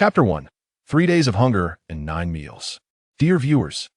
Chapter 1. 3 Days of Hunger and 9 Meals. Dear viewers,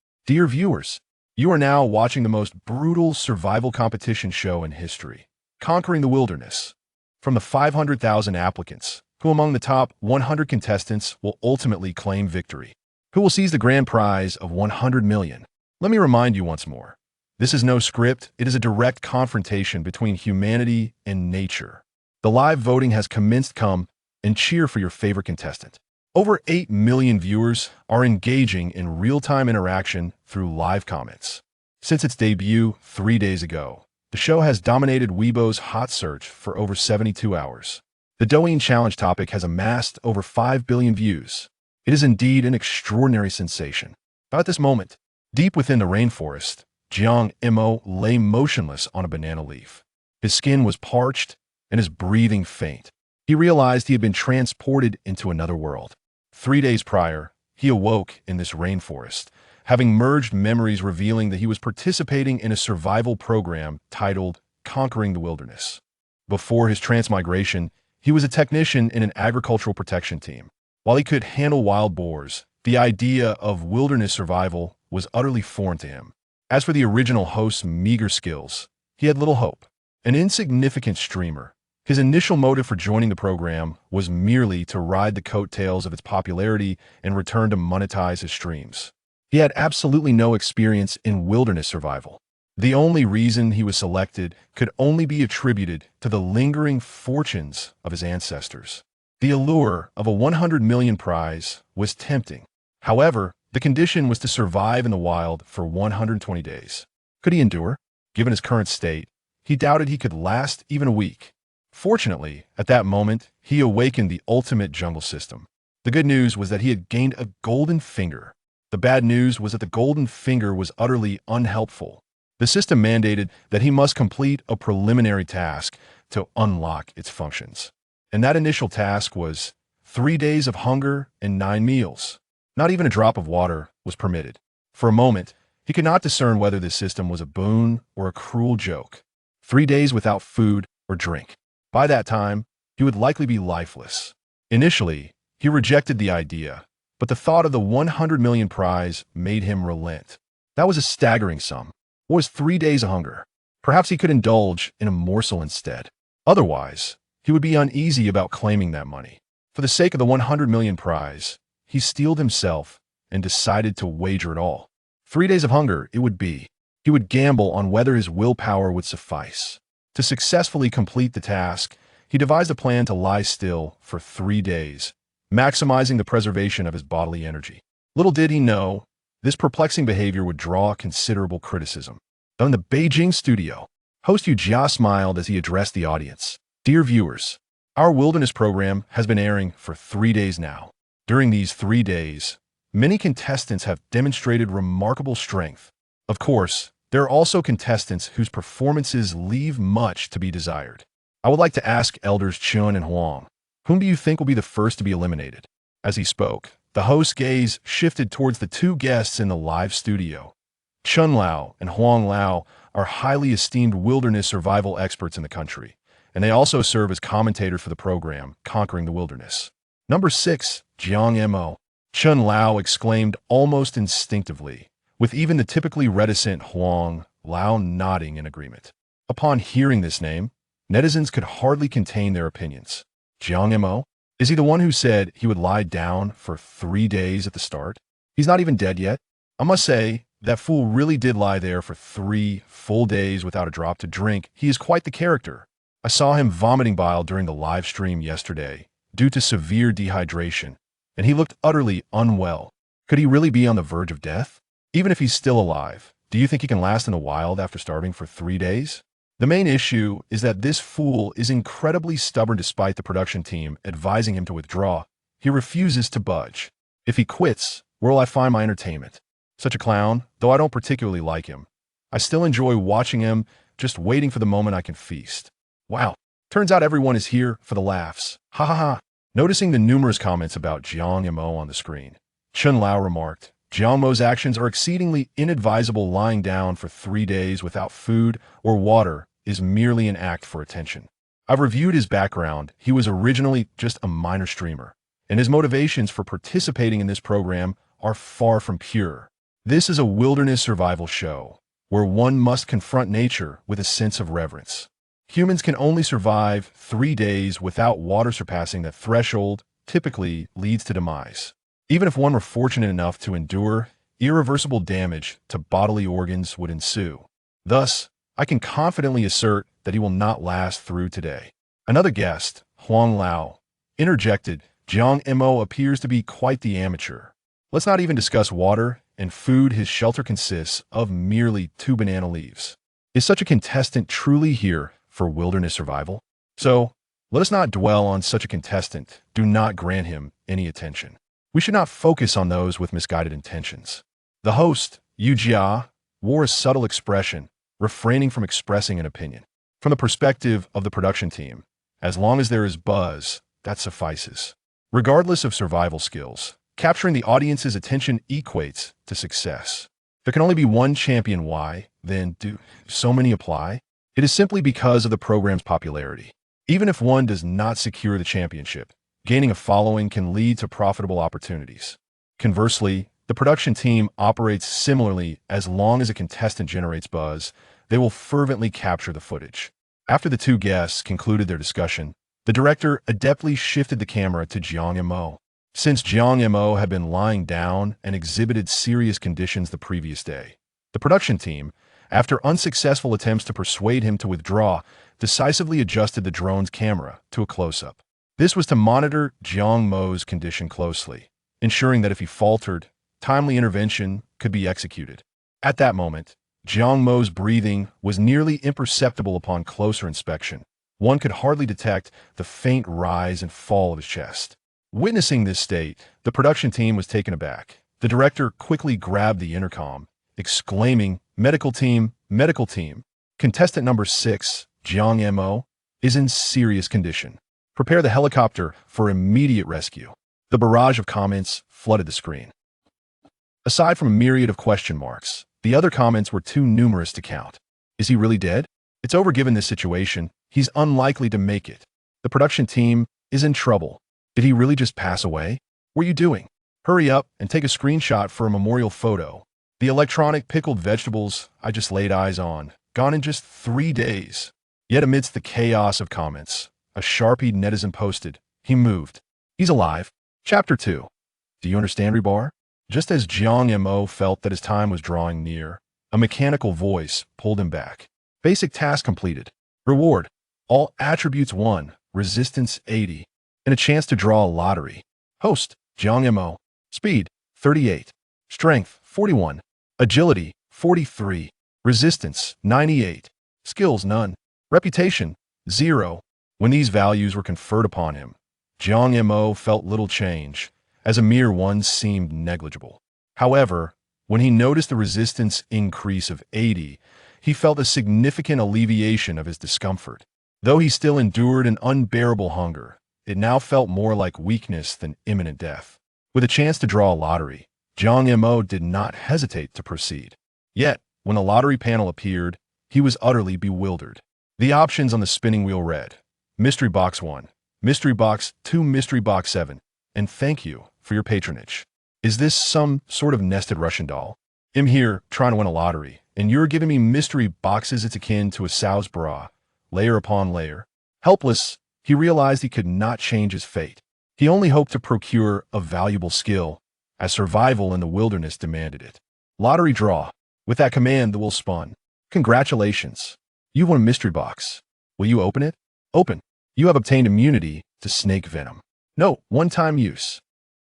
you are now watching the most brutal survival competition show in history, Conquering the Wilderness. From the 500,000 applicants, who among the top 100 contestants will ultimately claim victory? Who will seize the grand prize of 100 million? Let me remind you once more. This is no script, it is a direct confrontation between humanity and nature. The live voting has commenced. Come and cheer for your favorite contestant. Over 8 million viewers are engaging in real-time interaction through live comments. Since its debut 3 days ago, the show has dominated Weibo's hot search for over 72 hours. The Douyin challenge topic has amassed over 5 billion views. It is indeed an extraordinary sensation. At this moment, deep within the rainforest, Jiang Mo lay motionless on a banana leaf. His skin was parched and his breathing faint. He realized he had been transported into another world. 3 days prior, he awoke in this rainforest, having merged memories revealing that he was participating in a survival program titled Conquering the Wilderness. Before his transmigration, he was a technician in an agricultural protection team. While he could handle wild boars, the idea of wilderness survival was utterly foreign to him. As for the original host's meager skills, he had little hope. An insignificant streamer, his initial motive for joining the program was merely to ride the coattails of its popularity and return to monetize his streams. He had absolutely no experience in wilderness survival. The only reason he was selected could only be attributed to the lingering fortunes of his ancestors. The allure of a 100 million prize was tempting. However, the condition was to survive in the wild for 120 days. Could he endure? Given his current state, he doubted he could last even a week. Fortunately, at that moment, he awakened the ultimate jungle system. The good news was that he had gained a golden finger. The bad news was that the golden finger was utterly unhelpful. The system mandated that he must complete a preliminary task to unlock its functions. And that initial task was 3 days of hunger and 9 meals. Not even a drop of water was permitted. For a moment, he could not discern whether this system was a boon or a cruel joke. 3 days without food or drink. By that time, he would likely be lifeless. Initially, he rejected the idea, but the thought of the 100 million prize made him relent. That was a staggering sum. What was 3 days of hunger? Perhaps he could indulge in a morsel instead. Otherwise, he would be uneasy about claiming that money. For the sake of the 100 million prize, he steeled himself and decided to wager it all. 3 days of hunger it would be. He would gamble on whether his willpower would suffice. To successfully complete the task, he devised a plan to lie still for 3 days, maximizing the preservation of his bodily energy. Little did he know, this perplexing behavior would draw considerable criticism. In the Beijing studio, host Yu Jia smiled as he addressed the audience. Dear viewers, our wilderness program has been airing for 3 days now. During these 3 days, many contestants have demonstrated remarkable strength. Of course, there are also contestants whose performances leave much to be desired. I would like to ask Elders Chun and Huang, whom do you think will be the first to be eliminated? As he spoke, the host's gaze shifted towards the 2 guests in the live studio. Chun Lao and Huang Lao are highly esteemed wilderness survival experts in the country, and they also serve as commentators for the program, Conquering the Wilderness. Number 6, Jiang Mo. Chun Lao exclaimed almost instinctively, with even the typically reticent Huang Lao nodding in agreement. Upon hearing this name, netizens could hardly contain their opinions. Jiang Mo? Is he the one who said he would lie down for 3 days at the start? He's not even dead yet. I must say, that fool really did lie there for 3 full days without a drop to drink. He is quite the character. I saw him vomiting bile during the live stream yesterday, due to severe dehydration, and he looked utterly unwell. Could he really be on the verge of death? Even if he's still alive, do you think he can last in the wild after starving for 3 days? The main issue is that this fool is incredibly stubborn despite the production team advising him to withdraw. He refuses to budge. If he quits, where will I find my entertainment? Such a clown, though I don't particularly like him. I still enjoy watching him, just waiting for the moment I can feast. Wow, turns out everyone is here for the laughs. Ha ha ha. Noticing the numerous comments about Jiang Mo on the screen, Chun Lao remarked, Jiang Mo's actions are exceedingly inadvisable. Lying down for 3 days without food or water is merely an act for attention. I've reviewed his background. He was originally just a minor streamer. and his motivations for participating in this program are far from pure. This is a wilderness survival show, where one must confront nature with a sense of reverence. Humans can only survive 3 days without water surpassing that threshold, typically leads to demise. Even if one were fortunate enough to endure, irreversible damage to bodily organs would ensue. Thus, I can confidently assert that he will not last through today. Another guest, Huang Lao, interjected, Jiang Mo appears to be quite the amateur. Let's not even discuss water and food. His shelter consists of merely 2 banana leaves. Is such a contestant truly here for wilderness survival? So, let us not dwell on such a contestant. Do not grant him any attention. We should not focus on those with misguided intentions. The host, Yu Jia, wore a subtle expression, refraining from expressing an opinion. From the perspective of the production team, as long as there is buzz, that suffices. Regardless of survival skills, capturing the audience's attention equates to success. There can only be one champion. Why, then, do so many apply? It is simply because of the program's popularity. Even if one does not secure the championship, gaining a following can lead to profitable opportunities. Conversely, the production team operates similarly. As long as a contestant generates buzz, they will fervently capture the footage. After the 2 guests concluded their discussion, the director adeptly shifted the camera to Jiang Mo. Since Jiang Mo had been lying down and exhibited serious conditions the previous day, the production team, after unsuccessful attempts to persuade him to withdraw, decisively adjusted the drone's camera to a close-up. This was to monitor Jiang Mo's condition closely, ensuring that if he faltered, timely intervention could be executed. At that moment, Jiang Mo's breathing was nearly imperceptible upon closer inspection. One could hardly detect the faint rise and fall of his chest. Witnessing this state, the production team was taken aback. The director quickly grabbed the intercom, exclaiming, medical team, contestant number 6, Jiang Mo, is in serious condition. Prepare the helicopter for immediate rescue. The barrage of comments flooded the screen. Aside from a myriad of question marks, the other comments were too numerous to count. Is he really dead? It's over. Given this situation, he's unlikely to make it. The production team is in trouble. Did he really just pass away? What are you doing? Hurry up and take a screenshot for a memorial photo. The electronic pickled vegetables I just laid eyes on, gone in just 3 days. Yet amidst the chaos of comments, a sharpie netizen posted, he moved. He's alive. Chapter 2. Do you understand, Rebar? Just as Jiang Mo felt that his time was drawing near, a mechanical voice pulled him back. Basic task completed. Reward. All attributes 1, resistance 80, and a chance to draw a lottery. Host, Jiang Mo. Speed, 38. Strength, 41. Agility, 43. Resistance, 98. Skills, none. Reputation, 0. When these values were conferred upon him, Jiang Mo felt little change, as a mere 1 seemed negligible. However, when he noticed the resistance increase of 80, he felt a significant alleviation of his discomfort. Though he still endured an unbearable hunger, it now felt more like weakness than imminent death. With a chance to draw a lottery, Jiang Mo did not hesitate to proceed. Yet, when the lottery panel appeared, he was utterly bewildered. The options on the spinning wheel read, Mystery Box 1, Mystery Box 2, Mystery Box 7, and thank you for your patronage. Is this some sort of nested Russian doll? I'm here trying to win a lottery, and you're giving me mystery boxes. It's akin to a sow's bra, layer upon layer. Helpless, he realized he could not change his fate. He only hoped to procure a valuable skill, as survival in the wilderness demanded it. Lottery draw. With that command, the wheel spun. Congratulations. You won a mystery box. Will you open it? Open. You have obtained immunity to snake venom. No, one-time use.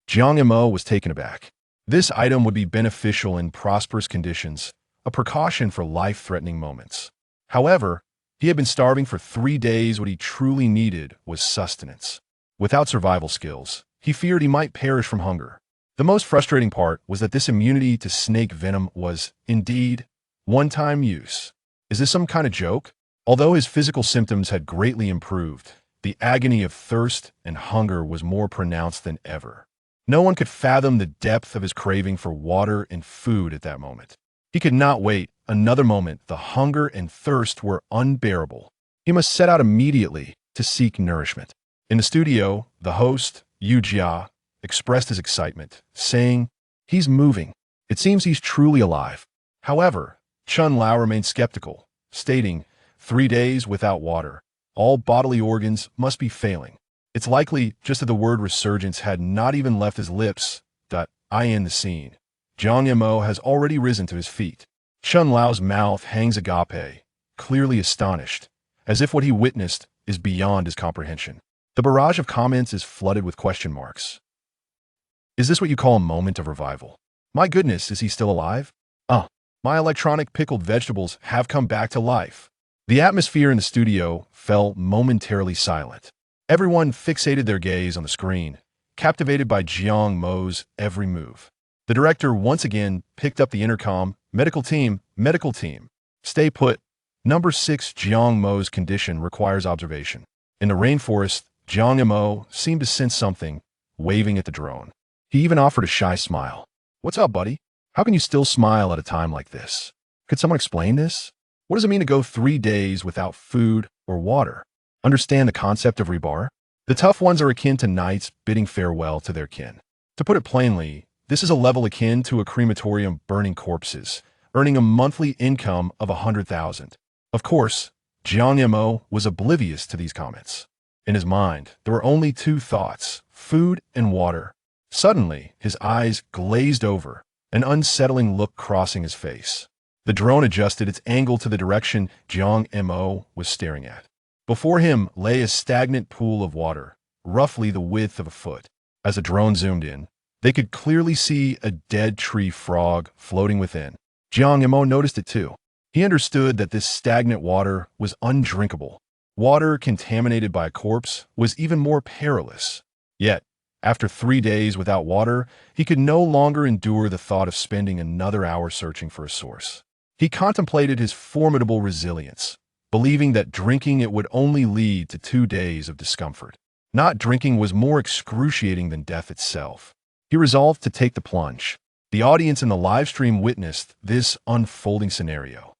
Jiang Mo was taken aback. This item would be beneficial in prosperous conditions, a precaution for life-threatening moments. However, he had been starving for 3 days. What he truly needed was sustenance. Without survival skills, he feared he might perish from hunger. The most frustrating part was that this immunity to snake venom was, indeed, one-time use. Is this some kind of joke? Although his physical symptoms had greatly improved, the agony of thirst and hunger was more pronounced than ever. No one could fathom the depth of his craving for water and food at that moment. He could not wait another moment. The hunger and thirst were unbearable. He must set out immediately to seek nourishment. In the studio, the host, Yu Jia, expressed his excitement, saying, "He's moving. It seems he's truly alive." However, Chun Lao remained skeptical, stating, 3 days without water. All bodily organs must be failing. It's likely just that the word resurgence had not even left his lips. I end the scene. Jiang Mo has already risen to his feet. Chun Lao's mouth hangs agape, clearly astonished, as if what he witnessed is beyond his comprehension. The barrage of comments is flooded with question marks. Is this what you call a moment of revival? My goodness, is he still alive? My electronic pickled vegetables have come back to life. The atmosphere in the studio fell momentarily silent. Everyone fixated their gaze on the screen, captivated by Jiang Mo's every move. The director once again picked up the intercom. Medical team, stay put. Number 6, Jiang Mo's condition requires observation. In the rainforest, Jiang Mo seemed to sense something, waving at the drone. He even offered a shy smile. What's up, buddy? How can you still smile at a time like this? Could someone explain this? What does it mean to go 3 days without food or water? Understand the concept of Rebar? The tough ones are akin to knights bidding farewell to their kin. To put it plainly, this is a level akin to a crematorium burning corpses, earning a monthly income of 100,000. Of course, Jiang Mo was oblivious to these comments. In his mind, there were only 2 thoughts, food and water. Suddenly, his eyes glazed over, an unsettling look crossing his face. The drone adjusted its angle to the direction Jiang Mo was staring at. Before him lay a stagnant pool of water, roughly the width of a foot. As the drone zoomed in, they could clearly see a dead tree frog floating within. Jiang Mo noticed it too. He understood that this stagnant water was undrinkable. Water contaminated by a corpse was even more perilous. Yet, after 3 days without water, he could no longer endure the thought of spending another hour searching for a source. He contemplated his formidable resilience, believing that drinking it would only lead to 2 days of discomfort. Not drinking was more excruciating than death itself. He resolved to take the plunge. The audience in the live stream witnessed this unfolding scenario.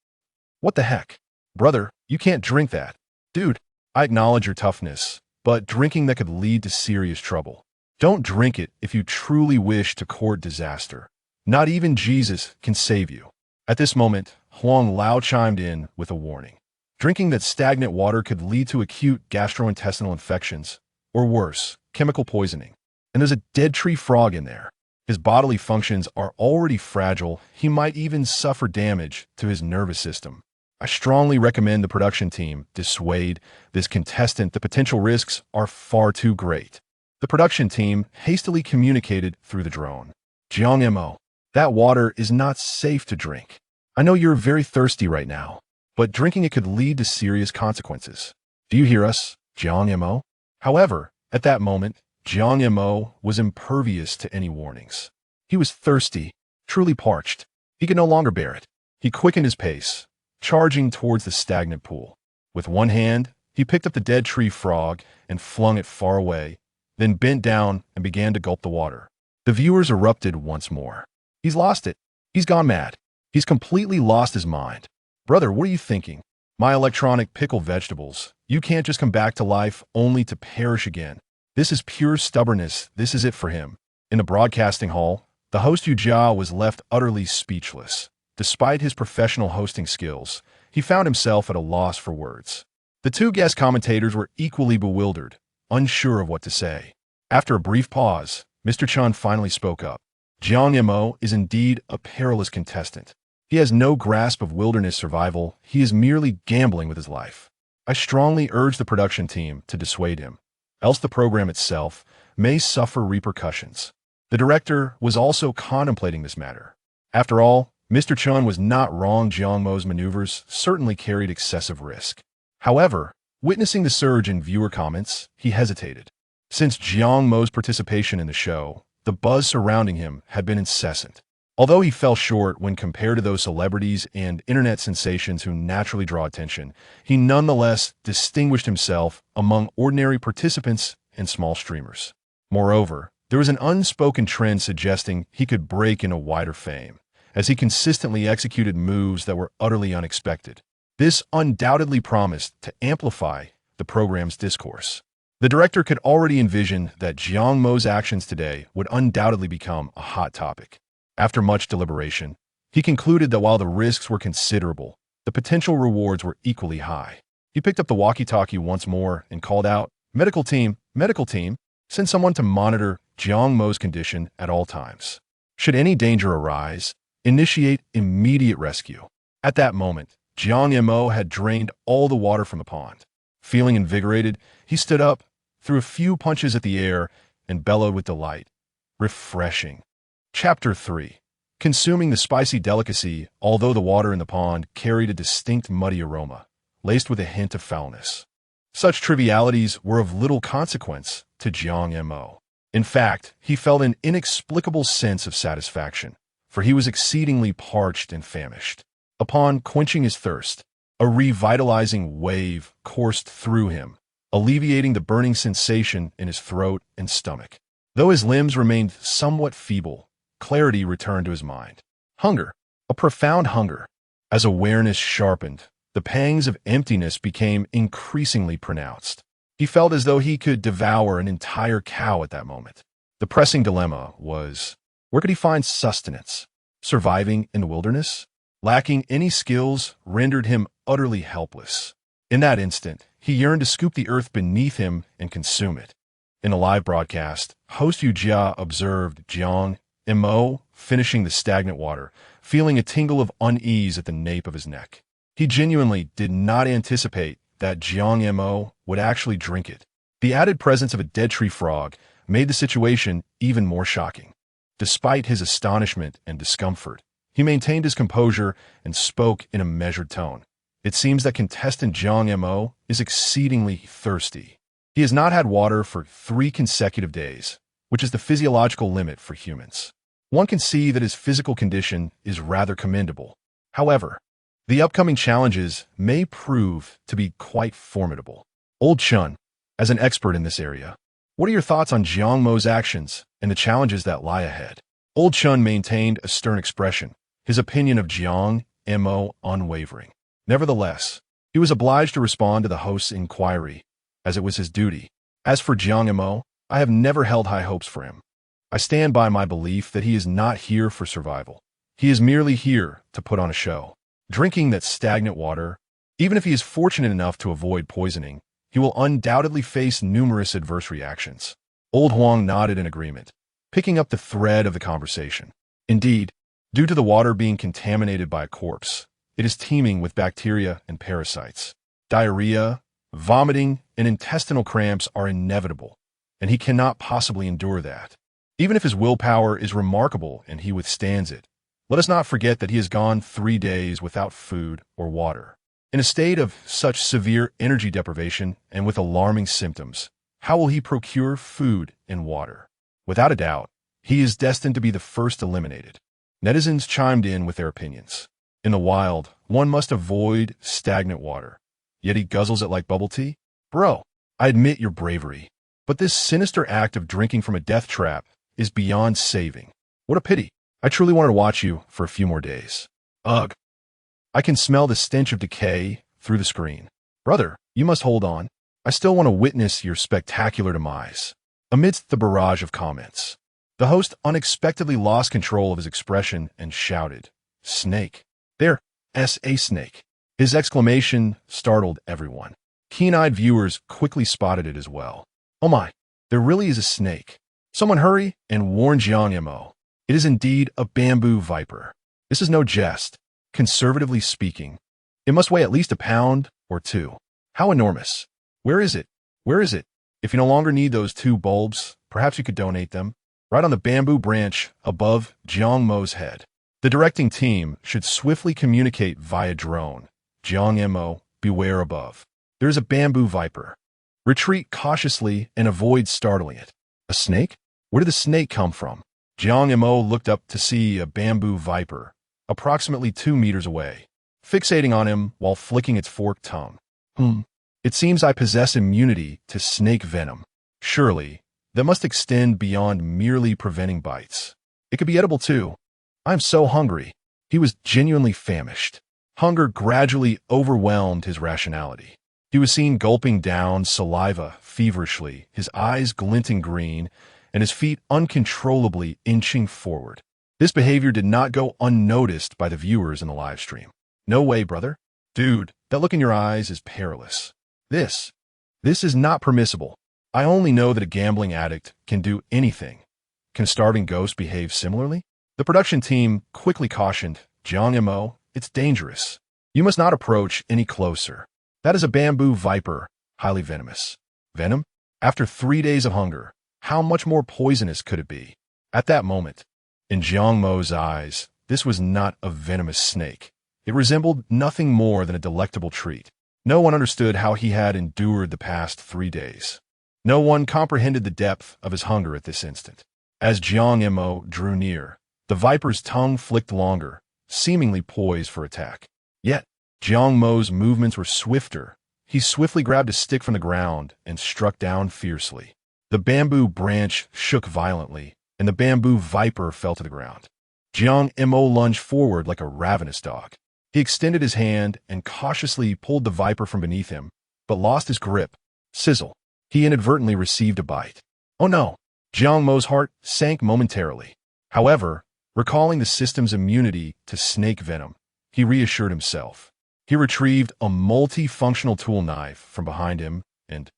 What the heck? Brother, you can't drink that. Dude, I acknowledge your toughness, but drinking that could lead to serious trouble. Don't drink it if you truly wish to court disaster. Not even Jesus can save you. At this moment, Huang Lao chimed in with a warning. Drinking that stagnant water could lead to acute gastrointestinal infections, or worse, chemical poisoning. And there's a dead tree frog in there. His bodily functions are already fragile. He might even suffer damage to his nervous system. I strongly recommend the production team dissuade this contestant. The potential risks are far too great. The production team hastily communicated through the drone. Jiang Mo, that water is not safe to drink. I know you're very thirsty right now, but drinking it could lead to serious consequences. Do you hear us, Jiang Mo? However, at that moment, Jiang Mo was impervious to any warnings. He was thirsty, truly parched. He could no longer bear it. He quickened his pace, charging towards the stagnant pool. With one hand, he picked up the dead tree frog and flung it far away, then bent down and began to gulp the water. The viewers erupted once more. He's lost it. He's gone mad. He's completely lost his mind. Brother, what are you thinking? My electronic pickled vegetables. You can't just come back to life only to perish again. This is pure stubbornness. This is it for him. In the broadcasting hall, the host Yu Jia was left utterly speechless. Despite his professional hosting skills, he found himself at a loss for words. The 2 guest commentators were equally bewildered, unsure of what to say. After a brief pause, Mr. Chun finally spoke up. Jiang Mo is indeed a perilous contestant. He has no grasp of wilderness survival. He is merely gambling with his life. I strongly urge the production team to dissuade him, else the program itself may suffer repercussions. The director was also contemplating this matter. After all, Mr. Chun was not wrong. Jiang Mo's maneuvers certainly carried excessive risk. However, witnessing the surge in viewer comments, he hesitated. Since Jiang Mo's participation in the show, the buzz surrounding him had been incessant. Although he fell short when compared to those celebrities and internet sensations who naturally draw attention, he nonetheless distinguished himself among ordinary participants and small streamers. Moreover, there was an unspoken trend suggesting he could break into wider fame, as he consistently executed moves that were utterly unexpected. This undoubtedly promised to amplify the program's discourse. The director could already envision that Jiang Mo's actions today would undoubtedly become a hot topic. After much deliberation, he concluded that while the risks were considerable, the potential rewards were equally high. He picked up the walkie-talkie once more and called out, medical team, send someone to monitor Jiang Mo's condition at all times. Should any danger arise, initiate immediate rescue." At that moment, Jiang Mo had drained all the water from the pond. Feeling invigorated, he stood up, threw a few punches at the air, and bellowed with delight. Refreshing. Chapter 3. Consuming the spicy delicacy, although the water in the pond carried a distinct muddy aroma, laced with a hint of foulness. Such trivialities were of little consequence to Jiang Mo. In fact, he felt an inexplicable sense of satisfaction, for he was exceedingly parched and famished. Upon quenching his thirst, a revitalizing wave coursed through him, alleviating the burning sensation in his throat and stomach. Though his limbs remained somewhat feeble, clarity returned to his mind. Hunger, a profound hunger. As awareness sharpened, the pangs of emptiness became increasingly pronounced. He felt as though he could devour an entire cow at that moment. The pressing dilemma was, where could he find sustenance? Surviving in the wilderness? Lacking any skills rendered him utterly helpless. In that instant, he yearned to scoop the earth beneath him and consume it. In a live broadcast, host Yu Jia observed Jiang Mo finishing the stagnant water, feeling a tingle of unease at the nape of his neck. He genuinely did not anticipate that Jiang Mo would actually drink it. The added presence of a dead tree frog made the situation even more shocking. Despite his astonishment and discomfort, he maintained his composure and spoke in a measured tone. It seems that contestant Jiang Mo is exceedingly thirsty. He has not had water for 3 consecutive days, which is the physiological limit for humans. One can see that his physical condition is rather commendable. However, the upcoming challenges may prove to be quite formidable. Old Chun, as an expert in this area, what are your thoughts on Jiang Mo's actions and the challenges that lie ahead? Old Chun maintained a stern expression, his opinion of Jiang Mo unwavering. Nevertheless, he was obliged to respond to the host's inquiry, as it was his duty. As for Jiang Mo, I have never held high hopes for him. I stand by my belief that he is not here for survival. He is merely here to put on a show. Drinking that stagnant water, even if he is fortunate enough to avoid poisoning, he will undoubtedly face numerous adverse reactions. Old Huang nodded in agreement, picking up the thread of the conversation. Indeed, due to the water being contaminated by a corpse, it is teeming with bacteria and parasites. Diarrhea, vomiting, and intestinal cramps are inevitable, and he cannot possibly endure that. Even if his willpower is remarkable and he withstands it, let us not forget that he has gone 3 days without food or water. In a state of such severe energy deprivation and with alarming symptoms, how will he procure food and water? Without a doubt, he is destined to be the first eliminated. Netizens chimed in with their opinions. In the wild, one must avoid stagnant water. Yet he guzzles it like bubble tea? Bro, I admit your bravery, but this sinister act of drinking from a death trap is beyond saving. What a pity. I truly wanted to watch you for a few more days. Ugh. I can smell the stench of decay through the screen. Brother, you must hold on. I still want to witness your spectacular demise. Amidst the barrage of comments, the host unexpectedly lost control of his expression and shouted, "Snake. There's a snake." His exclamation startled everyone. Keen-eyed viewers quickly spotted it as well. Oh my, there really is a snake. Someone hurry and warn Jiang Mo. It is indeed a bamboo viper. This is no jest. Conservatively speaking, it must weigh at least 1 pound or 2. How enormous. Where is it? Where is it? If you no longer need those 2 bulbs, perhaps you could donate them. Right on the bamboo branch above Jiang Mo's head. The directing team should swiftly communicate via drone. Jiang Mo, beware above. There is a bamboo viper. Retreat cautiously and avoid startling it. A snake? Where did the snake come from? Jiang Mo looked up to see a bamboo viper, approximately 2 meters away, fixating on him while flicking its forked tongue. It seems I possess immunity to snake venom. Surely, that must extend beyond merely preventing bites. It could be edible too. I am so hungry. He was genuinely famished. Hunger gradually overwhelmed his rationality. He He was seen gulping down saliva feverishly, his eyes glinting green, and his feet uncontrollably inching forward. This behavior did not go unnoticed by the viewers in the live stream. No way, brother. Dude, that look in your eyes is perilous. This is not permissible. I only know that a gambling addict can do anything. Can a starving ghost behave similarly? The production team quickly cautioned, Jiang Mo, it's dangerous. You must not approach any closer. That is a bamboo viper, highly venomous. Venom? After 3 days of hunger, how much more poisonous could it be? At that moment, in Jiang Mo's eyes, this was not a venomous snake. It resembled nothing more than a delectable treat. No one understood how he had endured the past 3 days. No one comprehended the depth of his hunger at this instant. As Jiang Mo drew near, the viper's tongue flicked longer, seemingly poised for attack. Yet, Jiang Mo's movements were swifter. He swiftly grabbed a stick from the ground and struck down fiercely. The bamboo branch shook violently, and the bamboo viper fell to the ground. Jiang Mo lunged forward like a ravenous dog. He extended his hand and cautiously pulled the viper from beneath him, but lost his grip. Sizzle. He inadvertently received a bite. Oh no! Jiang Mo's heart sank momentarily. However, recalling the system's immunity to snake venom, he reassured himself. He retrieved a multifunctional tool knife from behind him and,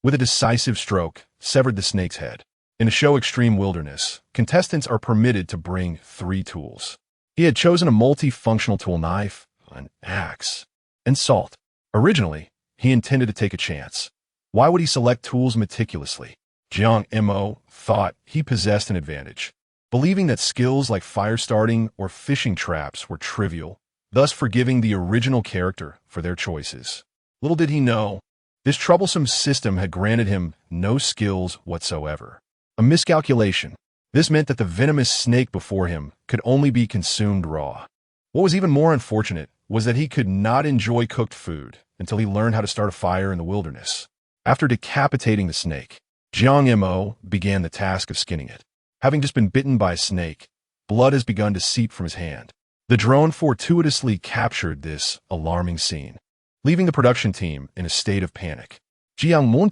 with a decisive stroke, severed the snake's head. In the show Extreme Wilderness, contestants are permitted to bring 3 tools. He had chosen a multifunctional tool knife, an axe, and salt. Originally, he intended to take a chance. Why would he select tools meticulously? Jiang Mo thought he possessed an advantage, believing that skills like fire starting or fishing traps were trivial, thus forgiving the original character for their choices. Little did he know, this troublesome system had granted him no skills whatsoever. A miscalculation. This meant that the venomous snake before him could only be consumed raw. What was even more unfortunate was that he could not enjoy cooked food until he learned how to start a fire in the wilderness. After decapitating the snake, Jiang Mo began the task of skinning it. Having just been bitten by a snake, blood has begun to seep from his hand. The drone fortuitously captured this alarming scene, leaving the production team in a state of panic. Jiang Mo,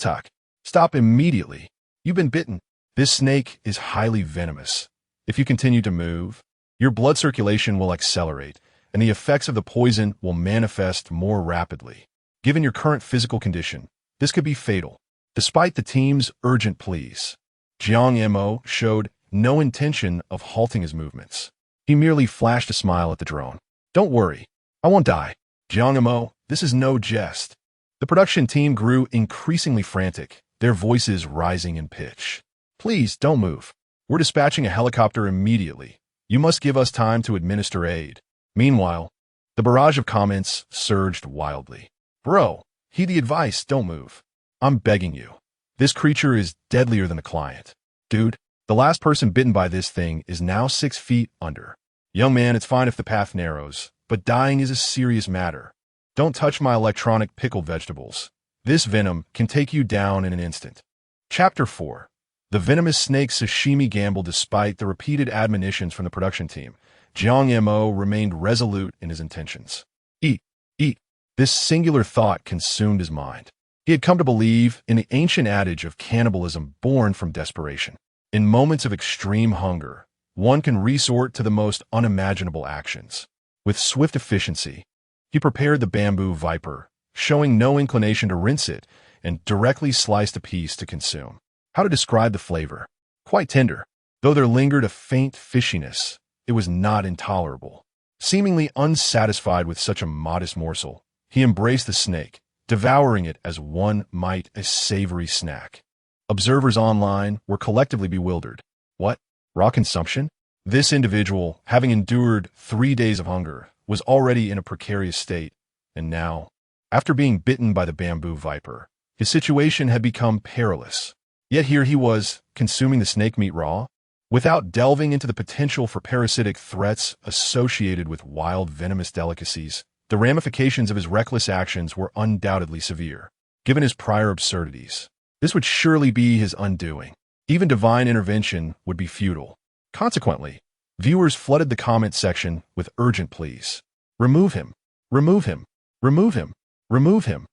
stop immediately. You've been bitten. This snake is highly venomous. If you continue to move, your blood circulation will accelerate, and the effects of the poison will manifest more rapidly. Given your current physical condition, this could be fatal. Despite the team's urgent pleas, Jiang Mo showed no intention of halting his movements. He merely flashed a smile at the drone. Don't worry, I won't die. Jiang Mo, this is no jest. The production team grew increasingly frantic, their voices rising in pitch. Please, don't move. We're dispatching a helicopter immediately. You must give us time to administer aid. Meanwhile, the barrage of comments surged wildly. Bro, heed the advice, don't move. I'm begging you. This creature is deadlier than a client. Dude, the last person bitten by this thing is now 6 feet under. Young man, it's fine if the path narrows, but dying is a serious matter. Don't touch my electronic pickled vegetables. This venom can take you down in an instant. Chapter 4. The venomous snake sashimi gamble. Despite the repeated admonitions from the production team, Jiang Mo remained resolute in his intentions. Eat, eat. This singular thought consumed his mind. He had come to believe in the ancient adage of cannibalism born from desperation. In moments of extreme hunger, one can resort to the most unimaginable actions. With swift efficiency, he prepared the bamboo viper, showing no inclination to rinse it, and directly sliced a piece to consume. How to describe the flavor? Quite tender. Though there lingered a faint fishiness, it was not intolerable. Seemingly unsatisfied with such a modest morsel, he embraced the snake, devouring it as one might a savory snack. Observers online were collectively bewildered. What? Raw consumption? This individual, having endured 3 days of hunger, was already in a precarious state, and now, after being bitten by the bamboo viper, his situation had become perilous. Yet here he was, consuming the snake meat raw, without delving into the potential for parasitic threats associated with wild venomous delicacies. The ramifications of his reckless actions were undoubtedly severe. Given his prior absurdities, this would surely be his undoing. Even divine intervention would be futile. Consequently, viewers flooded the comment section with urgent pleas. Remove him. Remove him. Remove him. Remove him.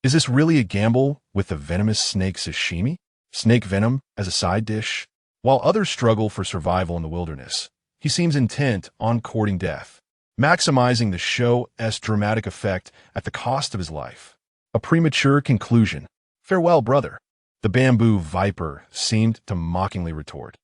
Is this really a gamble with the venomous snake sashimi? Snake venom as a side dish? While others struggle for survival in the wilderness, he seems intent on courting death, maximizing the show's dramatic effect at the cost of his life. A premature conclusion. Farewell, brother. The bamboo viper seemed to mockingly retort.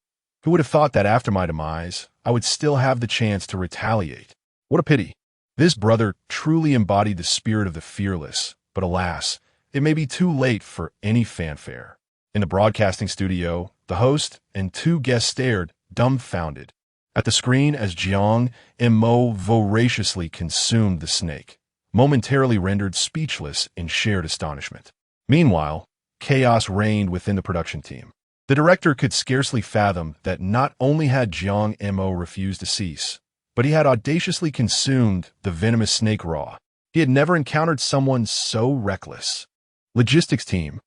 Who would have thought that after my demise, I would still have the chance to retaliate? What a pity. This brother truly embodied the spirit of the fearless, but alas, it may be too late for any fanfare. In the broadcasting studio, the host and two guests stared, dumbfounded, at the screen as Jiang Mo voraciously consumed the snake, momentarily rendered speechless in shared astonishment. Meanwhile, chaos reigned within the production team. The director could scarcely fathom that not only had Jiang Mo refused to cease, but he had audaciously consumed the venomous snake raw. He had never encountered someone so reckless. Logistics team,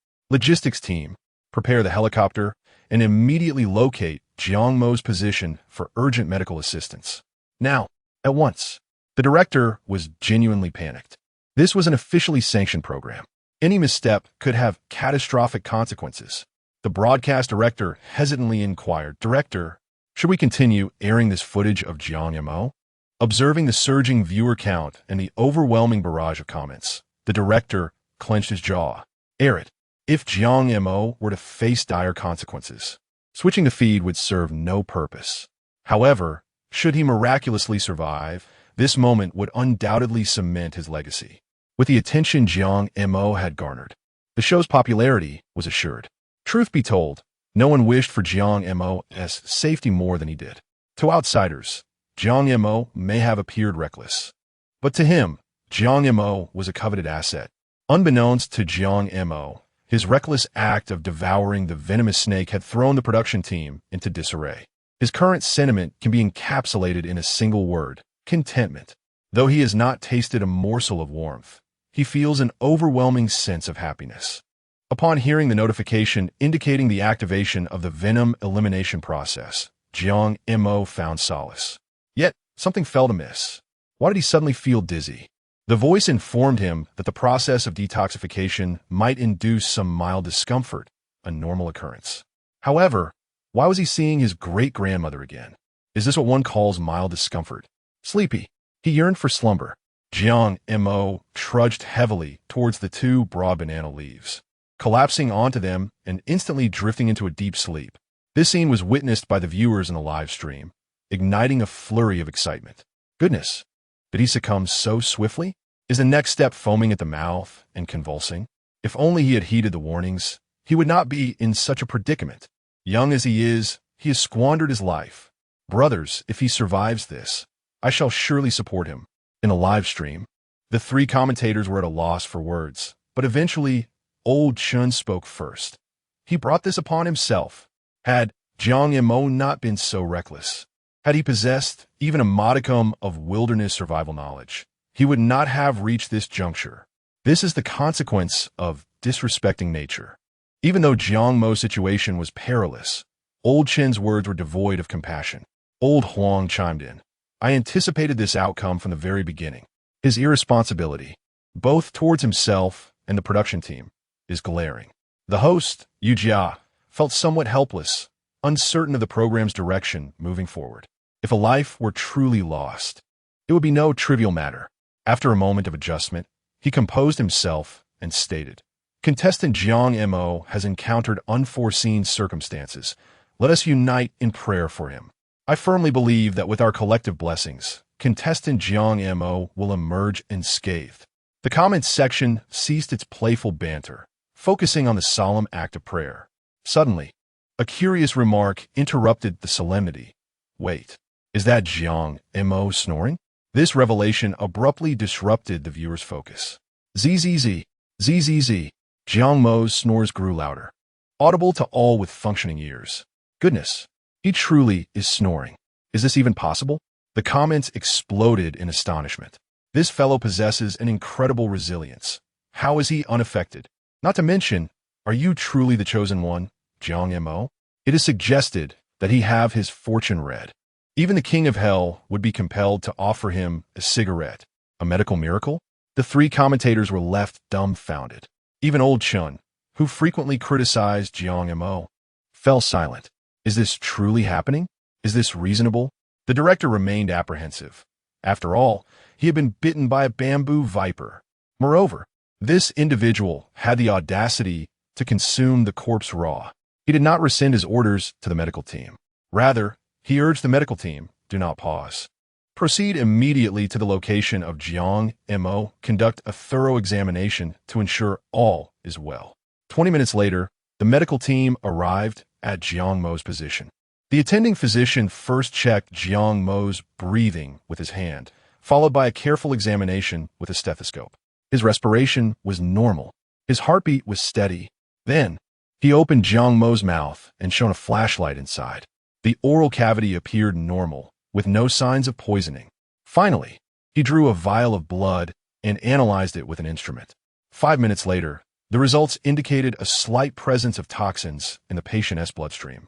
prepare the helicopter and immediately locate Jiang Mo's position for urgent medical assistance. Now, at once. The director was genuinely panicked. This was an officially sanctioned program. Any misstep could have catastrophic consequences. The broadcast director hesitantly inquired, "Director, should we continue airing this footage of Jiang Mo?" Observing the surging viewer count and the overwhelming barrage of comments, the director clenched his jaw. Air it. If Jiang Mo were to face dire consequences, switching the feed would serve no purpose. However, should he miraculously survive, this moment would undoubtedly cement his legacy. With the attention Jiang Mo had garnered, the show's popularity was assured. Truth be told, no one wished for Jiang Mo's safety more than he did. To outsiders, Jiang Mo may have appeared reckless, but to him, Jiang Mo was a coveted asset. Unbeknownst to Jiang Mo, his reckless act of devouring the venomous snake had thrown the production team into disarray. His current sentiment can be encapsulated in a single word: contentment. Though he has not tasted a morsel of warmth, he feels an overwhelming sense of happiness. Upon hearing the notification indicating the activation of the venom elimination process, Jiang Mo found solace. Yet, something felt amiss. Why did he suddenly feel dizzy? The voice informed him that the process of detoxification might induce some mild discomfort, a normal occurrence. However, why was he seeing his great-grandmother again? Is this what one calls mild discomfort? Sleepy. He yearned for slumber. Jiang Mo trudged heavily towards the two broad banana leaves, collapsing onto them and instantly drifting into a deep sleep. This scene was witnessed by the viewers in the live stream, igniting a flurry of excitement. Goodness, did he succumb so swiftly? Is the next step foaming at the mouth and convulsing? If only he had heeded the warnings, he would not be in such a predicament. Young as he has squandered his life. Brothers, if he survives this, I shall surely support him. In a live stream, the three commentators were at a loss for words, but eventually, Old Chun spoke first. He brought this upon himself. Had Jiang Mo not been so reckless, had he possessed even a modicum of wilderness survival knowledge, he would not have reached this juncture. This is the consequence of disrespecting nature. Even though Jiang Mo's situation was perilous, Old Chen's words were devoid of compassion. Old Huang chimed in. I anticipated this outcome from the very beginning. His irresponsibility, both towards himself and the production team, is glaring. The host, Yu Jia, felt somewhat helpless, uncertain of the program's direction moving forward. If a life were truly lost, it would be no trivial matter. After a moment of adjustment, he composed himself and stated, Contestant Jiang Mo has encountered unforeseen circumstances. Let us unite in prayer for him. I firmly believe that with our collective blessings, contestant Jiang Mo will emerge unscathed. The comments section ceased its playful banter, focusing on the solemn act of prayer. Suddenly, a curious remark interrupted the solemnity. Wait, is that Jiang Mo snoring? This revelation abruptly disrupted the viewer's focus. Zzz. Jiang Mo's snores grew louder, audible to all with functioning ears. Goodness, he truly is snoring. Is this even possible? The comments exploded in astonishment. This fellow possesses an incredible resilience. How is he unaffected? Not to mention, are you truly the chosen one, Jiang Mo? It is suggested that he have his fortune read. Even the king of hell would be compelled to offer him a cigarette. A medical miracle? The three commentators were left dumbfounded. Even old Chun, who frequently criticized Jiang Mo, fell silent. Is this truly happening? Is this reasonable? The director remained apprehensive. After all, he had been bitten by a bamboo viper. Moreover, this individual had the audacity to consume the corpse raw. He did not rescind his orders to the medical team. Rather, he urged the medical team, do not pause. Proceed immediately to the location of Jiang Mo, conduct a thorough examination to ensure all is well. 20 minutes later, the medical team arrived at Jiang Mo's position. The attending physician first checked Jiang Mo's breathing with his hand, followed by a careful examination with a stethoscope. His respiration was normal. His heartbeat was steady. Then, he opened Jiang Mo's mouth and shone a flashlight inside. The oral cavity appeared normal, with no signs of poisoning. Finally, he drew a vial of blood and analyzed it with an instrument. 5 minutes later, the results indicated a slight presence of toxins in the patient's bloodstream.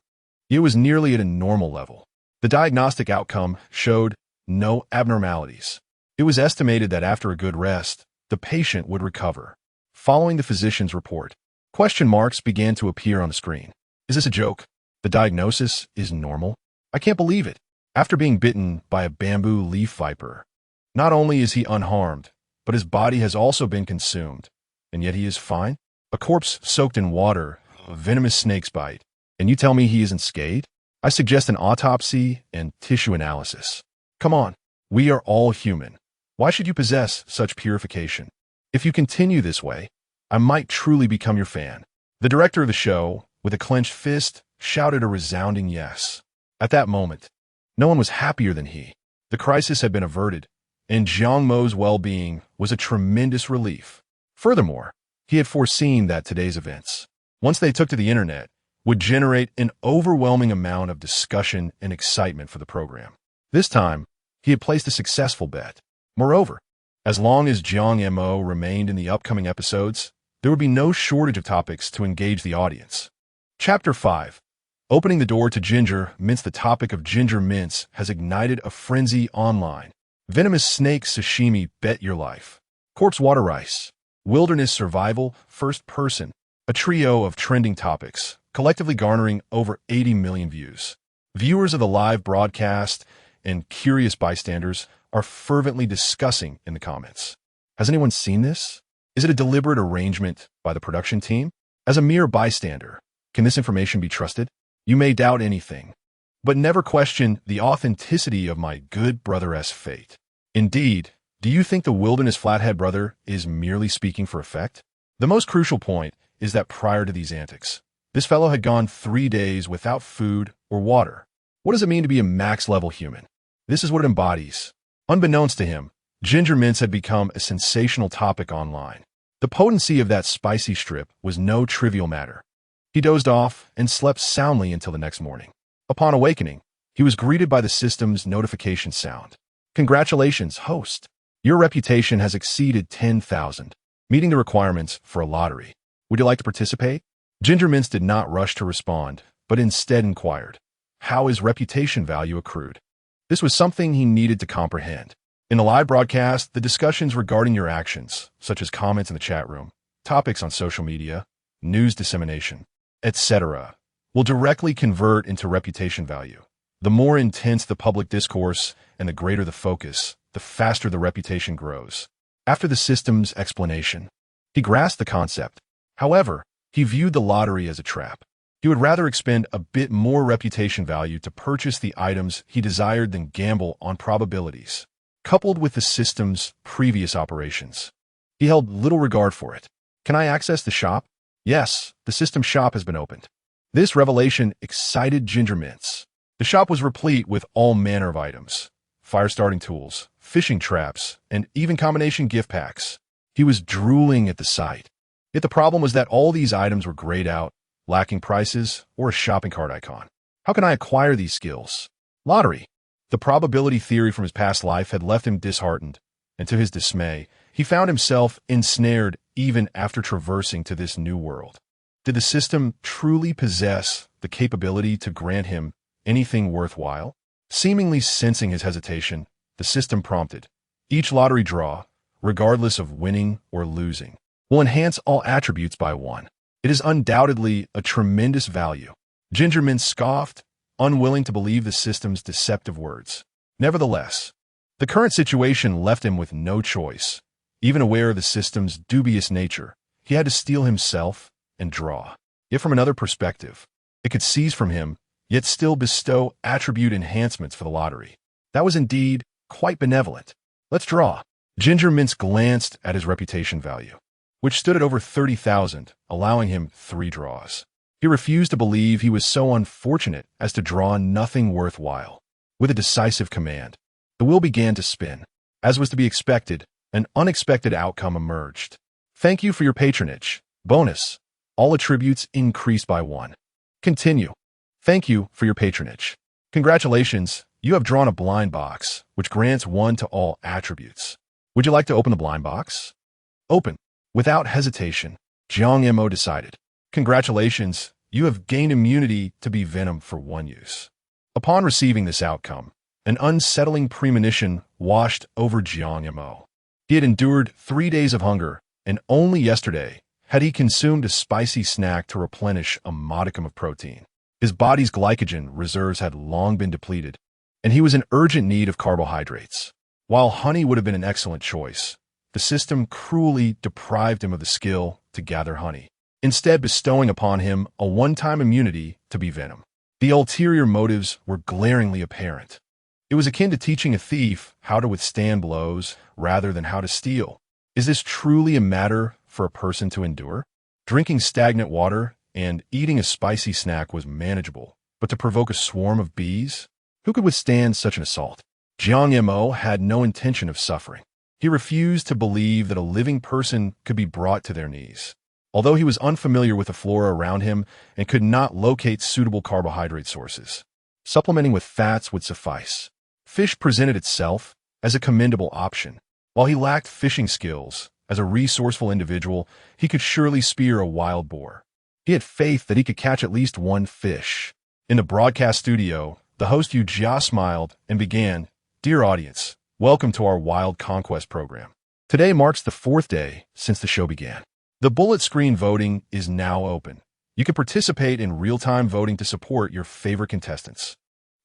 It was nearly at a normal level. The diagnostic outcome showed no abnormalities. It was estimated that after a good rest, the patient would recover. Following the physician's report, question marks began to appear on the screen. Is this a joke? The diagnosis is normal? I can't believe it. After being bitten by a bamboo leaf viper, not only is he unharmed, but his body has also been consumed, and yet he is fine? A corpse soaked in water, a venomous snake's bite, and you tell me he isn't scathed? I suggest an autopsy and tissue analysis. Come on, we are all human. Why should you possess such purification? If you continue this way, I might truly become your fan. The director of the show, with a clenched fist, shouted a resounding yes. At that moment, no one was happier than he. The crisis had been averted, and Jiang Mo's well-being was a tremendous relief. Furthermore, he had foreseen that today's events, once they took to the internet, would generate an overwhelming amount of discussion and excitement for the program. This time, he had placed a successful bet. Moreover, as long as Jiang Mo remained in the upcoming episodes, there would be no shortage of topics to engage the audience. Chapter 5. Opening the door to ginger mints. The topic of ginger mints has ignited a frenzy online. Venomous snake sashimi, bet your life. Corpse water rice. Wilderness survival, first person. A trio of trending topics, collectively garnering over 80 million views. Viewers of the live broadcast and curious bystanders are fervently discussing in the comments. Has anyone seen this? Is it a deliberate arrangement by the production team? As a mere bystander, can this information be trusted? You may doubt anything, but never question the authenticity of my good brother's fate. Indeed, do you think the wilderness flathead brother is merely speaking for effect? The most crucial point is that prior to these antics, this fellow had gone 3 days without food or water. What does it mean to be a max-level human? This is what it embodies. Unbeknownst to him, ginger mints had become a sensational topic online. The potency of that spicy strip was no trivial matter. He dozed off and slept soundly until the next morning. Upon awakening, he was greeted by the system's notification sound. Congratulations, host. Your reputation has exceeded 10,000, meeting the requirements for a lottery. Would you like to participate? Ginger Mints did not rush to respond, but instead inquired, how is reputation value accrued? This was something he needed to comprehend. In the live broadcast, the discussions regarding your actions, such as comments in the chat room, topics on social media, news dissemination, etc., will directly convert into reputation value. The more intense the public discourse and the greater the focus, the faster the reputation grows. After the system's explanation, he grasped the concept. However, he viewed the lottery as a trap. He would rather expend a bit more reputation value to purchase the items he desired than gamble on probabilities. Coupled with the system's previous operations, he held little regard for it. Can I access the shop? Yes, the system shop has been opened. This revelation excited Ginger Mints. The shop was replete with all manner of items, fire-starting tools, fishing traps, and even combination gift packs. He was drooling at the sight. Yet the problem was that all these items were grayed out, lacking prices or a shopping cart icon. How can I acquire these skills? Lottery. The probability theory from his past life had left him disheartened, and to his dismay, he found himself ensnared even after traversing to this new world. Did the system truly possess the capability to grant him anything worthwhile? Seemingly sensing his hesitation, the system prompted each lottery draw, regardless of winning or losing, will enhance all attributes by 1. It is undoubtedly a tremendous value. Gingerman scoffed, unwilling to believe the system's deceptive words. Nevertheless, the current situation left him with no choice. Even aware of the system's dubious nature, he had to steel himself and draw. Yet from another perspective, it could seize from him, yet still bestow attribute enhancements for the lottery. That was indeed quite benevolent. Let's draw. Ginger Mince glanced at his reputation value, which stood at over 30,000, allowing him 3 draws. He refused to believe he was so unfortunate as to draw nothing worthwhile. With a decisive command, the wheel began to spin. As was to be expected, an unexpected outcome emerged. Thank you for your patronage. Bonus. All attributes increased by 1. Continue. Thank you for your patronage. Congratulations, you have drawn a blind box, which grants 1 to all attributes. Would you like to open the blind box? Open. Without hesitation, Jiang Mo decided. Congratulations, you have gained immunity to be venom for 1 use. Upon receiving this outcome, an unsettling premonition washed over Jiang Mo. He had endured 3 days of hunger, and only yesterday had he consumed a spicy snack to replenish a modicum of protein. His body's glycogen reserves had long been depleted, and he was in urgent need of carbohydrates. While honey would have been an excellent choice, the system cruelly deprived him of the skill to gather honey, instead bestowing upon him a one-time immunity to be venom. The ulterior motives were glaringly apparent. It was akin to teaching a thief how to withstand blows rather than how to steal. Is this truly a matter for a person to endure? Drinking stagnant water and eating a spicy snack was manageable, but to provoke a swarm of bees? Who could withstand such an assault? Jiang Mo had no intention of suffering. He refused to believe that a living person could be brought to their knees. Although he was unfamiliar with the flora around him and could not locate suitable carbohydrate sources, supplementing with fats would suffice. Fish presented itself as a commendable option. While he lacked fishing skills, as a resourceful individual, he could surely spear a wild boar. He had faith that he could catch at least 1 fish. In the broadcast studio, the host Yu Jia smiled and began, "Dear audience, welcome to our Wild Conquest program. Today marks the 4th day since the show began. The bullet screen voting is now open. You can participate in real-time voting to support your favorite contestants."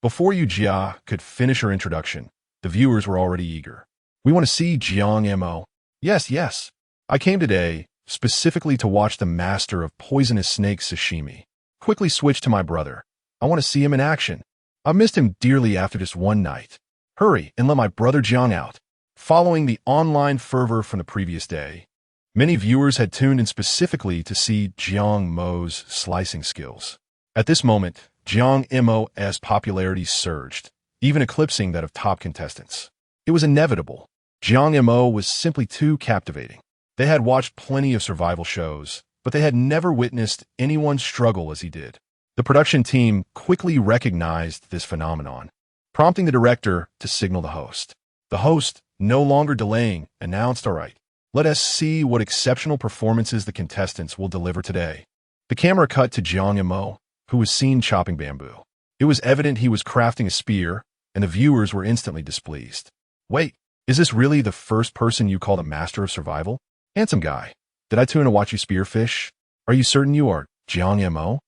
Before Yu Jia could finish her introduction, the viewers were already eager. "We want to see Jiang Mo." Yes. I came today specifically to watch the master of poisonous snake sashimi. Quickly switch to my brother. I want to see him in action. I missed him dearly after this one night. Hurry and let my brother Jiang out." Following the online fervor from the previous day, many viewers had tuned in specifically to see Jiang Mo's slicing skills. At this moment, Jiang Mo's popularity surged, even eclipsing that of top contestants. It was inevitable. Jiang Mo was simply too captivating. They had watched plenty of survival shows, but they had never witnessed anyone struggle as he did. The production team quickly recognized this phenomenon, prompting the director to signal the host. The host, no longer delaying, announced, "All right, let us see what exceptional performances the contestants will deliver today." The camera cut to Jiang Mo, who was seen chopping bamboo. It was evident he was crafting a spear, and the viewers were instantly displeased. "Wait, is this really the first person you call the master of survival? Handsome guy, did I tune in to watch you spear fish? Are you certain you are Jiang Mo?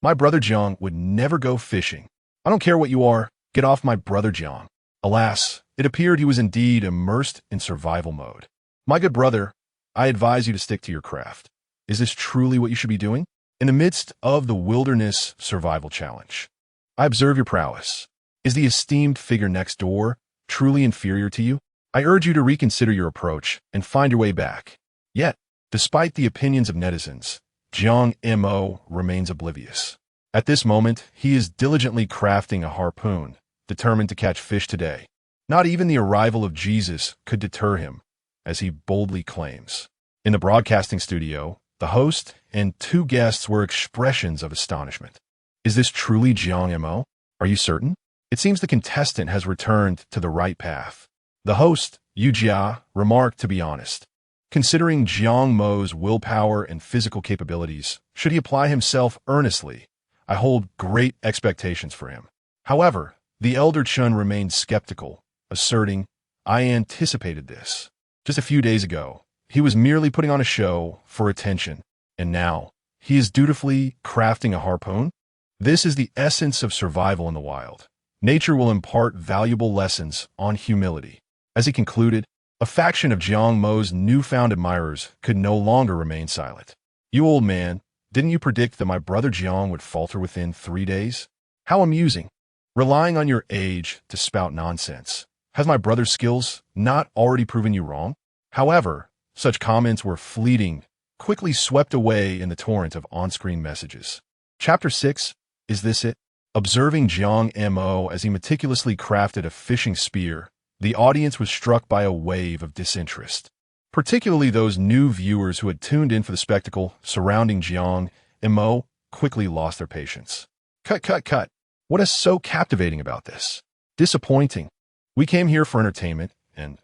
My brother Jiang would never go fishing. I don't care what you are, get off my brother Jiang." Alas, it appeared he was indeed immersed in survival mode. "My good brother, I advise you to stick to your craft. Is this truly what you should be doing? In the midst of the wilderness survival challenge, I observe your prowess. Is the esteemed figure next door truly inferior to you? I urge you to reconsider your approach and find your way back." Yet, despite the opinions of netizens, Jiang Mo remains oblivious. At this moment, he is diligently crafting a harpoon, determined to catch fish today. Not even the arrival of Jesus could deter him, as he boldly claims. In the broadcasting studio, the host and 2 guests were expressions of astonishment. "Is this truly Jiang Mo? Are you certain? It seems the contestant has returned to the right path." The host, Yu Jia, remarked, "To be honest, considering Jiang Mo's willpower and physical capabilities, should he apply himself earnestly, I hold great expectations for him." However, the elder Chun remained skeptical, asserting, "I anticipated this. Just a few days ago, He was merely putting on a show for attention, and now he is dutifully crafting a harpoon? This is the essence of survival in the wild. Nature will impart valuable lessons on humility. As he concluded, a faction of Jiang Mo's newfound admirers could no longer remain silent. "You old man, didn't you predict that my brother Jiang would falter within 3 days? How amusing. Relying on your age to spout nonsense. Has my brother's skills not already proven you wrong?" However, such comments were fleeting, quickly swept away in the torrent of on-screen messages. Chapter 6, Is This It? Observing Jiang Mo as he meticulously crafted a fishing spear, the audience was struck by a wave of disinterest. Particularly those new viewers who had tuned in for the spectacle surrounding Jiang Mo quickly lost their patience. Cut. What is so captivating about this? Disappointing. We came here for entertainment, and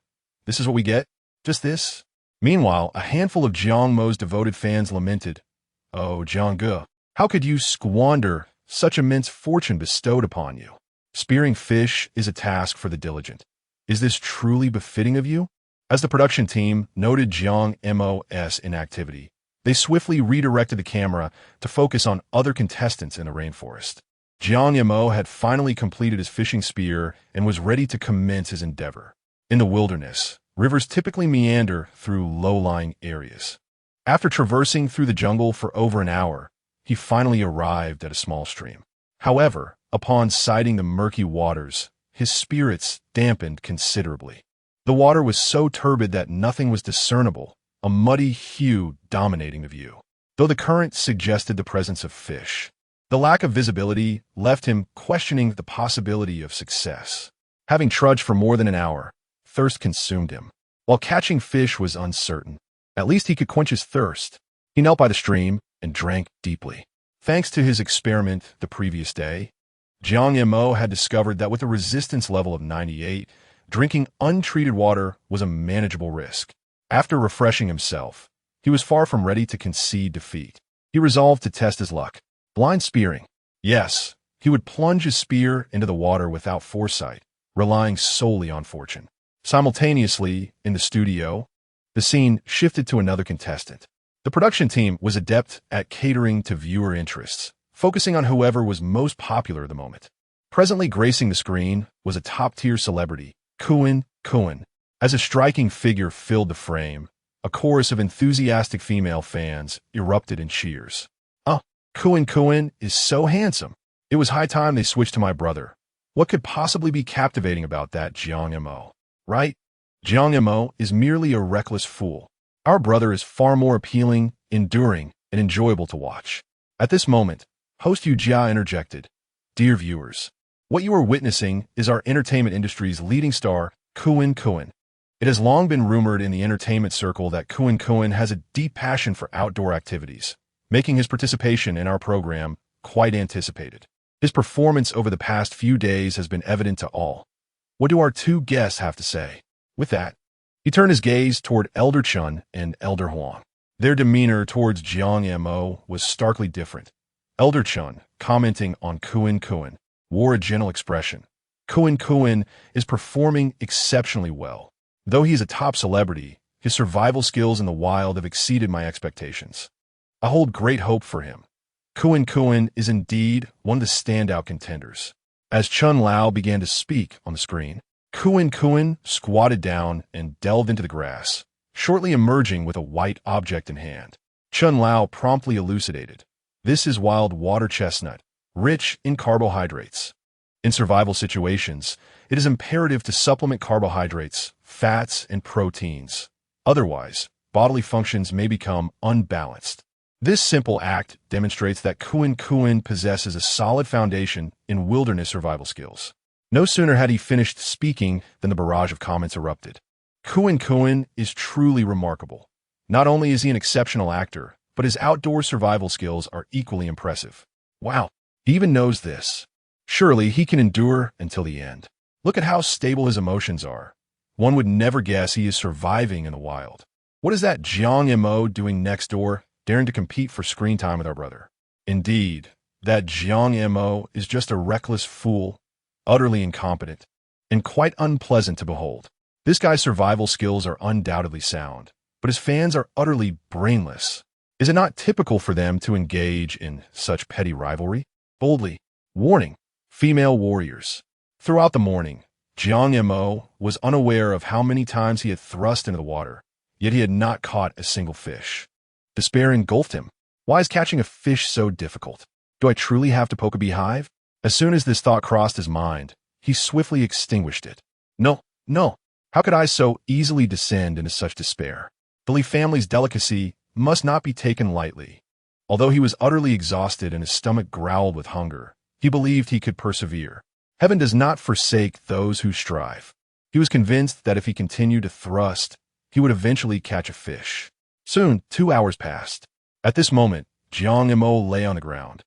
this is what we get? Just this? Meanwhile, a handful of Jiang Mo's devoted fans lamented, "Oh, Jiang Ge, how could you squander such immense fortune bestowed upon you? Spearing fish is a task for the diligent. Is this truly befitting of you?" As the production team noted Jiang Mo's inactivity, they swiftly redirected the camera to focus on other contestants in the rainforest. Jiang Mo had finally completed his fishing spear and was ready to commence his endeavor. In the wilderness, rivers typically meander through low-lying areas. After traversing through the jungle for over an hour, he finally arrived at a small stream. However, upon sighting the murky waters, his spirits dampened considerably. The water was so turbid that nothing was discernible, a muddy hue dominating the view. Though the current suggested the presence of fish, the lack of visibility left him questioning the possibility of success. Having trudged for more than an hour, thirst consumed him. While catching fish was uncertain, at least he could quench his thirst. He knelt by the stream and drank deeply. Thanks to his experiment the previous day, Jiang Mo had discovered that with a resistance level of 98, drinking untreated water was a manageable risk. After refreshing himself, he was far from ready to concede defeat. He resolved to test his luck. Blind spearing. Yes, he would plunge his spear into the water without foresight, relying solely on fortune. Simultaneously, in the studio, the scene shifted to another contestant. The production team was adept at catering to viewer interests, focusing on whoever was most popular at the moment. Presently gracing the screen was a top-tier celebrity, Kun. As a striking figure filled the frame, a chorus of enthusiastic female fans erupted in cheers. "Oh, Kun is so handsome. It was high time they switched to my brother. What could possibly be captivating about that Jiang Mo? Right? Jiang Mo is merely a reckless fool. Our brother is far more appealing, enduring, and enjoyable to watch." At this moment, host Yu Jia interjected, "Dear viewers, what you are witnessing is our entertainment industry's leading star, Kun. It has long been rumored in the entertainment circle that Kun has a deep passion for outdoor activities, making his participation in our program quite anticipated. His performance over the past few days has been evident to all. What do our two guests have to say?" With that, he turned his gaze toward Elder Chun and Elder Huang. Their demeanor towards Jiang Mo was starkly different. Elder Chun, commenting on Kun, wore a gentle expression. Kun is performing exceptionally well. Though he is a top celebrity, his survival skills in the wild have exceeded my expectations. I hold great hope for him. Kun is indeed one of the standout contenders. As Chun Lao began to speak on the screen, Kun squatted down and delved into the grass, shortly emerging with a white object in hand. Chun Lao promptly elucidated. This is wild water chestnut, rich in carbohydrates. In survival situations, it is imperative to supplement carbohydrates, fats, and proteins. Otherwise, bodily functions may become unbalanced. This simple act demonstrates that Kun possesses a solid foundation in wilderness survival skills. No sooner had he finished speaking than the barrage of comments erupted. Kun is truly remarkable. Not only is he an exceptional actor, but his outdoor survival skills are equally impressive. Wow, he even knows this. Surely he can endure until the end. Look at how stable his emotions are. One would never guess he is surviving in the wild. What is that Jiang Mo doing next door, daring to compete for screen time with our brother? Indeed, that Jiang Mo is just a reckless fool, utterly incompetent, and quite unpleasant to behold. This guy's survival skills are undoubtedly sound, but his fans are utterly brainless. Is it not typical for them to engage in such petty rivalry? Boldly, warning, female warriors. Throughout the morning, Jiang Mo was unaware of how many times he had thrust into the water, yet he had not caught a single fish. Despair engulfed him. Why is catching a fish so difficult? Do I truly have to poke a beehive? As soon as this thought crossed his mind, he swiftly extinguished it. No, no. How could I so easily descend into such despair? The Li family's delicacy must not be taken lightly. Although he was utterly exhausted and his stomach growled with hunger, he believed he could persevere. Heaven does not forsake those who strive. He was convinced that if he continued to thrust, he would eventually catch a fish. Soon, 2 hours passed. At this moment, Jiang Mo lay on the ground,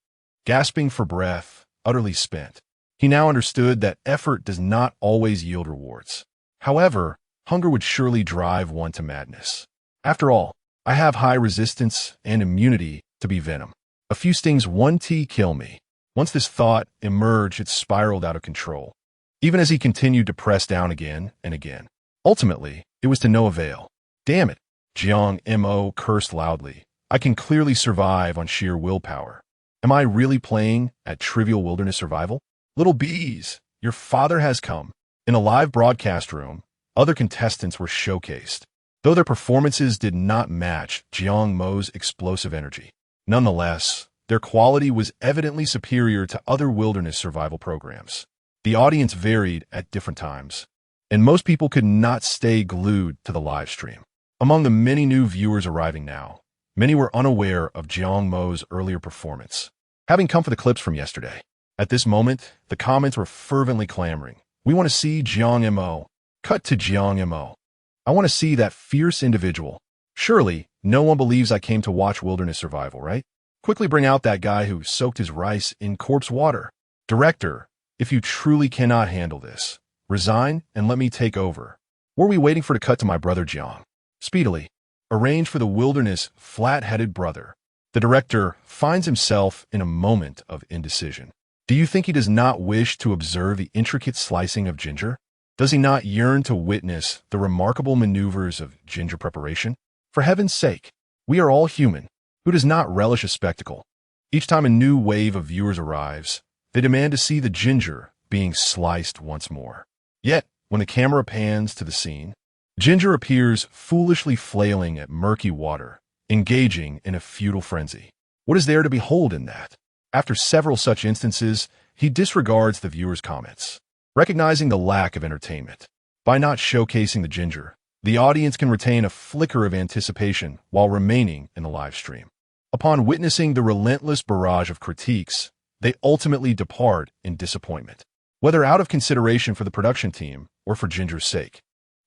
gasping for breath, utterly spent. He now understood that effort does not always yield rewards. However, hunger would surely drive one to madness. After all, I have high resistance and immunity to bee venom. A few stings won't kill me. Once this thought emerged, it spiraled out of control, even as he continued to press down again and again. Ultimately, it was to no avail. Damn it, Jiang Mo cursed loudly. I can clearly survive on sheer willpower. Am I really playing at trivial wilderness survival? Little bees, your father has come. In a live broadcast room, other contestants were showcased, though their performances did not match Jiang Mo's explosive energy. Nonetheless, their quality was evidently superior to other wilderness survival programs. The audience varied at different times, and most people could not stay glued to the live stream. Among the many new viewers arriving now, many were unaware of Jiang Mo's earlier performance, having come for the clips from yesterday. At this moment, the comments were fervently clamoring. We want to see Jiang Mo. Cut to Jiang Mo. I want to see that fierce individual. Surely, no one believes I came to watch wilderness survival, right? Quickly bring out that guy who soaked his rice in corpse water. Director, if you truly cannot handle this, resign and let me take over. What are we waiting for to cut to my brother Jiang? Speedily, arrange for the wilderness flat-headed brother. The director finds himself in a moment of indecision. Do you think he does not wish to observe the intricate slicing of ginger? Does he not yearn to witness the remarkable maneuvers of ginger preparation? For heaven's sake, we are all human. Who does not relish a spectacle? Each time a new wave of viewers arrives, they demand to see the ginger being sliced once more. Yet, when the camera pans to the scene, Ginger appears foolishly flailing at murky water, engaging in a futile frenzy. What is there to behold in that? After several such instances, he disregards the viewer's comments, recognizing the lack of entertainment. By not showcasing the ginger, the audience can retain a flicker of anticipation while remaining in the live stream. Upon witnessing the relentless barrage of critiques, they ultimately depart in disappointment, whether out of consideration for the production team or for Ginger's sake.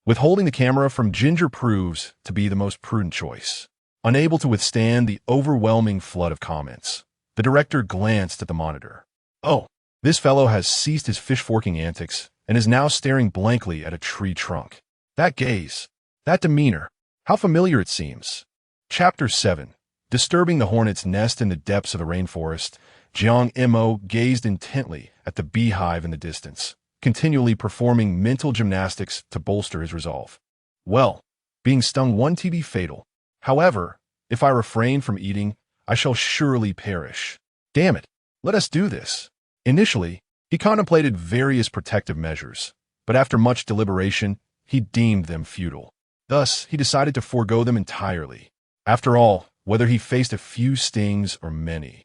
Withholding the camera from Ginger proves to be the most prudent choice. Unable to withstand the overwhelming flood of comments, the director glanced at the monitor. Oh, this fellow has ceased his fish-forking antics and is now staring blankly at a tree trunk. That gaze, that demeanor, how familiar it seems. Chapter 7. Disturbing the hornet's nest in the depths of the rainforest, Jiang Mo gazed intently at the beehive in the distance, continually performing mental gymnastics to bolster his resolve. Well, being stung won't be fatal. However, if I refrain from eating, I shall surely perish. Damn it, let us do this. Initially, he contemplated various protective measures, but after much deliberation, he deemed them futile. Thus, he decided to forego them entirely. After all, whether he faced a few stings or many,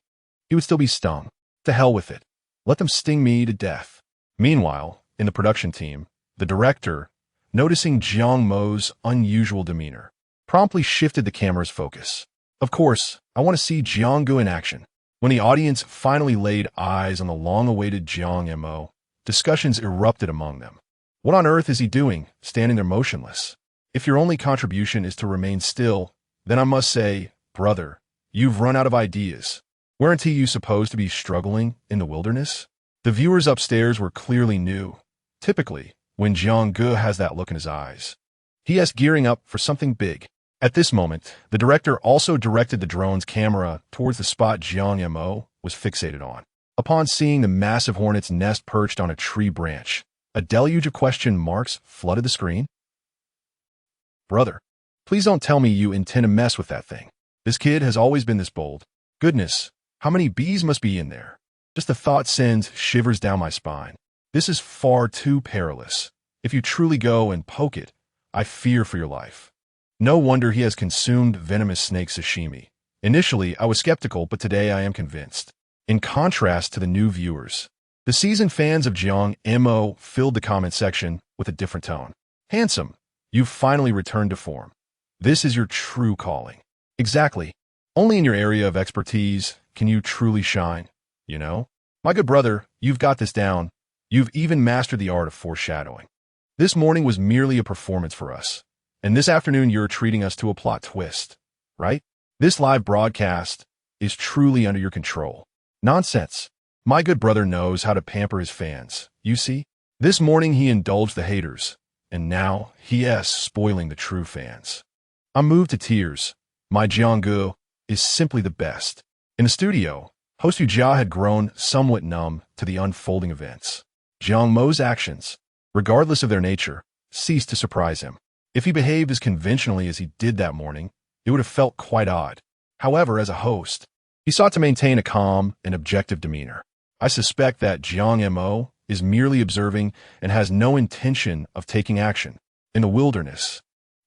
he would still be stung. To hell with it. Let them sting me to death. Meanwhile, in the production team, the director, noticing Jiang Mo's unusual demeanor, promptly shifted the camera's focus. Of course, I want to see Jiang Gu in action. When the audience finally laid eyes on the long-awaited Jiang Mo, discussions erupted among them. What on earth is he doing, standing there motionless? If your only contribution is to remain still, then I must say, brother, you've run out of ideas. Weren't you supposed to be struggling in the wilderness? The viewers upstairs were clearly new. Typically, when Jiang Gu has that look in his eyes, he is gearing up for something big. At this moment, the director also directed the drone's camera towards the spot Jiang Mo was fixated on. Upon seeing the massive hornet's nest perched on a tree branch, a deluge of question marks flooded the screen. Brother, Please don't tell me you intend to mess with that thing. This kid has always been this bold. Goodness, how many bees must be in there? Just the thought sends shivers down my spine. This is far too perilous. If you truly go and poke it, I fear for your life. No wonder he has consumed venomous snake sashimi. Initially, I was skeptical, but today I am convinced. In contrast to the new viewers, the seasoned fans of Jiang Mo filled the comment section with a different tone. Handsome, you've finally returned to form. This is your true calling. Exactly. Only in your area of expertise can you truly shine, you know? My good brother, you've got this down. You've even mastered the art of foreshadowing. This morning was merely a performance for us, and this afternoon you're treating us to a plot twist, right? This live broadcast is truly under your control. Nonsense. My good brother knows how to pamper his fans, you see? This morning he indulged the haters, and now he is spoiling the true fans. I'm moved to tears. My Jiang is simply the best. In the studio, host Jia had grown somewhat numb to the unfolding events. Jiang Mo's actions, regardless of their nature, ceased to surprise him. If he behaved as conventionally as he did that morning, it would have felt quite odd. However, as a host, he sought to maintain a calm and objective demeanor. I suspect that Jiang Mo is merely observing and has no intention of taking action. In the wilderness,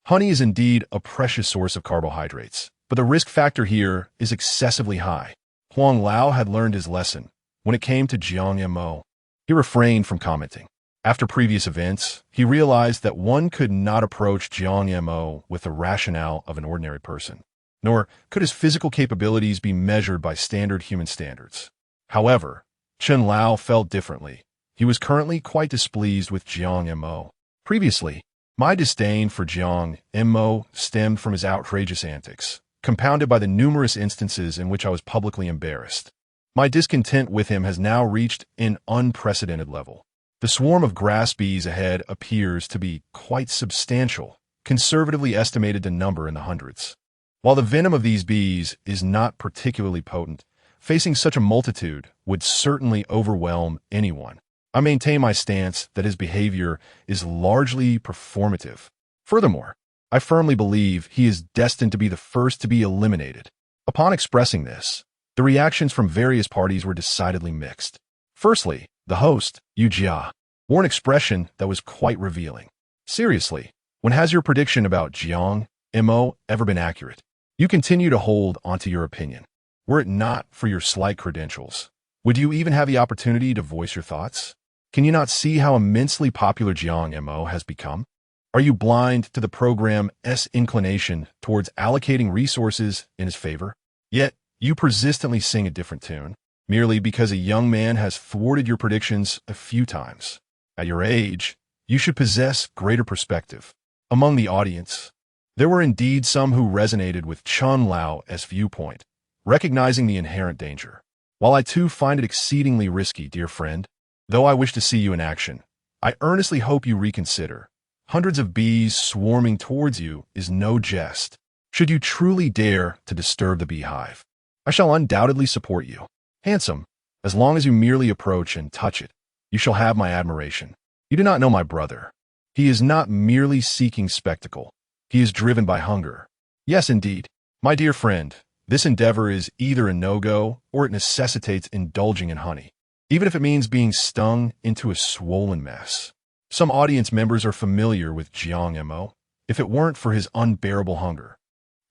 honey is indeed a precious source of carbohydrates, but the risk factor here is excessively high. Huang Lao had learned his lesson. When it came to Jiang Mo, he refrained from commenting. After previous events, he realized that one could not approach Jiang Mo with the rationale of an ordinary person, nor could his physical capabilities be measured by standard human standards. However, Chen Lao felt differently. He was currently quite displeased with Jiang Mo. Previously, my disdain for Jiang Mo stemmed from his outrageous antics, compounded by the numerous instances in which I was publicly embarrassed. My discontent with him has now reached an unprecedented level. The swarm of grass bees ahead appears to be quite substantial, conservatively estimated to number in the hundreds. While the venom of these bees is not particularly potent, facing such a multitude would certainly overwhelm anyone. I maintain my stance that his behavior is largely performative. Furthermore, I firmly believe he is destined to be the first to be eliminated. Upon expressing this, the reactions from various parties were decidedly mixed. Firstly, the host, Jia, wore an expression that was quite revealing. Seriously, when has your prediction about Jiang Mo ever been accurate? You continue to hold onto your opinion. Were it not for your slight credentials, would you even have the opportunity to voice your thoughts? Can you not see how immensely popular Jiang Mo has become? Are you blind to the program's inclination towards allocating resources in his favor? Yet, you persistently sing a different tune, merely because a young man has thwarted your predictions a few times. At your age, you should possess greater perspective. Among the audience, there were indeed some who resonated with Chen Lao's viewpoint, recognizing the inherent danger. While I too find it exceedingly risky, dear friend, though I wish to see you in action, I earnestly hope you reconsider. Hundreds of bees swarming towards you is no jest. Should you truly dare to disturb the beehive, I shall undoubtedly support you. Handsome, as long as you merely approach and touch it, you shall have my admiration. You do not know my brother. He is not merely seeking spectacle. He is driven by hunger. Yes, indeed. My dear friend, this endeavor is either a no-go or it necessitates indulging in honey, even if it means being stung into a swollen mess. Some audience members are familiar with Jiang Mo. If it weren't for his unbearable hunger,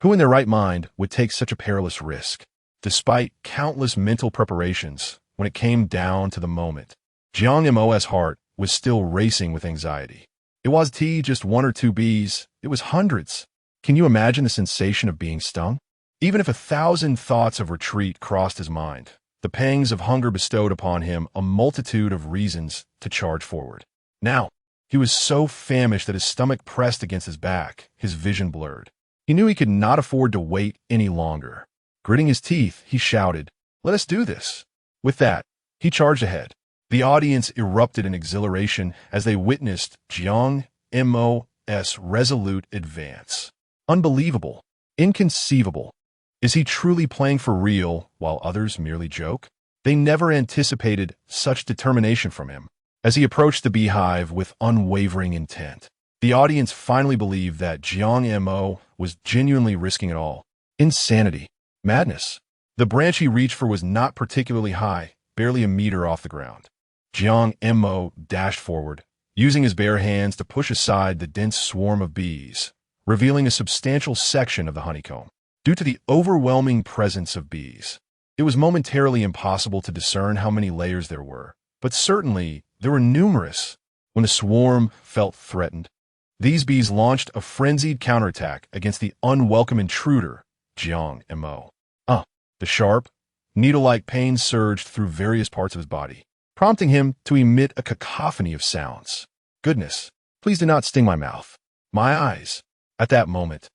who in their right mind would take such a perilous risk? Despite countless mental preparations, when it came down to the moment, Jiang Mo's heart was still racing with anxiety. It wasn't just one or two bees, it was hundreds. Can you imagine the sensation of being stung? Even if 1,000 thoughts of retreat crossed his mind, the pangs of hunger bestowed upon him a multitude of reasons to charge forward. Now, he was so famished that his stomach pressed against his back, his vision blurred. He knew he could not afford to wait any longer. Gritting his teeth, he shouted, "Let us do this." With that, he charged ahead. The audience erupted in exhilaration as they witnessed Jiang Mo's resolute advance. Unbelievable. Inconceivable. Is he truly playing for real while others merely joke? They never anticipated such determination from him as he approached the beehive with unwavering intent. The audience finally believed that Jiang Mo was genuinely risking it all. Insanity. Madness. The branch he reached for was not particularly high, barely a meter off the ground. Jiang Mo dashed forward, using his bare hands to push aside the dense swarm of bees, revealing a substantial section of the honeycomb. Due to the overwhelming presence of bees, it was momentarily impossible to discern how many layers there were, but certainly there were numerous. When the swarm felt threatened, these bees launched a frenzied counterattack against the unwelcome intruder, Jiang Mo. The sharp, needle-like pain surged through various parts of his body, prompting him to emit a cacophony of sounds. Goodness, please do not sting my mouth. My eyes. At that moment,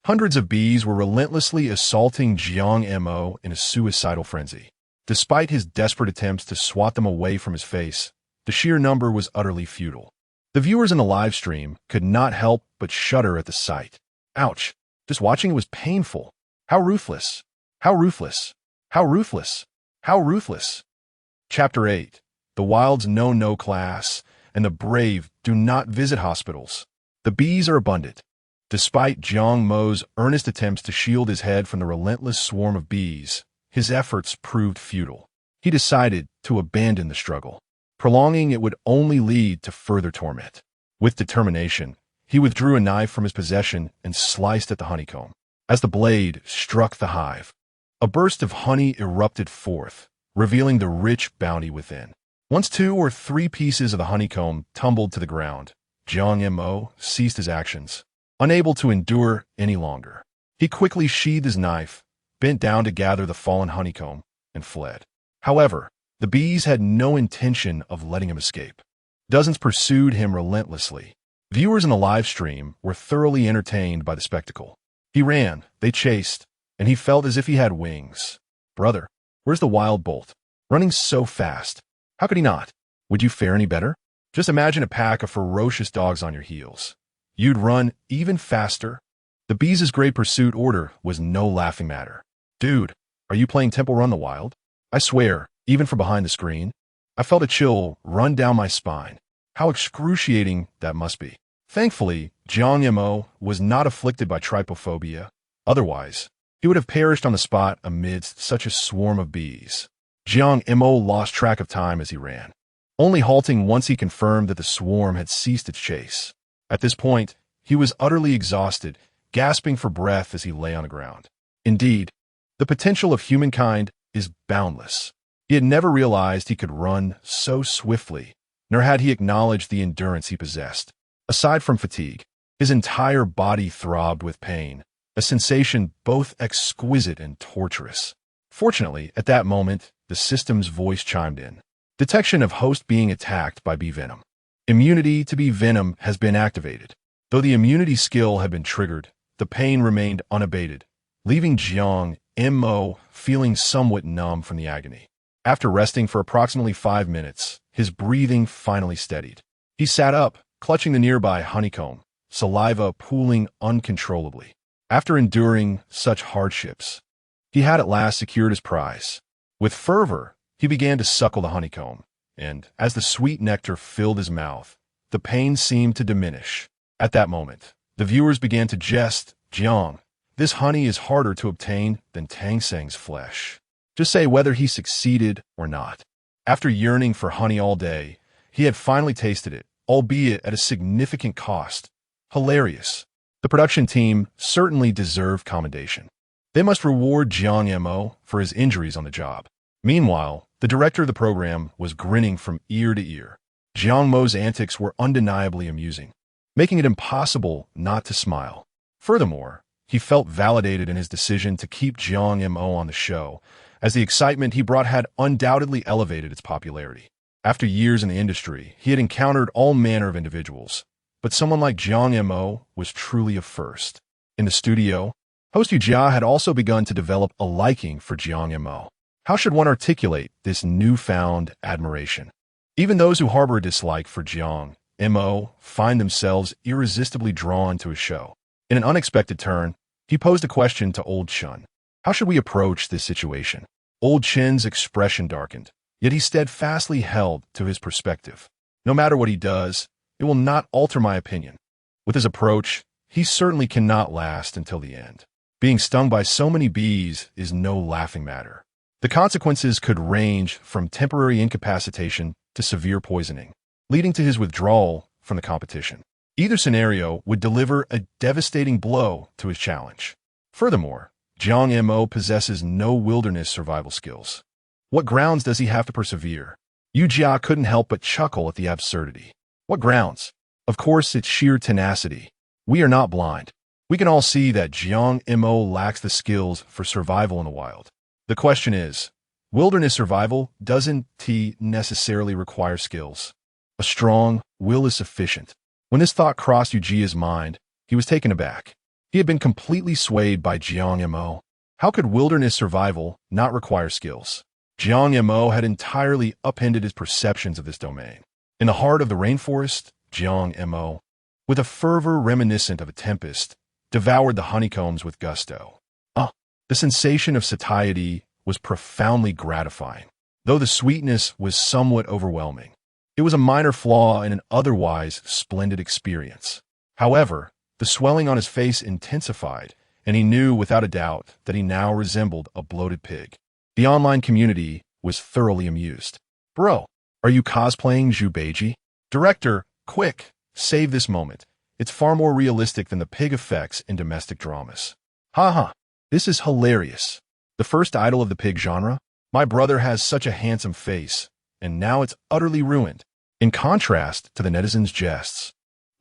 hundreds of bees were relentlessly assaulting Jiang Mo in a suicidal frenzy. Despite his desperate attempts to swat them away from his face, the sheer number was utterly futile. The viewers in the live stream could not help but shudder at the sight. Ouch! Just watching it was painful. How ruthless! How ruthless! How ruthless! How ruthless! Chapter 8. The Wild's know no class, and the brave do not visit hospitals. The bees are abundant. Despite Jiang Mo's earnest attempts to shield his head from the relentless swarm of bees, his efforts proved futile. He decided to abandon the struggle. Prolonging it would only lead to further torment. With determination, he withdrew a knife from his possession and sliced at the honeycomb. As the blade struck the hive, a burst of honey erupted forth, revealing the rich bounty within. Once 2 or 3 pieces of the honeycomb tumbled to the ground, Jiang Mo ceased his actions, unable to endure any longer. He quickly sheathed his knife, bent down to gather the fallen honeycomb, and fled. However, the bees had no intention of letting him escape. Dozens pursued him relentlessly. Viewers in the live stream were thoroughly entertained by the spectacle. He ran, they chased, and he felt as if he had wings. Brother, where's the wild bolt? Running so fast. How could he not? Would you fare any better? Just imagine a pack of ferocious dogs on your heels. You'd run even faster. The bees' great pursuit order was no laughing matter. Dude, are you playing Temple Run the Wild? I swear, even from behind the screen, I felt a chill run down my spine. How excruciating that must be. Thankfully, Jiang Mo was not afflicted by trypophobia. Otherwise, he would have perished on the spot amidst such a swarm of bees. Jiang Mo lost track of time as he ran, only halting once he confirmed that the swarm had ceased its chase. At this point, he was utterly exhausted, gasping for breath as he lay on the ground. Indeed, the potential of humankind is boundless. He had never realized he could run so swiftly, nor had he acknowledged the endurance he possessed. Aside from fatigue, his entire body throbbed with pain, a sensation both exquisite and torturous. Fortunately, at that moment, the system's voice chimed in. Detection of host being attacked by bee venom. Immunity to bee venom has been activated. Though the immunity skill had been triggered, the pain remained unabated, leaving Jiang Mo feeling somewhat numb from the agony. After resting for approximately 5 minutes, his breathing finally steadied. He sat up, clutching the nearby honeycomb, saliva pooling uncontrollably. After enduring such hardships, he had at last secured his prize. With fervor, he began to suckle the honeycomb, and as the sweet nectar filled his mouth, the pain seemed to diminish. At that moment, the viewers began to jest, Jiang, this honey is harder to obtain than Tang Seng's flesh. Just say whether he succeeded or not. After yearning for honey all day, he had finally tasted it, albeit at a significant cost. Hilarious. The production team certainly deserved commendation. They must reward Jiang Mo for his injuries on the job. Meanwhile, the director of the program was grinning from ear to ear. Jiang Mo's antics were undeniably amusing, making it impossible not to smile. Furthermore, he felt validated in his decision to keep Jiang Mo on the show, as the excitement he brought had undoubtedly elevated its popularity. After years in the industry, he had encountered all manner of individuals, but someone like Jiang Mo was truly a first. In the studio, host Yu Jia had also begun to develop a liking for Jiang Mo. How should one articulate this newfound admiration? Even those who harbor a dislike for Jiang Mo find themselves irresistibly drawn to his show. In an unexpected turn, he posed a question to Old Chun. How should we approach this situation? Old Chin's expression darkened, yet he steadfastly held to his perspective. No matter what he does, it will not alter my opinion. With his approach, he certainly cannot last until the end. Being stung by so many bees is no laughing matter. The consequences could range from temporary incapacitation to severe poisoning, leading to his withdrawal from the competition. Either scenario would deliver a devastating blow to his challenge. Furthermore, Jiang Mo possesses no wilderness survival skills. What grounds does he have to persevere? Yu Jia couldn't help but chuckle at the absurdity. What grounds? Of course, it's sheer tenacity. We are not blind. We can all see that Jiang Mo lacks the skills for survival in the wild. The question is, wilderness survival doesn't necessarily require skills. A strong will is sufficient. When this thought crossed Yu Jia's mind, he was taken aback. He had been completely swayed by Jiang Mo. How could wilderness survival not require skills? Jiang Mo had entirely upended his perceptions of this domain. In the heart of the rainforest, Jiang Mo, with a fervor reminiscent of a tempest, devoured the honeycombs with gusto. The sensation of satiety was profoundly gratifying, though the sweetness was somewhat overwhelming. It was a minor flaw in an otherwise splendid experience. However, the swelling on his face intensified, and he knew without a doubt that he now resembled a bloated pig. The online community was thoroughly amused. Bro, are you cosplaying Zhu Beiji? Director, quick, save this moment. It's far more realistic than the pig effects in domestic dramas. Haha, this is hilarious. The first idol of the pig genre? My brother has such a handsome face, and now it's utterly ruined. In contrast to the netizens' jests,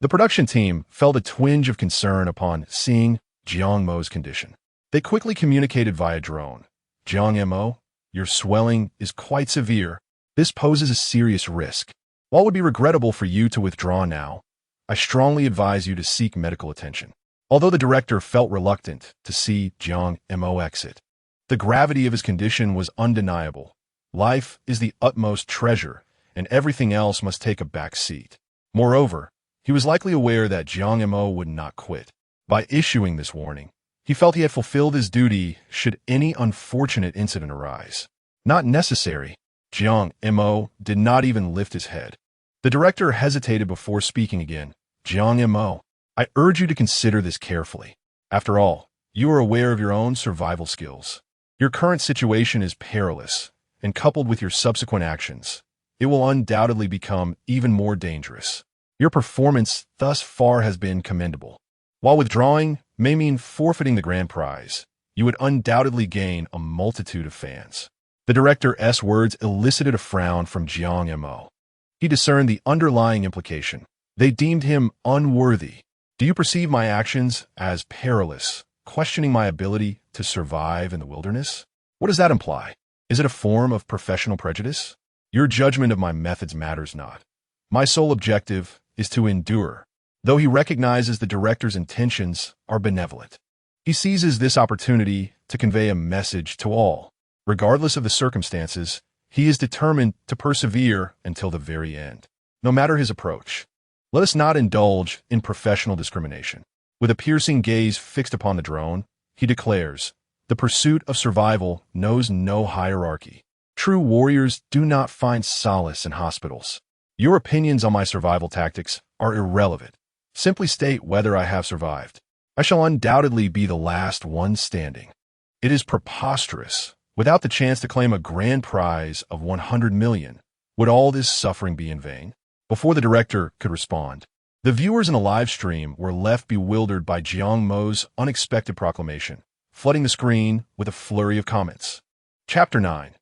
the production team felt a twinge of concern upon seeing Jiang Mo's condition. They quickly communicated via drone. Jiang Mo, your swelling is quite severe. This poses a serious risk. While it would be regrettable for you to withdraw now, I strongly advise you to seek medical attention. Although the director felt reluctant to see Jiang Mo exit, the gravity of his condition was undeniable. Life is the utmost treasure, and everything else must take a back seat. Moreover, he was likely aware that Jiang Mo would not quit. By issuing this warning, he felt he had fulfilled his duty should any unfortunate incident arise. Not necessary. Jiang Mo did not even lift his head. The director hesitated before speaking again. Jiang Mo, I urge you to consider this carefully. After all, you are aware of your own survival skills. Your current situation is perilous, and coupled with your subsequent actions, it will undoubtedly become even more dangerous. Your performance thus far has been commendable. While withdrawing may mean forfeiting the grand prize, you would undoubtedly gain a multitude of fans. The director's words elicited a frown from Jiang Mo. He discerned the underlying implication. They deemed him unworthy. Do you perceive my actions as perilous, questioning my ability to survive in the wilderness? What does that imply? Is it a form of professional prejudice? Your judgment of my methods matters not. My sole objective is to endure. Though he recognizes the director's intentions are benevolent, he seizes this opportunity to convey a message to all. Regardless of the circumstances, he is determined to persevere until the very end. No matter his approach, let us not indulge in professional discrimination. With a piercing gaze fixed upon the drone, he declares, the pursuit of survival knows no hierarchy. True warriors do not find solace in hospitals. Your opinions on my survival tactics are irrelevant. Simply state whether I have survived. I shall undoubtedly be the last one standing. It is preposterous. Without the chance to claim a grand prize of 100 million, would all this suffering be in vain? Before the director could respond, the viewers in the live stream were left bewildered by Jiang Mo's unexpected proclamation, flooding the screen with a flurry of comments. Chapter 9.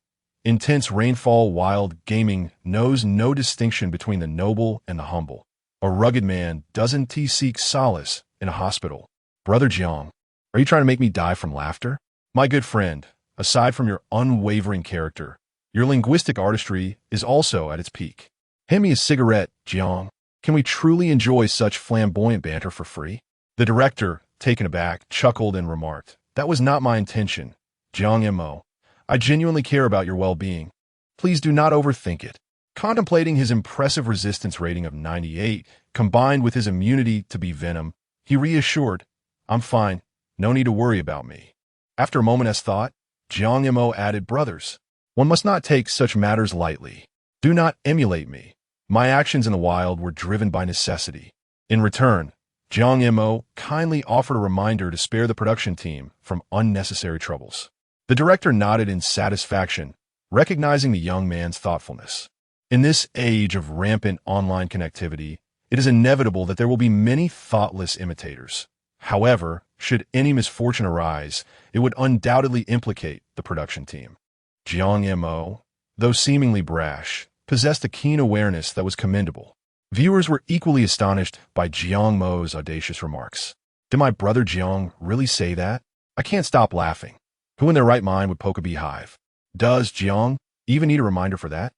Intense rainfall. Wild gaming knows no distinction between the noble and the humble. A rugged man doesn't seek solace in a hospital. Brother Jiang, are you trying to make me die from laughter? My good friend, aside from your unwavering character, your linguistic artistry is also at its peak. Hand me a cigarette, Jiang. Can we truly enjoy such flamboyant banter for free? The director, taken aback, chuckled and remarked, that was not my intention, Jiang Mo. I genuinely care about your well-being. Please do not overthink it. Contemplating his impressive resistance rating of 98, combined with his immunity to bee venom, he reassured, I'm fine, no need to worry about me. After a moment's thought, Jiang Mo added, brothers, one must not take such matters lightly. Do not emulate me. My actions in the wild were driven by necessity. In return, Jiang Mo kindly offered a reminder to spare the production team from unnecessary troubles. The director nodded in satisfaction, recognizing the young man's thoughtfulness. In this age of rampant online connectivity, it is inevitable that there will be many thoughtless imitators. However, should any misfortune arise, it would undoubtedly implicate the production team. Jiang Mo, though seemingly brash, possessed a keen awareness that was commendable. Viewers were equally astonished by Jiang Mo's audacious remarks. Did my brother Jiang really say that? I can't stop laughing. Who in their right mind would poke a beehive? Does Jiang even need a reminder for that?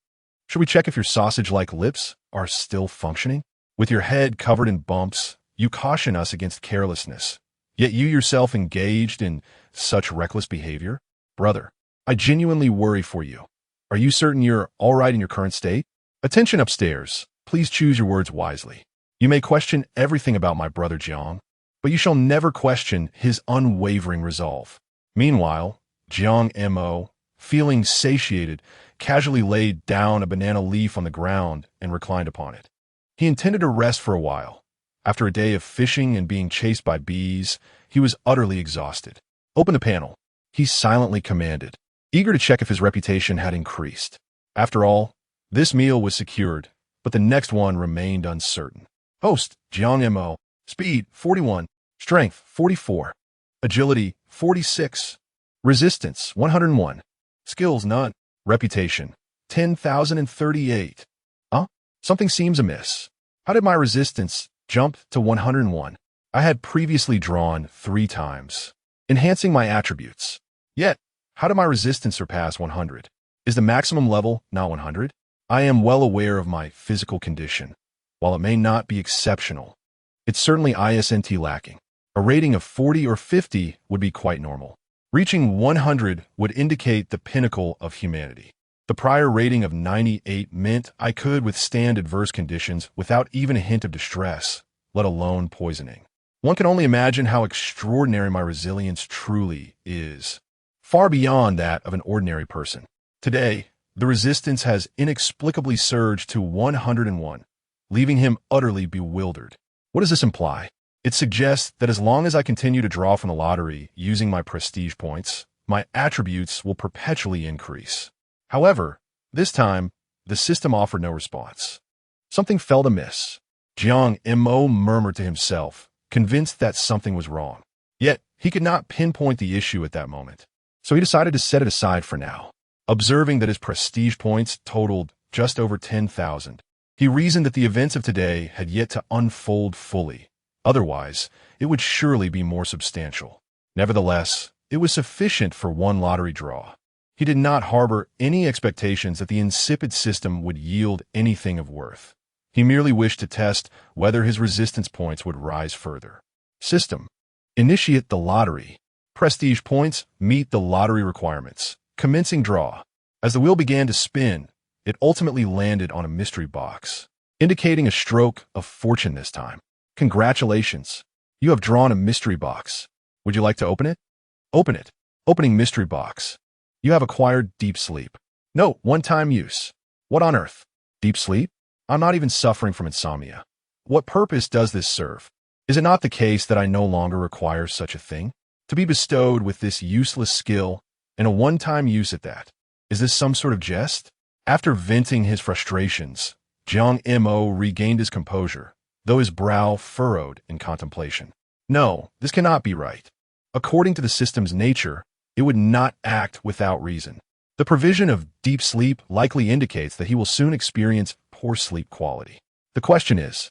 Should we check if your sausage-like lips are still functioning? With your head covered in bumps, you caution us against carelessness. Yet you yourself engaged in such reckless behavior? Brother, I genuinely worry for you. Are you certain you're all right in your current state? Attention upstairs. Please choose your words wisely. You may question everything about my brother Jiang, but you shall never question his unwavering resolve. Meanwhile, Jiang Mo, feeling satiated, casually laid down a banana leaf on the ground and reclined upon it. He intended to rest for a while. After a day of fishing and being chased by bees, he was utterly exhausted. Open the panel, he silently commanded, eager to check if his reputation had increased. After all, this meal was secured, but the next one remained uncertain. Host, Jiang Mo. Speed, 41. Strength, 44. Agility, 46. Resistance, 101. Skills, none. Reputation, 10,038. Something seems amiss. How did my resistance jump to 101? I had previously drawn 3 times, enhancing my attributes. Yet, how did my resistance surpass 100? Is the maximum level not 100? I am well aware of my physical condition. While it may not be exceptional, it's certainly ISNT lacking. A rating of 40 or 50 would be quite normal. Reaching 100 would indicate the pinnacle of humanity. The prior rating of 98 meant I could withstand adverse conditions without even a hint of distress, let alone poisoning. One can only imagine how extraordinary my resilience truly is, far beyond that of an ordinary person. Today, the resistance has inexplicably surged to 101, leaving him utterly bewildered. What does this imply? It suggests that as long as I continue to draw from the lottery using my prestige points, my attributes will perpetually increase. However, this time, the system offered no response. Something felt amiss. Jiang Mo murmured to himself, convinced that something was wrong. Yet, he could not pinpoint the issue at that moment, so he decided to set it aside for now. Observing that his prestige points totaled just over 10,000, he reasoned that the events of today had yet to unfold fully. Otherwise, it would surely be more substantial. Nevertheless, it was sufficient for one lottery draw. He did not harbor any expectations that the insipid system would yield anything of worth. He merely wished to test whether his resistance points would rise further. System. Initiate the lottery. Prestige points meet the lottery requirements. Commencing draw. As the wheel began to spin, it ultimately landed on a mystery box, indicating a stroke of fortune this time. Congratulations. You have drawn a mystery box. Would you like to open it? Open it. Opening mystery box. You have acquired deep sleep. No, one-time use. What on earth? Deep sleep? I'm not even suffering from insomnia. What purpose does this serve? Is it not the case that I no longer require such a thing? To be bestowed with this useless skill, and a one-time use at that. Is this some sort of jest? After venting his frustrations, Jiang Mo regained his composure, though his brow furrowed in contemplation. No, this cannot be right. According to the system's nature, it would not act without reason. The provision of deep sleep likely indicates that he will soon experience poor sleep quality. The question is,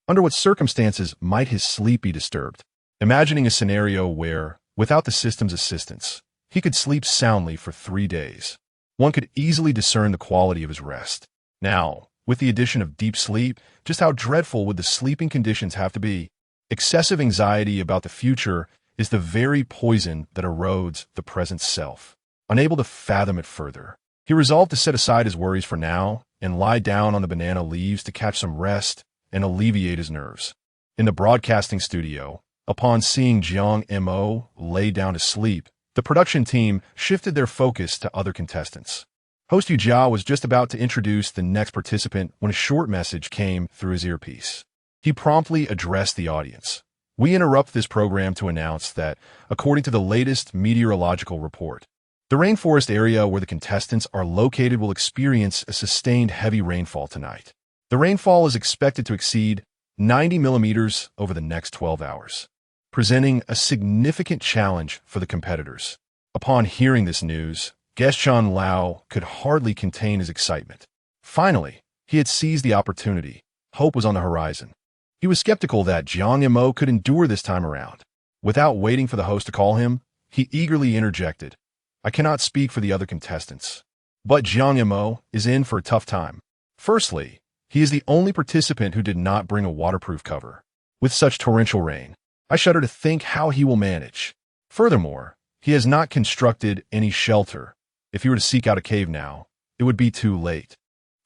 under what circumstances might his sleep be disturbed? Imagining a scenario where, without the system's assistance, he could sleep soundly for 3 days. One could easily discern the quality of his rest. Now, with the addition of deep sleep, just how dreadful would the sleeping conditions have to be? Excessive anxiety about the future is the very poison that erodes the present self. Unable to fathom it further, he resolved to set aside his worries for now and lie down on the banana leaves to catch some rest and alleviate his nerves. In the broadcasting studio, upon seeing Jiang Mo lay down to sleep, the production team shifted their focus to other contestants. Host Yu Jia was just about to introduce the next participant when a short message came through his earpiece. He promptly addressed the audience. We interrupt this program to announce that, according to the latest meteorological report, the rainforest area where the contestants are located will experience a sustained heavy rainfall tonight. The rainfall is expected to exceed 90 millimeters over the next 12 hours, presenting a significant challenge for the competitors. Upon hearing this news, Jiang Mo could hardly contain his excitement. Finally, he had seized the opportunity. Hope was on the horizon. He was skeptical that Jiang Mo could endure this time around. Without waiting for the host to call him, he eagerly interjected, "I cannot speak for the other contestants, but Jiang Mo is in for a tough time. Firstly, he is the only participant who did not bring a waterproof cover. With such torrential rain, I shudder to think how he will manage. Furthermore, he has not constructed any shelter. If he were to seek out a cave now, it would be too late.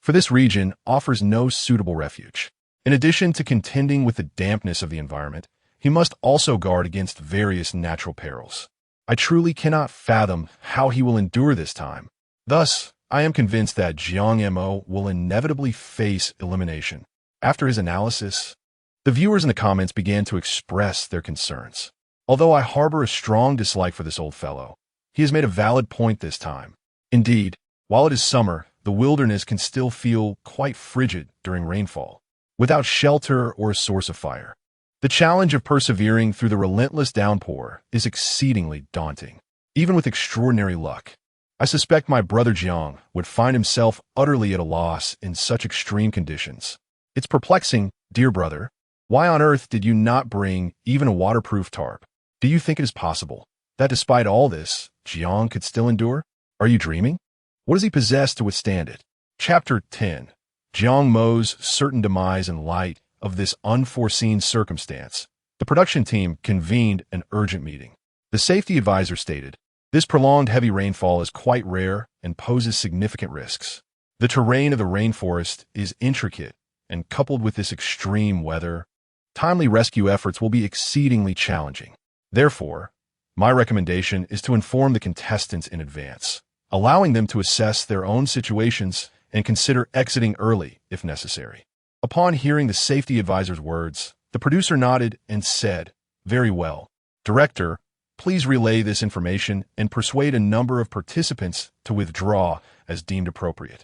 For this region offers no suitable refuge. In addition to contending with the dampness of the environment, he must also guard against various natural perils. I truly cannot fathom how he will endure this time. Thus, I am convinced that Jiang Mo will inevitably face elimination." After his analysis, the viewers in the comments began to express their concerns. Although I harbor a strong dislike for this old fellow, he has made a valid point this time. Indeed, while it is summer, the wilderness can still feel quite frigid during rainfall, without shelter or a source of fire. The challenge of persevering through the relentless downpour is exceedingly daunting. Even with extraordinary luck, I suspect my brother Jiang would find himself utterly at a loss in such extreme conditions. It's perplexing, dear brother. Why on earth did you not bring even a waterproof tarp? Do you think it is possible that despite all this, Jiang could still endure? Are you dreaming? What does he possess to withstand it? Chapter 10. Jiang Mo's certain demise in light of this unforeseen circumstance. The production team convened an urgent meeting. The safety advisor stated, "This prolonged heavy rainfall is quite rare and poses significant risks. The terrain of the rainforest is intricate, and coupled with this extreme weather, timely rescue efforts will be exceedingly challenging. Therefore, my recommendation is to inform the contestants in advance, allowing them to assess their own situations and consider exiting early if necessary." Upon hearing the safety advisor's words, the producer nodded and said, "Very well. Director, please relay this information and persuade a number of participants to withdraw as deemed appropriate.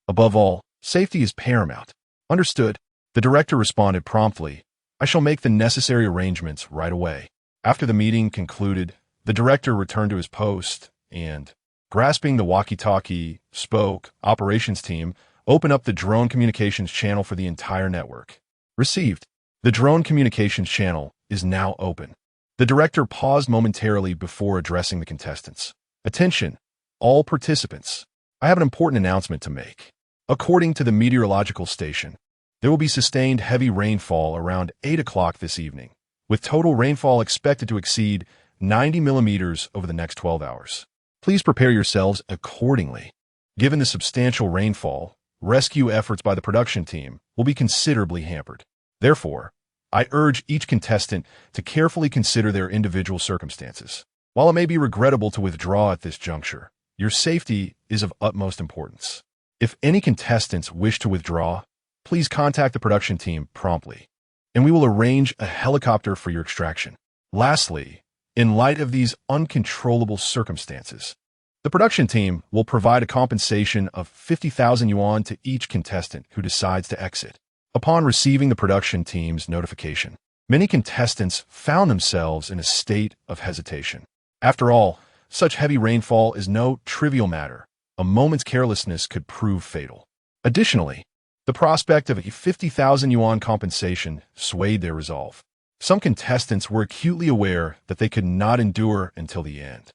Above all, safety is paramount." "Understood." The director responded promptly, "I shall make the necessary arrangements right away." After the meeting concluded, the director returned to his post and, grasping the walkie-talkie, spoke, "Operations team, open up the drone communications channel for the entire network." Received. The drone communications channel is now open. The director paused momentarily before addressing the contestants. "Attention, all participants. I have an important announcement to make. According to the meteorological station, there will be sustained heavy rainfall around 8 o'clock this evening, with total rainfall expected to exceed 90 millimeters over the next 12 hours. Please prepare yourselves accordingly. Given the substantial rainfall, rescue efforts by the production team will be considerably hampered. Therefore, I urge each contestant to carefully consider their individual circumstances. While it may be regrettable to withdraw at this juncture, your safety is of utmost importance. If any contestants wish to withdraw, please contact the production team promptly, and we will arrange a helicopter for your extraction. Lastly, in light of these uncontrollable circumstances, the production team will provide a compensation of 50,000 yuan to each contestant who decides to exit. Upon receiving the production team's notification, many contestants found themselves in a state of hesitation. After all, such heavy rainfall is no trivial matter. A moment's carelessness could prove fatal. Additionally, the prospect of a 50,000 yuan compensation swayed their resolve. Some contestants were acutely aware that they could not endure until the end.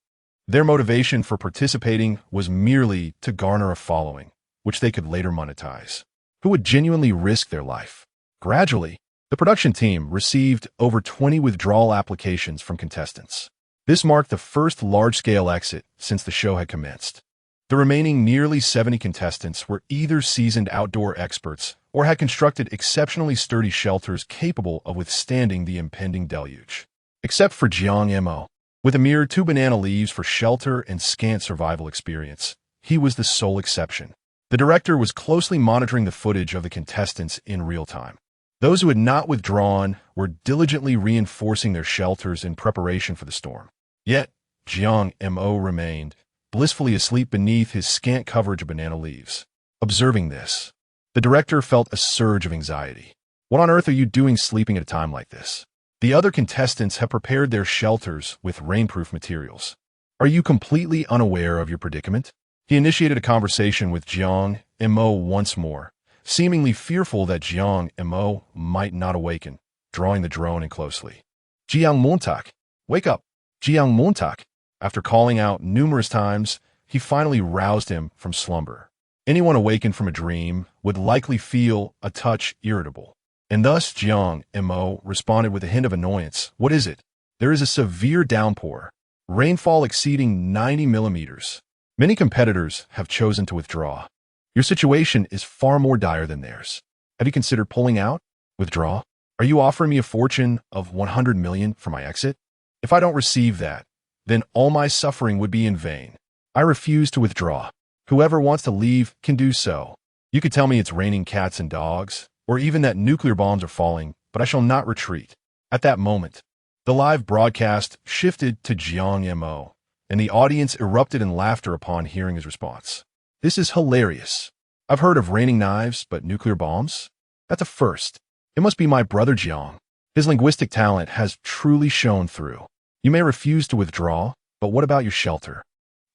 Their motivation for participating was merely to garner a following, which they could later monetize. Who would genuinely risk their life? Gradually, the production team received over 20 withdrawal applications from contestants. This marked the first large-scale exit since the show had commenced. The remaining nearly 70 contestants were either seasoned outdoor experts or had constructed exceptionally sturdy shelters capable of withstanding the impending deluge. Except for Jiang Mo, with a mere 2 banana leaves for shelter and scant survival experience, he was the sole exception. The director was closely monitoring the footage of the contestants in real time. Those who had not withdrawn were diligently reinforcing their shelters in preparation for the storm. Yet, Jiang Mo remained, blissfully asleep beneath his scant coverage of banana leaves. Observing this, the director felt a surge of anxiety. What on earth are you doing sleeping at a time like this? The other contestants have prepared their shelters with rainproof materials. Are you completely unaware of your predicament? He initiated a conversation with Jiang Mo once more, seemingly fearful that Jiang Mo might not awaken, drawing the drone in closely. Jiang Montak, wake up! Jiang Montak! After calling out numerous times, he finally roused him from slumber. Anyone awakened from a dream would likely feel a touch irritable. And thus Jiang Mo responded with a hint of annoyance. What is it? There is a severe downpour, rainfall exceeding 90 millimeters. Many competitors have chosen to withdraw. Your situation is far more dire than theirs. Have you considered pulling out? Withdraw? Are you offering me a fortune of 100 million for my exit? If I don't receive that, then all my suffering would be in vain. I refuse to withdraw. Whoever wants to leave can do so. You could tell me it's raining cats and dogs, or even that nuclear bombs are falling, but I shall not retreat. At that moment, the live broadcast shifted to Jiang Mo, and the audience erupted in laughter upon hearing his response. This is hilarious. I've heard of raining knives, but nuclear bombs? That's a first. It must be my brother Jiang. His linguistic talent has truly shone through. You may refuse to withdraw, but what about your shelter?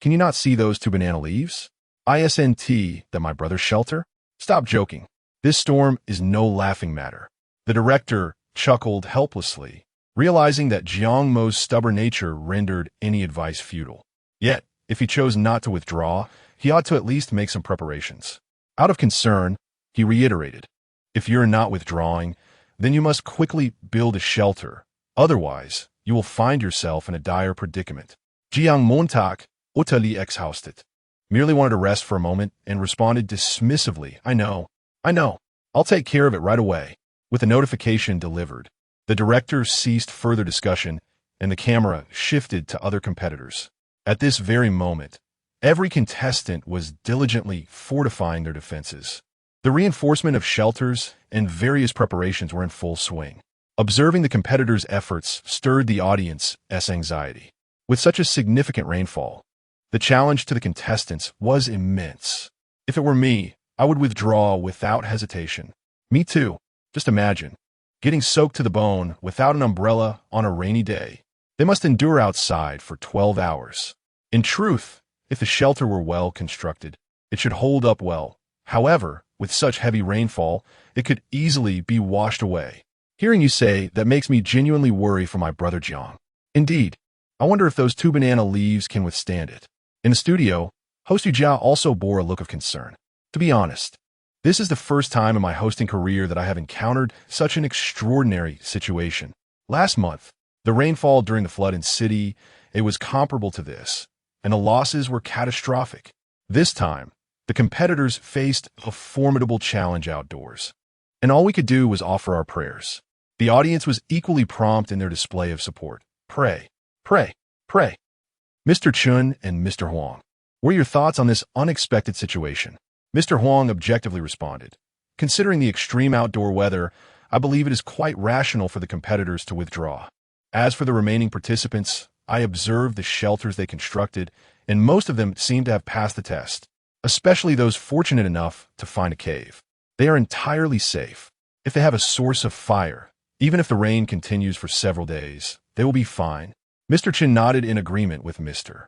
Can you not see those 2 banana leaves? Isn't that my brother's shelter? Stop joking. This storm is no laughing matter. The director chuckled helplessly, realizing that Jiang Mo's stubborn nature rendered any advice futile. Yet, if he chose not to withdraw, he ought to at least make some preparations. Out of concern, he reiterated, if you're not withdrawing, then you must quickly build a shelter. Otherwise, you will find yourself in a dire predicament. Jiang Montak utterly exhausted, merely wanted to rest for a moment and responded dismissively, I know. I'll take care of it right away. With the notification delivered, the director ceased further discussion and the camera shifted to other competitors. At this very moment, every contestant was diligently fortifying their defenses. The reinforcement of shelters and various preparations were in full swing. Observing the competitors' efforts stirred the audience's anxiety. With such a significant rainfall, the challenge to the contestants was immense. If it were me, I would withdraw without hesitation. Me too. Just imagine, getting soaked to the bone without an umbrella on a rainy day. They must endure outside for 12 hours. In truth, if the shelter were well constructed, it should hold up well. However, with such heavy rainfall, it could easily be washed away. Hearing you say that makes me genuinely worry for my brother Jiang. Indeed, I wonder if those 2 banana leaves can withstand it. In the studio, host Yu Jia also bore a look of concern. To be honest, this is the first time in my hosting career that I have encountered such an extraordinary situation. Last month, the rainfall during the flood in City, it was comparable to this, and the losses were catastrophic. This time, the competitors faced a formidable challenge outdoors, and all we could do was offer our prayers. The audience was equally prompt in their display of support. Pray, pray, pray. Mr. Chun and Mr. Huang, what are your thoughts on this unexpected situation? Mr. Huang objectively responded, considering the extreme outdoor weather, I believe it is quite rational for the competitors to withdraw. As for the remaining participants, I observed the shelters they constructed, and most of them seem to have passed the test, especially those fortunate enough to find a cave. They are entirely safe. If they have a source of fire, even if the rain continues for several days, they will be fine. Mr. Chin nodded in agreement with Mr.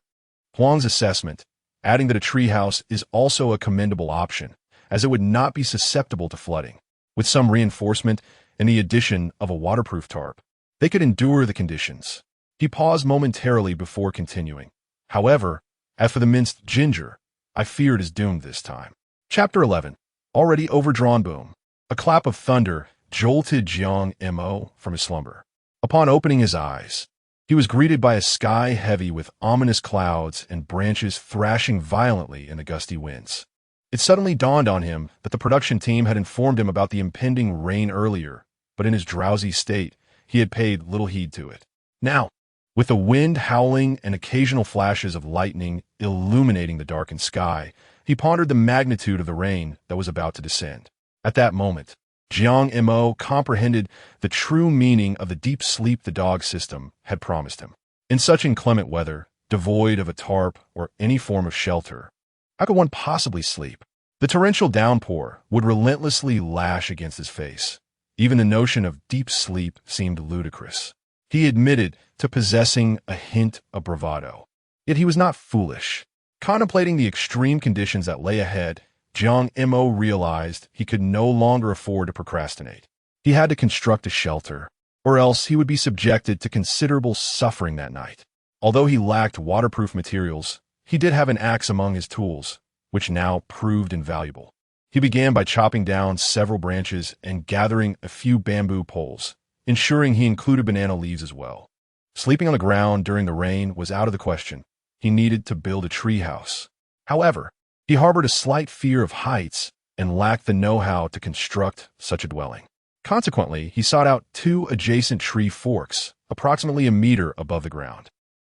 Huang's assessment, adding that a treehouse is also a commendable option, as it would not be susceptible to flooding. With some reinforcement and the addition of a waterproof tarp, they could endure the conditions. He paused momentarily before continuing. However, as for the minced ginger, I fear it is doomed this time. Chapter 11. Already overdrawn boom. A clap of thunder jolted Jiang Mo from his slumber. Upon opening his eyes, he was greeted by a sky heavy with ominous clouds and branches thrashing violently in the gusty winds. It suddenly dawned on him that the production team had informed him about the impending rain earlier, but in his drowsy state, he had paid little heed to it. Now, with the wind howling and occasional flashes of lightning illuminating the darkened sky, he pondered the magnitude of the rain that was about to descend. At that moment, Jiang Mo comprehended the true meaning of the deep sleep the dog system had promised him. In such inclement weather, devoid of a tarp or any form of shelter, how could one possibly sleep? The torrential downpour would relentlessly lash against his face. Even the notion of deep sleep seemed ludicrous. He admitted to possessing a hint of bravado. Yet he was not foolish. Contemplating the extreme conditions that lay ahead, Jiang Mo realized he could no longer afford to procrastinate. He had to construct a shelter, or else he would be subjected to considerable suffering that night. Although he lacked waterproof materials, he did have an axe among his tools, which now proved invaluable. He began by chopping down several branches and gathering a few bamboo poles, ensuring he included banana leaves as well. Sleeping on the ground during the rain was out of the question. He needed to build a tree house. However, he harbored a slight fear of heights and lacked the know-how to construct such a dwelling. Consequently, he sought out 2 adjacent tree forks, approximately a meter above the ground.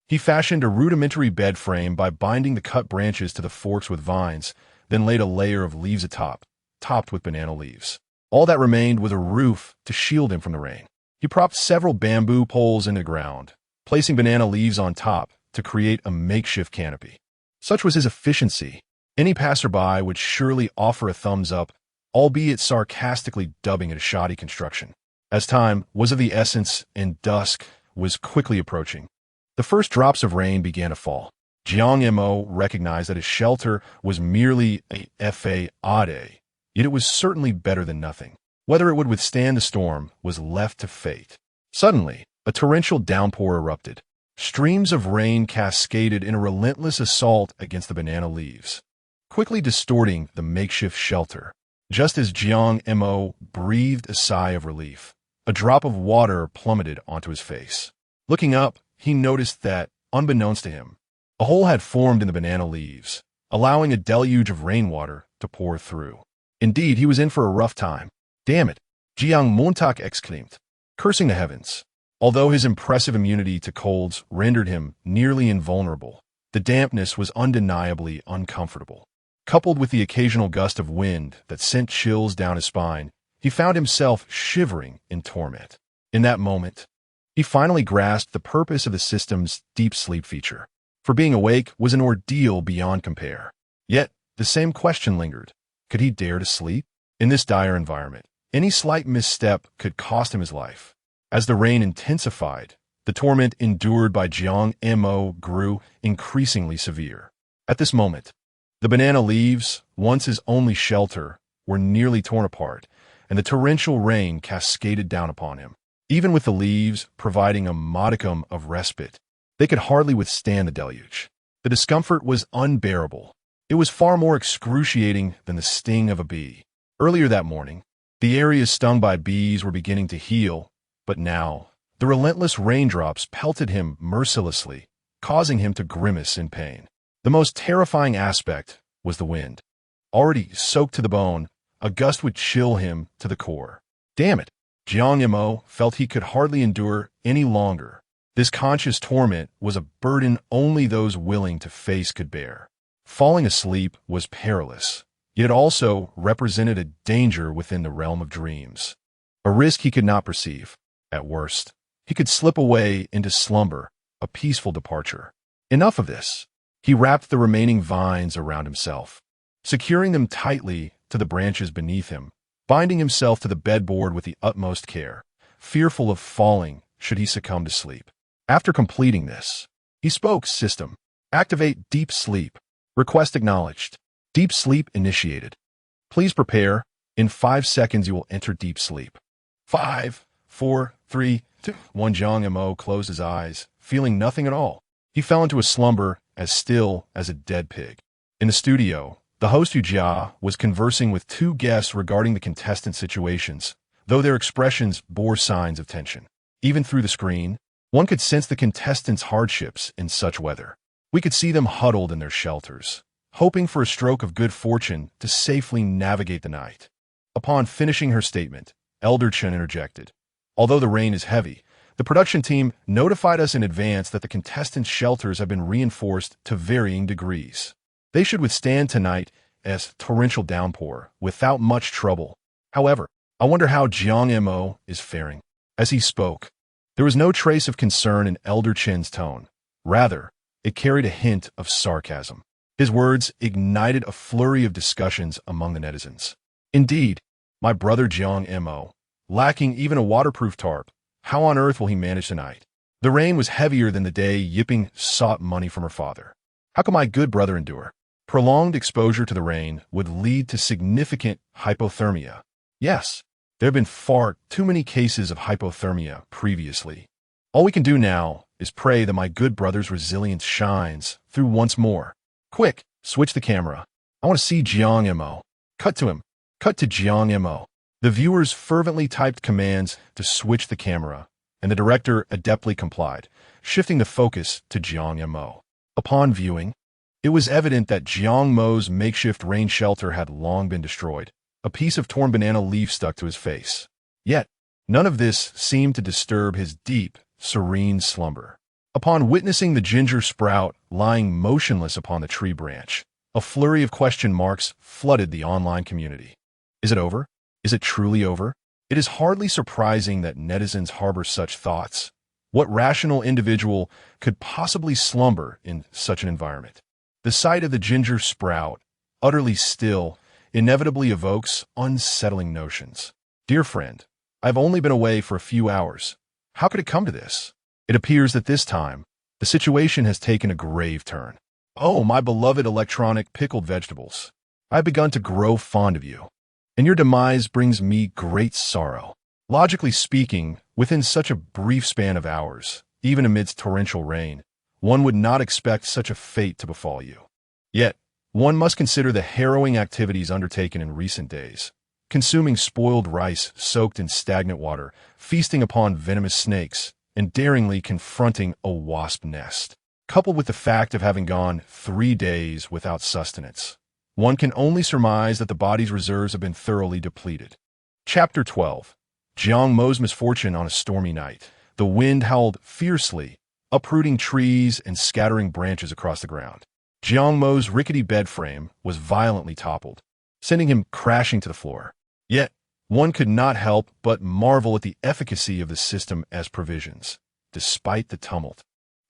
He fashioned a rudimentary bed frame by binding the cut branches to the forks with vines, then laid a layer of leaves atop, topped with banana leaves. All that remained was a roof to shield him from the rain. He propped several bamboo poles into the ground, placing banana leaves on top to create a makeshift canopy. Such was his efficiency. Any passerby would surely offer a thumbs up, albeit sarcastically dubbing it a shoddy construction. As time was of the essence and dusk was quickly approaching, the first drops of rain began to fall. Jiang Mo recognized that his shelter was merely a fade, yet it was certainly better than nothing. Whether it would withstand the storm was left to fate. Suddenly, a torrential downpour erupted. Streams of rain cascaded in a relentless assault against the banana leaves, quickly distorting the makeshift shelter. Just as Jiang Mo breathed a sigh of relief, a drop of water plummeted onto his face. Looking up, he noticed that, unbeknownst to him, a hole had formed in the banana leaves, allowing a deluge of rainwater to pour through. Indeed, he was in for a rough time. Damn it, Jiang Mo exclaimed, cursing the heavens. Although his impressive immunity to colds rendered him nearly invulnerable, the dampness was undeniably uncomfortable. Coupled with the occasional gust of wind that sent chills down his spine, he found himself shivering in torment. In that moment, he finally grasped the purpose of the system's deep sleep feature. For being awake was an ordeal beyond compare. Yet, the same question lingered. Could he dare to sleep? In this dire environment, any slight misstep could cost him his life. As the rain intensified, the torment endured by Jiang Mo grew increasingly severe. At this moment, the banana leaves, once his only shelter, were nearly torn apart, and the torrential rain cascaded down upon him. Even with the leaves providing a modicum of respite, they could hardly withstand the deluge. The discomfort was unbearable. It was far more excruciating than the sting of a bee. Earlier that morning, the areas stung by bees were beginning to heal, but now, the relentless raindrops pelted him mercilessly, causing him to grimace in pain. The most terrifying aspect was the wind. Already soaked to the bone, a gust would chill him to the core. Damn it! Jiang Mo felt he could hardly endure any longer. This conscious torment was a burden only those willing to face could bear. Falling asleep was perilous, yet it also represented a danger within the realm of dreams. A risk he could not perceive. At worst, he could slip away into slumber, a peaceful departure. Enough of this. He wrapped the remaining vines around himself, securing them tightly to the branches beneath him, binding himself to the bedboard with the utmost care, fearful of falling should he succumb to sleep. After completing this, he spoke, "System, activate deep sleep. Request acknowledged. Deep sleep initiated. Please prepare. In 5 seconds you will enter deep sleep." 5, 4, 3, 2, 1. Jiang Mo closed his eyes, feeling nothing at all. He fell into a slumber as still as a dead pig. In the studio, the host Jia was conversing with 2 guests regarding the contestant situations, though their expressions bore signs of tension. Even through the screen, one could sense the contestants' hardships in such weather. We could see them huddled in their shelters, hoping for a stroke of good fortune to safely navigate the night. Upon finishing her statement, Elder Chen interjected. Although the rain is heavy, the production team notified us in advance that the contestants' shelters have been reinforced to varying degrees. They should withstand tonight as torrential downpour without much trouble. However, I wonder how Jiang Mo is faring." As he spoke, there was no trace of concern in Elder Chin's tone. Rather, it carried a hint of sarcasm. His words ignited a flurry of discussions among the netizens. "Indeed, my brother Jiang Mo, lacking even a waterproof tarp, how on earth will he manage tonight? The rain was heavier than the day Yipping sought money from her father. How can my good brother endure? Prolonged exposure to the rain would lead to significant hypothermia. Yes, there have been far too many cases of hypothermia previously. All we can do now is pray that my good brother's resilience shines through once more. Quick, switch the camera. I want to see Jiang Mo. Cut to him. Cut to Jiang Mo." The viewers fervently typed commands to switch the camera, and the director adeptly complied, shifting the focus to Jiang Mo. Upon viewing, it was evident that Jiang Mo's makeshift rain shelter had long been destroyed. A piece of torn banana leaf stuck to his face. Yet, none of this seemed to disturb his deep, serene slumber. Upon witnessing the ginger sprout lying motionless upon the tree branch, a flurry of question marks flooded the online community. Is it over? Is it truly over? It is hardly surprising that netizens harbor such thoughts. What rational individual could possibly slumber in such an environment? The sight of the ginger sprout, utterly still, inevitably evokes unsettling notions. Dear friend, I've only been away for a few hours. How could it come to this? It appears that this time, the situation has taken a grave turn. Oh, my beloved electronic pickled vegetables, I've begun to grow fond of you, and your demise brings me great sorrow. Logically speaking, within such a brief span of hours, even amidst torrential rain, one would not expect such a fate to befall you. Yet, one must consider the harrowing activities undertaken in recent days, consuming spoiled rice soaked in stagnant water, feasting upon venomous snakes, and daringly confronting a wasp nest. Coupled with the fact of having gone 3 days without sustenance, one can only surmise that the body's reserves have been thoroughly depleted. Chapter 12. Jiang Mo's misfortune on a stormy night. The wind howled fiercely, uprooting trees and scattering branches across the ground. Jiang Mo's rickety bed frame was violently toppled, sending him crashing to the floor. Yet, one could not help but marvel at the efficacy of the system as provisions. Despite the tumult,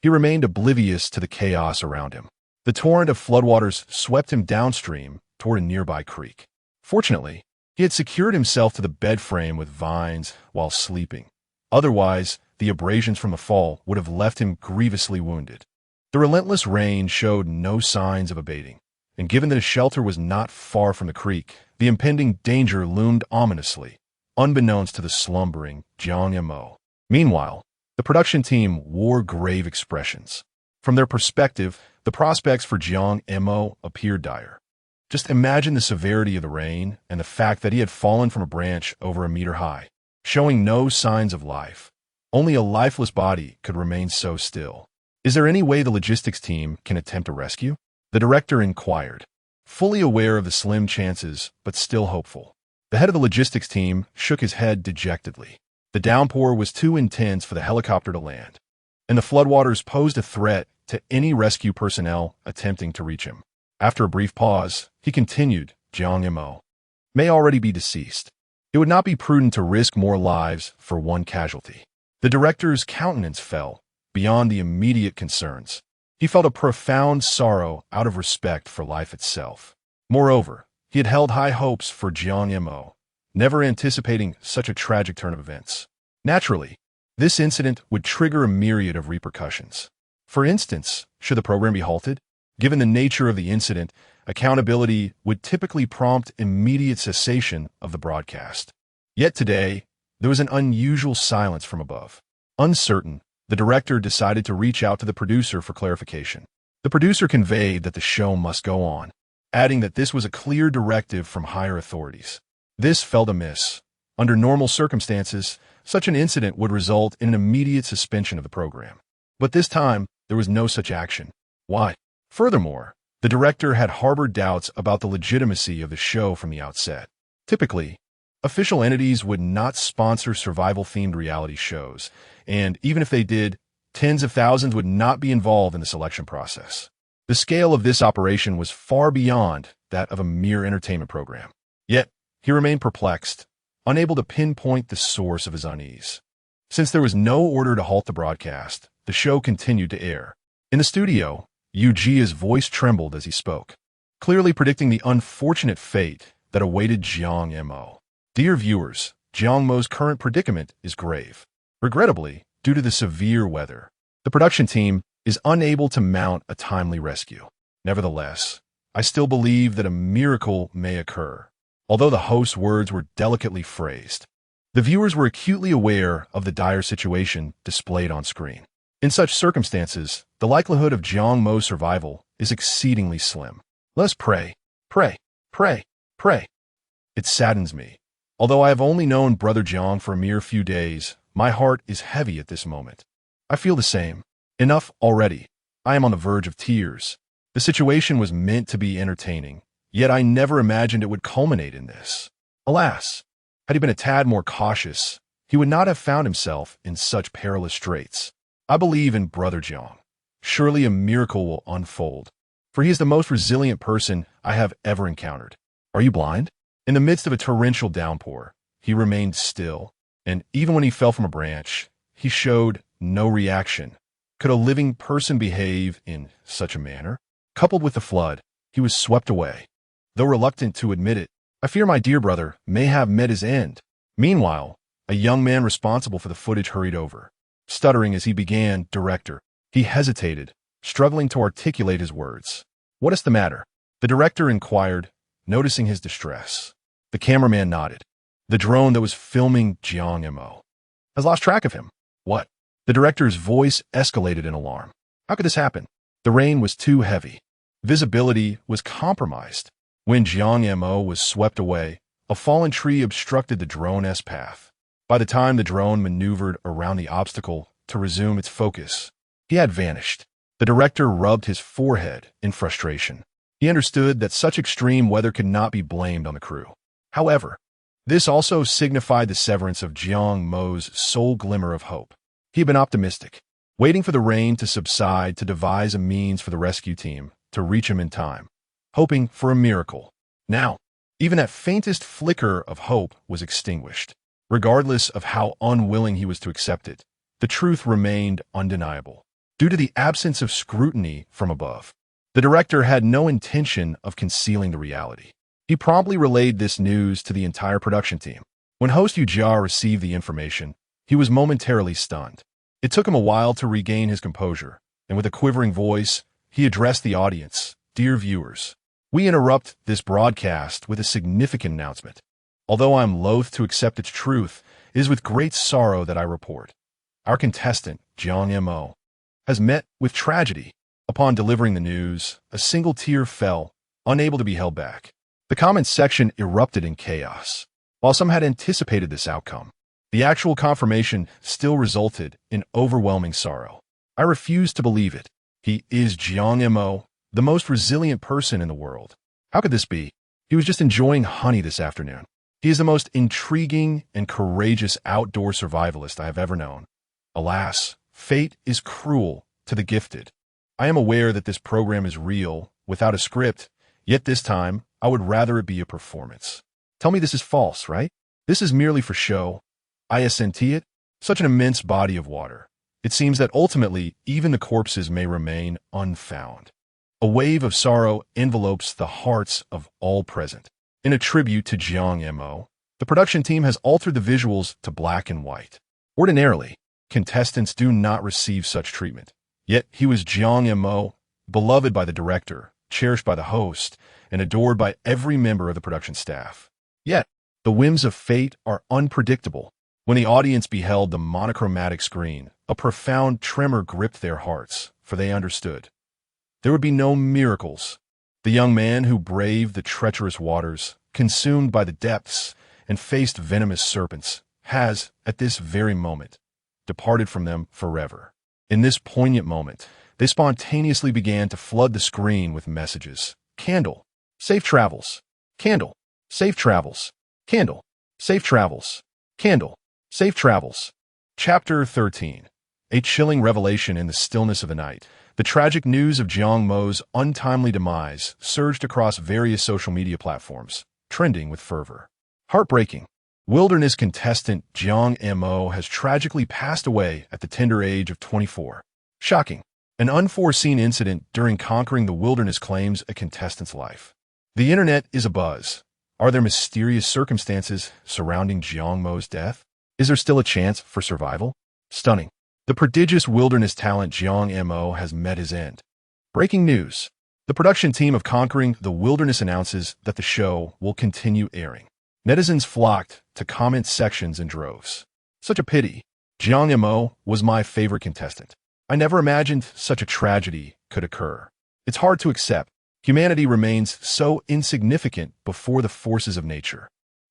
he remained oblivious to the chaos around him. The torrent of floodwaters swept him downstream toward a nearby creek. Fortunately, he had secured himself to the bed frame with vines while sleeping. Otherwise, the abrasions from the fall would have left him grievously wounded. The relentless rain showed no signs of abating, and given that his shelter was not far from the creek, the impending danger loomed ominously, unbeknownst to the slumbering Jiang Mo. Meanwhile, the production team wore grave expressions. From their perspective, the prospects for Jiang Mo appeared dire. Just imagine the severity of the rain and the fact that he had fallen from a branch over a meter high, showing no signs of life. Only a lifeless body could remain so still. Is there any way the logistics team can attempt a rescue? The director inquired, fully aware of the slim chances, but still hopeful. The head of the logistics team shook his head dejectedly. The downpour was too intense for the helicopter to land, and the floodwaters posed a threat to any rescue personnel attempting to reach him. After a brief pause, he continued, Jiang Mo may already be deceased. It would not be prudent to risk more lives for one casualty. The director's countenance fell beyond the immediate concerns. He felt a profound sorrow out of respect for life itself. Moreover, he had held high hopes for Jiang Mo, never anticipating such a tragic turn of events. Naturally, this incident would trigger a myriad of repercussions. For instance, should the program be halted? Given the nature of the incident, accountability would typically prompt immediate cessation of the broadcast. Yet today, there was an unusual silence from above. Uncertain, the director decided to reach out to the producer for clarification. The producer conveyed that the show must go on, adding that this was a clear directive from higher authorities. This felt amiss. Under normal circumstances, such an incident would result in an immediate suspension of the program. But this time, there was no such action. Why? Furthermore, the director had harbored doubts about the legitimacy of the show from the outset. Typically, official entities would not sponsor survival-themed reality shows, and even if they did, tens of thousands would not be involved in the selection process. The scale of this operation was far beyond that of a mere entertainment program. Yet, he remained perplexed. unable to pinpoint the source of his unease. Since there was no order to halt the broadcast, the show continued to air. In the studio, Yujia's voice trembled as he spoke, clearly predicting the unfortunate fate that awaited Jiang Mo. Dear viewers, Jiang Mo's current predicament is grave. Regrettably, due to the severe weather, the production team is unable to mount a timely rescue. Nevertheless, I still believe that a miracle may occur. Although the host's words were delicately phrased, the viewers were acutely aware of the dire situation displayed on screen. In such circumstances, the likelihood of Jiang Mo's survival is exceedingly slim. Let's pray, pray, pray, pray. It saddens me. Although I have only known Brother Jiang for a mere few days, my heart is heavy at this moment. I feel the same. Enough already. I am on the verge of tears. The situation was meant to be entertaining, yet I never imagined it would culminate in this. Alas, had he been a tad more cautious, he would not have found himself in such perilous straits. I believe in Brother Jiang. Surely a miracle will unfold, for he is the most resilient person I have ever encountered. Are you blind? In the midst of a torrential downpour, he remained still, and even when he fell from a branch, he showed no reaction. Could a living person behave in such a manner? Coupled with the flood, he was swept away. Though reluctant to admit it, I fear my dear brother may have met his end. Meanwhile, a young man responsible for the footage hurried over. Stuttering as he began, "Director." He hesitated, struggling to articulate his words. "What is the matter?" the director inquired, noticing his distress. The cameraman nodded. "The drone that was filming Jiang Mo has lost track of him." "What?" The director's voice escalated in alarm. "How could this happen?" The rain was too heavy. Visibility was compromised. When Jiang Mo was swept away, a fallen tree obstructed the drone's path. By the time the drone maneuvered around the obstacle to resume its focus, he had vanished. The director rubbed his forehead in frustration. He understood that such extreme weather could not be blamed on the crew. However, this also signified the severance of Jiang Mo's sole glimmer of hope. He had been optimistic, waiting for the rain to subside to devise a means for the rescue team to reach him in time, hoping for a miracle. Now, even that faintest flicker of hope was extinguished. Regardless of how unwilling he was to accept it, the truth remained undeniable. Due to the absence of scrutiny from above, the director had no intention of concealing the reality. He promptly relayed this news to the entire production team. When host Yujia received the information, he was momentarily stunned. It took him a while to regain his composure, and with a quivering voice, he addressed the audience. "Dear viewers, we interrupt this broadcast with a significant announcement. Although I am loath to accept its truth, it is with great sorrow that I report. Our contestant, Jiang Mo, has met with tragedy. Upon delivering the news, a single tear fell, unable to be held back. The comments section erupted in chaos. While some had anticipated this outcome, the actual confirmation still resulted in overwhelming sorrow. I refuse to believe it. He is Jiang Mo, the most resilient person in the world. How could this be? He was just enjoying honey this afternoon. He is the most intriguing and courageous outdoor survivalist I have ever known. Alas, fate is cruel to the gifted. I am aware that this program is real, without a script, yet this time, I would rather it be a performance. Tell me this is false, right? This is merely for show. Isn't it? Such an immense body of water. It seems that ultimately, even the corpses may remain unfound. A wave of sorrow envelopes the hearts of all present. In a tribute to Jiang Mo, the production team has altered the visuals to black and white. Ordinarily, contestants do not receive such treatment. Yet he was Jiang Mo, beloved by the director, cherished by the host, and adored by every member of the production staff. Yet, the whims of fate are unpredictable. When the audience beheld the monochromatic screen, a profound tremor gripped their hearts, for they understood. There would be no miracles. The young man who braved the treacherous waters, consumed by the depths, and faced venomous serpents, has, at this very moment, departed from them forever. In this poignant moment, they spontaneously began to flood the screen with messages. Candle, safe travels. Candle, safe travels. Candle, safe travels. Candle, safe travels. Chapter 13. A chilling revelation in the stillness of the night. The tragic news of Jiang Mo's untimely demise surged across various social media platforms, trending with fervor. Heartbreaking. Wilderness contestant Jiang Mo has tragically passed away at the tender age of 24. Shocking. An unforeseen incident during conquering the wilderness claims a contestant's life. The internet is abuzz. Are there mysterious circumstances surrounding Jiang Mo's death? Is there still a chance for survival? Stunning. The prodigious wilderness talent Jiang Mo has met his end. Breaking news. The production team of Conquering the Wilderness announces that the show will continue airing. Netizens flocked to comment sections in droves. Such a pity. Jiang Mo was my favorite contestant. I never imagined such a tragedy could occur. It's hard to accept. Humanity remains so insignificant before the forces of nature.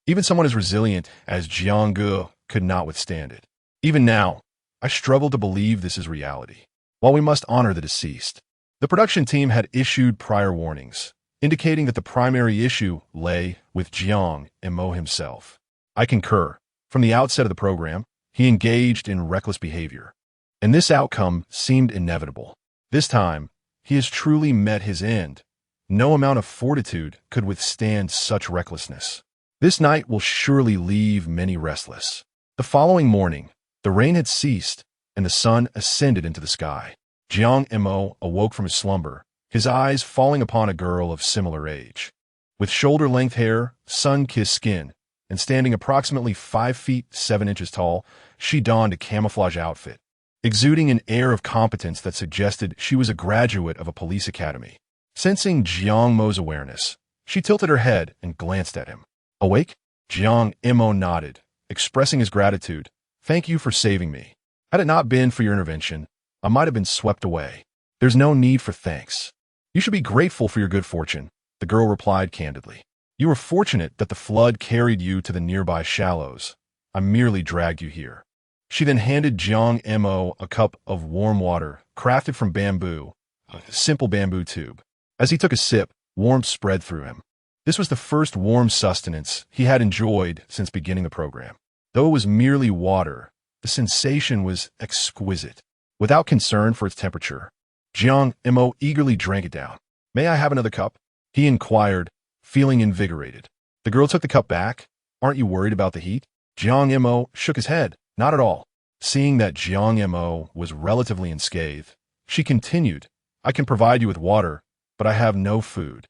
Even someone as resilient as Jiang Mo could not withstand it. Even now, I struggle to believe this is reality. While we must honor the deceased, the production team had issued prior warnings, indicating that the primary issue lay with Jiang Mo himself. I concur. From the outset of the program, he engaged in reckless behavior, and this outcome seemed inevitable. This time, he has truly met his end. No amount of fortitude could withstand such recklessness. This night will surely leave many restless. The following morning, the rain had ceased, and the sun ascended into the sky. Jiang Mo awoke from his slumber, his eyes falling upon a girl of similar age. With shoulder-length hair, sun-kissed skin, and standing approximately 5 feet 7 inches tall, she donned a camouflage outfit, exuding an air of competence that suggested she was a graduate of a police academy. Sensing Jiang Mo's awareness, she tilted her head and glanced at him. Awake? Jiang Mo nodded, expressing his gratitude. Thank you for saving me. Had it not been for your intervention, I might have been swept away. There's no need for thanks. You should be grateful for your good fortune, the girl replied candidly. You were fortunate that the flood carried you to the nearby shallows. I merely dragged you here. She then handed Jiang Mo a cup of warm water, crafted from bamboo, a simple bamboo tube. As he took a sip, warmth spread through him. This was the first warm sustenance he had enjoyed since beginning the program. Though it was merely water, the sensation was exquisite. Without concern for its temperature, Jiang Mo eagerly drank it down. May I have another cup? He inquired, feeling invigorated. The girl took the cup back. Aren't you worried about the heat? Jiang Mo shook his head. Not at all. Seeing that Jiang Mo was relatively unscathed, she continued, I can provide you with water, but I have no food.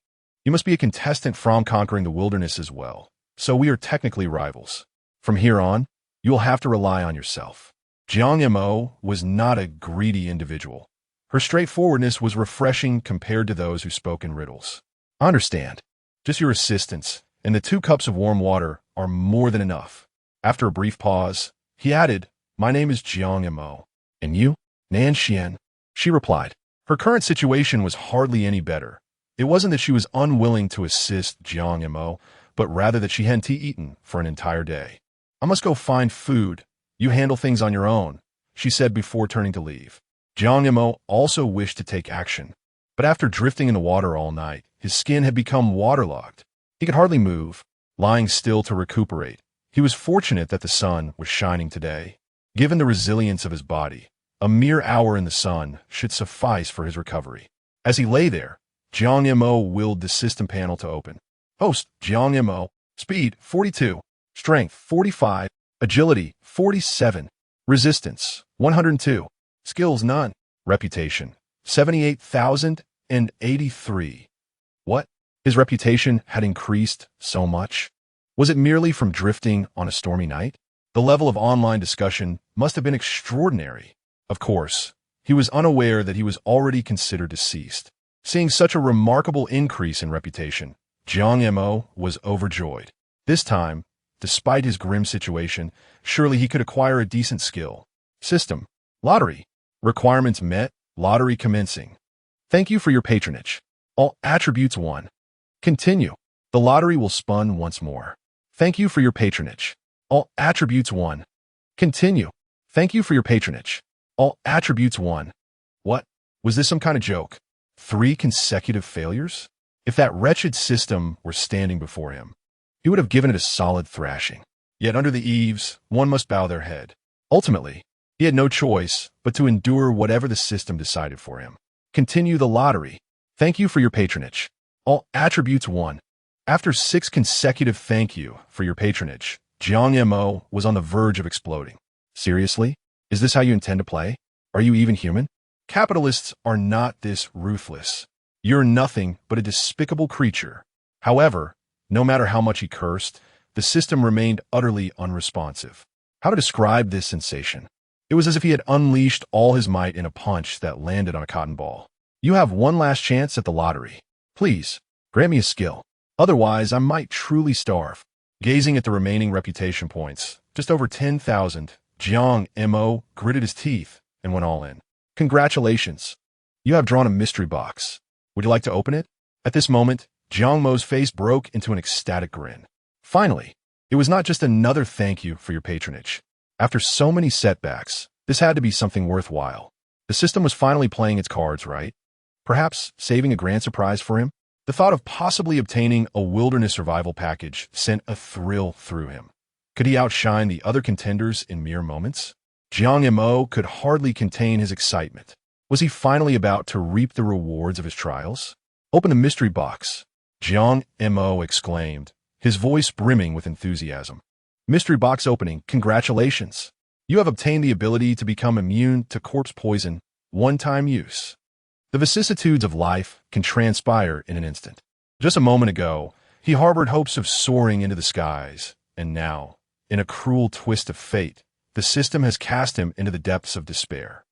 You must be a contestant from Conquering the Wilderness as well, so we are technically rivals. From here on, you will have to rely on yourself. Jiang Mo was not a greedy individual. Her straightforwardness was refreshing compared to those who spoke in riddles. I understand. Just your assistance and the 2 cups of warm water are more than enough. After a brief pause, he added, My name is Jiang Mo. And you? Nan Xian. She replied. Her current situation was hardly any better. It wasn't that she was unwilling to assist Jiang Mo, but rather that she hadn't eaten for an entire day. I must go find food. You handle things on your own, she said before turning to leave. Jiang Mo also wished to take action, but after drifting in the water all night, his skin had become waterlogged. He could hardly move, lying still to recuperate. He was fortunate that the sun was shining today. Given the resilience of his body, a mere hour in the sun should suffice for his recovery. As he lay there, Jiang Mo willed the system panel to open. Host, Jiang Mo. Speed, 42. Strength, 45. Agility, 47. Resistance, 102. Skills, none. Reputation, 78,083. What? His reputation had increased so much? Was it merely from drifting on a stormy night? The level of online discussion must have been extraordinary. Of course, he was unaware that he was already considered deceased. Seeing such a remarkable increase in reputation, Jiang Mo was overjoyed. This time, despite his grim situation, surely he could acquire a decent skill. System. Lottery. Requirements met. Lottery commencing. Thank you for your patronage. All attributes 1. Continue. The lottery will spun once more. Thank you for your patronage. All attributes 1. Continue. Thank you for your patronage. All attributes 1. What? Was this some kind of joke? 3 consecutive failures? If that wretched system were standing before him, he would have given it a solid thrashing. Yet under the eaves, one must bow their head. Ultimately, he had no choice but to endure whatever the system decided for him. Continue the lottery. Thank you for your patronage. All attributes 1. After 6 consecutive thank you for your patronage, Jiang Mo was on the verge of exploding. Seriously? Is this how you intend to play? Are you even human? Capitalists are not this ruthless. You're nothing but a despicable creature. However, no matter how much he cursed, the system remained utterly unresponsive. How to describe this sensation? It was as if he had unleashed all his might in a punch that landed on a cotton ball. You have one last chance at the lottery. Please, grant me a skill. Otherwise, I might truly starve. Gazing at the remaining reputation points, just over 10,000, Jiang Mo gritted his teeth and went all in. Congratulations. You have drawn a mystery box. Would you like to open it? At this moment, Jiang Mo's face broke into an ecstatic grin. Finally, it was not just another thank you for your patronage. After so many setbacks, this had to be something worthwhile. The system was finally playing its cards right. Perhaps saving a grand surprise for him? The thought of possibly obtaining a wilderness survival package sent a thrill through him. Could he outshine the other contenders in mere moments? Jiang Mo could hardly contain his excitement. Was he finally about to reap the rewards of his trials? Open the mystery box, Jiang Mo exclaimed, his voice brimming with enthusiasm. Mystery box opening, congratulations. You have obtained the ability to become immune to corpse poison, one-time use. The vicissitudes of life can transpire in an instant. Just a moment ago, he harbored hopes of soaring into the skies, and now, in a cruel twist of fate, the system has cast him into the depths of despair.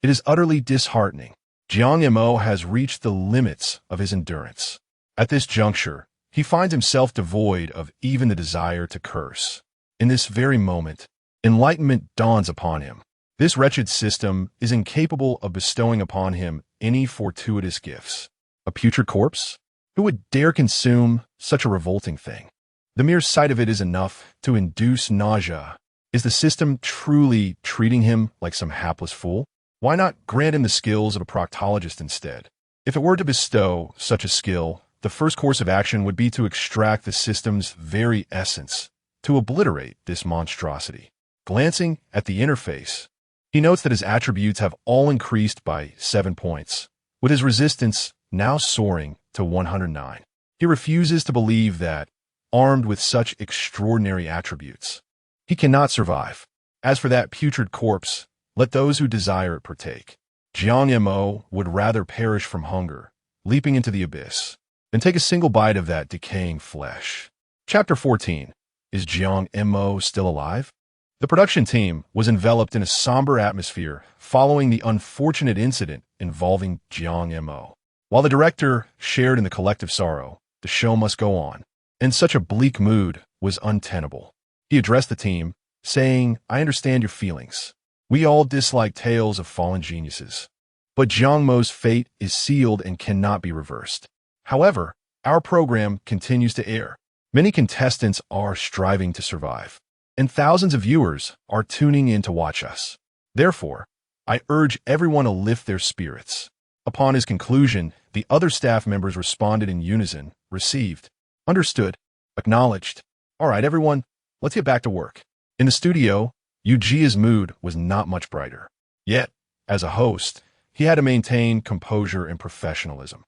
It is utterly disheartening. Jiang Mo has reached the limits of his endurance. At this juncture, he finds himself devoid of even the desire to curse. In this very moment, enlightenment dawns upon him. This wretched system is incapable of bestowing upon him any fortuitous gifts. A putrid corpse? Who would dare consume such a revolting thing? The mere sight of it is enough to induce nausea. Is the system truly treating him like some hapless fool? Why not grant him the skills of a proctologist instead? If it were to bestow such a skill, the first course of action would be to extract the system's very essence, to obliterate this monstrosity. Glancing at the interface, he notes that his attributes have all increased by 7 points, with his resistance now soaring to 109. He refuses to believe that, armed with such extraordinary attributes, he cannot survive. As for that putrid corpse, let those who desire it partake. Jiang Mo would rather perish from hunger, leaping into the abyss, than take a single bite of that decaying flesh. Chapter 14. Is Jiang Mo still alive? The production team was enveloped in a somber atmosphere following the unfortunate incident involving Jiang Mo. While the director shared in the collective sorrow, the show must go on, and such a bleak mood was untenable. He addressed the team, saying, "I understand your feelings. We all dislike tales of fallen geniuses. But Jiang Mo's fate is sealed and cannot be reversed. However, our program continues to air. Many contestants are striving to survive, and thousands of viewers are tuning in to watch us. Therefore, I urge everyone to lift their spirits." Upon his conclusion, the other staff members responded in unison, received, understood, acknowledged. All right, everyone, let's get back to work. In the studio, Yujia's mood was not much brighter. Yet, as a host, he had to maintain composure and professionalism.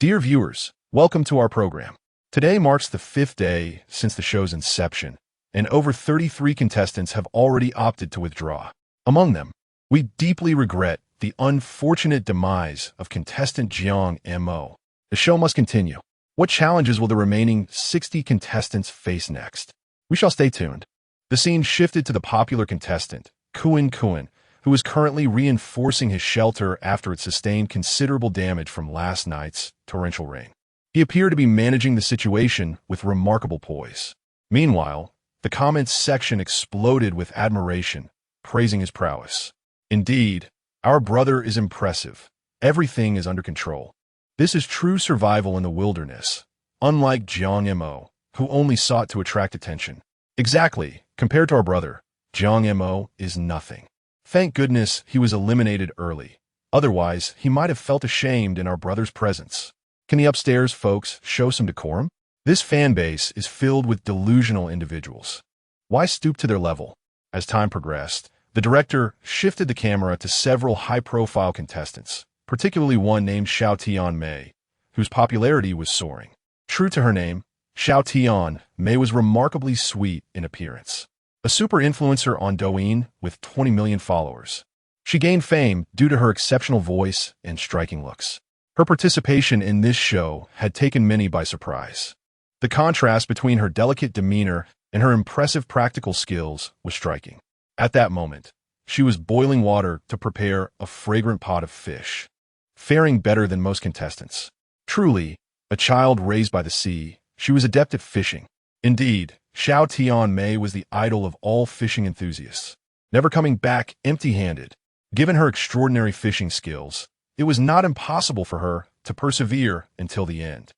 Dear viewers, welcome to our program. Today marks the 5th day since the show's inception, and over 33 contestants have already opted to withdraw. Among them, we deeply regret the unfortunate demise of contestant Jiang Mo. The show must continue. What challenges will the remaining 60 contestants face next? We shall stay tuned. The scene shifted to the popular contestant, Kuan, who is currently reinforcing his shelter after it sustained considerable damage from last night's torrential rain. He appeared to be managing the situation with remarkable poise. Meanwhile, the comments section exploded with admiration, praising his prowess. Indeed, our brother is impressive. Everything is under control. This is true survival in the wilderness, unlike Jiang Mo, who only sought to attract attention. Exactly, compared to our brother, Jiang Mo is nothing. Thank goodness he was eliminated early. Otherwise, he might have felt ashamed in our brother's presence. Can the upstairs folks show some decorum? This fan base is filled with delusional individuals. Why stoop to their level? As time progressed, the director shifted the camera to several high-profile contestants, particularly one named Xiao Tianmei, whose popularity was soaring. True to her name, May was remarkably sweet in appearance. A super influencer on Douyin with 20 million followers. She gained fame due to her exceptional voice and striking looks. Her participation in this show had taken many by surprise. The contrast between her delicate demeanor and her impressive practical skills was striking. At that moment, she was boiling water to prepare a fragrant pot of fish, faring better than most contestants. Truly, a child raised by the sea, she was adept at fishing. Indeed, May was the idol of all fishing enthusiasts, never coming back empty-handed. Given her extraordinary fishing skills, it was not impossible for her to persevere until the end.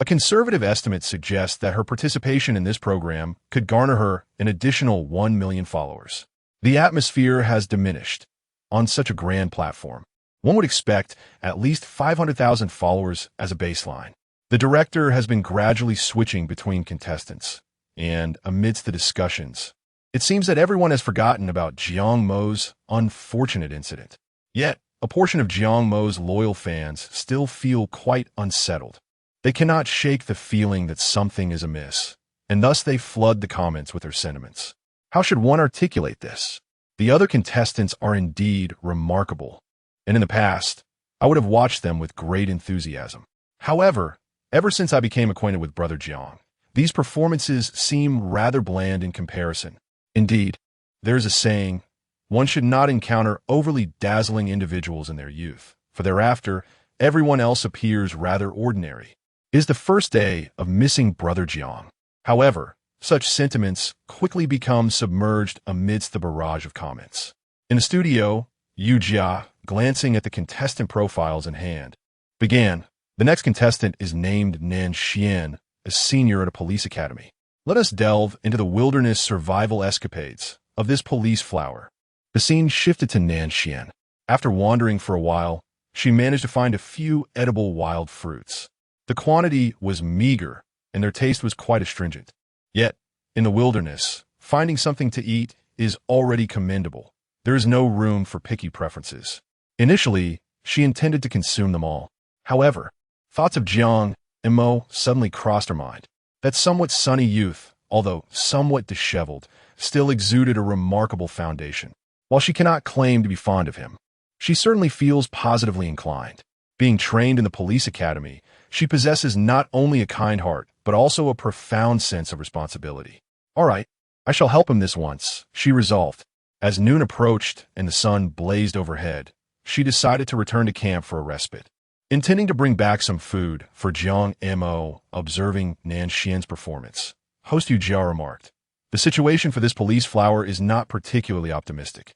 A conservative estimate suggests that her participation in this program could garner her an additional 1 million followers. The atmosphere has diminished on such a grand platform. One would expect at least 500,000 followers as a baseline. The director has been gradually switching between contestants, and amidst the discussions, it seems that everyone has forgotten about Jiang Mo's unfortunate incident. Yet, a portion of Jiang Mo's loyal fans still feel quite unsettled. They cannot shake the feeling that something is amiss, and thus they flood the comments with their sentiments. How should one articulate this? The other contestants are indeed remarkable, and in the past, I would have watched them with great enthusiasm. However, ever since I became acquainted with Brother Jiang, these performances seem rather bland in comparison. Indeed, there is a saying, one should not encounter overly dazzling individuals in their youth, for thereafter, everyone else appears rather ordinary. It is the first day of missing Brother Jiang. However, such sentiments quickly become submerged amidst the barrage of comments. In the studio, Yu Jia, glancing at the contestant profiles in hand, began. The next contestant is named Nan Xian, a senior at a police academy. Let us delve into the wilderness survival escapades of this police flower. The scene shifted to Nan Xian. After wandering for a while, she managed to find a few edible wild fruits. The quantity was meager, and their taste was quite astringent. Yet, in the wilderness, finding something to eat is already commendable. There is no room for picky preferences. Initially, she intended to consume them all. However, thoughts of Jiang Mo suddenly crossed her mind. That somewhat sunny youth, although somewhat disheveled, still exuded a remarkable foundation. While she cannot claim to be fond of him, she certainly feels positively inclined. Being trained in the police academy, she possesses not only a kind heart, but also a profound sense of responsibility. All right, I shall help him this once, she resolved. As noon approached and the sun blazed overhead, she decided to return to camp for a respite. Intending to bring back some food for Jiang Mo, observing Nan Xian's performance, host Yu Jia remarked, "The situation for this police flower is not particularly optimistic.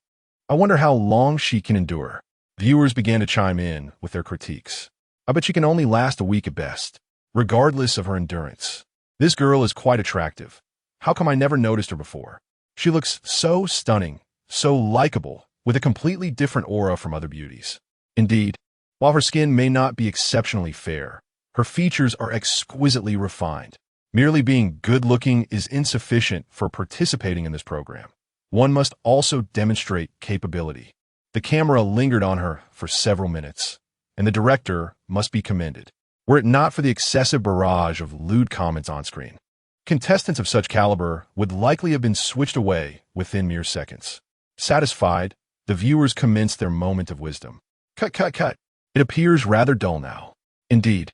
I wonder how long she can endure." Viewers began to chime in with their critiques. "I bet she can only last a week at best, regardless of her endurance. This girl is quite attractive. How come I never noticed her before? She looks so stunning, so likable, with a completely different aura from other beauties. Indeed, while her skin may not be exceptionally fair, her features are exquisitely refined. Merely being good-looking is insufficient for participating in this program. One must also demonstrate capability." The camera lingered on her for several minutes, and the director must be commended. Were it not for the excessive barrage of lewd comments on screen, contestants of such caliber would likely have been switched away within mere seconds. Satisfied, the viewers commenced their moment of wisdom. Cut, cut, cut. It appears rather dull now. Indeed.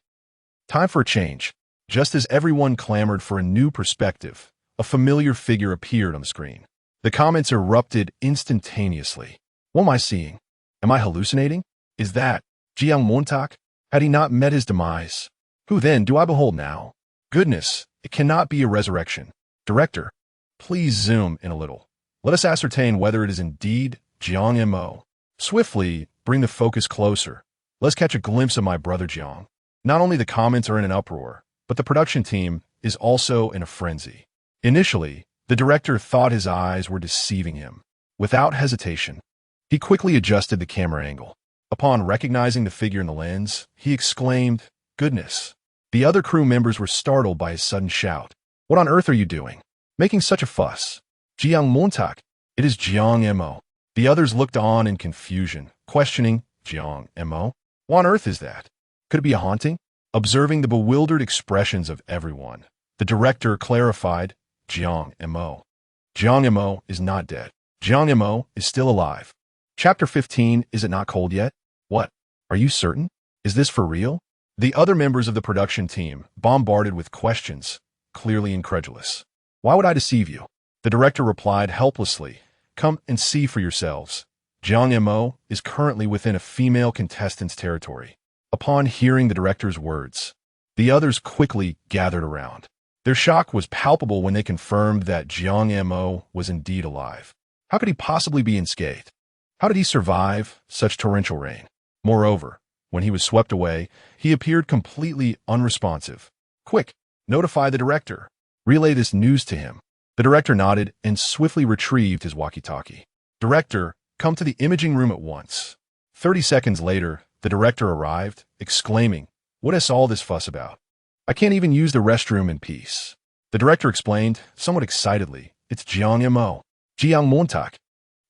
Time for a change. Just as everyone clamored for a new perspective, a familiar figure appeared on the screen. The comments erupted instantaneously. What am I seeing? Am I hallucinating? Is that Jiang Mo? Had he not met his demise? Who then do I behold now? Goodness, it cannot be a resurrection. Director, please zoom in a little. Let us ascertain whether it is indeed Jiang Mo. Swiftly, bring the focus closer. Let's catch a glimpse of my brother Jiang. Not only the comments are in an uproar, but the production team is also in a frenzy. Initially, the director thought his eyes were deceiving him. Without hesitation, he quickly adjusted the camera angle. Upon recognizing the figure in the lens, he exclaimed, "Goodness!" The other crew members were startled by his sudden shout. "What on earth are you doing? Making such a fuss? Jiang Mo? It is Jiang Mo." The others looked on in confusion, questioning, "Jiang Mo? What on earth is that? Could it be a haunting?" Observing the bewildered expressions of everyone, The director clarified, Jiang Mo. Jiang Mo is not dead. Jiang Mo is still alive. Chapter 15, is it not cold yet? What? Are you certain? Is this for real? The other members of the production team bombarded with questions, clearly incredulous. Why would I deceive you? The director replied helplessly, come and see for yourselves. Jiang Mo is currently within a female contestant's territory. Upon hearing the director's words, the others quickly gathered around. Their shock was palpable when they confirmed that Jiang Mo was indeed alive. How could he possibly be unscathed? How did he survive such torrential rain? Moreover, when he was swept away, he appeared completely unresponsive. Quick, notify the director. Relay this news to him. The director nodded and swiftly retrieved his walkie-talkie. Director, come to the imaging room at once. 30 seconds later, the director arrived, exclaiming, what is all this fuss about? I can't even use the restroom in peace. The director explained, somewhat excitedly, it's Jiang Mo. Jiang Mo.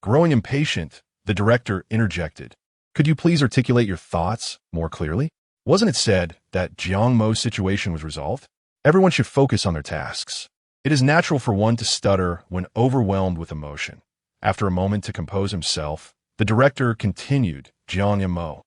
Growing impatient, the director interjected. Could you please articulate your thoughts more clearly? Wasn't it said that Jiang Mo's situation was resolved? Everyone should focus on their tasks. It is natural for one to stutter when overwhelmed with emotion. After a moment to compose himself, the director continued, Jiang Mo.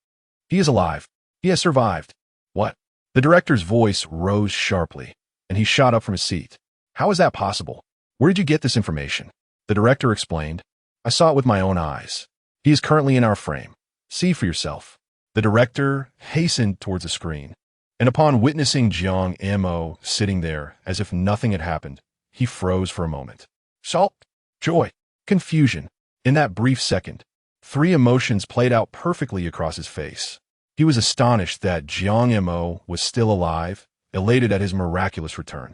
He is alive. He has survived. What? The director's voice rose sharply, and he shot up from his seat. How is that possible? Where did you get this information? The director explained, I saw it with my own eyes. He is currently in our frame. See for yourself. The director hastened towards the screen, and upon witnessing Jiang Mo sitting there as if nothing had happened, he froze for a moment. Shock, joy, confusion. In that brief second, 3 emotions played out perfectly across his face. He was astonished that Jiang Mo was still alive, elated at his miraculous return,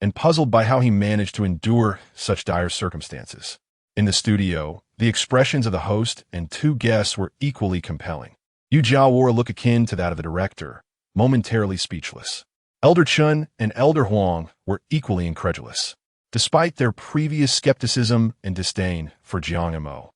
and puzzled by how he managed to endure such dire circumstances. In the studio, the expressions of the host and 2 guests were equally compelling. Yu Jiao wore a look akin to that of the director, momentarily speechless. Elder Chun and Elder Huang were equally incredulous, despite their previous skepticism and disdain for Jiang Mo.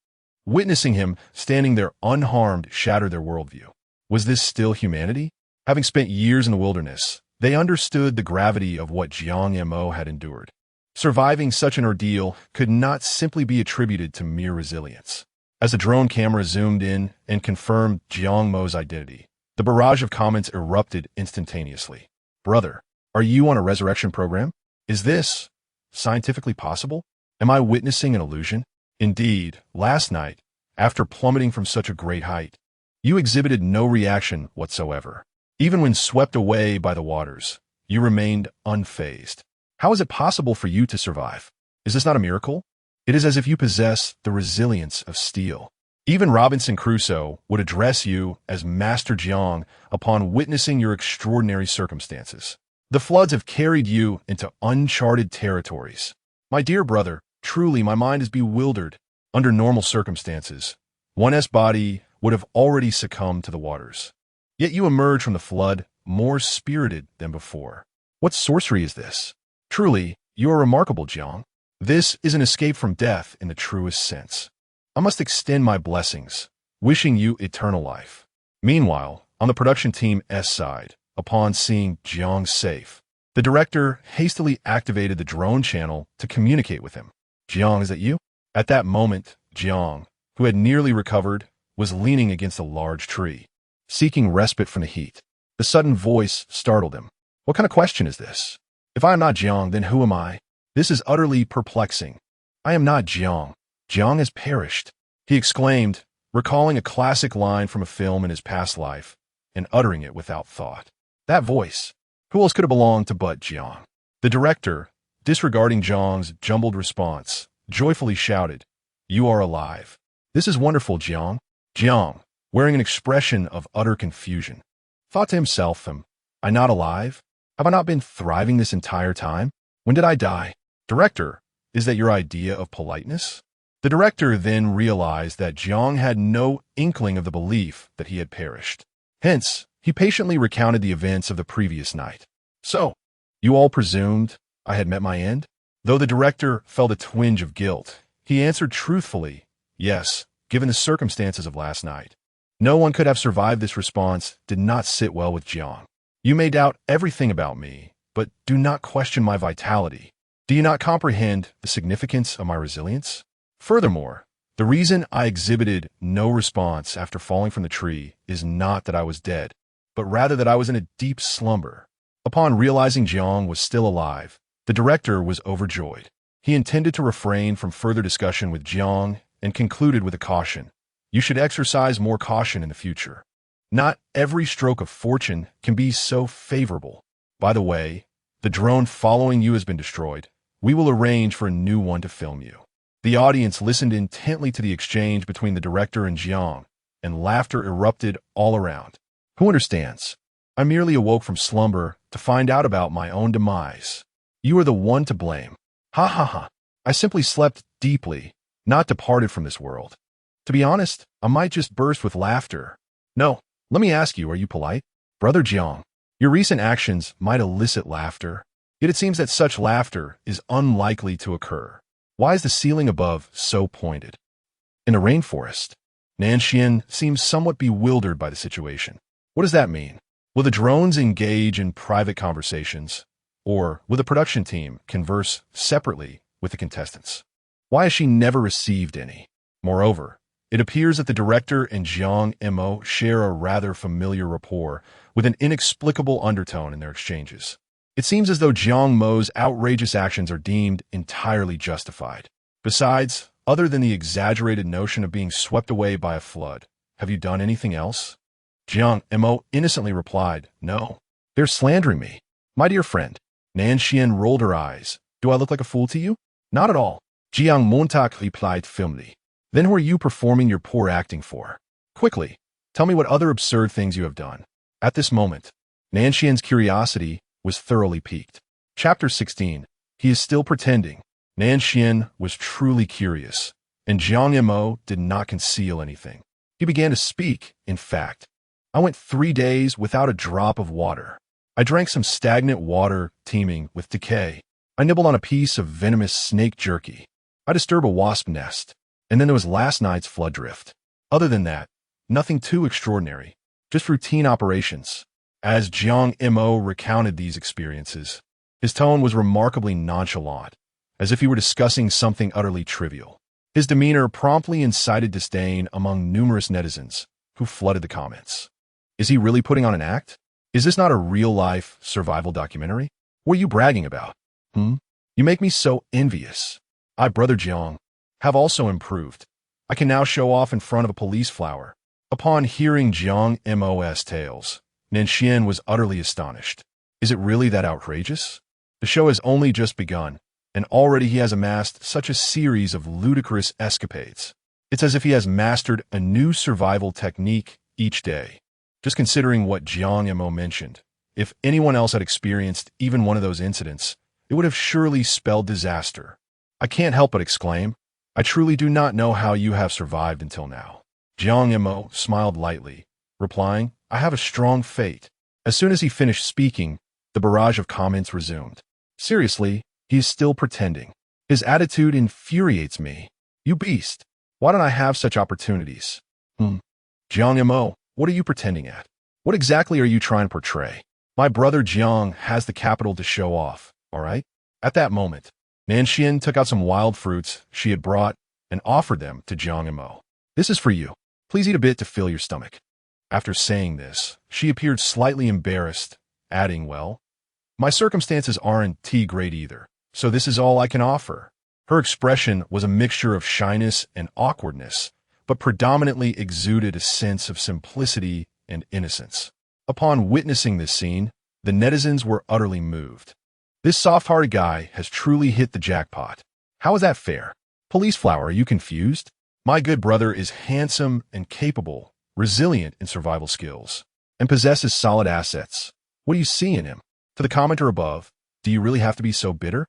Witnessing him standing there unharmed shattered their worldview. Was this still humanity? Having spent years in the wilderness, they understood the gravity of what Jiang Mo had endured. Surviving such an ordeal could not simply be attributed to mere resilience. As the drone camera zoomed in and confirmed Jiang Mo's identity, the barrage of comments erupted instantaneously. Brother, are you on a resurrection program? Is this scientifically possible? Am I witnessing an illusion? Indeed, last night, after plummeting from such a great height, you exhibited no reaction whatsoever. Even when swept away by the waters, you remained unfazed. How is it possible for you to survive? Is this not a miracle? It is as if you possess the resilience of steel. Even Robinson Crusoe would address you as Master Jiang upon witnessing your extraordinary circumstances. The floods have carried you into uncharted territories. My dear brother, truly my mind is bewildered. Under normal circumstances, one's body would have already succumbed to the waters. Yet you emerge from the flood more spirited than before. What sorcery is this? Truly, you are remarkable, Jiang. This is an escape from death in the truest sense. I must extend my blessings, wishing you eternal life. Meanwhile, on the production team's side, upon seeing Jiang safe, the director hastily activated the drone channel to communicate with him. Jiang, is that you? At that moment, Jiang, who had nearly recovered, was leaning against a large tree, seeking respite from the heat. The sudden voice startled him. What kind of question is this? If I am not Jiang, then who am I? This is utterly perplexing. I am not Jiang. Jiang has perished, he exclaimed, recalling a classic line from a film in his past life and uttering it without thought. That voice, who else could have belonged to but Jiang? The director, disregarding Jiang's jumbled response, joyfully shouted, You are alive. This is wonderful, Jiang. Jiang, wearing an expression of utter confusion, thought to himself, Am I not alive? Have I not been thriving this entire time? When did I die? Director, is that your idea of politeness? The director then realized that Jiang had no inkling of the belief that he had perished. Hence, he patiently recounted the events of the previous night. So, you all presumed I had met my end? Though the director felt a twinge of guilt, he answered truthfully, yes, given the circumstances of last night. No one could have survived. This response did not sit well with Jiang. You may doubt everything about me, but do not question my vitality. Do you not comprehend the significance of my resilience? Furthermore, the reason I exhibited no response after falling from the tree is not that I was dead, but rather that I was in a deep slumber. Upon realizing Jiang was still alive, the director was overjoyed. He intended to refrain from further discussion with Jiang and concluded with a caution. You should exercise more caution in the future. Not every stroke of fortune can be so favorable. By the way, the drone following you has been destroyed. We will arrange for a new one to film you. The audience listened intently to the exchange between the director and Jiang, and laughter erupted all around. Who understands? I merely awoke from slumber to find out about my own demise. You are the one to blame. Ha ha ha. I simply slept deeply, not departed from this world. To be honest, I might just burst with laughter. No, let me ask you, are you polite? Brother Jiang, your recent actions might elicit laughter, yet it seems that such laughter is unlikely to occur. Why is the ceiling above so pointed? In a rainforest, Nanxian seems somewhat bewildered by the situation. What does that mean? Will the drones engage in private conversations, or will the production team converse separately with the contestants? Why has she never received any? Moreover, it appears that the director and Jiang Mo share a rather familiar rapport with an inexplicable undertone in their exchanges. It seems as though Jiang Mo's outrageous actions are deemed entirely justified. Besides, other than the exaggerated notion of being swept away by a flood, have you done anything else? Jiang Mo innocently replied, No. They're slandering me. My dear friend. Nanxian rolled her eyes. Do I look like a fool to you? Not at all. Jiang Montak replied firmly. Then who are you performing your poor acting for? Quickly, tell me what other absurd things you have done. At this moment, Nanxian's curiosity was thoroughly piqued. Chapter 16. He is still pretending. Nanxian was truly curious, and Jiang Mo did not conceal anything. He began to speak, in fact. I went 3 days without a drop of water. I drank some stagnant water teeming with decay. I nibbled on a piece of venomous snake jerky. I disturbed a wasp nest. And then there was last night's flood drift. Other than that, nothing too extraordinary, just routine operations. As Jiang Mo recounted these experiences, his tone was remarkably nonchalant, as if he were discussing something utterly trivial. His demeanor promptly incited disdain among numerous netizens who flooded the comments. Is he really putting on an act? Is this not a real-life survival documentary? What are you bragging about? You make me so envious. I, Brother Jiang, have also improved. I can now show off in front of a police flower. Upon hearing Jiang Mo's tales, Nanxian was utterly astonished. Is it really that outrageous? The show has only just begun, and already he has amassed such a series of ludicrous escapades. It's as if he has mastered a new survival technique each day. Just considering what Jiang Mo mentioned, if anyone else had experienced even one of those incidents, it would have surely spelled disaster. I can't help but exclaim, I truly do not know how you have survived until now. Jiang Mo smiled lightly, replying, I have a strong fate. As soon as he finished speaking, the barrage of comments resumed. Seriously, he is still pretending. His attitude infuriates me. You beast. Why don't I have such opportunities? Jiang Mo, what are you pretending at? What exactly are you trying to portray? My brother Jiang has the capital to show off, all right? At that moment, Nanxian took out some wild fruits she had brought and offered them to Jiang Mo. This is for you. Please eat a bit to fill your stomach. After saying this, she appeared slightly embarrassed, adding, well, my circumstances aren't too great either, so this is all I can offer. Her expression was a mixture of shyness and awkwardness, but predominantly exuded a sense of simplicity and innocence. Upon witnessing this scene, the netizens were utterly moved. This soft-hearted guy has truly hit the jackpot. How is that fair? Police flower, are you confused? My good brother is handsome and capable, resilient in survival skills, and possesses solid assets. What do you see in him? To the commenter above, do you really have to be so bitter?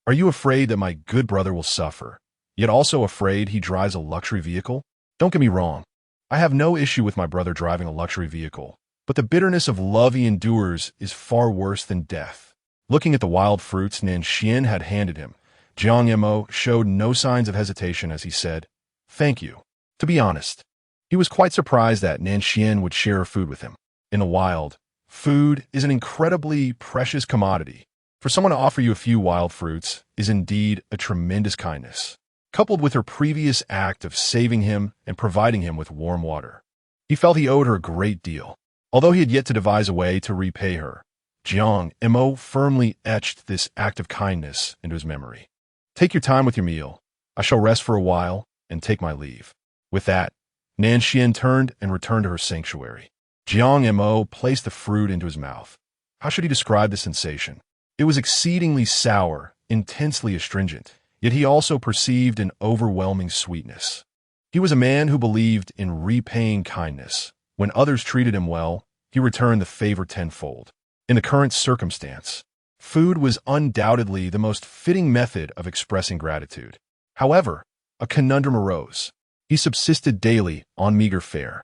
Are you afraid that my good brother will suffer, yet also afraid he drives a luxury vehicle? Don't get me wrong. I have no issue with my brother driving a luxury vehicle, but the bitterness of love he endures is far worse than death. Looking at the wild fruits Nanxian had handed him, Jiang Mo showed no signs of hesitation as he said, Thank you. To be honest, he was quite surprised that Nanxian would share her food with him. In the wild, food is an incredibly precious commodity, For someone to offer you a few wild fruits is indeed a tremendous kindness, coupled with her previous act of saving him and providing him with warm water. He felt he owed her a great deal. Although he had yet to devise a way to repay her, Jiang Mo firmly etched this act of kindness into his memory. Take your time with your meal. I shall rest for a while and take my leave. With that, Nonsensical turned and returned to her sanctuary. Jiang Mo placed the fruit into his mouth. How should he describe the sensation? It was exceedingly sour, intensely astringent, yet he also perceived an overwhelming sweetness. He was a man who believed in repaying kindness. When others treated him well, he returned the favor tenfold. In the current circumstance, food was undoubtedly the most fitting method of expressing gratitude. However, a conundrum arose. He subsisted daily on meager fare,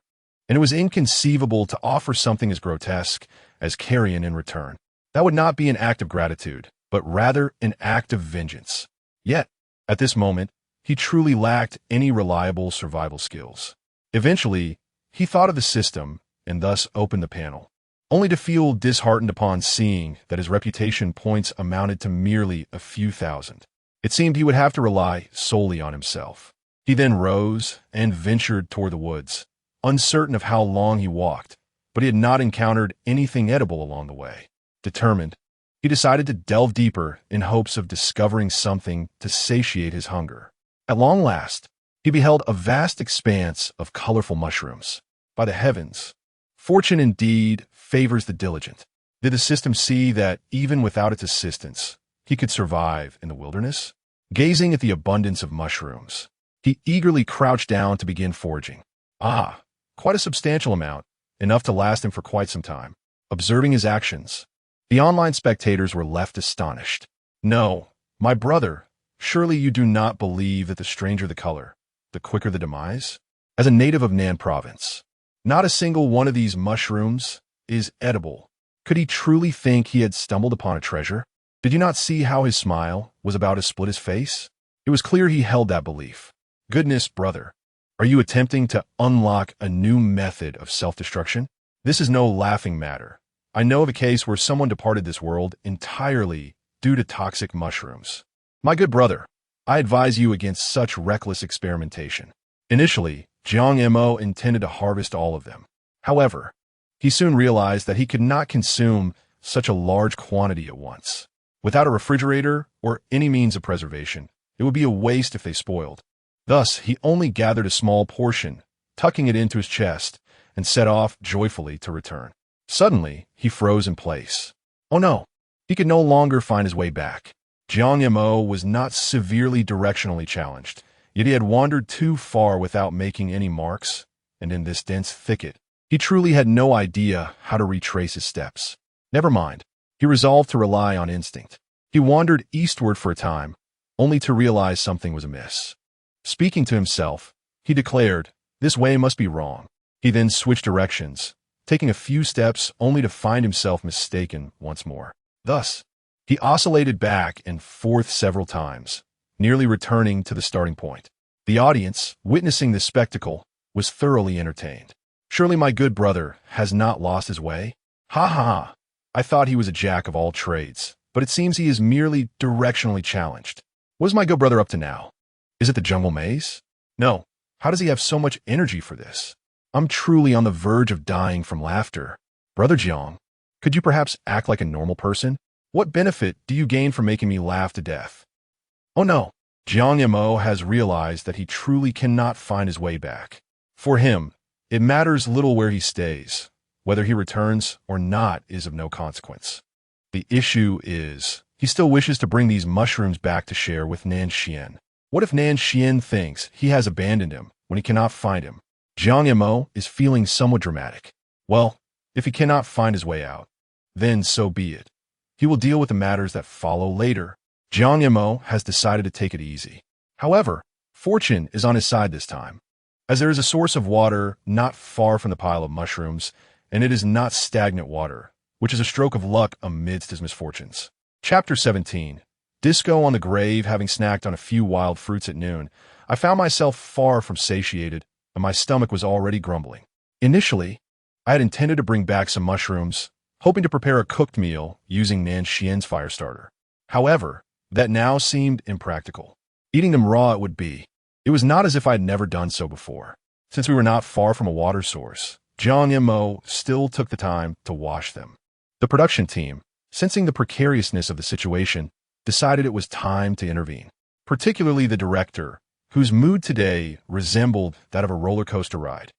and it was inconceivable to offer something as grotesque as carrion in return. That would not be an act of gratitude, but rather an act of vengeance. Yet, at this moment, he truly lacked any reliable survival skills. Eventually, he thought of the system and thus opened the panel, only to feel disheartened upon seeing that his reputation points amounted to merely a few thousand. It seemed he would have to rely solely on himself. He then rose and ventured toward the woods, uncertain of how long he walked, but he had not encountered anything edible along the way. Determined, he decided to delve deeper in hopes of discovering something to satiate his hunger. At long last, he beheld a vast expanse of colorful mushrooms. By the heavens, fortune indeed favors the diligent. Did the system see that, even without its assistance, he could survive in the wilderness? Gazing at the abundance of mushrooms, he eagerly crouched down to begin foraging. Quite a substantial amount, enough to last him for quite some time. Observing his actions, the online spectators were left astonished. No, my brother, surely you do not believe that the stranger the color, the quicker the demise? As a native of Nan province, not a single one of these mushrooms is edible. Could he truly think he had stumbled upon a treasure? Did you not see how his smile was about to split his face? It was clear he held that belief. Goodness, brother, are you attempting to unlock a new method of self-destruction? This is no laughing matter. I know of a case where someone departed this world entirely due to toxic mushrooms. My good brother, I advise you against such reckless experimentation. Initially, Jiang Mo intended to harvest all of them. However, he soon realized that he could not consume such a large quantity at once. Without a refrigerator or any means of preservation, it would be a waste if they spoiled. Thus, he only gathered a small portion, tucking it into his chest, and set off joyfully to return. Suddenly, he froze in place. Oh no, he could no longer find his way back. Jiang Mo was not severely directionally challenged, yet he had wandered too far without making any marks, and in this dense thicket, he truly had no idea how to retrace his steps. Never mind, he resolved to rely on instinct. He wandered eastward for a time, only to realize something was amiss. Speaking to himself, he declared, "This way must be wrong." He then switched directions, taking a few steps only to find himself mistaken once more. Thus, he oscillated back and forth several times, nearly returning to the starting point. The audience, witnessing this spectacle, was thoroughly entertained. Surely my good brother has not lost his way? Ha ha ha! I thought he was a jack of all trades, but it seems he is merely directionally challenged. What is my good brother up to now? Is it the jungle maze? No. How does he have so much energy for this? I'm truly on the verge of dying from laughter. Brother Jiang, could you perhaps act like a normal person? What benefit do you gain from making me laugh to death? Oh no, Jiang Mo has realized that he truly cannot find his way back. For him, it matters little where he stays. Whether he returns or not is of no consequence. The issue is, he still wishes to bring these mushrooms back to share with Nonsensical. What if Nonsensical thinks he has abandoned him when he cannot find him? Jiang Mo is feeling somewhat dramatic. Well, if he cannot find his way out, then so be it. He will deal with the matters that follow later. Jiang Mo has decided to take it easy. However, fortune is on his side this time, as there is a source of water not far from the pile of mushrooms, and it is not stagnant water, which is a stroke of luck amidst his misfortunes. Chapter 17. Disco on the grave. Having snacked on a few wild fruits at noon, I found myself far from satiated, and my stomach was already grumbling. Initially, I had intended to bring back some mushrooms, hoping to prepare a cooked meal using Nan Xian's fire starter. However, that now seemed impractical. Eating them raw it would be. It was not as if I had never done so before. Since we were not far from a water source, Jiang Mo still took the time to wash them. The production team, sensing the precariousness of the situation, decided it was time to intervene. Particularly the director, whose mood today resembled that of a roller coaster ride.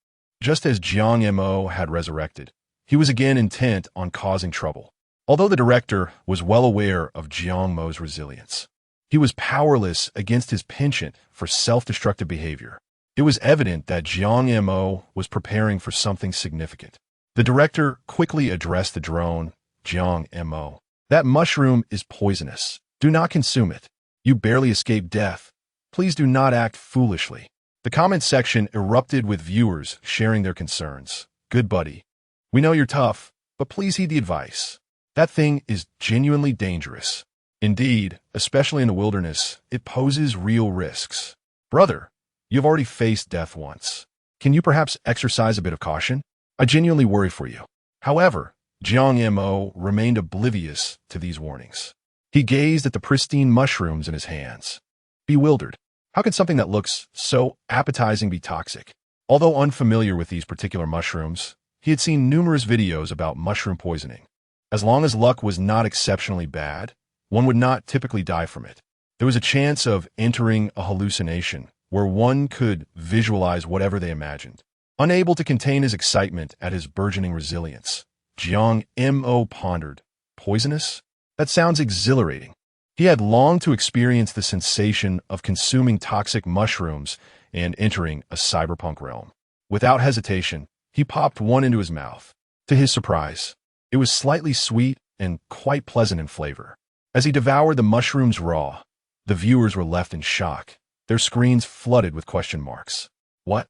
Just as Jiang Mo had resurrected, he was again intent on causing trouble. Although the director was well aware of Jiang Mo's resilience, he was powerless against his penchant for self-destructive behavior. It was evident that Jiang Mo was preparing for something significant. The director quickly addressed the drone. Jiang Mo, that mushroom is poisonous. Do not consume it. You barely escaped death. Please do not act foolishly. The comment section erupted with viewers sharing their concerns. Good buddy. We know you're tough, but please heed the advice. That thing is genuinely dangerous. Indeed, especially in the wilderness, it poses real risks. Brother, you've already faced death once. Can you perhaps exercise a bit of caution? I genuinely worry for you. However, Jiang Mo remained oblivious to these warnings. He gazed at the pristine mushrooms in his hands. Bewildered, how could something that looks so appetizing be toxic? Although unfamiliar with these particular mushrooms, he had seen numerous videos about mushroom poisoning. As long as luck was not exceptionally bad, one would not typically die from it. There was a chance of entering a hallucination where one could visualize whatever they imagined. Unable to contain his excitement at his burgeoning resilience, Jiang Mo pondered. Poisonous? That sounds exhilarating. He had longed to experience the sensation of consuming toxic mushrooms and entering a cyberpunk realm. Without hesitation, he popped one into his mouth. To his surprise, it was slightly sweet and quite pleasant in flavor. As he devoured the mushrooms raw, the viewers were left in shock, their screens flooded with question marks. What?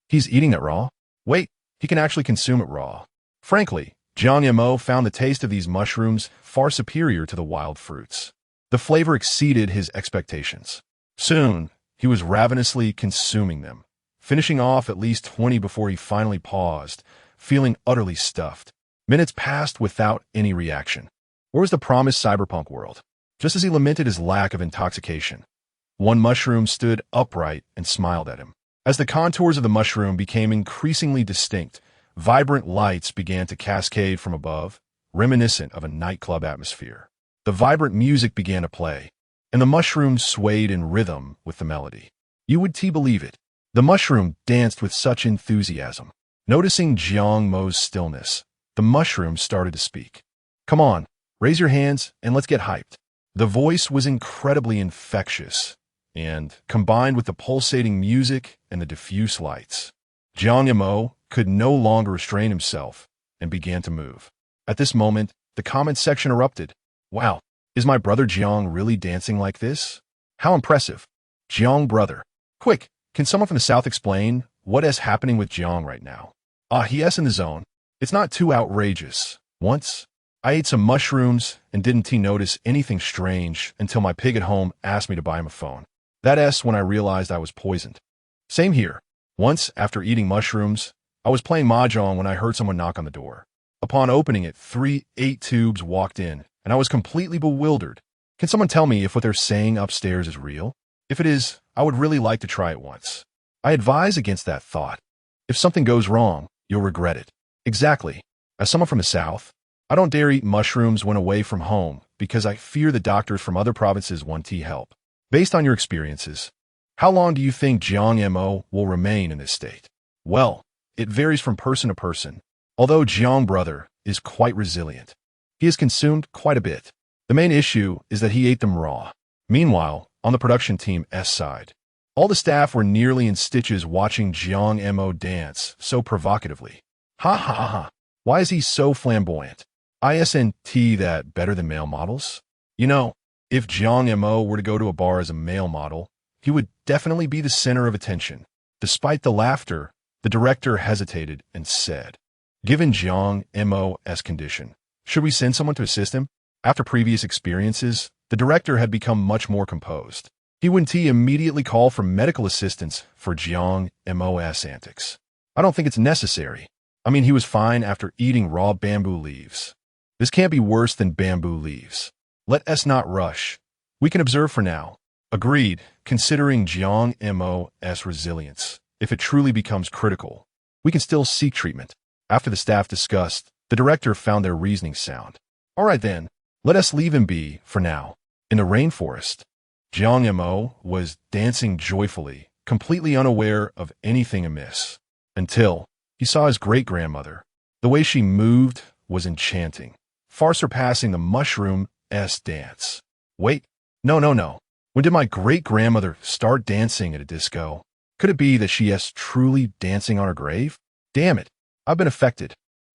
He's eating it raw? Wait, he can actually consume it raw. Frankly, Jiang Mo found the taste of these mushrooms far superior to the wild fruits. The flavor exceeded his expectations. Soon, he was ravenously consuming them, finishing off at least 20 before he finally paused, feeling utterly stuffed. Minutes passed without any reaction. Where was the promised cyberpunk world? Just as he lamented his lack of intoxication, one mushroom stood upright and smiled at him. As the contours of the mushroom became increasingly distinct, vibrant lights began to cascade from above, reminiscent of a nightclub atmosphere. The vibrant music began to play, and the mushroom swayed in rhythm with the melody. You would believe it. The mushroom danced with such enthusiasm. Noticing Jiang Mo's stillness, the mushroom started to speak. Come on, raise your hands and let's get hyped. The voice was incredibly infectious, and combined with the pulsating music and the diffuse lights, Jiang Mo could no longer restrain himself and began to move. At this moment, the comment section erupted. Wow, is my brother Jiang really dancing like this? How impressive. Jiang brother. Quick, can someone from the south explain what is happening with Jiang right now? Yes, in the zone. It's not too outrageous. Once, I ate some mushrooms and didn't notice anything strange until my pig at home asked me to buy him a phone. That's when I realized I was poisoned. Same here. Once, after eating mushrooms, I was playing mahjong when I heard someone knock on the door. Upon opening it, 3 8-tubes walked in, and I was completely bewildered. Can someone tell me if what they're saying upstairs is real? If it is, I would really like to try it once. I advise against that thought. If something goes wrong, you'll regret it. Exactly. As someone from the south, I don't dare eat mushrooms when away from home because I fear the doctors from other provinces want help. Based on your experiences, how long do you think Jiang Mo will remain in this state? Well, it varies from person to person. Although Jiang brother is quite resilient, he has consumed quite a bit. The main issue is that he ate them raw. Meanwhile, on the production team's side, all the staff were nearly in stitches watching Jiang Mo dance so provocatively. Ha ha ha ha. Why is he so flamboyant? Isn't that better than male models? You know, if Jiang Mo were to go to a bar as a male model, he would definitely be the center of attention. Despite the laughter, the director hesitated and said, given Jiang Mo's condition, should we send someone to assist him? After previous experiences, the director had become much more composed. He wouldn't immediately call for medical assistance for Jiang Mo's antics. I don't think it's necessary. I mean, he was fine after eating raw bamboo leaves. This can't be worse than bamboo leaves. Let us not rush. We can observe for now. Agreed, considering Jiang Mo's resilience. If it truly becomes critical, we can still seek treatment. After the staff discussed, the director found their reasoning sound. All right then, let us leave him be for now. In the rainforest, Jiang Mo was dancing joyfully, completely unaware of anything amiss, until he saw his great-grandmother. The way she moved was enchanting, far surpassing the mushroom-s dance. Wait, no. When did my great-grandmother start dancing at a disco? Could it be that she is truly dancing on her grave? Damn it, I've been affected.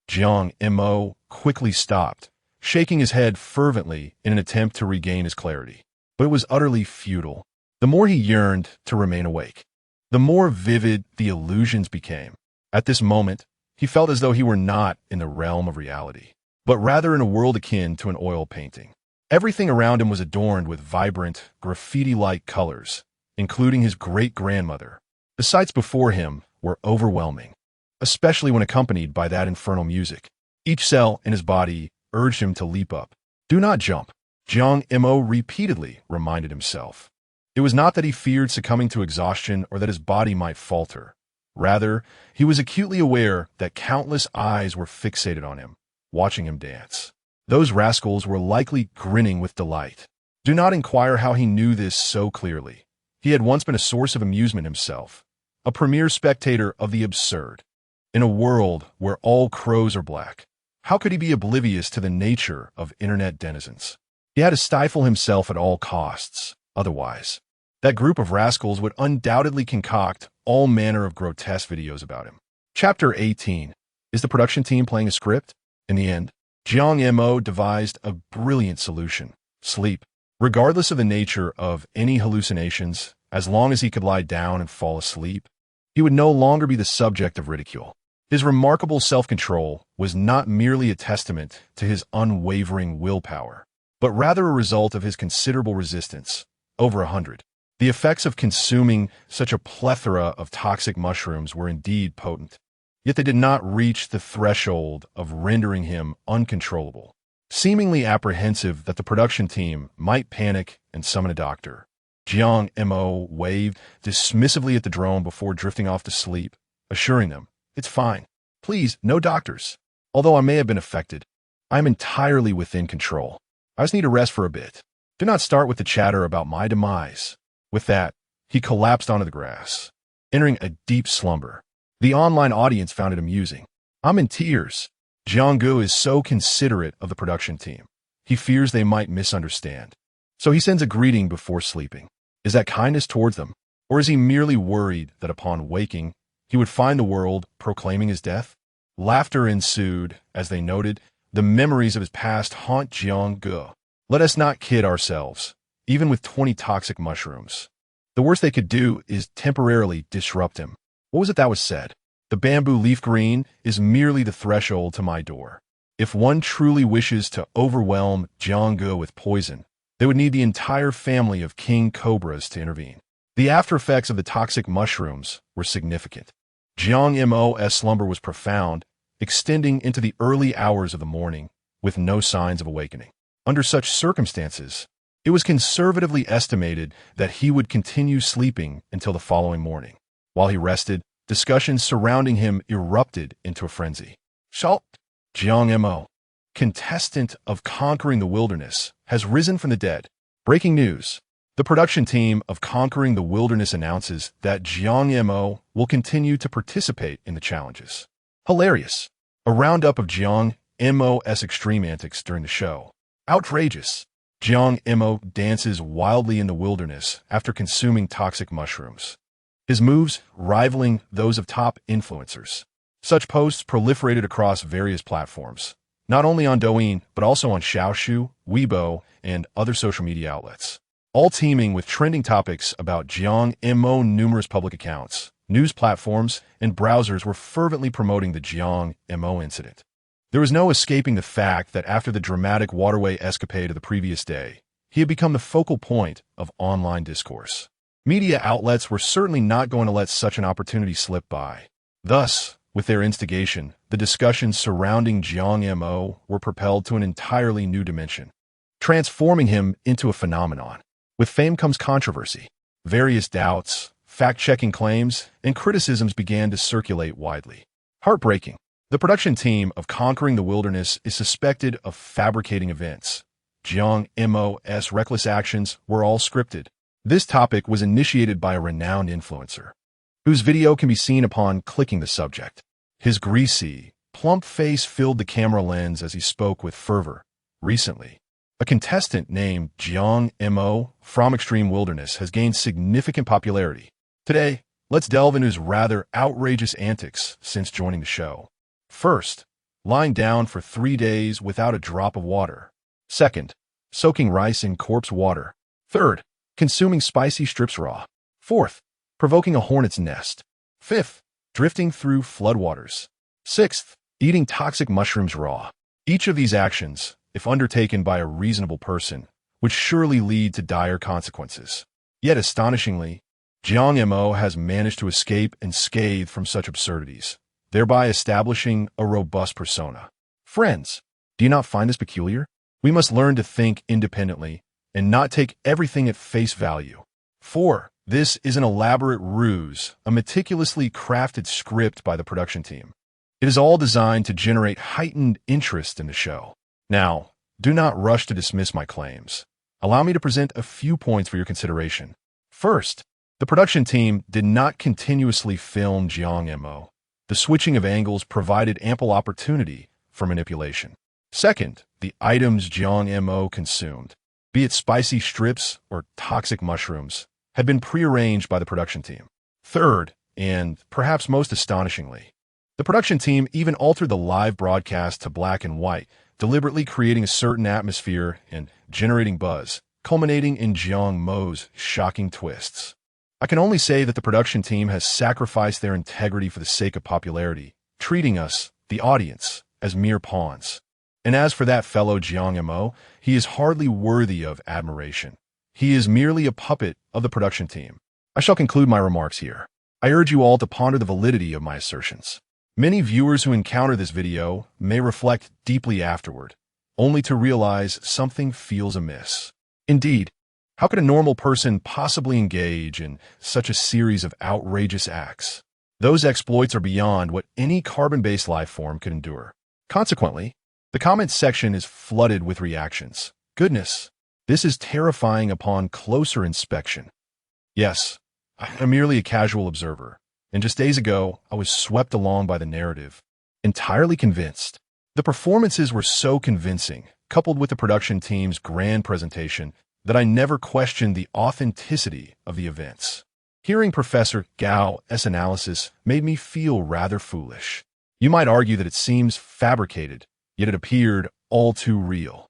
Jiang Mo quickly stopped, shaking his head fervently in an attempt to regain his clarity. But it was utterly futile. The more he yearned to remain awake, the more vivid the illusions became. At this moment, he felt as though he were not in the realm of reality, but rather in a world akin to an oil painting. Everything around him was adorned with vibrant, graffiti-like colors, including his great-grandmother. The sights before him were overwhelming, especially when accompanied by that infernal music. Each cell in his body urged him to leap up. Do not jump, Jiang Mo repeatedly reminded himself. It was not that he feared succumbing to exhaustion or that his body might falter. Rather, he was acutely aware that countless eyes were fixated on him, watching him dance. Those rascals were likely grinning with delight. Do not inquire how he knew this so clearly. He had once been a source of amusement himself, a premier spectator of the absurd. In a world where all crows are black, how could he be oblivious to the nature of internet denizens? He had to stifle himself at all costs. Otherwise, that group of rascals would undoubtedly concoct all manner of grotesque videos about him. Chapter 18. Is the production team playing a script? In the end, Jiang Mo devised a brilliant solution. Sleep. Regardless of the nature of any hallucinations, as long as he could lie down and fall asleep, he would no longer be the subject of ridicule. His remarkable self-control was not merely a testament to his unwavering willpower, but rather a result of his considerable resistance. Over 100. The effects of consuming such a plethora of toxic mushrooms were indeed potent, yet they did not reach the threshold of rendering him uncontrollable. Seemingly apprehensive that the production team might panic and summon a doctor, Jiang Mo waved dismissively at the drone before drifting off to sleep, assuring them, "It's fine. Please, no doctors. Although I may have been affected, I am entirely within control. I just need to rest for a bit. Do not start with the chatter about my demise." With that, he collapsed onto the grass, entering a deep slumber. The online audience found it amusing. I'm in tears. Jiang Gu is so considerate of the production team. He fears they might misunderstand. So he sends a greeting before sleeping. Is that kindness towards them? Or is he merely worried that upon waking, he would find the world proclaiming his death? Laughter ensued as they noted the memories of his past haunt Jiang Gu. Let us not kid ourselves. Even with 20 toxic mushrooms, the worst they could do is temporarily disrupt him. What was it that was said? The bamboo leaf green is merely the threshold to my door. If one truly wishes to overwhelm Jiang Gu with poison, they would need the entire family of king cobras to intervene. The after effects of the toxic mushrooms were significant. Jiang Mo's slumber was profound, extending into the early hours of the morning with no signs of awakening. Under such circumstances, it was conservatively estimated that he would continue sleeping until the following morning. While he rested, discussions surrounding him erupted into a frenzy. Jiang Mo, contestant of Conquering the Wilderness, has risen from the dead. Breaking news. The production team of Conquering the Wilderness announces that Jiang Mo will continue to participate in the challenges. Hilarious. A roundup of Jiang Mo's extreme antics during the show. Outrageous. Jiang Mo dances wildly in the wilderness after consuming toxic mushrooms, his moves rivaling those of top influencers. Such posts proliferated across various platforms, not only on Douyin, but also on Xiaoshu, Weibo, and other social media outlets, all teeming with trending topics about Jiang Mo. Numerous public accounts, news platforms, and browsers were fervently promoting the Jiang Mo incident. There was no escaping the fact that after the dramatic waterway escapade of the previous day, he had become the focal point of online discourse. Media outlets were certainly not going to let such an opportunity slip by. Thus, with their instigation, the discussions surrounding Jiang Mo were propelled to an entirely new dimension, transforming him into a phenomenon. With fame comes controversy. Various doubts, fact-checking claims, and criticisms began to circulate widely. Heartbreaking. The production team of Conquering the Wilderness is suspected of fabricating events. Jiang Mo's reckless actions were all scripted. This topic was initiated by a renowned influencer, whose video can be seen upon clicking the subject. His greasy, plump face filled the camera lens as he spoke with fervor. Recently, a contestant named Jiang Mo from Extreme Wilderness has gained significant popularity. Today, let's delve into his rather outrageous antics since joining the show. First, lying down for 3 days without a drop of water. Second, soaking rice in corpse water. Third, consuming spicy strips raw. Fourth, provoking a hornet's nest. Fifth, drifting through floodwaters. Sixth, eating toxic mushrooms raw. Each of these actions, if undertaken by a reasonable person, would surely lead to dire consequences. Yet astonishingly, Jiang Mo has managed to escape unscathed from such absurdities, thereby establishing a robust persona. Friends, do you not find this peculiar? We must learn to think independently and not take everything at face value. 4. This is an elaborate ruse, a meticulously crafted script by the production team. It is all designed to generate heightened interest in the show. Now, do not rush to dismiss my claims. Allow me to present a few points for your consideration. First, the production team did not continuously film Jiang Mo. The switching of angles provided ample opportunity for manipulation. Second, the items Jiang Mo consumed, be it spicy strips or toxic mushrooms, had been prearranged by the production team. Third, and perhaps most astonishingly, the production team even altered the live broadcast to black and white, deliberately creating a certain atmosphere and generating buzz, culminating in Jiang Mo's shocking twists. I can only say that the production team has sacrificed their integrity for the sake of popularity, treating us, the audience, as mere pawns. And as for that fellow Jiang Mo, he is hardly worthy of admiration. He is merely a puppet of the production team. I shall conclude my remarks here. I urge you all to ponder the validity of my assertions. Many viewers who encounter this video may reflect deeply afterward, only to realize something feels amiss. Indeed, how could a normal person possibly engage in such a series of outrageous acts? Those exploits are beyond what any carbon-based life form could endure. Consequently, the comments section is flooded with reactions. Goodness, this is terrifying upon closer inspection. Yes, I'm merely a casual observer, and just days ago, I was swept along by the narrative, entirely convinced. The performances were so convincing, coupled with the production team's grand presentation, that I never questioned the authenticity of the events. Hearing Professor Gao's analysis made me feel rather foolish. You might argue that it seems fabricated, yet it appeared all too real.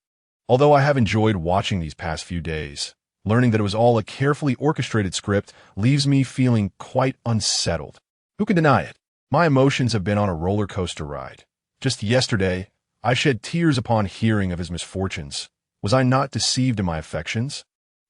Although I have enjoyed watching these past few days, learning that it was all a carefully orchestrated script leaves me feeling quite unsettled. Who can deny it? My emotions have been on a roller coaster ride. Just yesterday, I shed tears upon hearing of his misfortunes. Was I not deceived in my affections?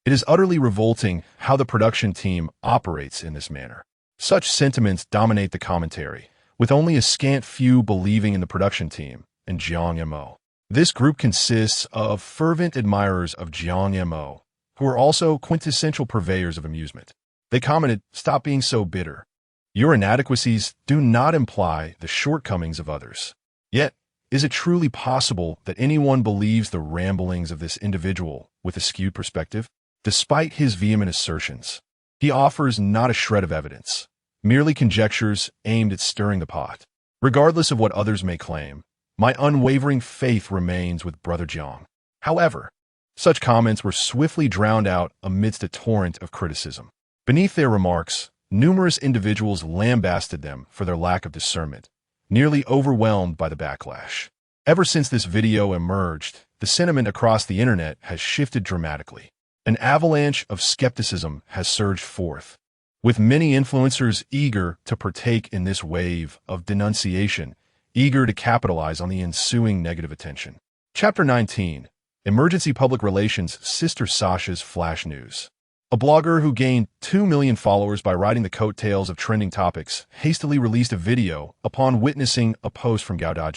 It is utterly revolting how the production team operates in this manner. Such sentiments dominate the commentary, with only a scant few believing in the production team and Jiang Mo. This group consists of fervent admirers of Jiang Mo, who are also quintessential purveyors of amusement. They commented, "Stop being so bitter. Your inadequacies do not imply the shortcomings of others." Yet, is it truly possible that anyone believes the ramblings of this individual with a skewed perspective? Despite his vehement assertions, he offers not a shred of evidence, merely conjectures aimed at stirring the pot. Regardless of what others may claim, my unwavering faith remains with Brother Jiang. However, such comments were swiftly drowned out amidst a torrent of criticism. Beneath their remarks, numerous individuals lambasted them for their lack of discernment, nearly overwhelmed by the backlash. Ever since this video emerged, the sentiment across the internet has shifted dramatically. An avalanche of skepticism has surged forth, with many influencers eager to partake in this wave of denunciation, eager to capitalize on the ensuing negative attention. Chapter 19. Emergency Public Relations Sister Sasha's Flash News. A blogger who gained 2 million followers by riding the coattails of trending topics hastily released a video upon witnessing a post from Gao.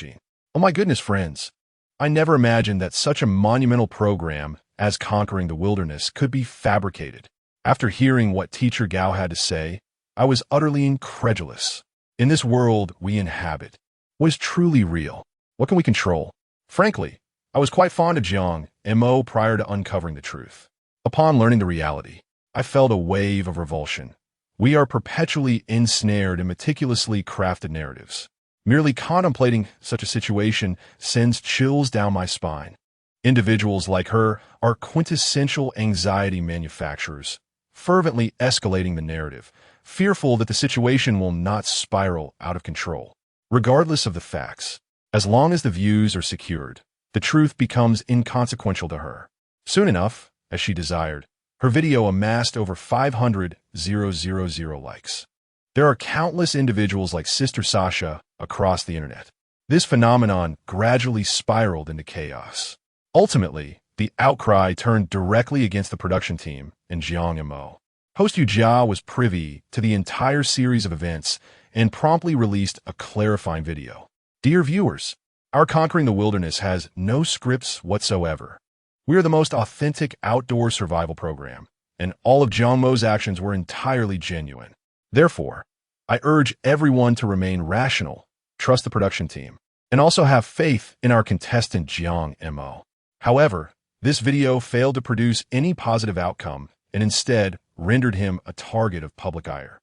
Oh my goodness, friends. I never imagined that such a monumental program as Conquering the Wilderness could be fabricated. After hearing what teacher Gao had to say, I was utterly incredulous. In this world we inhabit, what is truly real? What can we control? Frankly, I was quite fond of Jiang Mo prior to uncovering the truth. Upon learning the reality, I felt a wave of revulsion. We are perpetually ensnared in meticulously crafted narratives. Merely contemplating such a situation sends chills down my spine. Individuals like her are quintessential anxiety manufacturers, fervently escalating the narrative, fearful that the situation will not spiral out of control. Regardless of the facts, as long as the views are secured, the truth becomes inconsequential to her. Soon enough, as she desired, her video amassed over 500,000 likes. There are countless individuals like Sister Sasha across the internet. This phenomenon gradually spiraled into chaos. Ultimately, the outcry turned directly against the production team and Jiang Mo. Host Yu Jia was privy to the entire series of events and promptly released a clarifying video. Dear viewers, our Conquering the Wilderness has no scripts whatsoever. We are the most authentic outdoor survival program, and all of Jiang Mo's actions were entirely genuine. Therefore, I urge everyone to remain rational, trust the production team, and also have faith in our contestant Jiang Mo. However, this video failed to produce any positive outcome and instead rendered him a target of public ire.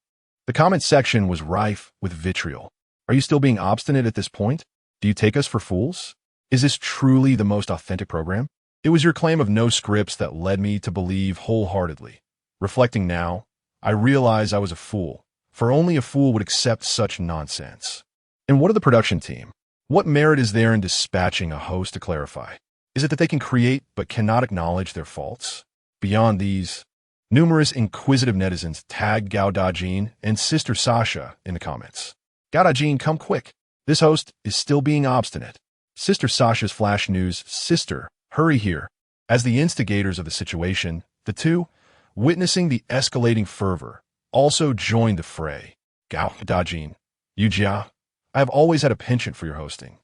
The comment section was rife with vitriol. Are you still being obstinate at this point? Do you take us for fools? Is this truly the most authentic program? It was your claim of no scripts that led me to believe wholeheartedly. Reflecting now, I realize I was a fool, for only a fool would accept such nonsense. And what of the production team? What merit is there in dispatching a host to clarify? Is it that they can create but cannot acknowledge their faults? Beyond these, numerous inquisitive netizens tagged Gao and Sister Sasha in the comments. Gao, come quick. This host is still being obstinate. Sister Sasha's flash news, sister, hurry here. As the instigators of the situation, the two, witnessing the escalating fervor, also joined the fray. Gao, Yu Jia, I have always had a penchant for your hosting,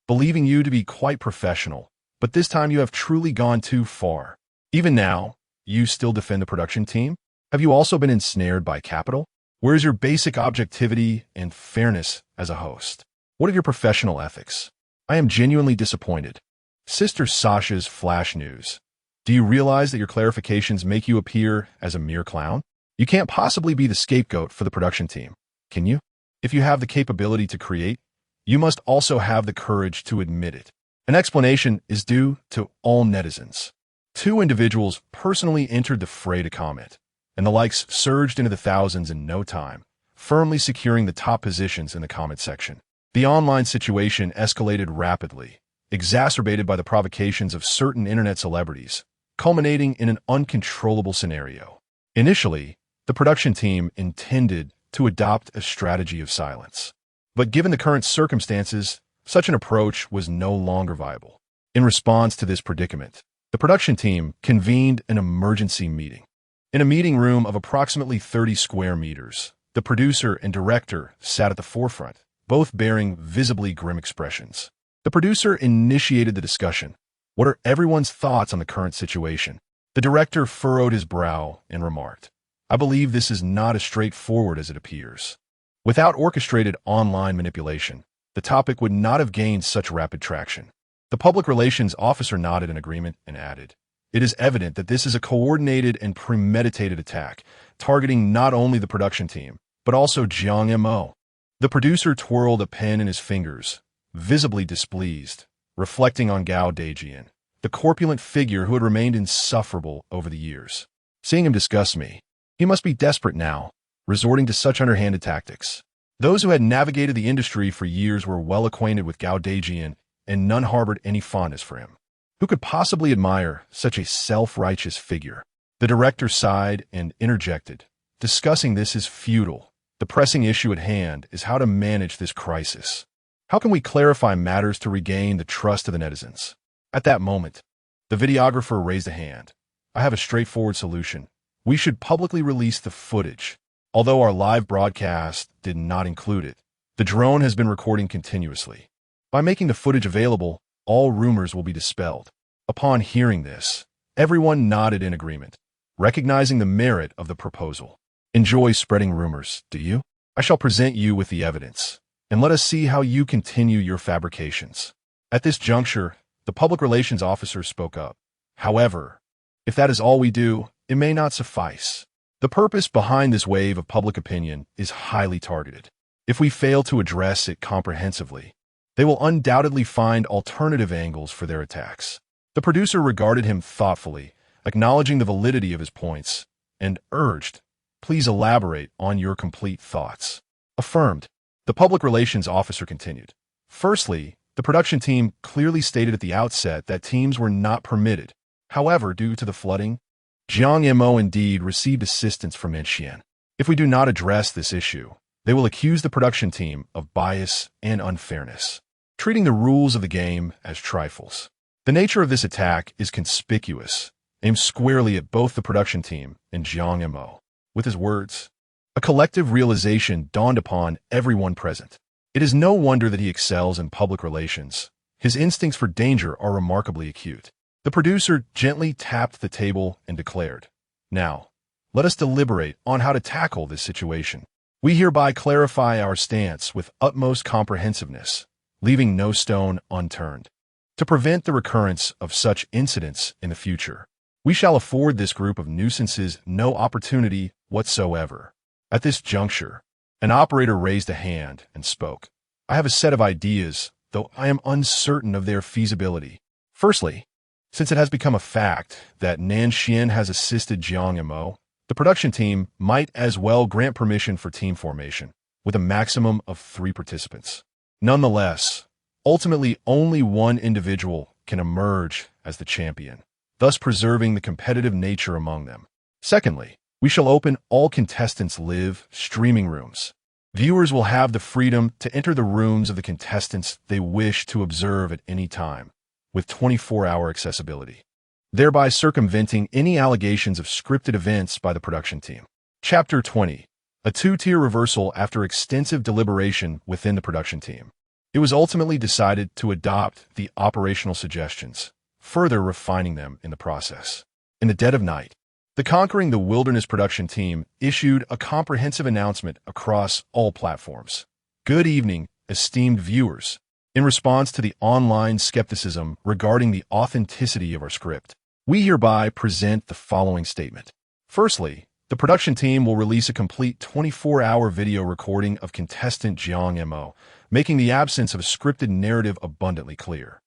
believing you to be quite professional, but this time you have truly gone too far. Even now, you still defend the production team? Have you also been ensnared by capital? Where is your basic objectivity and fairness as a host? What of your professional ethics? I am genuinely disappointed. Sister Sasha's flash news. Do you realize that your clarifications make you appear as a mere clown? You can't possibly be the scapegoat for the production team, can you? If you have the capability to create, you must also have the courage to admit it. An explanation is due to all netizens. Two individuals personally entered the fray to comment, and the likes surged into the thousands in no time, firmly securing the top positions in the comment section. The online situation escalated rapidly, exacerbated by the provocations of certain internet celebrities, culminating in an uncontrollable scenario. Initially, the production team intended to adopt a strategy of silence. But given the current circumstances, such an approach was no longer viable. In response to this predicament, the production team convened an emergency meeting. In a meeting room of approximately 30 square meters, the producer and director sat at the forefront, both bearing visibly grim expressions. The producer initiated the discussion. What are everyone's thoughts on the current situation? The director furrowed his brow and remarked, I believe this is not as straightforward as it appears. Without orchestrated online manipulation, the topic would not have gained such rapid traction. The public relations officer nodded in agreement and added, It is evident that this is a coordinated and premeditated attack, targeting not only the production team, but also Jiang Mo. The producer twirled a pen in his fingers, visibly displeased, reflecting on Gao Dajian, the corpulent figure who had remained insufferable over the years. Seeing him disgust me, he must be desperate now, resorting to such underhanded tactics. Those who had navigated the industry for years were well acquainted with Gao Dajian, and none harbored any fondness for him. Who could possibly admire such a self-righteous figure? The director sighed and interjected. Discussing this is futile. The pressing issue at hand is how to manage this crisis. How can we clarify matters to regain the trust of the netizens? At that moment, the videographer raised a hand. I have a straightforward solution. we should publicly release the footage. Although our live broadcast did not include it, the drone has been recording continuously. By making the footage available, all rumors will be dispelled. Upon hearing this, everyone nodded in agreement, recognizing the merit of the proposal. Enjoy spreading rumors, do you? I shall present you with the evidence, and let us see how you continue your fabrications. At this juncture, the public relations officer spoke up. However, if that is all we do, it may not suffice. The purpose behind this wave of public opinion is highly targeted. If we fail to address it comprehensively, they will undoubtedly find alternative angles for their attacks. The producer regarded him thoughtfully, acknowledging the validity of his points, and urged, "Please elaborate on your complete thoughts." Affirmed. The public relations officer continued. Firstly, the production team clearly stated at the outset that teams were not permitted. However, due to the flooding, Jiang Mo indeed received assistance from Nonsensical. If we do not address this issue, they will accuse the production team of bias and unfairness, treating the rules of the game as trifles. The nature of this attack is conspicuous, aimed squarely at both the production team and Jiang Mo. With his words, a collective realization dawned upon everyone present. It is no wonder that he excels in public relations. His instincts for danger are remarkably acute. The producer gently tapped the table and declared, "Now, let us deliberate on how to tackle this situation. We hereby clarify our stance with utmost comprehensiveness, leaving no stone unturned. To prevent the recurrence of such incidents in the future, we shall afford this group of nuisances no opportunity whatsoever." At this juncture, an operator raised a hand and spoke. "I have a set of ideas, though I am uncertain of their feasibility. Firstly, since it has become a fact that Nonsensical has assisted Jiang Mo, the production team might as well grant permission for team formation, with a maximum of 3 participants. Nonetheless, ultimately only one individual can emerge as the champion, thus preserving the competitive nature among them. Secondly, we shall open all contestants' live streaming rooms. Viewers will have the freedom to enter the rooms of the contestants they wish to observe at any time, with 24-hour accessibility, thereby circumventing any allegations of scripted events by the production team. Chapter 20. A 2-tier reversal after extensive deliberation within the production team. It was ultimately decided to adopt the operational suggestions, further refining them in the process. In the dead of night, the Conquering the Wilderness production team issued a comprehensive announcement across all platforms. Good evening, esteemed viewers. In response to the online skepticism regarding the authenticity of our script, we hereby present the following statement. Firstly, the production team will release a complete 24-hour video recording of contestant Jiang Mo, making the absence of a scripted narrative abundantly clear.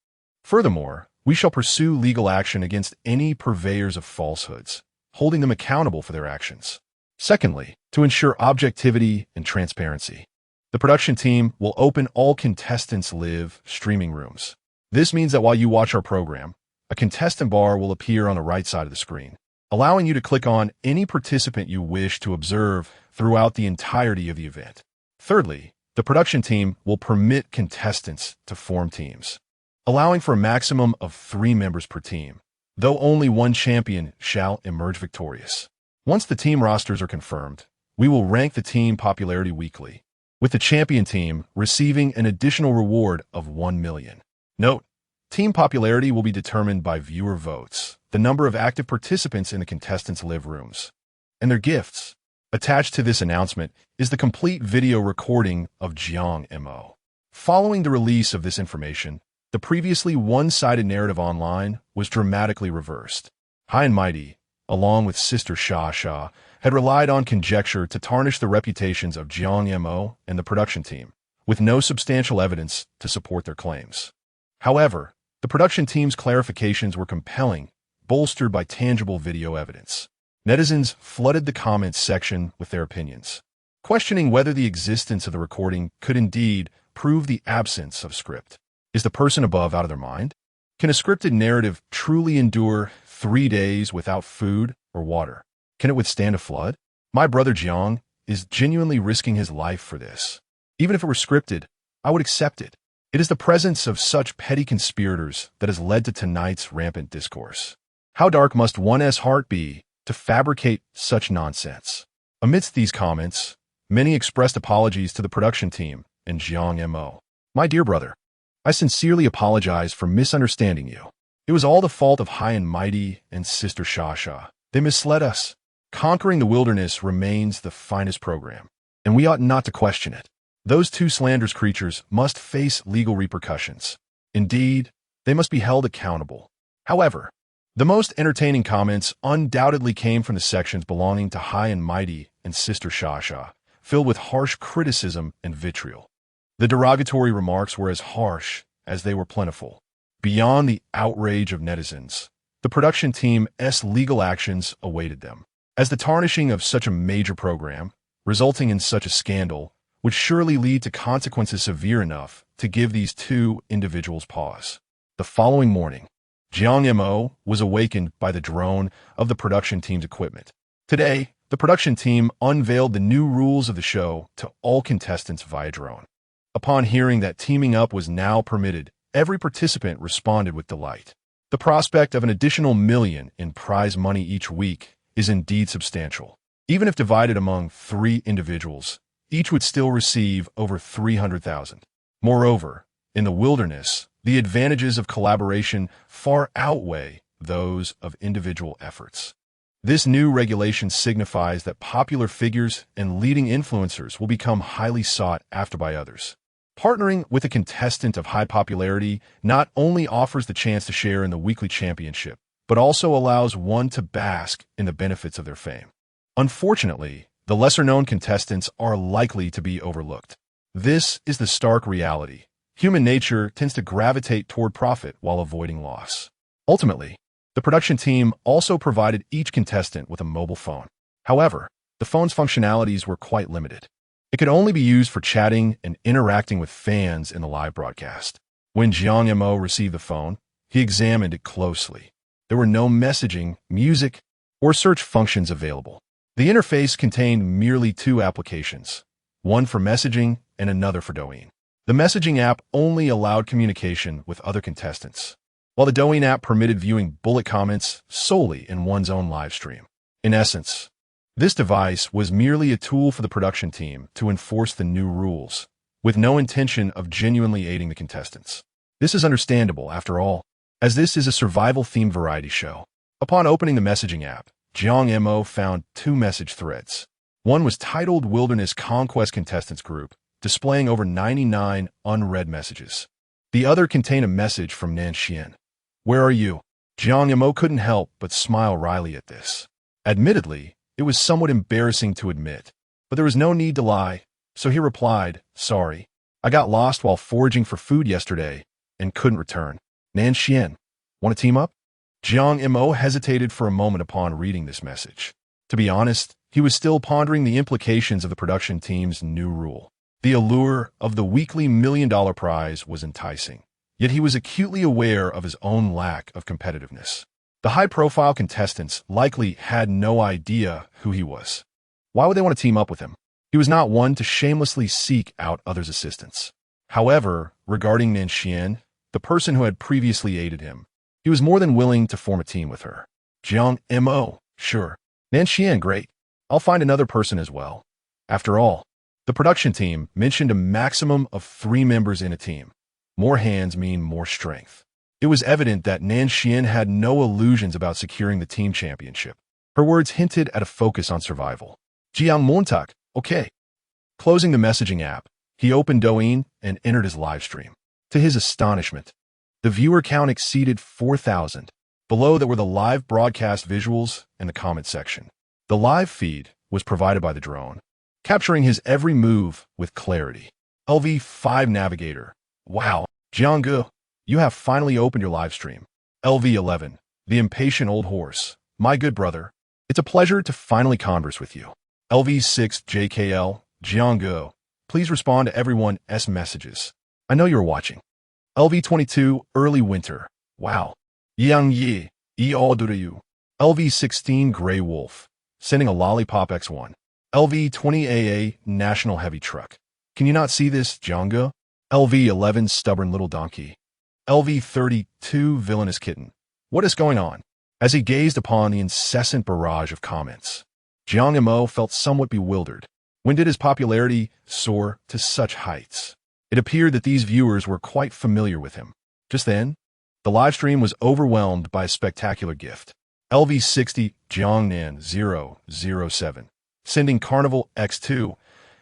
Furthermore, we shall pursue legal action against any purveyors of falsehoods, holding them accountable for their actions. Secondly, to ensure objectivity and transparency, the production team will open all contestants' live streaming rooms. This means that while you watch our program, a contestant bar will appear on the right side of the screen, allowing you to click on any participant you wish to observe throughout the entirety of the event. Thirdly, the production team will permit contestants to form teams, allowing for a maximum of 3 members per team, though only one champion shall emerge victorious. Once the team rosters are confirmed, we will rank the team popularity weekly, with the champion team receiving an additional reward of 1 million. Note, team popularity will be determined by viewer votes, the number of active participants in the contestants' live rooms, and their gifts. Attached to this announcement is the complete video recording of Jiang Mo. Following the release of this information, the previously one-sided narrative online was dramatically reversed. High and Mighty, along with Sister Sha, had relied on conjecture to tarnish the reputations of Jiang Mo and the production team, with no substantial evidence to support their claims. However, the production team's clarifications were compelling, bolstered by tangible video evidence. Netizens flooded the comments section with their opinions, questioning whether the existence of the recording could indeed prove the absence of script. Is the person above out of their mind? Can a scripted narrative truly endure 3 days without food or water? Can it withstand a flood? My brother Jiang is genuinely risking his life for this. Even if it were scripted, I would accept it. It is the presence of such petty conspirators that has led to tonight's rampant discourse. How dark must one's heart be to fabricate such nonsense? Amidst these comments, many expressed apologies to the production team and Jiang Mo. My dear brother, I sincerely apologize for misunderstanding you. It was all the fault of High and Mighty and Sister Shasha. They misled us. Conquering the wilderness remains the finest program, and we ought not to question it. Those two slanderous creatures must face legal repercussions. Indeed, they must be held accountable. However, the most entertaining comments undoubtedly came from the sections belonging to High and Mighty and Sister Shasha, filled with harsh criticism and vitriol. The derogatory remarks were as harsh as they were plentiful. Beyond the outrage of netizens, the production team's legal actions awaited them, as the tarnishing of such a major program, resulting in such a scandal, would surely lead to consequences severe enough to give these two individuals pause. The following morning, Jiang Mo was awakened by the drone of the production team's equipment. Today, the production team unveiled the new rules of the show to all contestants via drone. Upon hearing that teaming up was now permitted, every participant responded with delight. The prospect of an additional $1 million in prize money each week is indeed substantial. Even if divided among 3 individuals, each would still receive over $300,000. Moreover, in the wilderness, the advantages of collaboration far outweigh those of individual efforts. This new regulation signifies that popular figures and leading influencers will become highly sought after by others. Partnering with a contestant of high popularity not only offers the chance to share in the weekly championship, but also allows one to bask in the benefits of their fame. Unfortunately, the lesser-known contestants are likely to be overlooked. This is the stark reality. Human nature tends to gravitate toward profit while avoiding loss. Ultimately, the production team also provided each contestant with a mobile phone. However, the phone's functionalities were quite limited. It could only be used for chatting and interacting with fans in the live broadcast. When Jiang Mo received the phone, he examined it closely. There were no messaging, music, or search functions available. The interface contained merely 2 applications, one for messaging and another for Douyin. The messaging app only allowed communication with other contestants, while the Douyin app permitted viewing bullet comments solely in one's own live stream. In essence, this device was merely a tool for the production team to enforce the new rules, with no intention of genuinely aiding the contestants. This is understandable, after all, as this is a survival-themed variety show. Upon opening the messaging app, Jiang Mo found 2 message threads. One was titled Wilderness Conquest Contestants Group, displaying over 99 unread messages. The other contained a message from Nanxian. Where are you? Jiang Mo couldn't help but smile wryly at this. Admittedly, it was somewhat embarrassing to admit, but there was no need to lie, so he replied, sorry, I got lost while foraging for food yesterday and couldn't return. Nanxian, want to team up? Jiang Mo hesitated for a moment upon reading this message. To be honest, he was still pondering the implications of the production team's new rule. The allure of the weekly $1 million prize was enticing, yet he was acutely aware of his own lack of competitiveness. The high-profile contestants likely had no idea who he was. Why would they want to team up with him? He was not one to shamelessly seek out others' assistance. However, regarding Nanxian, the person who had previously aided him, he was more than willing to form a team with her. Jiang Mo, sure. Nanxian, great. I'll find another person as well. After all, the production team mentioned a maximum of 3 members in a team. More hands mean more strength. It was evident that Nanxian had no illusions about securing the team championship. Her words hinted at a focus on survival. Jiang Montak, okay. Closing the messaging app, he opened Douyin and entered his live stream. To his astonishment, the viewer count exceeded 4,000. Below there were the live broadcast visuals and the comment section. The live feed was provided by the drone, capturing his every move with clarity. LV5 Navigator. Wow, Jiang, you have finally opened your live stream. LV11, the impatient old horse. My good brother, it's a pleasure to finally converse with you. LV6 JKL, Jiang, please respond to everyone's messages. I know you're watching. LV22 Early Winter. Wow. Yang Yi, E all do to you. LV16 Gray Wolf, sending a lollipop X1. LV20 AA National Heavy Truck. Can you not see this, Jiang? LV11 Stubborn Little Donkey. LV32 Villainous Kitten. What is going on? As he gazed upon the incessant barrage of comments, Jiang Mo felt somewhat bewildered. When did his popularity soar to such heights? It appeared that these viewers were quite familiar with him. Just then, the livestream was overwhelmed by a spectacular gift. LV60 Jiangnan 007. Sending Carnival X2,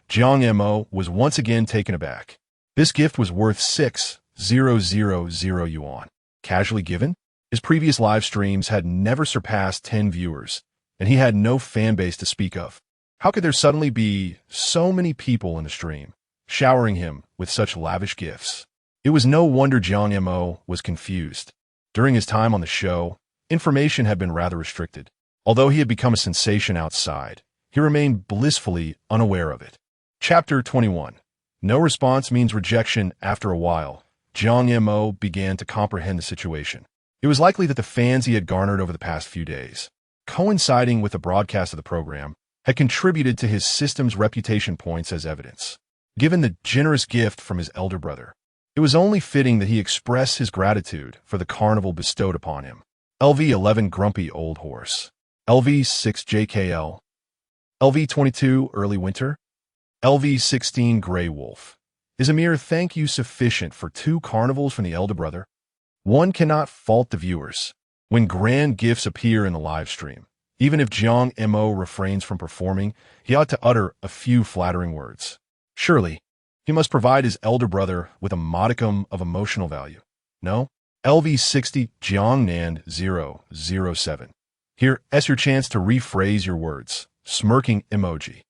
Jiang Mo was once again taken aback. This gift was worth 6,000 yuan. Casually given? His previous live streams had never surpassed 10 viewers, and he had no fan base to speak of. How could there suddenly be so many people in the stream, showering him with such lavish gifts? It was no wonder Jiang Mo was confused. During his time on the show, information had been rather restricted. Although he had become a sensation outside, he remained blissfully unaware of it. Chapter 21. No response means rejection. After a while, Jiang Mo began to comprehend the situation. It was likely that the fans he had garnered over the past few days, coinciding with the broadcast of the program, had contributed to his system's reputation points as evidence. Given the generous gift from his elder brother, it was only fitting that he express his gratitude for the carnival bestowed upon him. LV11 Grumpy Old Horse, LV6 JKL, LV22 Early Winter, LV16 Gray Wolf. Is a mere thank you sufficient for 2 carnivals from the elder brother? One cannot fault the viewers when grand gifts appear in the live stream. Even if Jiang Mo refrains from performing, he ought to utter a few flattering words. Surely, he must provide his elder brother with a modicum of emotional value. No? LV60 Jiangnan 007. Here's your chance to rephrase your words. Smirking emoji.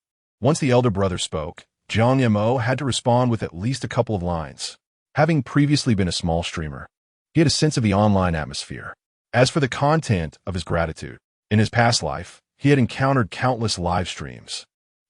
Once the elder brother spoke, Jiang Mo had to respond with at least a couple of lines. Having previously been a small streamer, he had a sense of the online atmosphere. As for the content of his gratitude, in his past life, he had encountered countless live streams,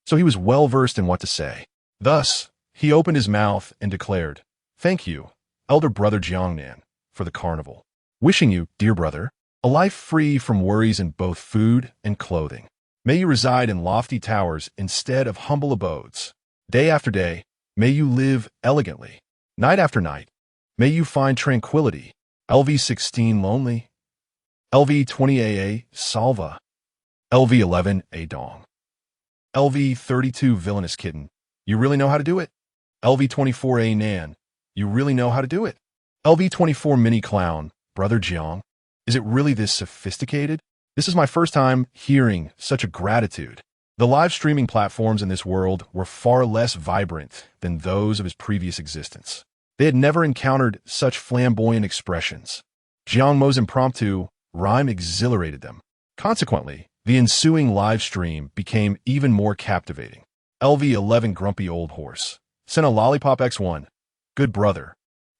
so he was well versed in what to say. Thus, he opened his mouth and declared, "Thank you, elder brother Jiangnan, for the carnival. Wishing you, dear brother, a life free from worries in both food and clothing. May you reside in lofty towers instead of humble abodes. Day after day, may you live elegantly. Night after night, may you find tranquility. LV16 Lonely, LV20 AA Salva, LV11 A Dong, LV32 Villainous Kitten. You really know how to do it. LV24 A Nan. You really know how to do it. LV24 Mini Clown, Brother Jiang. Is it really this sophisticated? This is my first time hearing such a gratitude." The live streaming platforms in this world were far less vibrant than those of his previous existence. They had never encountered such flamboyant expressions. Jiang Mo's impromptu rhyme exhilarated them. Consequently, the ensuing live stream became even more captivating. LV11 Grumpy Old Horse. Send a Lollipop X1. Good brother.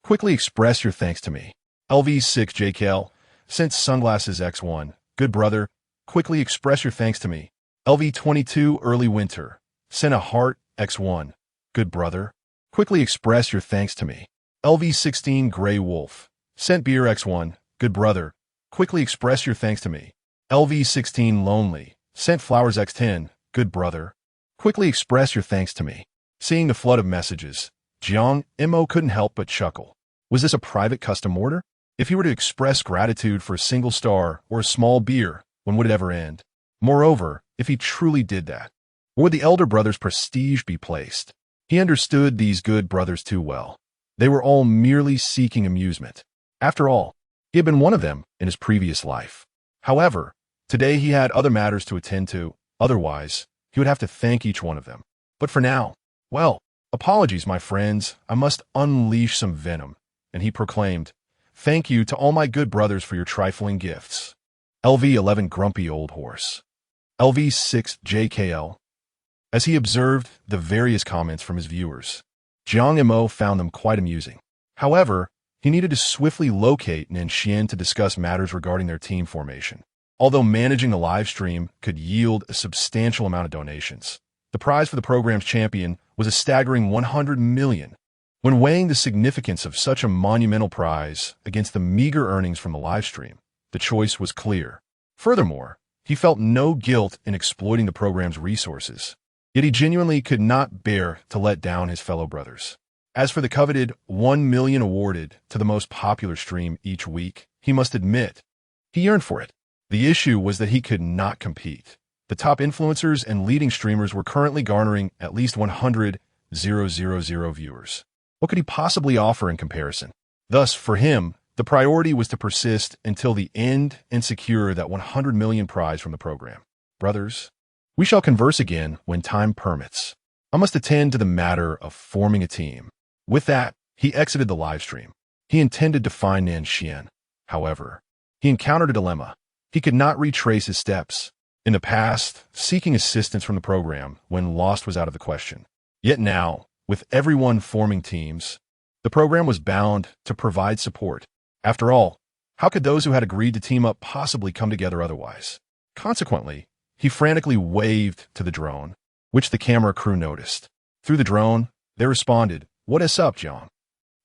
Quickly express your thanks to me. LV6 JKL. Sent Sunglasses X1. Good brother. Quickly express your thanks to me. LV22 Early Winter. Send a Heart X1. Good brother. Quickly express your thanks to me. LV16 Gray Wolf. Sent Beer X1. Good brother. Quickly express your thanks to me. LV16 Lonely. Sent Flowers X10. Good brother. Quickly express your thanks to me. Seeing the flood of messages, Jiang Mo couldn't help but chuckle. Was this a private custom order? If he were to express gratitude for a single star or a small beer, when would it ever end? Moreover, if he truly did that, where would the elder brother's prestige be placed? He understood these good brothers too well. They were all merely seeking amusement. After all, he had been one of them in his previous life. However, today he had other matters to attend to. Otherwise, he would have to thank each one of them. But for now, well, apologies, my friends. I must unleash some venom. And he proclaimed, "Thank you to all my good brothers for your trifling gifts." LV11 Grumpy Old Horse. LV6 JKL. As he observed the various comments from his viewers, Jiang Mo found them quite amusing. However, he needed to swiftly locate Nanxian to discuss matters regarding their team formation. Although managing the live stream could yield a substantial amount of donations, the prize for the program's champion was a staggering 100 million. When weighing the significance of such a monumental prize against the meager earnings from the live stream, the choice was clear. Furthermore, he felt no guilt in exploiting the program's resources, yet he genuinely could not bear to let down his fellow brothers. As for the coveted 1 million awarded to the most popular stream each week, he must admit, he yearned for it. The issue was that he could not compete. The top influencers and leading streamers were currently garnering at least 100,000 viewers. What could he possibly offer in comparison? Thus, for him, the priority was to persist until the end and secure that 100 million prize from the program. Brothers, we shall converse again when time permits. I must attend to the matter of forming a team. With that, he exited the livestream. He intended to find Nan. However, he encountered a dilemma. He could not retrace his steps. In the past, seeking assistance from the program when lost was out of the question. Yet now, with everyone forming teams, the program was bound to provide support. After all, how could those who had agreed to team up possibly come together otherwise? Consequently, he frantically waved to the drone, which the camera crew noticed. Through the drone, they responded, "What is up, Jiang?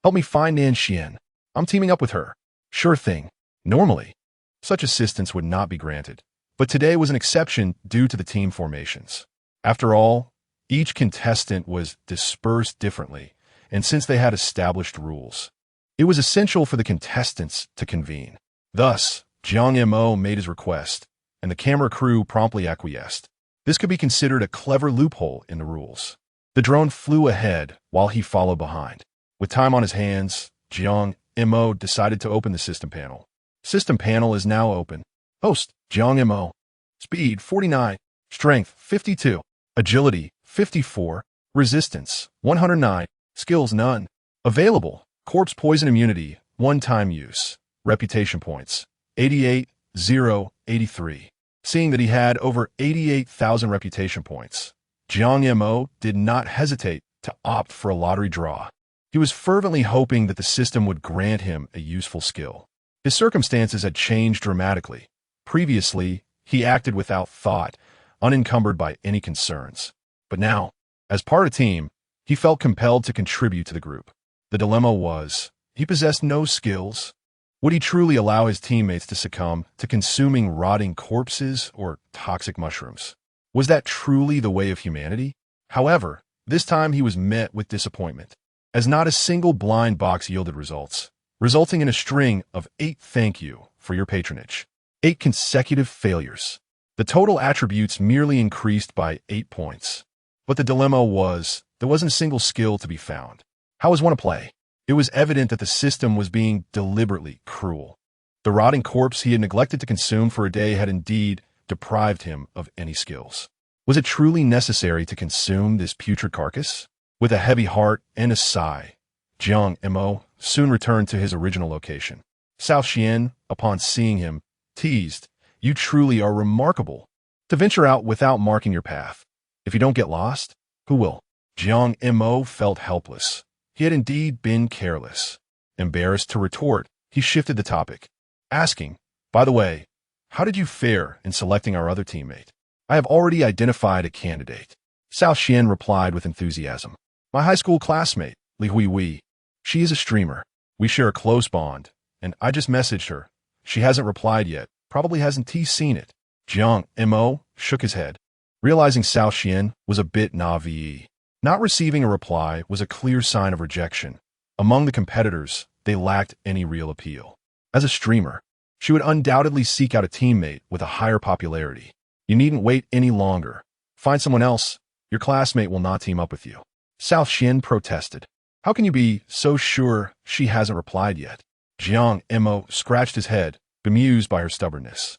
Help me find Nan. I'm teaming up with her." Sure thing. Normally, such assistance would not be granted, but today was an exception due to the team formations. After all, each contestant was dispersed differently, and since they had established rules, it was essential for the contestants to convene. Thus, Jiang Mo made his request, and the camera crew promptly acquiesced. This could be considered a clever loophole in the rules. The drone flew ahead while he followed behind. With time on his hands, Jiang Mo decided to open the system panel. System panel is now open. Host, Jiang Mo. Speed, 49. Strength, 52. Agility, 54. Resistance, 109. Skills, none. Available, corpse poison immunity, one-time use. Reputation points, 88,083. Seeing that he had over 88,000 reputation points, Jiang Mo did not hesitate to opt for a lottery draw. He was fervently hoping that the system would grant him a useful skill. His circumstances had changed dramatically. Previously, he acted without thought, unencumbered by any concerns. But now, as part of a team, he felt compelled to contribute to the group. The dilemma was, he possessed no skills. Would he truly allow his teammates to succumb to consuming rotting corpses or toxic mushrooms? Was that truly the way of humanity? However, this time he was met with disappointment, as not a single blind box yielded results, resulting in a string of 8 thank you for your patronage. 8 consecutive failures. The total attributes merely increased by 8 points. But the dilemma was, there wasn't a single skill to be found. How was one to play? It was evident that the system was being deliberately cruel. The rotting corpse he had neglected to consume for a day had indeed deprived him of any skills. Was it truly necessary to consume this putrid carcass? With a heavy heart and a sigh, Jiang Mo soon returned to his original location. Saucy, upon seeing him, teased, "You truly are remarkable to venture out without marking your path. If you don't get lost, who will?" Jiang Mo felt helpless. He had indeed been careless. Embarrassed to retort, he shifted the topic, asking, "By the way, how did you fare in selecting our other teammate?" "I have already identified a candidate," Saucy replied with enthusiasm. "My high school classmate, Li Hui. She is a streamer. We share a close bond, and I just messaged her. She hasn't replied yet, probably hasn't seen it." Jiang Mo shook his head, realizing Saucy was a bit naive. Not receiving a reply was a clear sign of rejection. Among the competitors, they lacked any real appeal. As a streamer, she would undoubtedly seek out a teammate with a higher popularity. You needn't wait any longer. Find someone else. Your classmate will not team up with you. Saucy protested. How can you be so sure she hasn't replied yet? Jiang Mo scratched his head, bemused by her stubbornness.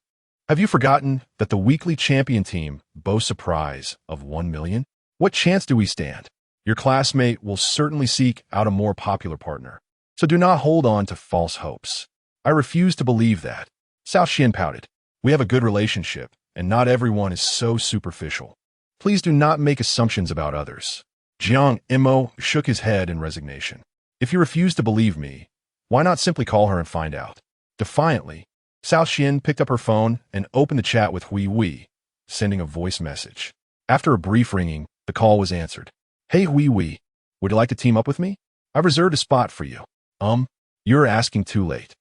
Have you forgotten that the weekly champion team boasts a prize of 1 million? What chance do we stand? Your classmate will certainly seek out a more popular partner. So do not hold on to false hopes. I refuse to believe that. Saucy pouted. We have a good relationship, and not everyone is so superficial. Please do not make assumptions about others. Jiang Mo shook his head in resignation. If you refuse to believe me, why not simply call her and find out? Defiantly, Saucy picked up her phone and opened the chat with Hui, sending a voice message. After a brief ringing, the call was answered. Hey Hui, would you like to team up with me? I've reserved a spot for you. You're asking too late.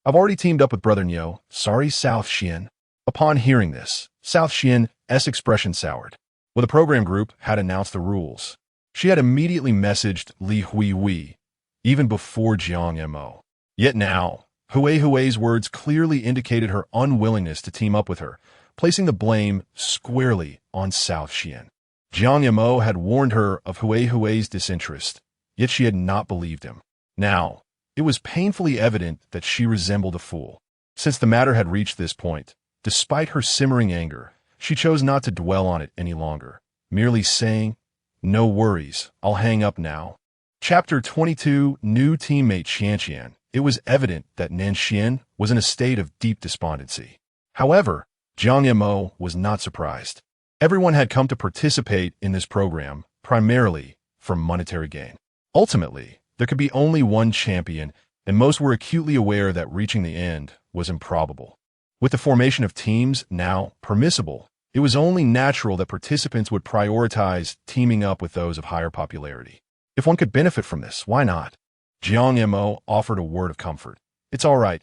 I've already teamed up with Brother Nyo. Sorry, Saucy. Upon hearing this, Saucy's expression soured. Well, the program group had announced the rules. She had immediately messaged Li Hui, even before Jiang Mo. Yet now, Hui's words clearly indicated her unwillingness to team up with her, placing the blame squarely on South Xian. Jiang Mo had warned her of Hui's disinterest, yet she had not believed him. Now, it was painfully evident that she resembled a fool. Since the matter had reached this point, despite her simmering anger, she chose not to dwell on it any longer, merely saying, "No worries, I'll hang up now." Chapter 22, New Teammate Xianxian. It was evident that Nanxian was in a state of deep despondency. However, Jiang Mo was not surprised. Everyone had come to participate in this program, primarily for monetary gain. Ultimately, there could be only one champion, and most were acutely aware that reaching the end was improbable. With the formation of teams now permissible, it was only natural that participants would prioritize teaming up with those of higher popularity. If one could benefit from this, why not? Jiang Mo offered a word of comfort. "It's all right.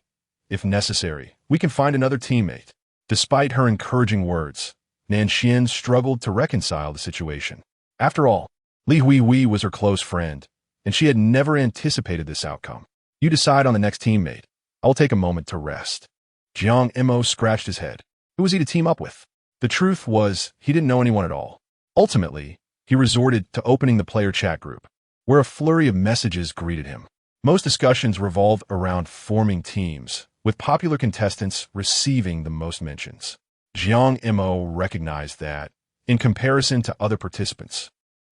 If necessary, we can find another teammate." Despite her encouraging words, Nanxian struggled to reconcile the situation. After all, Li Hui was her close friend, and she had never anticipated this outcome. "You decide on the next teammate. I'll take a moment to rest." Jiang Mo scratched his head. Who was he to team up with? The truth was, he didn't know anyone at all. Ultimately, he resorted to opening the player chat group, where a flurry of messages greeted him. Most discussions revolved around forming teams, with popular contestants receiving the most mentions. Jiang Mo recognized that, in comparison to other participants,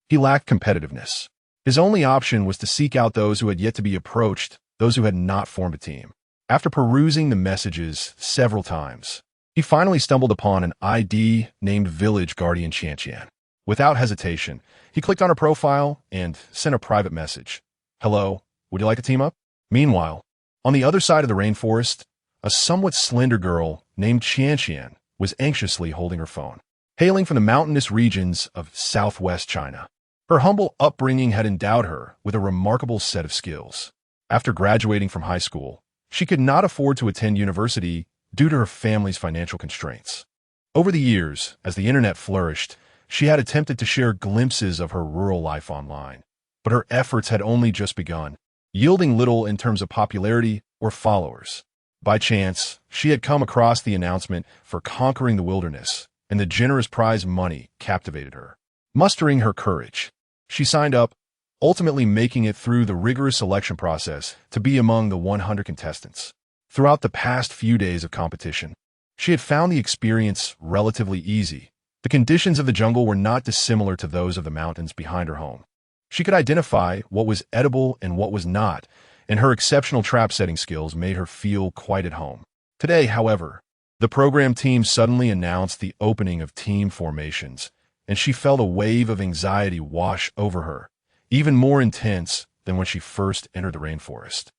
he lacked competitiveness. His only option was to seek out those who had yet to be approached, those who had not formed a team. After perusing the messages several times, he finally stumbled upon an ID named Village Guardian Xianxian. Without hesitation, he clicked on her profile and sent a private message. "Hello, would you like to team up?" Meanwhile, on the other side of the rainforest, a somewhat slender girl named Xianxian was anxiously holding her phone. Hailing from the mountainous regions of southwest China, her humble upbringing had endowed her with a remarkable set of skills. After graduating from high school, she could not afford to attend university due to her family's financial constraints. Over the years, as the internet flourished, she had attempted to share glimpses of her rural life online, but her efforts had only just begun, yielding little in terms of popularity or followers. By chance, she had come across the announcement for Conquering the Wilderness, and the generous prize money captivated her. Mustering her courage, she signed up, ultimately making it through the rigorous selection process to be among the 100 contestants. Throughout the past few days of competition, she had found the experience relatively easy. The conditions of the jungle were not dissimilar to those of the mountains behind her home. She could identify what was edible and what was not, and her exceptional trap-setting skills made her feel quite at home. Today, however, the program team suddenly announced the opening of team formations, and she felt a wave of anxiety wash over her, even more intense than when she first entered the rainforest.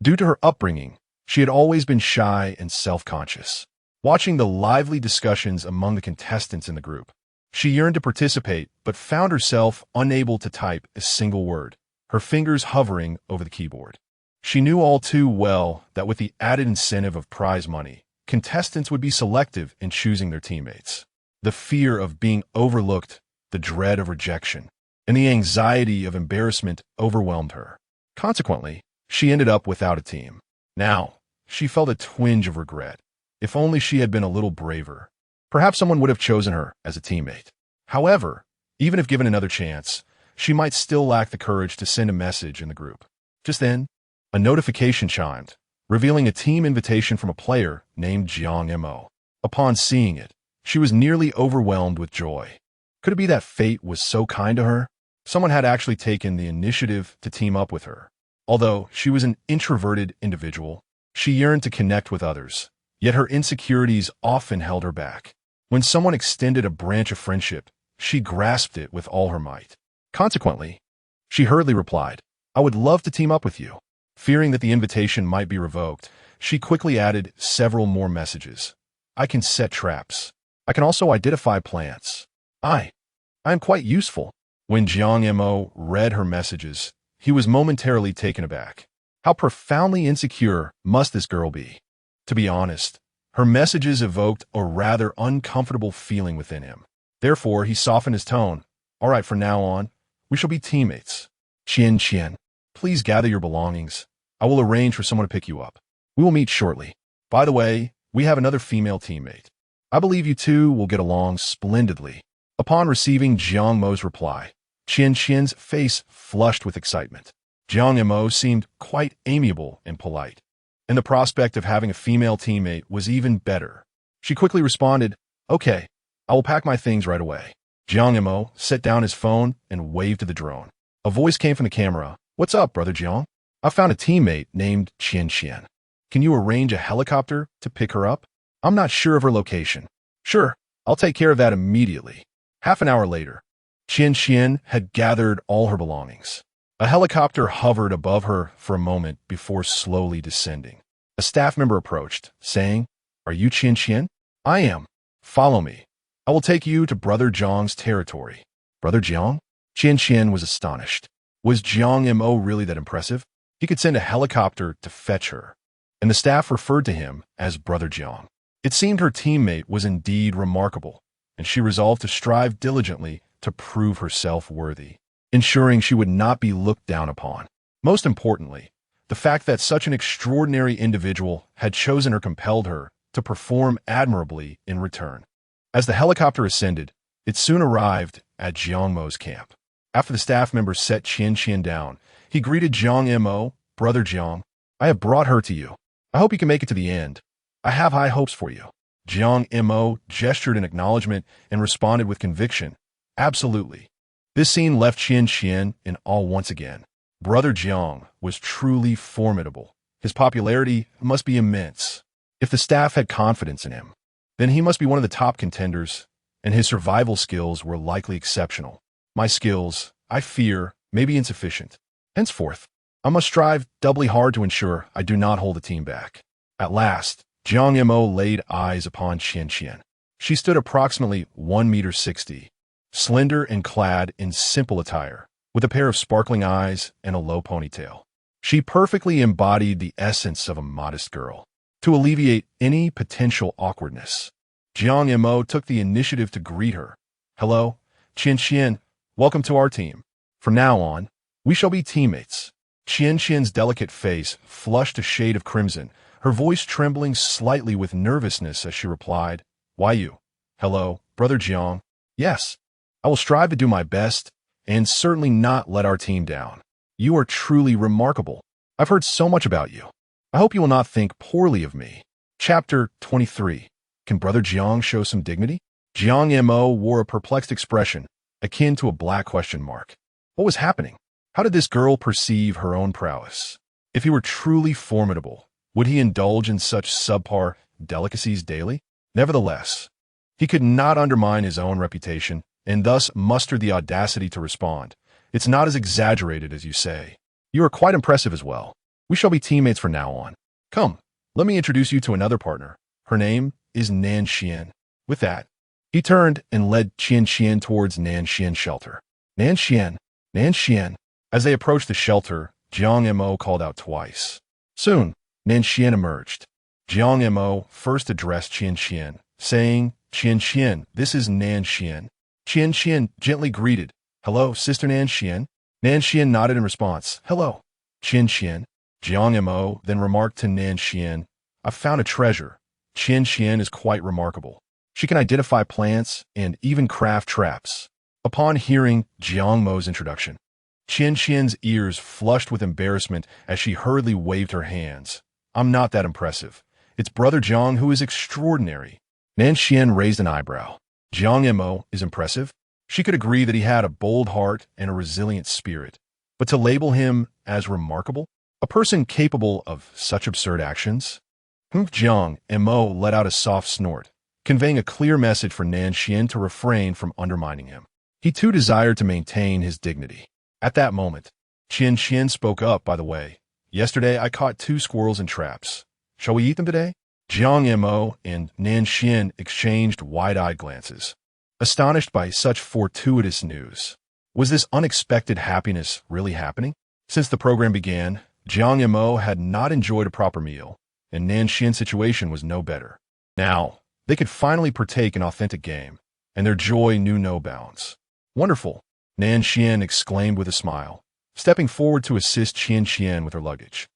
Due to her upbringing, she had always been shy and self-conscious. Watching the lively discussions among the contestants in the group, she yearned to participate but found herself unable to type a single word, her fingers hovering over the keyboard. She knew all too well that with the added incentive of prize money, contestants would be selective in choosing their teammates. The fear of being overlooked, the dread of rejection, and the anxiety of embarrassment overwhelmed her. Consequently, she ended up without a team. Now, she felt a twinge of regret. If only she had been a little braver, perhaps someone would have chosen her as a teammate. However, even if given another chance, she might still lack the courage to send a message in the group. Just then, a notification chimed, revealing a team invitation from a player named Jiang Mo. Upon seeing it, she was nearly overwhelmed with joy. Could it be that fate was so kind to her? Someone had actually taken the initiative to team up with her. Although she was an introverted individual, she yearned to connect with others. Yet her insecurities often held her back. When someone extended a branch of friendship, she grasped it with all her might. Consequently, she hurriedly replied, "I would love to team up with you." Fearing that the invitation might be revoked, she quickly added several more messages. "I can set traps. I can also identify plants. I am quite useful." When Jiang Mo read her messages, he was momentarily taken aback. How profoundly insecure must this girl be? To be honest, her messages evoked a rather uncomfortable feeling within him. Therefore, he softened his tone. "All right, from now on, we shall be teammates. Qian, please gather your belongings. I will arrange for someone to pick you up." We will meet shortly. By the way, we have another female teammate. I believe you two will get along splendidly." Upon receiving Jiang Mo's reply, Qian's face flushed with excitement. Jiang Mo seemed quite amiable and polite, and the prospect of having a female teammate was even better. She quickly responded, "Okay, I will pack my things right away." Jiang Mo set down his phone and waved to the drone. A voice came from the camera. "What's up, brother Jiang? I found a teammate named Qian. Can you arrange a helicopter to pick her up? I'm not sure of her location." "Sure, I'll take care of that immediately." Half an hour later, Qian had gathered all her belongings. A helicopter hovered above her for a moment before slowly descending. A staff member approached, saying, "Are you Qian?" "I am. Follow me. I will take you to Brother Jiang's territory." "Brother Jiang?" Qian was astonished. Was Jiang Mo really that impressive? He could send a helicopter to fetch her, and the staff referred to him as Brother Jiang. It seemed her teammate was indeed remarkable, and she resolved to strive diligently to prove herself worthy, ensuring she would not be looked down upon. Most importantly, the fact that such an extraordinary individual had chosen her compelled her to perform admirably in return. As the helicopter ascended, it soon arrived at Jiang Mo's camp. After the staff member set Qian down, he greeted Jiang Mo, "Brother Jiang, I have brought her to you. I hope you can make it to the end. I have high hopes for you." Jiang Mo gestured in acknowledgement and responded with conviction, "Absolutely." This scene left Qian in awe once again. Brother Jiang was truly formidable. His popularity must be immense. If the staff had confidence in him, then he must be one of the top contenders, and his survival skills were likely exceptional. My skills, I fear, may be insufficient. Henceforth, I must strive doubly hard to ensure I do not hold the team back. At last, Jiang Mo laid eyes upon Qian. She stood approximately 1.60 meters, slender and clad in simple attire, with a pair of sparkling eyes and a low ponytail. She perfectly embodied the essence of a modest girl. To alleviate any potential awkwardness, Jiang Mo took the initiative to greet her. "Hello, Qian. Welcome to our team. From now on, we shall be teammates." Qian's delicate face flushed a shade of crimson, her voice trembling slightly with nervousness as she replied, "Why you? Hello, Brother Jiang. Yes, I will strive to do my best and certainly not let our team down. You are truly remarkable. I've heard so much about you. I hope you will not think poorly of me." Chapter 23. Can Brother Jiang show some dignity? Jiang Mo wore a perplexed expression, akin to a black question mark. What was happening? How did this girl perceive her own prowess? If he were truly formidable, would he indulge in such subpar delicacies daily? Nevertheless, he could not undermine his own reputation, and thus mustered the audacity to respond. "It's not as exaggerated as you say. You are quite impressive as well. We shall be teammates from now on. Come, let me introduce you to another partner. Her name is Nonsensical." With that, he turned and led Qian towards Nonsensical shelter. Nonsensical. As they approached the shelter, Jiang Mo called out twice. Soon, Nonsensical emerged. Jiang Mo first addressed Qian, saying, "Qian, this is Nonsensical." Qian gently greeted, "Hello, Sister Nonsensical." Nonsensical nodded in response, "Hello, Qian." Jiang Mo then remarked to Nonsensical, "I've found a treasure. Qian is quite remarkable. She can identify plants and even craft traps." Upon hearing Jiang Mo's introduction, Qian's ears flushed with embarrassment as she hurriedly waved her hands. "I'm not that impressive. It's Brother Jiang who is extraordinary." Nonsensical raised an eyebrow. Jiang Mo is impressive? She could agree that he had a bold heart and a resilient spirit, but to label him as remarkable? A person capable of such absurd actions? Jiang Mo let out a soft snort, conveying a clear message for Nonsensical to refrain from undermining him. He too desired to maintain his dignity. At that moment, Qian spoke up, "By the way, yesterday I caught 2 squirrels in traps. Shall we eat them today?" Jiang Mo and Nonsensical exchanged wide-eyed glances, astonished by such fortuitous news. Was this unexpected happiness really happening? Since the program began, Jiang Mo had not enjoyed a proper meal, and Nonsensical situation was no better. Now, they could finally partake in authentic game, and their joy knew no bounds. "Wonderful," Nonsensical exclaimed with a smile, stepping forward to assist Qian with her luggage.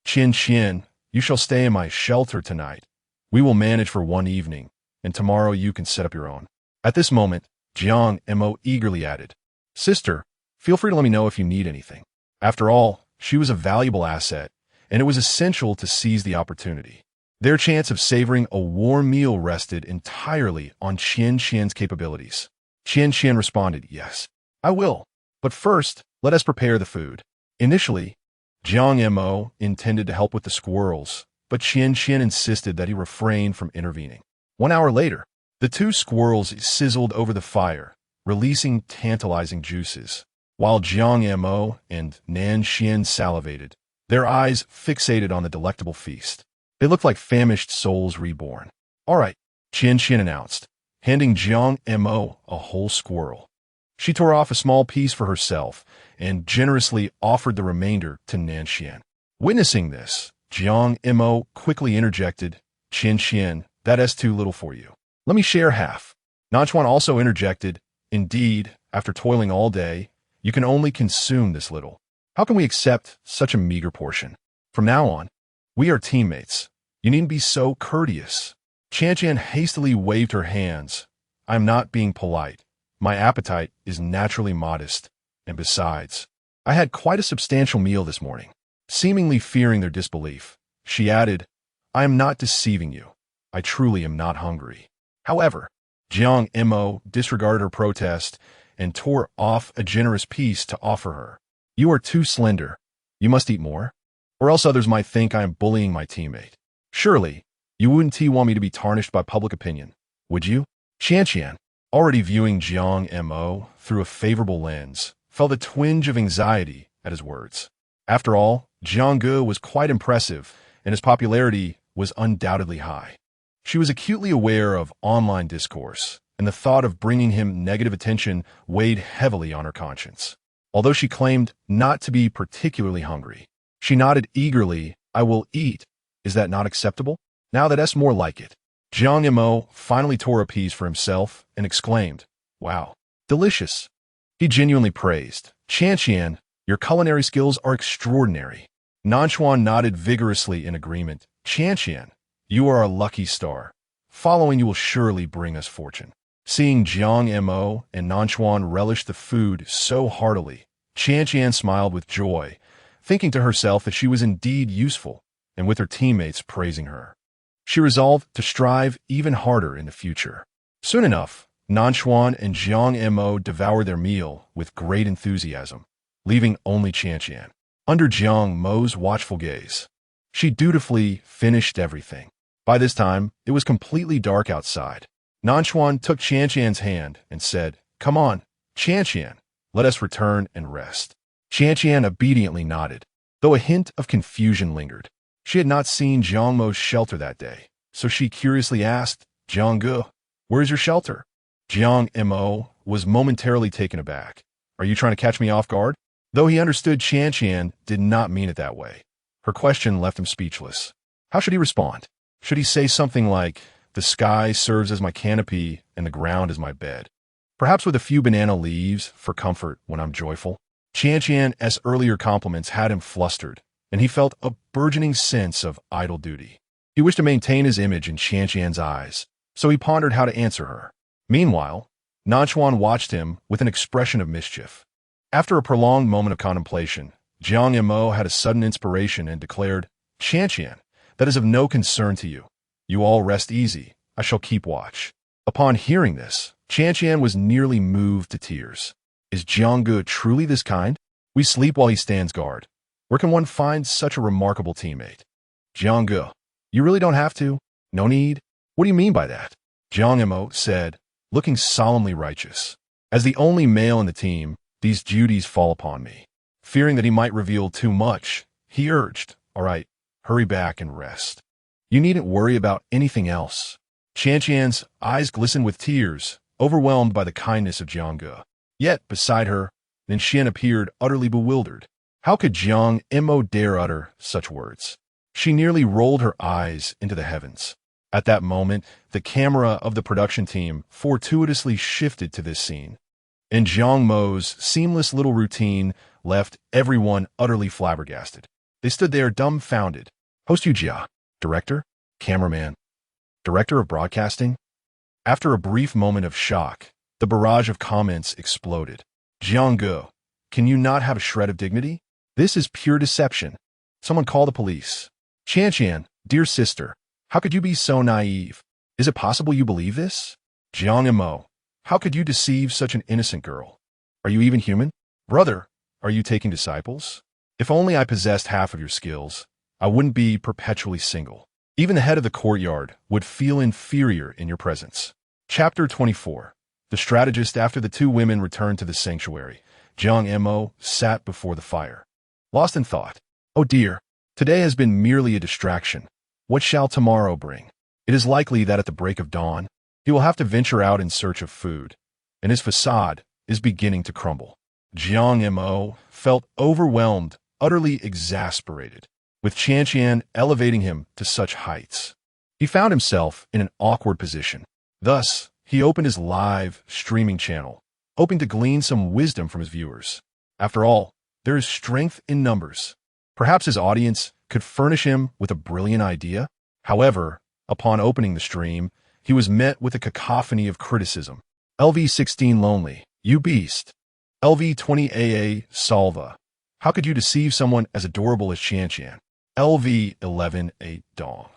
"Qian, You shall stay in my shelter tonight. We will manage for one evening, and tomorrow you can set up your own." At this moment, Jiang Mo eagerly added, "Sister, feel free to let me know if you need anything." After all, she was a valuable asset, and it was essential to seize the opportunity. Their chance of savoring a warm meal rested entirely on Qian Qian's capabilities. Qian Qian responded, "Yes, I will. But first, let us prepare the food." Initially, Jiang Mo intended to help with the squirrels, but Qian Qian insisted that he refrain from intervening. 1 hour later, the two squirrels sizzled over the fire, releasing tantalizing juices, while Jiang Mo and Nan Xian salivated, their eyes fixated on the delectable feast. They looked like famished souls reborn. "All right," Qian Qian announced, handing Jiang Mo a whole squirrel. She tore off a small piece for herself and generously offered the remainder to Nan Xian. Witnessing this, Jiang Mo quickly interjected, "Qian Qian, that is too little for you. Let me share half." Nanchuan also interjected, "Indeed, after toiling all day, you can only consume this little. How can we accept such a meager portion? From now on, we are teammates. You needn't be so courteous." Qian Qian hastily waved her hands. "I am not being polite. My appetite is naturally modest, and besides, I had quite a substantial meal this morning." Seemingly fearing their disbelief, she added, "I am not deceiving you. I truly am not hungry." However, Jiang Mo disregarded her protest and tore off a generous piece to offer her. "You are too slender. You must eat more, or else others might think I am bullying my teammate. Surely, you wouldn't want me to be tarnished by public opinion, would you?" Qian Qian, already viewing Jiang Mo through a favorable lens, felt a twinge of anxiety at his words. After all, Jiang Ge was quite impressive, and his popularity was undoubtedly high. She was acutely aware of online discourse, and the thought of bringing him negative attention weighed heavily on her conscience. Although she claimed not to be particularly hungry, she nodded eagerly, "I will eat. Is that not acceptable? Now that's more like it." Jiang Mo finally tore a piece for himself and exclaimed, "Wow, delicious." He genuinely praised, "Qian Qian, your culinary skills are extraordinary." Nanchuan nodded vigorously in agreement. "Qian Qian, you are a lucky star. Following you will surely bring us fortune." Seeing Jiang Mo and Nanchuan relish the food so heartily, Qian Qian smiled with joy, thinking to herself that she was indeed useful, and with her teammates praising her. She resolved to strive even harder in the future. Soon enough, Nanchuan and Jiang Mo devoured their meal with great enthusiasm, leaving only Qian Qian under Jiang Mo's watchful gaze. She dutifully finished everything. By this time, it was completely dark outside. Nanchuan took Qian Qian's hand and said, "Come on, Qian Qian, let us return and rest." Qian Qian obediently nodded, though a hint of confusion lingered. She had not seen Jiang Mo's shelter that day, so she curiously asked, "Jiang Ge, where is your shelter?" Jiang Mo was momentarily taken aback. "Are you trying to catch me off guard?" Though he understood Qian Qian did not mean it that way, her question left him speechless. How should he respond? Should he say something like, "The sky serves as my canopy and the ground as my bed"? Perhaps with a few banana leaves for comfort when I'm joyful? Qian Qian's earlier compliments had him flustered, and he felt a burgeoning sense of idle duty. He wished to maintain his image in Qian Qian's eyes, so he pondered how to answer her. Meanwhile, Nanchuan watched him with an expression of mischief. After a prolonged moment of contemplation, Jiang Mo had a sudden inspiration and declared, "Qian Qian, that is of no concern to you. You all rest easy. I shall keep watch." Upon hearing this, Qian Qian was nearly moved to tears. Is Jiang Ge truly this kind? We sleep while he stands guard. Where can one find such a remarkable teammate? Jiang Ge, you really don't have to. No need. What do you mean by that? Jiang Mo said, looking solemnly righteous. As the only male in the team, these duties fall upon me. Fearing that he might reveal too much, he urged, "All right, hurry back and rest. You needn't worry about anything else." Qian Qian's eyes glistened with tears, overwhelmed by the kindness of Jiang Ge. Yet, beside her, Nan Xian appeared utterly bewildered. How could Jiang Mo dare utter such words? She nearly rolled her eyes into the heavens. At that moment, the camera of the production team fortuitously shifted to this scene, and Jiang Mo's seamless little routine left everyone utterly flabbergasted. They stood there dumbfounded, Host Jia, director, cameraman, director of broadcasting. After a brief moment of shock, the barrage of comments exploded. Jiang Mo, can you not have a shred of dignity? This is pure deception. Someone call the police. Qian, dear sister, how could you be so naive? Is it possible you believe this? Jiang Mo, how could you deceive such an innocent girl? Are you even human? Brother, are you taking disciples? If only I possessed half of your skills, I wouldn't be perpetually single. Even the head of the courtyard would feel inferior in your presence. Chapter 24. The strategist. After the two women returned to the sanctuary, Jiang Mo sat before the fire, lost in thought. Oh dear, today has been merely a distraction. What shall tomorrow bring? It is likely that at the break of dawn, he will have to venture out in search of food, and his facade is beginning to crumble. Jiang Mo felt overwhelmed, utterly exasperated, with Qian elevating him to such heights. He found himself in an awkward position. Thus, he opened his live streaming channel, hoping to glean some wisdom from his viewers. After all, there is strength in numbers. Perhaps his audience could furnish him with a brilliant idea. However, upon opening the stream, he was met with a cacophony of criticism. LV16 Lonely, you beast. LV20 Salva, how could you deceive someone as adorable as Qian? LV11 Dong,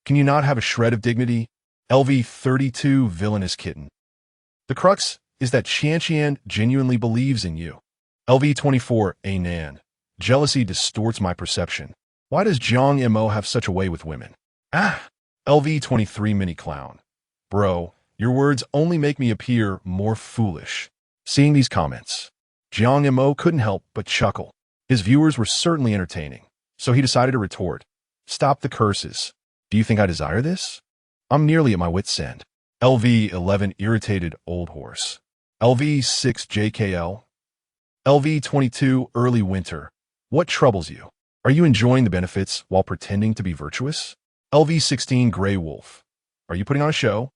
can you not have a shred of dignity? LV32 Villainous Kitten. The crux is that Qian genuinely believes in you. LV24 Nan, jealousy distorts my perception. Why does Jiang Mo have such a way with women? LV23 Mini Clown. Bro, your words only make me appear more foolish. Seeing these comments, Jiang Mo couldn't help but chuckle. His viewers were certainly entertaining, so he decided to retort. Stop the curses. Do you think I desire this? I'm nearly at my wit's end. LV11 Irritated Old Horse. LV6 JKL. LV22 Early Winter. What troubles you? Are you enjoying the benefits while pretending to be virtuous? LV16 Gray Wolf. Are you putting on a show?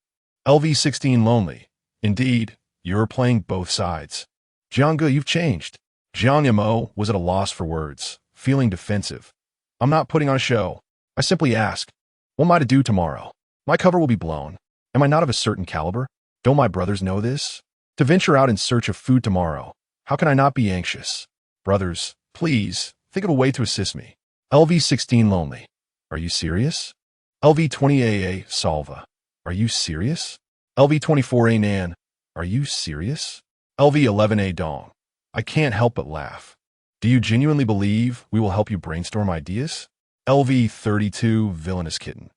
LV16 Lonely. Indeed, you're playing both sides. Jiang Mo, you've changed. Jiang Mo was at a loss for words, feeling defensive. I'm not putting on a show. I simply ask, what am I to do tomorrow? My cover will be blown. Am I not of a certain caliber? Don't my brothers know this? To venture out in search of food tomorrow, how can I not be anxious? Brothers, please, think of a way to assist me. LV16 Lonely. Are you serious? LV20 Salva. Are you serious? LV24 Nan. Are you serious? LV11 Dong. I can't help but laugh. Do you genuinely believe we will help you brainstorm ideas? LV32 Villainous Kitten.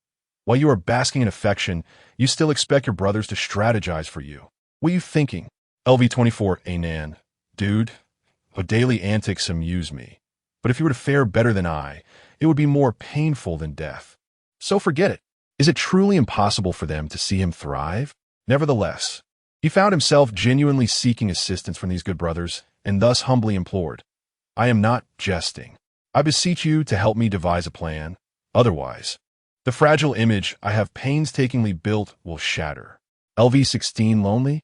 While you are basking in affection, you still expect your brothers to strategize for you. What are you thinking? LV24 Nan. Dude, your daily antics amuse me. But if you were to fare better than I, it would be more painful than death. So forget it. Is it truly impossible for them to see him thrive? Nevertheless, he found himself genuinely seeking assistance from these good brothers, and thus humbly implored, I am not jesting. I beseech you to help me devise a plan. Otherwise, the fragile image I have painstakingly built will shatter. LV16 Lonely?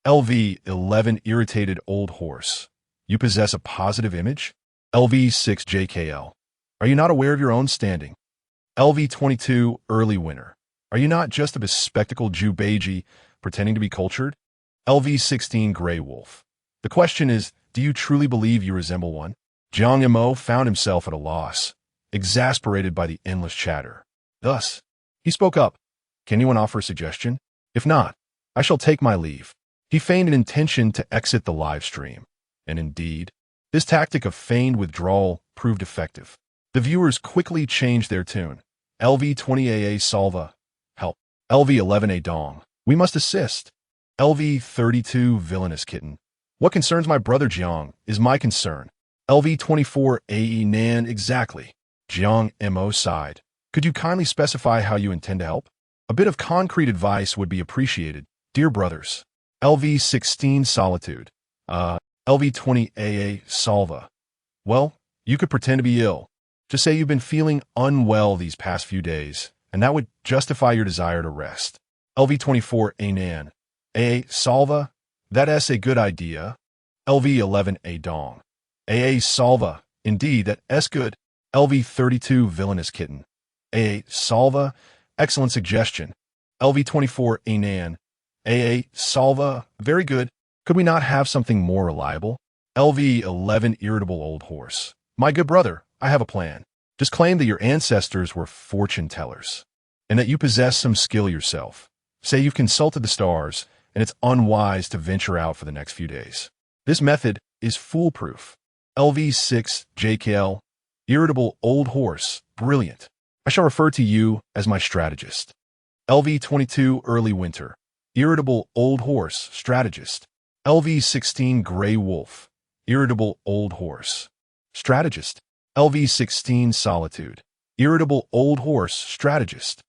LV11 Irritated Old Horse. You possess a positive image? LV6 JKL. Are you not aware of your own standing? LV22 Early Winter. Are you not just a bespectacled Jew Beiji pretending to be cultured? LV16 Gray Wolf. The question is, do you truly believe you resemble one? Jiang Mo found himself at a loss, exasperated by the endless chatter. Thus, he spoke up. Can anyone offer a suggestion? If not, I shall take my leave. He feigned an intention to exit the live stream. And indeed, this tactic of feigned withdrawal proved effective. The viewers quickly changed their tune. LV20 Salva. Help. LV11 Dong. We must assist. LV32 Villainous Kitten. What concerns my brother Jiang is my concern. LV24 Nan. Exactly. Jiang Mo sighed. Could you kindly specify how you intend to help? A bit of concrete advice would be appreciated, dear brothers. LV16 Solitude. LV20 Salva. Well, you could pretend to be ill. Just say you've been feeling unwell these past few days, and that would justify your desire to rest. LV24 Nan. Salva. That's a good idea. LV11 Dong. Salva. Indeed, that's good. LV32 Villainous Kitten. A8 Salva, excellent suggestion. LV24 Anan, A8 Salva, very good. Could we not have something more reliable? LV11 Irritable Old Horse, my good brother, I have a plan. Just claim that your ancestors were fortune tellers, and that you possess some skill yourself. Say you've consulted the stars, and it's unwise to venture out for the next few days. This method is foolproof. LV6 JKL, Irritable Old Horse, brilliant. I shall refer to you as my strategist. LV22 Early Winter, Irritable Old Horse, strategist. LV16 Gray Wolf, Irritable Old Horse, strategist. LV16 Solitude, Irritable Old Horse, strategist.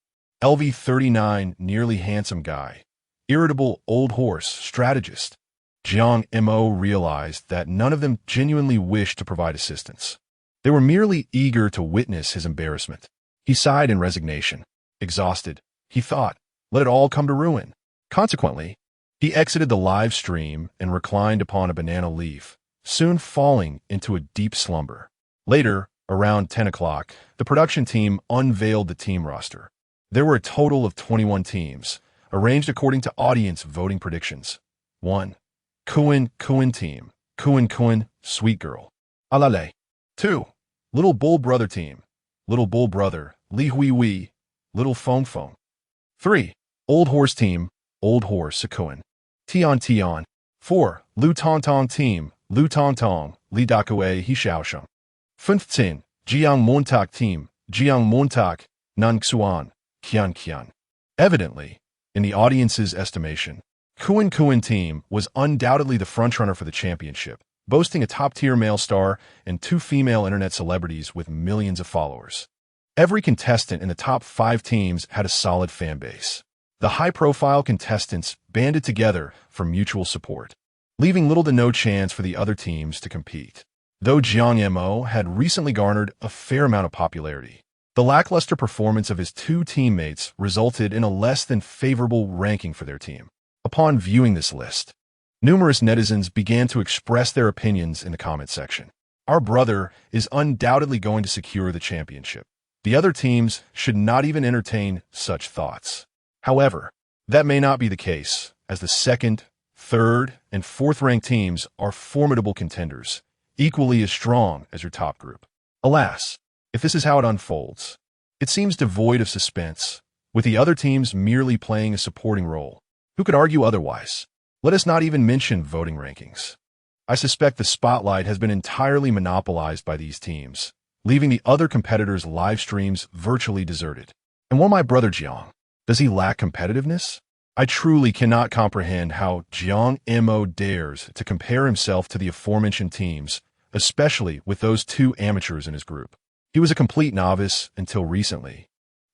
LV39 Nearly Handsome Guy, Irritable Old Horse, strategist. Jiang Mo realized that none of them genuinely wished to provide assistance. They were merely eager to witness his embarrassment. He sighed in resignation. Exhausted, he thought, let it all come to ruin. Consequently, he exited the live stream and reclined upon a banana leaf, soon falling into a deep slumber. Later, around 10 o'clock, the production team unveiled the team roster. There were a total of 21 teams, arranged according to audience voting predictions. 1. Kuin team, Kuin, sweet girl. Alale. 2. Little Bull Brother team, Little Bull Brother, Li Hui Wei, Little Fong Fong. 3. Old Horse team, Old Horse, Kuin. Tian. 4. Lu Tong Tong team, Lu Tong Tong, Li Dakue He Xiaosheng. 15. Jiang Montak team, Jiang Montak, Nan Xuan, Qian. Evidently, in the audience's estimation, Kuin team was undoubtedly the frontrunner for the championship, boasting a top-tier male star and 2 female internet celebrities with millions of followers. Every contestant in the top 5 teams had a solid fan base. The high-profile contestants banded together for mutual support, leaving little to no chance for the other teams to compete. Though Jiang Mo had recently garnered a fair amount of popularity, the lackluster performance of his 2 teammates resulted in a less than favorable ranking for their team. Upon viewing this list, numerous netizens began to express their opinions in the comment section. Our brother is undoubtedly going to secure the championship. The other teams should not even entertain such thoughts. However, that may not be the case, as the 2nd, 3rd, and 4th-ranked teams are formidable contenders, equally as strong as your top group. Alas, if this is how it unfolds, it seems devoid of suspense, with the other teams merely playing a supporting role. Who could argue otherwise? Let us not even mention voting rankings. I suspect the spotlight has been entirely monopolized by these teams, leaving the other competitors' live streams virtually deserted. And while my brother Jiang, does he lack competitiveness? I truly cannot comprehend how Jiang Mo dares to compare himself to the aforementioned teams, especially with those 2 amateurs in his group. He was a complete novice until recently,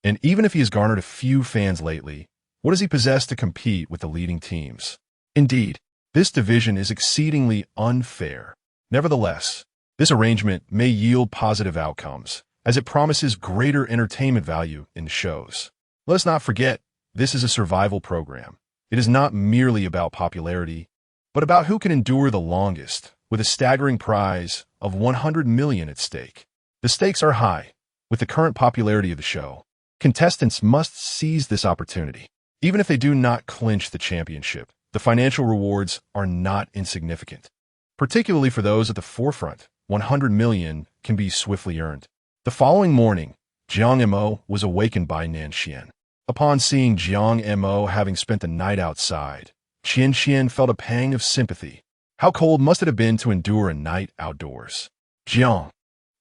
and even if he has garnered a few fans lately, what does he possess to compete with the leading teams? Indeed, this division is exceedingly unfair. Nevertheless, this arrangement may yield positive outcomes, as it promises greater entertainment value in the shows. Let us not forget, this is a survival program. It is not merely about popularity, but about who can endure the longest, with a staggering prize of 100 million at stake. The stakes are high. With the current popularity of the show, contestants must seize this opportunity. Even if they do not clinch the championship, the financial rewards are not insignificant. Particularly for those at the forefront, 100 million can be swiftly earned. The following morning, Jiang Mo was awakened by Nanxian. Upon seeing Jiang Mo having spent the night outside, Qian felt a pang of sympathy. How cold must it have been to endure a night outdoors? Jiang,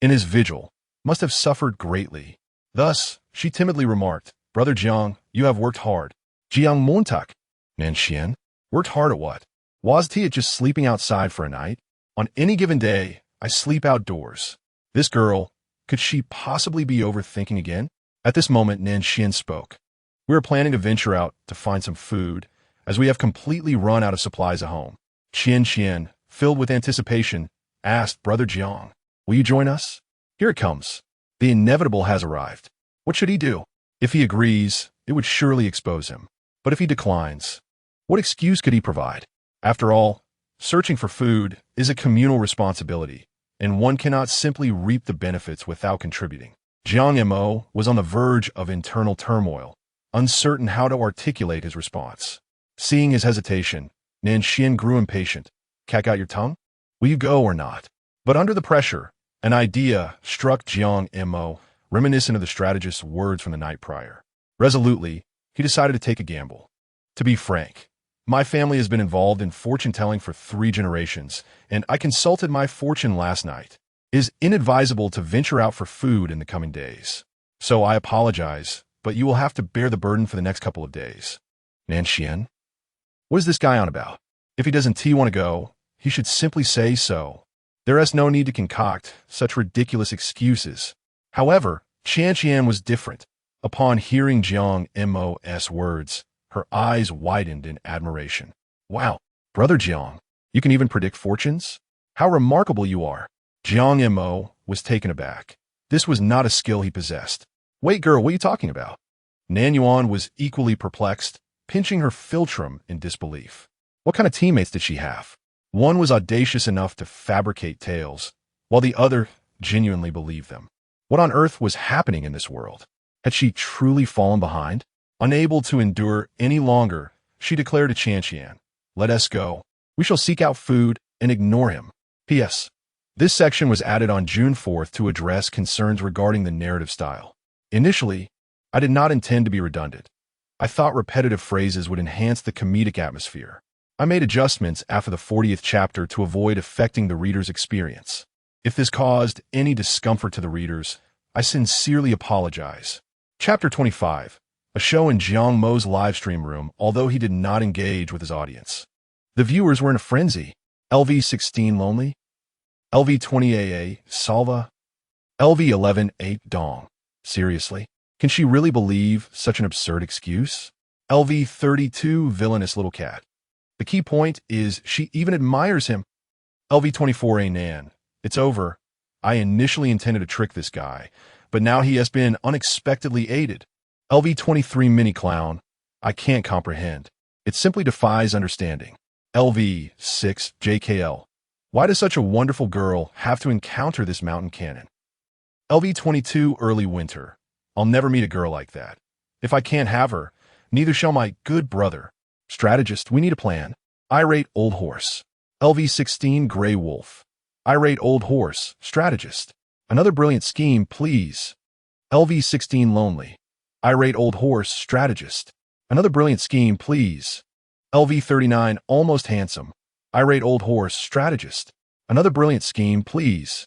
in his vigil, must have suffered greatly. Thus, she timidly remarked, "Brother Jiang, you have worked hard." Jiang Montak, Nanxian, worked hard at what? Was he at just sleeping outside for a night? On any given day, I sleep outdoors. This girl, could she possibly be overthinking again? At this moment, Nanxian spoke. We are planning to venture out to find some food, as we have completely run out of supplies at home. Qian, filled with anticipation, asked Brother Jiang, "Will you join us?" Here it comes. The inevitable has arrived. What should he do? If he agrees, it would surely expose him. But if he declines, what excuse could he provide? After all, searching for food is a communal responsibility, and one cannot simply reap the benefits without contributing. Jiang Mo was on the verge of internal turmoil, uncertain how to articulate his response. Seeing his hesitation, Nanxian grew impatient. Cack out your tongue? Will you go or not? But under the pressure, an idea struck Jiang Mo, reminiscent of the strategist's words from the night prior. Resolutely, he decided to take a gamble. To be frank, my family has been involved in fortune-telling for 3 generations, and I consulted my fortune last night. It is inadvisable to venture out for food in the coming days. So I apologize, but you will have to bear the burden for the next couple of days. Nanxian? What is this guy on about? If he doesn't want to go, he should simply say so. There is no need to concoct such ridiculous excuses. However, Qian was different. Upon hearing Jiang Mo's words, her eyes widened in admiration. Wow, Brother Jiang, you can even predict fortunes? How remarkable you are. Jiang Mo was taken aback. This was not a skill he possessed. Wait, girl, what are you talking about? Nan Yuan was equally perplexed, pinching her philtrum in disbelief. What kind of teammates did she have? One was audacious enough to fabricate tales, while the other genuinely believed them. What on earth was happening in this world? Had she truly fallen behind? Unable to endure any longer, she declared to Qian, "Let us go. We shall seek out food and ignore him." P.S. This section was added on June 4th to address concerns regarding the narrative style. Initially, I did not intend to be redundant. I thought repetitive phrases would enhance the comedic atmosphere. I made adjustments after the 40th chapter to avoid affecting the reader's experience. If this caused any discomfort to the readers, I sincerely apologize. Chapter 25. A show in Jiang Mo's livestream room, although he did not engage with his audience. The viewers were in a frenzy. LV16 lonely? LV20 Salva? LV11 Dong. Seriously? Can she really believe such an absurd excuse? LV32 villainous little cat. The key point is she even admires him. LV24 Nan. It's over. I initially intended to trick this guy, but now he has been unexpectedly aided. LV23 mini clown. I can't comprehend. It simply defies understanding. LV6 JKL. Why does such a wonderful girl have to encounter this mountain cannon? LV22 early winter. I'll never meet a girl like that. If I can't have her, neither shall my good brother. Strategist, we need a plan. Irate old horse. LV16 gray wolf. Irate old horse. Strategist. Another brilliant scheme, please. LV16 lonely. Irate old horse. Strategist. Another brilliant scheme, please. LV39 almost handsome. Irate old horse. Strategist. Another brilliant scheme, please.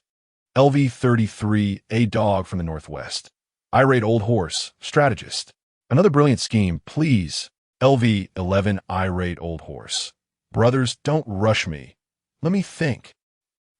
LV33 a dog from the northwest. Irate old horse. Strategist. Another brilliant scheme, please. LV11 irate old horse. Brothers, don't rush me. Let me think.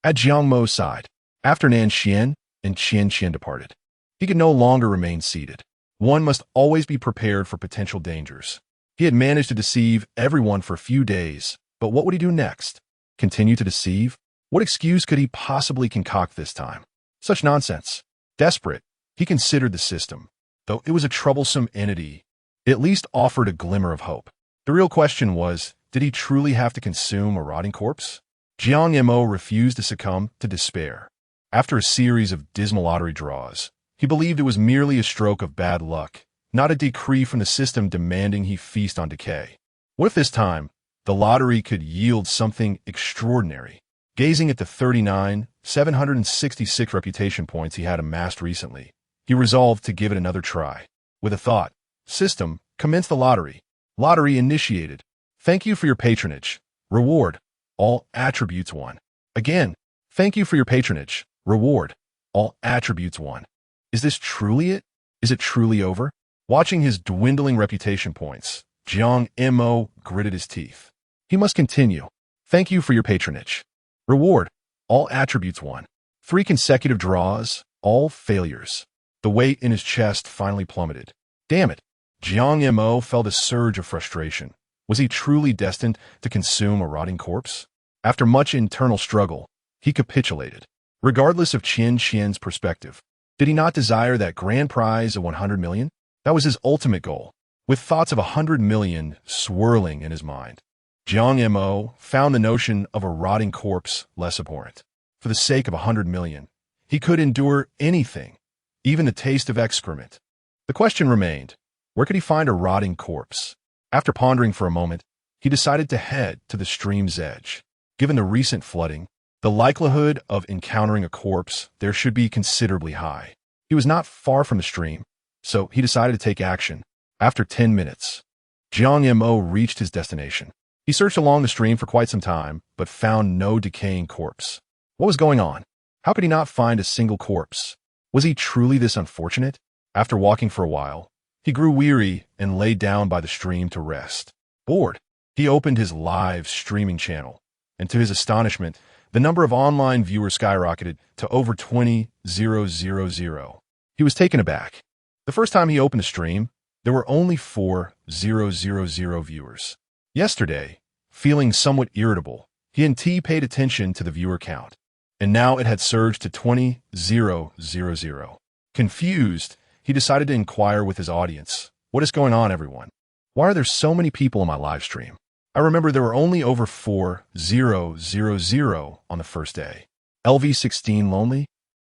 At Jiang Mo's side, after Nanxian and Qian departed, he could no longer remain seated. One must always be prepared for potential dangers. He had managed to deceive everyone for a few days, but what would he do next? Continue to deceive? What excuse could he possibly concoct this time? Such nonsense. Desperate, he considered the system. Though it was a troublesome entity, it at least offered a glimmer of hope. The real question was, did he truly have to consume a rotting corpse? Jiang Mo refused to succumb to despair. After a series of dismal lottery draws, he believed it was merely a stroke of bad luck, not a decree from the system demanding he feast on decay. What if this time, the lottery could yield something extraordinary? Gazing at the 766 reputation points he had amassed recently, he resolved to give it another try. With a thought, system, commence the lottery. Lottery initiated. Thank you for your patronage. Reward. All attributes 1. Again, thank you for your patronage. Reward. All attributes 1. Is this truly it? Is it truly over? Watching his dwindling reputation points, Jiang Mo gritted his teeth. He must continue. Thank you for your patronage. Reward. All attributes 1. 3 consecutive draws, all failures. The weight in his chest finally plummeted. Damn it. Jiang Mo felt a surge of frustration. Was he truly destined to consume a rotting corpse? After much internal struggle, he capitulated. Regardless of Qian's perspective, did he not desire that grand prize of 100 million? That was his ultimate goal, with thoughts of 100 million swirling in his mind. Jiang Mo found the notion of a rotting corpse less abhorrent. For the sake of 100 million, he could endure anything. even the taste of excrement. The question remained, where could he find a rotting corpse? After pondering for a moment, he decided to head to the stream's edge. Given the recent flooding, the likelihood of encountering a corpse there should be considerably high. He was not far from the stream, so he decided to take action. After 10 minutes, Jiang Mo reached his destination. He searched along the stream for quite some time, but found no decaying corpse. What was going on? How could he not find a single corpse? Was he truly this unfortunate? After walking for a while, he grew weary and lay down by the stream to rest. Bored, he opened his live streaming channel, and to his astonishment, the number of online viewers skyrocketed to over 20,000. He was taken aback. The first time he opened the stream, there were only 4,000 viewers. Yesterday, feeling somewhat irritable, he and T paid attention to the viewer count, and now it had surged to 20,000. Confused, he decided to inquire with his audience, "What is going on, everyone? Why are there so many people in my live stream? I remember there were only over 4,000 on the first day. LV16 lonely?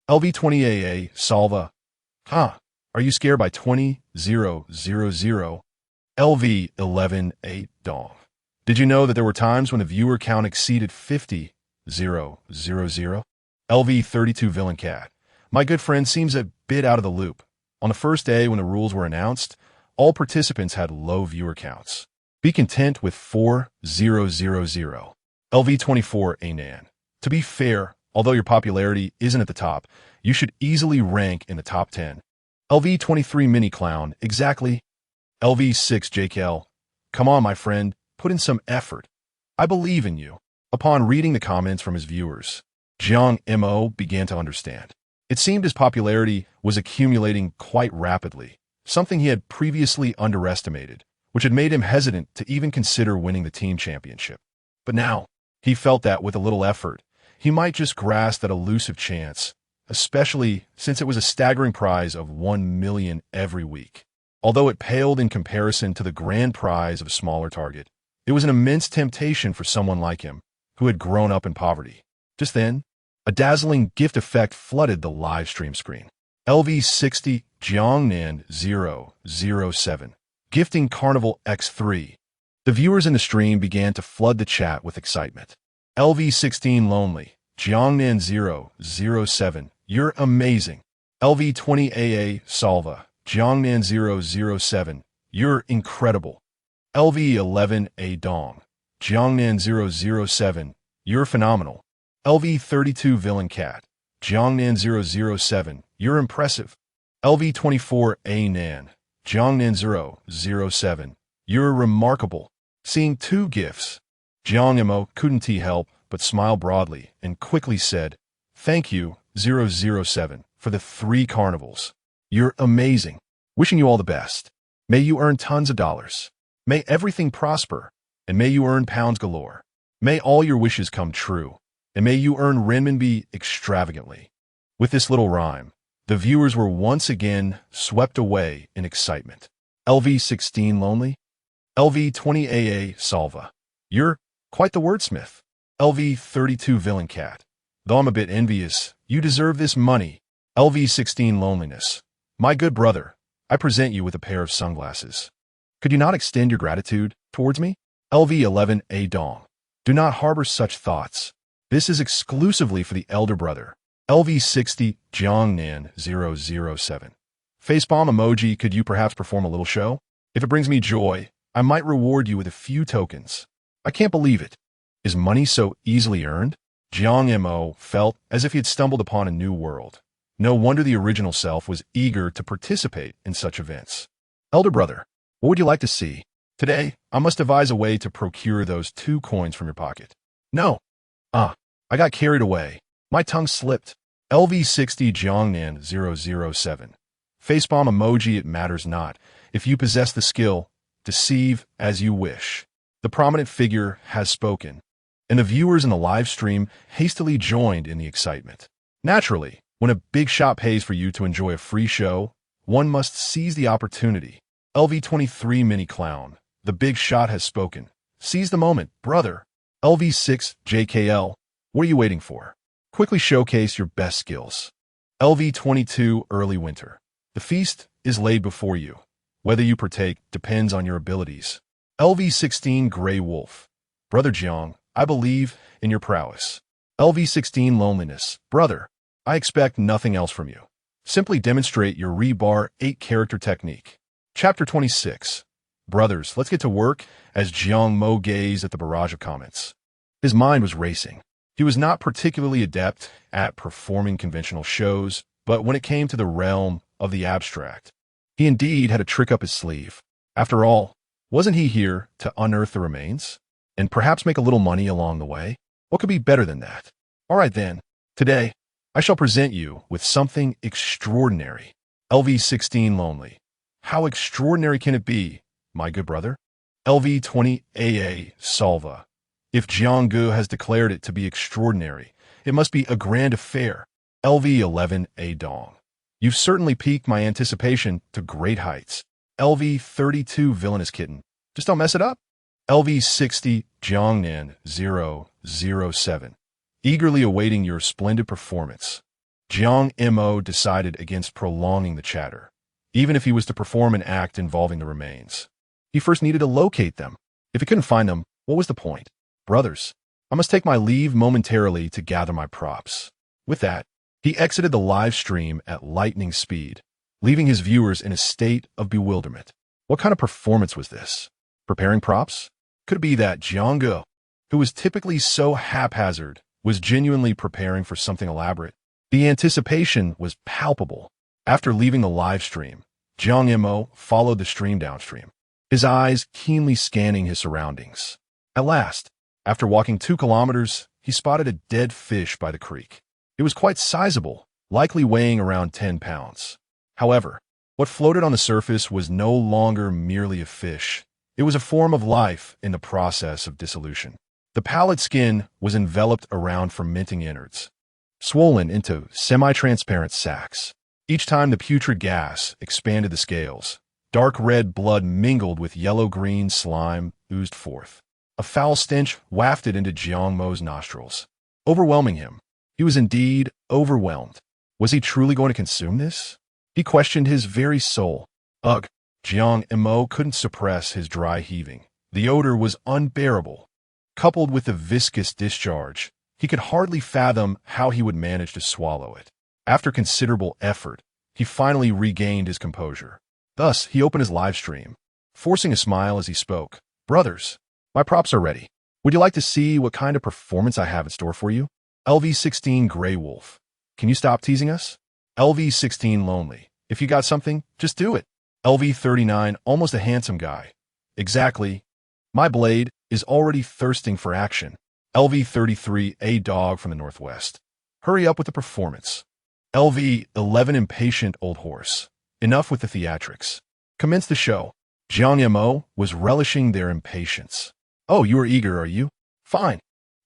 LV20AA salva? Huh, are you scared by 20,000? LV11 dong. Did you know that there were times when the viewer count exceeded 50,000? LV32 villain cat. My good friend seems a bit out of the loop. On the first day when the rules were announced, all participants had low viewer counts. Be content with 4,000. LV24 Anan. To be fair, although your popularity isn't at the top, you should easily rank in the top 10. LV23 Mini Clown. Exactly. LV6 JKL. Come on, my friend. Put in some effort. I believe in you. Upon reading the comments from his viewers, Jiang Mo began to understand. It seemed his popularity was accumulating quite rapidly, something he had previously underestimated, which had made him hesitant to even consider winning the team championship. But now, he felt that with a little effort, he might just grasp that elusive chance, especially since it was a staggering prize of 1 million every week. Although it paled in comparison to the grand prize of a smaller target, it was an immense temptation for someone like him, who had grown up in poverty. Just then, a dazzling gift effect flooded the live stream screen. LV60 Jiangnan 007. Gifting Carnival X3. The viewers in the stream began to flood the chat with excitement. LV16 Lonely. Jiangnan 007. You're amazing. LV20AA Salva. Jiangnan 007. You're incredible. LV11A Dong. Jiangnan 007. You're phenomenal. LV32 Villain Cat. Jiangnan 007. You're impressive. LV24A Nan. Jiangnan 007. You're remarkable. Seeing two gifts, Jiang Mo couldn't help but smile broadly and quickly said, "Thank you, 007, for the 3 carnivals. You're amazing. Wishing you all the best. May you earn tons of dollars. May everything prosper, and may you earn pounds galore. May all your wishes come true, and may you earn renminbi extravagantly." With this little rhyme, the viewers were once again swept away in excitement. LV16 Lonely? LV20AA Salva. You're quite the wordsmith. LV32 Villain Cat. Though I'm a bit envious, you deserve this money. LV16 Loneliness. My good brother, I present you with a pair of sunglasses. Could you not extend your gratitude towards me? LV11A Dong. Do not harbor such thoughts. This is exclusively for the elder brother. LV60 Jiangnan 007. Facepalm emoji, could you perhaps perform a little show? If it brings me joy, I might reward you with a few tokens. I can't believe it. Is money so easily earned? Jiang Mo felt as if he had stumbled upon a new world. No wonder the original self was eager to participate in such events. Elder brother, what would you like to see? Today, I must devise a way to procure those 2 coins from your pocket. No. I got carried away. My tongue slipped. LV60 Jiangnan 007. Facepalm emoji, it matters not. If you possess the skill, deceive as you wish. The prominent figure has spoken, and the viewers in the live stream hastily joined in the excitement. Naturally, when a big shot pays for you to enjoy a free show, one must seize the opportunity. LV23 Mini Clown. The big shot has spoken. Seize the moment, brother. LV6 JKL. What are you waiting for? Quickly showcase your best skills. LV22 Early Winter. The feast is laid before you. Whether you partake depends on your abilities. LV16 Gray Wolf. Brother Jiang, I believe in your prowess. LV16 Loneliness. Brother, I expect nothing else from you. Simply demonstrate your Rebar 8-character technique. Chapter 26. Brothers, let's get to work, as Jiang Mo gazed at the barrage of comments. His mind was racing. He was not particularly adept at performing conventional shows, but when it came to the realm of the abstract, he indeed had a trick up his sleeve. After all, wasn't he here to unearth the remains? And perhaps make a little money along the way? What could be better than that? All right then, today, I shall present you with something extraordinary. LV16 Lonely. How extraordinary can it be, my good brother? LV20 AA Salva. If Jianggu has declared it to be extraordinary, it must be a grand affair. LV11 A Dong. You've certainly piqued my anticipation to great heights. LV32 Villainous Kitten. Just don't mess it up. LV60 Jiangnan 007. Eagerly awaiting your splendid performance. Jiang Mo decided against prolonging the chatter, even if he was to perform an act involving the remains. He first needed to locate them. If he couldn't find them, what was the point? Brothers, I must take my leave momentarily to gather my props. With that, he exited the live stream at lightning speed, leaving his viewers in a state of bewilderment. What kind of performance was this? Preparing props? Could it be that Jianggu, who was typically so haphazard, was genuinely preparing for something elaborate? The anticipation was palpable. After leaving the live stream, Jiang Mo followed the stream downstream, his eyes keenly scanning his surroundings. At last, after walking 2 kilometers, he spotted a dead fish by the creek. It was quite sizable, likely weighing around 10 pounds. However, what floated on the surface was no longer merely a fish. It was a form of life in the process of dissolution. The pallid skin was enveloped around fermenting innards, swollen into semi-transparent sacs. Each time the putrid gas expanded the scales, dark red blood mingled with yellow-green slime oozed forth. A foul stench wafted into Jiang Mo's nostrils, overwhelming him. He was indeed overwhelmed. Was he truly going to consume this? He questioned his very soul. Ugh! Jiang Mo couldn't suppress his dry heaving. The odor was unbearable. Coupled with the viscous discharge, he could hardly fathom how he would manage to swallow it. After considerable effort, he finally regained his composure. Thus, he opened his live stream, forcing a smile as he spoke. Brothers, my props are ready. Would you like to see what kind of performance I have in store for you? LV16 Gray Wolf. Can you stop teasing us? LV16 Lonely. If you got something, just do it. LV39 Almost a Handsome Guy. Exactly. My blade is already thirsting for action. LV33 A Dog from the Northwest. Hurry up with the performance. LV11 Impatient Old Horse. Enough with the theatrics. Commence the show. Jiang Mo was relishing their impatience. Oh, you are eager, are you? Fine.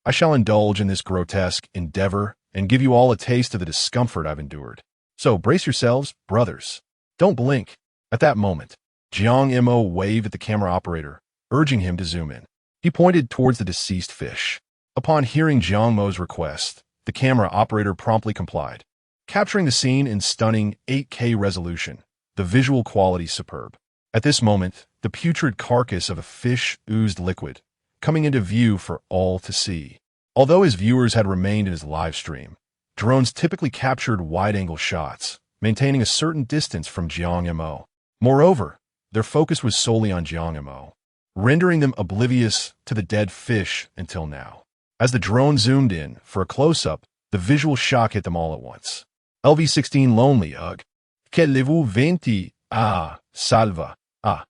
I shall indulge in this grotesque endeavor and give you all a taste of the discomfort I've endured. So brace yourselves, brothers. Don't blink. At that moment, Jiang Mo waved at the camera operator, urging him to zoom in. He pointed towards the deceased fish. Upon hearing Jiang Mo's request, the camera operator promptly complied, capturing the scene in stunning 8K resolution, the visual quality superb. At this moment, the putrid carcass of a fish oozed liquid, coming into view for all to see. Although his viewers had remained in his live stream, drones typically captured wide-angle shots, maintaining a certain distance from Jiang Mo. Moreover, their focus was solely on Jiang Mo, rendering them oblivious to the dead fish until now. As the drone zoomed in for a close-up, the visual shock hit them all at once. LV16 Lonely, ugh. Qu'allez-vous 20? Ah, salva. Ah.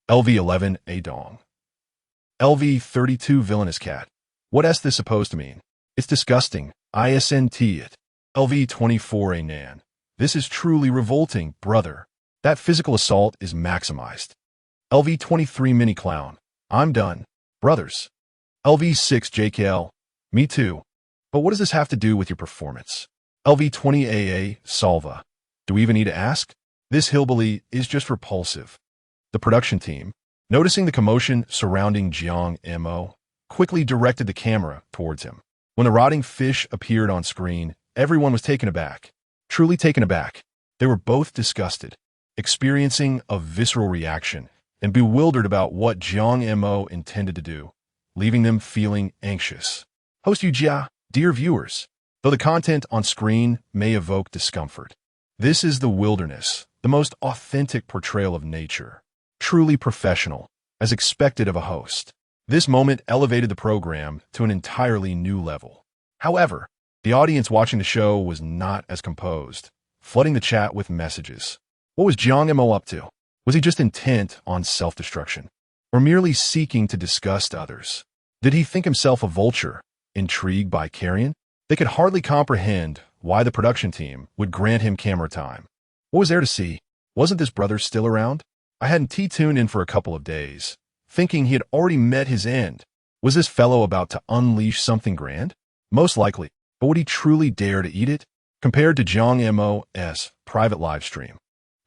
LV11 A Dong. LV32 Villainous Cat. What is this supposed to mean? It's disgusting. ISNT it. LV24 A Nan. This is truly revolting, brother. That physical assault is maximized. LV23 Mini Clown. I'm done. Brothers. LV6 JKL. Me too. But what does this have to do with your performance? LV20 AA Salva. Do we even need to ask? This hillbilly is just repulsive. The production team, noticing the commotion surrounding Jiang Mo, quickly directed the camera towards him. When the rotting fish appeared on screen, everyone was taken aback. truly taken aback. They were both disgusted, experiencing a visceral reaction, and bewildered about what Jiang Mo intended to do, leaving them feeling anxious. Host Jia, dear viewers, though the content on screen may evoke discomfort, this is the wilderness, the most authentic portrayal of nature, truly professional, as expected of a host. This moment elevated the program to an entirely new level. However, the audience watching the show was not as composed, flooding the chat with messages. What was Jiang Mo up to? Was he just intent on self-destruction, or merely seeking to disgust others? Did he think himself a vulture, intrigued by carrion? They could hardly comprehend why the production team would grant him camera time. What was there to see? Wasn't this brother still around? I hadn't T-tuned in for a couple of days, thinking he had already met his end. Was this fellow about to unleash something grand? Most likely, but would he truly dare to eat it? Compared to Jiang Mo's private live stream,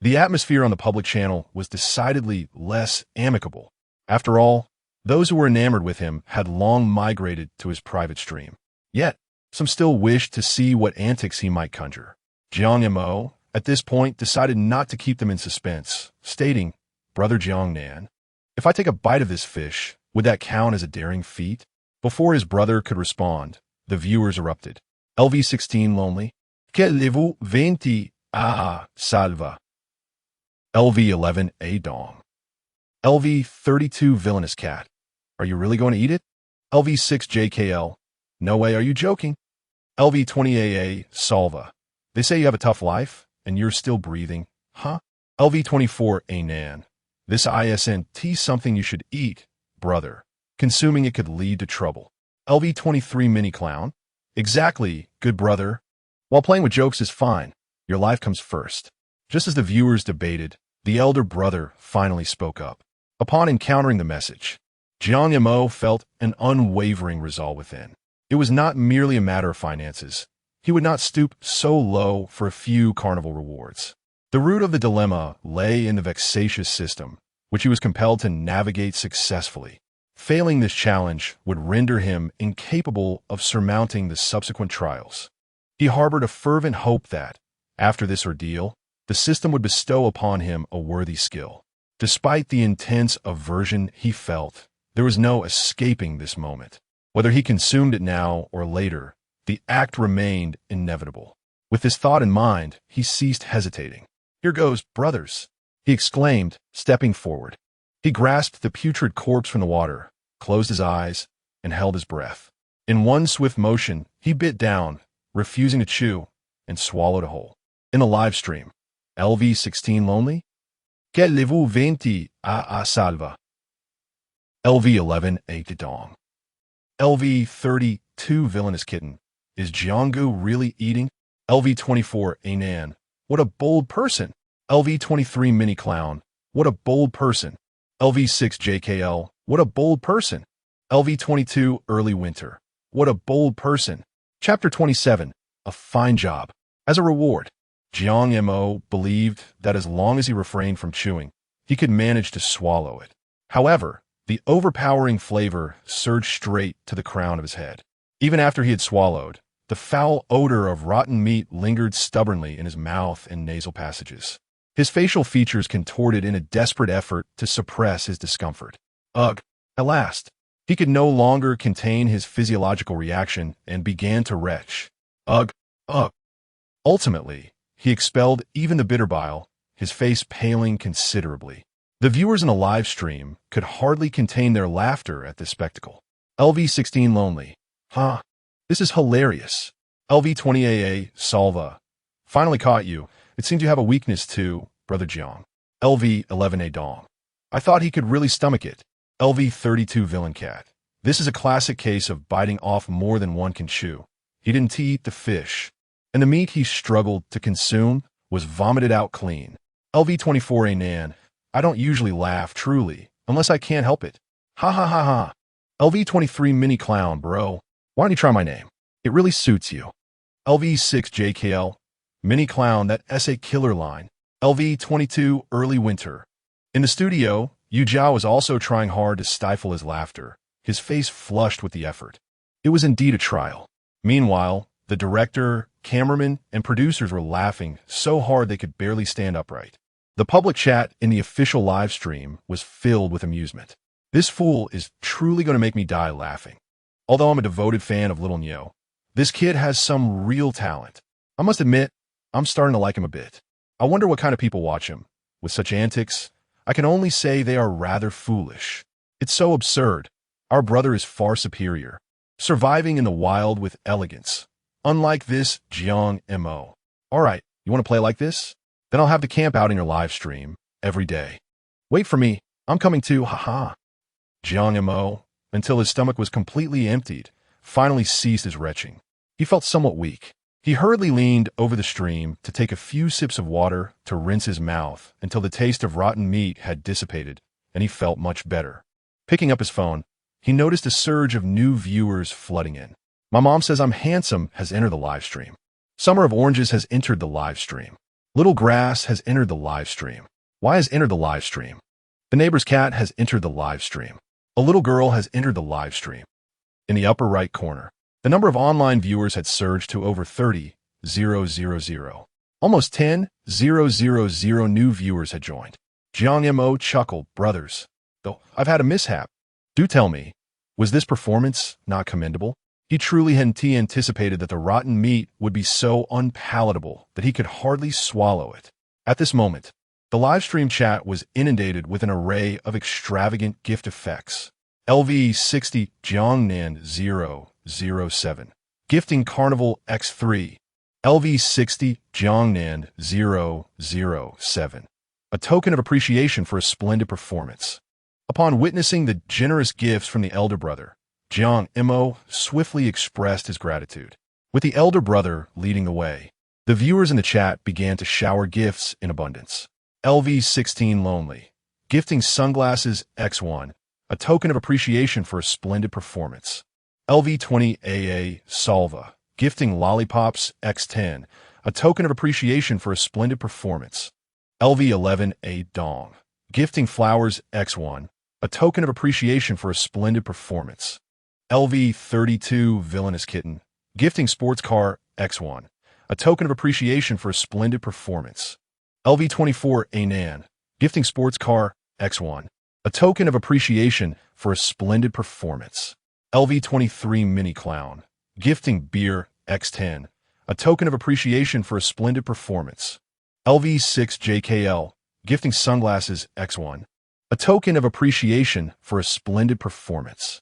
the atmosphere on the public channel was decidedly less amicable. After all, those who were enamored with him had long migrated to his private stream. Yet, some still wished to see what antics he might conjure. Jiang Mo, at this point, decided not to keep them in suspense, stating, "Brother Jiang Nan, if I take a bite of this fish, would that count as a daring feat?" Before his brother could respond, the viewers erupted. LV16 Lonely. Que levu 20 a salva. LV11 a dong. LV32 Villainous Cat. Are you really going to eat it? LV6 JKL. No way, are you joking? LV20 AA Salva. They say you have a tough life, and you're still breathing, huh? LV24 A Nan. This isn't something you should eat, brother. Consuming it could lead to trouble. LV23 Mini Clown. Exactly, good brother. While playing with jokes is fine, your life comes first. Just as the viewers debated, the elder brother finally spoke up. Upon encountering the message, Jiang Mo felt an unwavering resolve within. It was not merely a matter of finances. He would not stoop so low for a few carnival rewards. The root of the dilemma lay in the vexatious system, which he was compelled to navigate successfully. Failing this challenge would render him incapable of surmounting the subsequent trials. He harbored a fervent hope that, after this ordeal, the system would bestow upon him a worthy skill. Despite the intense aversion he felt, there was no escaping this moment. Whether he consumed it now or later, the act remained inevitable. With this thought in mind, he ceased hesitating. "Here goes, brothers," he exclaimed, stepping forward. He grasped the putrid corpse from the water, closed his eyes, and held his breath. In one swift motion, he bit down, refusing to chew, and swallowed a whole. In the live stream, LV16 Lonely. Que levu 20 a salva. LV11 a dong. LV32 Villainous Kitten. Is Jianggu really eating? LV24 A Nan. What a bold person. LV23 Mini Clown. What a bold person. LV6 JKL. What a bold person. LV22 Early Winter. What a bold person. Chapter 27. A fine job. As a reward, Jiang Mo believed that as long as he refrained from chewing, he could manage to swallow it. However, the overpowering flavor surged straight to the crown of his head. Even after he had swallowed, the foul odor of rotten meat lingered stubbornly in his mouth and nasal passages. His facial features contorted in a desperate effort to suppress his discomfort. Ugh! At last, he could no longer contain his physiological reaction and began to retch. Ugh! Ugh! Ultimately, he expelled even the bitter bile, his face paling considerably. The viewers in the live stream could hardly contain their laughter at this spectacle. LV16 Lonely. Huh? This is hilarious. LV20 AA Salva. Finally caught you. It seems you have a weakness too, Brother Jiang. LV11 A Dong. I thought he could really stomach it. LV32 Villain Cat. This is a classic case of biting off more than one can chew. He didn't eat the fish, and the meat he struggled to consume was vomited out clean. LV24 A Nan. I don't usually laugh truly, unless I can't help it. Ha ha ha ha. LV23 Mini Clown, bro. Why don't you try my name? It really suits you. LV6 JKL. Mini Clown, that essay killer line. LV22 Early Winter. In the studio, Yu Jiao was also trying hard to stifle his laughter, his face flushed with the effort. It was indeed a trial. Meanwhile, The director, cameraman, and producers were laughing so hard they could barely stand upright. The public chat in the official live stream was filled with amusement. This fool is truly going to make me die laughing. Although I'm a devoted fan of Little Nyo, this kid has some real talent. I must admit, I'm starting to like him a bit. I wonder what kind of people watch him. With such antics, I can only say they are rather foolish. It's so absurd. Our brother is far superior, surviving in the wild with elegance. Unlike this Jiang Mo. Alright, you want to play like this? Then I'll have the camp out in your live stream every day. Wait for me, I'm coming too, haha. Jiang Mo, until his stomach was completely emptied, finally ceased his retching. He felt somewhat weak. He hurriedly leaned over the stream to take a few sips of water to rinse his mouth until the taste of rotten meat had dissipated, and he felt much better. Picking up his phone, he noticed a surge of new viewers flooding in. My mom says I'm handsome has entered the live stream. Summer of Oranges has entered the live stream. Little Grass has entered the live stream. Y has entered the live stream. The neighbor's cat has entered the live stream. A little girl has entered the live stream. In the upper right corner, the number of online viewers had surged to over 30,000. Almost 10,000 new viewers had joined. Jiang Mo chuckled, brothers, though I've had a mishap. Do tell me, was this performance not commendable? He truly hadn't anticipated that the rotten meat would be so unpalatable that he could hardly swallow it. At this moment, the livestream chat was inundated with an array of extravagant gift effects. LV60 Jiangnan 007. Gifting Carnival X3. LV60 Jiangnan 007. A token of appreciation for a splendid performance. Upon witnessing the generous gifts from the elder brother, Jiang Mo swiftly expressed his gratitude. With the elder brother leading the way, the viewers in the chat began to shower gifts in abundance. LV16 Lonely, gifting sunglasses X1, a token of appreciation for a splendid performance. LV20 AA Salva, gifting lollipops X10, a token of appreciation for a splendid performance. LV11 A Dong, gifting flowers X1, a token of appreciation for a splendid performance. LV32 Villainous Kitten, gifting sports car X1, a token of appreciation for a splendid performance. LV24 Anan, gifting sports car X1, a token of appreciation for a splendid performance. LV23 Mini Clown, gifting beer X10, a token of appreciation for a splendid performance. LV6 JKL, gifting sunglasses X1, a token of appreciation for a splendid performance.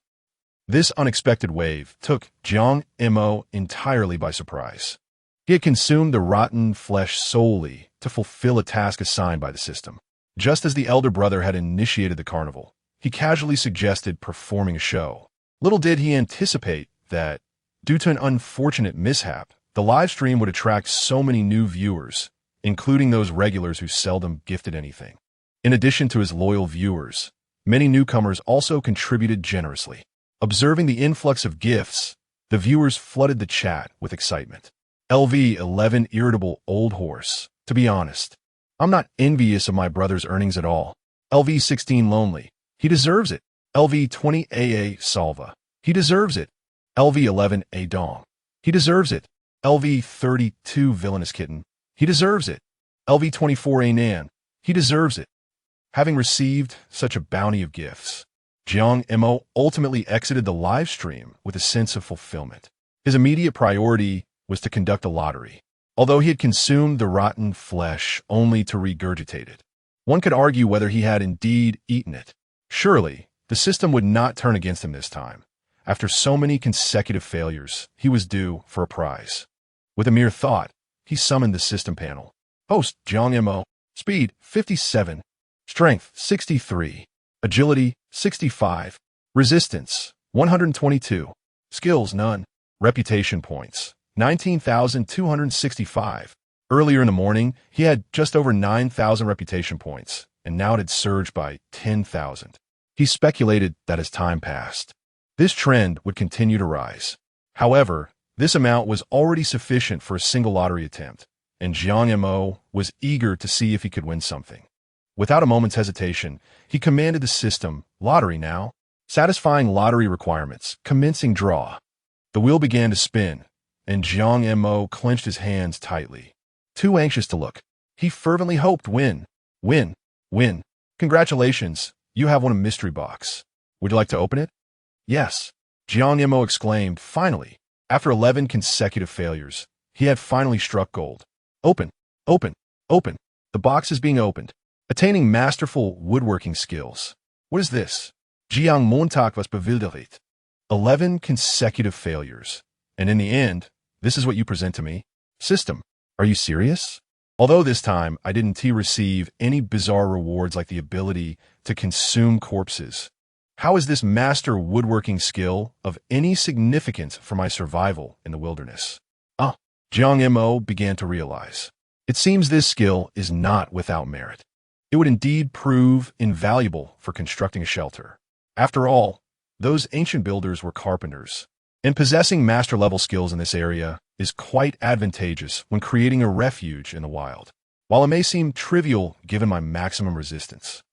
This unexpected wave took Jiang Mo entirely by surprise. He had consumed the rotten flesh solely to fulfill a task assigned by the system. Just as the elder brother had initiated the carnival, he casually suggested performing a show. Little did he anticipate that, due to an unfortunate mishap, the live stream would attract so many new viewers, including those regulars who seldom gifted anything. In addition to his loyal viewers, many newcomers also contributed generously. Observing the influx of gifts, the viewers flooded the chat with excitement. LV11 Irritable Old Horse. To be honest, I'm not envious of my brother's earnings at all. LV16 Lonely. He deserves it. LV20 AA Salva. He deserves it. LV11 A Dong. He deserves it. LV32 Villainous Kitten. He deserves it. LV24 Anan. He deserves it. Having received such a bounty of gifts, Jiang Mo ultimately exited the live stream with a sense of fulfillment. His immediate priority was to conduct a lottery, although he had consumed the rotten flesh only to regurgitate it. One could argue whether he had indeed eaten it. Surely, the system would not turn against him this time. After so many consecutive failures, he was due for a prize. With a mere thought, he summoned the system panel. Host Jiang Mo, speed 57, strength 63, agility 65, resistance 122, skills none, reputation points 19,265. Earlier in the morning, he had just over 9,000 reputation points, and now it had surged by 10,000. He speculated that as time passed, this trend would continue to rise. However, this amount was already sufficient for a single lottery attempt, and Jiang Mo was eager to see if he could win something. Without a moment's hesitation, he commanded the system, lottery now, satisfying lottery requirements, commencing draw. The wheel began to spin, and Jiang Mo clenched his hands tightly. Too anxious to look. He fervently hoped win. Win. Congratulations, you have won a mystery box. Would you like to open it? Yes. Jiang Mo exclaimed, finally. After 11 consecutive failures, he had finally struck gold. Open. The box is being opened. Attaining masterful woodworking skills. What is this? Jiang Montag was bewildert. 11 consecutive failures. And in the end, this is what you present to me? System. Are you serious? Although this time I didn't receive any bizarre rewards like the ability to consume corpses. How is this master woodworking skill of any significance for my survival in the wilderness? Jiang Mo began to realize. It seems this skill is not without merit. It would indeed prove invaluable for constructing a shelter. After all, those ancient builders were carpenters, and possessing master-level skills in this area is quite advantageous when creating a refuge in the wild. While it may seem trivial given my maximum resistance,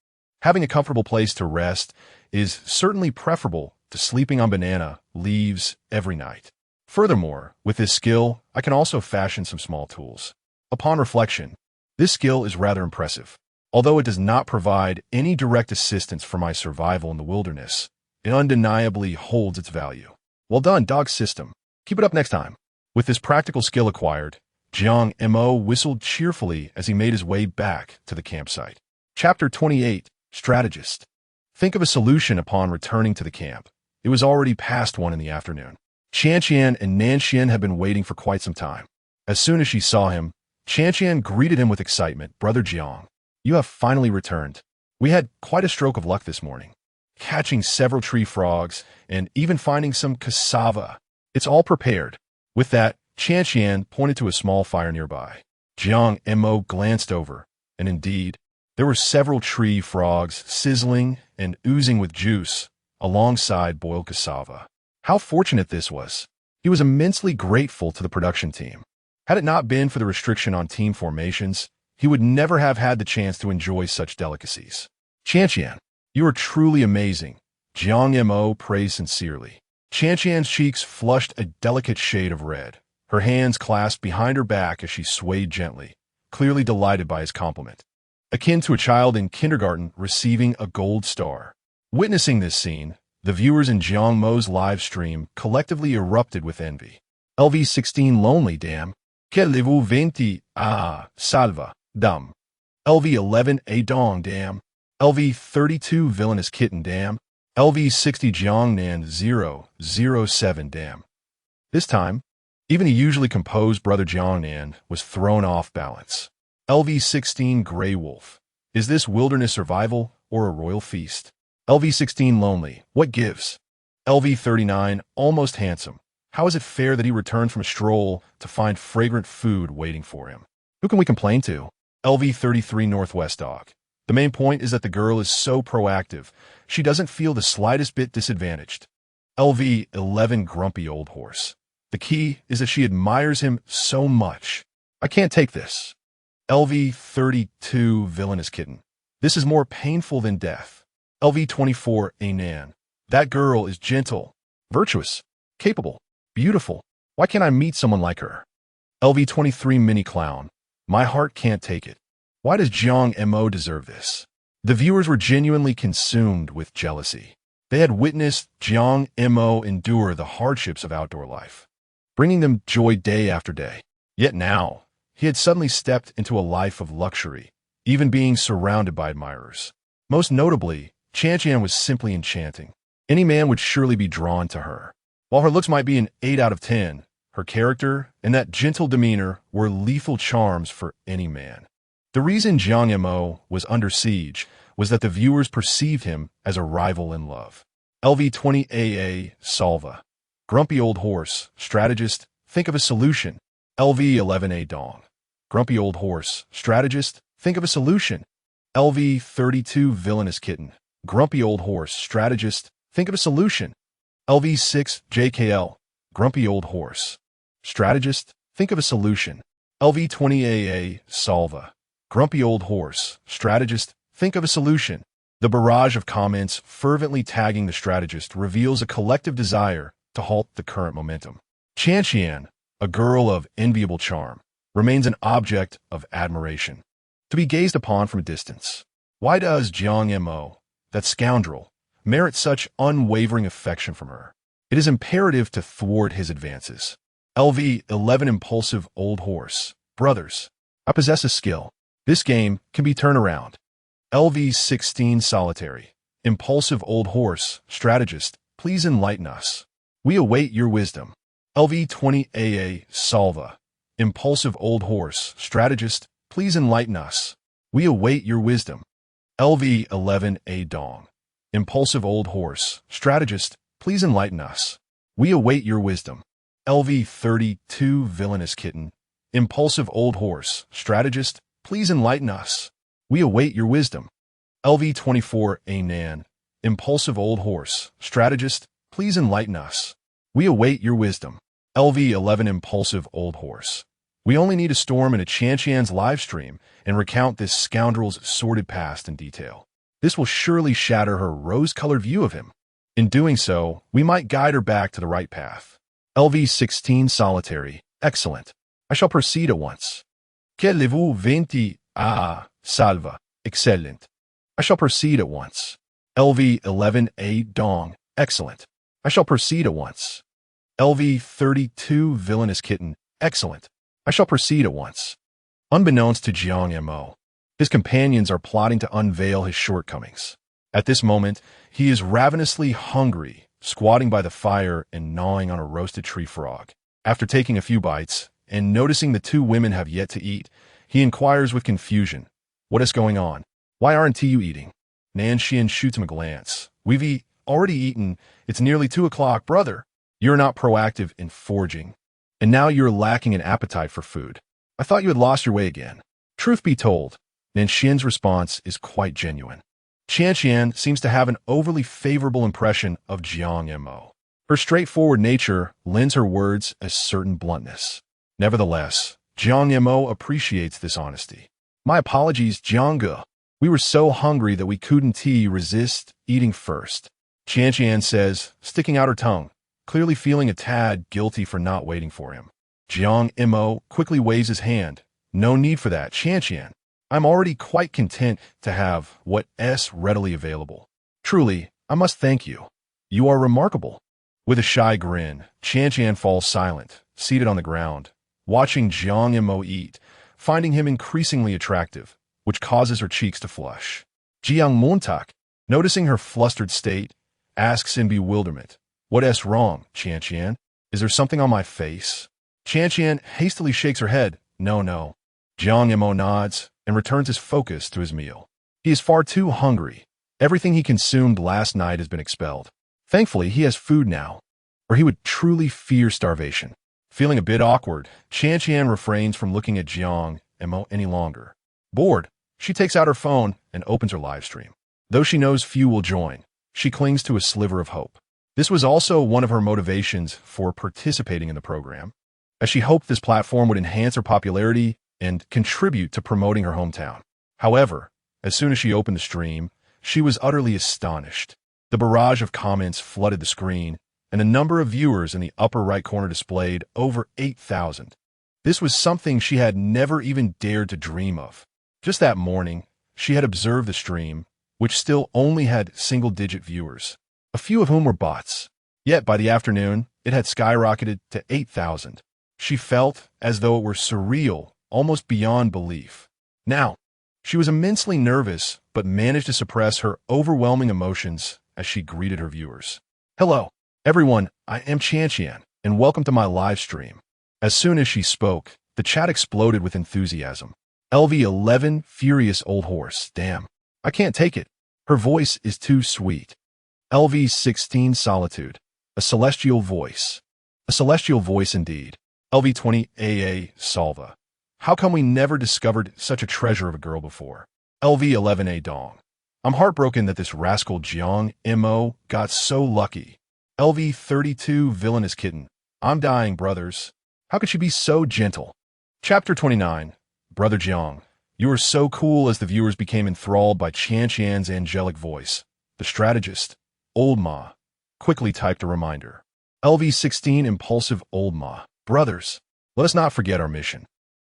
having a comfortable place to rest is certainly preferable to sleeping on banana leaves every night. Furthermore, with this skill, I can also fashion some small tools. Upon reflection, this skill is rather impressive. Although it does not provide any direct assistance for my survival in the wilderness, it undeniably holds its value. Well done, dog system. Keep it up next time. With this practical skill acquired, Jiang Mo whistled cheerfully as he made his way back to the campsite. Chapter 28, Strategist. Think of a solution upon returning to the camp. It was already past 1 in the afternoon. Qianqian and Nanxian had been waiting for quite some time. As soon as she saw him, Qianqian greeted him with excitement. Brother Jiang, you have finally returned. We had quite a stroke of luck this morning, catching several tree frogs and even finding some cassava. It's all prepared. With that, Qianqian pointed to a small fire nearby. Jiang Mo glanced over, and indeed, there were several tree frogs sizzling and oozing with juice alongside boiled cassava. How fortunate this was. He was immensely grateful to the production team. Had it not been for the restriction on team formations, he would never have had the chance to enjoy such delicacies. Qianqian, you are truly amazing, Jiang Mo praised sincerely. Qianqian's cheeks flushed a delicate shade of red. Her hands clasped behind her back as she swayed gently, clearly delighted by his compliment. Akin to a child in kindergarten receiving a gold star. Witnessing this scene, the viewers in Jiang Mo's live stream collectively erupted with envy. LV16 lonely, damn. Qu'allez-vous 20? Salva, dumb. LV11 a dong, damn. LV32 villainous kitten, damn. LV60 Jiangnan 007, damn. This time, even the usually composed brother Jiangnan was thrown off balance. LV16 Grey Wolf. Is this wilderness survival or a royal feast? LV16 lonely. What gives? LV39 almost handsome. How is it fair that he returned from a stroll to find fragrant food waiting for him? Who can we complain to? LV33 Northwest Dog. The main point is that the girl is so proactive, she doesn't feel the slightest bit disadvantaged. LV11 Grumpy Old Horse. The key is that she admires him so much. I can't take this. LV32 Villainous Kitten. This is more painful than death. LV24 Anan. That girl is gentle, virtuous, capable, beautiful. Why can't I meet someone like her? LV23 Mini Clown. My heart can't take it. Why does Jiang Mo deserve this? The viewers were genuinely consumed with jealousy. They had witnessed Jiang Mo endure the hardships of outdoor life, bringing them joy day after day. Yet now, he had suddenly stepped into a life of luxury, even being surrounded by admirers. Most notably, Qianqian was simply enchanting. Any man would surely be drawn to her. While her looks might be an 8 out of 10, her character and that gentle demeanor were lethal charms for any man. The reason Jiang Mo was under siege was that the viewers perceived him as a rival in love. LV20 AA Salva. Grumpy Old Horse, Strategist, think of a solution. LV11A Dong. Grumpy Old Horse, Strategist, think of a solution. LV32 Villainous Kitten. Grumpy Old Horse, Strategist, think of a solution. LV6 JKL. Grumpy Old Horse, Strategist, think of a solution. LV20 AA Salva. Grumpy Old Horse, Strategist, think of a solution. The barrage of comments fervently tagging the strategist reveals a collective desire to halt the current momentum. Qianqian, a girl of enviable charm, remains an object of admiration, to be gazed upon from a distance. Why does Jiang Mo, that scoundrel, merit such unwavering affection from her? It is imperative to thwart his advances. LV11 Impulsive Old Horse. Brothers, I possess a skill. This game can be turned around. LV16 Solitary. Impulsive Old Horse. Strategist, please enlighten us. We await your wisdom. LV20 AA Salva. Impulsive Old Horse. Strategist, please enlighten us. We await your wisdom. LV11 A Dong. Impulsive Old Horse. Strategist, please enlighten us. We await your wisdom. LV32 Villainous Kitten. Impulsive Old Horse. Strategist, please enlighten us. We await your wisdom. LV24 A Nan. Impulsive Old Horse. Strategist, please enlighten us. We await your wisdom. LV11 Impulsive Old Horse. We only need a storm in a Chanchian's live stream and recount this scoundrel's sordid past in detail. This will surely shatter her rose-colored view of him. In doing so, we might guide her back to the right path. LV16 Solitary. Excellent. I shall proceed at once. Que levu 20 salva. Excellent. I shall proceed at once. LV11 A Dong. Excellent. I shall proceed at once. LV32 Villainous Kitten. Excellent. I shall proceed at once. Unbeknownst to Jiang Mo, his companions are plotting to unveil his shortcomings. At this moment, he is ravenously hungry, squatting by the fire and gnawing on a roasted tree frog. After taking a few bites, and noticing the two women have yet to eat, he inquires with confusion, "What is going on? Why aren't you eating?" Nan Xian shoots him a glance. "We've already eaten. It's nearly 2 o'clock, brother. You're not proactive in foraging. And now you're lacking an appetite for food. I thought you had lost your way again." Truth be told, Nan Xian's response is quite genuine. Qian seems to have an overly favorable impression of Jiang Mo. Her straightforward nature lends her words a certain bluntness. Nevertheless, Jiang Mo appreciates this honesty. "My apologies, Jiang. We were so hungry that we couldn't resist eating first," Qian says, sticking out her tongue, clearly feeling a tad guilty for not waiting for him. Jiang Mo quickly waves his hand. "No need for that, Qian. I'm already quite content to have what's readily available. Truly, I must thank you. You are remarkable." With a shy grin, Qian falls silent, seated on the ground, watching Jiang Mo eat, finding him increasingly attractive, which causes her cheeks to flush. Jiang Montak, noticing her flustered state, asks in bewilderment, "What's wrong, Qian? Is there something on my face?" Qian hastily shakes her head. No. Jiang Mo nods and returns his focus to his meal. He is far too hungry. Everything he consumed last night has been expelled. Thankfully, he has food now, or he would truly fear starvation. Feeling a bit awkward, Qian refrains from looking at Jiang Mo any longer. Bored, she takes out her phone and opens her live stream. Though she knows few will join, she clings to a sliver of hope. This was also one of her motivations for participating in the program, as she hoped this platform would enhance her popularity and contribute to promoting her hometown. However, as soon as she opened the stream, she was utterly astonished. The barrage of comments flooded the screen, and the number of viewers in the upper right corner displayed over 8,000. This was something she had never even dared to dream of. Just that morning, she had observed the stream, which still only had single-digit viewers, a few of whom were bots. Yet by the afternoon, it had skyrocketed to 8,000. She felt as though it were surreal, almost beyond belief. Now, she was immensely nervous, but managed to suppress her overwhelming emotions as she greeted her viewers. "Hello, everyone, I am Qian, and welcome to my live stream." As soon as she spoke, the chat exploded with enthusiasm. LV11 Furious Old Horse. Damn, I can't take it. Her voice is too sweet. LV16 Solitude. A celestial voice. A celestial voice indeed. LV20 AA Salva. How come we never discovered such a treasure of a girl before? LV11 A Dong. I'm heartbroken that this rascal Jiang Mo got so lucky. LV32 Villainous Kitten. I'm dying, brothers. How could she be so gentle? Chapter 29. Brother Jiang. You were so cool as the viewers became enthralled by Qian's angelic voice. The strategist, Old Ma, quickly typed a reminder. LV16 Impulsive Old Ma. Brothers, Let us not forget our mission.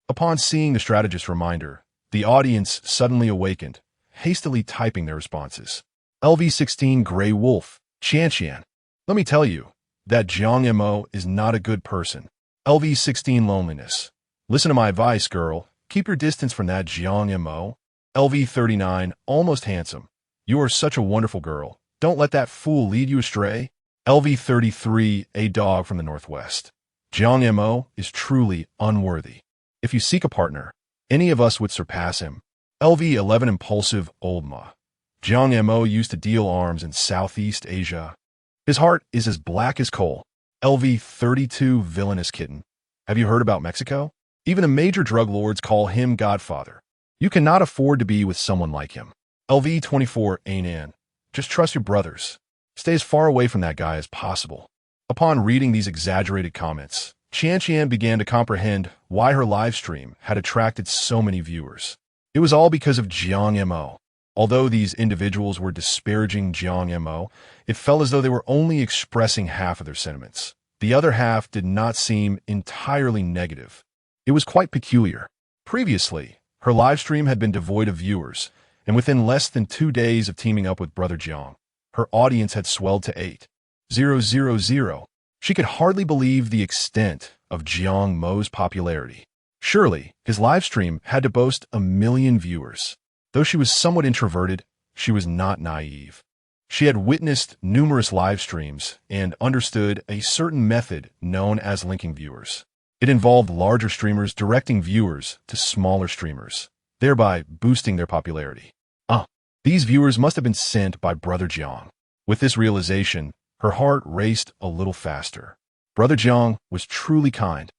Upon seeing the strategist's reminder, the audience suddenly awakened, hastily typing their responses. LV16 Grey Wolf, Qian. Let me tell you, that Jiang Mo is not a good person. LV16 Loneliness. Listen to my advice, girl. Keep your distance from that Jiang Mo. LV39 Almost Handsome. You are such a wonderful girl. Don't let that fool lead you astray. LV33 A Dog from the Northwest. Jiang Mo is truly unworthy. If you seek a partner, any of us would surpass him. LV11 Impulsive Old Ma. Jiang Mo used to deal arms in Southeast Asia. His heart is as black as coal. LV32 Villainous Kitten. Have you heard about Mexico? Even the major drug lords call him Godfather. You cannot afford to be with someone like him. LV24 Anan. Just trust your brothers. Stay as far away from that guy as possible. Upon reading these exaggerated comments, Qian began to comprehend why her live stream had attracted so many viewers. It was all because of Jiang Mo. Although these individuals were disparaging Jiang Mo, it felt as though they were only expressing half of their sentiments. The other half did not seem entirely negative. It was quite peculiar. Previously, her live stream had been devoid of viewers, and within less than 2 days of teaming up with Brother Jiang, her audience had swelled to 8,000. She could hardly believe the extent of Jiang Mo's popularity. Surely, his live stream had to boast 1 million viewers. Though she was somewhat introverted, she was not naive. She had witnessed numerous live streams and understood a certain method known as linking viewers. It involved larger streamers directing viewers to smaller streamers, thereby boosting their popularity. These viewers must have been sent by Brother Jiang. With this realization, her heart raced a little faster. Brother Jiang was truly kind.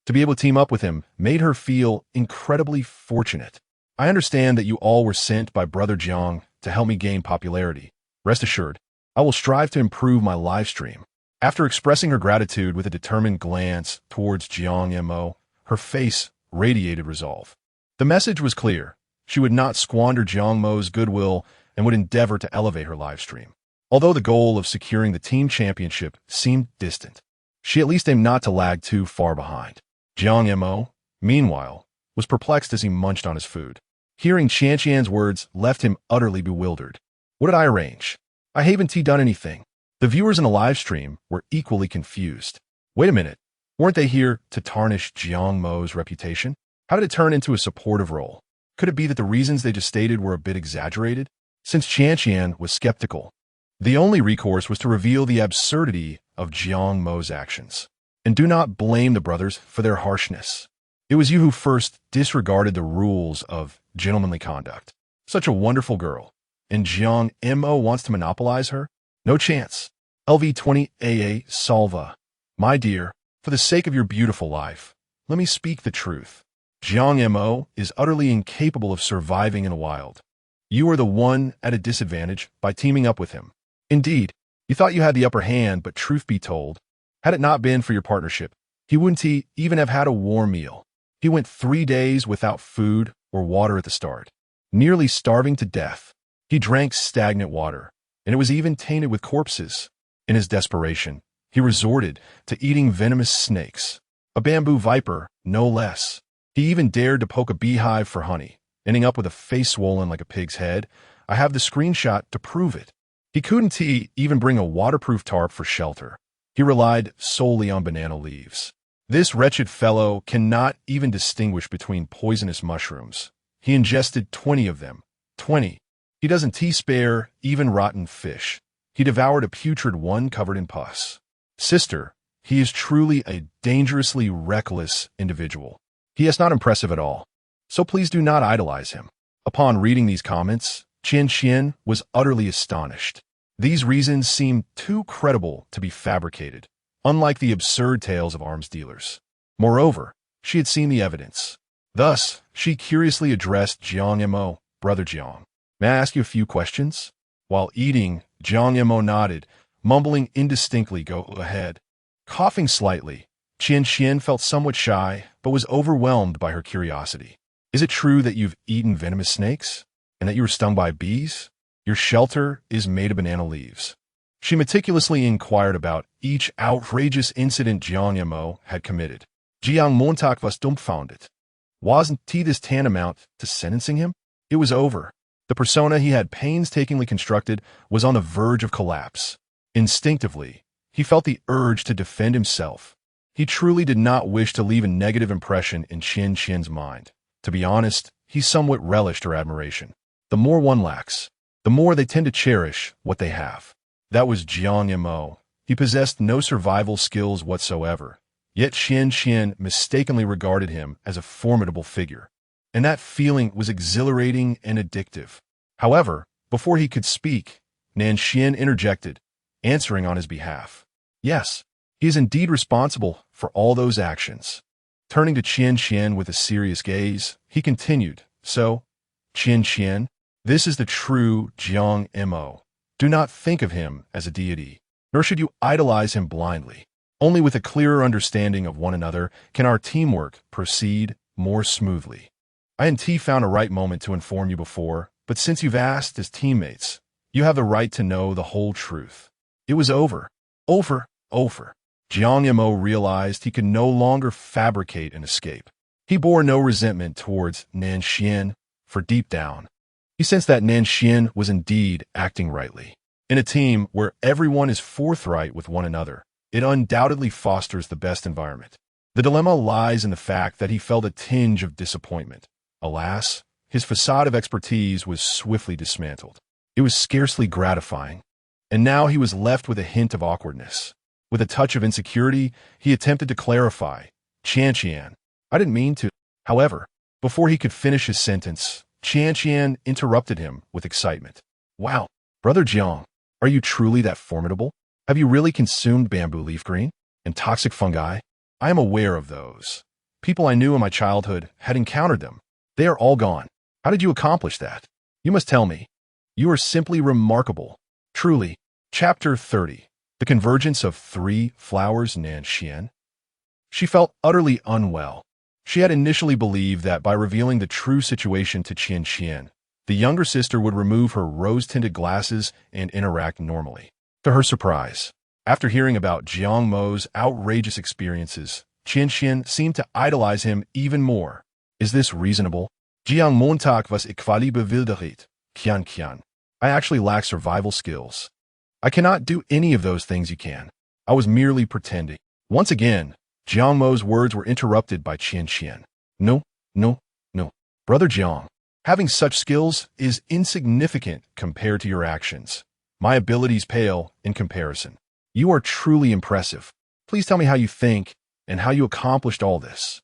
To be able to team up with him made her feel incredibly fortunate. I understand that you all were sent by Brother Jiang to help me gain popularity. Rest assured, I will strive to improve my live stream. After expressing her gratitude with a determined glance towards Jiang Mo, her face radiated resolve. The message was clear. She would not squander Jiang Mo's goodwill and would endeavor to elevate her live stream. Although the goal of securing the team championship seemed distant, she at least aimed not to lag too far behind. Jiang Mo, meanwhile, was perplexed as he munched on his food. Hearing Qian's words left him utterly bewildered. What did I arrange? I haven't done anything. The viewers in the live stream were equally confused. Wait a minute. Weren't they here to tarnish Jiang Mo's reputation? How did it turn into a supportive role? Could it be that the reasons they just stated were a bit exaggerated? Since Qian was skeptical, the only recourse was to reveal the absurdity of Jiang Mo's actions. And do not blame the brothers for their harshness. It was you who first disregarded the rules of gentlemanly conduct. Such a wonderful girl. And Jiang Mo wants to monopolize her? No chance. LV20 AA Salva. My dear, for the sake of your beautiful life, let me speak the truth. Jiang Mo is utterly incapable of surviving in the wild. You are the one at a disadvantage by teaming up with him. Indeed, you thought you had the upper hand, but truth be told, had it not been for your partnership, he wouldn't even have had a warm meal. He went 3 days without food or water at the start, nearly starving to death. He drank stagnant water, and it was even tainted with corpses. In his desperation, he resorted to eating venomous snakes, a bamboo viper, no less. He even dared to poke a beehive for honey, ending up with a face swollen like a pig's head. I have the screenshot to prove it. He couldn't even bring a waterproof tarp for shelter. He relied solely on banana leaves. This wretched fellow cannot even distinguish between poisonous mushrooms. He ingested 20 of them. 20. He doesn't spare even rotten fish. He devoured a putrid one covered in pus. Sister, he is truly a dangerously reckless individual. He is not impressive at all. So please do not idolize him. Upon reading these comments, Qian was utterly astonished. These reasons seemed too credible to be fabricated, unlike the absurd tales of arms dealers. Moreover, she had seen the evidence. Thus, she curiously addressed Jiang Mo, Brother Jiang. May I ask you a few questions? While eating, Jiang Mo nodded, mumbling indistinctly, "Go ahead." Coughing slightly, Qian felt somewhat shy, but was overwhelmed by her curiosity. Is it true that you've eaten venomous snakes? And that you were stung by bees? Your shelter is made of banana leaves. She meticulously inquired about each outrageous incident Jiang Mo had committed. Jiang Mo was dumbfounded. Wasn't this tantamount to sentencing him? It was over. The persona he had painstakingly constructed was on the verge of collapse. Instinctively, he felt the urge to defend himself. He truly did not wish to leave a negative impression in Qian's mind. To be honest, he somewhat relished her admiration. The more one lacks, the more they tend to cherish what they have. That was Jiang Mo. He possessed no survival skills whatsoever, yet Qian mistakenly regarded him as a formidable figure. And that feeling was exhilarating and addictive. However, before he could speak, Nonsensical interjected, answering on his behalf. Yes, he is indeed responsible for all those actions. Turning to Qian with a serious gaze, he continued, So, Qian, this is the true Jiang Mo. Do not think of him as a deity, nor should you idolize him blindly. Only with a clearer understanding of one another can our teamwork proceed more smoothly. I found a right moment to inform you before, but since you've asked as teammates, you have the right to know the whole truth. It was over. Over. Jiang Mo realized he could no longer fabricate an escape. He bore no resentment towards Nonsensical, for deep down, he sensed that Nonsensical was indeed acting rightly. In a team where everyone is forthright with one another, it undoubtedly fosters the best environment. The dilemma lies in the fact that he felt a tinge of disappointment. Alas, his facade of expertise was swiftly dismantled. It was scarcely gratifying. And now he was left with a hint of awkwardness. With a touch of insecurity, he attempted to clarify. Qian, I didn't mean to. However, before he could finish his sentence, Qian interrupted him with excitement. Wow, Brother Jiang, are you truly that formidable? Have you really consumed bamboo leaf green and toxic fungi? I am aware of those. People I knew in my childhood had encountered them. They are all gone. How did you accomplish that? You must tell me. You are simply remarkable. Truly. Chapter 30. The Convergence of Three Flowers. Nonsensical. She felt utterly unwell. She had initially believed that by revealing the true situation to Qian, the younger sister would remove her rose-tinted glasses and interact normally. To her surprise, after hearing about Jiang Mo's outrageous experiences, Qian seemed to idolize him even more. Is this reasonable? Jiang Mo was equally bewildered. Qian. I actually lack survival skills. I cannot do any of those things you can. I was merely pretending. Once again, Jiang Mo's words were interrupted by Qian. No. Brother Jiang, having such skills is insignificant compared to your actions. My abilities pale in comparison. You are truly impressive. Please tell me how you think and how you accomplished all this.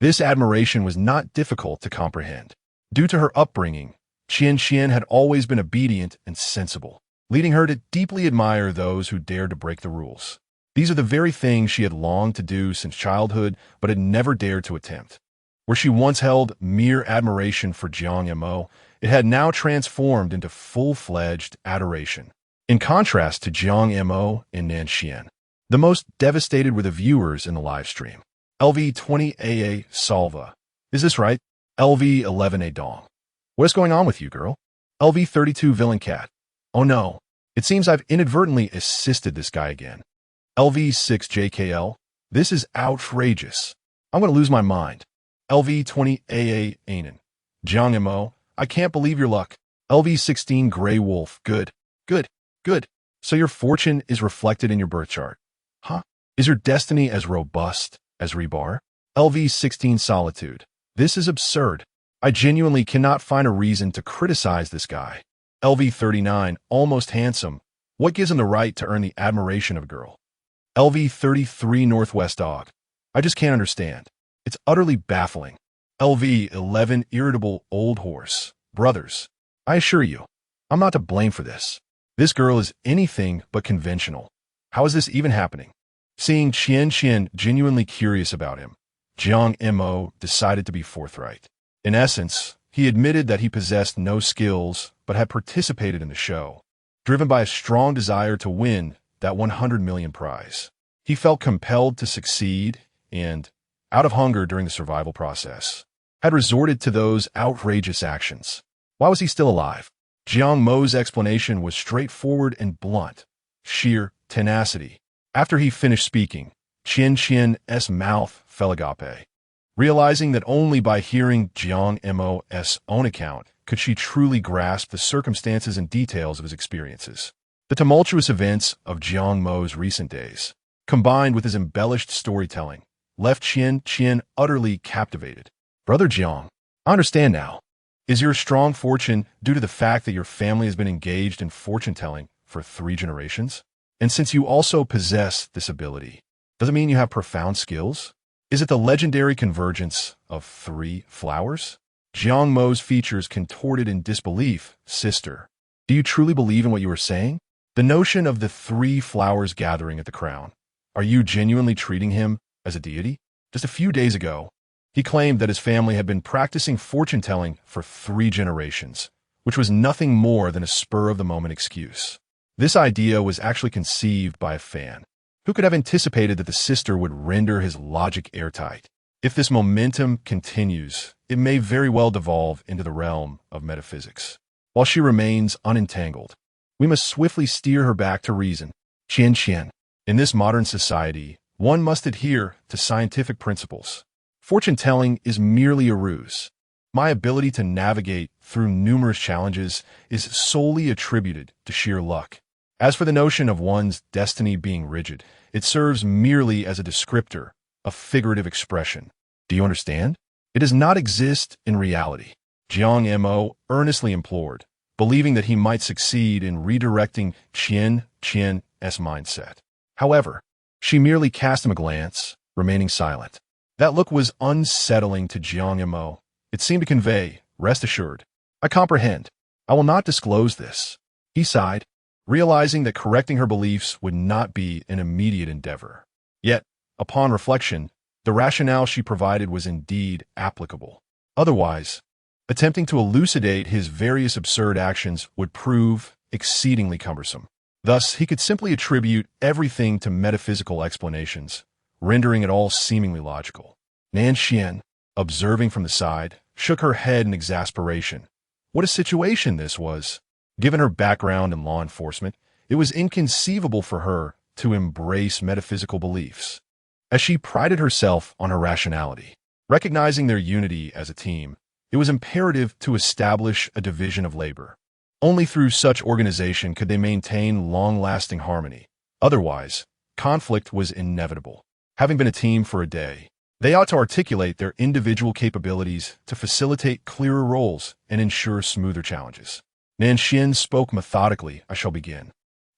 This admiration was not difficult to comprehend. Due to her upbringing, Qian had always been obedient and sensible, leading her to deeply admire those who dared to break the rules. These are the very things she had longed to do since childhood, but had never dared to attempt. Where she once held mere admiration for Jiang Mo, it had now transformed into full-fledged adoration. In contrast to Jiang Mo and Nonsensical, the most devastated were the viewers in the live stream. LV20AA Salva. Is this right? LV11A Dong. What is going on with you, girl? LV32 Villain Cat. Oh no. It seems I've inadvertently assisted this guy again. LV6JKL. This is outrageous. I'm going to lose my mind. LV20AA Anan. Jiang Mo. I can't believe your luck. LV16 Grey Wolf. Good. So your fortune is reflected in your birth chart. Huh? Is your destiny as robust as Rebar? LV16 Solitude. This is absurd. I genuinely cannot find a reason to criticize this guy. LV39 Almost Handsome. What gives him the right to earn the admiration of a girl? LV33 Northwest Dog. I just can't understand. It's utterly baffling. LV11 Irritable Old Horse. Brothers, I assure you, I'm not to blame for this. This girl is anything but conventional. How is this even happening? Seeing Qian genuinely curious about him, Jiang Mo decided to be forthright. In essence, he admitted that he possessed no skills but had participated in the show, driven by a strong desire to win that 100 million prize. He felt compelled to succeed and, out of hunger during the survival process, had resorted to those outrageous actions. Why was he still alive? Jiang Mo's explanation was straightforward and blunt. Sheer tenacity. After he finished speaking, Qian's mouth fell agape, realizing that only by hearing Jiang Mo's own account could she truly grasp the circumstances and details of his experiences. The tumultuous events of Jiang Mo's recent days, combined with his embellished storytelling, left Qian utterly captivated. Brother Jiang, I understand now. Is your strong fortune due to the fact that your family has been engaged in fortune-telling for 3 generations? And since you also possess this ability, does it mean you have profound skills? Is it the legendary convergence of 3 flowers? Jiang Mo's features contorted in disbelief. Sister, do you truly believe in what you are saying? The notion of the 3 flowers gathering at the crown. Are you genuinely treating him as a deity? Just a few days ago, he claimed that his family had been practicing fortune-telling for 3 generations, which was nothing more than a spur-of-the-moment excuse. This idea was actually conceived by a fan. Who could have anticipated that the sister would render his logic airtight? If this momentum continues, it may very well devolve into the realm of metaphysics. While she remains unentangled, we must swiftly steer her back to reason. Qian. In this modern society, one must adhere to scientific principles. Fortune-telling is merely a ruse. My ability to navigate through numerous challenges is solely attributed to sheer luck. As for the notion of one's destiny being rigid, it serves merely as a descriptor, a figurative expression. Do you understand? It does not exist in reality. Jiang Mo earnestly implored, believing that he might succeed in redirecting Qian's mindset. However, she merely cast him a glance, remaining silent. That look was unsettling to Jiang Mo. It seemed to convey, rest assured. I comprehend. I will not disclose this. He sighed, realizing that correcting her beliefs would not be an immediate endeavor. Yet, upon reflection, the rationale she provided was indeed applicable. Otherwise, attempting to elucidate his various absurd actions would prove exceedingly cumbersome. Thus, he could simply attribute everything to metaphysical explanations, rendering it all seemingly logical. Qian, observing from the side, shook her head in exasperation. What a situation this was! Given her background in law enforcement, it was inconceivable for her to embrace metaphysical beliefs. As she prided herself on her rationality, recognizing their unity as a team, it was imperative to establish a division of labor. Only through such organization could they maintain long-lasting harmony. Otherwise, conflict was inevitable. Having been a team for a day, they ought to articulate their individual capabilities to facilitate clearer roles and ensure smoother challenges. Qian spoke methodically. I shall begin.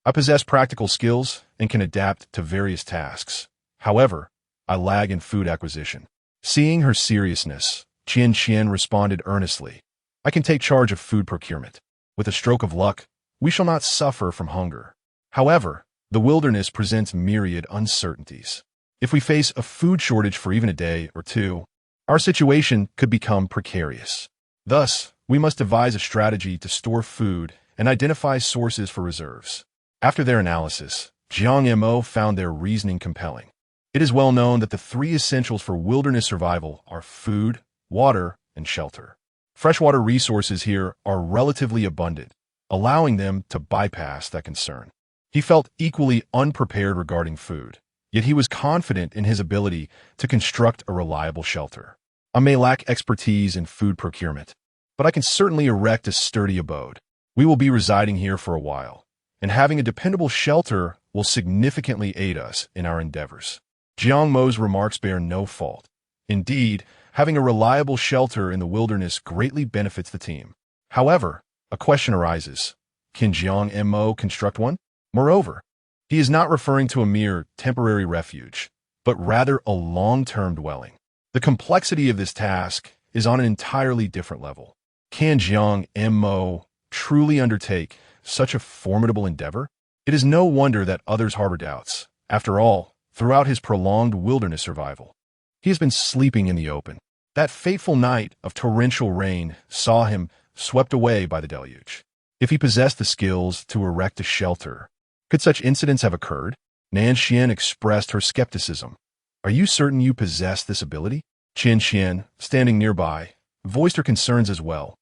I possess practical skills and can adapt to various tasks. However, I lag in food acquisition. Seeing her seriousness, Qian responded earnestly. I can take charge of food procurement. With a stroke of luck, we shall not suffer from hunger. However, the wilderness presents myriad uncertainties. If we face a food shortage for even a day or 2, our situation could become precarious. Thus, we must devise a strategy to store food and identify sources for reserves. After their analysis, Jiang Mo found their reasoning compelling. It is well known that the 3 essentials for wilderness survival are food, water, and shelter. Freshwater resources here are relatively abundant, allowing them to bypass that concern. He felt equally unprepared regarding food, yet he was confident in his ability to construct a reliable shelter. I may lack expertise in food procurement, but I can certainly erect a sturdy abode. We will be residing here for a while, and having a dependable shelter will significantly aid us in our endeavors. Jiang Mo's remarks bear no fault. Indeed, having a reliable shelter in the wilderness greatly benefits the team. However, a question arises. Can Jiang Mo construct one? Moreover, he is not referring to a mere temporary refuge, but rather a long-term dwelling. The complexity of this task is on an entirely different level. Can Jiang Mo truly undertake such a formidable endeavor? It is no wonder that others harbor doubts. After all, throughout his prolonged wilderness survival, he has been sleeping in the open. That fateful night of torrential rain saw him swept away by the deluge. If he possessed the skills to erect a shelter, could such incidents have occurred? Qian expressed her skepticism. Are you certain you possess this ability? Qian, standing nearby, voiced her concerns as well.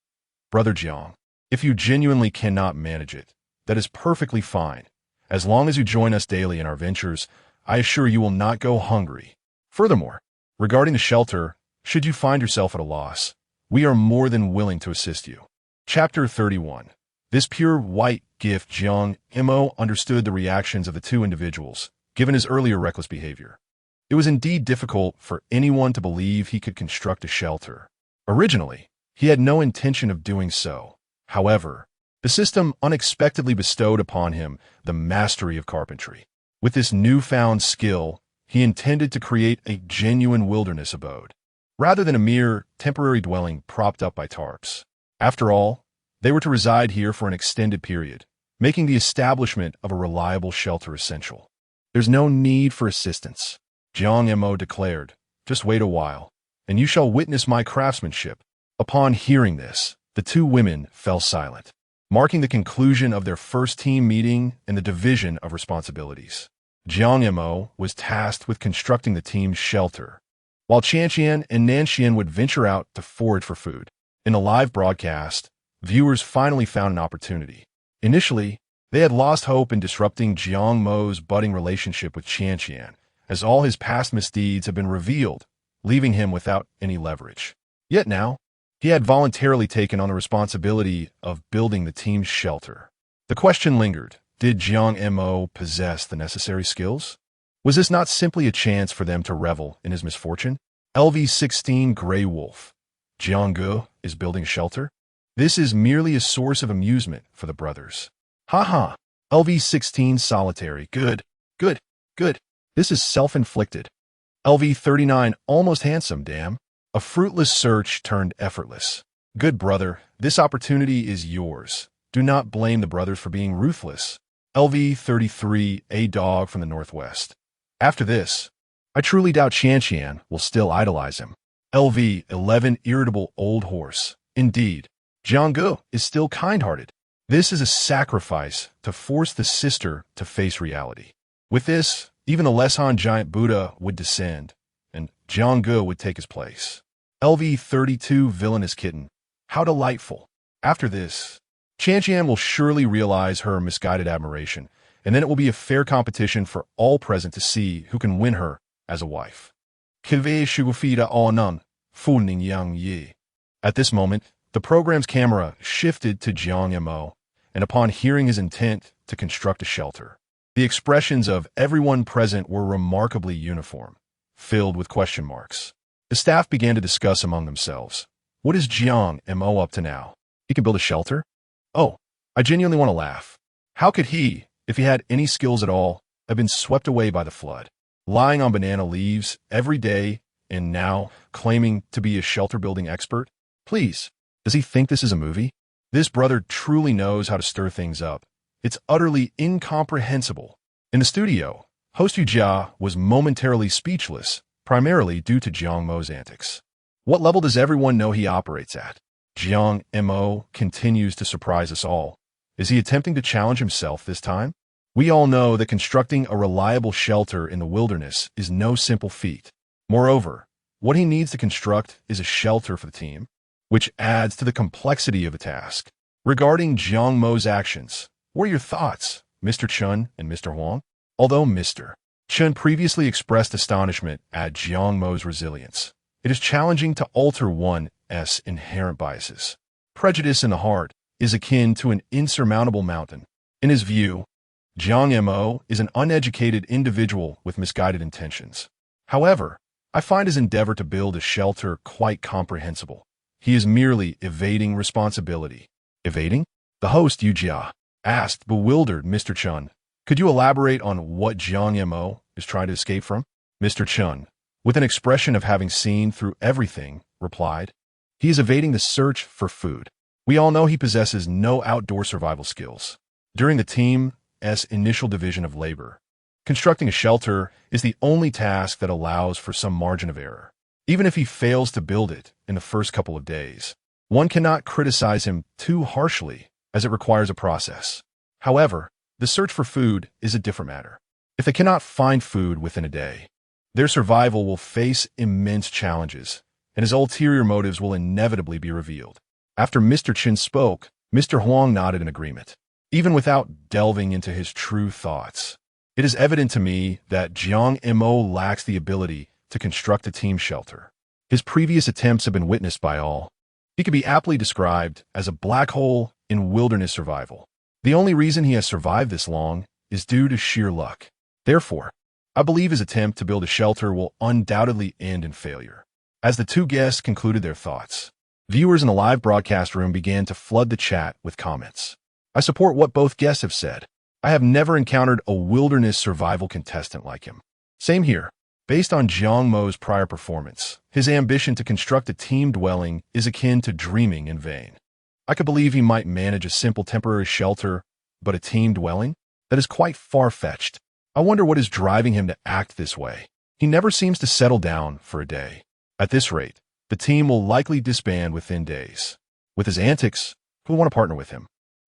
Brother Jiang, if you genuinely cannot manage it, that is perfectly fine. As long as you join us daily in our ventures, I assure you will not go hungry. Furthermore, regarding the shelter, should you find yourself at a loss, we are more than willing to assist you. Chapter 31. This pure white gift. Jiang Mo understood the reactions of the two individuals, given his earlier reckless behavior. It was indeed difficult for anyone to believe he could construct a shelter. Originally, he had no intention of doing so. However, the system unexpectedly bestowed upon him the mastery of carpentry. With this newfound skill, he intended to create a genuine wilderness abode, rather than a mere temporary dwelling propped up by tarps. After all, they were to reside here for an extended period, making the establishment of a reliable shelter essential. There's no need for assistance, Jiang Mo declared. Just wait a while, and you shall witness my craftsmanship. Upon hearing this, the two women fell silent, marking the conclusion of their first team meeting and the division of responsibilities. Jiang Mo was tasked with constructing the team's shelter, while Qianqian and Nanxian would venture out to forage for food. In the live broadcast, viewers finally found an opportunity. Initially, they had lost hope in disrupting Jiang Mo's budding relationship with Qianqian, as all his past misdeeds had been revealed, leaving him without any leverage. Yet now, he had voluntarily taken on the responsibility of building the team's shelter. The question lingered, did Jiang Mo possess the necessary skills? Was this not simply a chance for them to revel in his misfortune? LV-16 Grey Wolf. Jiang Ge is building a shelter? This is merely a source of amusement for the brothers. Haha. LV-16 Solitary. Good. This is self-inflicted. LV-39 Almost Handsome, damn. A fruitless search turned effortless. Good brother, this opportunity is yours. Do not blame the brothers for being ruthless. LV-33 A Dog from the Northwest. After this, I truly doubt Qianqian will still idolize him. LV-11 Irritable Old Horse. Indeed, Jiang Ge is still kind-hearted. This is a sacrifice to force the sister to face reality. With this, even the Leshan giant Buddha would descend, and Jiang Ge would take his place. LV-32 Villainous Kitten. How delightful. After this, Qianqian will surely realize her misguided admiration, and then it will be a fair competition for all present to see who can win her as a wife. Kilvei Shugufida Aonan, Funing Yang Yi. At this moment, the program's camera shifted to Jiang Mo, and upon hearing his intent to construct a shelter, the expressions of everyone present were remarkably uniform, filled with question marks. The staff began to discuss among themselves. What is Jiang Mo up to now? He can build a shelter? Oh, I genuinely want to laugh. How could he, if he had any skills at all, have been swept away by the flood, lying on banana leaves every day and now claiming to be a shelter-building expert? Please, does he think this is a movie? This brother truly knows how to stir things up. It's utterly incomprehensible. In the studio, host Yu Jia was momentarily speechless, primarily due to Jiang Mo's antics. What level does everyone know he operates at? Jiang Mo continues to surprise us all. Is he attempting to challenge himself this time? We all know that constructing a reliable shelter in the wilderness is no simple feat. Moreover, what he needs to construct is a shelter for the team, which adds to the complexity of the task. Regarding Jiang Mo's actions, what are your thoughts, Mr. Chun and Mr. Huang? Although Mr. Chun previously expressed astonishment at Jiang Mo's resilience, it is challenging to alter one's inherent biases. Prejudice in the heart is akin to an insurmountable mountain. In his view, Jiang Mo is an uneducated individual with misguided intentions. However, I find his endeavor to build a shelter quite comprehensible. He is merely evading responsibility. Evading? The host, Yu Jia, asked bewildered Mr. Chun. Could you elaborate on what Jiang Mo is trying to escape from? Mr. Chun, with an expression of having seen through everything, replied, he is evading the search for food. We all know he possesses no outdoor survival skills. During the team's initial division of labor, constructing a shelter is the only task that allows for some margin of error. Even if he fails to build it in the first couple of days, one cannot criticize him too harshly, as it requires a process. However, the search for food is a different matter. If they cannot find food within a day, their survival will face immense challenges, and his ulterior motives will inevitably be revealed. After Mr. Chin spoke, Mr. Huang nodded in agreement. Even without delving into his true thoughts, It is evident to me that Jiang Mo lacks the ability to construct a team shelter. His previous attempts have been witnessed by all. He could be aptly described as a black hole in wilderness survival. The only reason he has survived this long is due to sheer luck. Therefore, I believe his attempt to build a shelter will undoubtedly end in failure. As the two guests concluded their thoughts, viewers in the live broadcast room began to flood the chat with comments. I support what both guests have said. I have never encountered a wilderness survival contestant like him. Same here. Based on Jiang Mo's prior performance, his ambition to construct a team dwelling is akin to dreaming in vain. I could believe he might manage a simple temporary shelter, but a team dwelling? That is quite far-fetched. I wonder what is driving him to act this way. He never seems to settle down for a day. At this rate, the team will likely disband within days. With his antics, who will want to partner with him?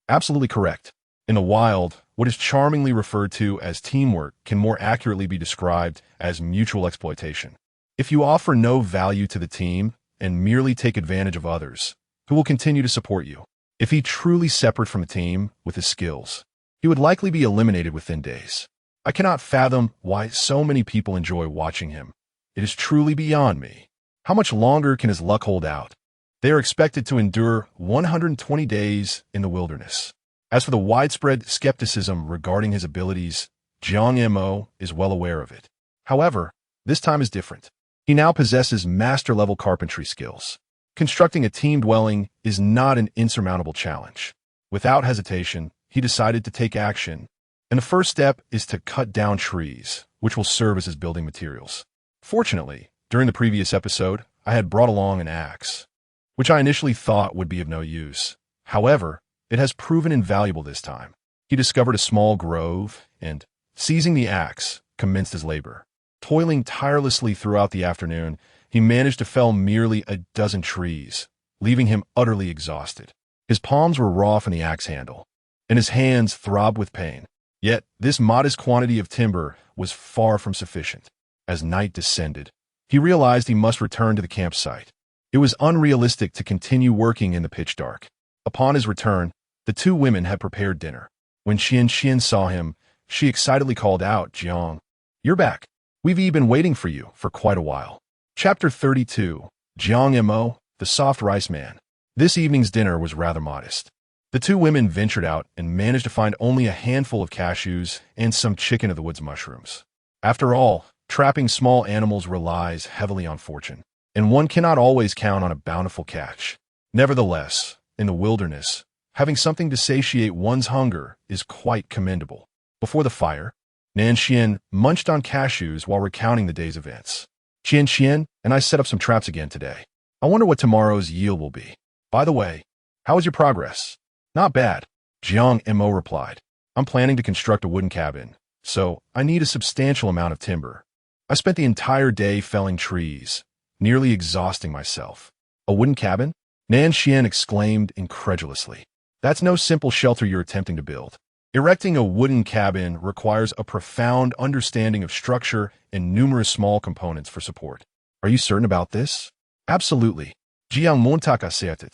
Absolutely correct. In the wild, what is charmingly referred to as teamwork can more accurately be described as mutual exploitation. If you offer no value to the team and merely take advantage of others, who will continue to support you? If he truly separate from the team with his skills, he would likely be eliminated within days. I cannot fathom why so many people enjoy watching him. It is truly beyond me. How much longer can his luck hold out? They are expected to endure 120 days in the wilderness. As for the widespread skepticism regarding his abilities, Jiang Mo is well aware of it. However, this time is different. He now possesses master-level carpentry skills. Constructing a team dwelling is not an insurmountable challenge. Without hesitation, he decided to take action, and the first step is to cut down trees, which will serve as his building materials. Fortunately, during the previous episode, I had brought along an axe, which I initially thought would be of no use. However, it has proven invaluable this time. He discovered a small grove and, seizing the axe, commenced his labor. Toiling tirelessly throughout the afternoon, he managed to fell merely a dozen trees, leaving him utterly exhausted. His palms were raw from the axe handle, and his hands throbbed with pain. Yet, this modest quantity of timber was far from sufficient. As night descended, he realized he must return to the campsite. It was unrealistic to continue working in the pitch dark. Upon his return, the two women had prepared dinner. When Xian saw him, she excitedly called out, "Jiang, you're back. We've been waiting for you for quite a while." Chapter 32, Jiang Mo, the Soft Rice Man. This evening's dinner was rather modest. The two women ventured out and managed to find only a handful of cashews and some chicken of the woods mushrooms. After all, trapping small animals relies heavily on fortune, and one cannot always count on a bountiful catch. Nevertheless, in the wilderness, having something to satiate one's hunger is quite commendable. Before the fire, Nanxian munched on cashews while recounting the day's events. Xian and I set up some traps again today. I wonder what tomorrow's yield will be. By the way, how is your progress? Not bad, Jiang Mo replied. I'm planning to construct a wooden cabin, so I need a substantial amount of timber. I spent the entire day felling trees, nearly exhausting myself. A wooden cabin? Nanxian exclaimed incredulously. That's no simple shelter you're attempting to build. Erecting a wooden cabin requires a profound understanding of structure and numerous small components for support. Are you certain about this? Absolutely. Jiang Mo certain.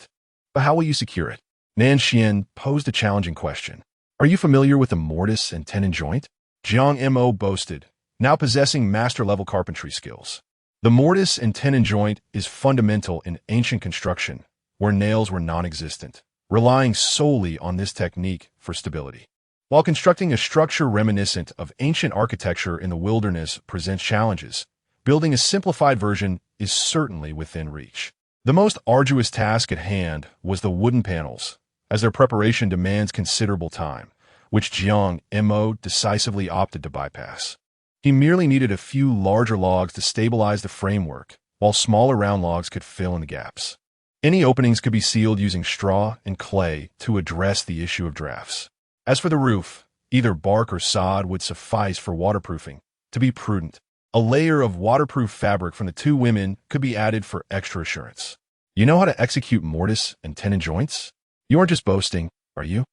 But how will you secure it? Nanxian posed a challenging question. Are you familiar with the mortise and tenon joint? Jiang Mo boasted, now possessing master-level carpentry skills. The mortise and tenon joint is fundamental in ancient construction, where nails were non-existent, relying solely on this technique for stability. While constructing a structure reminiscent of ancient architecture in the wilderness presents challenges, building a simplified version is certainly within reach. The most arduous task at hand was the wooden panels, as their preparation demands considerable time, which Jiang Mo decisively opted to bypass. He merely needed a few larger logs to stabilize the framework, while smaller round logs could fill in the gaps. Any openings could be sealed using straw and clay to address the issue of drafts. As for the roof, either bark or sod would suffice for waterproofing. To be prudent, a layer of waterproof fabric from the two women could be added for extra assurance. You know how to execute mortise and tenon joints? You aren't just boasting, are you?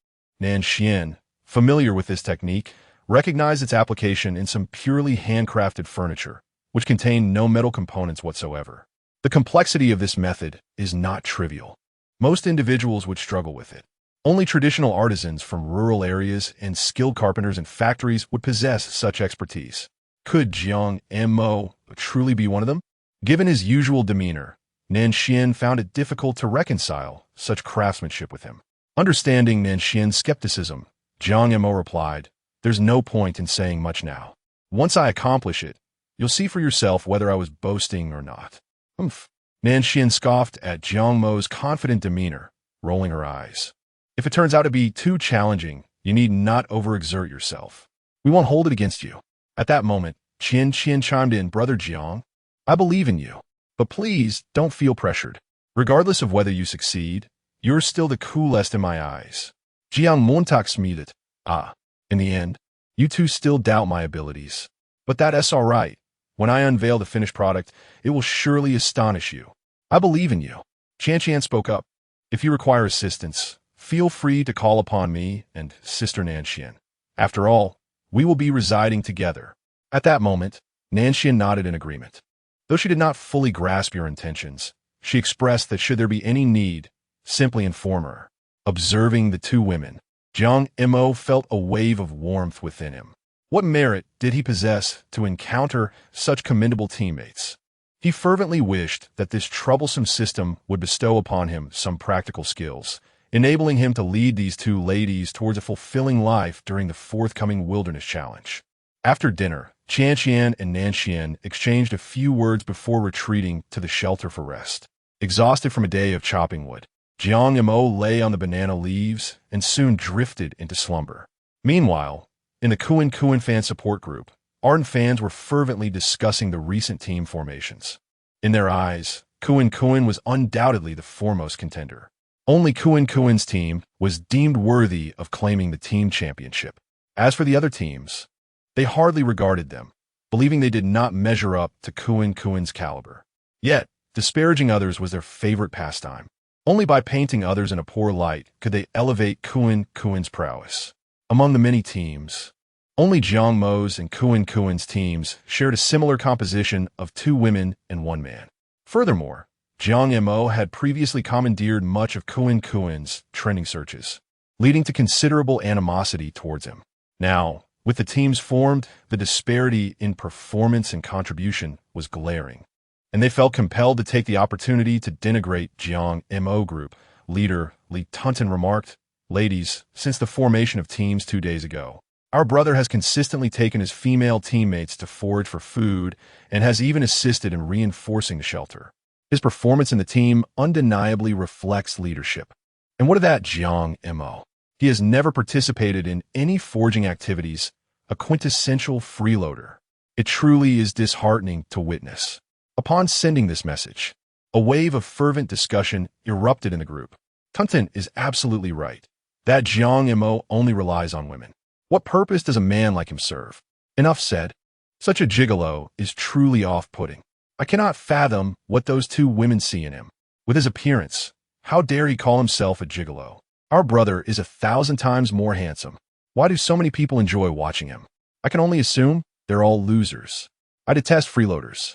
Nanxian, familiar with this technique, recognized its application in some purely handcrafted furniture, which contained no metal components whatsoever. The complexity of this method is not trivial. Most individuals would struggle with it. Only traditional artisans from rural areas and skilled carpenters in factories would possess such expertise. Could Jiang Mo truly be one of them? Given his usual demeanor, Nanxian found it difficult to reconcile such craftsmanship with him. Understanding Nanxian's skepticism, Jiang Mo replied, "There's no point in saying much now. Once I accomplish it, you'll see for yourself whether I was boasting or not." Humph. Nanxian scoffed at Jiang Mo's confident demeanor, rolling her eyes. "If it turns out to be too challenging, you need not overexert yourself. We won't hold it against you." At that moment, Qian chimed in, "Brother Jiang, I believe in you, but please don't feel pressured. Regardless of whether you succeed, you're still the coolest in my eyes." Jiang Mo smiled. "Ah, in the end, you two still doubt my abilities. But that's all right. When I unveil the finished product, it will surely astonish you. I believe in you." Qian spoke up. "If you require assistance, feel free to call upon me and Sister Nanxian. After all, we will be residing together." At that moment, Nanxian nodded in agreement. Though she did not fully grasp your intentions, she expressed that should there be any need, simply inform her. Observing the two women, Jiang Mo felt a wave of warmth within him. What merit did he possess to encounter such commendable teammates? He fervently wished that this troublesome system would bestow upon him some practical skills, enabling him to lead these two ladies towards a fulfilling life during the forthcoming wilderness challenge. After dinner, Qian and Nanxian exchanged a few words before retreating to the shelter for rest. Exhausted from a day of chopping wood, Jiang Mo lay on the banana leaves and soon drifted into slumber. Meanwhile, in the Kuan fan support group, ardent fans were fervently discussing the recent team formations. In their eyes, Kuan was undoubtedly the foremost contender. Only Kuan's team was deemed worthy of claiming the team championship. As for the other teams, they hardly regarded them, believing they did not measure up to Kuan's caliber. Yet, disparaging others was their favorite pastime. Only by painting others in a poor light could they elevate Kuan's prowess. Among the many teams, only Jiang Mo's and Kuan's teams shared a similar composition of 2 women and 1 man. Furthermore, Jiang Mo had previously commandeered much of Kuan's trending searches, leading to considerable animosity towards him. Now, with the teams formed, the disparity in performance and contribution was glaring, and they felt compelled to take the opportunity to denigrate Jiang Mo group. Leader Li Tunten remarked, "Ladies, since the formation of teams 2 days ago, our brother has consistently taken his female teammates to forage for food and has even assisted in reinforcing the shelter. His performance in the team undeniably reflects leadership. And what of that Jiang Mo? He has never participated in any foraging activities, a quintessential freeloader. It truly is disheartening to witness." Upon sending this message, a wave of fervent discussion erupted in the group. Tunten is absolutely right. That Jiang Mo only relies on women. What purpose does a man like him serve? Enough said. Such a gigolo is truly off-putting. I cannot fathom what those 2 women see in him. With his appearance, how dare he call himself a gigolo? Our brother is 1,000 times more handsome. Why do so many people enjoy watching him? I can only assume they're all losers. I detest freeloaders.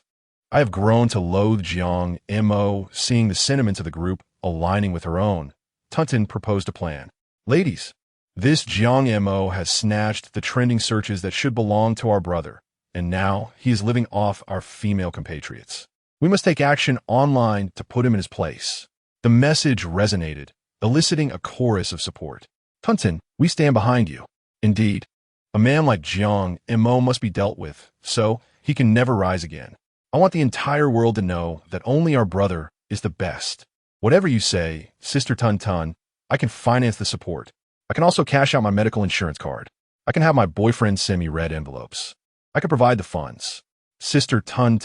I have grown to loathe Jiang Mo. Seeing the sentiments of the group aligning with her own, Tunten proposed a plan. "Ladies, this Jiang Mo has snatched the trending searches that should belong to our brother, and now he is living off our female compatriots. We must take action online to put him in his place." The message resonated, eliciting a chorus of support. "Tunten, we stand behind you. Indeed, a man like Jiang Mo must be dealt with, so he can never rise again. I want the entire world to know that only our brother is the best. Whatever you say, Sister Tun, I can finance the support. I can also cash out my medical insurance card. I can have my boyfriend send me red envelopes. I can provide the funds. Sister Tun,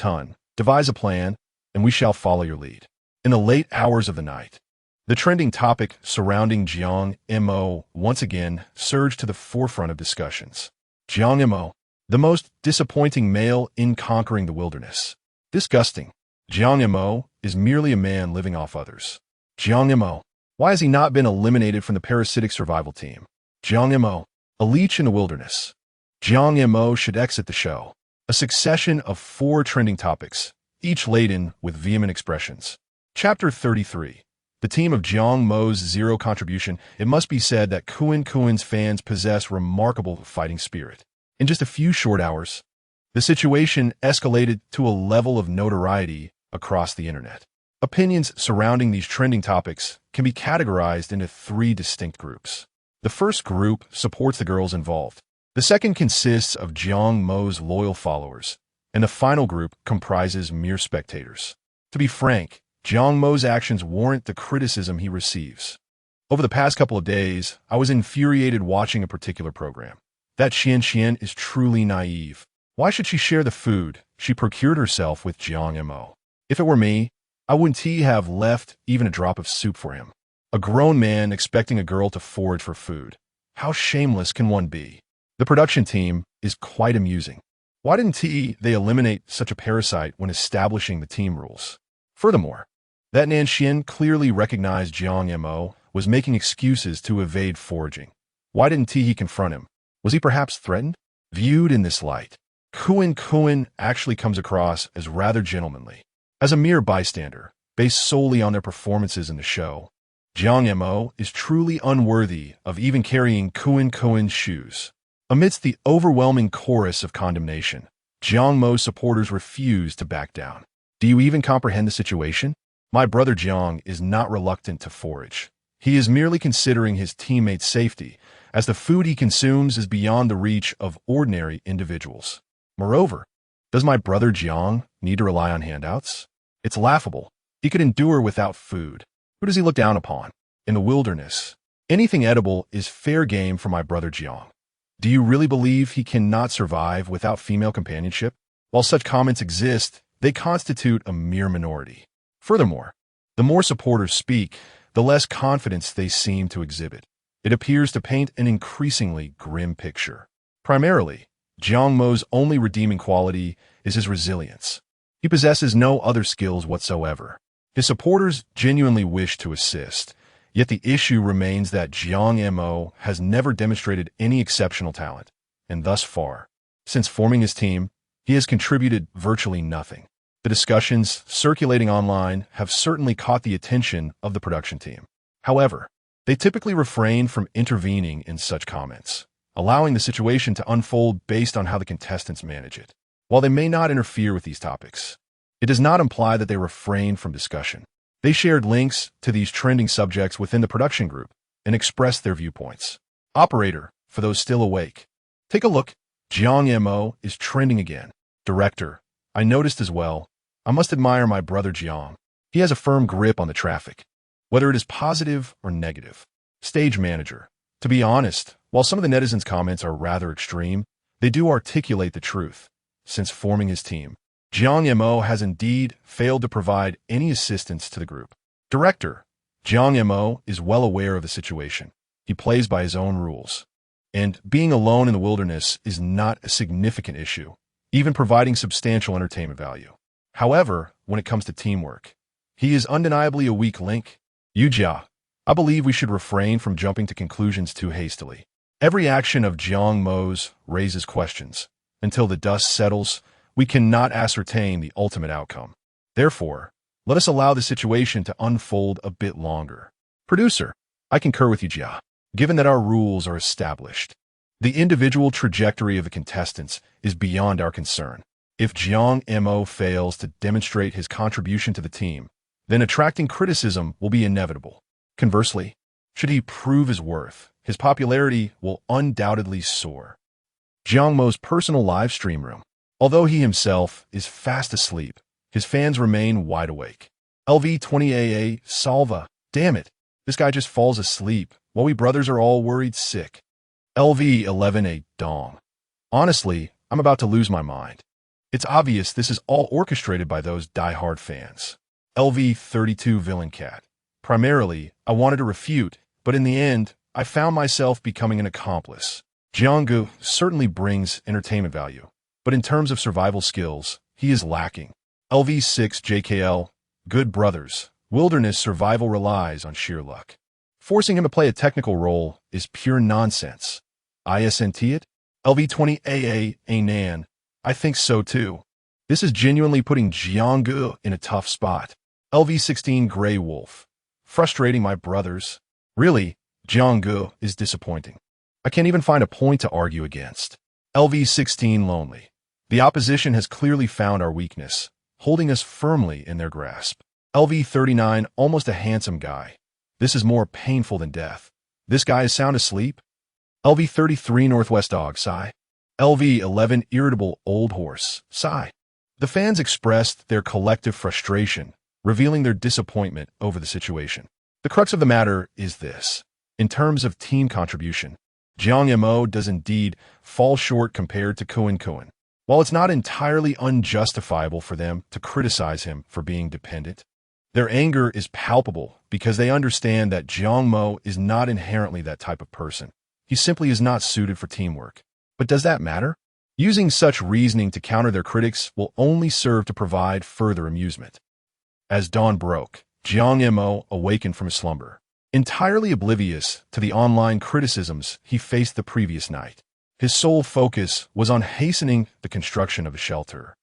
devise a plan, and we shall follow your lead." In the late hours of the night, the trending topic surrounding Jiang Mo once again surged to the forefront of discussions. Jiang Mo, the most disappointing male in conquering the wilderness. Disgusting. Jiang Mo is merely a man living off others. Jiang Mo, why has he not been eliminated from the parasitic survival team? Jiang Mo, a leech in the wilderness. Jiang Mo should exit the show. A succession of 4 trending topics, each laden with vehement expressions. Chapter 33. The team of Jiang Mo's zero contribution, it must be said that Kuen's fans possess remarkable fighting spirit. In just a few short hours, the situation escalated to a level of notoriety across the internet. Opinions surrounding these trending topics can be categorized into three distinct groups. The first group supports the girls involved. The second consists of Jiang Mo's loyal followers, and the final group comprises mere spectators. To be frank, Jiang Mo's actions warrant the criticism he receives. Over the past couple of days, I was infuriated watching a particular program. That Xian is truly naive. Why should she share the food she procured herself with Jiang Mo? If it were me, I wouldn't have left even a drop of soup for him. A grown man expecting a girl to forage for food. How shameless can one be? The production team is quite amusing. Why didn't they eliminate such a parasite when establishing the team rules? Furthermore, that Nanshin clearly recognized Jiang Mo was making excuses to evade foraging. Why didn't he confront him? Was he perhaps threatened? Viewed in this light, Kuen actually comes across as rather gentlemanly. As a mere bystander, based solely on their performances in the show, Jiang Mo is truly unworthy of even carrying Kuen's shoes. Amidst the overwhelming chorus of condemnation, Jiang Mo's supporters refuse to back down. Do you even comprehend the situation? My brother Jiang is not reluctant to forage. He is merely considering his teammates' safety, as the food he consumes is beyond the reach of ordinary individuals. Moreover, does my brother Jiang need to rely on handouts? It's laughable. He could endure without food. Who does he look down upon? In the wilderness, anything edible is fair game for my brother Jiang. Do you really believe he cannot survive without female companionship? While such comments exist, they constitute a mere minority. Furthermore, the more supporters speak, the less confidence they seem to exhibit. It appears to paint an increasingly grim picture. Primarily, Jiang Mo's only redeeming quality is his resilience. He possesses no other skills whatsoever. His supporters genuinely wish to assist, yet the issue remains that Jiang Mo has never demonstrated any exceptional talent, and thus far, since forming his team, he has contributed virtually nothing. The discussions circulating online have certainly caught the attention of the production team. However, they typically refrain from intervening in such comments, allowing the situation to unfold based on how the contestants manage it. While they may not interfere with these topics, it does not imply that they refrain from discussion. They shared links to these trending subjects within the production group and expressed their viewpoints. Operator, for those still awake, take a look. Jiang Mo is trending again. Director, I noticed as well. I must admire my brother Jiang. He has a firm grip on the traffic, whether it is positive or negative. Stage manager, to be honest, while some of the netizens' comments are rather extreme, they do articulate the truth. Since forming his team, Jiang Mo has indeed failed to provide any assistance to the group. Director, Jiang Mo is well aware of the situation. He plays by his own rules. And being alone in the wilderness is not a significant issue, even providing substantial entertainment value. However, when it comes to teamwork, he is undeniably a weak link. Yujia, I believe we should refrain from jumping to conclusions too hastily. Every action of Jiang Mo's raises questions. Until the dust settles, we cannot ascertain the ultimate outcome. Therefore, let us allow the situation to unfold a bit longer. Producer, I concur with you, Jia. Given that our rules are established, the individual trajectory of the contestants is beyond our concern. If Jiang Mo fails to demonstrate his contribution to the team, then attracting criticism will be inevitable. Conversely, should he prove his worth, his popularity will undoubtedly soar. Jiang Mo's personal live stream room. Although he himself is fast asleep, his fans remain wide awake. LV20AA, Salva. Damn it, this guy just falls asleep while we brothers are all worried sick. LV11A Dong. Honestly, I'm about to lose my mind. It's obvious this is all orchestrated by those die-hard fans. LV32 Villain Cat. Primarily, I wanted to refute, but in the end, I found myself becoming an accomplice. Jianggu certainly brings entertainment value, but in terms of survival skills, he is lacking. LV6JKL, good brothers, wilderness survival relies on sheer luck. Forcing him to play a technical role is pure nonsense. ISNT it? LV20AA Anan, I think so too. This is genuinely putting Jianggu in a tough spot. LV16 Grey Wolf. frustrating my brothers. Really, Jiang Mo is disappointing. I can't even find a point to argue against. LV-16 lonely. The opposition has clearly found our weakness, holding us firmly in their grasp. LV-39 almost a handsome guy. This is more painful than death. This guy is sound asleep? LV-33 Northwest Dog, sigh. LV-11 Irritable Old Horse, sigh. The fans expressed their collective frustration, revealing their disappointment over the situation. The crux of the matter is this. In terms of team contribution, Jiang Mo does indeed fall short compared to Kuan. While it's not entirely unjustifiable for them to criticize him for being dependent, their anger is palpable because they understand that Jiang Mo is not inherently that type of person. He simply is not suited for teamwork. But does that matter? Using such reasoning to counter their critics will only serve to provide further amusement. As dawn broke, Jiang Mo awakened from his slumber, entirely oblivious to the online criticisms he faced the previous night. His sole focus was on hastening the construction of a shelter,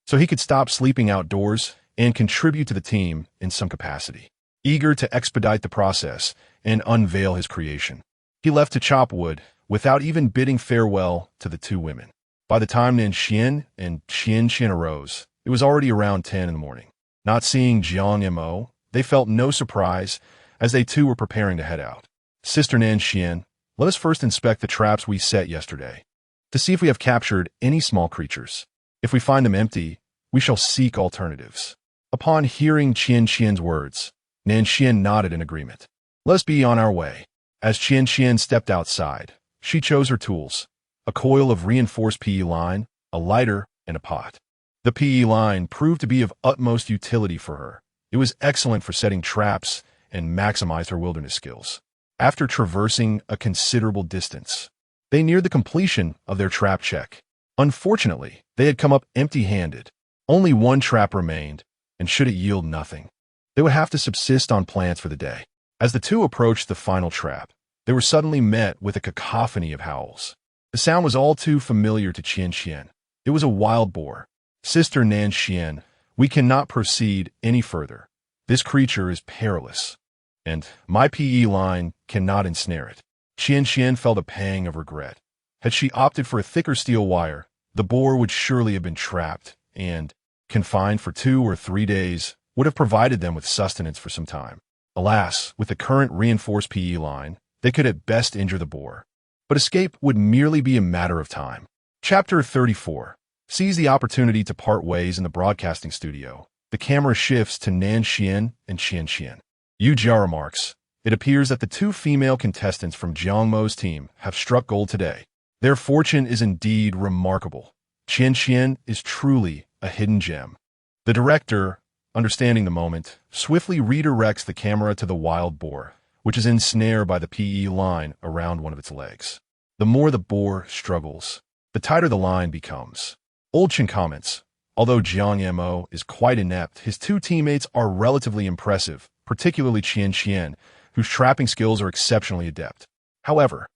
so he could stop sleeping outdoors and contribute to the team in some capacity. Eager to expedite the process and unveil his creation, he left to chop wood without even bidding farewell to the two women. By the time Nan Xian and Xian arose, it was already around 10 in the morning. Not seeing Jiang Mo, they felt no surprise as they too were preparing to head out. Sister Nan Xian, let us first inspect the traps we set yesterday, to see if we have captured any small creatures. If we find them empty, we shall seek alternatives. Upon hearing Xian's words, Nan Xian nodded in agreement. Let us be on our way. As Xian stepped outside, she chose her tools, a coil of reinforced PE line, a lighter, and a pot. The PE line proved to be of utmost utility for her. It was excellent for setting traps and maximized her wilderness skills. After traversing a considerable distance, they neared the completion of their trap check. Unfortunately, they had come up empty-handed. Only one trap remained, and should it yield nothing, they would have to subsist on plants for the day. As the two approached the final trap, they were suddenly met with a cacophony of howls. The sound was all too familiar to Xian. It was a wild boar. Sister Nan Xian, we cannot proceed any further. This creature is perilous, and my PE line cannot ensnare it. Xian felt a pang of regret. Had she opted for a thicker steel wire, the boar would surely have been trapped and, confined for 2 or 3 days, would have provided them with sustenance for some time. Alas, with the current reinforced PE line, they could at best injure the boar. But escape would merely be a matter of time. Chapter 34. Seize the opportunity to part ways in the broadcasting studio. The camera shifts to Nan Xian and Xian. Yu Jia remarks, it appears that the two female contestants from Jiang Mo's team have struck gold today. Their fortune is indeed remarkable. Xian is truly a hidden gem. The director, understanding the moment, swiftly redirects the camera to the wild boar, which is ensnared by the PE line around one of its legs. The more the boar struggles, the tighter the line becomes. Old Chen comments, although Jiang Mo is quite inept, his two teammates are relatively impressive, particularly Xian, whose trapping skills are exceptionally adept. However,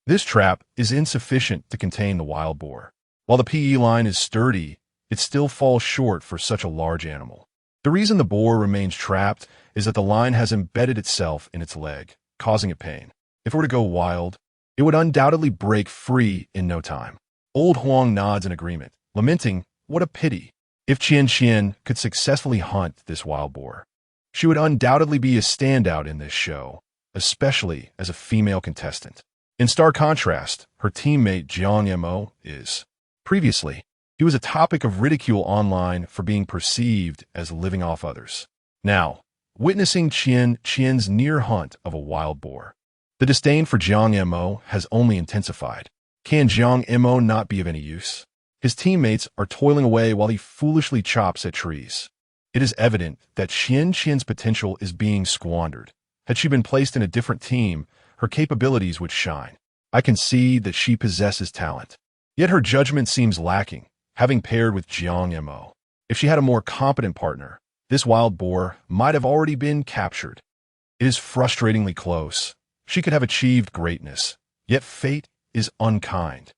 this trap is insufficient to contain the wild boar. While the PE line is sturdy, it still falls short for such a large animal. The reason the boar remains trapped is that the line has embedded itself in its leg, causing it pain. If it were to go wild, it would undoubtedly break free in no time. Old Huang nods in agreement, lamenting, what a pity. If Xian could successfully hunt this wild boar, she would undoubtedly be a standout in this show, especially as a female contestant. In stark contrast, her teammate Jiang Mo is. Previously, he was a topic of ridicule online for being perceived as living off others. Now, witnessing Xian's near hunt of a wild boar, the disdain for Jiang Mo has only intensified. Can Jiang Mo not be of any use? His teammates are toiling away while he foolishly chops at trees. It is evident that Xian's potential is being squandered. Had she been placed in a different team, her capabilities would shine. I can see that she possesses talent. Yet her judgment seems lacking, having paired with Jiang Mo. If she had a more competent partner, this wild boar might have already been captured. It is frustratingly close. She could have achieved greatness, yet fate is unkind.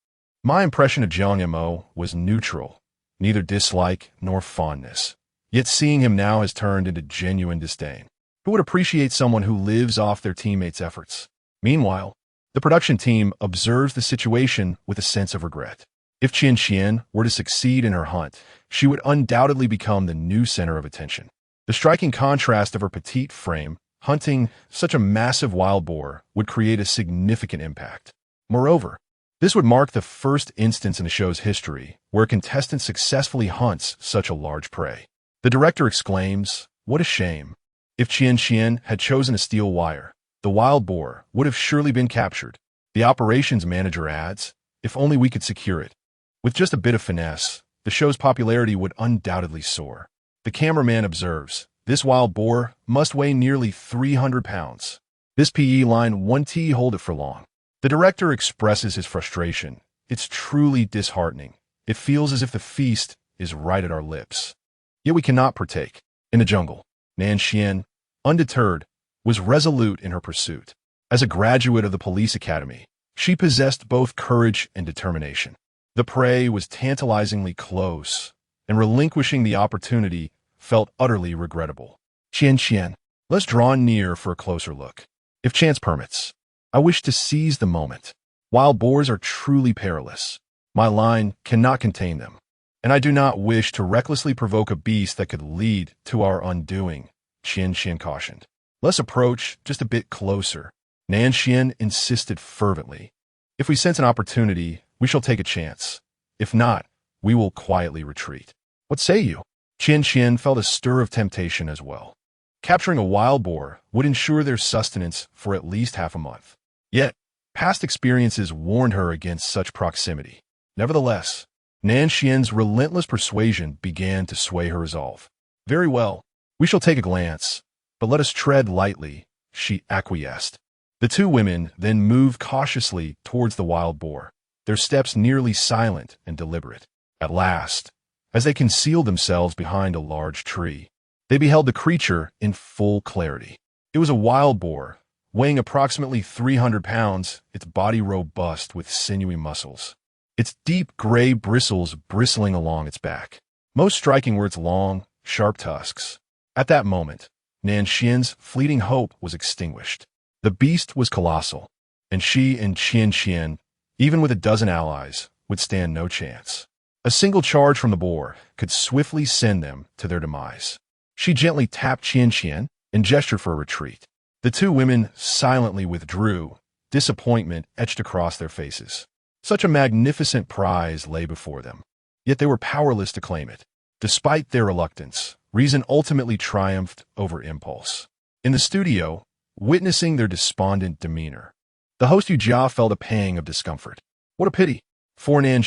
My impression of Jiang Mo was neutral, neither dislike nor fondness. Yet seeing him now has turned into genuine disdain. who would appreciate someone who lives off their teammates' efforts? Meanwhile, the production team observes the situation with a sense of regret. If Qian were to succeed in her hunt, she would undoubtedly become the new center of attention. The striking contrast of her petite frame, hunting such a massive wild boar, would create a significant impact. Moreover, this would mark the first instance in the show's history where a contestant successfully hunts such a large prey. The director exclaims, "What a shame. If Qian had chosen a steel wire, the wild boar would have surely been captured." The operations manager adds, "If only we could secure it. With just a bit of finesse, the show's popularity would undoubtedly soar." The cameraman observes, "This wild boar must weigh nearly 300 pounds. This PE line won't hold it for long." The director expresses his frustration. "It's truly disheartening. It feels as if the feast is right at our lips. Yet we cannot partake." In the jungle, Nan, undeterred, was resolute in her pursuit. As a graduate of the police academy, she possessed both courage and determination. The prey was tantalizingly close, and relinquishing the opportunity felt utterly regrettable. "Qian, let's draw near for a closer look. If chance permits, I wish to seize the moment. Wild boars are truly perilous. My line cannot contain them, and I do not wish to recklessly provoke a beast that could lead to our undoing," Qian cautioned. "Let's approach just a bit closer." Nan insisted fervently. "If we sense an opportunity, we shall take a chance. If not, we will quietly retreat. What say you?" Qian felt a stir of temptation as well. Capturing a wild boar would ensure their sustenance for at least half a month. Yet, past experiences warned her against such proximity. Nevertheless, Nan's relentless persuasion began to sway her resolve. "Very well, we shall take a glance, but let us tread lightly," she acquiesced. The two women then moved cautiously towards the wild boar, their steps nearly silent and deliberate. At last, as they concealed themselves behind a large tree, they beheld the creature in full clarity. It was a wild boar, weighing approximately 300 pounds, its body robust with sinewy muscles, its deep gray bristles bristling along its back. Most striking were its long, sharp tusks. At that moment, Nan's fleeting hope was extinguished. The beast was colossal, and she and Qian, even with a dozen allies, would stand no chance. A single charge from the boar could swiftly send them to their demise. She gently tapped Qian and gestured for a retreat. The two women silently withdrew, disappointment etched across their faces. Such a magnificent prize lay before them, yet they were powerless to claim it. Despite their reluctance, reason ultimately triumphed over impulse. In the studio, witnessing their despondent demeanor, the host Yu felt a pang of discomfort. What a pity. For Nan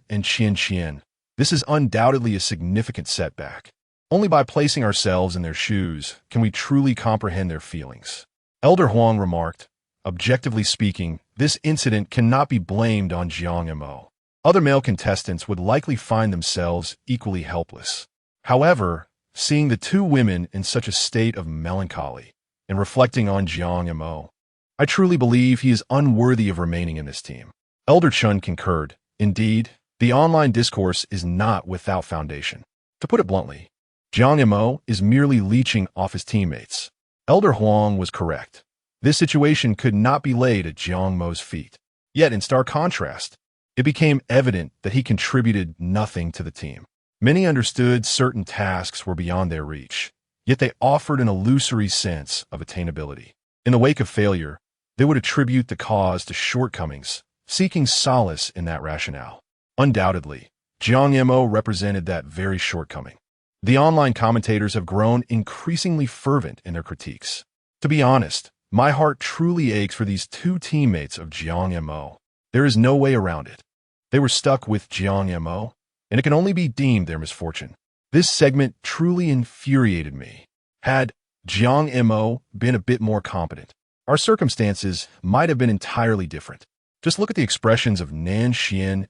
and Qian, this is undoubtedly a significant setback. Only by placing ourselves in their shoes can we truly comprehend their feelings. Elder Huang remarked, "Objectively speaking, this incident cannot be blamed on Jiang Mo. Other male contestants would likely find themselves equally helpless." However, seeing the two women in such a state of melancholy and reflecting on Jiang Mo, I truly believe he is unworthy of remaining in this team. Elder Chun concurred. Indeed, the online discourse is not without foundation. To put it bluntly, Jiang Mo is merely leeching off his teammates. Elder Huang was correct. This situation could not be laid at Jiang Mo's feet. Yet, in stark contrast, it became evident that he contributed nothing to the team. Many understood certain tasks were beyond their reach, yet they offered an illusory sense of attainability. In the wake of failure, they would attribute the cause to shortcomings, seeking solace in that rationale. Undoubtedly, Jiang Mo represented that very shortcoming. The online commentators have grown increasingly fervent in their critiques. To be honest, my heart truly aches for these two teammates of Jiang Mo. There is no way around it. They were stuck with Jiang Mo, and it can only be deemed their misfortune. This segment truly infuriated me. Had Jiang Mo been a bit more competent, our circumstances might have been entirely different. Just look at the expressions of Nan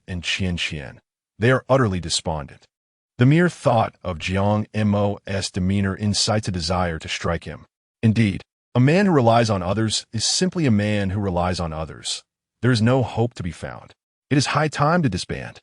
and Qian. They are utterly despondent. The mere thought of Jiang Mo's demeanor incites a desire to strike him. Indeed, a man who relies on others is simply a man who relies on others. There is no hope to be found. It is high time to disband.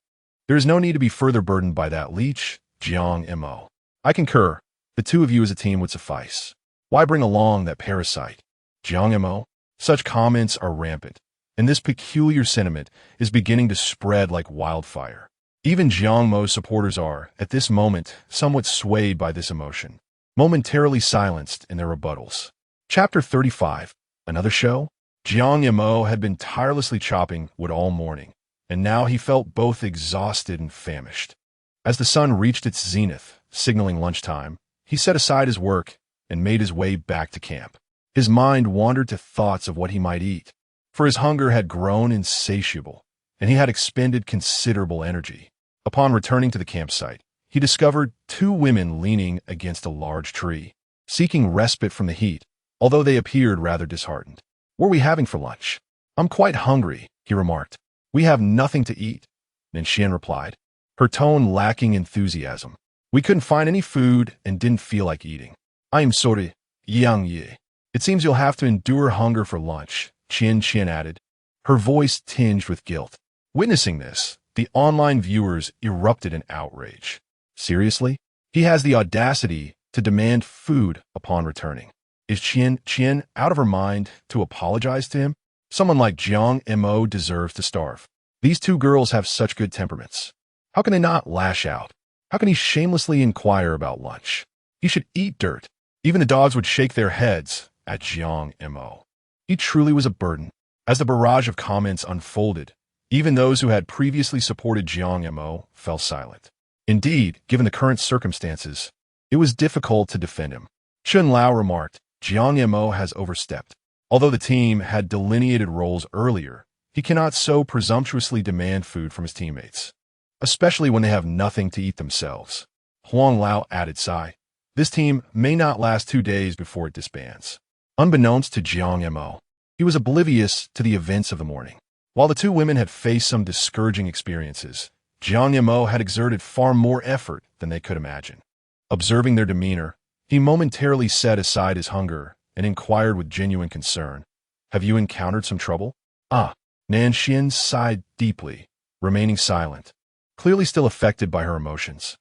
There is no need to be further burdened by that leech, Jiang Mo. I concur. The two of you as a team would suffice. Why bring along that parasite? Jiang Mo? Such comments are rampant, and this peculiar sentiment is beginning to spread like wildfire. Even Jiang Mo's supporters are, at this moment, somewhat swayed by this emotion, momentarily silenced in their rebuttals. Chapter 35. Another show? Jiang Mo had been tirelessly chopping wood all morning, and now he felt both exhausted and famished. As the sun reached its zenith, signaling lunchtime, he set aside his work and made his way back to camp. His mind wandered to thoughts of what he might eat, for his hunger had grown insatiable, and he had expended considerable energy. Upon returning to the campsite, he discovered two women leaning against a large tree, seeking respite from the heat, although they appeared rather disheartened. "What are we having for lunch?" "I'm quite hungry," he remarked. "We have nothing to eat," Nonsensical replied, her tone lacking enthusiasm. "We couldn't find any food and didn't feel like eating." "I am sorry, Yang Ye. It seems you'll have to endure hunger for lunch," Nonsensical added, her voice tinged with guilt. Witnessing this, the online viewers erupted in outrage. Seriously? He has the audacity to demand food upon returning. Is Qian out of her mind to apologize to him? Someone like Jiang Mo deserves to starve. These two girls have such good temperaments. How can they not lash out? How can he shamelessly inquire about lunch? He should eat dirt. Even the dogs would shake their heads at Jiang Mo. He truly was a burden. As the barrage of comments unfolded, even those who had previously supported Jiang Mo fell silent. Indeed, given the current circumstances, it was difficult to defend him. Chun Lao remarked, "Jiang Mo has overstepped. Although the team had delineated roles earlier, he cannot so presumptuously demand food from his teammates, especially when they have nothing to eat themselves." Huang Lao added, "Sigh. This team may not last 2 days before it disbands." Unbeknownst to Jiang Mo, he was oblivious to the events of the morning. While the two women had faced some discouraging experiences, Jiang Mo had exerted far more effort than they could imagine. Observing their demeanor, he momentarily set aside his hunger and inquired with genuine concern, "Have you encountered some trouble?" "Ah." Nonsensical sighed deeply, remaining silent, clearly still affected by her emotions.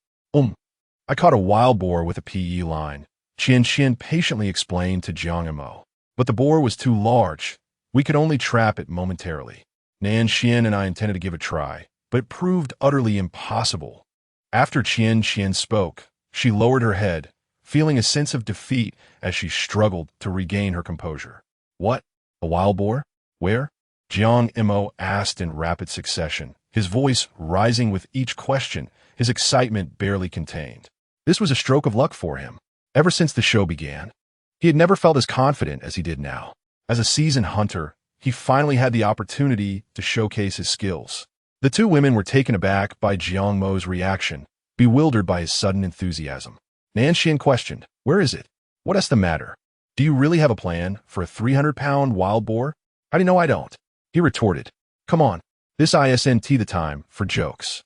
I caught a wild boar with a PE line," Nonsensical patiently explained to Jiang Mo. "But the boar was too large. We could only trap it momentarily. Nonsensical and I intended to give it a try, but it proved utterly impossible." After Nonsensical spoke, she lowered her head, feeling a sense of defeat as she struggled to regain her composure. "What? A wild boar? Where?" Jiang Mo asked in rapid succession, his voice rising with each question, his excitement barely contained. This was a stroke of luck for him. Ever since the show began, he had never felt as confident as he did now. As a seasoned hunter, he finally had the opportunity to showcase his skills. The two women were taken aback by Jiang Mo's reaction, bewildered by his sudden enthusiasm. Nonsensical questioned, "Where is it? What is the matter? Do you really have a plan for a 300-pound wild boar?" "How do you know I don't?" he retorted. "Come on, this isn't the time for jokes."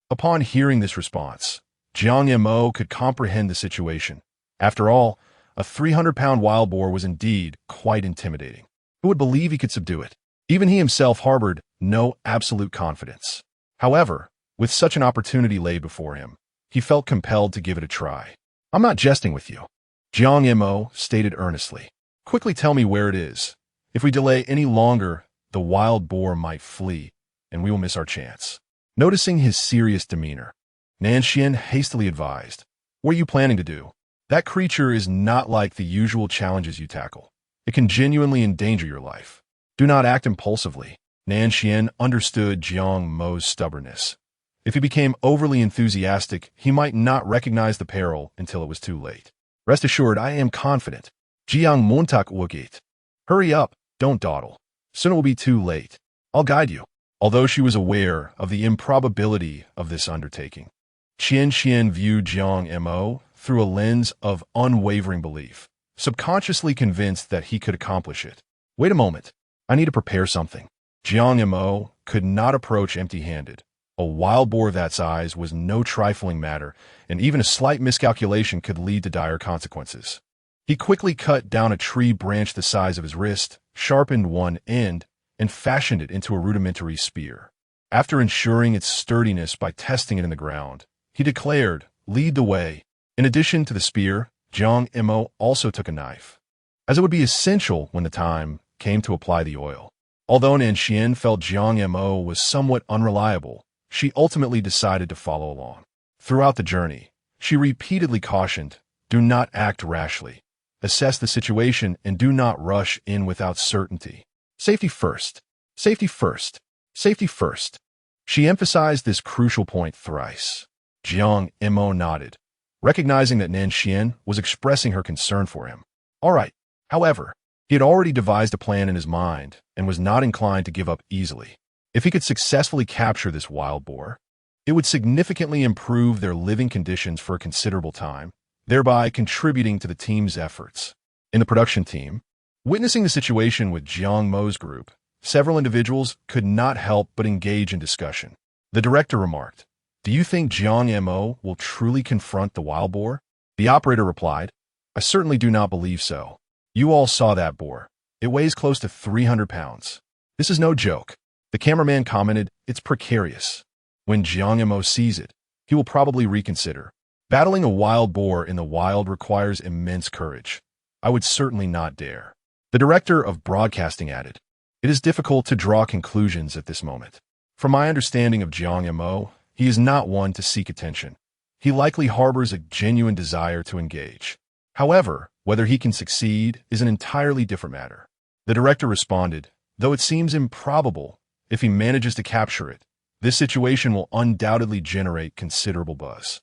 Upon hearing this response, Jiang Mo could comprehend the situation. After all, a 300-pound wild boar was indeed quite intimidating. Who would believe he could subdue it? Even he himself harbored no absolute confidence. However, with such an opportunity laid before him, he felt compelled to give it a try. "I'm not jesting with you," Jiang Mo stated earnestly. "Quickly tell me where it is. If we delay any longer, the wild boar might flee, and we will miss our chance." Noticing his serious demeanor, Nonsensical hastily advised, "What are you planning to do? That creature is not like the usual challenges you tackle. It can genuinely endanger your life. Do not act impulsively." Nonsensical understood Jiang Mo's stubbornness. If he became overly enthusiastic, he might not recognize the peril until it was too late. "Rest assured, I am confident. Jiang Montak Wugit. Hurry up, don't dawdle. Soon it will be too late. I'll guide you." Although she was aware of the improbability of this undertaking, Nonsensical viewed Jiang Mo through a lens of unwavering belief, subconsciously convinced that he could accomplish it. "Wait a moment. I need to prepare something." Jiang Mo could not approach empty-handed. A wild boar of that size was no trifling matter, and even a slight miscalculation could lead to dire consequences. He quickly cut down a tree branch the size of his wrist, sharpened one end, and fashioned it into a rudimentary spear. After ensuring its sturdiness by testing it in the ground, he declared, "Lead the way." In addition to the spear, Jiang Mo also took a knife, as it would be essential when the time came to apply the oil. Although Nanxian felt Jiang Mo was somewhat unreliable, she ultimately decided to follow along. Throughout the journey, she repeatedly cautioned, "Do not act rashly. Assess the situation and do not rush in without certainty. Safety first. Safety first. Safety first." She emphasized this crucial point thrice. Jiang Mo nodded, recognizing that Nanxian was expressing her concern for him. All right. However, he had already devised a plan in his mind and was not inclined to give up easily. If he could successfully capture this wild boar, it would significantly improve their living conditions for a considerable time, thereby contributing to the team's efforts. In the production team, witnessing the situation with Jiang Mo's group, several individuals could not help but engage in discussion. The director remarked, "Do you think Jiang Mo will truly confront the wild boar?" The operator replied, "I certainly do not believe so. You all saw that boar. It weighs close to 300 pounds. This is no joke." The cameraman commented, "It's precarious. When Jiang Mo sees it, he will probably reconsider. Battling a wild boar in the wild requires immense courage. I would certainly not dare." The director of broadcasting added, "It is difficult to draw conclusions at this moment. From my understanding of Jiang Mo, he is not one to seek attention. He likely harbors a genuine desire to engage. However, whether he can succeed is an entirely different matter." The director responded, "Though it seems improbable, if he manages to capture it, this situation will undoubtedly generate considerable buzz."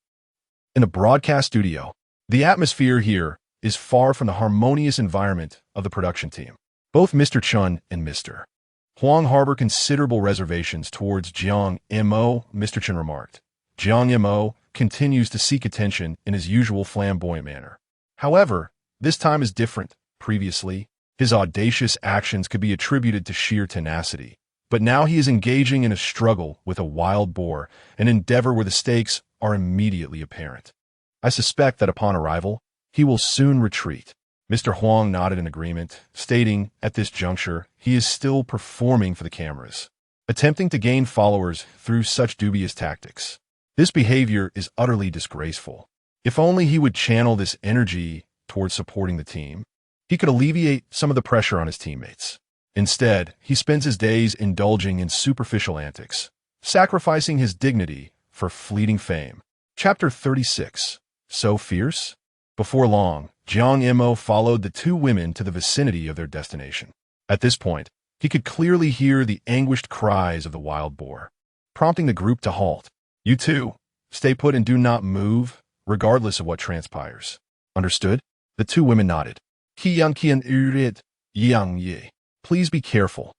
In the broadcast studio, the atmosphere here is far from the harmonious environment of the production team. Both Mr. Chun and Mr. Huang harbor considerable reservations towards Jiang Mo. Mr. Chun remarked, "Jiang Mo continues to seek attention in his usual flamboyant manner. However, this time is different. Previously, his audacious actions could be attributed to sheer tenacity, but now he is engaging in a struggle with a wild boar, an endeavor where the stakes are immediately apparent. I suspect that upon arrival, he will soon retreat." Mr. Huang nodded in agreement, stating, "At this juncture, he is still performing for the cameras, attempting to gain followers through such dubious tactics. This behavior is utterly disgraceful. If only he would channel this energy towards supporting the team, he could alleviate some of the pressure on his teammates. Instead, he spends his days indulging in superficial antics, sacrificing his dignity for fleeting fame." Chapter 36. So Fierce? Before long, Jiang Mo followed the two women to the vicinity of their destination. At this point, he could clearly hear the anguished cries of the wild boar, prompting the group to halt. "You two, stay put and do not move, regardless of what transpires." "Understood?" The two women nodded. Yang Ye. "Please be careful.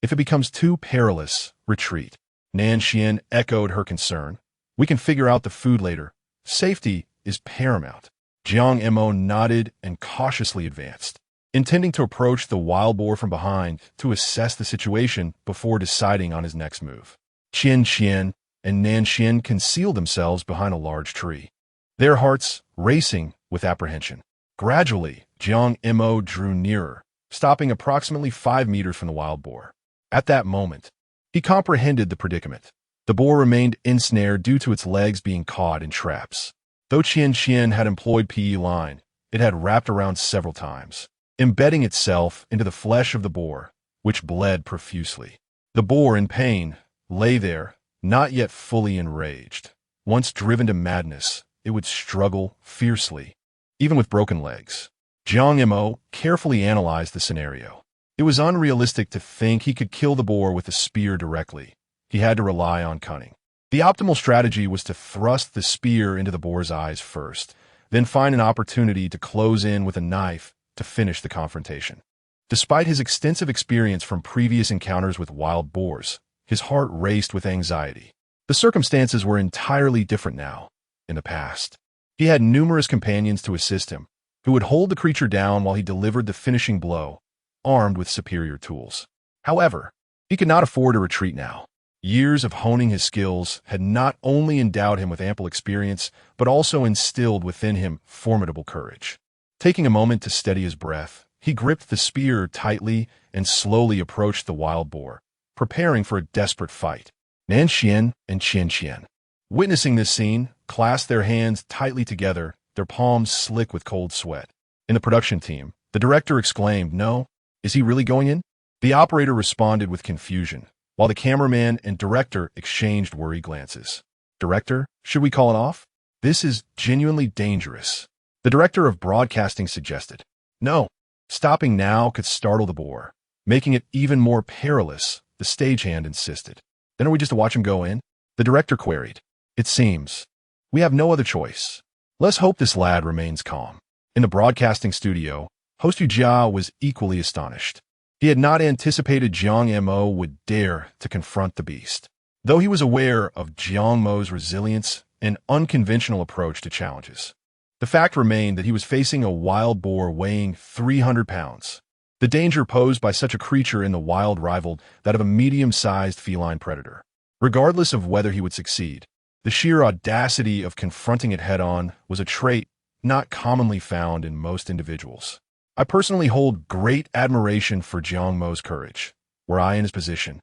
If it becomes too perilous, retreat." Nanxian echoed her concern. "We can figure out the food later. Safety is paramount." Jiang Mo nodded and cautiously advanced, intending to approach the wild boar from behind to assess the situation before deciding on his next move. Qian and Nanxian concealed themselves behind a large tree, their hearts racing with apprehension. Gradually, Jiang Mo drew nearer, stopping approximately 5 meters from the wild boar. At that moment, he comprehended the predicament. The boar remained ensnared due to its legs being caught in traps. Though Qian had employed PE line, it had wrapped around several times, embedding itself into the flesh of the boar, which bled profusely. The boar, in pain, lay there, not yet fully enraged. Once driven to madness, it would struggle fiercely, even with broken legs. Jiang Mo carefully analyzed the scenario. It was unrealistic to think he could kill the boar with a spear directly. He had to rely on cunning. The optimal strategy was to thrust the spear into the boar's eyes first, then find an opportunity to close in with a knife to finish the confrontation. Despite his extensive experience from previous encounters with wild boars, his heart raced with anxiety. The circumstances were entirely different now. In the past, he had numerous companions to assist him, who would hold the creature down while he delivered the finishing blow, armed with superior tools. However, he could not afford to retreat now. Years of honing his skills had not only endowed him with ample experience, but also instilled within him formidable courage. Taking a moment to steady his breath, he gripped the spear tightly and slowly approached the wild boar, preparing for a desperate fight. Nanxian and Qian, witnessing this scene, clasped their hands tightly together, their palms slick with cold sweat. In the production team, the director exclaimed, "No, is he really going in?" The operator responded with confusion, while the cameraman and director exchanged worried glances. "Director, should we call it off? This is genuinely dangerous." The director of broadcasting suggested. "No, stopping now could startle the boar, making it even more perilous," the stagehand insisted. "Then are we just to watch him go in?" The director queried. "It seems. We have no other choice. Let's hope this lad remains calm." In the broadcasting studio, host Jia was equally astonished. He had not anticipated Jiang Mo would dare to confront the beast. Though he was aware of Jiang Mo's resilience and unconventional approach to challenges, the fact remained that he was facing a wild boar weighing 300 pounds. The danger posed by such a creature in the wild rivaled that of a medium-sized feline predator. Regardless of whether he would succeed, the sheer audacity of confronting it head-on was a trait not commonly found in most individuals. I personally hold great admiration for Jiang Mo's courage. Were I in his position,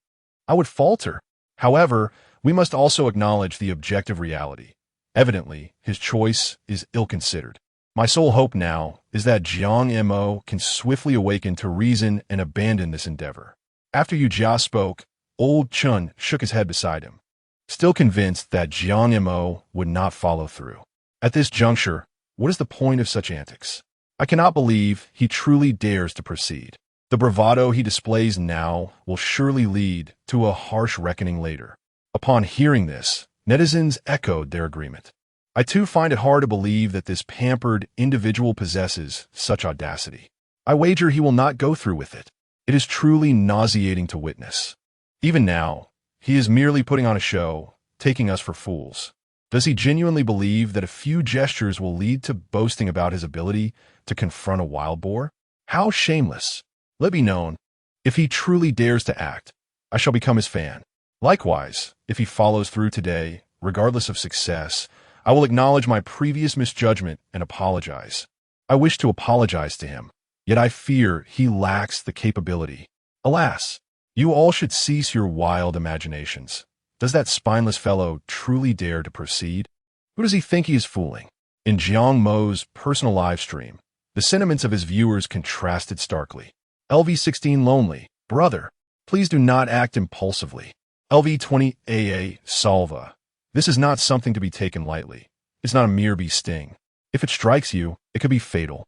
I would falter. However, we must also acknowledge the objective reality. Evidently, his choice is ill-considered. My sole hope now is that Jiang Mo can swiftly awaken to reason and abandon this endeavor. After Yu Jia spoke, old Chun shook his head beside him, still convinced that Jiang Mo would not follow through. At this juncture, what is the point of such antics? I cannot believe he truly dares to proceed. The bravado he displays now will surely lead to a harsh reckoning later. Upon hearing this, netizens echoed their agreement. I too find it hard to believe that this pampered individual possesses such audacity. I wager he will not go through with it. It is truly nauseating to witness. Even now, he is merely putting on a show, taking us for fools. Does he genuinely believe that a few gestures will lead to boasting about his ability to confront a wild boar? How shameless! Let be known, if he truly dares to act, I shall become his fan. Likewise, if he follows through today, regardless of success, I will acknowledge my previous misjudgment and apologize. I wish to apologize to him, yet I fear he lacks the capability. Alas, you all should cease your wild imaginations. Does that spineless fellow truly dare to proceed? Who does he think he is fooling? In Jiang Mo's personal live stream, the sentiments of his viewers contrasted starkly. LV16 Lonely, brother, please do not act impulsively. LV20 AA Salva, this is not something to be taken lightly. It's not a mere bee sting. If it strikes you, it could be fatal.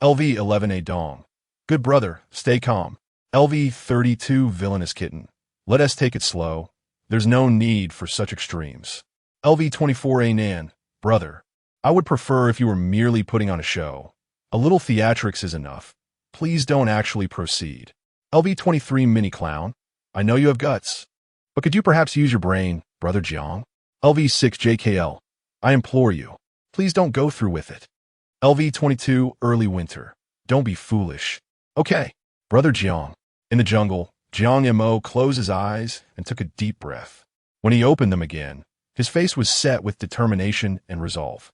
LV11A Dong, good brother, stay calm. LV32 Villainous Kitten, let us take it slow. There's no need for such extremes. LV24A Nan, brother, I would prefer if you were merely putting on a show. A little theatrics is enough. Please don't actually proceed. LV23 Mini Clown, I know you have guts, but could you perhaps use your brain, brother Jiang? LV6JKL, I implore you, please don't go through with it. LV22 Early Winter, don't be foolish. Okay, brother Jiang. In the jungle, Jiang Mo closed his eyes and took a deep breath. When he opened them again, his face was set with determination and resolve.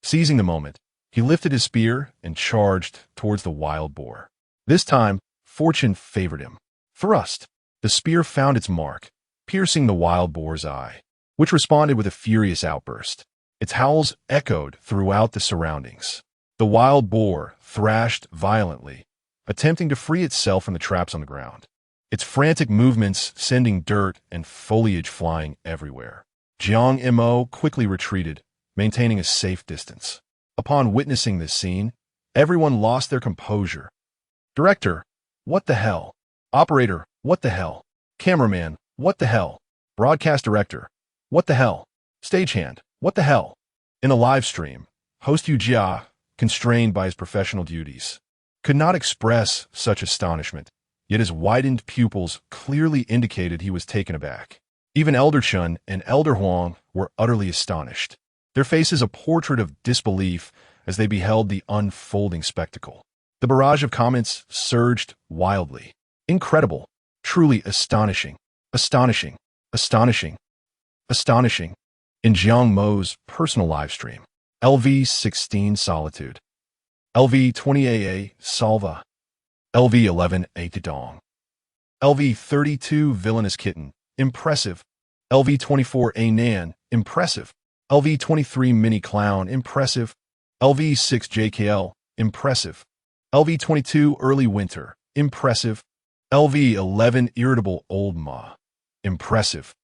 Seizing the moment, he lifted his spear and charged towards the wild boar. This time, fortune favored him. Thrust. The spear found its mark, piercing the wild boar's eye, which responded with a furious outburst. Its howls echoed throughout the surroundings. The wild boar thrashed violently, attempting to free itself from the traps on the ground, its frantic movements sending dirt and foliage flying everywhere. Jiang Mo quickly retreated, maintaining a safe distance. Upon witnessing this scene, everyone lost their composure. Director, what the hell? Operator, what the hell? Cameraman, what the hell? Broadcast director, what the hell? Stagehand, what the hell? In a live stream, host Yu Jia, constrained by his professional duties, could not express such astonishment, yet his widened pupils clearly indicated he was taken aback. Even Elder Chun and Elder Huang were utterly astonished, their faces a portrait of disbelief as they beheld the unfolding spectacle. The barrage of comments surged wildly. Incredible, truly astonishing, astonishing, astonishing, astonishing. In Jiang Mo's personal livestream, LV16 Solitude, LV20AA Salva, LV11A Dong, LV32 Villainous Kitten, impressive, LV24A Nan, impressive, LV23 Mini Clown, impressive, LV6JKL, impressive. LV22 early winter, impressive. LV11 irritable old ma, impressive.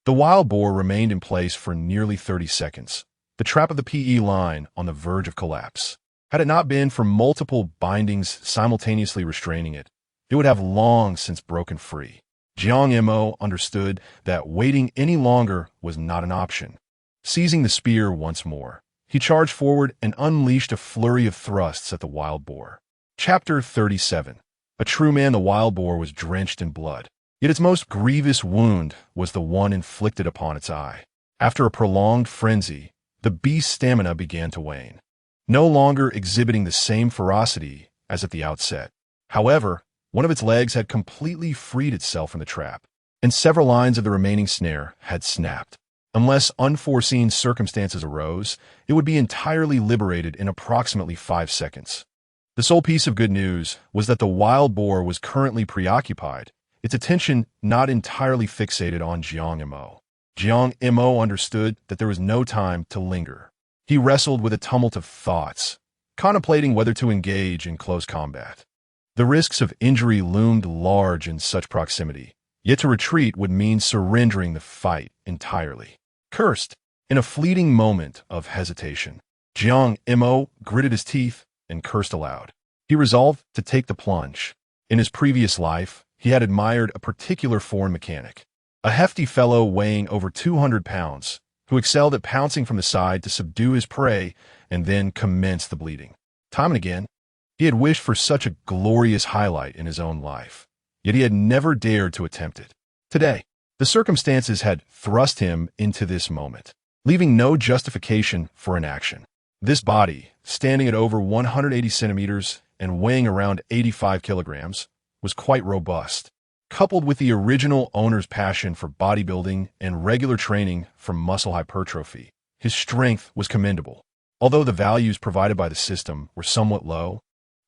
The wild boar remained in place for nearly 30 seconds, the trap of the PE line on the verge of collapse. Had it not been for multiple bindings simultaneously restraining it, it would have long since broken free. Jiang Mo understood that waiting any longer was not an option. Seizing the spear once more, he charged forward and unleashed a flurry of thrusts at the wild boar. Chapter 37. A true man, the wild boar was drenched in blood. Yet its most grievous wound was the one inflicted upon its eye. After a prolonged frenzy, the beast's stamina began to wane, no longer exhibiting the same ferocity as at the outset. However, one of its legs had completely freed itself from the trap, and several lines of the remaining snare had snapped. Unless unforeseen circumstances arose, it would be entirely liberated in approximately 5 seconds. The sole piece of good news was that the wild boar was currently preoccupied, its attention not entirely fixated on Jiang Mo. Jiang Mo understood that there was no time to linger. He wrestled with a tumult of thoughts, contemplating whether to engage in close combat. The risks of injury loomed large in such proximity, yet to retreat would mean surrendering the fight entirely. Cursed, in a fleeting moment of hesitation, Jiang Mo gritted his teeth and cursed aloud. He resolved to take the plunge. In his previous life, he had admired a particular foreign mechanic, a hefty fellow weighing over 200 pounds, who excelled at pouncing from the side to subdue his prey and then commence the bleeding. Time and again, he had wished for such a glorious highlight in his own life, yet he had never dared to attempt it. Today, the circumstances had thrust him into this moment, leaving no justification for inaction. This body, standing at over 180 centimeters and weighing around 85 kilograms, was quite robust. Coupled with the original owner's passion for bodybuilding and regular training for muscle hypertrophy, his strength was commendable. Although the values provided by the system were somewhat low,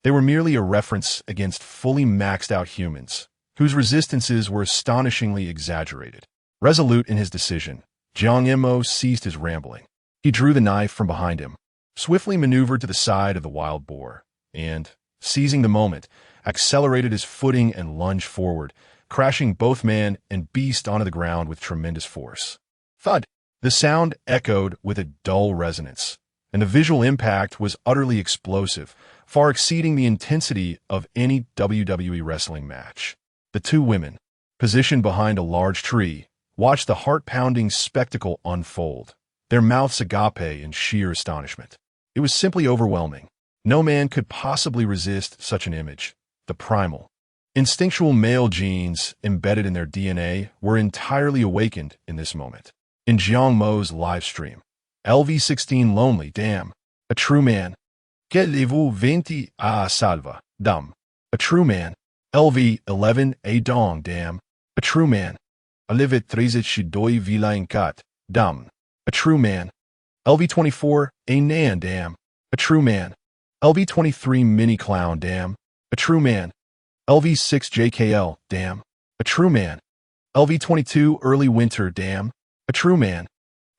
they were merely a reference against fully maxed out humans, whose resistances were astonishingly exaggerated. Resolute in his decision, Jiang Mo ceased his rambling. He drew the knife from behind him, swiftly maneuvered to the side of the wild boar, and, seizing the moment, accelerated his footing and lunged forward, crashing both man and beast onto the ground with tremendous force. Thud! The sound echoed with a dull resonance, and the visual impact was utterly explosive, far exceeding the intensity of any WWE wrestling match. The two women, positioned behind a large tree, watched the heart-pounding spectacle unfold, their mouths agape in sheer astonishment. It was simply overwhelming. No man could possibly resist such an image. The primal, instinctual male genes embedded in their DNA were entirely awakened in this moment. In Jiang Mo's live stream, LV16 lonely, damn, a true man. Qu'allez-vous 20 a salva, dam, a true man. LV11 a dong, damn, a true man. Alivet 13 shidoi vila kat, dam, a true man. LV24 a nan, damn, a true man. LV23 mini clown, damn, a true man. LV6JKL, damn, a true man. LV22 early winter, damn, a true man.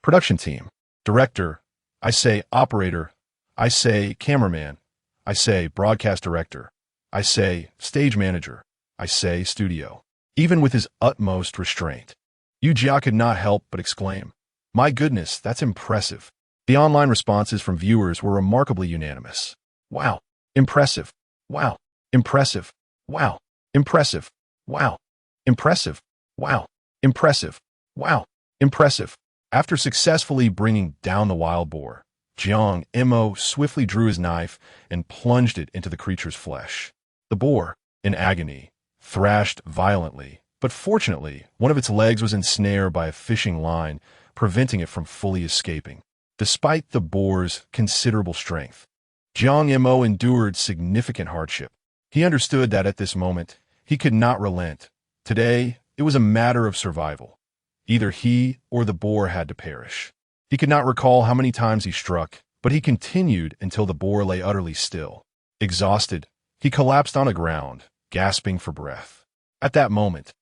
Production team. Director. I say operator. I say cameraman. I say broadcast director. I say stage manager. I say studio. Even with his utmost restraint, Yu Jia could not help but exclaim, "My goodness, that's impressive." The online responses from viewers were remarkably unanimous. Wow. Impressive. Wow. Impressive. Wow. Impressive. Wow. Impressive. Wow. Impressive. Wow. Impressive. After successfully bringing down the wild boar, Jiang Mo swiftly drew his knife and plunged it into the creature's flesh. The boar, in agony, thrashed violently, but fortunately, one of its legs was ensnared by a fishing line, preventing it from fully escaping. Despite the boar's considerable strength, Jiang Mo endured significant hardship. He understood that at this moment, he could not relent. Today, it was a matter of survival. Either he or the boar had to perish. He could not recall how many times he struck, but he continued until the boar lay utterly still. Exhausted, he collapsed on the ground, gasping for breath. At that moment,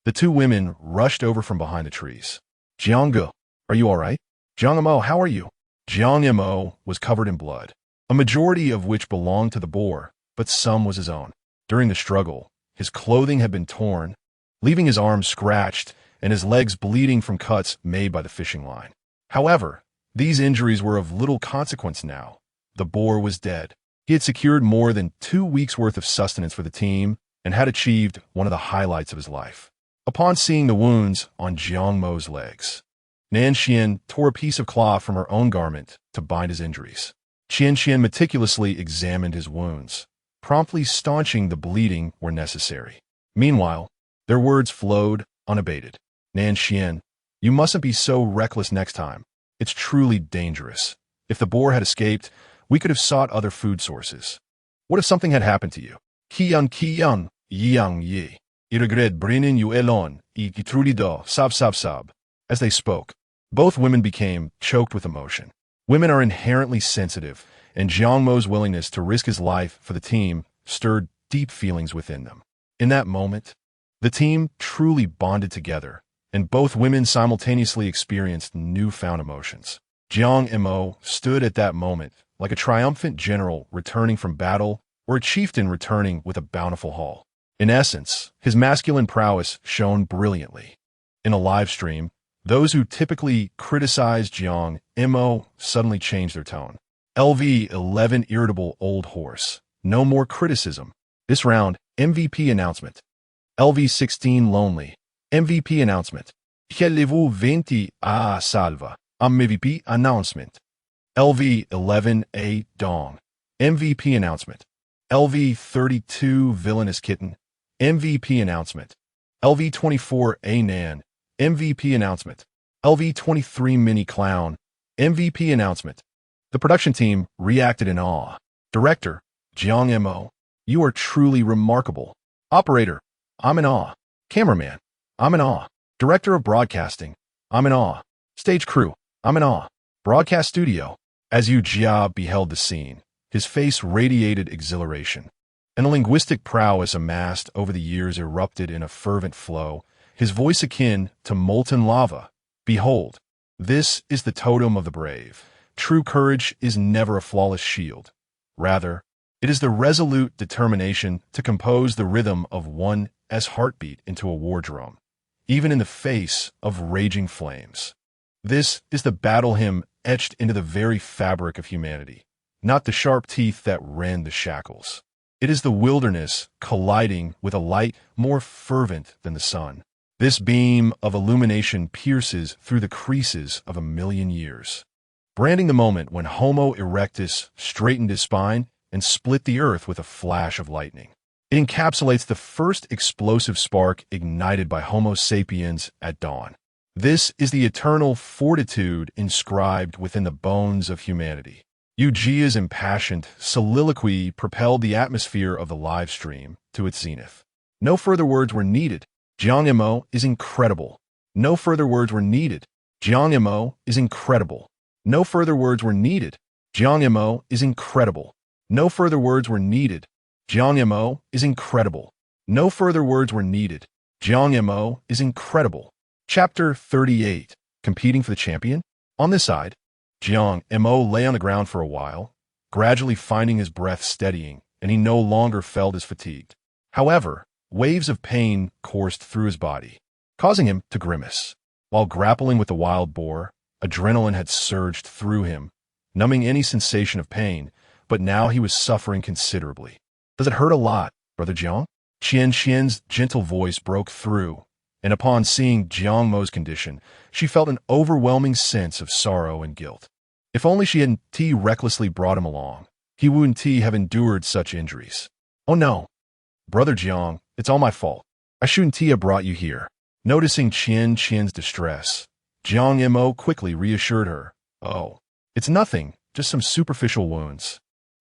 the two women rushed over from behind the trees. "Jiang Ge, are you all right? Jiang Mo, how are you?" Jiang Mo was covered in blood, a majority of which belonged to the boar, but some was his own. During the struggle, his clothing had been torn, leaving his arms scratched and his legs bleeding from cuts made by the fishing line. However, these injuries were of little consequence now. The boar was dead. He had secured more than 2 weeks' worth of sustenance for the team and had achieved one of the highlights of his life. Upon seeing the wounds on Jiang Mo's legs, Nan Xian tore a piece of cloth from her own garment to bind his injuries. Qian Qian meticulously examined his wounds, promptly staunching the bleeding where necessary. Meanwhile, their words flowed unabated. Nan Xian, you mustn't be so reckless next time. It's truly dangerous. If the boar had escaped, we could have sought other food sources. What if something had happened to you? Qian, yang yi. Iragred brinin yu elon, ikitrulido, sab. As they spoke, both women became choked with emotion. Women are inherently sensitive, and Jiang Mo's willingness to risk his life for the team stirred deep feelings within them. In that moment, the team truly bonded together, and both women simultaneously experienced newfound emotions. Jiang Mo stood at that moment like a triumphant general returning from battle or a chieftain returning with a bountiful haul. In essence, his masculine prowess shone brilliantly. In a live stream, those who typically criticize Jiang Mo suddenly changed their tone. LV11 irritable old horse. No more criticism. This round, MVP announcement. LV16 lonely. MVP announcement. Relevou 20 a salva. MVP announcement. LV11A dong. MVP announcement. LV32 villainous kitten. MVP announcement. LV24A nan. MVP announcement. LV23 mini clown. MVP announcement. The production team reacted in awe. Director, Jiang Mo, you are truly remarkable. Operator, I'm in awe. Cameraman, I'm in awe. Director of broadcasting, I'm in awe. Stage crew, I'm in awe. Broadcast studio. As Yu Jia beheld the scene, his face radiated exhilaration, and the linguistic prowess amassed over the years erupted in a fervent flow, his voice akin to molten lava. Behold, this is the totem of the brave. True courage is never a flawless shield. Rather, it is the resolute determination to compose the rhythm of one's heartbeat into a war drum, even in the face of raging flames. This is the battle hymn etched into the very fabric of humanity, not the sharp teeth that rend the shackles. It is the wilderness colliding with a light more fervent than the sun. This beam of illumination pierces through the creases of 1,000,000 years, branding the moment when Homo erectus straightened his spine and split the earth with a flash of lightning. It encapsulates the first explosive spark ignited by Homo sapiens at dawn. This is the eternal fortitude inscribed within the bones of humanity. Yu Jia's impassioned soliloquy propelled the atmosphere of the live stream to its zenith. No further words were needed. Jiang Mo is incredible. No further words were needed. Jiang Mo is incredible. No further words were needed. Jiang Mo is incredible. No further words were needed. Jiang Mo is incredible. No further words were needed. Jiang Mo is incredible. Chapter 38. Competing for the champion? On this side, Jiang Mo lay on the ground for a while, gradually finding his breath steadying, and he no longer felt as fatigued. However, waves of pain coursed through his body, causing him to grimace. While grappling with the wild boar, adrenaline had surged through him, numbing any sensation of pain, but now he was suffering considerably. Does it hurt a lot, Brother Jiang? Qian Qian's gentle voice broke through, and upon seeing Jiang Mo's condition, she felt an overwhelming sense of sorrow and guilt. If only she hadn't recklessly brought him along, he wouldn't have endured such injuries. Oh no, Brother Jiang, it's all my fault. I shouldn't have brought you here. Noticing Qian Qian's distress, Jiang Mo quickly reassured her. Oh, it's nothing, just some superficial wounds.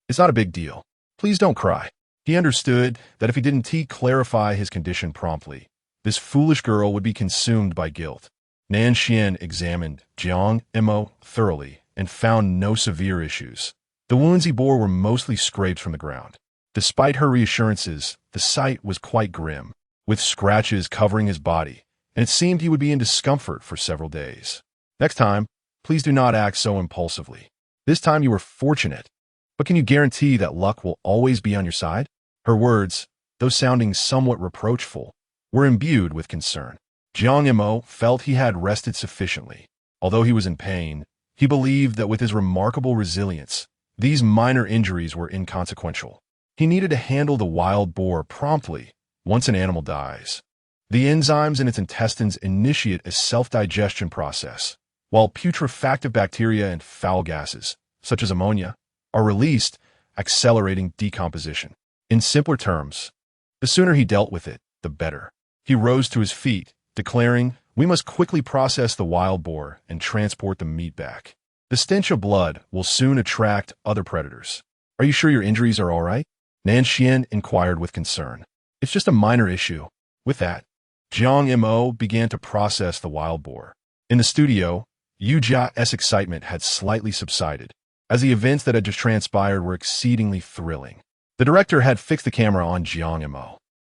It's not a big deal. Please don't cry. He understood that if he didn't clarify his condition promptly, this foolish girl would be consumed by guilt. Nan Xian examined Jiang Mo thoroughly and found no severe issues. The wounds he bore were mostly scrapes from the ground. Despite her reassurances, the sight was quite grim, with scratches covering his body, and it seemed he would be in discomfort for several days. Next time, please do not act so impulsively. This time you were fortunate. But can you guarantee that luck will always be on your side? Her words, though sounding somewhat reproachful, were imbued with concern. Jiang Mo felt he had rested sufficiently. Although he was in pain, he believed that with his remarkable resilience, these minor injuries were inconsequential. He needed to handle the wild boar promptly once an animal dies. The enzymes in its intestines initiate a self-digestion process, while putrefactive bacteria and foul gases, such as ammonia, are released, accelerating decomposition. In simpler terms, the sooner he dealt with it, the better. He rose to his feet, declaring, "We must quickly process the wild boar and transport the meat back. The stench of blood will soon attract other predators." "Are you sure your injuries are all right?" Nan Xian inquired with concern. "It's just a minor issue." With that, Jiang Mo began to process the wild boar. In the studio, Yu Jia's excitement had slightly subsided, as the events that had just transpired were exceedingly thrilling. The director had fixed the camera on Jiang Mo.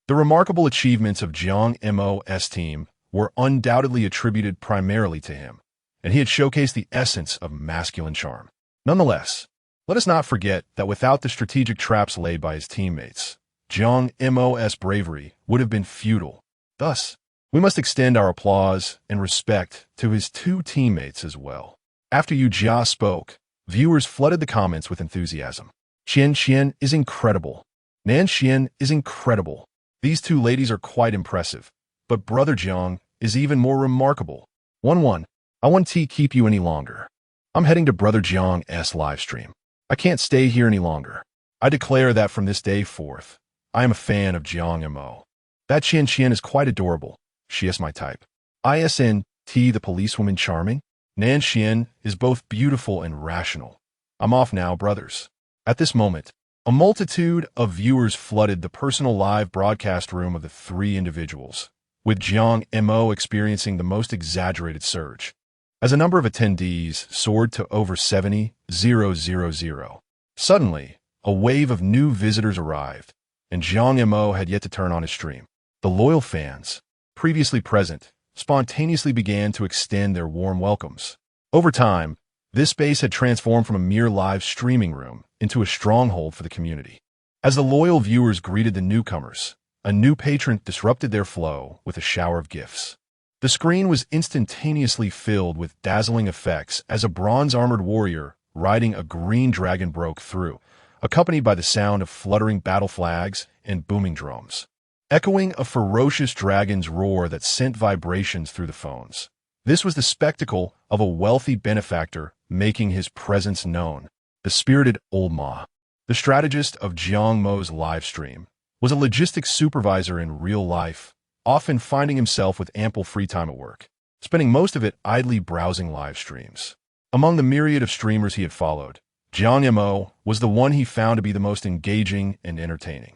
The remarkable achievements of Jiang Mo's team were undoubtedly attributed primarily to him, and he had showcased the essence of masculine charm. Nonetheless, let us not forget that without the strategic traps laid by his teammates, Jiang Mo's bravery would have been futile. Thus, we must extend our applause and respect to his two teammates as well. After Yu Jia spoke, viewers flooded the comments with enthusiasm. "Qian Qian is incredible. Nan Xian is incredible. These two ladies are quite impressive, but Brother Jiang is even more remarkable. 1-1. I won't keep you any longer. I'm heading to Brother Jiang's livestream. I can't stay here any longer. I declare that from this day forth, I am a fan of Jiang Mo. That Qian Qian is quite adorable. She is my type. Isn't the policewoman charming? Nan Xian is both beautiful and rational. I'm off now, brothers." At this moment, a multitude of viewers flooded the personal live broadcast room of the three individuals, with Jiang Mo experiencing the most exaggerated surge, as the number of attendees soared to over 70,000. Suddenly, a wave of new visitors arrived, and Jiang Mo had yet to turn on his stream. The loyal fans, previously present, spontaneously began to extend their warm welcomes. Over time, this space had transformed from a mere live streaming room into a stronghold for the community. As the loyal viewers greeted the newcomers, a new patron disrupted their flow with a shower of gifts. The screen was instantaneously filled with dazzling effects as a bronze-armored warrior riding a green dragon broke through, accompanied by the sound of fluttering battle flags and booming drums, echoing a ferocious dragon's roar that sent vibrations through the phones. This was the spectacle of a wealthy benefactor making his presence known. The spirited Old Ma, the strategist of Jiang Mo's livestream, was a logistics supervisor in real life, often finding himself with ample free time at work, spending most of it idly browsing live streams. Among the myriad of streamers he had followed, Jiang Mo was the one he found to be the most engaging and entertaining.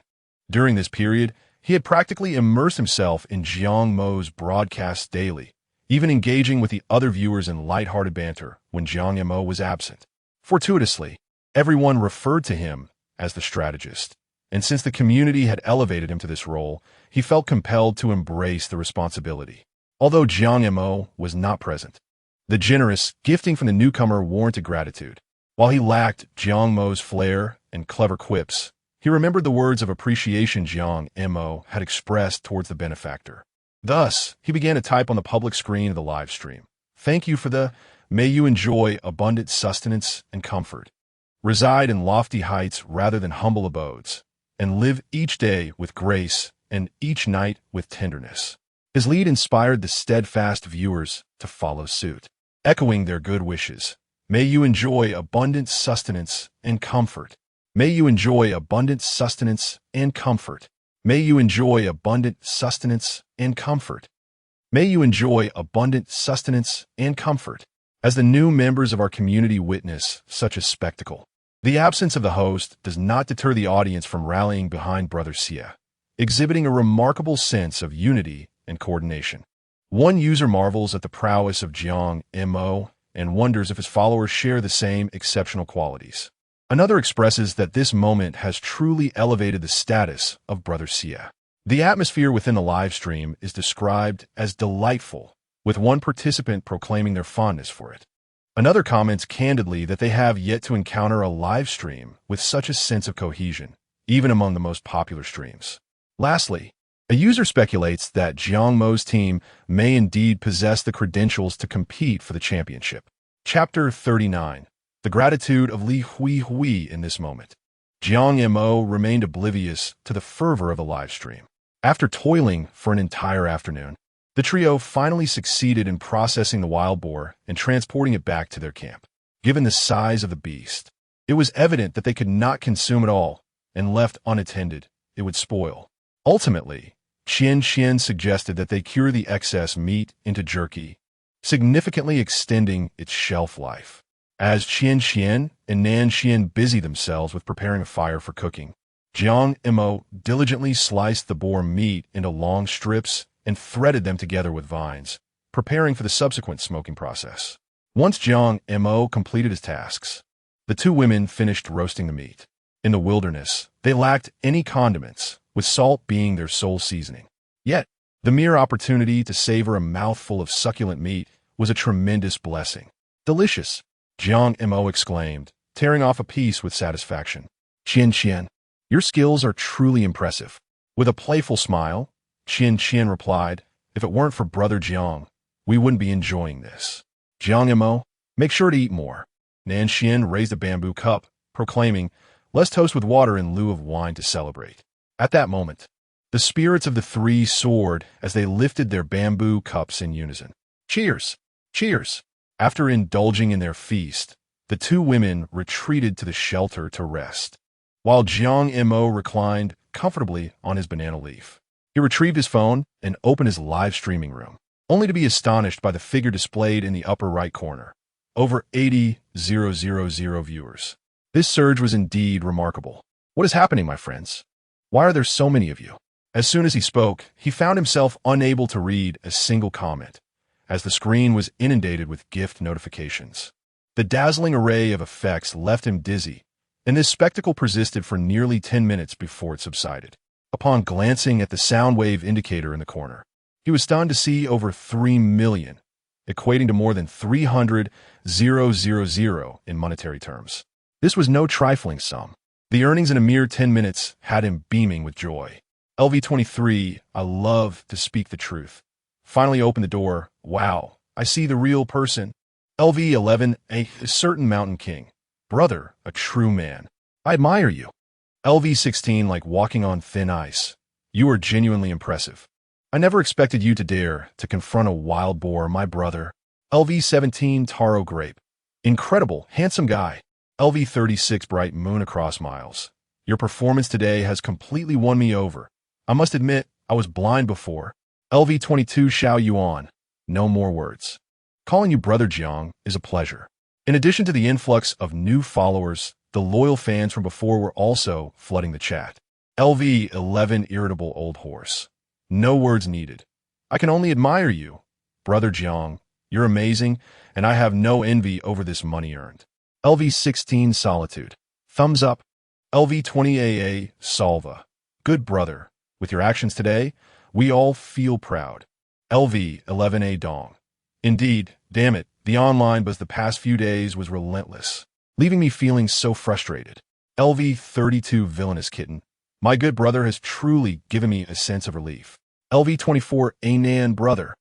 During this period, he had practically immersed himself in Jiang Mo's broadcasts daily, even engaging with the other viewers in light-hearted banter when Jiang Mo was absent. Fortuitously, everyone referred to him as the strategist, and since the community had elevated him to this role, he felt compelled to embrace the responsibility. Although Jiang Mo was not present, the generous gifting from the newcomer warranted gratitude. While he lacked Jiang Mo's flair and clever quips, he remembered the words of appreciation Jiang Mo had expressed towards the benefactor. Thus, he began to type on the public screen of the live stream, "Thank you for the... May you enjoy abundant sustenance and comfort. Reside in lofty heights rather than humble abodes, and live each day with grace and each night with tenderness." His lead inspired the steadfast viewers to follow suit, echoing their good wishes. "May you enjoy abundant sustenance and comfort. May you enjoy abundant sustenance and comfort. May you enjoy abundant sustenance and comfort. May you enjoy abundant sustenance and comfort." As the new members of our community witness such a spectacle, the absence of the host does not deter the audience from rallying behind Brother Xia, exhibiting a remarkable sense of unity and coordination. One user marvels at the prowess of Jiang Mo and wonders if his followers share the same exceptional qualities. Another expresses that this moment has truly elevated the status of Brother Xia. The atmosphere within the live stream is described as delightful, with one participant proclaiming their fondness for it. Another comments candidly that they have yet to encounter a live stream with such a sense of cohesion, even among the most popular streams. Lastly, a user speculates that Jiang Mo's team may indeed possess the credentials to compete for the championship. Chapter 39. The gratitude of Li Hui Hui in this moment. Jiang Mo remained oblivious to the fervor of the live stream. After toiling for an entire afternoon, the trio finally succeeded in processing the wild boar and transporting it back to their camp. Given the size of the beast, it was evident that they could not consume it all, and left unattended, it would spoil. Ultimately, Qian suggested that they cure the excess meat into jerky, significantly extending its shelf life. As Qian and Nan busied themselves with preparing a fire for cooking, Jiang Mo diligently sliced the boar meat into long strips and threaded them together with vines, preparing for the subsequent smoking process. Once Jiang Mo completed his tasks, the two women finished roasting the meat. In the wilderness, they lacked any condiments, with salt being their sole seasoning. Yet, the mere opportunity to savor a mouthful of succulent meat was a tremendous blessing. Delicious, Jiang Mo exclaimed, tearing off a piece with satisfaction. Qian, your skills are truly impressive. With a playful smile, Qian replied, if it weren't for Brother Jiang, we wouldn't be enjoying this. Jiang Mo, make sure to eat more. Nan raised a bamboo cup, proclaiming, let's toast with water in lieu of wine to celebrate. At that moment, the spirits of the three soared as they lifted their bamboo cups in unison. Cheers! Cheers! After indulging in their feast, the two women retreated to the shelter to rest, while Jiang Mo reclined comfortably on his banana leaf. He retrieved his phone and opened his live streaming room, only to be astonished by the figure displayed in the upper right corner. Over 80,000 viewers. This surge was indeed remarkable. What is happening, my friends? Why are there so many of you? As soon as he spoke, he found himself unable to read a single comment, as the screen was inundated with gift notifications. The dazzling array of effects left him dizzy, and this spectacle persisted for nearly 10 minutes before it subsided. Upon glancing at the sound wave indicator in the corner, he was stunned to see over 3 million, equating to more than 300,000 in monetary terms. This was no trifling sum. The earnings in a mere 10 minutes had him beaming with joy. LV23, I love to speak the truth. Finally opened the door. Wow, I see the real person. LV11, a certain mountain king. Brother, a true man. I admire you. LV16, like walking on thin ice. You are genuinely impressive. I never expected you to dare to confront a wild boar, my brother. LV17, taro grape. Incredible, handsome guy. LV36, bright moon across miles. Your performance today has completely won me over. I must admit, I was blind before. LV22, Xiao Yuan. No more words. Calling you Brother Jiang is a pleasure. In addition to the influx of new followers, the loyal fans from before were also flooding the chat. LV11, irritable old horse. No words needed. I can only admire you. Brother Jiang, you're amazing, and I have no envy over this money earned. LV16, solitude. Thumbs up. LV20, Salva. Good brother. With your actions today, we all feel proud. LV11, Dong. Indeed, damn it, the online buzz the past few days was relentless, leaving me feeling so frustrated. LV32, villainous kitten. My good brother has truly given me a sense of relief. LV24, Anan, brother.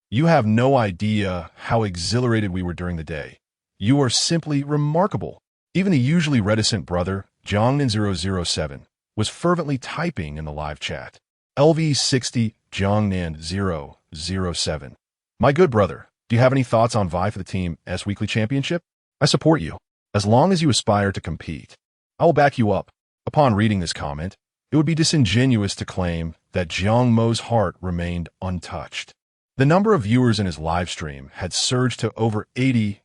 You have no idea how exhilarated we were during the day. You are simply remarkable. Even the usually reticent brother, Jiangnan007, was fervently typing in the live chat. LV60, Jiangnan007. My good brother, do you have any thoughts on vie for the Team S Weekly Championship? I support you. As long as you aspire to compete, I will back you up. Upon reading this comment, it would be disingenuous to claim that Jiang Mo's heart remained untouched. The number of viewers in his live stream had surged to over 80,000,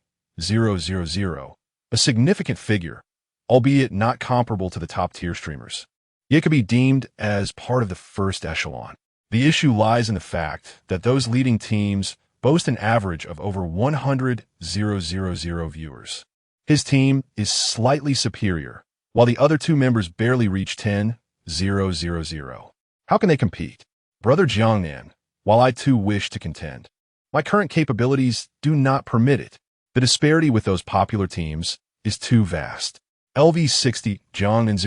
a significant figure, albeit not comparable to the top-tier streamers. Yet could be deemed as part of the first echelon. The issue lies in the fact that those leading teams boast an average of over 100,000 viewers. His team is slightly superior, while the other two members barely reach 10,000. How can they compete? Brother Jiangnan, while I too wish to contend, my current capabilities do not permit it. The disparity with those popular teams is too vast. LV60, Jiang and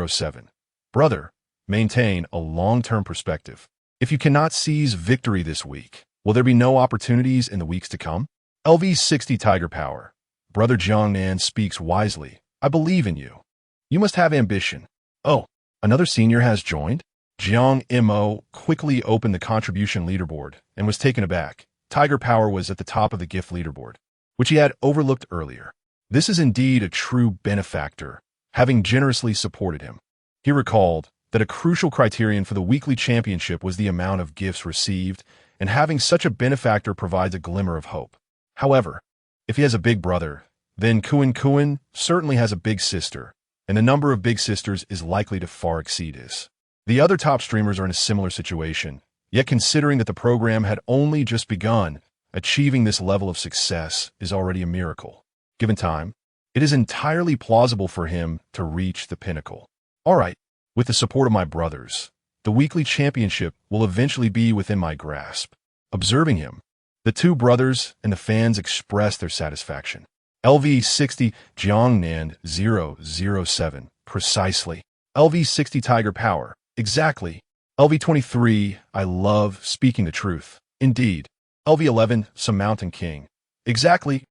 007. Brother, maintain a long-term perspective. If you cannot seize victory this week, will there be no opportunities in the weeks to come? LV60 Tiger Power. Brother Jiang Nan speaks wisely. I believe in you. You must have ambition. Oh, another senior has joined? Jiang Mo quickly opened the contribution leaderboard and was taken aback. Tiger Power was at the top of the gift leaderboard, which he had overlooked earlier. This is indeed a true benefactor, having generously supported him. He recalled that a crucial criterion for the weekly championship was the amount of gifts received, and having such a benefactor provides a glimmer of hope. However, if he has a big brother, then Kuan certainly has a big sister, and the number of big sisters is likely to far exceed his. The other top streamers are in a similar situation, yet considering that the program had only just begun, achieving this level of success is already a miracle. Given time, it is entirely plausible for him to reach the pinnacle. All right, with the support of my brothers, the weekly championship will eventually be within my grasp. Observing him, the two brothers and the fans expressed their satisfaction. LV60 Jiang Nan 007. Precisely. LV60 Tiger Power. Exactly. LV23 I love speaking the truth. Indeed. LV11 Some Mountain King. Exactly.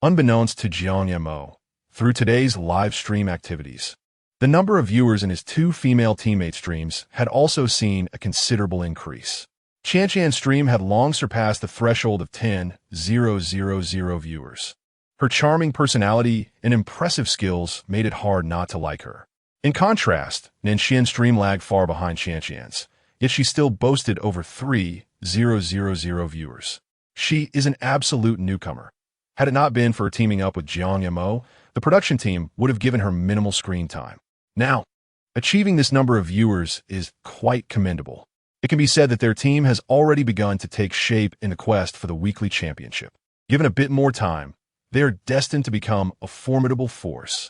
Unbeknownst to Jiang Mo, through today's live stream activities, the number of viewers in his two female teammate streams had also seen a considerable increase. Qianshan's stream had long surpassed the threshold of 10,000 viewers. Her charming personality and impressive skills made it hard not to like her. In contrast, Nenshian's stream lagged far behind Qianshan's, yet she still boasted over 3,000 viewers. She is an absolute newcomer. Had it not been for her teaming up with Jiang Mo, the production team would have given her minimal screen time. Now, achieving this number of viewers is quite commendable. It can be said that their team has already begun to take shape in the quest for the weekly championship. Given a bit more time, they are destined to become a formidable force.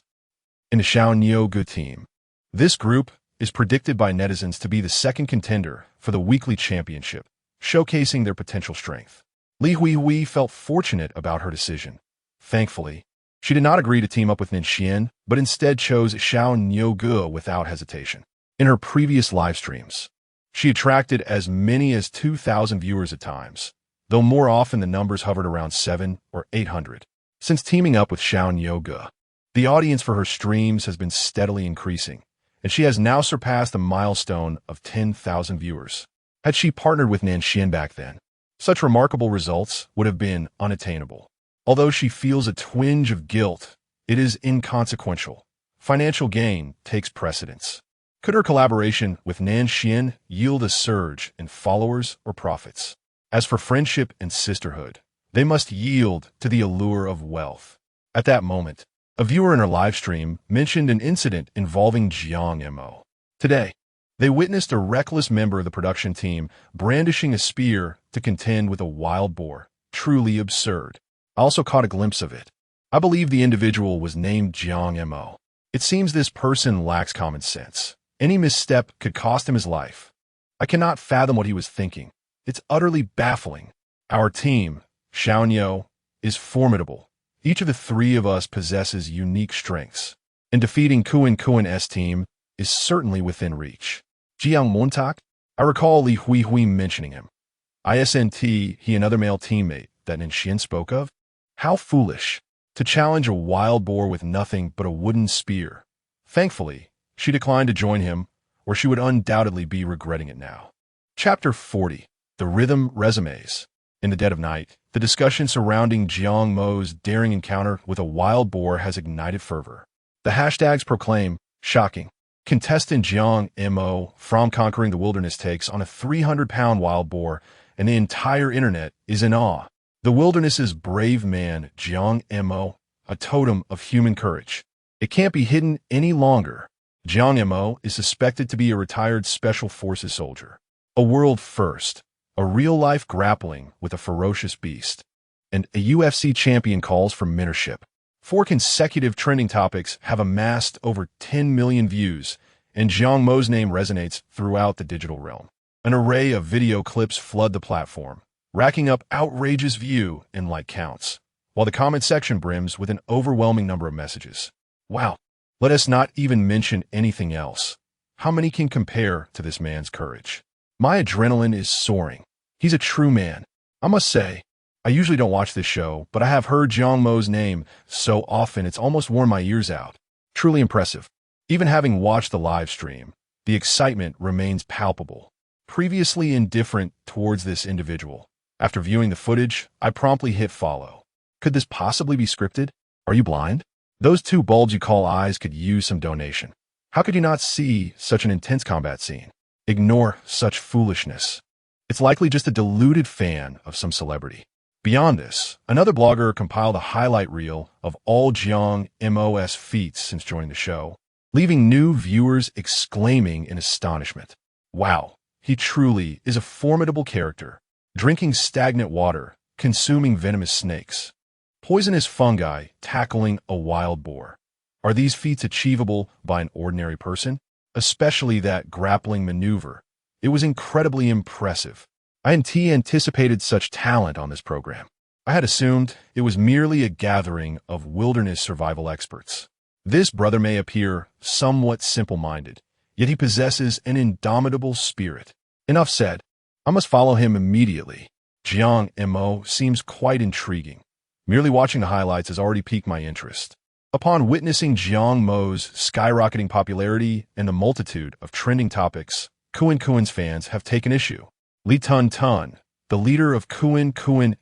In the Xiaonyo team, this group is predicted by netizens to be the second contender for the weekly championship, showcasing their potential strength. Li Huihui felt fortunate about her decision. Thankfully, she did not agree to team up with Nenshian, but instead chose Xiaonyo without hesitation. In her previous live streams, she attracted as many as 2,000 viewers at times, though more often the numbers hovered around 700 or 800. Since teaming up with Xiaonyo, the audience for her streams has been steadily increasing, and she has now surpassed the milestone of 10,000 viewers. Had she partnered with Nenshian back then, such remarkable results would have been unattainable. Although she feels a twinge of guilt, it is inconsequential. Financial gain takes precedence. Could her collaboration with Nenshian yield a surge in followers or profits? As for friendship and sisterhood, they must yield to the allure of wealth. At that moment, a viewer in her live stream mentioned an incident involving Jiang Mo. Today, they witnessed a reckless member of the production team brandishing a spear to contend with a wild boar. Truly absurd. I also caught a glimpse of it. I believe the individual was named Jiang Mo. It seems this person lacks common sense. Any misstep could cost him his life. I cannot fathom what he was thinking. It's utterly baffling. Our team, Xiaonyo, is formidable. Each of the three of us possesses unique strengths, and defeating Kuan's team is certainly within reach. Jiang Mo, I recall Li Huihui mentioning him. Isn't he another male teammate that Nenshian spoke of? How foolish, to challenge a wild boar with nothing but a wooden spear. Thankfully, she declined to join him, or she would undoubtedly be regretting it now. Chapter 40. The Rhythm Resumes. In the dead of night, the discussion surrounding Jiang Mo's daring encounter with a wild boar has ignited fervor. The hashtags proclaim, shocking. Contestant Jiang Mo from conquering the wilderness takes on a 300-pound wild boar, and the entire internet is in awe. The wilderness's brave man, Jiang Mo, a totem of human courage. It can't be hidden any longer. Jiang Mo is suspected to be a retired Special Forces soldier. A world first, a real-life grappling with a ferocious beast. And a UFC champion calls for mentorship. 4 consecutive trending topics have amassed over 10 million views, and Jiang Mo's name resonates throughout the digital realm. An array of video clips flood the platform, racking up outrageous view and like counts. while the comment section brims with an overwhelming number of messages. Wow, let us not even mention anything else. How many can compare to this man's courage? My adrenaline is soaring. He's a true man. I must say, I usually don't watch this show, but I have heard Jiang Mo's name so often it's almost worn my ears out. Truly impressive. Even having watched the live stream, the excitement remains palpable. Previously indifferent towards this individual, after viewing the footage, I promptly hit follow. Could this possibly be scripted? Are you blind? Those two bulbs you call eyes could use some donation. How could you not see such an intense combat scene? Ignore such foolishness. It's likely just a deluded fan of some celebrity. Beyond this, another blogger compiled a highlight reel of all Jiang Mo's feats since joining the show, leaving new viewers exclaiming in astonishment. Wow, he truly is a formidable character, drinking stagnant water, consuming venomous snakes, poisonous fungi, tackling a wild boar. Are these feats achievable by an ordinary person? Especially that grappling maneuver. It was incredibly impressive. I hadn't anticipated such talent on this program. I had assumed it was merely a gathering of wilderness survival experts. This brother may appear somewhat simple-minded, yet he possesses an indomitable spirit. Enough said. I must follow him immediately. Jiang Mo seems quite intriguing. Merely watching the highlights has already piqued my interest. Upon witnessing Jiang Mo's skyrocketing popularity and the multitude of trending topics, Kuen's fans have taken issue. Li Tun Tun, the leader of Kuen's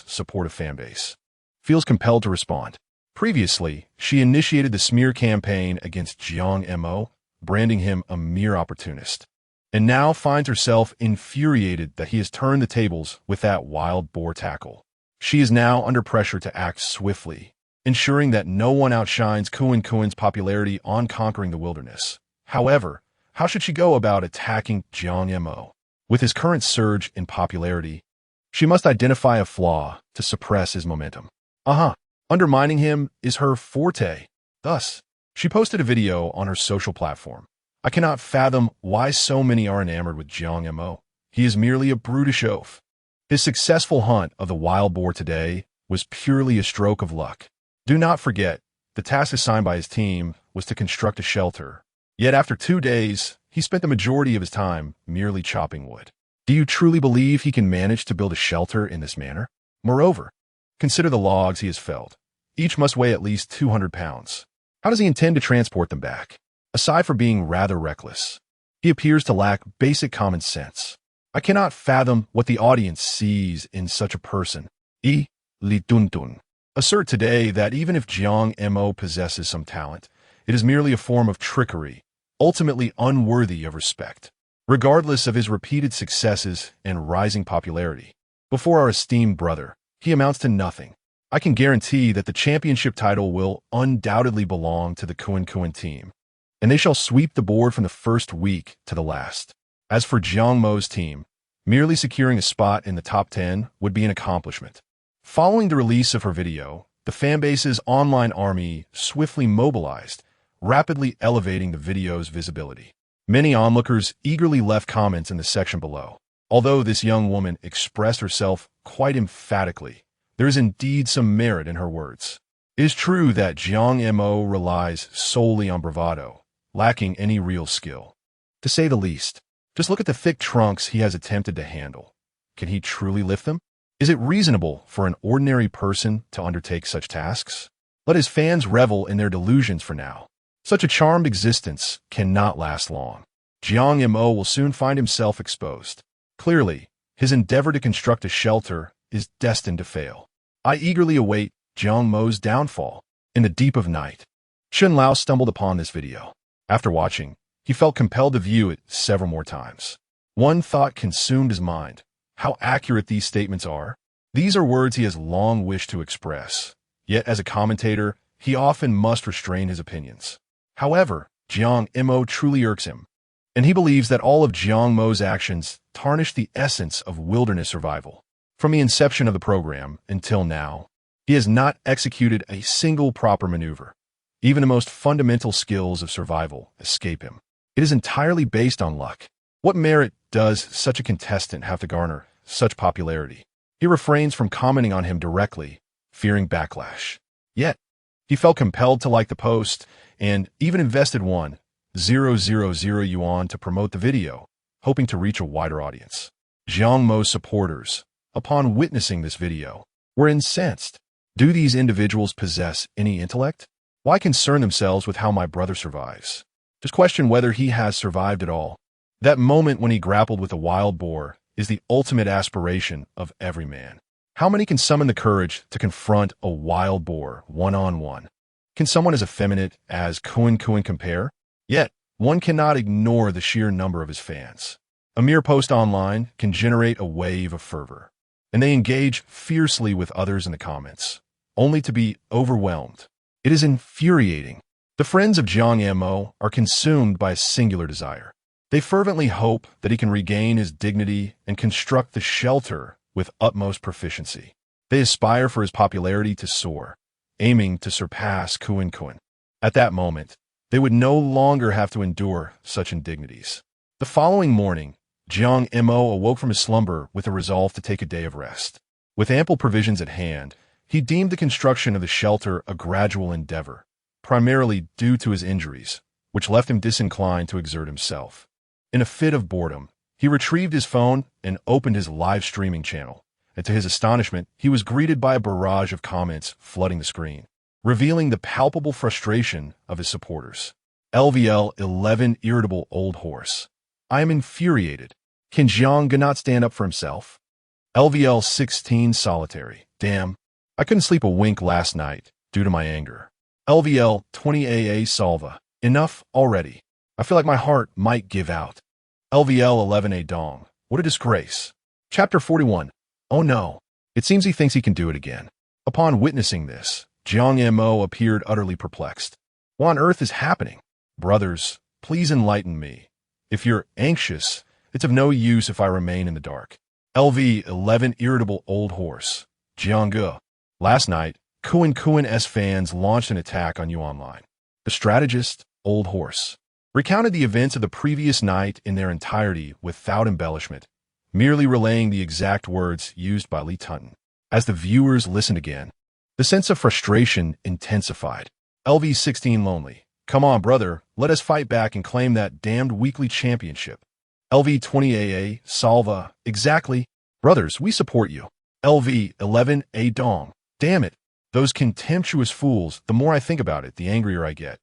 supportive fanbase, feels compelled to respond. Previously, she initiated the smear campaign against Jiang Mo, branding him a mere opportunist, and now finds herself infuriated that he has turned the tables with that wild boar tackle. She is now under pressure to act swiftly, ensuring that no one outshines Kuen's popularity on conquering the wilderness. However, how should she go about attacking Jiang Mo? With his current surge in popularity, she must identify a flaw to suppress his momentum. Undermining him is her forte. Thus, she posted a video on her social platform. I cannot fathom why so many are enamored with Jiang Mo. He is merely a brutish oaf. His successful hunt of the wild boar today was purely a stroke of luck. Do not forget, the task assigned by his team was to construct a shelter. Yet after 2 days, he spent the majority of his time merely chopping wood. Do you truly believe he can manage to build a shelter in this manner? Moreover, consider the logs he has felled. Each must weigh at least 200 pounds. How does he intend to transport them back? Aside from being rather reckless, he appears to lack basic common sense. I cannot fathom what the audience sees in such a person. Li Tun Tun assert today that even if Jiang Mo possesses some talent, it is merely a form of trickery, ultimately unworthy of respect. Regardless of his repeated successes and rising popularity, before our esteemed brother, he amounts to nothing. I can guarantee that the championship title will undoubtedly belong to the Kuen team, and they shall sweep the board from the first week to the last. As for Jiang Mo's team, merely securing a spot in the top 10 would be an accomplishment. Following the release of her video, the fanbase's online army swiftly mobilized, rapidly elevating the video's visibility. Many onlookers eagerly left comments in the section below. Although this young woman expressed herself quite emphatically, there is indeed some merit in her words. It is true that Jiang Mo relies solely on bravado, lacking any real skill. To say the least, just look at the thick trunks he has attempted to handle. Can he truly lift them? Is it reasonable for an ordinary person to undertake such tasks? Let his fans revel in their delusions for now. Such a charmed existence cannot last long. Jiang Mo will soon find himself exposed. Clearly, his endeavor to construct a shelter is destined to fail. I eagerly await Jiang Mo's downfall. In the deep of night, Chen Lao stumbled upon this video. After watching, he felt compelled to view it several more times. One thought consumed his mind. How accurate these statements are. These are words he has long wished to express. Yet as a commentator, he often must restrain his opinions. However, Jiang Mo truly irks him, and he believes that all of Jiang Mo's actions tarnish the essence of wilderness survival. From the inception of the program until now, he has not executed a single proper maneuver. Even the most fundamental skills of survival escape him. It is entirely based on luck. What merit does such a contestant have to garner such popularity? He refrains from commenting on him directly, fearing backlash. Yet, he felt compelled to like the post and even invested 1,000 yuan to promote the video, hoping to reach a wider audience. Jiang Mo's supporters, upon witnessing this video, were incensed. Do these individuals possess any intellect? Why concern themselves with how my brother survives? Just question whether he has survived at all. That moment when he grappled with a wild boar is the ultimate aspiration of every man. How many can summon the courage to confront a wild boar one-on-one? Can someone as effeminate as Kuan compare? Yet, one cannot ignore the sheer number of his fans. A mere post online can generate a wave of fervor, and they engage fiercely with others in the comments, only to be overwhelmed. It is infuriating. The friends of Jiang Mo are consumed by a singular desire. They fervently hope that he can regain his dignity and construct the shelter with utmost proficiency. They aspire for his popularity to soar, aiming to surpass Kuan. At that moment, they would no longer have to endure such indignities. The following morning, Jiang Mo awoke from his slumber with a resolve to take a day of rest. With ample provisions at hand, he deemed the construction of the shelter a gradual endeavor, primarily due to his injuries, which left him disinclined to exert himself. In a fit of boredom, he retrieved his phone and opened his live streaming channel, and to his astonishment, he was greeted by a barrage of comments flooding the screen, revealing the palpable frustration of his supporters. LVL 11 irritable old horse. I am infuriated. Can Jiang not stand up for himself? LVL 16 solitary. Damn. I couldn't sleep a wink last night due to my anger. LVL 20 AA Salva. Enough already. I feel like my heart might give out. LVL 11 A Dong. What a disgrace. Chapter 41. Oh no. It seems he thinks he can do it again. Upon witnessing this, Jiang Mo appeared utterly perplexed. What on earth is happening? Brothers, please enlighten me. If you're anxious, it's of no use if I remain in the dark. LV 11 irritable old horse. Jiang. Last night, Kuan fans launched an attack on you online. The strategist, old horse, recounted the events of the previous night in their entirety without embellishment, merely relaying the exact words used by Li Tunton. As the viewers listened again, the sense of frustration intensified. LV16 lonely. Come on, brother, let us fight back and claim that damned weekly championship. LV20 AA, Salva, exactly. Brothers, we support you. LV11 A Dong. Damn it. Those contemptuous fools, the more I think about it, the angrier I get.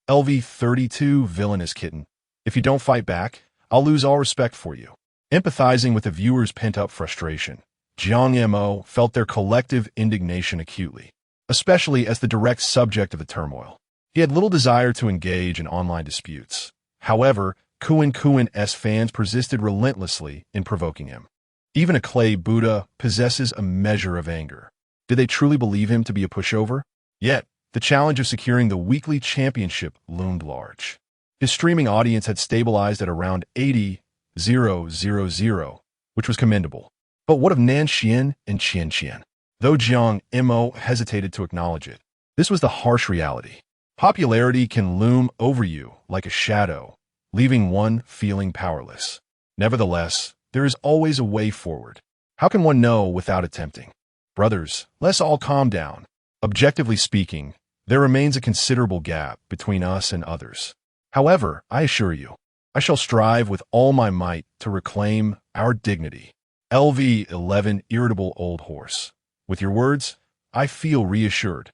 LV32 villainous kitten. If you don't fight back, I'll lose all respect for you. Empathizing with the viewers' pent-up frustration, Jiang Mo felt their collective indignation acutely, especially as the direct subject of the turmoil. He had little desire to engage in online disputes. However, Kuan's fans persisted relentlessly in provoking him. Even a clay Buddha possesses a measure of anger. Did they truly believe him to be a pushover? Yet, the challenge of securing the weekly championship loomed large. His streaming audience had stabilized at around 80,000, which was commendable. But what of Nanxian and Qianqian? Though Jiang Mo hesitated to acknowledge it, this was the harsh reality. Popularity can loom over you like a shadow, leaving one feeling powerless. Nevertheless, there is always a way forward. How can one know without attempting? Brothers, let's all calm down. Objectively speaking, there remains a considerable gap between us and others. However, I assure you, I shall strive with all my might to reclaim our dignity. LV11 irritable old horse. With your words, I feel reassured.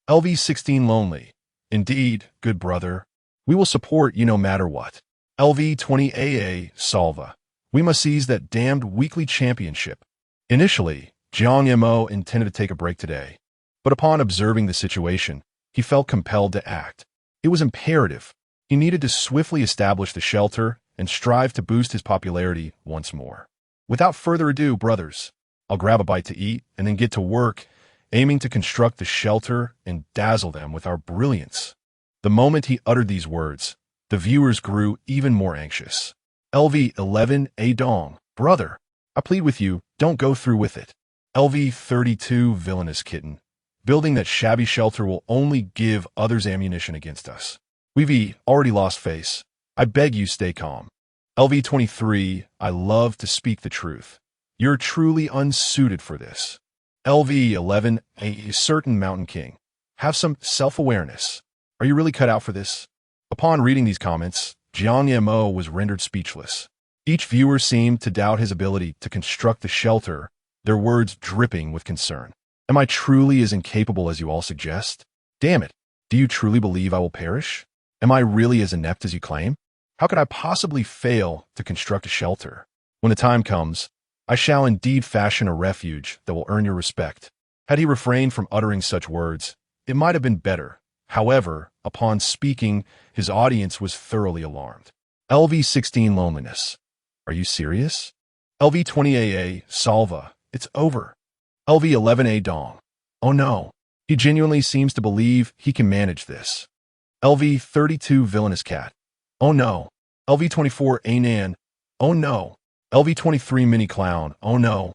LV16 lonely. Indeed, good brother. We will support you no matter what. LV20 AA Salva. We must seize that damned weekly championship. Initially, Jiang Mo intended to take a break today, but upon observing the situation, he felt compelled to act. It was imperative. He needed to swiftly establish the shelter and strive to boost his popularity once more. Without further ado, brothers, I'll grab a bite to eat and then get to work, aiming to construct the shelter and dazzle them with our brilliance. The moment he uttered these words, the viewers grew even more anxious. LV11 A Dong, brother, I plead with you, don't go through with it. LV32 villainous kitten. Building that shabby shelter will only give others ammunition against us. We've already lost face. I beg you stay calm. LV23, I love to speak the truth. You're truly unsuited for this. LV11, a certain mountain king. Have some self-awareness. Are you really cut out for this? Upon reading these comments, Jiang Mo was rendered speechless. Each viewer seemed to doubt his ability to construct the shelter, their words dripping with concern. Am I truly as incapable as you all suggest? Damn it, do you truly believe I will perish? Am I really as inept as you claim? How could I possibly fail to construct a shelter? When the time comes, I shall indeed fashion a refuge that will earn your respect. Had he refrained from uttering such words, it might have been better. However, upon speaking, his audience was thoroughly alarmed. LV16 Loneliness. Are you serious? LV20AA Salva. It's over. LV11A Dong. Oh no. He genuinely seems to believe he can manage this. LV32 Villainous Cat. Oh no. LV24 Anan. Oh no. LV23 Mini Clown. Oh no.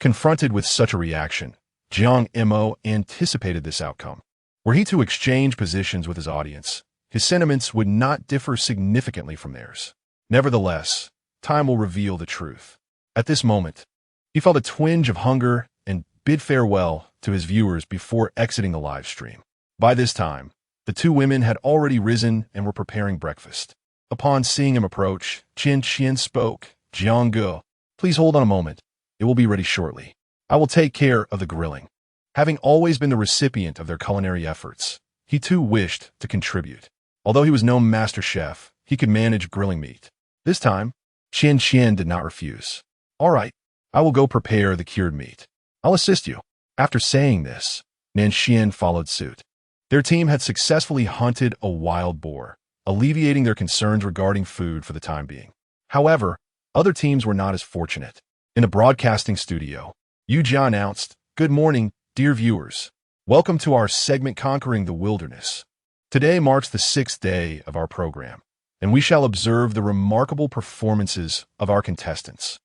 Confronted with such a reaction, Jiang Mo anticipated this outcome. Were he to exchange positions with his audience, his sentiments would not differ significantly from theirs. Nevertheless, time will reveal the truth. At this moment, he felt a twinge of hunger and bid farewell to his viewers before exiting the live stream. By this time, the two women had already risen and were preparing breakfast. Upon seeing him approach, Qian Qian spoke, Jiang Ge, please hold on a moment. It will be ready shortly. I will take care of the grilling. Having always been the recipient of their culinary efforts, he too wished to contribute. Although he was no master chef, he could manage grilling meat. This time, Qian Qian did not refuse. All right, I will go prepare the cured meat. I'll assist you. After saying this, Nan Xian followed suit. Their team had successfully hunted a wild boar, alleviating their concerns regarding food for the time being. However, other teams were not as fortunate. In a broadcasting studio, Yu Jia announced, "Good morning, dear viewers. Welcome to our segment Conquering the Wilderness. Today marks the 6th day of our program, and we shall observe the remarkable performances of our contestants."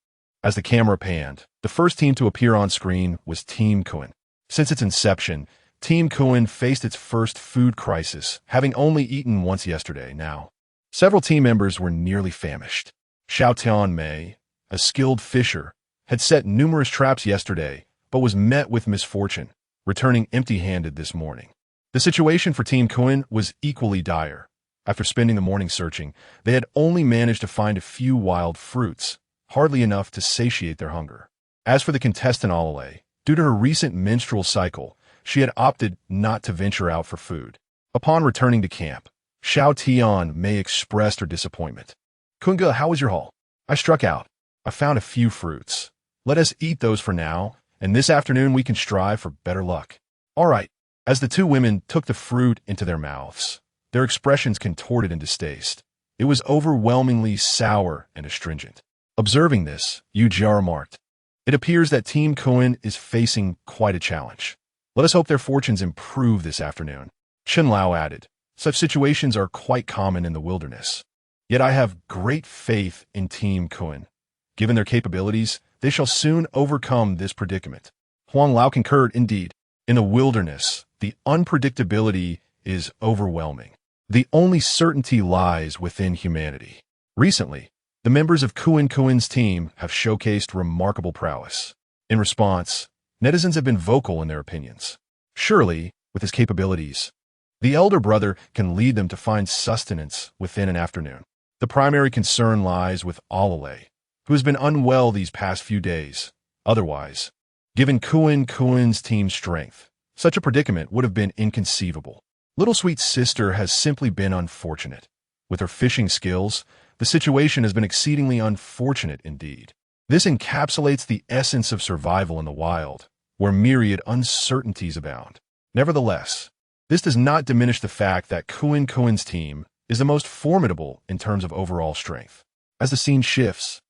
As the camera panned, the first team to appear on screen was Team Kuan. Since its inception, Team Kuan faced its first food crisis, having only eaten once yesterday. Now, several team members were nearly famished. Xiao Tian Mei, a skilled fisher, had set numerous traps yesterday, but was met with misfortune, returning empty-handed this morning. The situation for Team Kuan was equally dire. After spending the morning searching, they had only managed to find a few wild fruits, hardly enough to satiate their hunger. As for the contestant Alale, due to her recent menstrual cycle, she had opted not to venture out for food. Upon returning to camp, Xiao Tian Mei expressed her disappointment. Kunga, how was your haul? I struck out. I found a few fruits. Let us eat those for now, and this afternoon we can strive for better luck. All right. As the two women took the fruit into their mouths, their expressions contorted in distaste. It was overwhelmingly sour and astringent. Observing this, Yu Jia remarked, "It appears that Team Kuan is facing quite a challenge. Let us hope their fortunes improve this afternoon." Chen Lao added, "Such situations are quite common in the wilderness. Yet I have great faith in Team Kuan. Given their capabilities, they shall soon overcome this predicament." Huang Lao concurred. Indeed, in the wilderness, the unpredictability is overwhelming. The only certainty lies within humanity. Recently, the members of Kuan's team have showcased remarkable prowess. In response, netizens have been vocal in their opinions. Surely, with his capabilities, the elder brother can lead them to find sustenance within an afternoon. The primary concern lies with Alale, who has been unwell these past few days. Otherwise, given Kuan's team's strength, such a predicament would have been inconceivable. Little Sweet Sister has simply been unfortunate. With her fishing skills, the situation has been exceedingly unfortunate indeed. This encapsulates the essence of survival in the wild, where myriad uncertainties abound. Nevertheless, this does not diminish the fact that Kuan's team is the most formidable in terms of overall strength. As the scene shifts,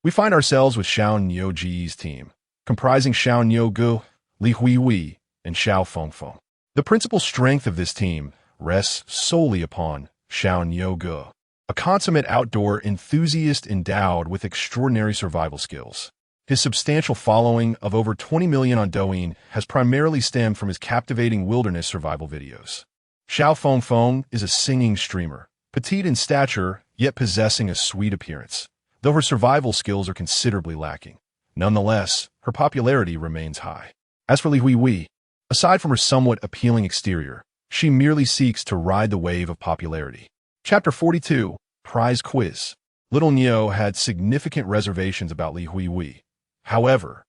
we find ourselves with Xiao Niuji's team, comprising Xiao Niugu, Li Huihui, and Xiao Fengfeng. The principal strength of this team rests solely upon Xiao Niugu, a consummate outdoor enthusiast endowed with extraordinary survival skills. His substantial following of over 20 million on Douyin has primarily stemmed from his captivating wilderness survival videos. Xiao Fengfeng is a singing streamer, petite in stature, yet possessing a sweet appearance. Though her survival skills are considerably lacking, nonetheless, her popularity remains high. As for Li Huihui, aside from her somewhat appealing exterior, she merely seeks to ride the wave of popularity. Chapter 42, Prize Quiz. Little Neo had significant reservations about Li Huihui. However,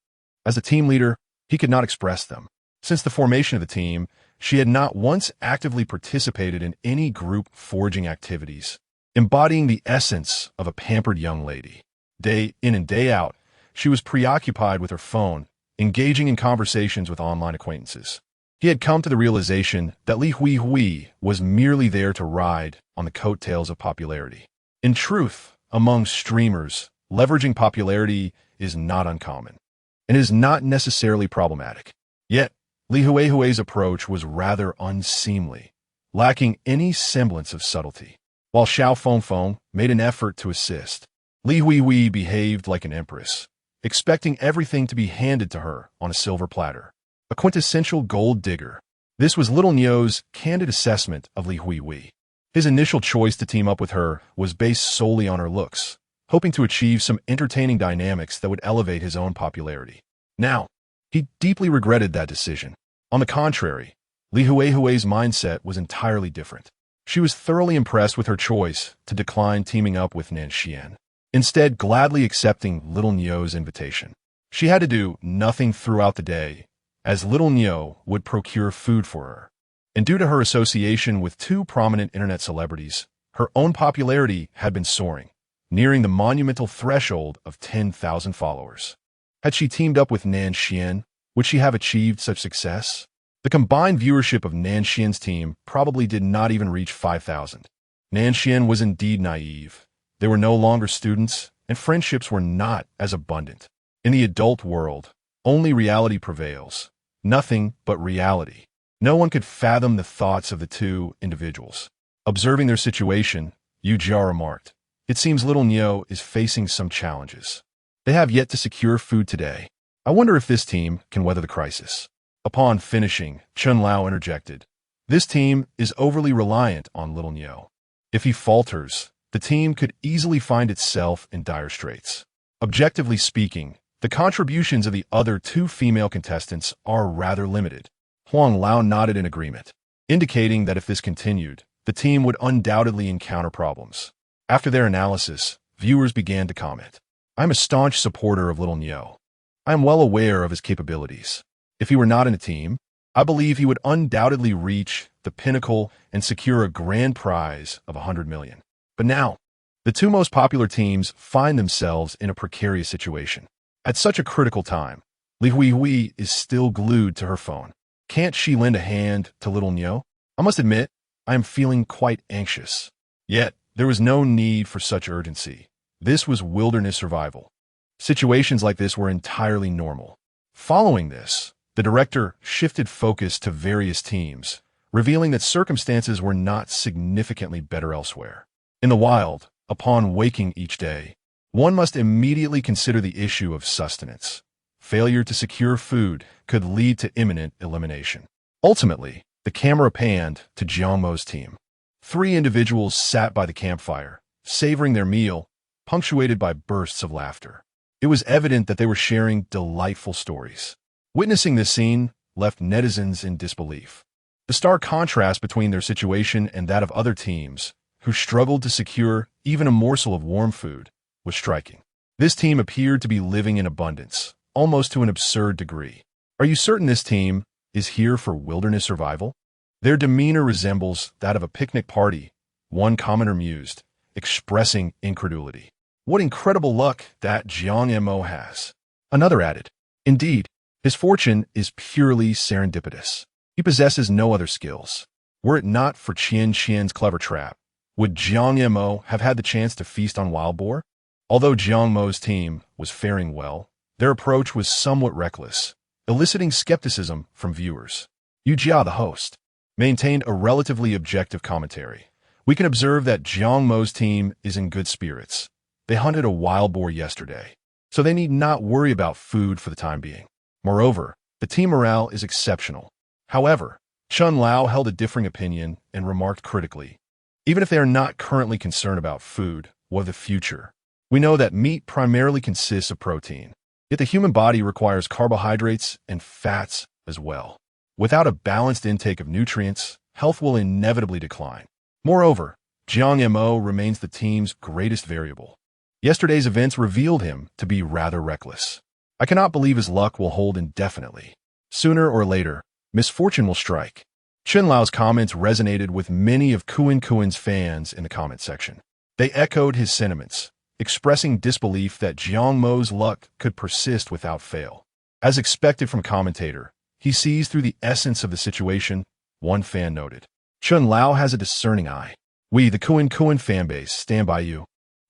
as a team leader, he could not express them. Since the formation of the team, she had not once actively participated in any group forging activities, embodying the essence of a pampered young lady. Day in and day out, she was preoccupied with her phone, engaging in conversations with online acquaintances. He had come to the realization that Li Huihui was merely there to ride on the coattails of popularity. In truth, among streamers, leveraging popularity is not uncommon, and is not necessarily problematic. Yet, Li Huihui's approach was rather unseemly, lacking any semblance of subtlety. While Xiao Fengfeng made an effort to assist, Li Huihui behaved like an empress, expecting everything to be handed to her on a silver platter. A quintessential gold digger. This was Little Neo's candid assessment of Li Huihui. His initial choice to team up with her was based solely on her looks, hoping to achieve some entertaining dynamics that would elevate his own popularity. Now, he deeply regretted that decision. On the contrary, Li Huihui's mindset was entirely different. She was thoroughly impressed with her choice to decline teaming up with Nanxian, instead gladly accepting Little Neo's invitation. She had to do nothing throughout the day, as Little Neo would procure food for her. And due to her association with two prominent internet celebrities, her own popularity had been soaring, nearing the monumental threshold of 10,000 followers. Had she teamed up with Nanxian, would she have achieved such success? The combined viewership of Nanxian's team probably did not even reach 5,000. Nanxian was indeed naive. They were no longer students, and friendships were not as abundant. In the adult world, only reality prevails. Nothing but reality. No one could fathom the thoughts of the two individuals. Observing their situation, Yu Jia remarked, "It seems Little Neo is facing some challenges. They have yet to secure food today. I wonder if this team can weather the crisis." Upon finishing, Chun Lao interjected, "This team is overly reliant on Little Neo. If he falters, the team could easily find itself in dire straits." Objectively speaking, the contributions of the other two female contestants are rather limited. Huang Lao nodded in agreement, indicating that if this continued, the team would undoubtedly encounter problems. After their analysis, viewers began to comment. "I'm a staunch supporter of Little Neo. I am well aware of his capabilities. If he were not in a team, I believe he would undoubtedly reach the pinnacle and secure a grand prize of 100 million. But now, the two most popular teams find themselves in a precarious situation. At such a critical time, Li Huihui is still glued to her phone. Can't she lend a hand to Little Neo? I must admit, I am feeling quite anxious." Yet, there was no need for such urgency. This was wilderness survival. Situations like this were entirely normal. Following this, the director shifted focus to various teams, revealing that circumstances were not significantly better elsewhere. In the wild, upon waking each day, one must immediately consider the issue of sustenance. Failure to secure food could lead to imminent elimination. Ultimately, the camera panned to Jiang Mo's team. Three individuals sat by the campfire, savoring their meal, punctuated by bursts of laughter. It was evident that they were sharing delightful stories. Witnessing this scene left netizens in disbelief. The stark contrast between their situation and that of other teams, who struggled to secure even a morsel of warm food, was striking. This team appeared to be living in abundance, almost to an absurd degree. Are you certain this team is here for wilderness survival? Their demeanor resembles that of a picnic party, one commenter mused, expressing incredulity. What incredible luck that Jiang Mo has. Another added, indeed, his fortune is purely serendipitous. He possesses no other skills. Were it not for Qian's clever trap, would Jiang Mo have had the chance to feast on wild boar? Although Jiang Mo's team was faring well, their approach was somewhat reckless, eliciting skepticism from viewers. Yu Jia, the host, maintained a relatively objective commentary. We can observe that Jiang Mo's team is in good spirits. They hunted a wild boar yesterday, so they need not worry about food for the time being. Moreover, the team morale is exceptional. However, Chun Lao held a differing opinion and remarked critically, even if they are not currently concerned about food or the future, we know that meat primarily consists of protein. Yet the human body requires carbohydrates and fats as well. Without a balanced intake of nutrients, health will inevitably decline. Moreover, Jiang Mo remains the team's greatest variable. Yesterday's events revealed him to be rather reckless. I cannot believe his luck will hold indefinitely. Sooner or later, misfortune will strike. Chen Lao's comments resonated with many of Kuen's fans in the comment section. They echoed his sentiments, expressing disbelief that Jiang Mo's luck could persist without fail. As expected from commentator, he sees through the essence of the situation, one fan noted. Chen Lao has a discerning eye. We, the Kuen fanbase, stand by you.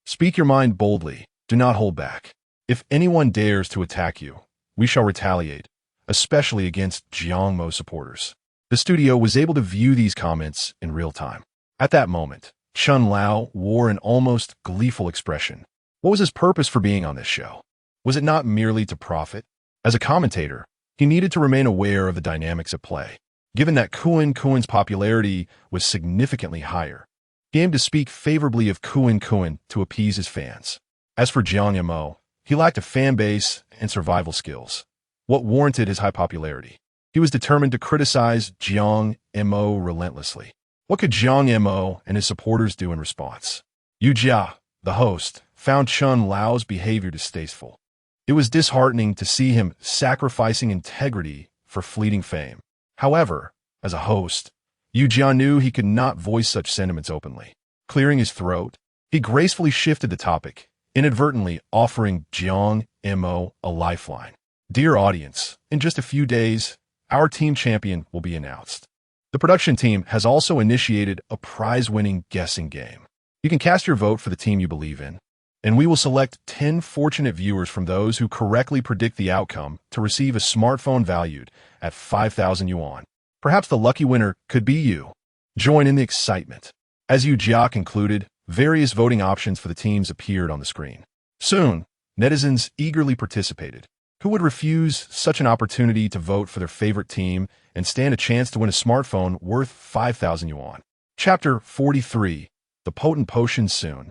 Speak your mind boldly, do not hold back. If anyone dares to attack you, we shall retaliate, especially against Jiang Mo supporters. The studio was able to view these comments in real time. At that moment, Chen Lao wore an almost gleeful expression. What was his purpose for being on this show? Was it not merely to profit? As a commentator, he needed to remain aware of the dynamics at play. Given that Kuen's popularity was significantly higher, he aimed to speak favorably of Kuen to appease his fans. As for Jiang Mo, he lacked a fan base and survival skills. What warranted his high popularity? He was determined to criticize Jiang Mo relentlessly. What could Jiang Mo and his supporters do in response? Yu Jia, the host, found Chen Lao's behavior distasteful. It was disheartening to see him sacrificing integrity for fleeting fame. However, as a host, Yu Jia knew he could not voice such sentiments openly. Clearing his throat, he gracefully shifted the topic, inadvertently offering Jiang Mo a lifeline. Dear audience, in just a few days, our team champion will be announced. The production team has also initiated a prize-winning guessing game. You can cast your vote for the team you believe in, and we will select 10 fortunate viewers from those who correctly predict the outcome to receive a smartphone valued at 5,000 yuan. Perhaps the lucky winner could be you. Join in the excitement. As Yu Jia concluded, various voting options for the teams appeared on the screen. Soon, netizens eagerly participated. Who would refuse such an opportunity to vote for their favorite team and stand a chance to win a smartphone worth 5,000 yuan? Chapter 43. The Potent Potion Soon.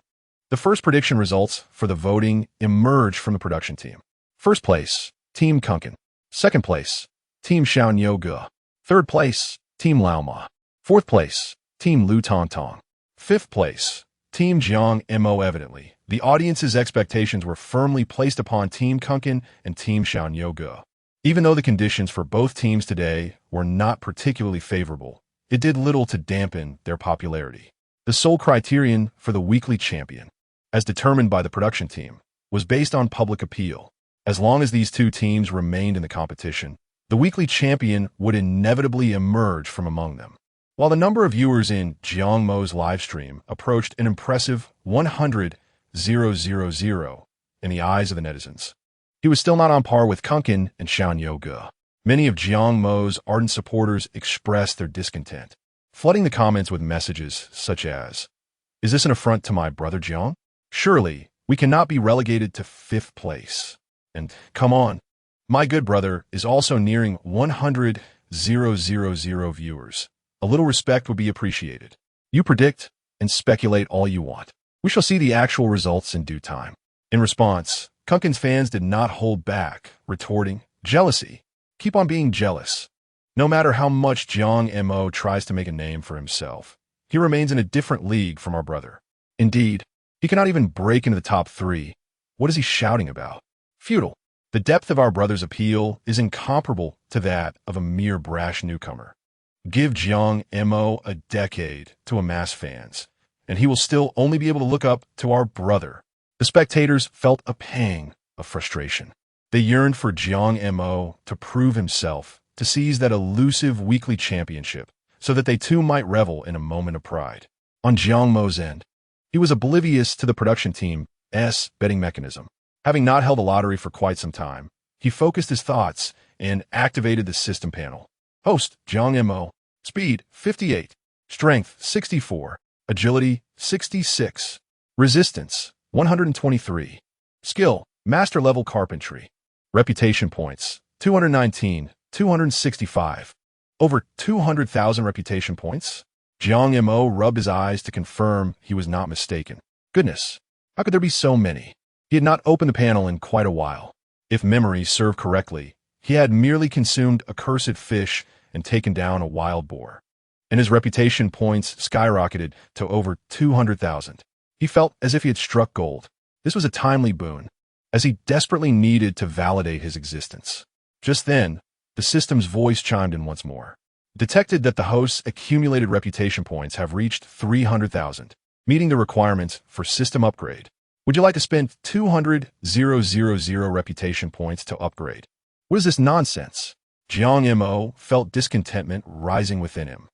The first prediction results for the voting emerged from the production team. First place, Team Kunken. Second place, Team Xiaonyo Ge. Third place, Team Laoma. Fourth place, Team Lu Tongtong. Fifth place, Team Jiang Mo. Evidently, the audience's expectations were firmly placed upon Team Kunken and Team Xiaonyo Ge. Even though the conditions for both teams today were not particularly favorable, it did little to dampen their popularity. The sole criterion for the weekly champion, as determined by the production team, was based on public appeal. As long as these two teams remained in the competition, the weekly champion would inevitably emerge from among them. While the number of viewers in Jiang Mo's livestream approached an impressive 100,000 in the eyes of the netizens, he was still not on par with Kunken and Xiaonyo Ge. Many of Jiang Mo's ardent supporters expressed their discontent, flooding the comments with messages such as, "Is this an affront to my brother Jiang? Surely, we cannot be relegated to 5th place. And, come on, my good brother is also nearing 100,000 viewers. A little respect would be appreciated. You predict and speculate all you want. We shall see the actual results in due time." In response, Kunken's fans did not hold back, retorting, "Jealousy. Keep on being jealous. No matter how much Jiang Mo tries to make a name for himself, he remains in a different league from our brother. Indeed, he cannot even break into the top 3. What is he shouting about? Futile. The depth of our brother's appeal is incomparable to that of a mere brash newcomer. Give Jiang Mo a decade to amass fans, and he will still only be able to look up to our brother." The spectators felt a pang of frustration. They yearned for Jiang Mo to prove himself, to seize that elusive weekly championship, so that they too might revel in a moment of pride. On Jiang Mo's end, he was oblivious to the production team's betting mechanism. Having not held a lottery for quite some time, he focused his thoughts and activated the system panel. Host, Jiang Mo. Speed, 58. Strength, 64. Agility, 66. Resistance, 123. Skill, Master Level Carpentry. Reputation points, 219, 265. Over 200,000 reputation points? Jiang Mo rubbed his eyes to confirm he was not mistaken. Goodness, how could there be so many? He had not opened the panel in quite a while. If memory served correctly, he had merely consumed a cursed fish and taken down a wild boar. And his reputation points skyrocketed to over 200,000. He felt as if he had struck gold. This was a timely boon, as he desperately needed to validate his existence. Just then, the system's voice chimed in once more. Detected that the host's accumulated reputation points have reached 300,000, meeting the requirements for system upgrade. Would you like to spend 200,000 reputation points to upgrade? What is this nonsense? Jiang Mo felt discontentment rising within him.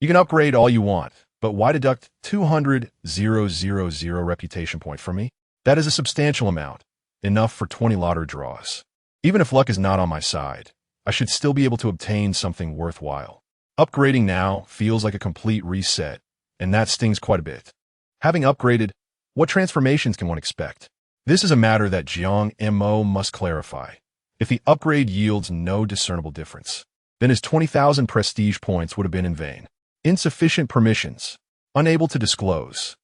You can upgrade all you want, but why deduct 200,000 reputation point from me? That is a substantial amount, enough for 20 lottery draws. Even if luck is not on my side, I should still be able to obtain something worthwhile. Upgrading now feels like a complete reset, and that stings quite a bit. Having upgraded, what transformations can one expect? This is a matter that Jiang Mo must clarify. If the upgrade yields no discernible difference, then his 20,000 prestige points would have been in vain. Insufficient permissions. Unable to disclose.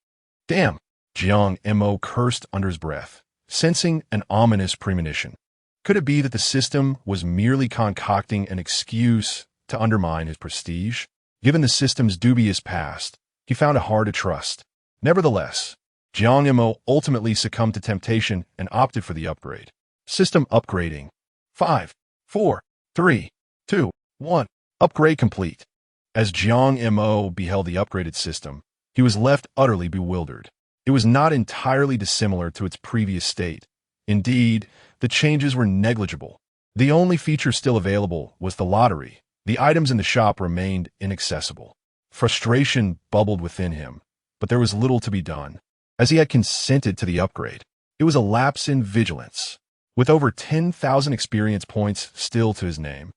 Damn! Jiang Mo cursed under his breath, sensing an ominous premonition. Could it be that the system was merely concocting an excuse to undermine his prestige? Given the system's dubious past, he found it hard to trust. Nevertheless, Jiang Mo ultimately succumbed to temptation and opted for the upgrade. System upgrading. 5, 4, 3, 2, 1. Upgrade complete. As Jiang Mo beheld the upgraded system, he was left utterly bewildered. It was not entirely dissimilar to its previous state. Indeed, the changes were negligible. The only feature still available was the lottery. The items in the shop remained inaccessible. Frustration bubbled within him, but there was little to be done, as he had consented to the upgrade. It was a lapse in vigilance. With over 10,000 experience points still to his name,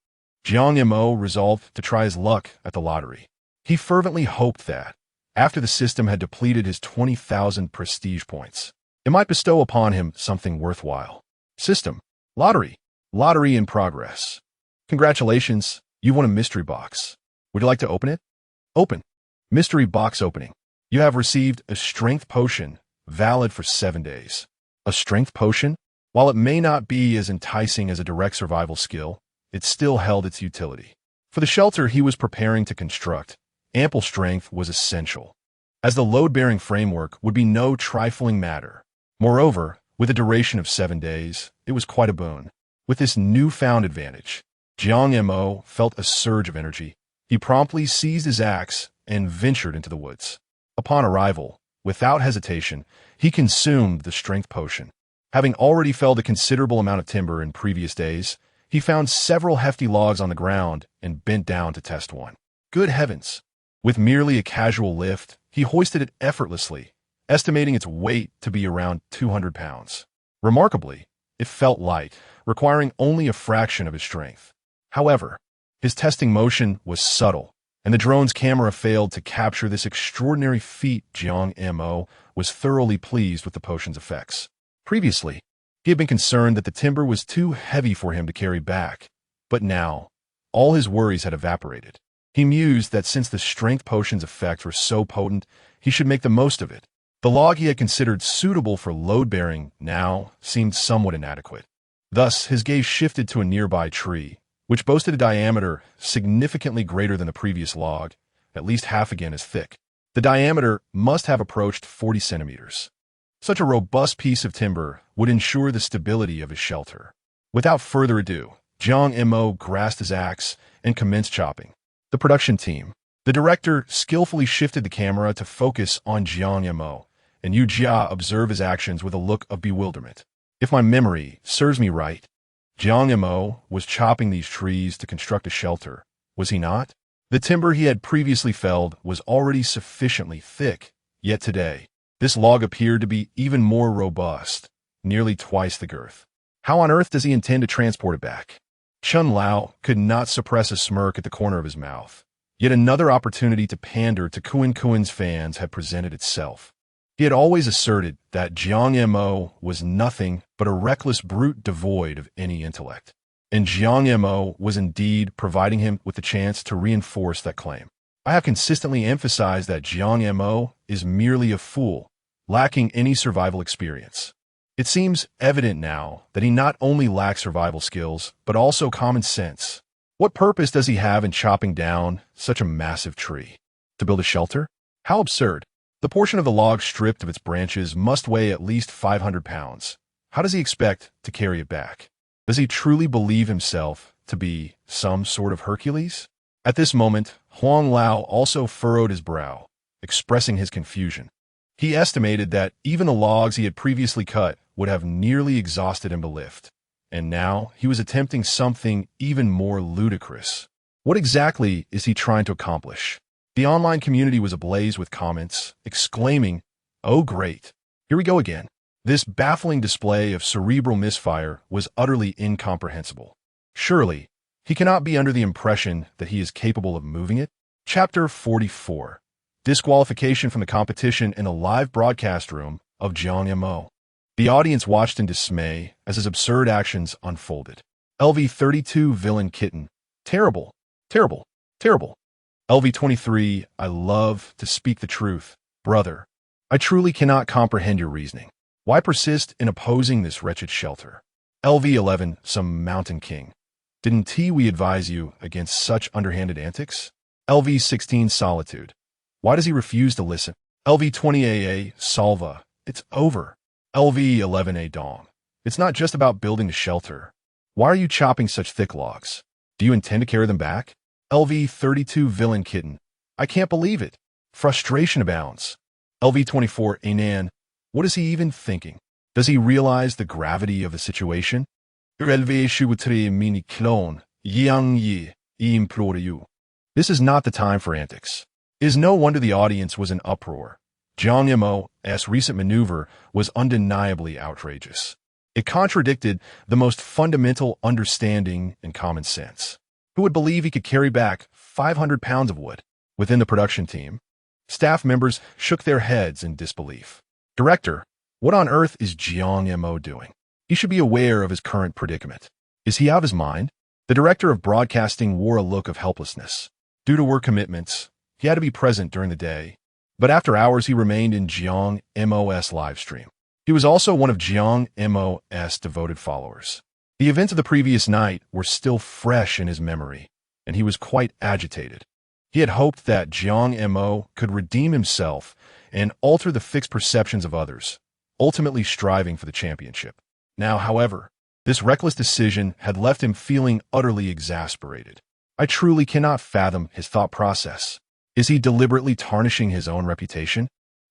Jiang Mo resolved to try his luck at the lottery. He fervently hoped that, after the system had depleted his 20,000 prestige points, it might bestow upon him something worthwhile. System. Lottery. Lottery in progress. Congratulations, you won a mystery box. Would you like to open it? Open. Mystery box opening. You have received a strength potion, valid for 7 days. A strength potion? While it may not be as enticing as a direct survival skill, it still held its utility. For the shelter he was preparing to construct, ample strength was essential, as the load-bearing framework would be no trifling matter. Moreover, with a duration of 7 days, it was quite a boon. With this newfound advantage, Jiang Mo felt a surge of energy. He promptly seized his axe and ventured into the woods. Upon arrival, without hesitation, he consumed the strength potion. Having already felled a considerable amount of timber in previous days, he found several hefty logs on the ground and bent down to test one. Good heavens! With merely a casual lift, he hoisted it effortlessly, estimating its weight to be around 200 pounds. Remarkably, it felt light, requiring only a fraction of his strength. However, his testing motion was subtle, and the drone's camera failed to capture this extraordinary feat. Jiang Mo was thoroughly pleased with the potion's effects. Previously, he had been concerned that the timber was too heavy for him to carry back, but now, all his worries had evaporated. He mused that since the strength potion's effects were so potent, he should make the most of it. The log he had considered suitable for load-bearing now seemed somewhat inadequate. Thus, his gaze shifted to a nearby tree, which boasted a diameter significantly greater than the previous log, at least half again as thick. The diameter must have approached 40 centimeters. Such a robust piece of timber would ensure the stability of his shelter. Without further ado, Jiang Mo grasped his axe and commenced chopping. The production team. The director skillfully shifted the camera to focus on Jiang Mo, and Yu Jia observed his actions with a look of bewilderment. If my memory serves me right, Jiang Mo was chopping these trees to construct a shelter, was he not? The timber he had previously felled was already sufficiently thick, yet today, this log appeared to be even more robust, nearly twice the girth. How on earth does he intend to transport it back? Chun Lao could not suppress a smirk at the corner of his mouth. Yet another opportunity to pander to Kuen's fans had presented itself. He had always asserted that Jiang Mo was nothing but a reckless brute devoid of any intellect. And Jiang Mo was indeed providing him with the chance to reinforce that claim. I have consistently emphasized that Jiang Mo is merely a fool, lacking any survival experience. It seems evident now that he not only lacks survival skills, but also common sense. What purpose does he have in chopping down such a massive tree? To build a shelter? How absurd. The portion of the log stripped of its branches must weigh at least 500 pounds. How does he expect to carry it back? Does he truly believe himself to be some sort of Hercules? At this moment, Huang Lao also furrowed his brow, expressing his confusion. He estimated that even the logs he had previously cut would have nearly exhausted him to lift, and now he was attempting something even more ludicrous. What exactly is he trying to accomplish? The online community was ablaze with comments, exclaiming, "Oh great, here we go again." This baffling display of cerebral misfire was utterly incomprehensible. Surely, he cannot be under the impression that he is capable of moving it. Chapter 44. Disqualification from the competition in a live broadcast room of Jiang Mo. The audience watched in dismay as his absurd actions unfolded. LV32 Villain Kitten. Terrible, terrible, terrible. LV23, I love to speak the truth, brother. I truly cannot comprehend your reasoning. Why persist in opposing this wretched shelter? LV11, some mountain king. Didn't we advise you against such underhanded antics? LV16, Solitude. Why does he refuse to listen? LV20AA, Salva. It's over. LV11A, Dong. It's not just about building the shelter. Why are you chopping such thick logs? Do you intend to carry them back? LV32 Villain Kitten. I can't believe it. Frustration abounds. LV24 Anan. What is he even thinking? Does he realize the gravity of the situation? LV23 Mini Clone. Jiang Yi. Implore you. This is not the time for antics. It is no wonder the audience was in uproar. Jiang Mo's recent maneuver was undeniably outrageous. It contradicted the most fundamental understanding and common sense. Who would believe he could carry back 500 pounds of wood? Within the production team, staff members shook their heads in disbelief. Director, what on earth is Jiang Mo doing? He should be aware of his current predicament. Is he out of his mind? The director of broadcasting wore a look of helplessness. Due to work commitments, he had to be present during the day, but after hours he remained in Jiang Mo's live stream. He was also one of Jiang Mo's devoted followers. The events of the previous night were still fresh in his memory, and he was quite agitated. He had hoped that Jiang Mo could redeem himself and alter the fixed perceptions of others, ultimately striving for the championship. Now, however, this reckless decision had left him feeling utterly exasperated. I truly cannot fathom his thought process. Is he deliberately tarnishing his own reputation?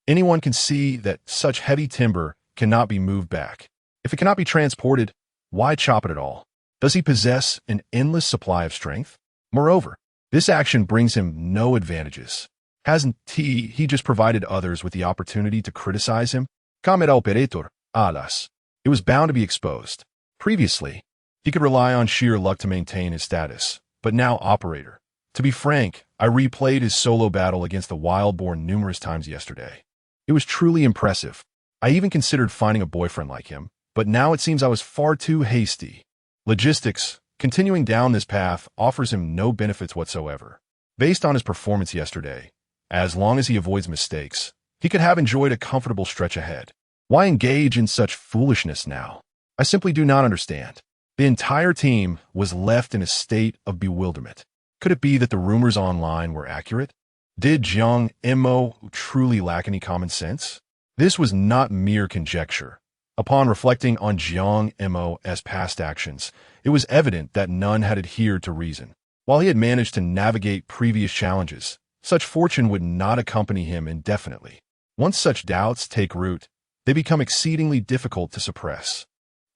Anyone can see that such heavy timber cannot be moved back. If it cannot be transported, why chop it at all? Does he possess an endless supply of strength? Moreover, this action brings him no advantages. Hasn't he just provided others with the opportunity to criticize him? Comet operator, alas. It was bound to be exposed. Previously, he could rely on sheer luck to maintain his status, but now operator. To be frank, I replayed his solo battle against the Wildborn numerous times yesterday. It was truly impressive. I even considered finding a boyfriend like him, but now it seems I was far too hasty. Logistics, continuing down this path, offers him no benefits whatsoever. Based on his performance yesterday, as long as he avoids mistakes, he could have enjoyed a comfortable stretch ahead. Why engage in such foolishness now? I simply do not understand. The entire team was left in a state of bewilderment. Could it be that the rumors online were accurate? Did Jiang Mo truly lack any common sense? This was not mere conjecture. Upon reflecting on Jiang Mo's past actions, it was evident that none had adhered to reason. While he had managed to navigate previous challenges, such fortune would not accompany him indefinitely. Once such doubts take root, they become exceedingly difficult to suppress.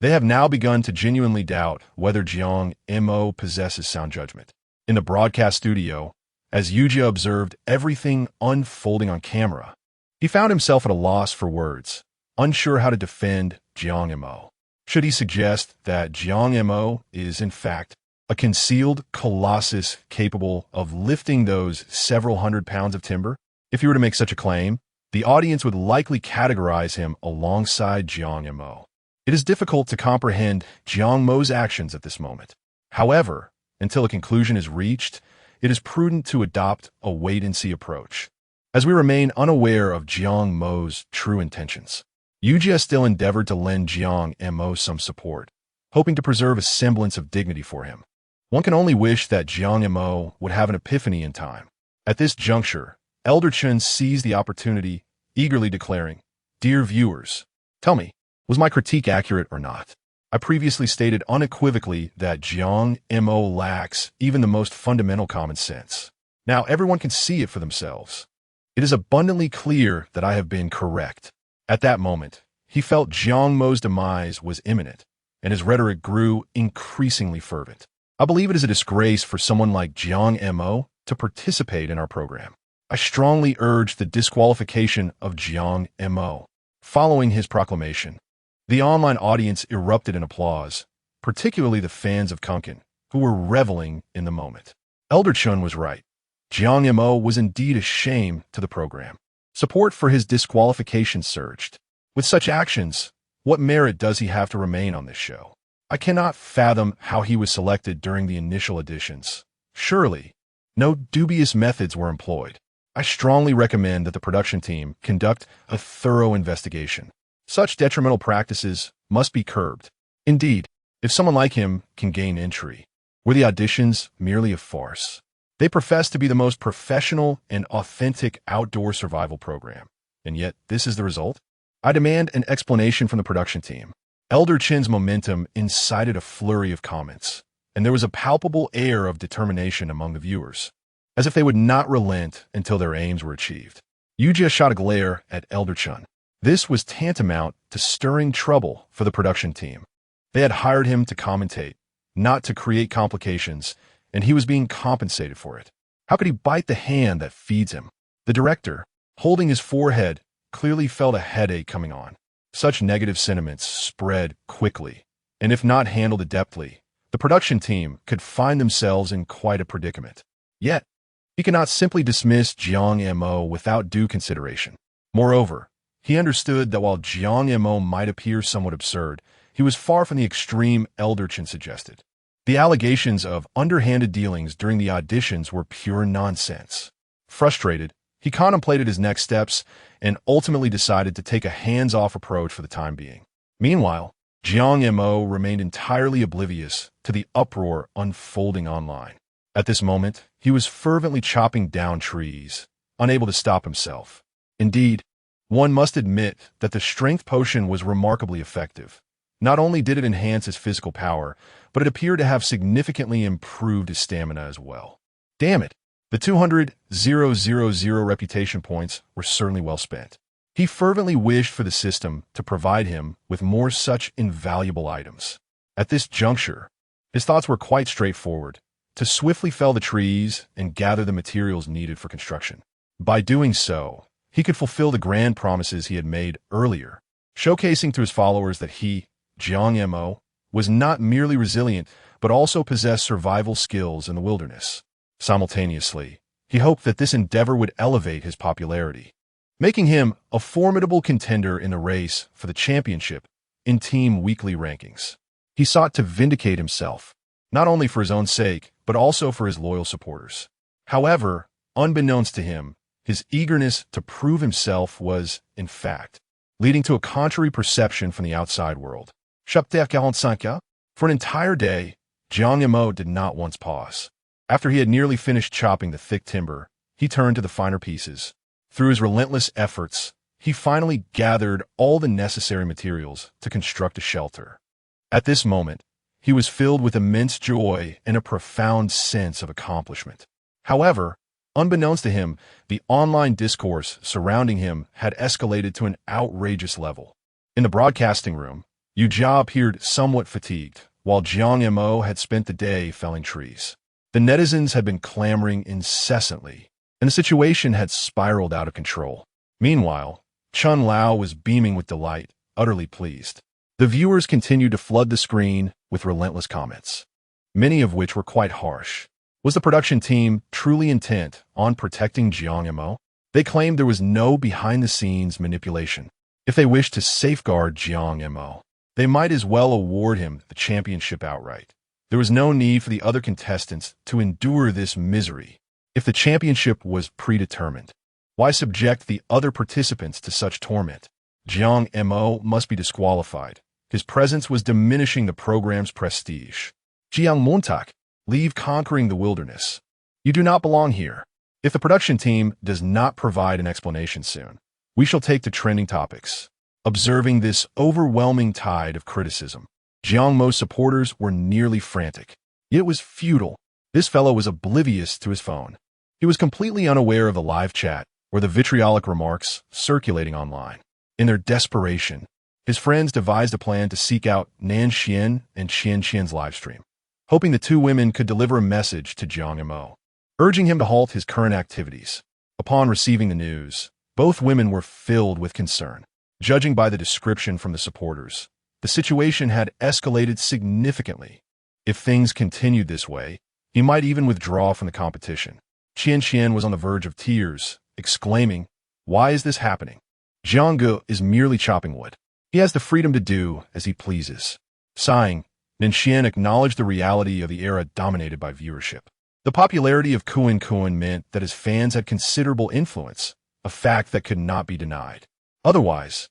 They have now begun to genuinely doubt whether Jiang Mo possesses sound judgment. In the broadcast studio, as Yuja observed everything unfolding on camera, he found himself at a loss for words, unsure how to defend Jiang Mo. Should he suggest that Jiang Mo is, in fact, a concealed colossus capable of lifting those several hundred pounds of timber? If he were to make such a claim, the audience would likely categorize him alongside Jiang Mo. It is difficult to comprehend Jiang Mo's actions at this moment. However, until a conclusion is reached, it is prudent to adopt a wait-and-see approach, as we remain unaware of Jiang Mo's true intentions. Yujia still endeavored to lend Jiang Mo some support, hoping to preserve a semblance of dignity for him. One can only wish that Jiang Mo would have an epiphany in time. At this juncture, Elder Chen seized the opportunity, eagerly declaring, "Dear viewers, tell me, was my critique accurate or not? I previously stated unequivocally that Jiang Mo lacks even the most fundamental common sense. Now everyone can see it for themselves. It is abundantly clear that I have been correct." At that moment, he felt Jiang Mo's demise was imminent, and his rhetoric grew increasingly fervent. "I believe it is a disgrace for someone like Jiang Mo to participate in our program. I strongly urge the disqualification of Jiang Mo." Following his proclamation, the online audience erupted in applause, particularly the fans of Kunkin, who were reveling in the moment. Elder Chun was right. Jiang Mo was indeed a shame to the program. Support for his disqualification surged. With such actions, what merit does he have to remain on this show? I cannot fathom how he was selected during the initial auditions. Surely, no dubious methods were employed. I strongly recommend that the production team conduct a thorough investigation. Such detrimental practices must be curbed. Indeed, if someone like him can gain entry, were the auditions merely a farce? They profess to be the most professional and authentic outdoor survival program, and yet this is the result? I demand an explanation from the production team. Elder Chen's momentum incited a flurry of comments, and there was a palpable air of determination among the viewers, as if they would not relent until their aims were achieved. Yujia shot a glare at Elder Chen. This was tantamount to stirring trouble for the production team. They had hired him to commentate, not to create complications, and he was being compensated for it. How could he bite the hand that feeds him? The director, holding his forehead, clearly felt a headache coming on. Such negative sentiments spread quickly, and if not handled adeptly, the production team could find themselves in quite a predicament. Yet, he cannot simply dismiss Jiang Mo without due consideration. Moreover, he understood that while Jiang Mo might appear somewhat absurd, he was far from the extreme Elder Chen suggested. The allegations of underhanded dealings during the auditions were pure nonsense. Frustrated, he contemplated his next steps and ultimately decided to take a hands-off approach for the time being. Meanwhile, Jiang Mo remained entirely oblivious to the uproar unfolding online. At this moment, he was fervently chopping down trees, unable to stop himself. Indeed, one must admit that the strength potion was remarkably effective. Not only did it enhance his physical power, but it appeared to have significantly improved his stamina as well. Damn it, the 200,000 reputation points were certainly well spent. He fervently wished for the system to provide him with more such invaluable items. At this juncture, his thoughts were quite straightforward: to swiftly fell the trees and gather the materials needed for construction. By doing so, he could fulfill the grand promises he had made earlier, showcasing to his followers that he, Jiang Mo, was not merely resilient, but also possessed survival skills in the wilderness. Simultaneously, he hoped that this endeavor would elevate his popularity, making him a formidable contender in the race for the championship in team weekly rankings. He sought to vindicate himself, not only for his own sake, but also for his loyal supporters. However, unbeknownst to him, his eagerness to prove himself was, in fact, leading to a contrary perception from the outside world. Chapitre 45. For an entire day, Jiang Mo did not once pause. After he had nearly finished chopping the thick timber, he turned to the finer pieces. Through his relentless efforts, he finally gathered all the necessary materials to construct a shelter. At this moment, he was filled with immense joy and a profound sense of accomplishment. However, unbeknownst to him, the online discourse surrounding him had escalated to an outrageous level. In the broadcasting room, Yujia appeared somewhat fatigued, while Jiang Mo had spent the day felling trees. The netizens had been clamoring incessantly, and the situation had spiraled out of control. Meanwhile, Chun Lao was beaming with delight, utterly pleased. The viewers continued to flood the screen with relentless comments, many of which were quite harsh. Was the production team truly intent on protecting Jiang Mo? They claimed there was no behind-the-scenes manipulation. If they wished to safeguard Jiang Mo, they might as well award him the championship outright. There was no need for the other contestants to endure this misery. If the championship was predetermined, why subject the other participants to such torment? Jiang Mo must be disqualified. His presence was diminishing the program's prestige. Jiang Mo, leave conquering the wilderness. You do not belong here. If the production team does not provide an explanation soon, we shall take to trending topics. Observing this overwhelming tide of criticism, Jiang Mo's supporters were nearly frantic. It was futile. This fellow was oblivious to his phone. He was completely unaware of the live chat or the vitriolic remarks circulating online. In their desperation, his friends devised a plan to seek out Nan Xian and Qian Qian's livestream, hoping the two women could deliver a message to Jiang Mo, urging him to halt his current activities. Upon receiving the news, both women were filled with concern. Judging by the description from the supporters, the situation had escalated significantly. If things continued this way, he might even withdraw from the competition. Qian Qian was on the verge of tears, exclaiming, "Why is this happening? Jiang Ge is merely chopping wood. He has the freedom to do as he pleases." Sighing, Nan Xian acknowledged the reality of the era dominated by viewership. The popularity of Kuan Kuan meant that his fans had considerable influence, a fact that could not be denied. Otherwise,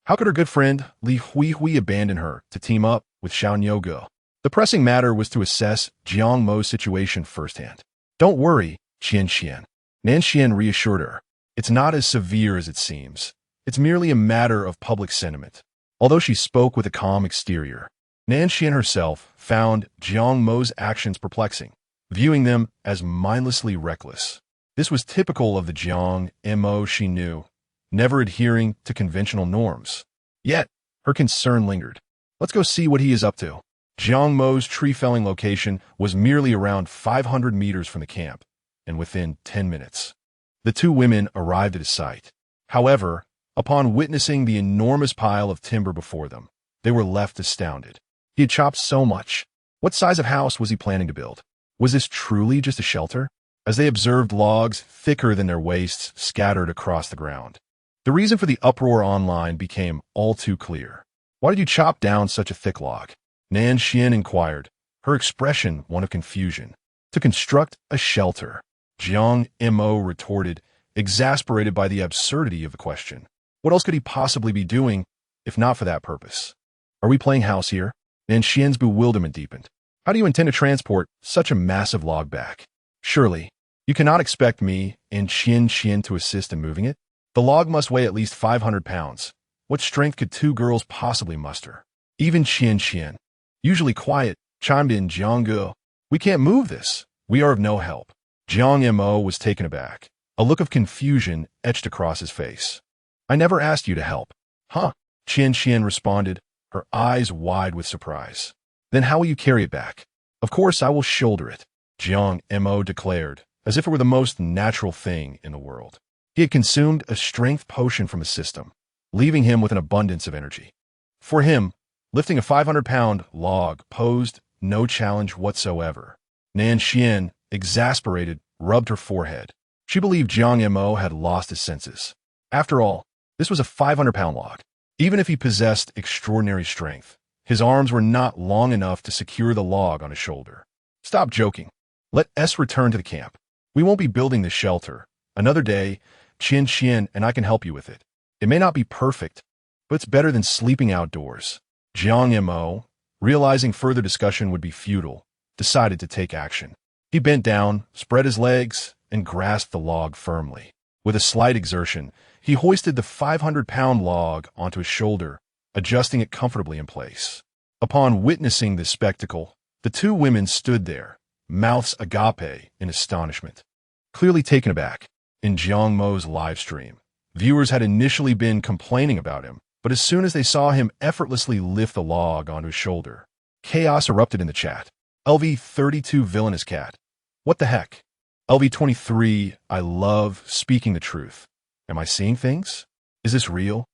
how could her good friend Li Hui abandon her to team up with Xiao Niuge? The pressing matter was to assess Jiang Mo's situation firsthand. "Don't worry, Qian Qian," Nan Xian reassured her. "It's not as severe as it seems. It's merely a matter of public sentiment." Although she spoke with a calm exterior, Nan Xian herself found Jiang Mo's actions perplexing, viewing them as mindlessly reckless. This was typical of the Jiang Mo she knew, never adhering to conventional norms. Yet, her concern lingered. Let's go see what he is up to. Jiang Mo's tree-felling location was merely around 500 meters from the camp, and within 10 minutes, the two women arrived at his site. However, upon witnessing the enormous pile of timber before them, they were left astounded. He had chopped so much. What size of house was he planning to build? Was this truly just a shelter? As they observed logs thicker than their waists scattered across the ground, the reason for the uproar online became all too clear. "Why did you chop down such a thick log?" Nan Xian inquired, her expression one of confusion. "To construct a shelter," Jiang Mo retorted, exasperated by the absurdity of the question. What else could he possibly be doing, if not for that purpose? "Are we playing house here?" Nan Xian's bewilderment deepened. "How do you intend to transport such a massive log back? Surely, you cannot expect me and Qian Qian to assist in moving it? The log must weigh at least 500 pounds. What strength could two girls possibly muster?" Even Qian Qian, usually quiet, chimed in. "Jiang Ge, we can't move this. We are of no help." Jiang Mo was taken aback. A look of confusion etched across his face. "I never asked you to help." "Huh?" Qian Qian responded, her eyes wide with surprise. "Then how will you carry it back?" "Of course I will shoulder it," Jiang Mo declared, as if it were the most natural thing in the world. He had consumed a strength potion from his system, leaving him with an abundance of energy. For him, lifting a 500-pound log posed no challenge whatsoever. Nan Xian, exasperated, rubbed her forehead. She believed Jiang Mo had lost his senses. After all, this was a 500-pound log. Even if he possessed extraordinary strength, his arms were not long enough to secure the log on his shoulder. "Stop joking. Let us return to the camp. We won't be building this shelter. Another day, Qian Qian and I can help you with it. It may not be perfect, but it's better than sleeping outdoors." Jiang Mo, realizing further discussion would be futile, decided to take action. He bent down, spread his legs, and grasped the log firmly. With a slight exertion, he hoisted the 500-pound log onto his shoulder, adjusting it comfortably in place. Upon witnessing this spectacle, the two women stood there, mouths agape in astonishment. Clearly taken aback, in Jiang Mo's live stream, viewers had initially been complaining about him, but as soon as they saw him effortlessly lift the log onto his shoulder, chaos erupted in the chat. LV32 villainous cat. What the heck? LV23, I love speaking the truth. Am I seeing things? Is this real?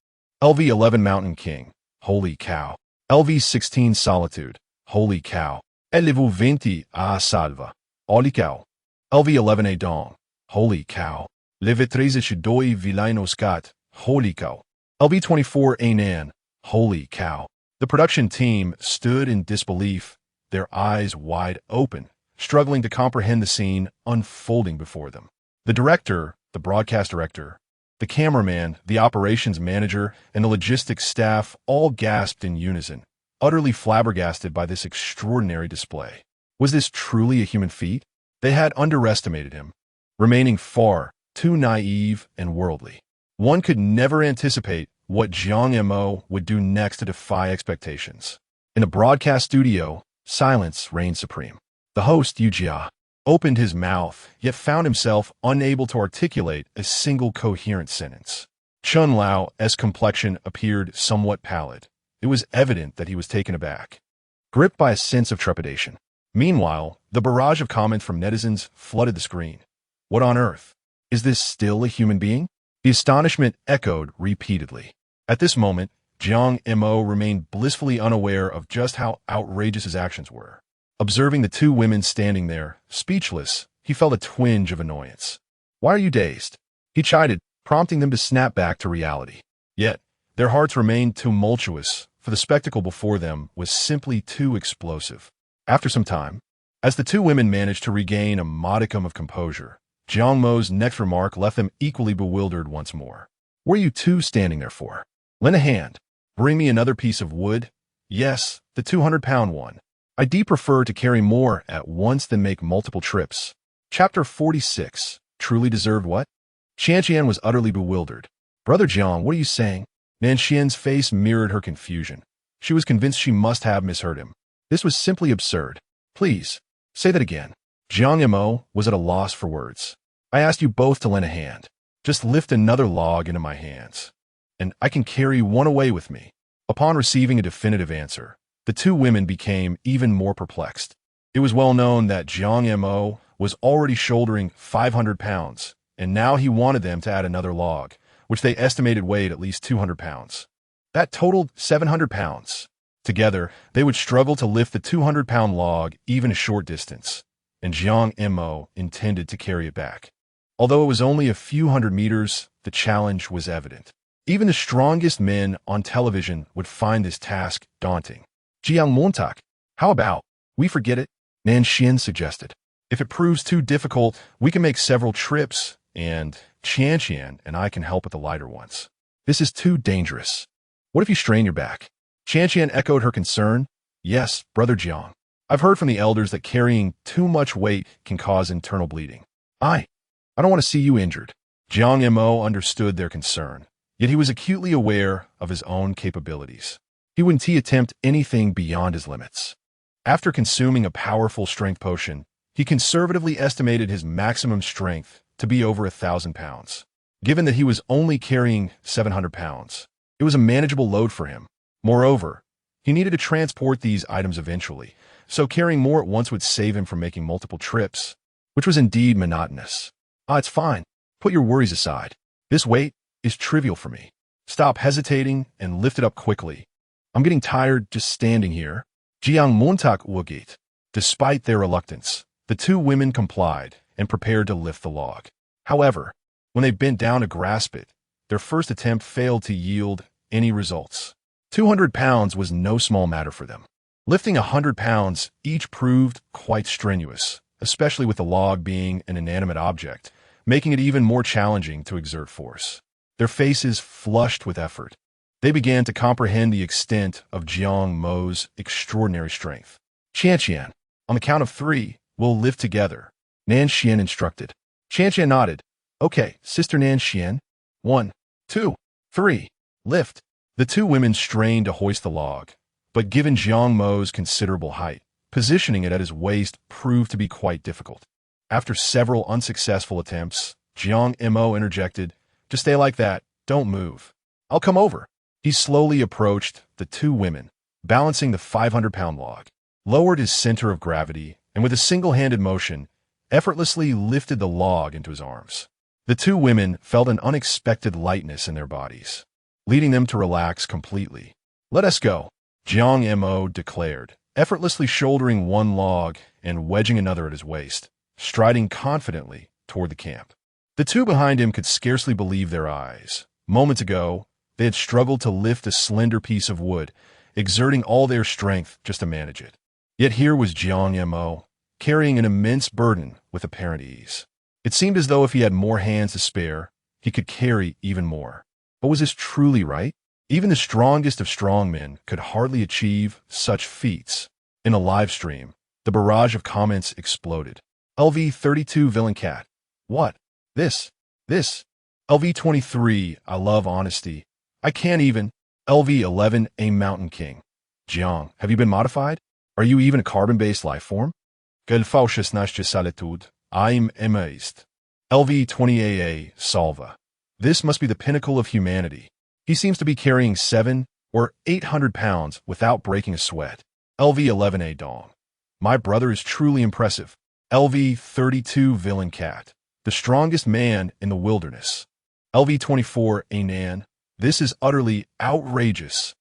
LV11 Mountain King. Holy cow. LV16 Solitude. Holy cow. LV20 A Salva. Holy cow. LV11 A Dong. Holy cow. LV13 Vilainos Cat. Holy cow. LV24 A Nan. Holy cow. The production team stood in disbelief, their eyes wide open, struggling to comprehend the scene unfolding before them. The director, the broadcast director, The cameraman, the operations manager, and the logistics staff all gasped in unison, utterly flabbergasted by this extraordinary display. Was this truly a human feat? They had underestimated him, remaining far too naive and worldly. One could never anticipate what Jiang Mo would do next to defy expectations. In the broadcast studio, silence reigned supreme. The host, Yu Jia, opened his mouth, yet found himself unable to articulate a single coherent sentence. Chun Lao's complexion appeared somewhat pallid. It was evident that he was taken aback, gripped by a sense of trepidation. Meanwhile, the barrage of comments from netizens flooded the screen. What on earth? Is this still a human being? The astonishment echoed repeatedly. At this moment, Jiang Mo remained blissfully unaware of just how outrageous his actions were. Observing the two women standing there, speechless, he felt a twinge of annoyance. Why are you dazed? He chided, prompting them to snap back to reality. Yet, their hearts remained tumultuous, for the spectacle before them was simply too explosive. After some time, as the two women managed to regain a modicum of composure, Jiang Mo's next remark left them equally bewildered once more. What are you two standing there for? Lend a hand. Bring me another piece of wood. Yes, the 200-pound one. I prefer to carry more at once than make multiple trips. Chapter 46. Truly deserved what? Qianqian was utterly bewildered. Brother Jiang, what are you saying? Nanxian's face mirrored her confusion. She was convinced she must have misheard him. This was simply absurd. Please, say that again. Jiang Mo was at a loss for words. I asked you both to lend a hand. Just lift another log into my hands, and I can carry one away with me. Upon receiving a definitive answer, the two women became even more perplexed. It was well known that Jiang Mo was already shouldering 500 pounds, and now he wanted them to add another log, which they estimated weighed at least 200 pounds. That totaled 700 pounds. Together, they would struggle to lift the 200-pound log even a short distance, and Jiang Mo intended to carry it back. Although it was only a few hundred meters, the challenge was evident. Even the strongest men on television would find this task daunting. Jiang Mo, how about we forget it? Nanxian suggested. If it proves too difficult, we can make several trips, and Qianqian and I can help with the lighter ones. This is too dangerous. What if you strain your back? Qianqian echoed her concern. Yes, Brother Jiang. I've heard from the elders that carrying too much weight can cause internal bleeding. I don't want to see you injured. Jiang Mo understood their concern, yet he was acutely aware of his own capabilities. He wouldn't attempt anything beyond his limits. After consuming a powerful strength potion, he conservatively estimated his maximum strength to be over 1,000 pounds. Given that he was only carrying 700 pounds, it was a manageable load for him. Moreover, he needed to transport these items eventually, so carrying more at once would save him from making multiple trips, which was indeed monotonous. It's fine. Put your worries aside. This weight is trivial for me. Stop hesitating and lift it up quickly. I'm getting tired just standing here. Jiang Mo wugit. Despite their reluctance, the two women complied and prepared to lift the log. However, when they bent down to grasp it, their first attempt failed to yield any results. 200 pounds was no small matter for them. Lifting 100 pounds each proved quite strenuous, especially with the log being an inanimate object, making it even more challenging to exert force. Their faces flushed with effort. They began to comprehend the extent of Jiang Mo's extraordinary strength. Qianqian, on the count of 3, we'll lift together, Nanxian instructed. Qianqian nodded. Okay, Sister Nanxian. 1, 2, 3, lift. The two women strained to hoist the log, but given Jiang Mo's considerable height, positioning it at his waist proved to be quite difficult. After several unsuccessful attempts, Jiang Mo interjected, Just stay like that, don't move. I'll come over. He slowly approached the two women, balancing the 500-pound log, lowered his center of gravity, and with a single-handed motion, effortlessly lifted the log into his arms. The two women felt an unexpected lightness in their bodies, leading them to relax completely. Let us go, Jiang Mo declared, effortlessly shouldering one log and wedging another at his waist, striding confidently toward the camp. The two behind him could scarcely believe their eyes. Moments ago, they had struggled to lift a slender piece of wood, exerting all their strength just to manage it. Yet here was Jiang Mo, carrying an immense burden with apparent ease. It seemed as though if he had more hands to spare, he could carry even more. But was this truly right? Even the strongest of strongmen could hardly achieve such feats. In a live stream, the barrage of comments exploded. LV32 Villain Cat. What? This. LV23, I love honesty. I can't even. LV11, a Mountain King. Jiang, have you been modified? Are you even a carbon-based life form? Gelfauschesnasche Salitude. I'm amazed. LV20AA, Salva. This must be the pinnacle of humanity. He seems to be carrying 700 or 800 pounds without breaking a sweat. LV11A Dong. My brother is truly impressive. LV32 Villain Cat. The strongest man in the wilderness. LV24 A Nan. This is utterly outrageous.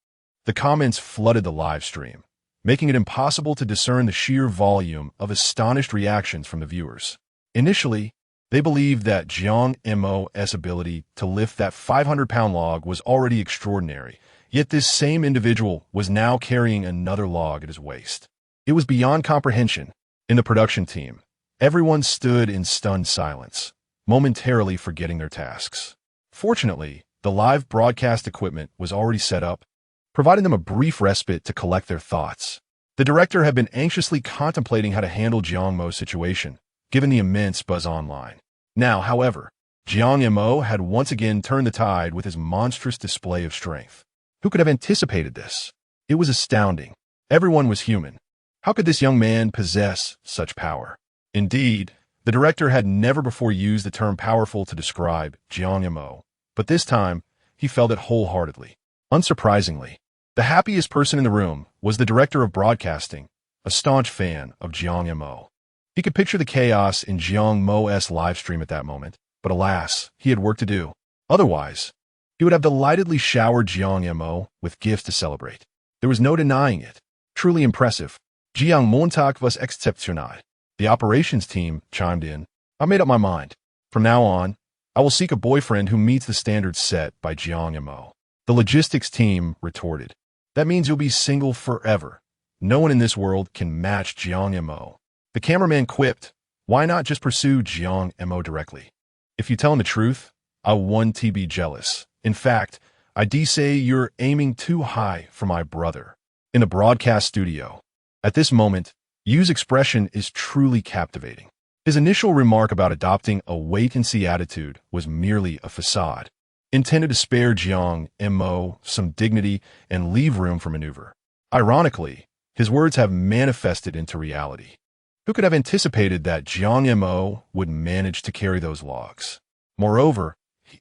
The comments flooded the live stream, making it impossible to discern the sheer volume of astonished reactions from the viewers. Initially, they believed that Jiang Mo's ability to lift that 500-pound log was already extraordinary, yet this same individual was now carrying another log at his waist. It was beyond comprehension. In the production team, everyone stood in stunned silence, momentarily forgetting their tasks. Fortunately, the live broadcast equipment was already set up, providing them a brief respite to collect their thoughts. The director had been anxiously contemplating how to handle Jiang Mo's situation, given the immense buzz online. Now, however, Jiang Mo had once again turned the tide with his monstrous display of strength. Who could have anticipated this? It was astounding. Everyone was human. How could this young man possess such power? Indeed, the director had never before used the term powerful to describe Jiang Mo, but this time, he felt it wholeheartedly. Unsurprisingly, the happiest person in the room was the director of broadcasting, a staunch fan of Jiang Mo. He could picture the chaos in Jiang Mo's livestream at that moment, but alas, he had work to do. Otherwise, he would have delightedly showered Jiang Mo with gifts to celebrate. There was no denying it. Truly impressive. Jiang Montag was exceptional. The operations team chimed in. I made up my mind. From now on, I will seek a boyfriend who meets the standards set by Jiang Mo. The logistics team retorted. That means you'll be single forever. No one in this world can match Jiang Mo. The cameraman quipped, why not just pursue Jiang Mo directly? If you tell him the truth, I won't be jealous. In fact, I say you're aiming too high for my brother. In the broadcast studio, at this moment, Yu's expression is truly captivating. His initial remark about adopting a wait-and-see attitude was merely a facade, intended to spare Jiang Mo some dignity and leave room for maneuver. Ironically, his words have manifested into reality. Who could have anticipated that Jiang Mo would manage to carry those logs? Moreover,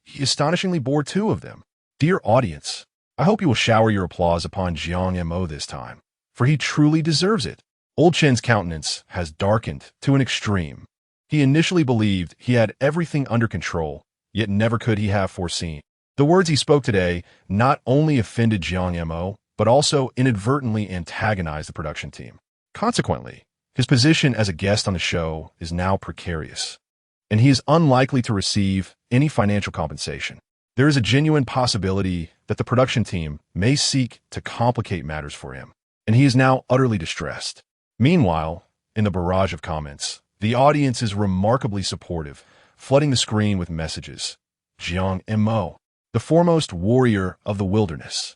he astonishingly bore 2 of them. Dear audience, I hope you will shower your applause upon Jiang Mo this time, for he truly deserves it. Old Chen's countenance has darkened to an extreme. He initially believed he had everything under control, yet never could he have foreseen. The words he spoke today not only offended Jiang Mo, but also inadvertently antagonized the production team. Consequently, his position as a guest on the show is now precarious, and he is unlikely to receive any financial compensation. There is a genuine possibility that the production team may seek to complicate matters for him, and he is now utterly distressed. Meanwhile, in the barrage of comments, the audience is remarkably supportive, flooding the screen with messages. Jiang Mo, the foremost warrior of the wilderness.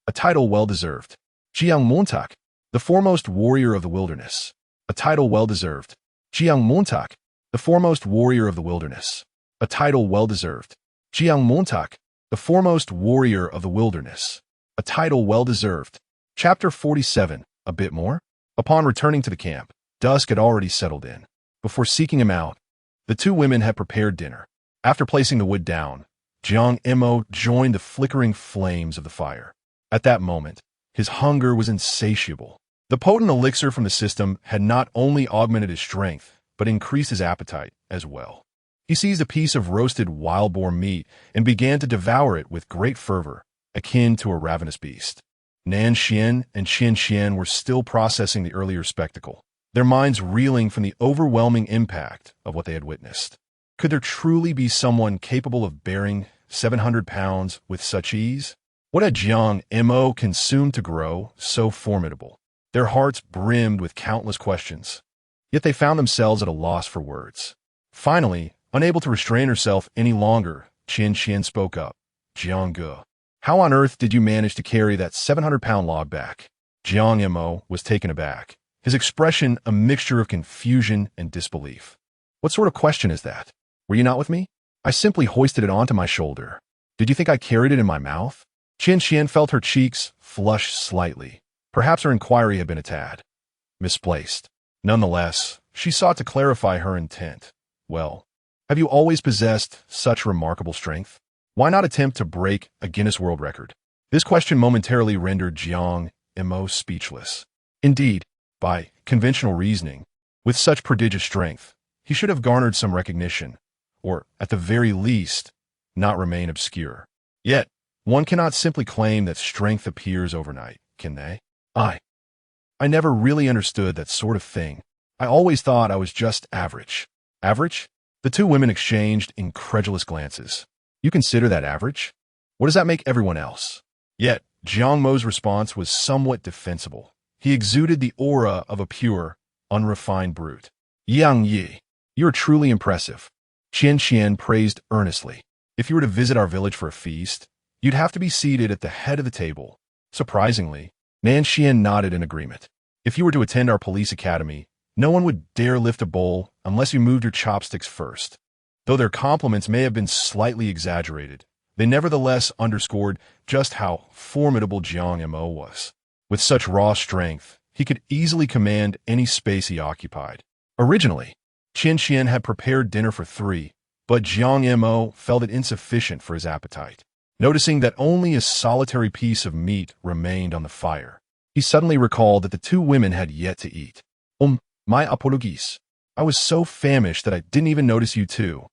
A title well-deserved. Jiang Montag, the foremost warrior of the wilderness. A title well-deserved. Jiang Montag, the foremost warrior of the wilderness. A title well-deserved. Jiang Montag, the foremost warrior of the wilderness. A title well-deserved. Chapter 47, a bit more? Upon returning to the camp, dusk had already settled in. Before seeking him out, the 2 women had prepared dinner. After placing the wood down, Jiang Mo joined the flickering flames of the fire. At that moment, his hunger was insatiable. The potent elixir from the system had not only augmented his strength, but increased his appetite as well. He seized a piece of roasted wild boar meat and began to devour it with great fervor, akin to a ravenous beast. Nan Xian and Qian Xian were still processing the earlier spectacle, their minds reeling from the overwhelming impact of what they had witnessed. Could there truly be someone capable of bearing 700 pounds with such ease? What had Jiang Mo consumed to grow so formidable? Their hearts brimmed with countless questions, yet they found themselves at a loss for words. Finally, unable to restrain herself any longer, Qian Qian spoke up. Jiang Ge, how on earth did you manage to carry that 700-pound log back? Jiang Mo was taken aback, his expression a mixture of confusion and disbelief. What sort of question is that? Were you not with me? I simply hoisted it onto my shoulder. Did you think I carried it in my mouth? Qian Qian felt her cheeks flush slightly. Perhaps her inquiry had been a tad misplaced. Nonetheless, she sought to clarify her intent. Well, have you always possessed such remarkable strength? Why not attempt to break a Guinness World Record? This question momentarily rendered Jiang Mo speechless. Indeed, by conventional reasoning, with such prodigious strength, he should have garnered some recognition, or, at the very least, not remain obscure. Yet, one cannot simply claim that strength appears overnight, can they? I never really understood that sort of thing. I always thought I was just average. Average? The two women exchanged incredulous glances. You consider that average? What does that make everyone else? Yet, Jiang Mo's response was somewhat defensible. He exuded the aura of a pure, unrefined brute. Yang Yi, you are truly impressive. Qian Qian praised earnestly. If you were to visit our village for a feast, you'd have to be seated at the head of the table. Surprisingly, Nan Xian nodded in agreement. If you were to attend our police academy, no one would dare lift a bowl unless you moved your chopsticks first. Though their compliments may have been slightly exaggerated, they nevertheless underscored just how formidable Jiang Mo was. With such raw strength, he could easily command any space he occupied. Originally, Qian Qian had prepared dinner for 3, but Jiang Mo felt it insufficient for his appetite. Noticing that only a solitary piece of meat remained on the fire, he suddenly recalled that the two women had yet to eat. My apologies. I was so famished that I didn't even notice you two.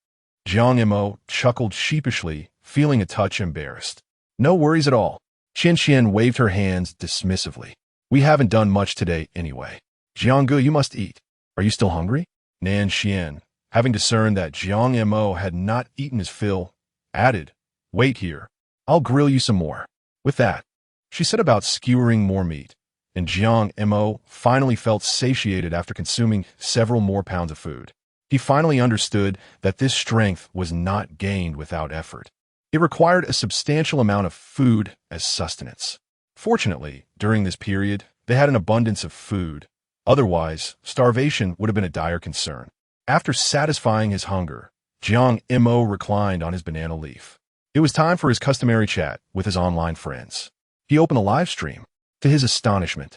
Jiang Mo chuckled sheepishly, feeling a touch embarrassed. No worries at all. Qian Qian waved her hands dismissively. We haven't done much today anyway. Jiang Ge, you must eat. Are you still hungry? Nan Xian, having discerned that Jiang Mo had not eaten his fill, added, Wait here. I'll grill you some more. With that, she set about skewering more meat, and Jiang Mo finally felt satiated after consuming several more pounds of food. He finally understood that this strength was not gained without effort. It required a substantial amount of food as sustenance. Fortunately, during this period, they had an abundance of food. Otherwise, starvation would have been a dire concern. After satisfying his hunger, Jiang Mo reclined on his banana leaf. It was time for his customary chat with his online friends. He opened a live stream. To his astonishment,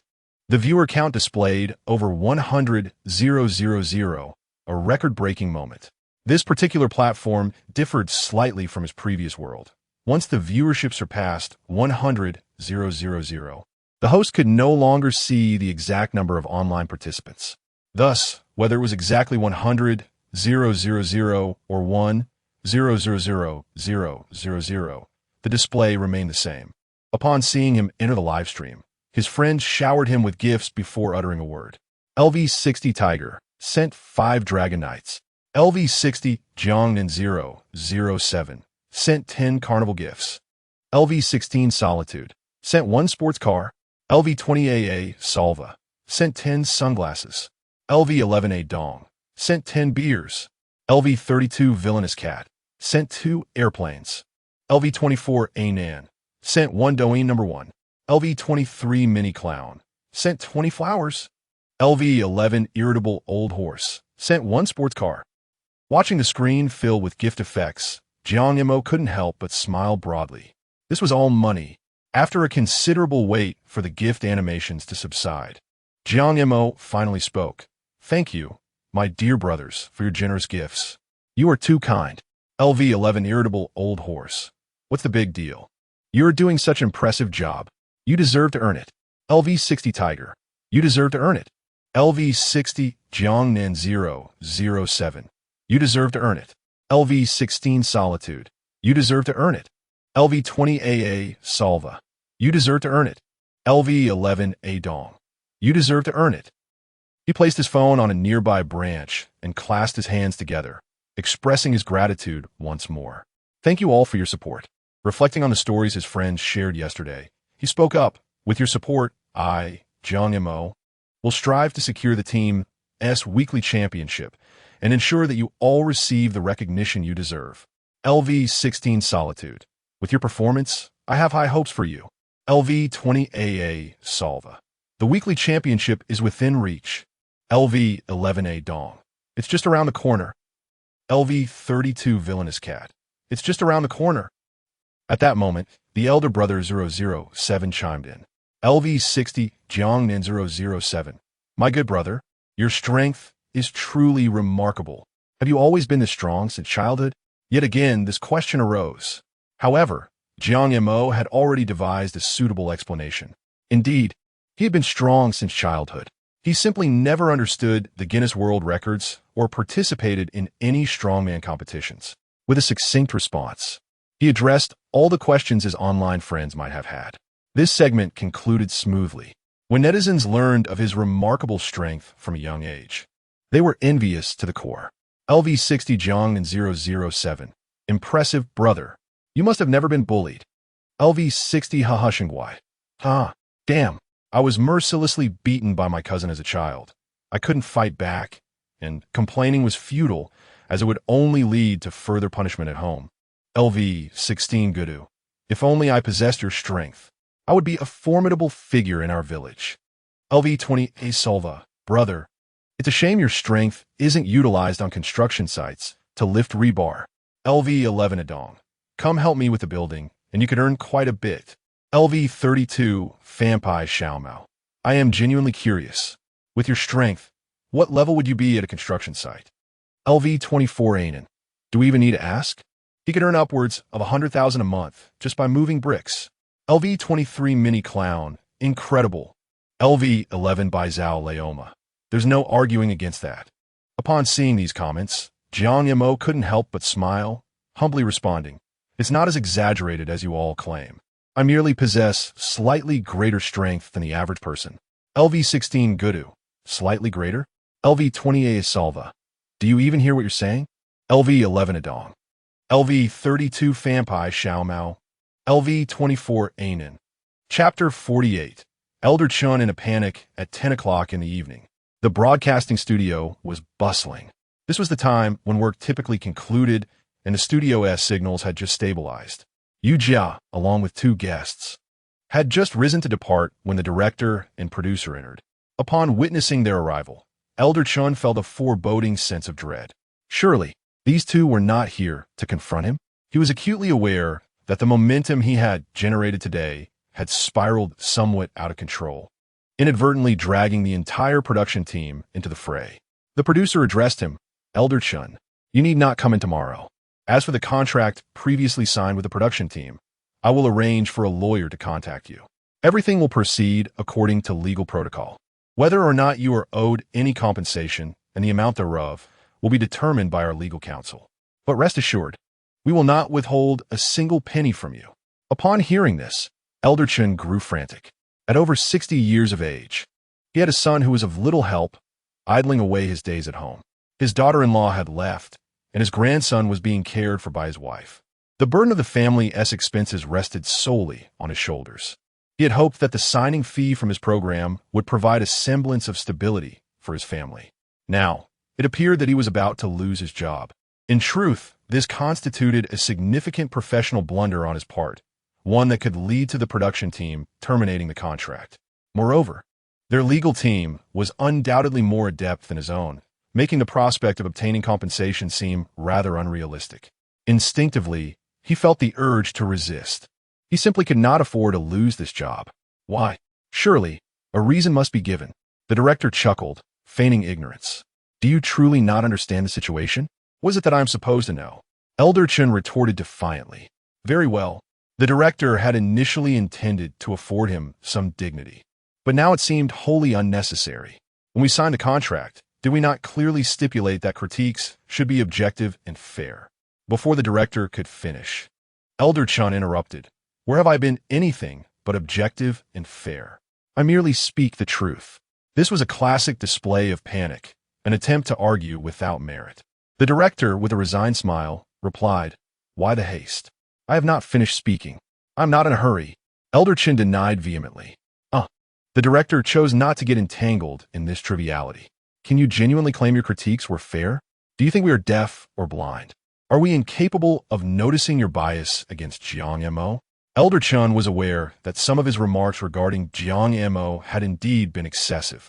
the viewer count displayed over 100,000, a record-breaking moment. This particular platform differed slightly from his previous world. Once the viewership surpassed 100,000, the host could no longer see the exact number of online participants. Thus, whether it was exactly 100,000 or 1,000,000, the display remained the same. Upon seeing him enter the live stream, his friends showered him with gifts before uttering a word. LV60 Tiger sent 5 Dragon Knights. LV60 Jiangnan 007 sent 10 Carnival gifts. LV16 Solitude sent 1 sports car. LV20AA Salva sent 10 sunglasses. LV11A Dong sent 10 beers. LV32 Villainous Cat sent 2 airplanes. LV24 Anan sent 1 Douyin number 1. LV23 Mini Clown sent 20 flowers. LV11 Irritable Old Horse sent 1 sports car. Watching the screen fill with gift effects, Jiang Mo couldn't help but smile broadly. This was all money. After a considerable wait for the gift animations to subside, Jiang Mo finally spoke. Thank you, my dear brothers, for your generous gifts. You are too kind. LV11 Irritable Old Horse. What's the big deal? You are doing such an impressive job. You deserve to earn it. LV60 Tiger. You deserve to earn it. LV60 Jiangnan 007. You deserve to earn it. LV16 Solitude. You deserve to earn it. LV20AA Salva. You deserve to earn it. LV11A Dong. You deserve to earn it. He placed his phone on a nearby branch and clasped his hands together, expressing his gratitude once more. Thank you all for your support. Reflecting on the stories his friends shared yesterday, he spoke up. With your support, I, Jiang Mo, will strive to secure the team's weekly championship and ensure that you all receive the recognition you deserve. LV16 Solitude. With your performance, I have high hopes for you. LV20AA Salva. The weekly championship is within reach. LV11A Dong. It's just around the corner. LV32 Villainous Cat. It's just around the corner. At that moment, the elder brother 007 chimed in. LV60 Jiang Mo 007. My good brother, your strength is truly remarkable. Have you always been this strong since childhood? Yet again, this question arose. However, Jiang Mo had already devised a suitable explanation. Indeed, he had been strong since childhood. He simply never understood the Guinness World Records or participated in any strongman competitions. With a succinct response, he addressed all the questions his online friends might have had. This segment concluded smoothly. When netizens learned of his remarkable strength from a young age, they were envious to the core. LV60 Jiang 007. Impressive brother. You must have never been bullied. LV60 Hahushingwai. Damn. I was mercilessly beaten by my cousin as a child. I couldn't fight back, and complaining was futile, as it would only lead to further punishment at home. LV16 Gudu. If only I possessed your strength, I would be a formidable figure in our village. LV20 A Solva. Brother, it's a shame your strength isn't utilized on construction sites to lift rebar. LV11 Adong. Come help me with the building, and you could earn quite a bit. LV32 Fampai Xiaomao. I am genuinely curious. With your strength, what level would you be at a construction site? LV24 Anan. Do we even need to ask? He could earn upwards of 100,000 a month just by moving bricks. LV23 Mini Clown. Incredible. LV11 by Zhao Leoma. There's no arguing against that. Upon seeing these comments, Jiang Mo couldn't help but smile, humbly responding, It's not as exaggerated as you all claim. I merely possess slightly greater strength than the average person. LV16 Gudu. Slightly greater? LV28 Salva. Do you even hear what you're saying? LV11 Adong. LV32 Fampai Xiaomao. LV24 Anan. Chapter 48. Elder Chun in a panic at 10 o'clock in the evening. The broadcasting studio was bustling. This was the time when work typically concluded and the studio's signals had just stabilized. Yu Jia, along with two guests, had just risen to depart when the director and producer entered. Upon witnessing their arrival, Elder Chun felt a foreboding sense of dread. Surely, these two were not here to confront him. He was acutely aware that the momentum he had generated today had spiraled somewhat out of control, inadvertently dragging the entire production team into the fray. The producer addressed him, Elder Chun, you need not come in tomorrow. As for the contract previously signed with the production team, I will arrange for a lawyer to contact you. Everything will proceed according to legal protocol. Whether or not you are owed any compensation and the amount thereof will be determined by our legal counsel. But rest assured, we will not withhold a single penny from you. Upon hearing this, Elder Chun grew frantic. At over 60 years of age, he had a son who was of little help, idling away his days at home. His daughter-in-law had left, and his grandson was being cared for by his wife. The burden of the family's expenses rested solely on his shoulders. He had hoped that the signing fee from his program would provide a semblance of stability for his family. Now, it appeared that he was about to lose his job. In truth, this constituted a significant professional blunder on his part, one that could lead to the production team terminating the contract. Moreover, their legal team was undoubtedly more adept than his own, making the prospect of obtaining compensation seem rather unrealistic. Instinctively, he felt the urge to resist. He simply could not afford to lose this job. Why? Surely, a reason must be given. The director chuckled, feigning ignorance. Do you truly not understand the situation? What is it that I am supposed to know? Elder Chun retorted defiantly. Very well. The director had initially intended to afford him some dignity, but now it seemed wholly unnecessary. When we signed the contract, did we not clearly stipulate that critiques should be objective and fair? Before the director could finish, Elder Chun interrupted. Where have I been anything but objective and fair? I merely speak the truth. This was a classic display of panic, an attempt to argue without merit. The director, with a resigned smile, replied, Why the haste? I have not finished speaking. I'm not in a hurry. Elder Chun denied vehemently. The director chose not to get entangled in this triviality. Can you genuinely claim your critiques were fair? Do you think we are deaf or blind? Are we incapable of noticing your bias against Jiang Mo? Elder Chun was aware that some of his remarks regarding Jiang Mo had indeed been excessive.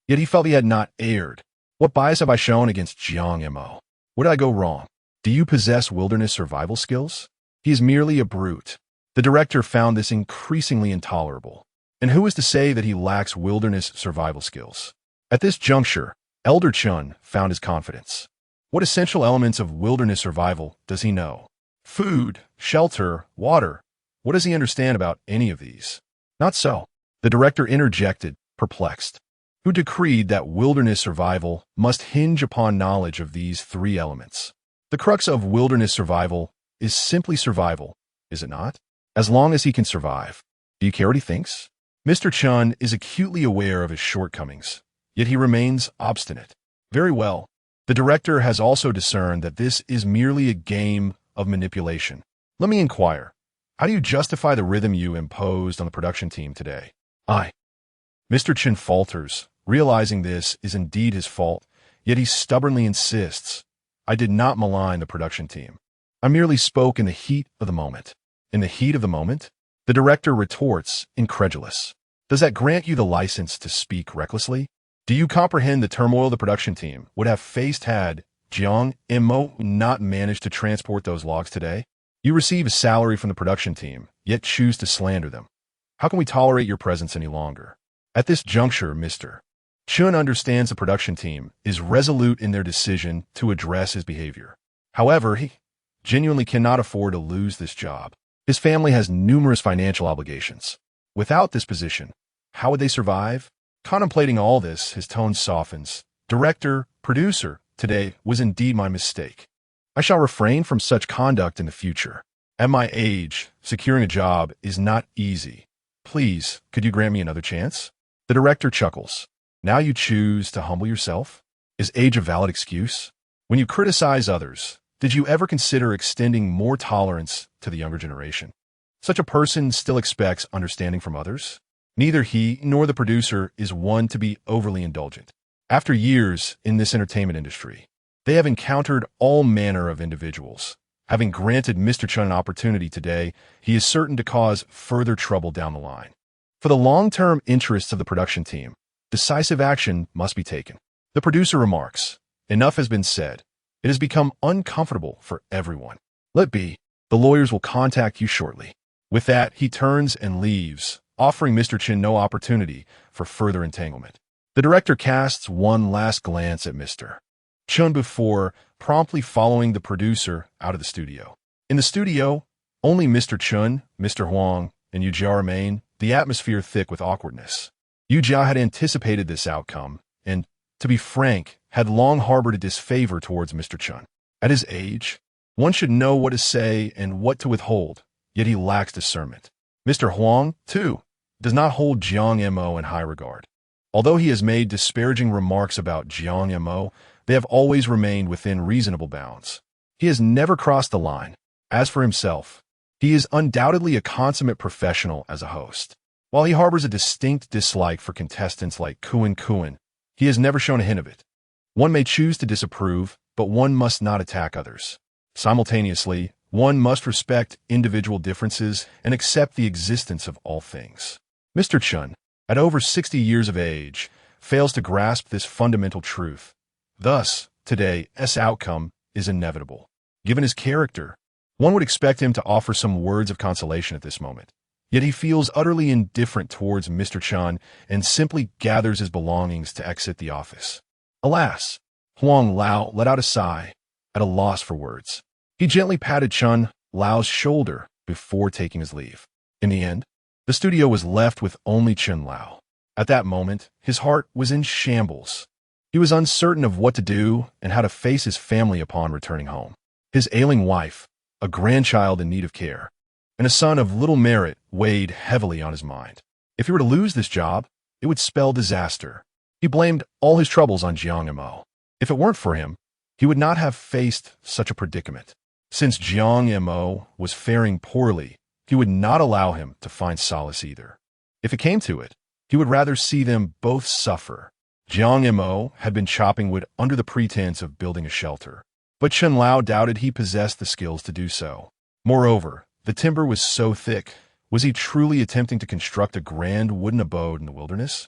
Yet he felt he had not erred. What bias have I shown against Jiang Mo? Where did I go wrong? Do you possess wilderness survival skills? He is merely a brute. The director found this increasingly intolerable. And who is to say that he lacks wilderness survival skills? At this juncture, Elder Chun found his confidence. What essential elements of wilderness survival does he know? Food, shelter, water. What does he understand about any of these? Not so. The director interjected, perplexed. Who decreed that wilderness survival must hinge upon knowledge of these three elements? The crux of wilderness survival is simply survival, is it not? As long as he can survive. Do you care what he thinks? Mr. Chun is acutely aware of his shortcomings, yet he remains obstinate. Very well. The director has also discerned that this is merely a game of manipulation. Let me inquire. How do you justify the rhythm you imposed on the production team today? Mr. Chun falters, realizing this is indeed his fault, yet he stubbornly insists. I did not malign the production team. I merely spoke in the heat of the moment. In the heat of the moment? The director retorts, incredulous. Does that grant you the license to speak recklessly? Do you comprehend the turmoil the production team would have faced had Jiang Mo not managed to transport those logs today? You receive a salary from the production team, yet choose to slander them. How can we tolerate your presence any longer? At this juncture, Mr. Chun understands the production team is resolute in their decision to address his behavior. However, he genuinely cannot afford to lose this job. His family has numerous financial obligations. Without this position, how would they survive? Contemplating all this, his tone softens. Director, producer, today was indeed my mistake. I shall refrain from such conduct in the future. At my age, securing a job is not easy. Please, could you grant me another chance? The director chuckles. Now you choose to humble yourself? Is age a valid excuse? When you criticize others, did you ever consider extending more tolerance to the younger generation? Such a person still expects understanding from others. Neither he nor the producer is one to be overly indulgent. After years in this entertainment industry, they have encountered all manner of individuals. Having granted Mr. Chun an opportunity today, he is certain to cause further trouble down the line. For the long-term interests of the production team, decisive action must be taken. The producer remarks, enough has been said. It has become uncomfortable for everyone. Let be. The lawyers will contact you shortly. With that, he turns and leaves, offering Mr. Chun no opportunity for further entanglement. The director casts one last glance at Mr. Chun before promptly following the producer out of the studio. In the studio, only Mr. Chun, Mr. Huang, and Yu Jia remain, the atmosphere thick with awkwardness. Yu Jia had anticipated this outcome, and, to be frank, had long harbored a disfavor towards Mr. Chun. At his age, one should know what to say and what to withhold, yet he lacks discernment. Mr. Huang, too, does not hold Jiang Mo in high regard. Although he has made disparaging remarks about Jiang Mo, they have always remained within reasonable bounds. He has never crossed the line. As for himself, he is undoubtedly a consummate professional as a host. While he harbors a distinct dislike for contestants like Kuan, he has never shown a hint of it. One may choose to disapprove, but one must not attack others. Simultaneously, one must respect individual differences and accept the existence of all things. Mr. Chun, at over 60 years of age, fails to grasp this fundamental truth. Thus, today's outcome is inevitable. Given his character, one would expect him to offer some words of consolation at this moment. Yet he feels utterly indifferent towards Mr. Chun and simply gathers his belongings to exit the office. Alas, Huang Lao let out a sigh, at a loss for words. He gently patted Chun Lao's shoulder before taking his leave. In the end, the studio was left with only Chun Lao. At that moment, his heart was in shambles. He was uncertain of what to do and how to face his family upon returning home. His ailing wife, a grandchild in need of care, and a son of little merit weighed heavily on his mind. If he were to lose this job, it would spell disaster. He blamed all his troubles on Jiang Mo. If it weren't for him, he would not have faced such a predicament. Since Jiang Mo was faring poorly, he would not allow him to find solace either. If it came to it, he would rather see them both suffer. Jiang Mo had been chopping wood under the pretense of building a shelter. but Chen Lao doubted he possessed the skills to do so. Moreover, the timber was so thick. Was he truly attempting to construct a grand wooden abode in the wilderness?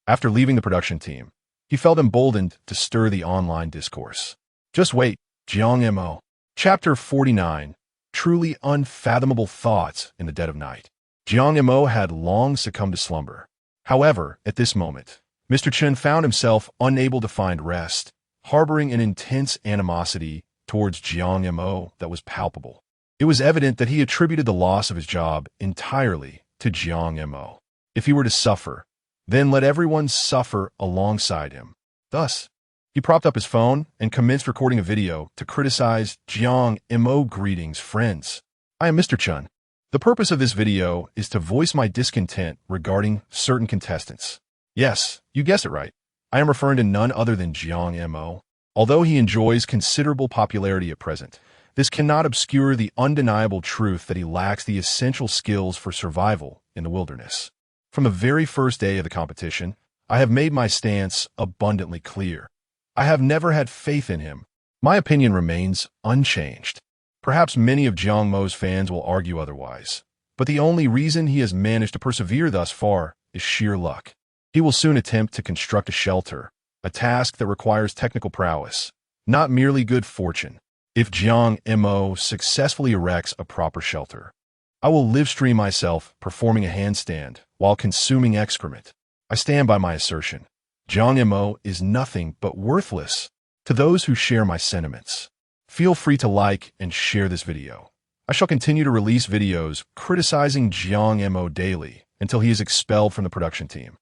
After leaving the production team, he felt emboldened to stir the online discourse. Just wait, Jiang Mo. Chapter 49. Truly unfathomable thoughts in the dead of night. Jiang Mo had long succumbed to slumber. However, at this moment, Mr. Chen found himself unable to find rest, harboring an intense animosity towards Jiang Mo that was palpable. It was evident that he attributed the loss of his job entirely to Jiang Mo. If he were to suffer, then let everyone suffer alongside him. Thus, he propped up his phone and commenced recording a video to criticize Jiang Mo. Greetings, friends. I am Mr. Chen. The purpose of this video is to voice my discontent regarding certain contestants. Yes, you guessed it right. I am referring to none other than Jiang Mo. Although he enjoys considerable popularity at present, this cannot obscure the undeniable truth that he lacks the essential skills for survival in the wilderness. From the very first day of the competition, I have made my stance abundantly clear. I have never had faith in him. My opinion remains unchanged. Perhaps many of Jiang Mo's fans will argue otherwise, but the only reason he has managed to persevere thus far is sheer luck. He will soon attempt to construct a shelter, a task that requires technical prowess, not merely good fortune. If Jiang Mo successfully erects a proper shelter, I will live stream myself performing a handstand while consuming excrement. I stand by my assertion. Jiang Mo is nothing but worthless to those who share my sentiments. Feel free to like and share this video. I shall continue to release videos criticizing Jiang Mo daily until he is expelled from the production team.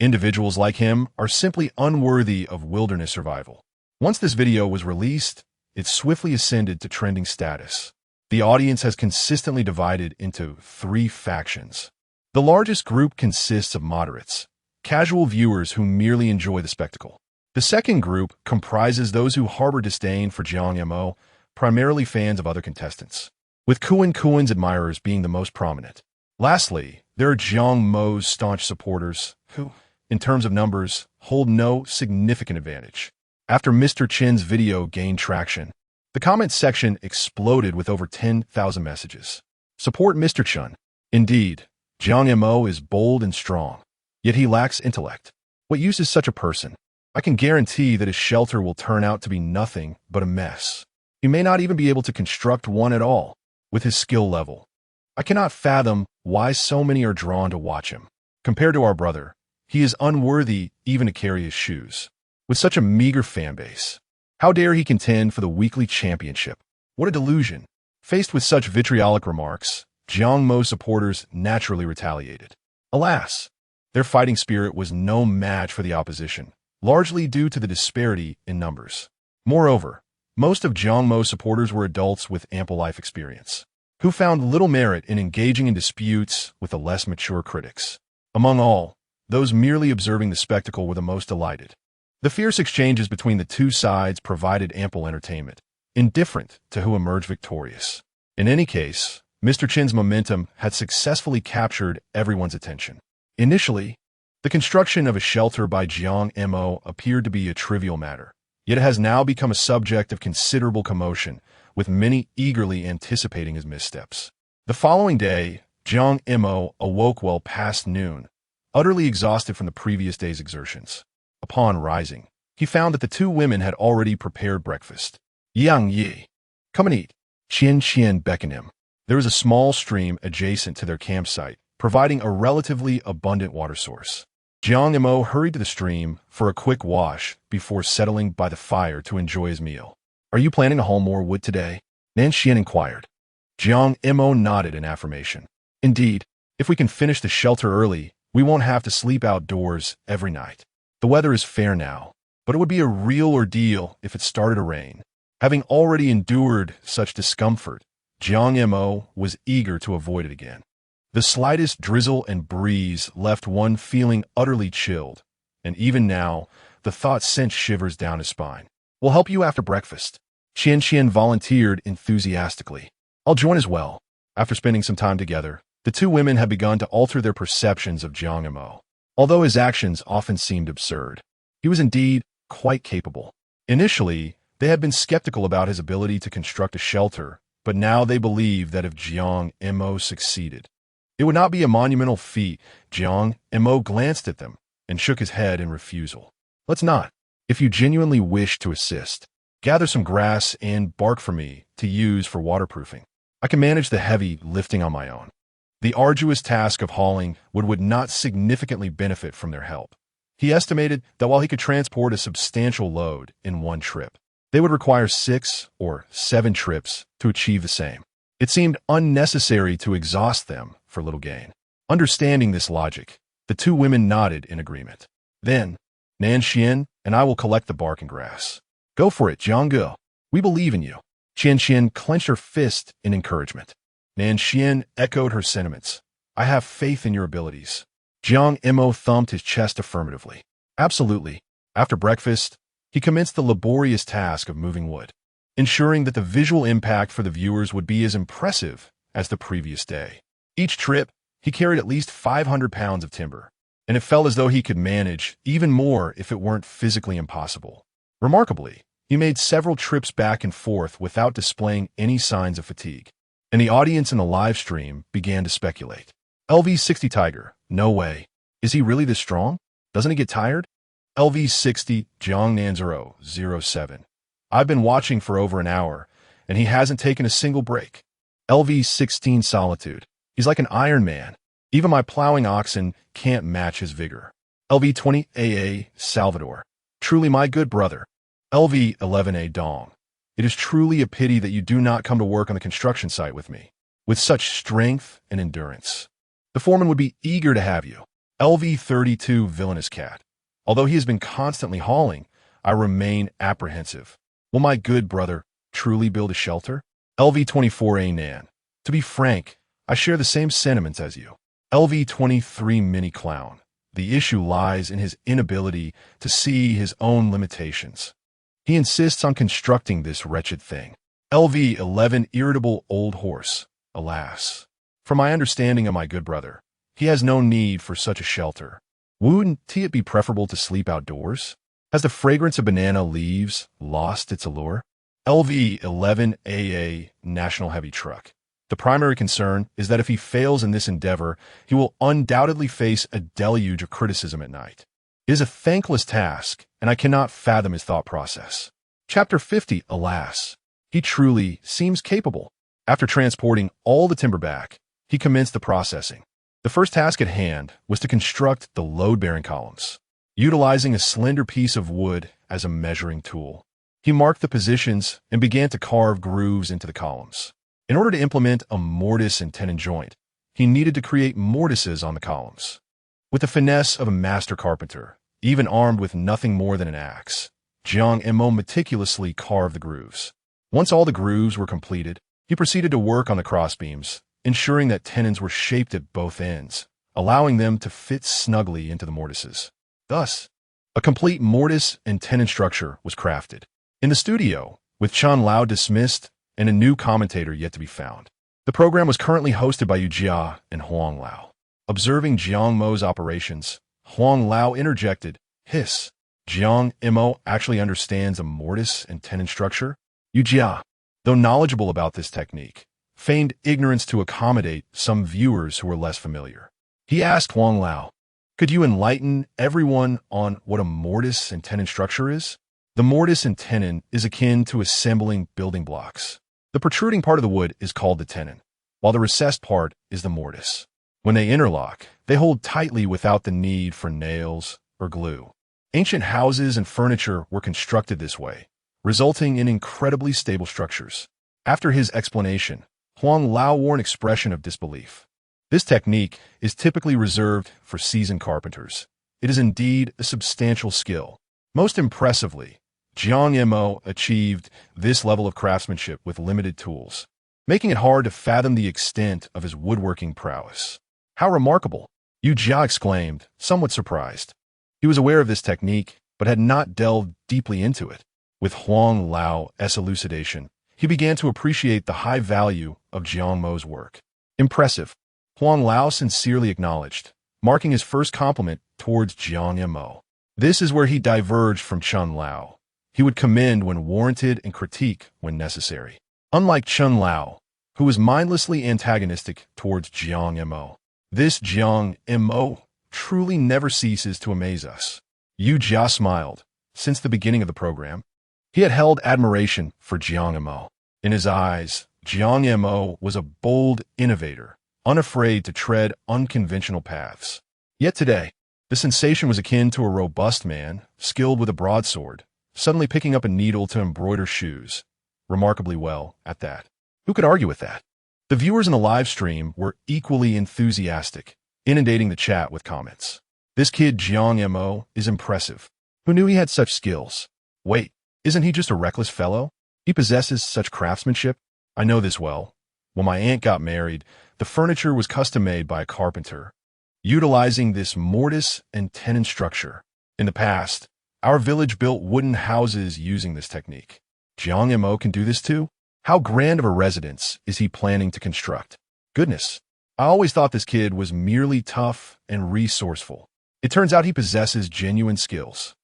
Individuals like him are simply unworthy of wilderness survival. Once this video was released, it swiftly ascended to trending status. The audience has consistently divided into 3 factions. The largest group consists of moderates, casual viewers who merely enjoy the spectacle. The second group comprises those who harbor disdain for Jiang Mo, primarily fans of other contestants, with Kuan's admirers being the most prominent. Lastly, there are Jiang Mo's staunch supporters who, in terms of numbers, hold no significant advantage. After Mr. Chen's video gained traction, the comment section exploded with over 10,000 messages. Support Mr. Chen. Indeed, Jiang Mo is bold and strong, yet he lacks intellect. What use is such a person? I can guarantee that his shelter will turn out to be nothing but a mess. He may not even be able to construct one at all, with his skill level. I cannot fathom why so many are drawn to watch him. Compared to our brother, he is unworthy even to carry his shoes. With such a meager fan base, how dare he contend for the weekly championship? What a delusion. Faced with such vitriolic remarks, Jiang Mo supporters naturally retaliated. Alas, their fighting spirit was no match for the opposition, largely due to the disparity in numbers. Moreover, most of Jiang Mo supporters were adults with ample life experience, who found little merit in engaging in disputes with the less mature critics. Among all, those merely observing the spectacle were the most delighted. The fierce exchanges between the two sides provided ample entertainment, indifferent to who emerged victorious. In any case, Mr. Chen's momentum had successfully captured everyone's attention. Initially, the construction of a shelter by Jiang Mo appeared to be a trivial matter, yet it has now become a subject of considerable commotion, with many eagerly anticipating his missteps. The following day, Jiang Mo awoke well past noon, utterly exhausted from the previous day's exertions. Upon rising, he found that the 2 women had already prepared breakfast. Yang Yi, come and eat. Qian beckoned him. There was a small stream adjacent to their campsite, providing a relatively abundant water source. Jiang Mo hurried to the stream for a quick wash before settling by the fire to enjoy his meal. Are you planning to haul more wood today? Qian inquired. Jiang Mo nodded in affirmation. Indeed, if we can finish the shelter early, we won't have to sleep outdoors every night. The weather is fair now, but it would be a real ordeal if it started to rain. Having already endured such discomfort, Jiang Mo was eager to avoid it again. The slightest drizzle and breeze left one feeling utterly chilled, and even now, the thought sent shivers down his spine. We'll help you after breakfast. Qian volunteered enthusiastically. I'll join as well. After spending some time together, the 2 women had begun to alter their perceptions of Jiang Mo. Although his actions often seemed absurd, he was indeed quite capable. Initially, They had been skeptical about his ability to construct a shelter, but now they believed that if Jiang Mo succeeded, it would not be a monumental feat. Jiang Mo glanced at them and shook his head in refusal. Let's not. If you genuinely wish to assist, gather some grass and bark for me to use for waterproofing. I can manage the heavy lifting on my own. The arduous task of hauling would not significantly benefit from their help. He estimated that while he could transport a substantial load in one trip, they would require 6 or 7 trips to achieve the same. It seemed unnecessary to exhaust them for little gain. Understanding this logic, the two women nodded in agreement. Then, Nan Xian and I will collect the bark and grass. Go for it, Jiang Ge. We believe in you. Qian Qian clenched her fist in encouragement. Nan Xian echoed her sentiments. I have faith in your abilities. Jiang Mo thumped his chest affirmatively. Absolutely. After breakfast, he commenced the laborious task of moving wood, ensuring that the visual impact for the viewers would be as impressive as the previous day. Each trip, he carried at least 500 pounds of timber, and it felt as though he could manage even more if it weren't physically impossible. Remarkably, he made several trips back and forth without displaying any signs of fatigue, and the audience in the live stream began to speculate. LV-60 Tiger, no way. Is he really this strong? Doesn't he get tired? LV-60 Jiang 07. I've been watching for over an hour, and he hasn't taken a single break. LV-16 Solitude. He's like an Iron Man. Even my plowing oxen can't match his vigor. LV-20 AA Salvador. Truly my good brother. LV-11A Dong. It is truly a pity that you do not come to work on the construction site with me. With such strength and endurance, the foreman would be eager to have you. LV-32 Villainous Cat. Although he has been constantly hauling, I remain apprehensive. Will my good brother truly build a shelter? LV-24A Nan. To be frank, I share the same sentiments as you. LV-23 Mini Clown. The issue lies in his inability to see his own limitations. He insists on constructing this wretched thing. LV-11 Irritable Old Horse. Alas. From my understanding of my good brother, he has no need for such a shelter. Wouldn't it be preferable to sleep outdoors? Has the fragrance of banana leaves lost its allure? LV-11 AA National Heavy Truck. The primary concern is that if he fails in this endeavor, he will undoubtedly face a deluge of criticism at night. It is a thankless task, and I cannot fathom his thought process. Chapter 50, alas. He truly seems capable. After transporting all the timber back, he commenced the processing. The first task at hand was to construct the load-bearing columns. Utilizing a slender piece of wood as a measuring tool, he marked the positions and began to carve grooves into the columns. In order to implement a mortise and tenon joint, he needed to create mortises on the columns. With the finesse of a master carpenter, even armed with nothing more than an axe, Jiang Mo meticulously carved the grooves. Once all the grooves were completed, he proceeded to work on the crossbeams, ensuring that tenons were shaped at both ends, allowing them to fit snugly into the mortises. Thus, a complete mortise and tenon structure was crafted. In the studio, with Chen Lao dismissed and a new commentator yet to be found, the program was currently hosted by Yu Jia and Huang Lao. Observing Jiang Mo's operations, Huang Lao interjected, hiss, Jiang Mo actually understands a mortise and tenon structure? Yu Jia, though knowledgeable about this technique, feigned ignorance to accommodate some viewers who were less familiar. He asked Huang Lao, could you enlighten everyone on what a mortise and tenon structure is? The mortise and tenon is akin to assembling building blocks. The protruding part of the wood is called the tenon, while the recessed part is the mortise. When they interlock, they hold tightly without the need for nails or glue. Ancient houses and furniture were constructed this way, resulting in incredibly stable structures. After his explanation, Huang Lao wore an expression of disbelief. This technique is typically reserved for seasoned carpenters. It is indeed a substantial skill. Most impressively, Jiang Mo achieved this level of craftsmanship with limited tools, making it hard to fathom the extent of his woodworking prowess. How remarkable! Yu Jia exclaimed, somewhat surprised. He was aware of this technique, but had not delved deeply into it. With Huang Lao's elucidation, he began to appreciate the high value of Jiang Mo's work. Impressive, Huang Lao sincerely acknowledged, marking his first compliment towards Jiang Mo. This is where he diverged from Chen Lao. He would commend when warranted and critique when necessary. Unlike Chen Lao, who was mindlessly antagonistic towards Jiang Mo, this Jiang Mo truly never ceases to amaze us. Yu Jia smiled. Since the beginning of the program, he had held admiration for Jiang Mo. In his eyes, Jiang Mo was a bold innovator, unafraid to tread unconventional paths. Yet today, the sensation was akin to a robust man, skilled with a broadsword, suddenly picking up a needle to embroider shoes. Remarkably well, at that. Who could argue with that? The viewers in the live stream were equally enthusiastic, inundating the chat with comments. This kid Jiang Mo is impressive. Who knew he had such skills? Wait, isn't he just a reckless fellow? He possesses such craftsmanship. I know this well. When my aunt got married, the furniture was custom-made by a carpenter, utilizing this mortise and tenon structure. In the past, our village built wooden houses using this technique. Jiang Mo can do this too? How grand of a residence is he planning to construct? Goodness, I always thought this kid was merely tough and resourceful. It turns out he possesses genuine skills.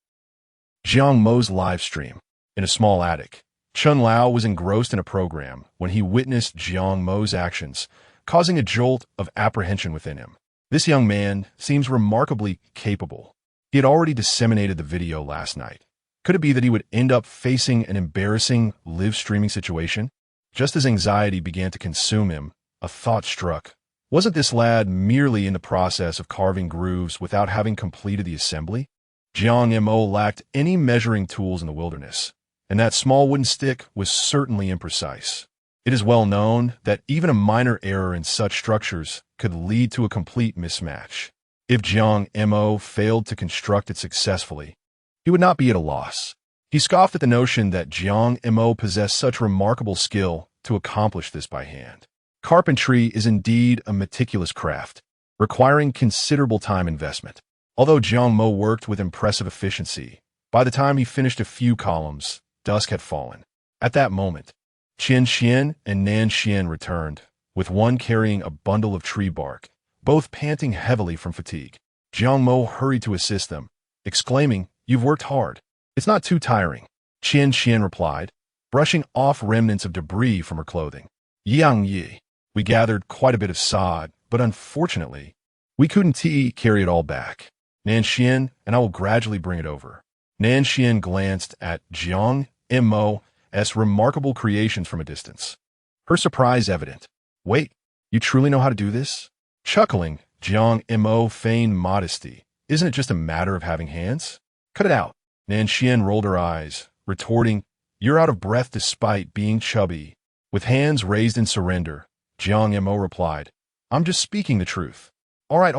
Jiang Mo's live stream. In a small attic, Chen Lao was engrossed in a program when he witnessed Jiang Mo's actions, causing a jolt of apprehension within him. This young man seems remarkably capable. He had already disseminated the video last night. Could it be that he would end up facing an embarrassing live streaming situation? Just as anxiety began to consume him, a thought struck. Wasn't this lad merely in the process of carving grooves without having completed the assembly? Jiang Mo lacked any measuring tools in the wilderness, and that small wooden stick was certainly imprecise. It is well known that even a minor error in such structures could lead to a complete mismatch. If Jiang Mo failed to construct it successfully, he would not be at a loss. He scoffed at the notion that Jiang Mo possessed such remarkable skill to accomplish this by hand. Carpentry is indeed a meticulous craft, requiring considerable time investment. Although Jiang Mo worked with impressive efficiency, by the time he finished a few columns, dusk had fallen. At that moment, Qian Xian and Nan Xian returned, with one carrying a bundle of tree bark, both panting heavily from fatigue. Jiang Mo hurried to assist them, exclaiming, "You've worked hard. It's not too tiring." Qian Xian replied, brushing off remnants of debris from her clothing. "Yang Yi, we gathered quite a bit of sod, but unfortunately, we couldn't carry it all back. Nan Xian and I will gradually bring it over." Nan Xian glanced at Jiang Mo's remarkable creations from a distance, her surprise evident. "Wait, you truly know how to do this?" Chuckling, Jiang Mo feigned modesty. "Isn't it just a matter of having hands?" "Cut it out." Nan Xian rolled her eyes, retorting, "You're out of breath despite being chubby." With hands raised in surrender, Jiang Mo replied, "I'm just speaking the truth." All right.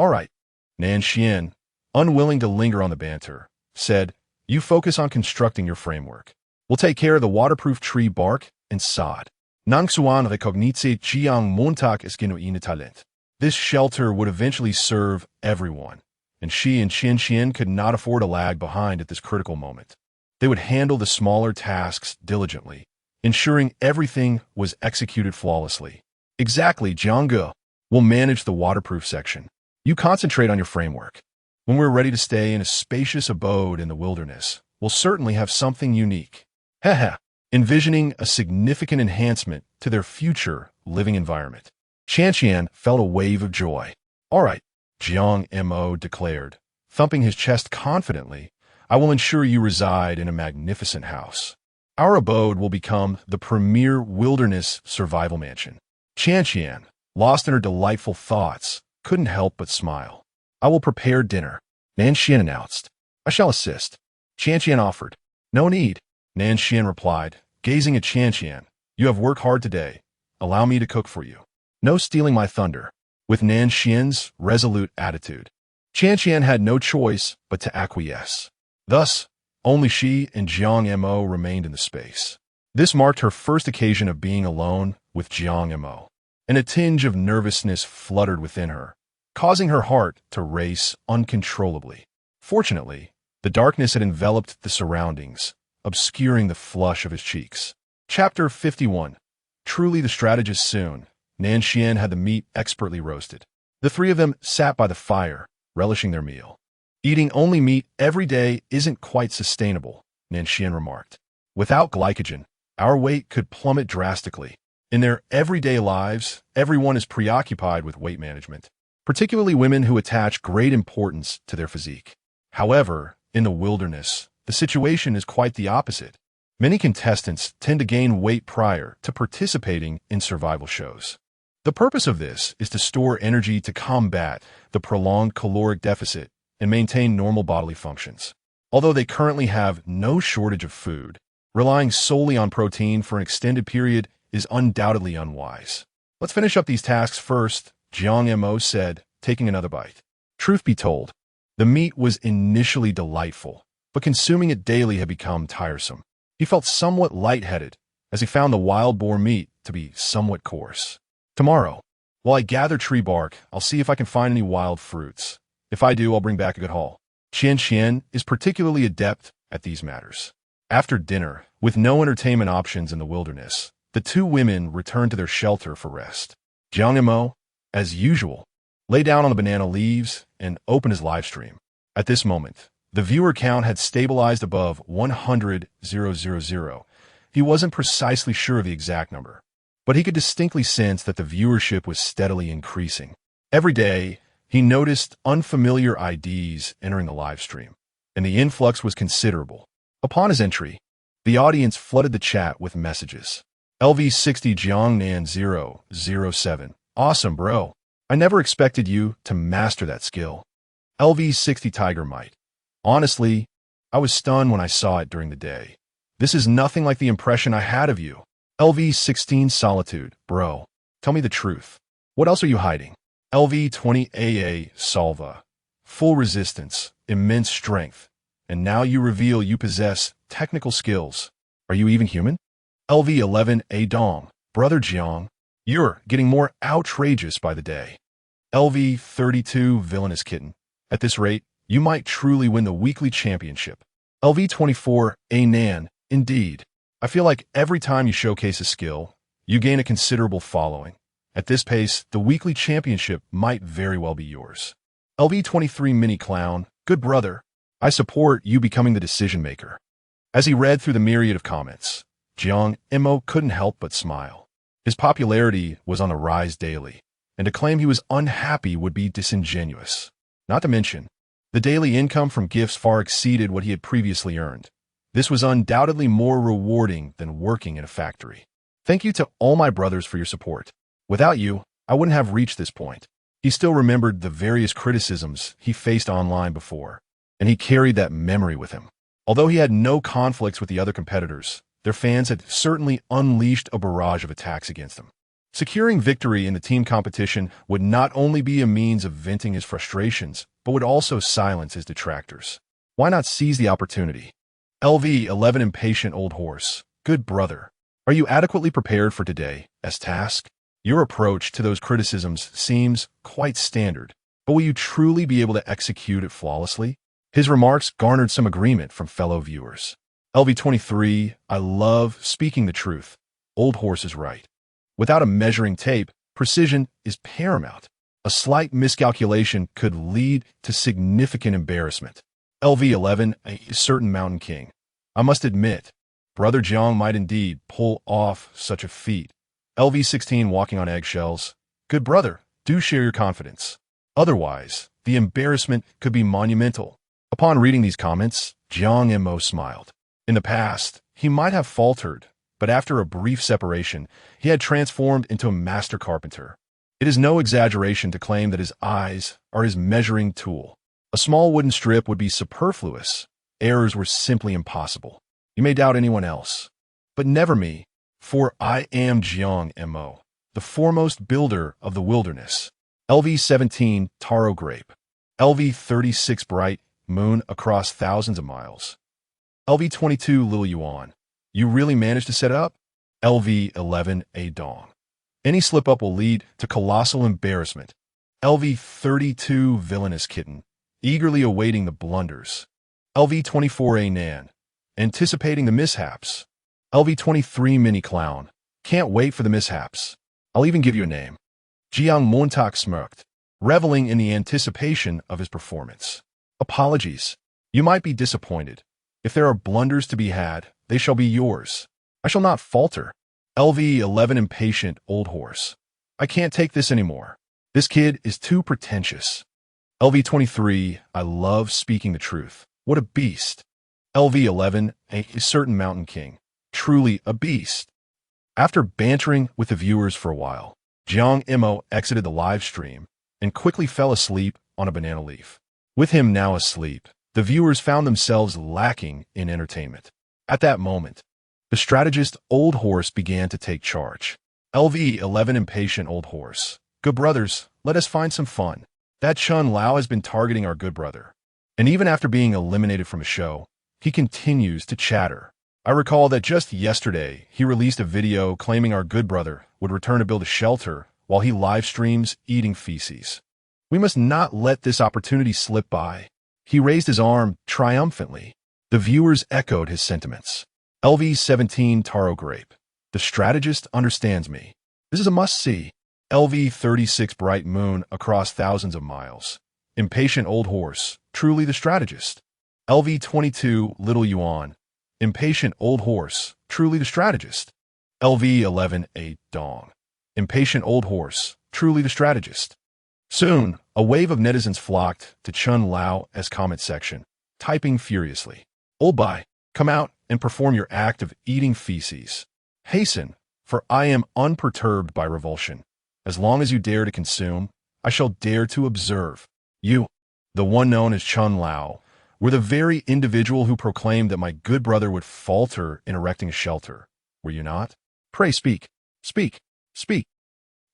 Nan Xian, unwilling to linger on the banter, said, "You focus on constructing your framework. We'll take care of the waterproof tree bark and sod." Nangxuan recognitse Jiang Montag is genuine talent. This shelter would eventually serve everyone, and she and Qian Qian could not afford to lag behind at this critical moment. They would handle the smaller tasks diligently, ensuring everything was executed flawlessly. "Exactly, Jiang. We'll manage the waterproof section. You concentrate on your framework. When we're ready to stay in a spacious abode in the wilderness, we'll certainly have something unique." Heh, envisioning a significant enhancement to their future living environment. Qian felt a wave of joy. "All right," Jiang Mo declared, thumping his chest confidently, "I will ensure you reside in a magnificent house. Our abode will become the premier wilderness survival mansion." Qian, lost in her delightful thoughts, couldn't help but smile. "I will prepare dinner," Nan Xian announced. "I shall assist." Qian offered. "No need," Nan Xian replied, gazing at Qian. "You have worked hard today. Allow me to cook for you." No stealing my thunder. With Nan Xian's resolute attitude, Qian had no choice but to acquiesce. Thus, only she and Jiang Mo remained in the space. This marked her first occasion of being alone with Jiang Mo, and a tinge of nervousness fluttered within her, causing her heart to race uncontrollably. Fortunately, the darkness had enveloped the surroundings, obscuring the flush of his cheeks. Chapter 51. Truly the strategist soon. Nan Xian had the meat expertly roasted. The three of them sat by the fire, relishing their meal. "Eating only meat every day isn't quite sustainable," Nan Xian remarked. Without glycogen, our weight could plummet drastically. In their everyday lives, everyone is preoccupied with weight management, particularly women who attach great importance to their physique. However, in the wilderness, the situation is quite the opposite. Many contestants tend to gain weight prior to participating in survival shows. The purpose of this is to store energy to combat the prolonged caloric deficit and maintain normal bodily functions. Although they currently have no shortage of food, relying solely on protein for an extended period is undoubtedly unwise. Let's finish up these tasks first, Jiang Mo said, taking another bite. Truth be told, the meat was initially delightful, but consuming it daily had become tiresome. He felt somewhat lightheaded as he found the wild boar meat to be somewhat coarse. Tomorrow, while I gather tree bark, I'll see if I can find any wild fruits. If I do, I'll bring back a good haul. Qian is particularly adept at these matters. After dinner, with no entertainment options in the wilderness, the two women returned to their shelter for rest. Jiang Mo, as usual, lay down on the banana leaves and opened his live stream. At this moment, the viewer count had stabilized above 100,000. He wasn't precisely sure of the exact number, but he could distinctly sense that the viewership was steadily increasing. Every day, he noticed unfamiliar IDs entering the live stream, and the influx was considerable. Upon his entry, the audience flooded the chat with messages. LV60 Jiangnan 007. Awesome, bro. I never expected you to master that skill. LV60 Tiger Might. Honestly, I was stunned when I saw it during the day. This is nothing like the impression I had of you. LV16 Solitude. Bro, tell me the truth. What else are you hiding? LV20 AA Salva. Full resistance, immense strength. And now you reveal you possess technical skills. Are you even human? LV11 A Dong. Brother Jiang, you're getting more outrageous by the day. LV32 Villainous Kitten. At this rate, you might truly win the weekly championship. LV24 A Nan. Indeed. I feel like every time you showcase a skill, you gain a considerable following. At this pace, the weekly championship might very well be yours. LV23 Mini Clown. Good brother. I support you becoming the decision maker. As he read through the myriad of comments, Jiang Mo couldn't help but smile. His popularity was on the rise daily, and to claim he was unhappy would be disingenuous. Not to mention, the daily income from gifts far exceeded what he had previously earned. This was undoubtedly more rewarding than working in a factory. Thank you to all my brothers for your support. Without you, I wouldn't have reached this point. He still remembered the various criticisms he faced online before, and he carried that memory with him. Although he had no conflicts with the other competitors, their fans had certainly unleashed a barrage of attacks against him. Securing victory in the team competition would not only be a means of venting his frustrations, but would also silence his detractors. Why not seize the opportunity? LV11 Impatient Old Horse. Good brother. Are you adequately prepared for today's task? Your approach to those criticisms seems quite standard, but will you truly be able to execute it flawlessly? His remarks garnered some agreement from fellow viewers. LV23, I love speaking the truth. Old Horse is right. Without a measuring tape, precision is paramount. A slight miscalculation could lead to significant embarrassment. LV11, a certain mountain king. I must admit, Brother Jiang might indeed pull off such a feat. LV16 walking on eggshells. Good brother, do share your confidence. Otherwise, the embarrassment could be monumental. Upon reading these comments, Jiang Mo smiled. In the past, he might have faltered, but after a brief separation, he had transformed into a master carpenter. It is no exaggeration to claim that his eyes are his measuring tool. A small wooden strip would be superfluous. Errors were simply impossible. You may doubt anyone else, but never me, for I am Jiang Mo, the foremost builder of the wilderness. LV17 Taro Grape. LV36 Bright Moon across thousands of miles. LV22 Lil Yuan. You really managed to set up? LV11 A Dong. Any slip-up will lead to colossal embarrassment. LV32 Villainous Kitten. Eagerly awaiting the blunders. LV24 A Nan. Anticipating the mishaps. LV23 Mini Clown. Can't wait for the mishaps. I'll even give you a name. Jiang Montauk smirked, reveling in the anticipation of his performance. Apologies. You might be disappointed. If there are blunders to be had, they shall be yours. I shall not falter. LV11 impatient old horse. I can't take this anymore. This kid is too pretentious. LV23, I love speaking the truth. What a beast. LV11, a certain mountain king. Truly a beast. After bantering with the viewers for a while, Jiang Mo exited the live stream and quickly fell asleep on a banana leaf. With him now asleep, the viewers found themselves lacking in entertainment. At that moment, the strategist old horse began to take charge. LV11 impatient old horse. Good brothers, let us find some fun. That Chun Lao has been targeting our good brother. And even after being eliminated from a show, he continues to chatter. I recall that just yesterday, he released a video claiming our good brother would return to build a shelter while he live streams eating feces. We must not let this opportunity slip by. He raised his arm triumphantly. The viewers echoed his sentiments. LV17 Taro Grape. The strategist understands me. This is a must-see. LV36 Bright Moon across thousands of miles. Impatient old horse. Truly the strategist. LV22 Little Yuan. Impatient old horse. Truly the strategist. LV11 A Dong. Impatient old horse. Truly the strategist. Soon, a wave of netizens flocked to Chun Lao's comment section, typing furiously. Old Bai, come out and perform your act of eating feces. Hasten, for I am unperturbed by revulsion. As long as you dare to consume, I shall dare to observe. You, the one known as Chun Lao, were the very individual who proclaimed that my good brother would falter in erecting a shelter. Were you not? Pray speak, speak, speak.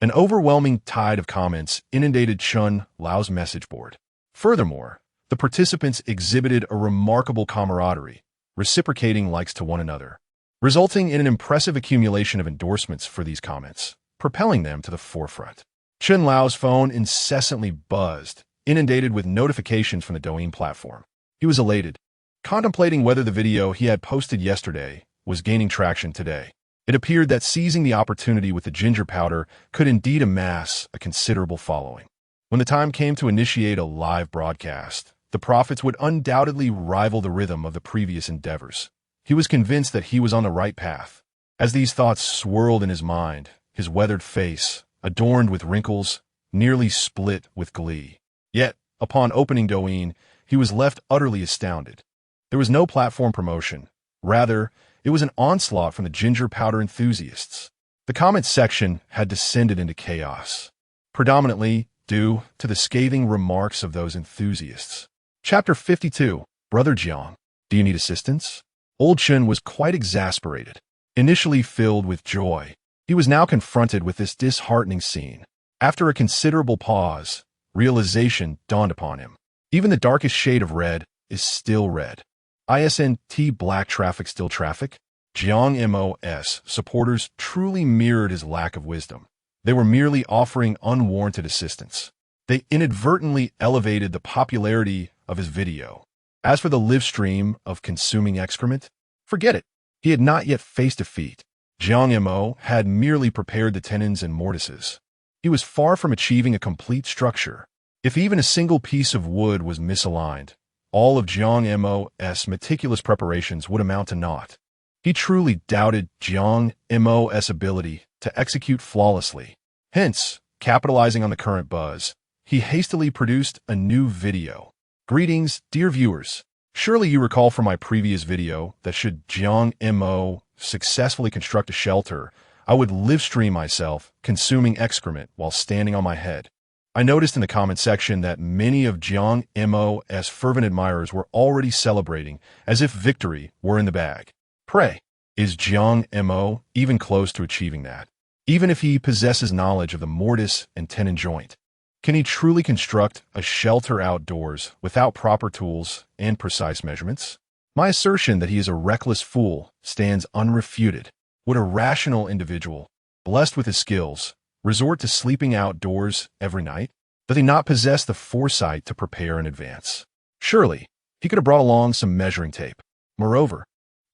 An overwhelming tide of comments inundated Chun Lao's message board. Furthermore, the participants exhibited a remarkable camaraderie, reciprocating likes to one another, resulting in an impressive accumulation of endorsements for these comments, propelling them to the forefront. Chun Lao's phone incessantly buzzed, inundated with notifications from the Douyin platform. He was elated, contemplating whether the video he had posted yesterday was gaining traction today. It appeared that seizing the opportunity with the ginger powder could indeed amass a considerable following. When the time came to initiate a live broadcast, the profits would undoubtedly rival the rhythm of the previous endeavors. He was convinced that he was on the right path. As these thoughts swirled in his mind, his weathered face, adorned with wrinkles, nearly split with glee. Yet, upon opening Douyin, he was left utterly astounded. There was no platform promotion. Rather, it was an onslaught from the ginger powder enthusiasts. The comment section had descended into chaos, predominantly due to the scathing remarks of those enthusiasts. Chapter 52. Brother Jiang, do you need assistance? Old Chun was quite exasperated. Initially filled with joy, he was now confronted with this disheartening scene. After a considerable pause, realization dawned upon him. Even the darkest shade of red is still red. ISNT black traffic still traffic? Jiang Mo's supporters truly mirrored his lack of wisdom. They were merely offering unwarranted assistance. They inadvertently elevated the popularity of his video. As for the live stream of consuming excrement, forget it. He had not yet faced defeat. Jiang Mo had merely prepared the tenons and mortises. He was far from achieving a complete structure. If even a single piece of wood was misaligned, all of Jiang Mo's meticulous preparations would amount to naught. He truly doubted Jiang Mo's ability to execute flawlessly. Hence, capitalizing on the current buzz, he hastily produced a new video. Greetings, dear viewers. Surely you recall from my previous video that should Jiang Mo successfully construct a shelter, I would live stream myself consuming excrement while standing on my head. I noticed in the comment section that many of Jiang Mo's fervent admirers were already celebrating as if victory were in the bag. Pray, is Jiang Mo even close to achieving that? Even if he possesses knowledge of the mortise and tenon joint, can he truly construct a shelter outdoors without proper tools and precise measurements? My assertion that he is a reckless fool stands unrefuted. Would a rational individual, blessed with his skills, resort to sleeping outdoors every night? Does he not possess the foresight to prepare in advance? Surely, he could have brought along some measuring tape. Moreover,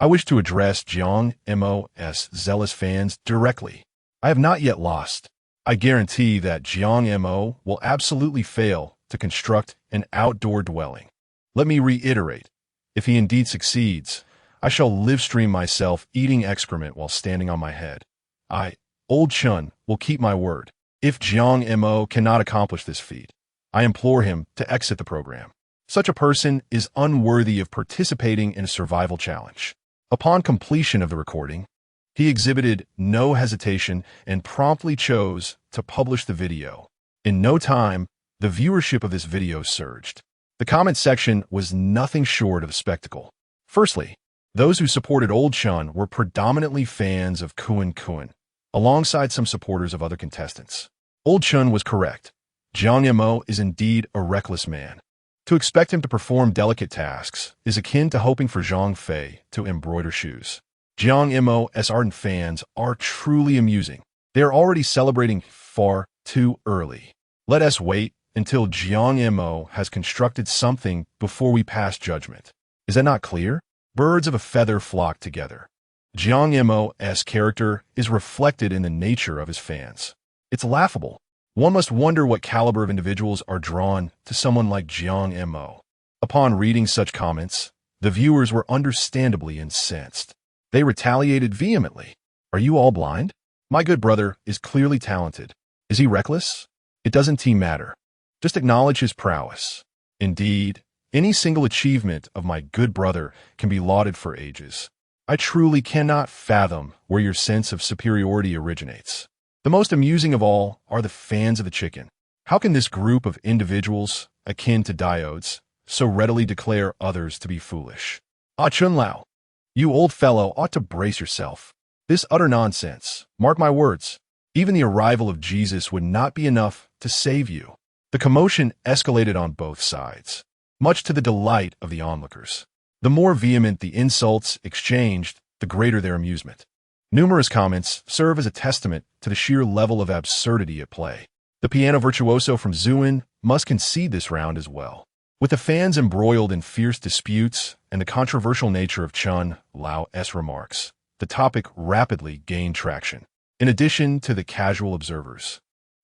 I wish to address Jiang Mo's zealous fans directly. I have not yet lost. I guarantee that Jiang Mo will absolutely fail to construct an outdoor dwelling. Let me reiterate, if he indeed succeeds, I shall live stream myself eating excrement while standing on my head. Old Chun, will keep my word. If Jiang Mo cannot accomplish this feat, I implore him to exit the program. Such a person is unworthy of participating in a survival challenge. Upon completion of the recording, he exhibited no hesitation and promptly chose to publish the video. In no time, the viewership of this video surged. The comment section was nothing short of a spectacle. Firstly, those who supported Old Chun were predominantly fans of Kuan, alongside some supporters of other contestants. Old Chun was correct. Jiang Mo is indeed a reckless man. To expect him to perform delicate tasks is akin to hoping for Zhang Fei to embroider shoes. Jiang Mo's ardent fans are truly amusing. They are already celebrating far too early. Let us wait until Jiang Mo has constructed something before we pass judgment. Is that not clear? Birds of a feather flock together. Jiang Mo's character is reflected in the nature of his fans. It's laughable. One must wonder what caliber of individuals are drawn to someone like Jiang Mo. Upon reading such comments, the viewers were understandably incensed. They retaliated vehemently. Are you all blind? My good brother is clearly talented. Is he reckless? It doesn't matter. Just acknowledge his prowess. Indeed, any single achievement of my good brother can be lauded for ages. I truly cannot fathom where your sense of superiority originates. The most amusing of all are the fans of the chicken. How can this group of individuals, akin to diodes, so readily declare others to be foolish? Chun Lao, you old fellow ought to brace yourself. This utter nonsense, mark my words, even the arrival of Jesus would not be enough to save you. The commotion escalated on both sides, much to the delight of the onlookers. The more vehement the insults exchanged, the greater their amusement. Numerous comments serve as a testament to the sheer level of absurdity at play. The piano virtuoso from Zhuan must concede this round as well. With the fans embroiled in fierce disputes and the controversial nature of Chun Lao's remarks, the topic rapidly gained traction. In addition to the casual observers,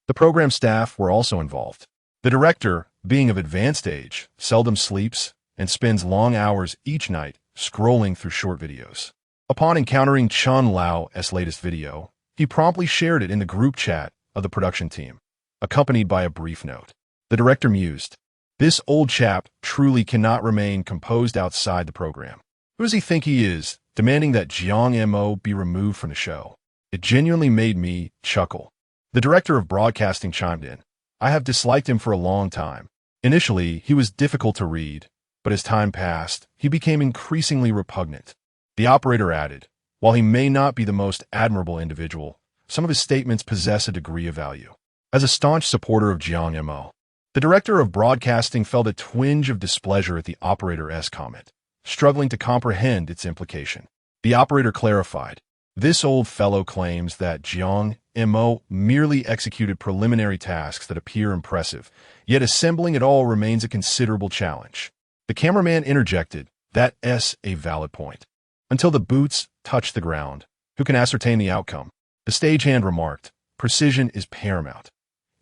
the program staff were also involved. The director, being of advanced age, seldom sleeps and spends long hours each night scrolling through short videos. Upon encountering Chun Lao's latest video, he promptly shared it in the group chat of the production team, accompanied by a brief note. The director mused, "This old chap truly cannot remain composed outside the program. Who does he think he is, demanding that Jiang Mo be removed from the show?" It genuinely made me chuckle. The director of broadcasting chimed in, "I have disliked him for a long time. Initially, he was difficult to read, but as time passed, he became increasingly repugnant." The operator added, "While he may not be the most admirable individual, some of his statements possess a degree of value." As a staunch supporter of Jiang Mo, the director of broadcasting felt a twinge of displeasure at the operator's comment, struggling to comprehend its implication. The operator clarified, "This old fellow claims that Jiang Mo merely executed preliminary tasks that appear impressive, yet assembling it all remains a considerable challenge." The cameraman interjected, "That's a valid point. Until the boots touch the ground, who can ascertain the outcome?" The stagehand remarked, "Precision is paramount.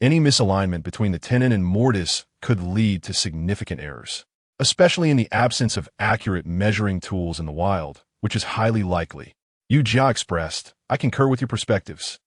Any misalignment between the tenon and mortise could lead to significant errors, especially in the absence of accurate measuring tools in the wild, which is highly likely." Yu Jia expressed, "I concur with your perspectives."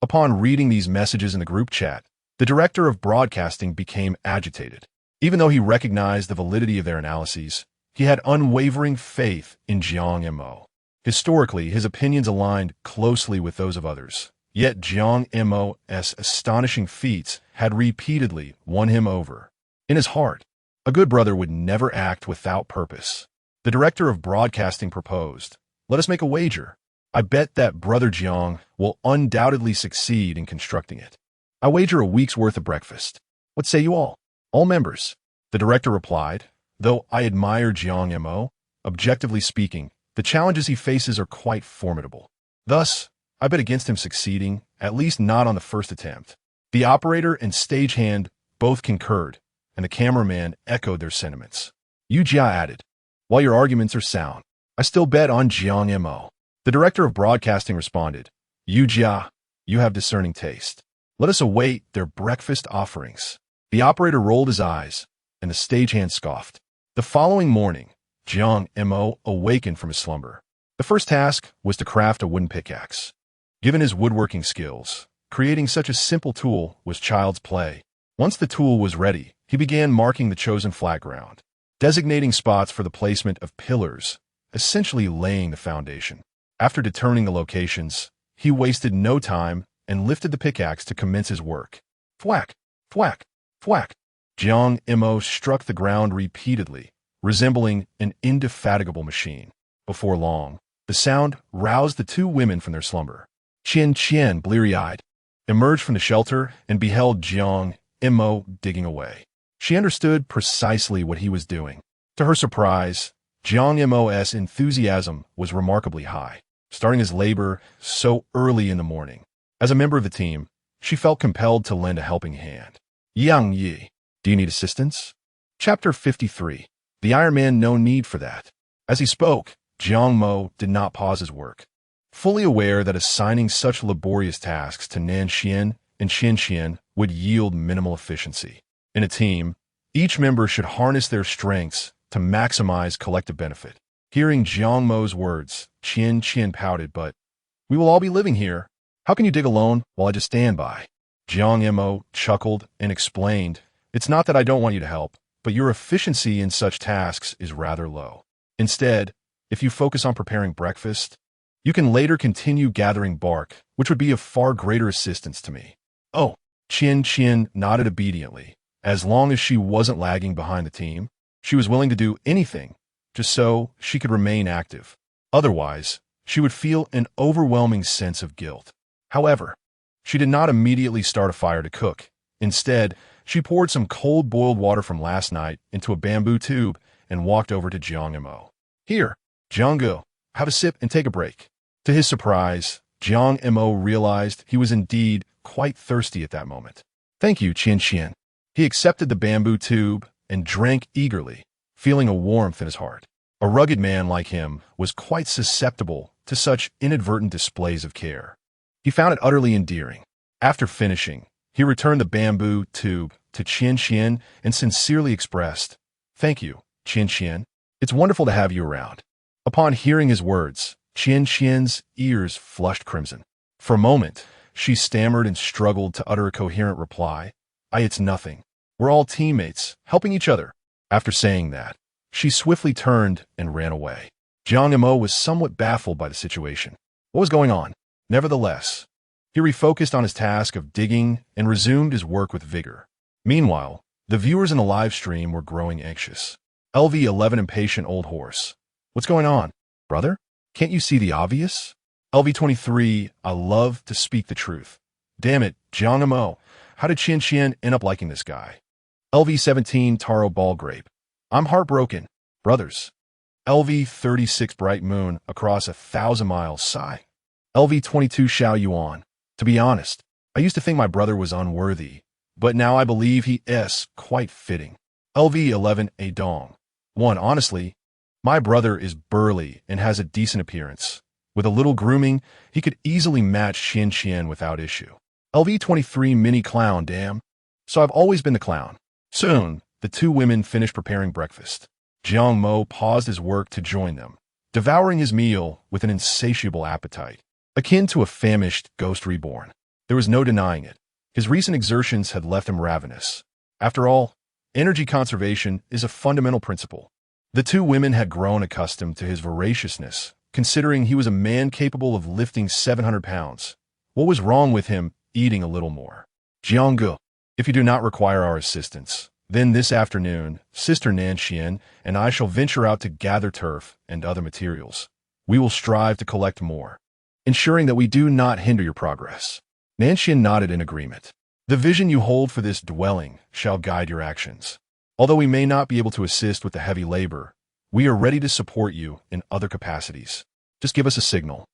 Upon reading these messages in the group chat, the director of broadcasting became agitated. Even though he recognized the validity of their analyses, he had unwavering faith in Jiang Mo. Historically, his opinions aligned closely with those of others, yet Jiang Mo's astonishing feats had repeatedly won him over. In his heart, a good brother would never act without purpose. The director of broadcasting proposed, "Let us make a wager. I bet that brother Jiang will undoubtedly succeed in constructing it. I wager a week's worth of breakfast. What say you all?" "All members." The director replied, "Though I admire Jiang Mo, objectively speaking, the challenges he faces are quite formidable. Thus, I bet against him succeeding, at least not on the first attempt." The operator and stagehand both concurred, and the cameraman echoed their sentiments. Yu Jia added, "While your arguments are sound, I still bet on Jiang Mo." The director of broadcasting responded, "Yu Jia, you have discerning taste. Let us await their breakfast offerings." The operator rolled his eyes, and the stagehand scoffed. The following morning, Jiang Mo awakened from his slumber. The first task was to craft a wooden pickaxe. Given his woodworking skills, creating such a simple tool was child's play. Once the tool was ready, he began marking the chosen flat ground, designating spots for the placement of pillars, essentially laying the foundation. After determining the locations, he wasted no time and lifted the pickaxe to commence his work. Thwack, thwack, thwack. Jiang Mo struck the ground repeatedly, resembling an indefatigable machine. Before long, the sound roused the two women from their slumber. Qian, bleary-eyed, emerged from the shelter and beheld Jiang Mo digging away. She understood precisely what he was doing. To her surprise, Jiang Mo's enthusiasm was remarkably high, starting his labor so early in the morning. As a member of the team, she felt compelled to lend a helping hand. Yang Yi, do you need assistance? Chapter 53. The Iron Man, no need for that. As he spoke, Jiang Mo did not pause his work. Fully aware that assigning such laborious tasks to Nanxian and Xian would yield minimal efficiency. In a team, each member should harness their strengths to maximize collective benefit. Hearing Jiang Mo's words, Qian pouted, but we will all be living here. How can you dig alone while I just stand by? Jiang Mo chuckled and explained, it's not that I don't want you to help, but your efficiency in such tasks is rather low. Instead, if you focus on preparing breakfast, you can later continue gathering bark, which would be of far greater assistance to me. Oh, Qian nodded obediently. As long as she wasn't lagging behind the team, she was willing to do anything, just so she could remain active. Otherwise, she would feel an overwhelming sense of guilt. However, she did not immediately start a fire to cook. Instead, she poured some cold boiled water from last night into a bamboo tube and walked over to Jiang Mo. Here, Jiang, have a sip and take a break. To his surprise, Jiang Mo realized he was indeed quite thirsty at that moment. Thank you, Qian. He accepted the bamboo tube and drank eagerly, feeling a warmth in his heart. A rugged man like him was quite susceptible to such inadvertent displays of care. He found it utterly endearing. After finishing, he returned the bamboo tube to Qian and sincerely expressed, "Thank you, Qian. It's wonderful to have you around." Upon hearing his words, Qian's ears flushed crimson. For a moment, she stammered and struggled to utter a coherent reply. It's nothing. We're all teammates, helping each other." After saying that, she swiftly turned and ran away. Jiang Mo was somewhat baffled by the situation. What was going on? Nevertheless, he refocused on his task of digging and resumed his work with vigor. Meanwhile, the viewers in the live stream were growing anxious. LV11 impatient old horse. What's going on? Brother? Can't you see the obvious? LV23, I love to speak the truth. Damn it, Jiang Mo. How did Qian end up liking this guy? LV17 Taro Ball Grape. I'm heartbroken. Brothers. LV36 Bright Moon across 1,000 miles. Sigh. LV22 Xiao Yuan. To be honest, I used to think my brother was unworthy, but now I believe he is quite fitting. LV11 A Dong. 1. Honestly, my brother is burly and has a decent appearance. With a little grooming, he could easily match Qian without issue. LV23 Mini Clown, damn. So I've always been the clown. Soon, the two women finished preparing breakfast. Jiang Mo paused his work to join them, devouring his meal with an insatiable appetite, akin to a famished ghost reborn. There was no denying it. His recent exertions had left him ravenous. After all, energy conservation is a fundamental principle. The two women had grown accustomed to his voraciousness, considering he was a man capable of lifting 700 pounds. What was wrong with him eating a little more? Jiang, if you do not require our assistance, then this afternoon, Sister Nanxian and I shall venture out to gather turf and other materials. We will strive to collect more, ensuring that we do not hinder your progress. Nanxian nodded in agreement. The vision you hold for this dwelling shall guide your actions. Although we may not be able to assist with the heavy labor, we are ready to support you in other capacities. Just give us a signal,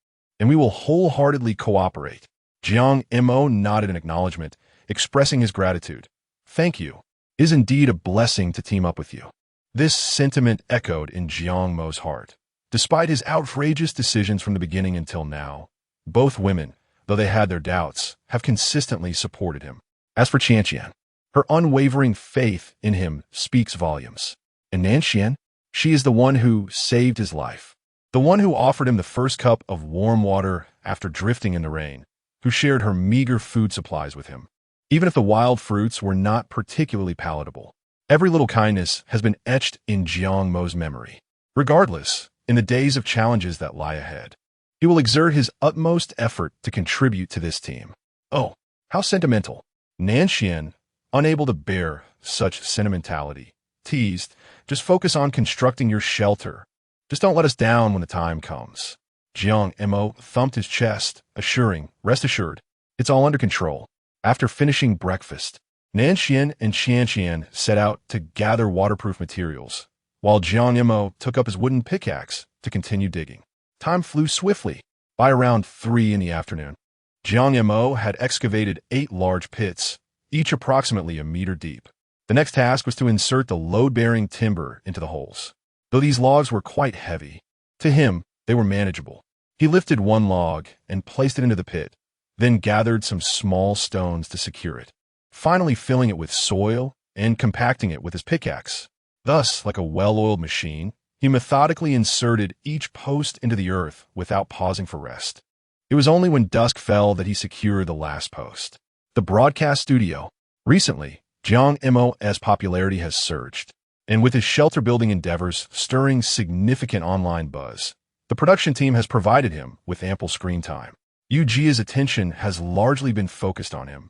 and we will wholeheartedly cooperate. Jiang Mo nodded in acknowledgement, expressing his gratitude. Thank you. It is indeed a blessing to team up with you. This sentiment echoed in Jiang Mo's heart. Despite his outrageous decisions from the beginning until now, both women, though they had their doubts, have consistently supported him. As for Qian, her unwavering faith in him speaks volumes. And Nanxian, She is the one who saved his life, the one who offered him the first cup of warm water after drifting in the rain, who shared her meager food supplies with him. Even if the wild fruits were not particularly palatable, every little kindness has been etched in Jiang Mo's memory. Regardless, in the days of challenges that lie ahead, he will exert his utmost effort to contribute to this team. Oh, how sentimental. Nanxian, unable to bear such sentimentality, teased, "Just focus on constructing your shelter. Just don't let us down when the time comes." Jiang Mo thumped his chest, assuring, "Rest assured, it's all under control." After finishing breakfast, Nanxian and Qianqian set out to gather waterproof materials, while Jiang Mo took up his wooden pickaxe to continue digging. Time flew swiftly. By around 3 in the afternoon, Jiang Mo had excavated 8 large pits, each approximately a meter deep. The next task was to insert the load-bearing timber into the holes. Though these logs were quite heavy, to him, they were manageable. He lifted one log and placed it into the pit, then gathered some small stones to secure it, finally filling it with soil and compacting it with his pickaxe. Thus, like a well-oiled machine, he methodically inserted each post into the earth without pausing for rest. It was only when dusk fell that he secured the last post. The broadcast studio. Recently, Jiang Mo's popularity has surged, and with his shelter-building endeavors stirring significant online buzz, the production team has provided him with ample screen time. Yuji's attention has largely been focused on him,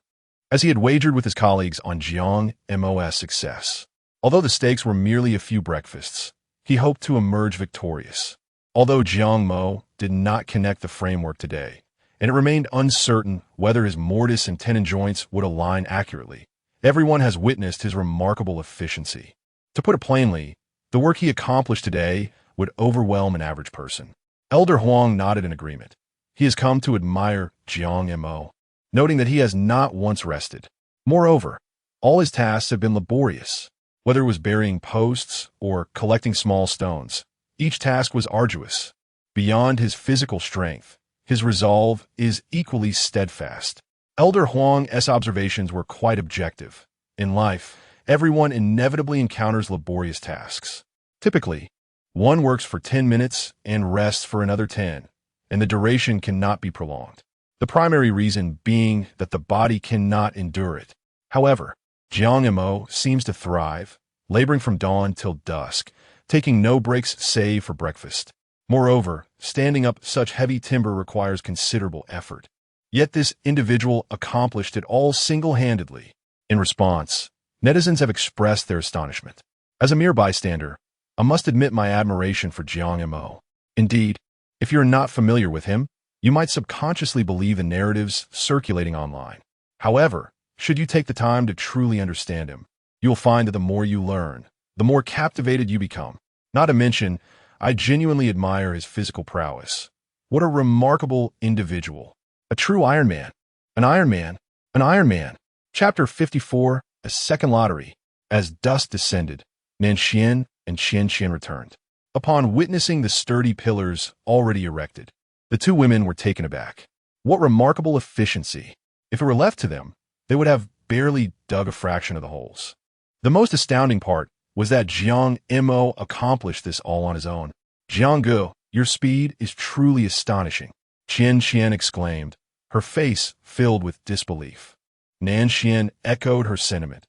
as he had wagered with his colleagues on Jiang Mo's success. Although the stakes were merely a few breakfasts, he hoped to emerge victorious. Although Jiang Mo did not connect the framework today, and it remained uncertain whether his mortise and tenon joints would align accurately, everyone has witnessed his remarkable efficiency. To put it plainly, the work he accomplished today would overwhelm an average person. Elder Huang nodded in agreement. He has come to admire Jiang Mo, noting that he has not once rested. Moreover, all his tasks have been laborious. Whether it was burying posts or collecting small stones, each task was arduous. Beyond his physical strength, his resolve is equally steadfast. Elder Huang's observations were quite objective. In life, everyone inevitably encounters laborious tasks. Typically, one works for 10 minutes and rests for another 10, and the duration cannot be prolonged. The primary reason being that the body cannot endure it. However, Jiang Mo seems to thrive, laboring from dawn till dusk, taking no breaks save for breakfast. Moreover, standing up such heavy timber requires considerable effort. Yet this individual accomplished it all single-handedly. In response, netizens have expressed their astonishment. As a mere bystander, I must admit my admiration for Jiang Mo. Indeed, if you're not familiar with him, you might subconsciously believe the narratives circulating online. However, should you take the time to truly understand him, you'll find that the more you learn, the more captivated you become. Not to mention, I genuinely admire his physical prowess. What a remarkable individual. A true Iron Man. An Iron Man. An Iron Man. Chapter 54, A Second Lottery. As dusk descended, Nanxian and Qianqian returned. Upon witnessing the sturdy pillars already erected, the two women were taken aback. What remarkable efficiency. If it were left to them, they would have barely dug a fraction of the holes. The most astounding part was that Jiang Mo accomplished this all on his own. "Jiang, your speed is truly astonishing," Qianqian exclaimed, her face filled with disbelief. Nanxian echoed her sentiment.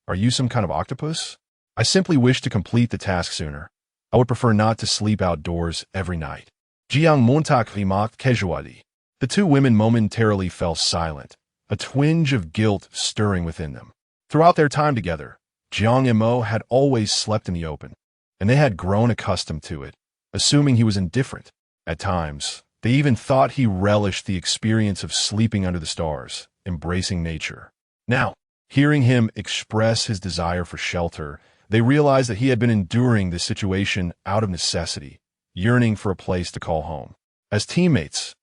"Are you some kind of octopus? I simply wish to complete the task sooner. I would prefer not to sleep outdoors every night." Jiang Montak remarked casually. The two women momentarily fell silent, a twinge of guilt stirring within them. Throughout their time together, Jiang Mo had always slept in the open, and they had grown accustomed to it, assuming he was indifferent. At times, they even thought he relished the experience of sleeping under the stars, embracing nature. Now, hearing him express his desire for shelter, they realized that he had been enduring this situation out of necessity, yearning for a place to call home. As teammates,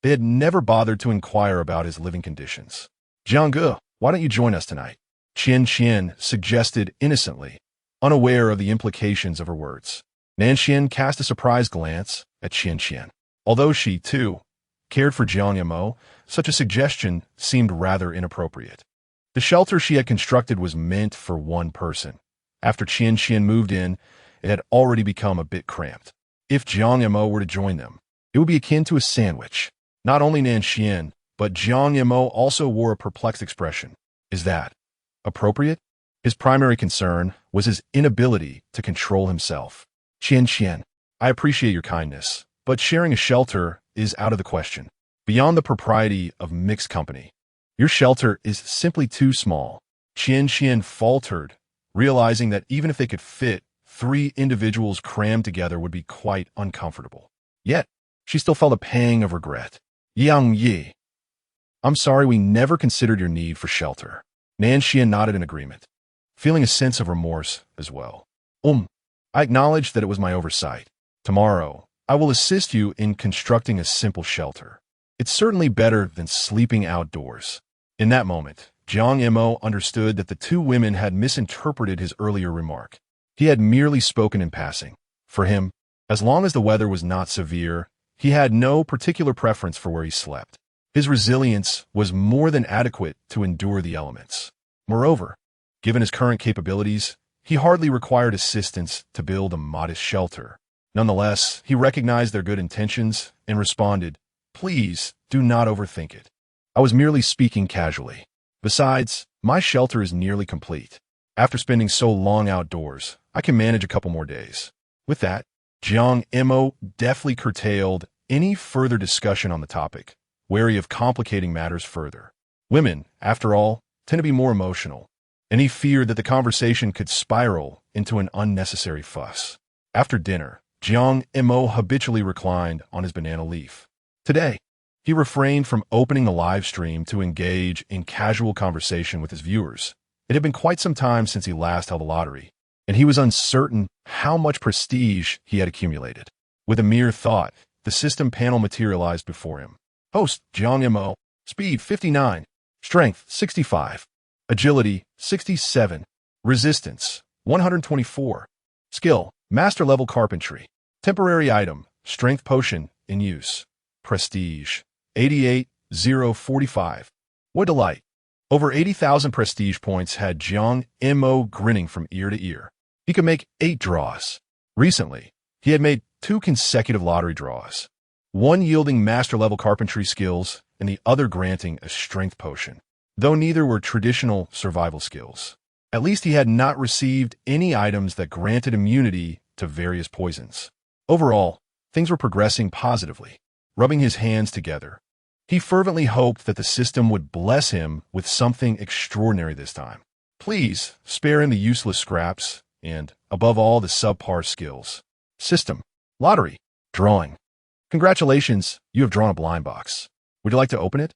they had never bothered to inquire about his living conditions. "Jiang, why don't you join us tonight?" Qianqian suggested innocently, unaware of the implications of her words. Nanxian cast a surprised glance at Qianqian. Although she, too, cared for Jiang Mo, such a suggestion seemed rather inappropriate. The shelter she had constructed was meant for one person. After Qianqian moved in, it had already become a bit cramped. If Jiang Mo were to join them, it would be akin to a sandwich. Not only Nanxian, but Jiang Mo also wore a perplexed expression. Is that appropriate? His primary concern was his inability to control himself. Qian, I appreciate your kindness, but sharing a shelter is out of the question. Beyond the propriety of mixed company, your shelter is simply too small. Qian faltered, realizing that even if they could fit, 3 individuals crammed together would be quite uncomfortable. Yet, she still felt a pang of regret. Yang Yi, I'm sorry we never considered your need for shelter. Nanxian nodded in agreement, feeling a sense of remorse as well. I acknowledge that it was my oversight. Tomorrow, I will assist you in constructing a simple shelter. It's certainly better than sleeping outdoors. In that moment, Jiang Mo understood that the 2 women had misinterpreted his earlier remark. He had merely spoken in passing. For him, as long as the weather was not severe, he had no particular preference for where he slept. His resilience was more than adequate to endure the elements. Moreover, given his current capabilities, he hardly required assistance to build a modest shelter. Nonetheless, he recognized their good intentions and responded, Please do not overthink it. I was merely speaking casually. Besides, my shelter is nearly complete. After spending so long outdoors, I can manage a couple more days. With that, Jiang Mo deftly curtailed any further discussion on the topic, wary of complicating matters further. Women, after all, tend to be more emotional, and he feared that the conversation could spiral into an unnecessary fuss. After dinner, Jiang Mo habitually reclined on his banana leaf. Today, he refrained from opening the live stream to engage in casual conversation with his viewers. It had been quite some time since he last held a lottery, and he was uncertain how much prestige he had accumulated. With a mere thought, the system panel materialized before him. Host, Jiang Mo. Speed, 59. Strength, 65. Agility, 67. Resistance, 124. Skill, Master Level Carpentry. Temporary item, Strength Potion, in use. Prestige, 88,045. What delight! Over 80,000 prestige points had Jiang Mo grinning from ear to ear. He could make 8 draws. Recently, he had made 2 consecutive lottery draws, one yielding master-level carpentry skills and the other granting a strength potion. Though neither were traditional survival skills, at least he had not received any items that granted immunity to various poisons. Overall, things were progressing positively. Rubbing his hands together, he fervently hoped that the system would bless him with something extraordinary this time. Please spare him the useless scraps and, above all, the subpar skills. System. Lottery. Drawing. Congratulations, you have drawn a blind box. Would you like to open it?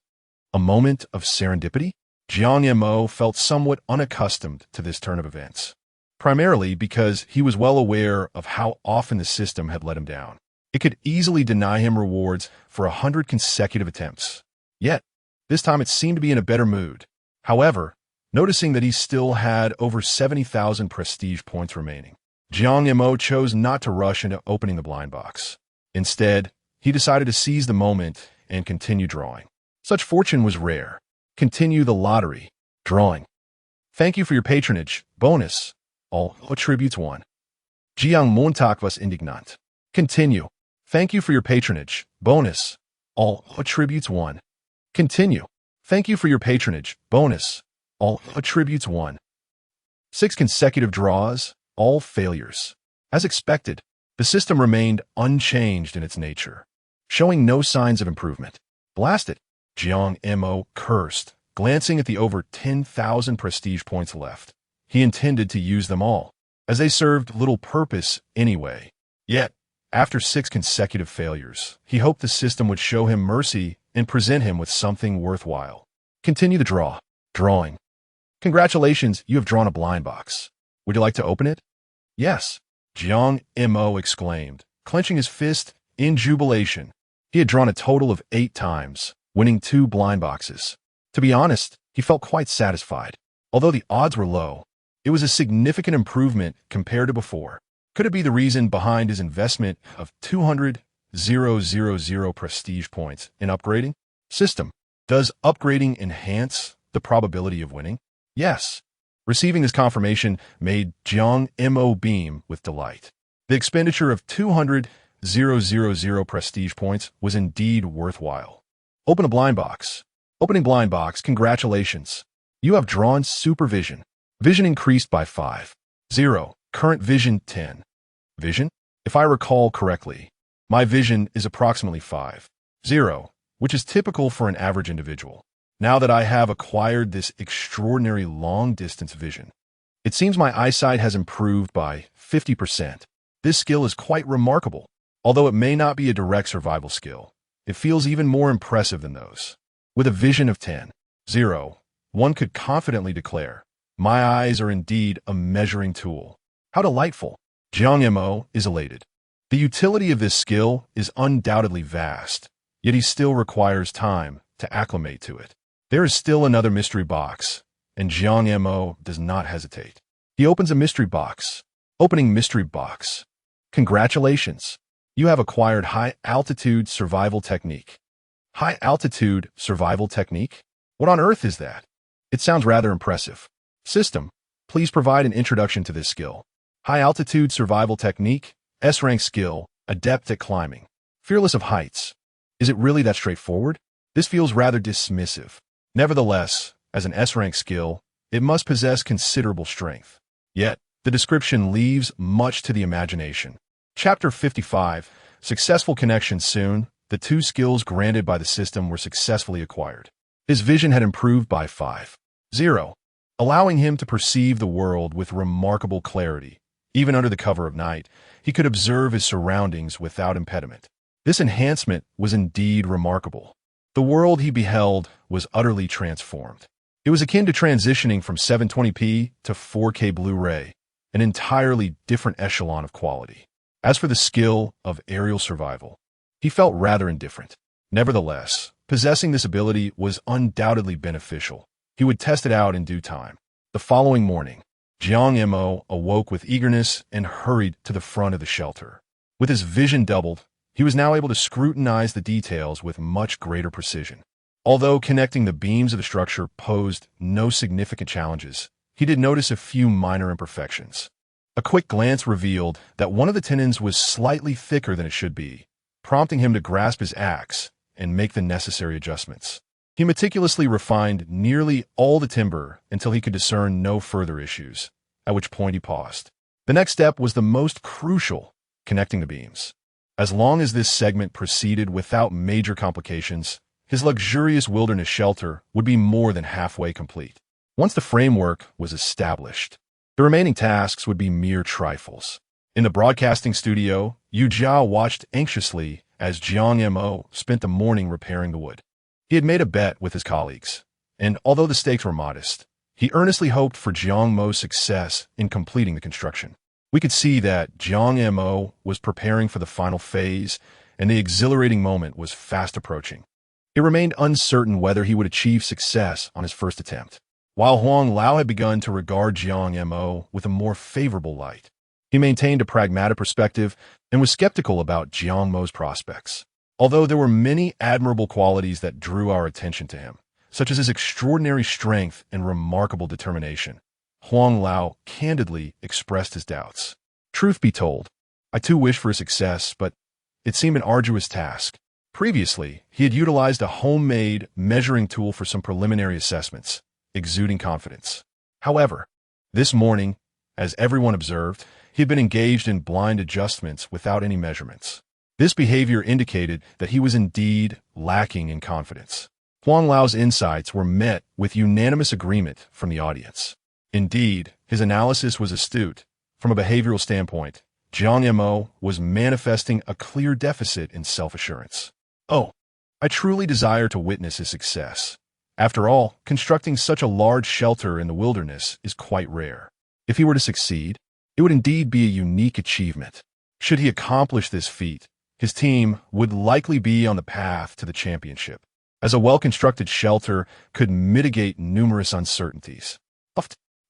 A moment of serendipity? Jiang Mo felt somewhat unaccustomed to this turn of events, primarily because he was well aware of how often the system had let him down. It could easily deny him rewards for 100 consecutive attempts. Yet, this time it seemed to be in a better mood. However, noticing that he still had over 70,000 prestige points remaining, Jiang Mo chose not to rush into opening the blind box. Instead, he decided to seize the moment and continue drawing. Such fortune was rare. Continue the lottery. Drawing. Thank you for your patronage. Bonus. All attributes 1. Jiang Mo was indignant. Continue. Thank you for your patronage. Bonus. All attributes 1. Continue. Thank you for your patronage. Bonus. All attributes 1. 6 consecutive draws, all failures. As expected, the system remained unchanged in its nature, showing no signs of improvement. Blast it, Jiang Mo cursed, glancing at the over 10,000 prestige points left. He intended to use them all, as they served little purpose anyway. Yet, after 6 consecutive failures, he hoped the system would show him mercy and present him with something worthwhile. Continue the draw. Drawing. Congratulations, you have drawn a blind box. Would you like to open it? Yes, Jiang Mo exclaimed, clenching his fist in jubilation. He had drawn a total of 8 times, winning 2 blind boxes. To be honest, he felt quite satisfied. Although the odds were low, it was a significant improvement compared to before. Could it be the reason behind his investment of 200,000 prestige points in upgrading? System. Does upgrading enhance the probability of winning? Yes. Receiving this confirmation made Jiang Mo beam with delight. The expenditure of 200,000 prestige points was indeed worthwhile. Open a blind box. Opening blind box, congratulations. You have drawn supervision. Vision increased by 5. 0. Current vision 10. Vision? If I recall correctly, my vision is approximately 5. 0, which is typical for an average individual. Now that I have acquired this extraordinary long-distance vision, it seems my eyesight has improved by 50%. This skill is quite remarkable. Although it may not be a direct survival skill, it feels even more impressive than those. With a vision of 10. 0, one could confidently declare, my eyes are indeed a measuring tool. How delightful. Jiang Mo is elated. The utility of this skill is undoubtedly vast, yet he still requires time to acclimate to it. There is still another mystery box, and Jiang Mo does not hesitate. He opens a mystery box. Opening mystery box. Congratulations. You have acquired high-altitude survival technique. High-altitude survival technique? What on earth is that? It sounds rather impressive. System, please provide an introduction to this skill. High-altitude survival technique, S-rank skill, adept at climbing. Fearless of heights. Is it really that straightforward? This feels rather dismissive. Nevertheless, as an S-rank skill, it must possess considerable strength. Yet, the description leaves much to the imagination. Chapter 55, Successful Connection. Soon, the 2 skills granted by the system were successfully acquired. His vision had improved by 5. 0, allowing him to perceive the world with remarkable clarity. Even under the cover of night, he could observe his surroundings without impediment. This enhancement was indeed remarkable. The world he beheld was utterly transformed. It was akin to transitioning from 720p to 4K Blu-ray, an entirely different echelon of quality. As for the skill of aerial survival, he felt rather indifferent. Nevertheless, possessing this ability was undoubtedly beneficial. He would test it out in due time. The following morning, Jiang Mo awoke with eagerness and hurried to the front of the shelter. With his vision doubled, he was now able to scrutinize the details with much greater precision. Although connecting the beams of the structure posed no significant challenges, he did notice a few minor imperfections. A quick glance revealed that one of the tenons was slightly thicker than it should be, prompting him to grasp his axe and make the necessary adjustments. He meticulously refined nearly all the timber until he could discern no further issues, at which point he paused. The next step was the most crucial, connecting the beams. As long as this segment proceeded without major complications, his luxurious wilderness shelter would be more than halfway complete. Once the framework was established, the remaining tasks would be mere trifles. In the broadcasting studio, Yu Jiao watched anxiously as Jiang Mo spent the morning repairing the wood. He had made a bet with his colleagues, and although the stakes were modest, he earnestly hoped for Jiang Mo's success in completing the construction. We could see that Jiang Mo was preparing for the final phase, and the exhilarating moment was fast approaching. It remained uncertain whether he would achieve success on his first attempt. While Huang Lao had begun to regard Jiang Mo with a more favorable light, he maintained a pragmatic perspective and was skeptical about Jiang Mo's prospects. Although there were many admirable qualities that drew our attention to him, such as his extraordinary strength and remarkable determination, Huang Lao candidly expressed his doubts. Truth be told, I too wished for his success, but it seemed an arduous task. Previously, he had utilized a homemade measuring tool for some preliminary assessments, exuding confidence. However, this morning, as everyone observed, he had been engaged in blind adjustments without any measurements. This behavior indicated that he was indeed lacking in confidence. Huang Lao's insights were met with unanimous agreement from the audience. Indeed, his analysis was astute. From a behavioral standpoint, Jiang Mo was manifesting a clear deficit in self-assurance. Oh, I truly desire to witness his success. After all, constructing such a large shelter in the wilderness is quite rare. If he were to succeed, it would indeed be a unique achievement. Should he accomplish this feat, his team would likely be on the path to the championship, as a well-constructed shelter could mitigate numerous uncertainties.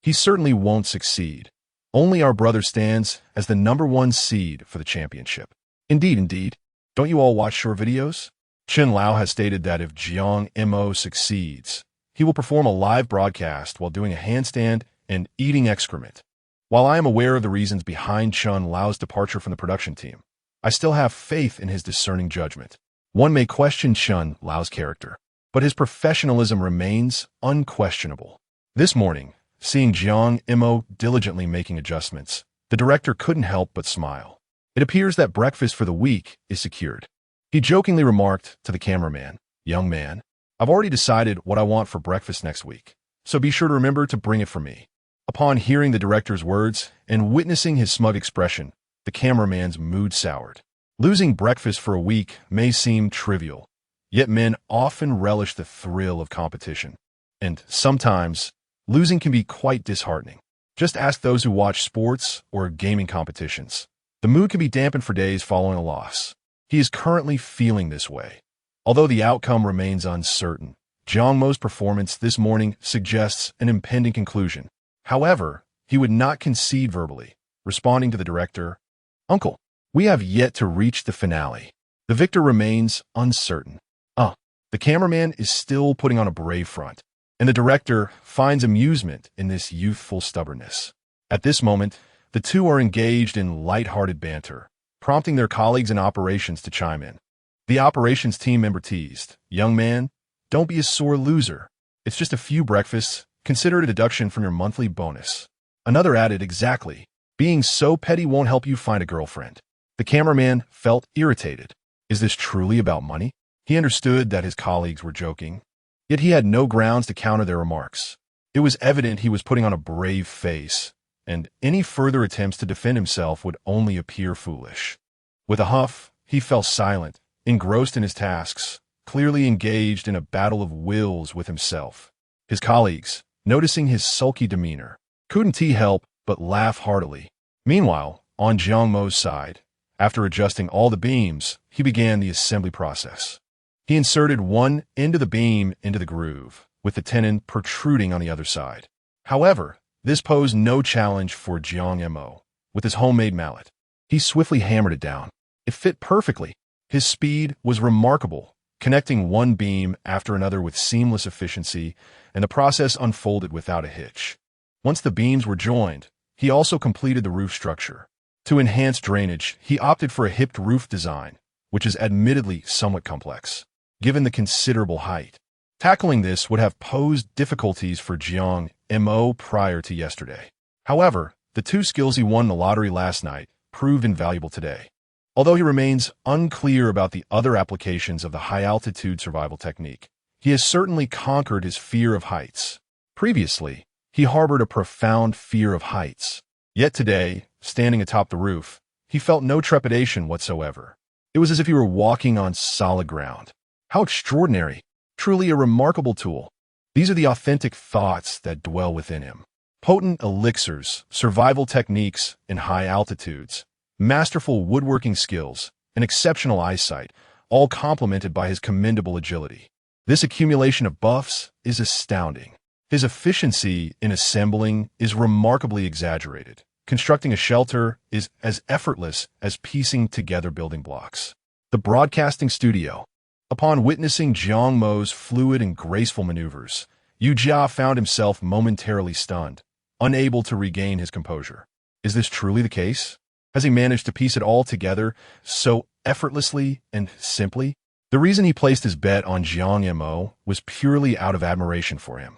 He certainly won't succeed. Only our brother stands as the #1 seed for the championship. Indeed. Don't you all watch short videos? Chen Lao has stated that if Jiang Mo succeeds, he will perform a live broadcast while doing a handstand and eating excrement. While I am aware of the reasons behind Chun Lao's departure from the production team, I still have faith in his discerning judgment. One may question Chun Lao's character, but his professionalism remains unquestionable. This morning, seeing Jiang Mo diligently making adjustments, the director couldn't help but smile. It appears that breakfast for the week is secured. He jokingly remarked to the cameraman, "Young man, I've already decided what I want for breakfast next week, so be sure to remember to bring it for me." Upon hearing the director's words and witnessing his smug expression, the cameraman's mood soured. Losing breakfast for a week may seem trivial, yet men often relish the thrill of competition. And sometimes, losing can be quite disheartening. Just ask those who watch sports or gaming competitions. The mood can be dampened for days following a loss. He is currently feeling this way. Although the outcome remains uncertain, Jiang Mo's performance this morning suggests an impending conclusion. However, he would not concede verbally, responding to the director, "Uncle, we have yet to reach the finale. The victor remains uncertain." The cameraman is still putting on a brave front, and the director finds amusement in this youthful stubbornness. At this moment, the two are engaged in light-hearted banter, prompting their colleagues in operations to chime in. The operations team member teased, "Young man, don't be a sore loser. It's just a few breakfasts. Consider it a deduction from your monthly bonus." Another added, "Exactly. Being so petty won't help you find a girlfriend." The cameraman felt irritated. Is this truly about money? He understood that his colleagues were joking, yet he had no grounds to counter their remarks. It was evident he was putting on a brave face, and any further attempts to defend himself would only appear foolish. With a huff, he fell silent, engrossed in his tasks, clearly engaged in a battle of wills with himself. His colleagues, noticing his sulky demeanor, couldn't help but laugh heartily. Meanwhile, on Jiang Mo's side, after adjusting all the beams, he began the assembly process. He inserted one end of the beam into the groove, with the tenon protruding on the other side. However, this posed no challenge for Jiang Mo. With his homemade mallet, he swiftly hammered it down. It fit perfectly. His speed was remarkable, connecting one beam after another with seamless efficiency, and the process unfolded without a hitch. Once the beams were joined, he also completed the roof structure. To enhance drainage, he opted for a hipped roof design, which is admittedly somewhat complex, given the considerable height. Tackling this would have posed difficulties for Jiang Mo prior to yesterday. However, the two skills he won in the lottery last night proved invaluable today. Although he remains unclear about the other applications of the high-altitude survival technique, he has certainly conquered his fear of heights. Previously, he harbored a profound fear of heights. Yet today, standing atop the roof, he felt no trepidation whatsoever. It was as if he were walking on solid ground. How extraordinary! Truly a remarkable tool. These are the authentic thoughts that dwell within him. Potent elixirs, survival techniques in high altitudes, masterful woodworking skills, and exceptional eyesight, all complemented by his commendable agility. This accumulation of buffs is astounding. His efficiency in assembling is remarkably exaggerated. Constructing a shelter is as effortless as piecing together building blocks. The broadcasting studio. Upon witnessing Jiang Mo's fluid and graceful maneuvers, Yu Jia found himself momentarily stunned, unable to regain his composure. Is this truly the case? Has he managed to piece it all together so effortlessly and simply? The reason he placed his bet on Jiang Mo was purely out of admiration for him,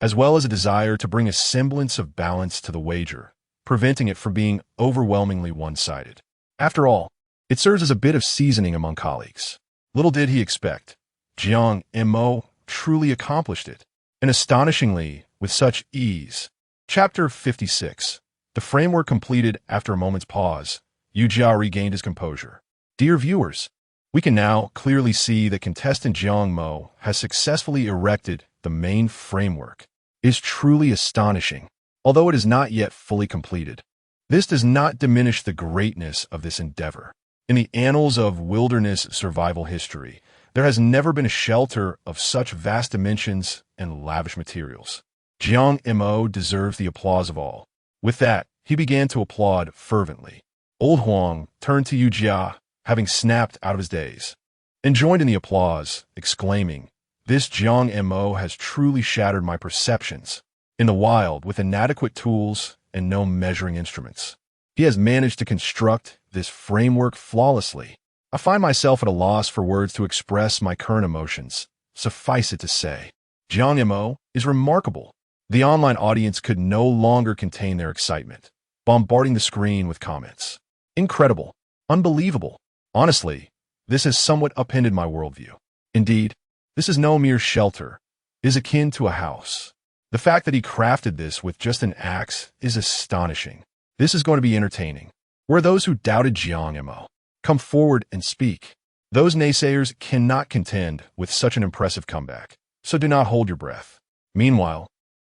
as well as a desire to bring a semblance of balance to the wager, preventing it from being overwhelmingly one-sided. After all, it serves as a bit of seasoning among colleagues. Little did he expect, Jiang Mo truly accomplished it, and astonishingly, with such ease. Chapter 56. The framework completed after a moment's pause, Yu Jia regained his composure. Dear viewers, we can now clearly see that contestant Jiang Mo has successfully erected the main framework. It is truly astonishing, although it is not yet fully completed. This does not diminish the greatness of this endeavor. In the annals of wilderness survival history, there has never been a shelter of such vast dimensions and lavish materials. Jiang Mo deserves the applause of all. With that, he began to applaud fervently. Old Huang turned to Yu Jia, having snapped out of his daze, and joined in the applause, exclaiming, "This Jiang Mo has truly shattered my perceptions. In the wild, with inadequate tools and no measuring instruments. He has managed to construct this framework flawlessly. I find myself at a loss for words to express my current emotions. Suffice it to say, Jiang Mo is remarkable. The online audience could no longer contain their excitement, bombarding the screen with comments. Incredible. Unbelievable. Honestly, this has somewhat upended my worldview. Indeed, this is no mere shelter. It is akin to a house. The fact that he crafted this with just an axe is astonishing. This is going to be entertaining. Where are those who doubted Jiang Mo? Come forward and speak. Those naysayers cannot contend with such an impressive comeback, so do not hold your breath. Meanwhile,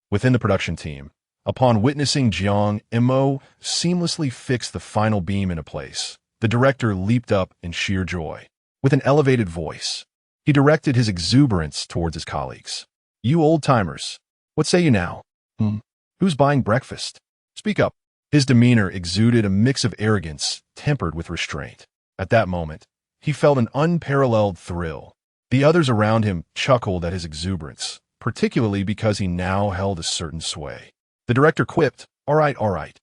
within the production team, upon witnessing Jiang Mo seamlessly fix the final beam into place, the director leaped up in sheer joy. With an elevated voice, he directed his exuberance towards his colleagues. You old-timers, what say you now? Who's buying breakfast? Speak up. His demeanor exuded a mix of arrogance tempered with restraint. At that moment, he felt an unparalleled thrill. The others around him chuckled at his exuberance, particularly because he now held a certain sway. The director quipped, all right.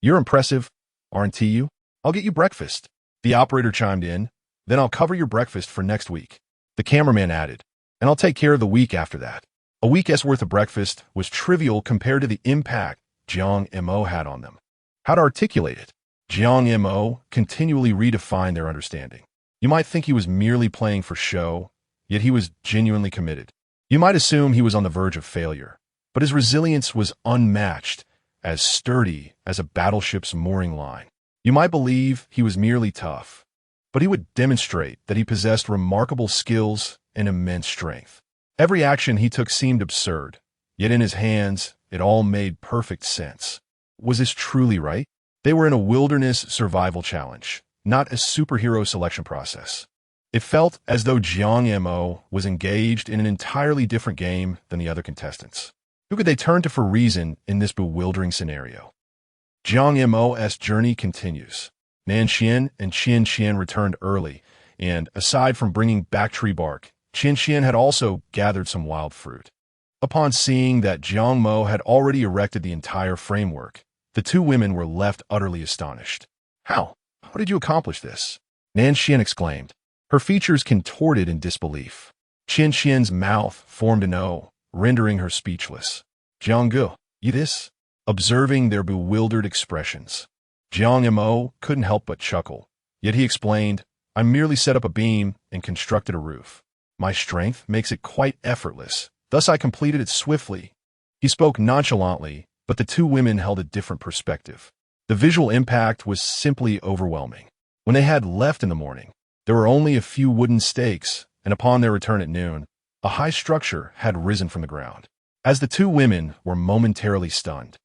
You're impressive, aren't you? I'll get you breakfast. The operator chimed in, then I'll cover your breakfast for next week. The cameraman added, and I'll take care of the week after that. A week's worth of breakfast was trivial compared to the impact Jiang Mo had on them. How to articulate it? Jiang Mo continually redefined their understanding. You might think he was merely playing for show, yet he was genuinely committed. You might assume he was on the verge of failure, but his resilience was unmatched, as sturdy as a battleship's mooring line. You might believe he was merely tough, but he would demonstrate that he possessed remarkable skills and immense strength. Every action he took seemed absurd, yet in his hands it all made perfect sense. Was this truly right? They were in a wilderness survival challenge, not a superhero selection process. It felt as though Jiang Mo was engaged in an entirely different game than the other contestants. Who could they turn to for reason in this bewildering scenario? Jiang Mo's journey continues. Nanxian and Qian returned early, and aside from bringing back tree bark, Qian had also gathered some wild fruit. Upon seeing that Jiang Mo had already erected the entire framework, the two women were left utterly astonished. How did you accomplish this? Nanxian exclaimed, her features contorted in disbelief. Qian's mouth formed an O, rendering her speechless. Jiang, you this? Observing their bewildered expressions, Jiang Mo couldn't help but chuckle. Yet he explained, I merely set up a beam and constructed a roof. My strength makes it quite effortless, thus I completed it swiftly. He spoke nonchalantly, but the two women held a different perspective. The visual impact was simply overwhelming. When they had left in the morning, there were only a few wooden stakes, and upon their return at noon, a high structure had risen from the ground. As the two women were momentarily stunned,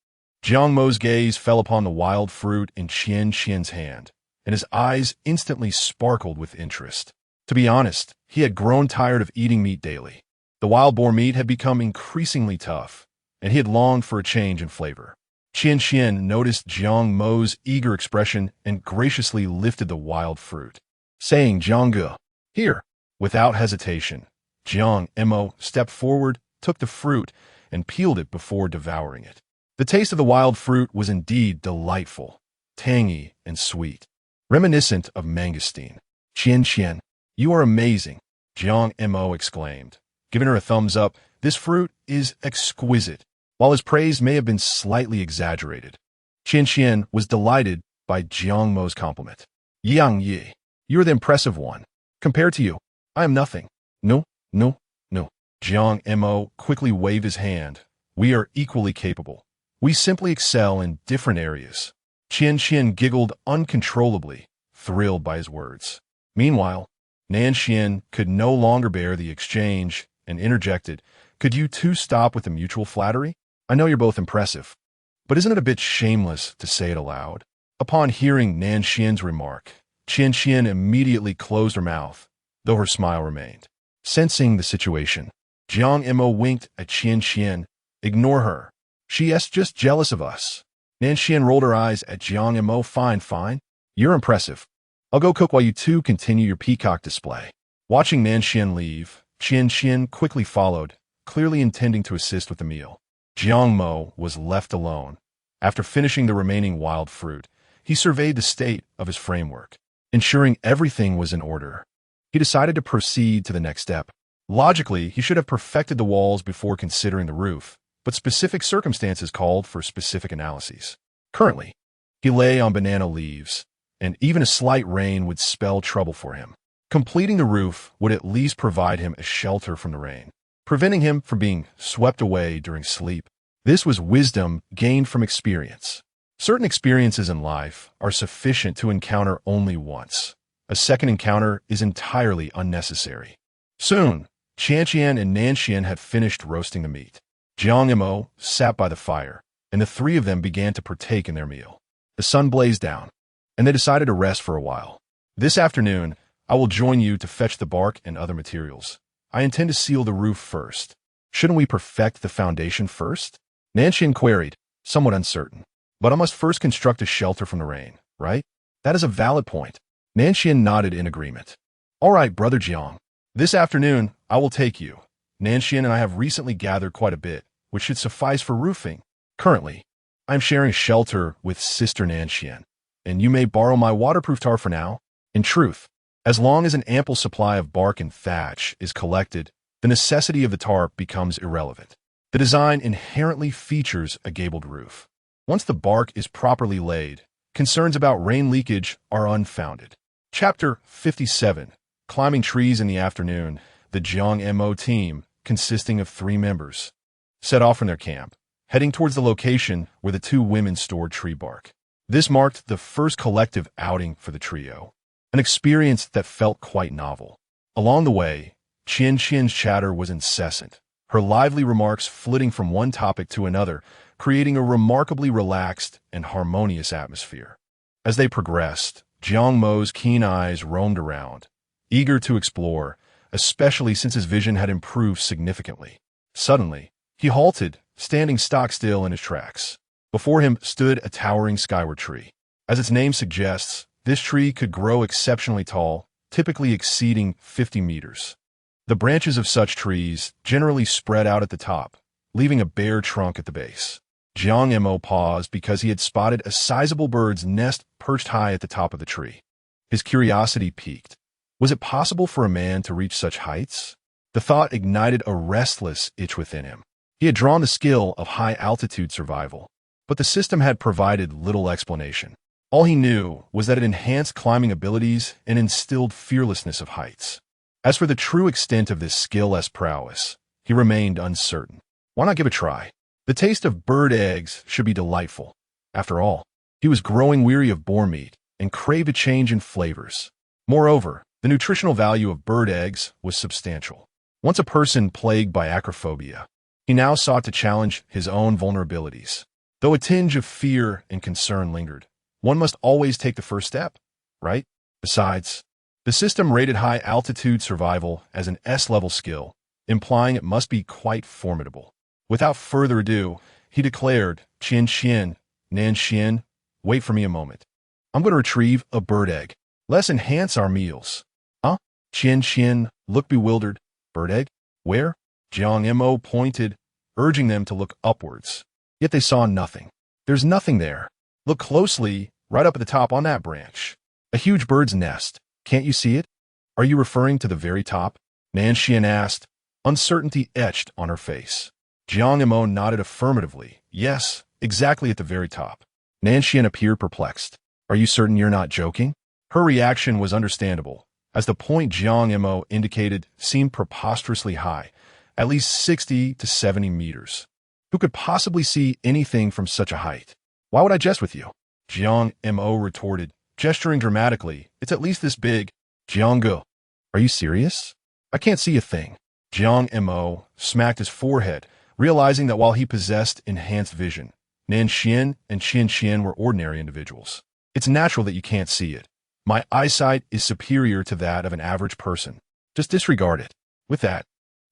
Jiang Mo's gaze fell upon the wild fruit in Qian's hand, and his eyes instantly sparkled with interest. To be honest, he had grown tired of eating meat daily. The wild boar meat had become increasingly tough, and he had longed for a change in flavor. Qian noticed Jiang Mo's eager expression and graciously lifted the wild fruit, saying, Jiang, here. Without hesitation, Jiang Mo stepped forward, took the fruit, and peeled it before devouring it. The taste of the wild fruit was indeed delightful, tangy and sweet, reminiscent of mangosteen. Qian, you are amazing, Jiang Mo exclaimed, giving her a thumbs up. This fruit is exquisite. While his praise may have been slightly exaggerated, Qian was delighted by Jiang Mo's compliment. Yang Yi, you are the impressive one. Compared to you, I am nothing. No. Jiang Mo quickly waved his hand. We are equally capable. We simply excel in different areas. Qian giggled uncontrollably, thrilled by his words. Meanwhile, Nanxian could no longer bear the exchange and interjected, could you two stop with the mutual flattery? I know you're both impressive, but isn't it a bit shameless to say it aloud? Upon hearing Nanxian's remark, Qian immediately closed her mouth, though her smile remained. Sensing the situation, Jiang Mo winked at Qian. Ignore her. She's just jealous of us. Nanxian rolled her eyes at Jiang Mo. Fine. You're impressive. I'll go cook while you two continue your peacock display. Watching Nanxian leave, Qian quickly followed, clearly intending to assist with the meal. Jiang Mo was left alone. After finishing the remaining wild fruit, he surveyed the state of his framework. Ensuring everything was in order, he decided to proceed to the next step. Logically, he should have perfected the walls before considering the roof, but specific circumstances called for specific analyses. Currently, he lay on banana leaves, and even a slight rain would spell trouble for him. Completing the roof would at least provide him a shelter from the rain, preventing him from being swept away during sleep. This was wisdom gained from experience. Certain experiences in life are sufficient to encounter only once. A second encounter is entirely unnecessary. Soon, Qianqian and Nanxian had finished roasting the meat. Jiang Mo sat by the fire, and the three of them began to partake in their meal. The sun blazed down, and they decided to rest for a while. This afternoon, I will join you to fetch the bark and other materials. I intend to seal the roof first. Shouldn't we perfect the foundation first? Nanxian queried, somewhat uncertain. But I must first construct a shelter from the rain, right? That is a valid point. Nanxian nodded in agreement. All right, Brother Jiang. This afternoon, I will take you. Nanxian and I have recently gathered quite a bit, which should suffice for roofing. Currently, I am sharing a shelter with Sister Nanxian, and you may borrow my waterproof tar for now. In truth, as long as an ample supply of bark and thatch is collected, the necessity of the tarp becomes irrelevant. The design inherently features a gabled roof. Once the bark is properly laid, concerns about rain leakage are unfounded. Chapter 57. Climbing trees in the afternoon, the Jiang Mo team, consisting of 3 members, set off from their camp, heading towards the location where the 2 women stored tree bark. This marked the first collective outing for the trio, an experience that felt quite novel. Along the way, Qianqian's chatter was incessant, her lively remarks flitting from one topic to another, creating a remarkably relaxed and harmonious atmosphere. As they progressed, Jiang Mo's keen eyes roamed around, eager to explore, especially since his vision had improved significantly. Suddenly, he halted, standing stock still in his tracks. Before him stood a towering skyward tree. As its name suggests, this tree could grow exceptionally tall, typically exceeding 50 meters. The branches of such trees generally spread out at the top, leaving a bare trunk at the base. Jiang Mo paused because he had spotted a sizable bird's nest perched high at the top of the tree. His curiosity piqued. Was it possible for a man to reach such heights? The thought ignited a restless itch within him. He had drawn the skill of high-altitude survival, but the system had provided little explanation. All he knew was that it enhanced climbing abilities and instilled fearlessness of heights. As for the true extent of this skill-less prowess, he remained uncertain. Why not give a try? The taste of bird eggs should be delightful. After all, he was growing weary of boar meat and craved a change in flavors. Moreover, the nutritional value of bird eggs was substantial. Once a person plagued by acrophobia, he now sought to challenge his own vulnerabilities. Though a tinge of fear and concern lingered, one must always take the first step, right? Besides, the system rated high-altitude survival as an S-level skill, implying it must be quite formidable. Without further ado, he declared, Qianqian, Nanxian, wait for me a moment. I'm going to retrieve a bird egg. Let's enhance our meals. Huh? Qianqian looked bewildered. Bird egg? Where? Jiang Mo pointed, urging them to look upwards. Yet they saw nothing. There's nothing there. Look closely, right up at the top on that branch. A huge bird's nest. Can't you see it? Are you referring to the very top? Nanxian asked, uncertainty etched on her face. Jiang Mo nodded affirmatively. Yes, exactly at the very top. Nanxian appeared perplexed. Are you certain you're not joking? Her reaction was understandable, as the point Jiang Mo indicated seemed preposterously high, at least 60 to 70 meters. Who could possibly see anything from such a height? Why would I jest with you? Jiang Mo retorted, gesturing dramatically. It's at least this big. Jiang, are you serious? I can't see a thing. Jiang Mo smacked his forehead, realizing that while he possessed enhanced vision, Nanxian and Qianqian were ordinary individuals. It's natural that you can't see it. My eyesight is superior to that of an average person. Just disregard it. With that,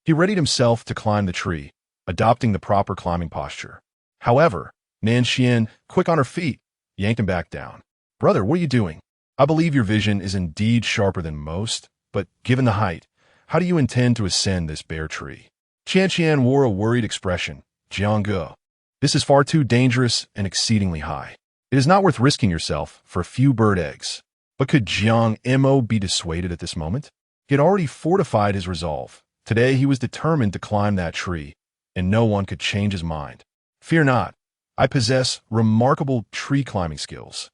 he readied himself to climb the tree, adopting the proper climbing posture. However, Nanxian, quick on her feet, yanked him back down. Brother, what are you doing? I believe your vision is indeed sharper than most, but given the height, how do you intend to ascend this bare tree? Qianqian wore a worried expression. Jiang, This is far too dangerous and exceedingly high. It is not worth risking yourself for a few bird eggs. But could Jiang Mo be dissuaded at this moment? He had already fortified his resolve. Today he was determined to climb that tree, and no one could change his mind. Fear not, I possess remarkable tree climbing skills.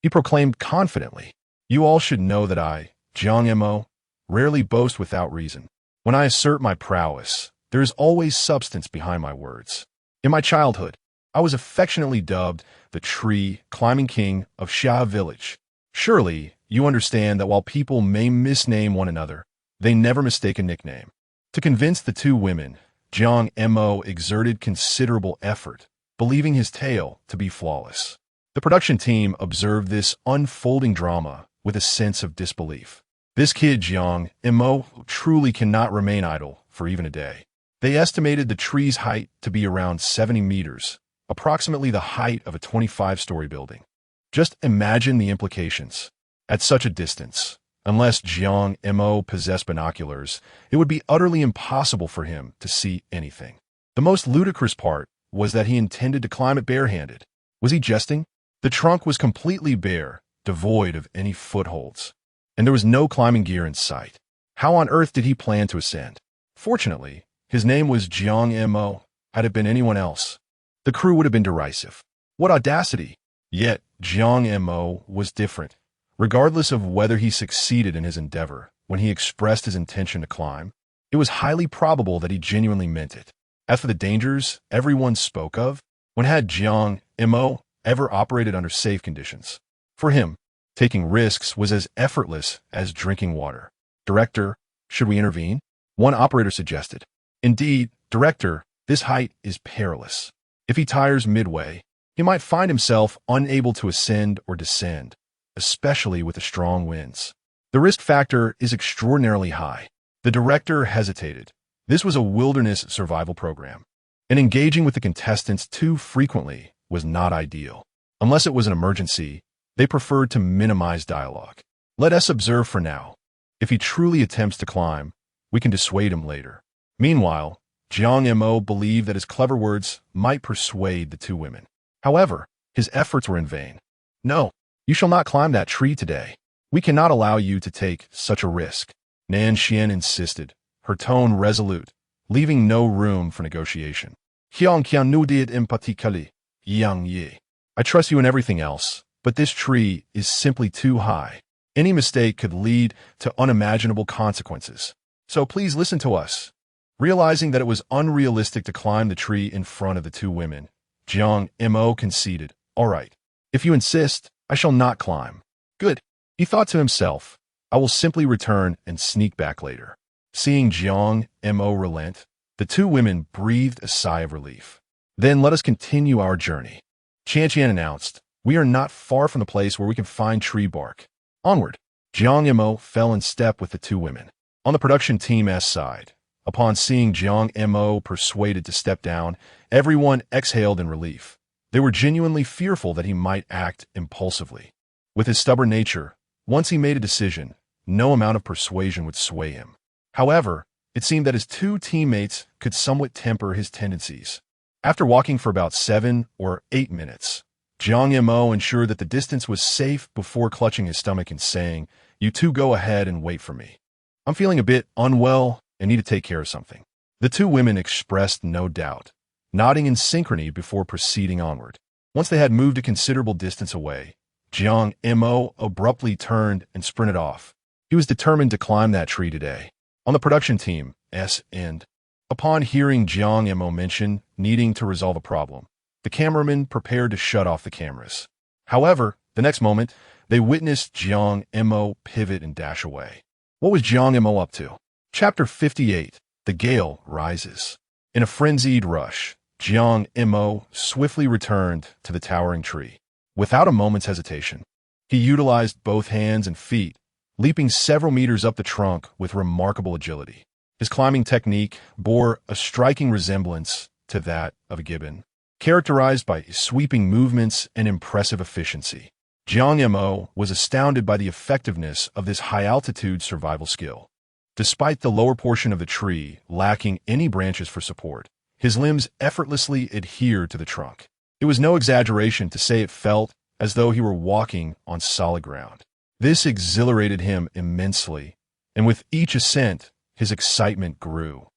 He proclaimed confidently. You all should know that I, Jiang Mo, rarely boast without reason. When I assert my prowess, there is always substance behind my words. In my childhood, I was affectionately dubbed the tree climbing king of Xia village. Surely, you understand that while people may misname one another, they never mistake a nickname. To convince the two women, Jiang Mo exerted considerable effort, believing his tale to be flawless. The production team observed this unfolding drama with a sense of disbelief. This kid, Jiang Mo, truly cannot remain idle for even a day. They estimated the tree's height to be around 70 meters, approximately the height of a 25-story building. Just imagine the implications. At such a distance, unless Jiang Mo possessed binoculars, it would be utterly impossible for him to see anything. The most ludicrous part was that he intended to climb it barehanded. Was he jesting? The trunk was completely bare, devoid of any footholds, and there was no climbing gear in sight. How on earth did he plan to ascend? Fortunately, his name was Jiang Mo. Had it been anyone else, the crew would have been derisive. What audacity! Yet, Jiang Mo was different. Regardless of whether he succeeded in his endeavor, when he expressed his intention to climb, it was highly probable that he genuinely meant it. As for the dangers everyone spoke of, when had Jiang Mo ever operated under safe conditions? For him, taking risks was as effortless as drinking water. Director, should we intervene? One operator suggested. Indeed, Director, this height is perilous. If he tires midway, he might find himself unable to ascend or descend, especially with the strong winds. The risk factor is extraordinarily high. The director hesitated. This was a wilderness survival program, and engaging with the contestants too frequently was not ideal. Unless it was an emergency, they preferred to minimize dialogue. Let us observe for now. If he truly attempts to climb, we can dissuade him later. Meanwhile, Jiang Mo believed that his clever words might persuade the two women. However, his efforts were in vain. No, you shall not climb that tree today. We cannot allow you to take such a risk, Nan Xian insisted, her tone resolute, leaving no room for negotiation. Qiang Qian nu diet empatically, Yang Yi. I trust you in everything else, but this tree is simply too high. Any mistake could lead to unimaginable consequences. So please listen to us. Realizing that it was unrealistic to climb the tree in front of the two women, Jiang Mo conceded. All right, if you insist, I shall not climb. Good, he thought to himself. I will simply return and sneak back later. Seeing Jiang Mo relent, the two women breathed a sigh of relief. Then let us continue our journey. Qian announced, we are not far from the place where we can find tree bark. Onward. Jiang Mo fell in step with the two women. On the production team's side, upon seeing Jiang Mo persuaded to step down, everyone exhaled in relief. They were genuinely fearful that he might act impulsively. With his stubborn nature, once he made a decision, no amount of persuasion would sway him. However, it seemed that his two teammates could somewhat temper his tendencies. After walking for about 7 or 8 minutes, Jiang Mo ensured that the distance was safe before clutching his stomach and saying, you two go ahead and wait for me. I'm feeling a bit unwell and need to take care of something. The two women expressed no doubt, nodding in synchrony before proceeding onward. Once they had moved a considerable distance away, Jiang Mo abruptly turned and sprinted off. He was determined to climb that tree today. On the production team's end, upon hearing Jiang Mo mention needing to resolve a problem, the cameramen prepared to shut off the cameras. However, the next moment, they witnessed Jiang Mo pivot and dash away. What was Jiang Mo up to? Chapter 58, The Gale Rises. In a frenzied rush, Jiang Mo swiftly returned to the towering tree. Without a moment's hesitation, he utilized both hands and feet, leaping several meters up the trunk with remarkable agility. His climbing technique bore a striking resemblance to that of a gibbon, characterized by sweeping movements and impressive efficiency. Jiang Mo was astounded by the effectiveness of this high-altitude survival skill. Despite the lower portion of the tree lacking any branches for support, His limbs effortlessly adhered to the trunk. It was no exaggeration to say it felt as though he were walking on solid ground. This exhilarated him immensely, and with each ascent, his excitement grew,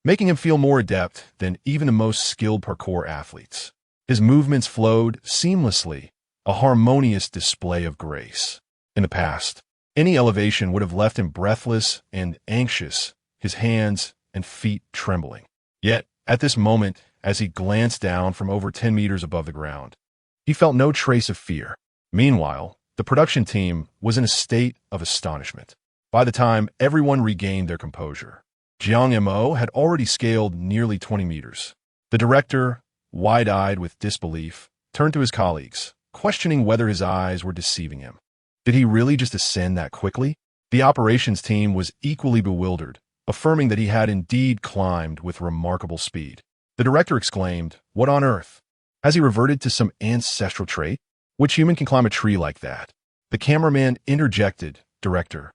making him feel more adept than even the most skilled parkour athletes. His movements flowed seamlessly, a harmonious display of grace. In the past, any elevation would have left him breathless and anxious, his hands and feet trembling. Yet, at this moment, as he glanced down from over 10 meters above the ground, he felt no trace of fear. Meanwhile, the production team was in a state of astonishment. By the time everyone regained their composure, Jiang Mo had already scaled nearly 20 meters. The director, wide-eyed with disbelief, turned to his colleagues, questioning whether his eyes were deceiving him. Did he really just ascend that quickly? The operations team was equally bewildered, affirming that he had indeed climbed with remarkable speed. The director exclaimed, "What on earth? Has he reverted to some ancestral trait? Which human can climb a tree like that?" The cameraman interjected, "Director,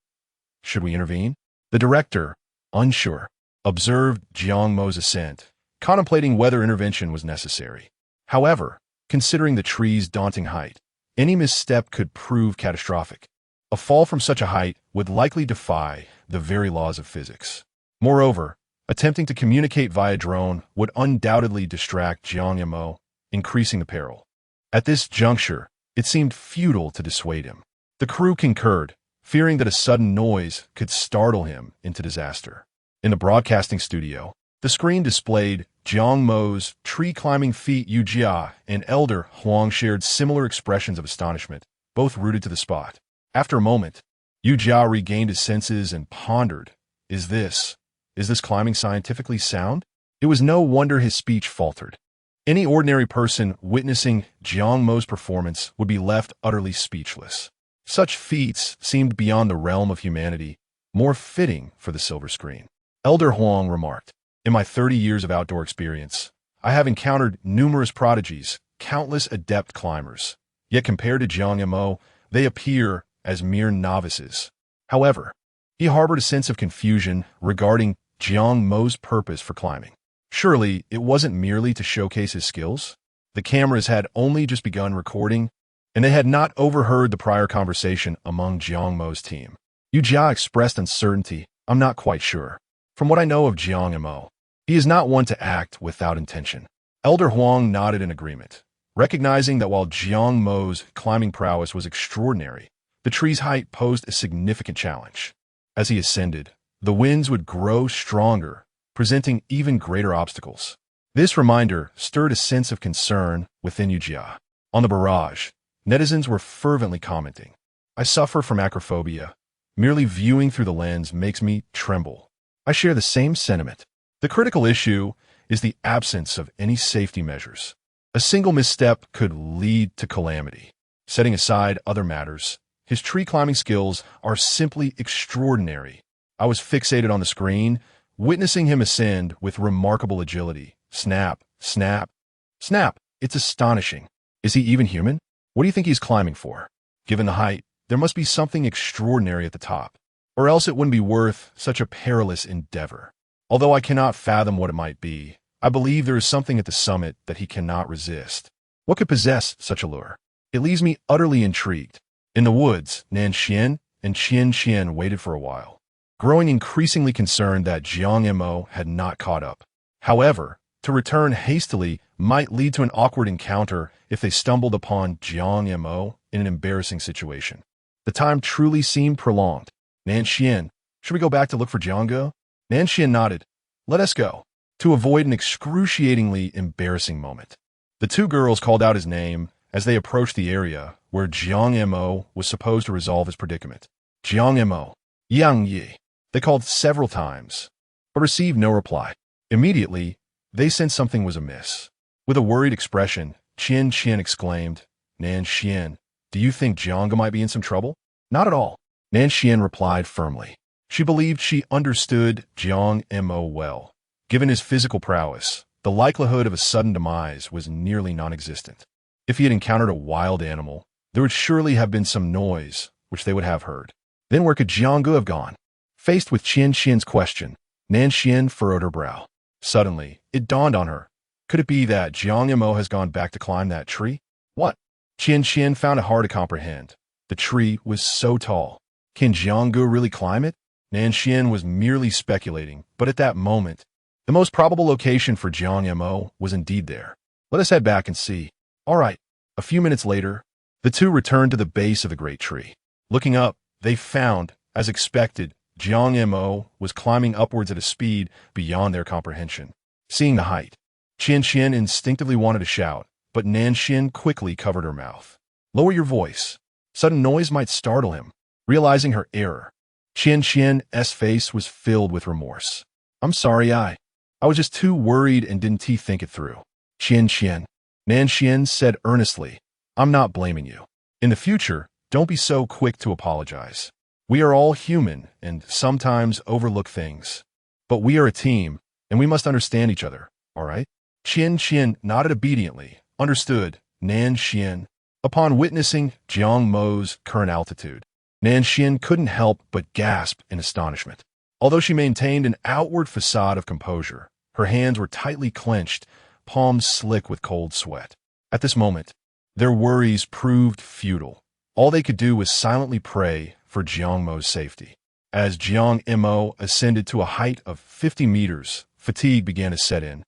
should we intervene?" The director, unsure, observed Jiang Mo's ascent, contemplating whether intervention was necessary. However, considering the tree's daunting height, any misstep could prove catastrophic. A fall from such a height would likely defy the very laws of physics. Moreover, attempting to communicate via drone would undoubtedly distract Jiang Mo, increasing the peril. At this juncture, it seemed futile to dissuade him. The crew concurred, fearing that a sudden noise could startle him into disaster. In the broadcasting studio, the screen displayed Jiang Mo's tree-climbing feat. Yu Jia and Elder Huang shared similar expressions of astonishment, both rooted to the spot. After a moment, Yu Jia regained his senses and pondered, Is this climbing scientifically sound? It was no wonder his speech faltered. Any ordinary person witnessing Jiang Mo's performance would be left utterly speechless. Such feats seemed beyond the realm of humanity, more fitting for the silver screen. Elder Huang remarked, "In my 30 years of outdoor experience, I have encountered numerous prodigies, countless adept climbers. Yet compared to Jiang Mo, they appear as mere novices." However, he harbored a sense of confusion regarding Jiang Mo's purpose for climbing. Surely, it wasn't merely to showcase his skills? The cameras had only just begun recording, and they had not overheard the prior conversation among Jiang Mo's team. Yu Jia expressed uncertainty. "I'm not quite sure. From what I know of Jiang Mo, he is not one to act without intention." Elder Huang nodded in agreement, recognizing that while Jiang Mo's climbing prowess was extraordinary, the tree's height posed a significant challenge. As he ascended, the winds would grow stronger, presenting even greater obstacles. This reminder stirred a sense of concern within Yu Jia. On the barrage, netizens were fervently commenting, "I suffer from acrophobia. Merely viewing through the lens makes me tremble." I share the same sentiment. The critical issue is the absence of any safety measures. A single misstep could lead to calamity. Setting aside other matters, his tree climbing skills are simply extraordinary. I was fixated on the screen, witnessing him ascend with remarkable agility. Snap, snap, snap. It's astonishing. Is he even human? What do you think he's climbing for? Given the height, there must be something extraordinary at the top, or else it wouldn't be worth such a perilous endeavor. Although I cannot fathom what it might be, I believe there is something at the summit that he cannot resist. What could possess such allure? It leaves me utterly intrigued. In the woods, Nan Xian and Qian Qian waited for a while, growing increasingly concerned that Jiang Mo had not caught up. However, to return hastily might lead to an awkward encounter if they stumbled upon Jiang Mo in an embarrassing situation. The time truly seemed prolonged. "Nan Xian, should we go back to look for Jiang? Nan Xian nodded. "Let us go," to avoid an excruciatingly embarrassing moment. The two girls called out his name as they approached the area where Jiang Mo was supposed to resolve his predicament. "Jiang Mo, Yang Yi." They called several times, but received no reply. Immediately, they sensed something was amiss. With a worried expression, Qian Qian exclaimed, "Nan Xian, do you think Jiang might be in some trouble?" "Not at all," Nan Xian replied firmly. She believed she understood Jiang Mo well. Given his physical prowess, the likelihood of a sudden demise was nearly non-existent. If he had encountered a wild animal, there would surely have been some noise, which they would have heard. Then where could Jiang have gone? Faced with Qian Qian's question, Nan Xian furrowed her brow. Suddenly, It dawned on her. Could it be that Jiang Mo has gone back to climb that tree? What? Qian found it hard to comprehend. The tree was so tall. Can Jianggu really climb it? Nanxian was merely speculating, but at that moment, the most probable location for Jiang Mo was indeed there. Let us head back and see. All right. A few minutes later, the two returned to the base of the great tree. Looking up, they found, as expected, Jiang Mo was climbing upwards at a speed beyond their comprehension. Seeing the height, Qian instinctively wanted to shout, but Nanxian quickly covered her mouth. Lower your voice. Sudden noise might startle him. Realizing her error, Qian's face was filled with remorse. I'm sorry, I was just too worried and didn't think it through. Qian. Nanxian said earnestly, I'm not blaming you. In the future, don't be so quick to apologize. We are all human and sometimes overlook things. But we are a team, and we must understand each other, all right? Qian nodded obediently. Understood, Nanxian. Upon witnessing Jiang Mo's current altitude, Nanxian couldn't help but gasp in astonishment. Although she maintained an outward facade of composure, her hands were tightly clenched, palms slick with cold sweat. At this moment, their worries proved futile. All they could do was silently pray for Jiang Mo's safety. As Jiang Mo ascended to a height of 50 meters, fatigue began to set in,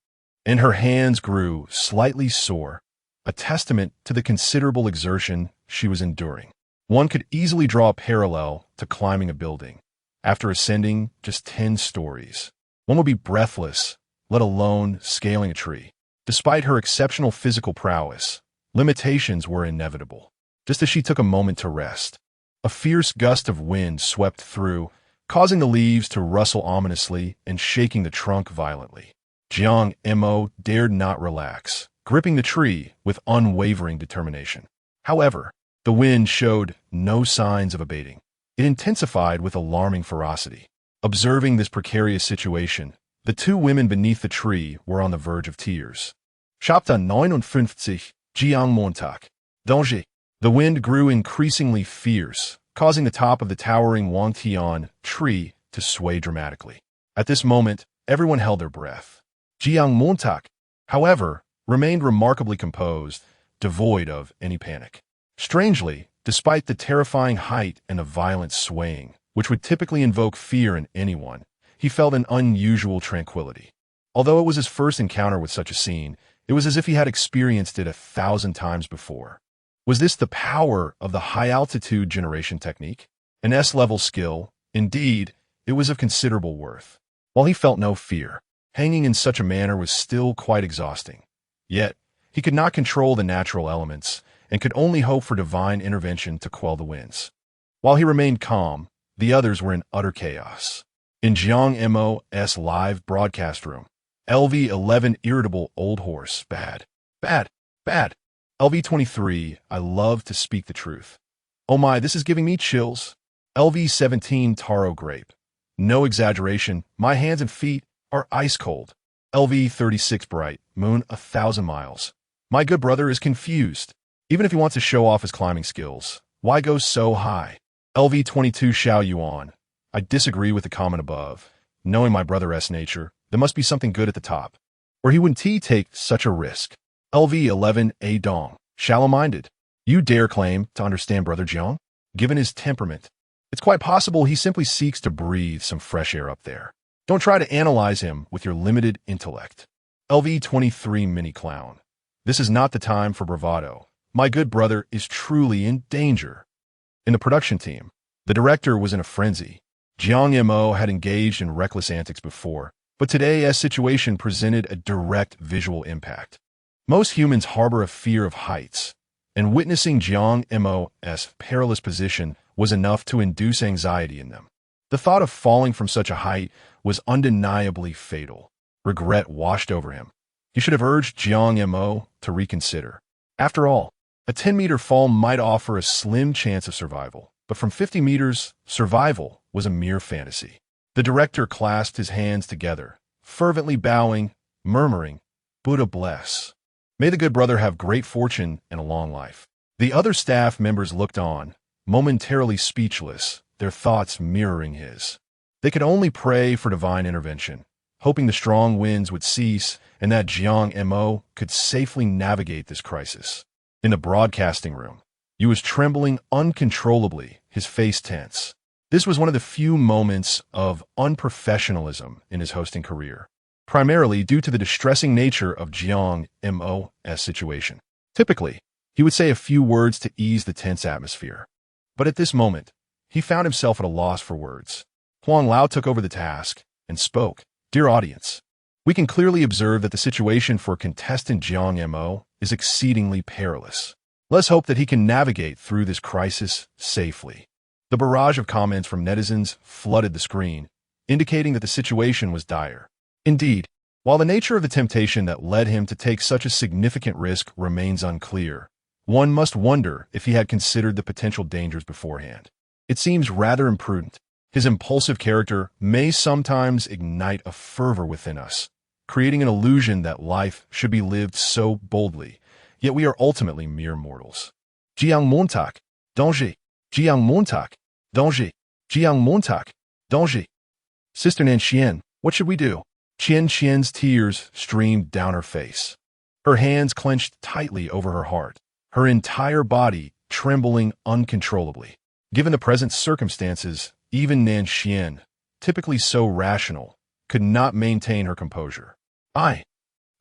and her hands grew slightly sore, a testament to the considerable exertion she was enduring. One could easily draw a parallel to climbing a building. After ascending just 10 stories, one would be breathless, let alone scaling a tree. Despite her exceptional physical prowess, limitations were inevitable. Just as she took a moment to rest, a fierce gust of wind swept through, causing the leaves to rustle ominously and shaking the trunk violently. Jiang Mo dared not relax, gripping the tree with unwavering determination. However, the wind showed no signs of abating. It intensified with alarming ferocity. Observing this precarious situation, the two women beneath the tree were on the verge of tears. Chapter 59, Jiang Montag. Danger. The wind grew increasingly fierce, causing the top of the towering Wangtian tree to sway dramatically. At this moment, everyone held their breath. Jiang Montag, however, remained remarkably composed, devoid of any panic. Strangely, despite the terrifying height and the violent swaying, which would typically invoke fear in anyone, he felt an unusual tranquility. Although it was his first encounter with such a scene, it was as if he had experienced it 1,000 times before. Was this the power of the high-altitude generation technique? An S-level skill, indeed, it was of considerable worth. While he felt no fear, hanging in such a manner was still quite exhausting. Yet, he could not control the natural elements, and could only hope for divine intervention to quell the winds. While he remained calm, the others were in utter chaos. In Jiang Mo's live broadcast room, LV-11 irritable old horse, bad. LV-23, I love to speak the truth. Oh my, this is giving me chills. LV-17 taro grape. No exaggeration, my hands and feet are ice cold. LV-36 bright, moon 1,000 miles. My good brother is confused. Even if he wants to show off his climbing skills, why go so high? LV-22 Xiao Yuan. I disagree with the comment above. Knowing my brother's nature, there must be something good at the top, or he wouldn't take such a risk. LV-11 A Dong. Shallow-minded. You dare claim to understand Brother Jiang? Given his temperament, it's quite possible he simply seeks to breathe some fresh air up there. Don't try to analyze him with your limited intellect. LV-23 Mini Clown. This is not the time for bravado. My good brother is truly in danger. In the production team, the director was in a frenzy. Jiang Mo had engaged in reckless antics before, but today's situation presented a direct visual impact. Most humans harbor a fear of heights, and witnessing Jiang Mo's perilous position was enough to induce anxiety in them. The thought of falling from such a height was undeniably fatal. Regret washed over him. He should have urged Jiang Mo to reconsider. After all, a 10-meter fall might offer a slim chance of survival, but from 50 meters, survival was a mere fantasy. The director clasped his hands together, fervently bowing, murmuring, Buddha bless. May the good brother have great fortune and a long life. The other staff members looked on, momentarily speechless, their thoughts mirroring his. They could only pray for divine intervention, hoping the strong winds would cease and that Jiang Mo could safely navigate this crisis. In the broadcasting room, he was trembling uncontrollably, his face tense. This was one of the few moments of unprofessionalism in his hosting career, primarily due to the distressing nature of Jiang Mo's situation. Typically, he would say a few words to ease the tense atmosphere. But at this moment, he found himself at a loss for words. Huang Lao took over the task and spoke. Dear audience, we can clearly observe that the situation for contestant Jiang Mo is exceedingly perilous. Let's hope that he can navigate through this crisis safely. The barrage of comments from netizens flooded the screen, indicating that the situation was dire. Indeed, while the nature of the temptation that led him to take such a significant risk remains unclear, one must wonder if he had considered the potential dangers beforehand. It seems rather imprudent. His impulsive character may sometimes ignite a fervor within us, creating an illusion that life should be lived so boldly, yet we are ultimately mere mortals. Jiang Montak, danger. Jiang Montak, danger. Jiang Montak, danger. Sister Nanxian, what should we do? Qian's tears streamed down her face. Her hands clenched tightly over her heart, her entire body trembling uncontrollably. Given the present circumstances, even Nanxian, typically so rational, could not maintain her composure. I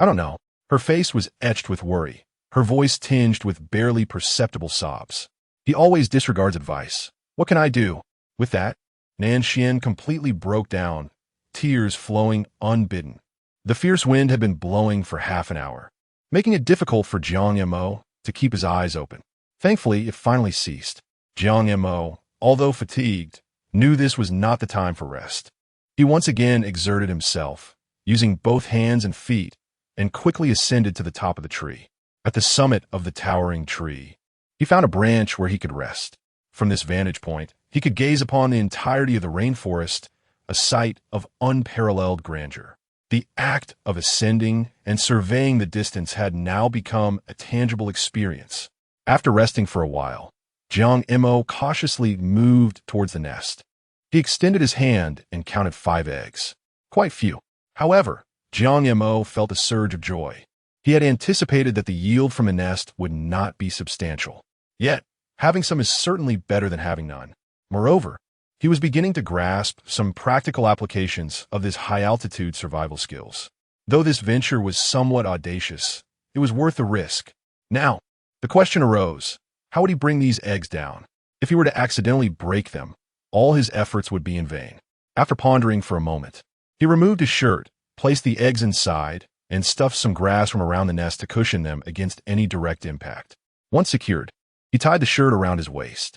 don't know. Her face was etched with worry, her voice tinged with barely perceptible sobs. He always disregards advice. What can I do? With that, Nanxian completely broke down, tears flowing unbidden. The fierce wind had been blowing for half an hour, making it difficult for Jiang Mo to keep his eyes open. Thankfully, it finally ceased. Jiang Mo, although fatigued, knew this was not the time for rest. He once again exerted himself, using both hands and feet, and quickly ascended to the top of the tree. At the summit of the towering tree, he found a branch where he could rest. From this vantage point, he could gaze upon the entirety of the rainforest, a sight of unparalleled grandeur. The act of ascending and surveying the distance had now become a tangible experience. After resting for a while, Jiang Mo cautiously moved towards the nest. He extended his hand and counted 5 eggs. Quite few. However, Jiang Mo felt a surge of joy. He had anticipated that the yield from a nest would not be substantial. Yet, having some is certainly better than having none. Moreover, he was beginning to grasp some practical applications of his high-altitude survival skills. Though this venture was somewhat audacious, it was worth the risk. Now, the question arose, how would he bring these eggs down? If he were to accidentally break them, all his efforts would be in vain. After pondering for a moment, he removed his shirt, placed the eggs inside, and stuffed some grass from around the nest to cushion them against any direct impact. Once secured, he tied the shirt around his waist.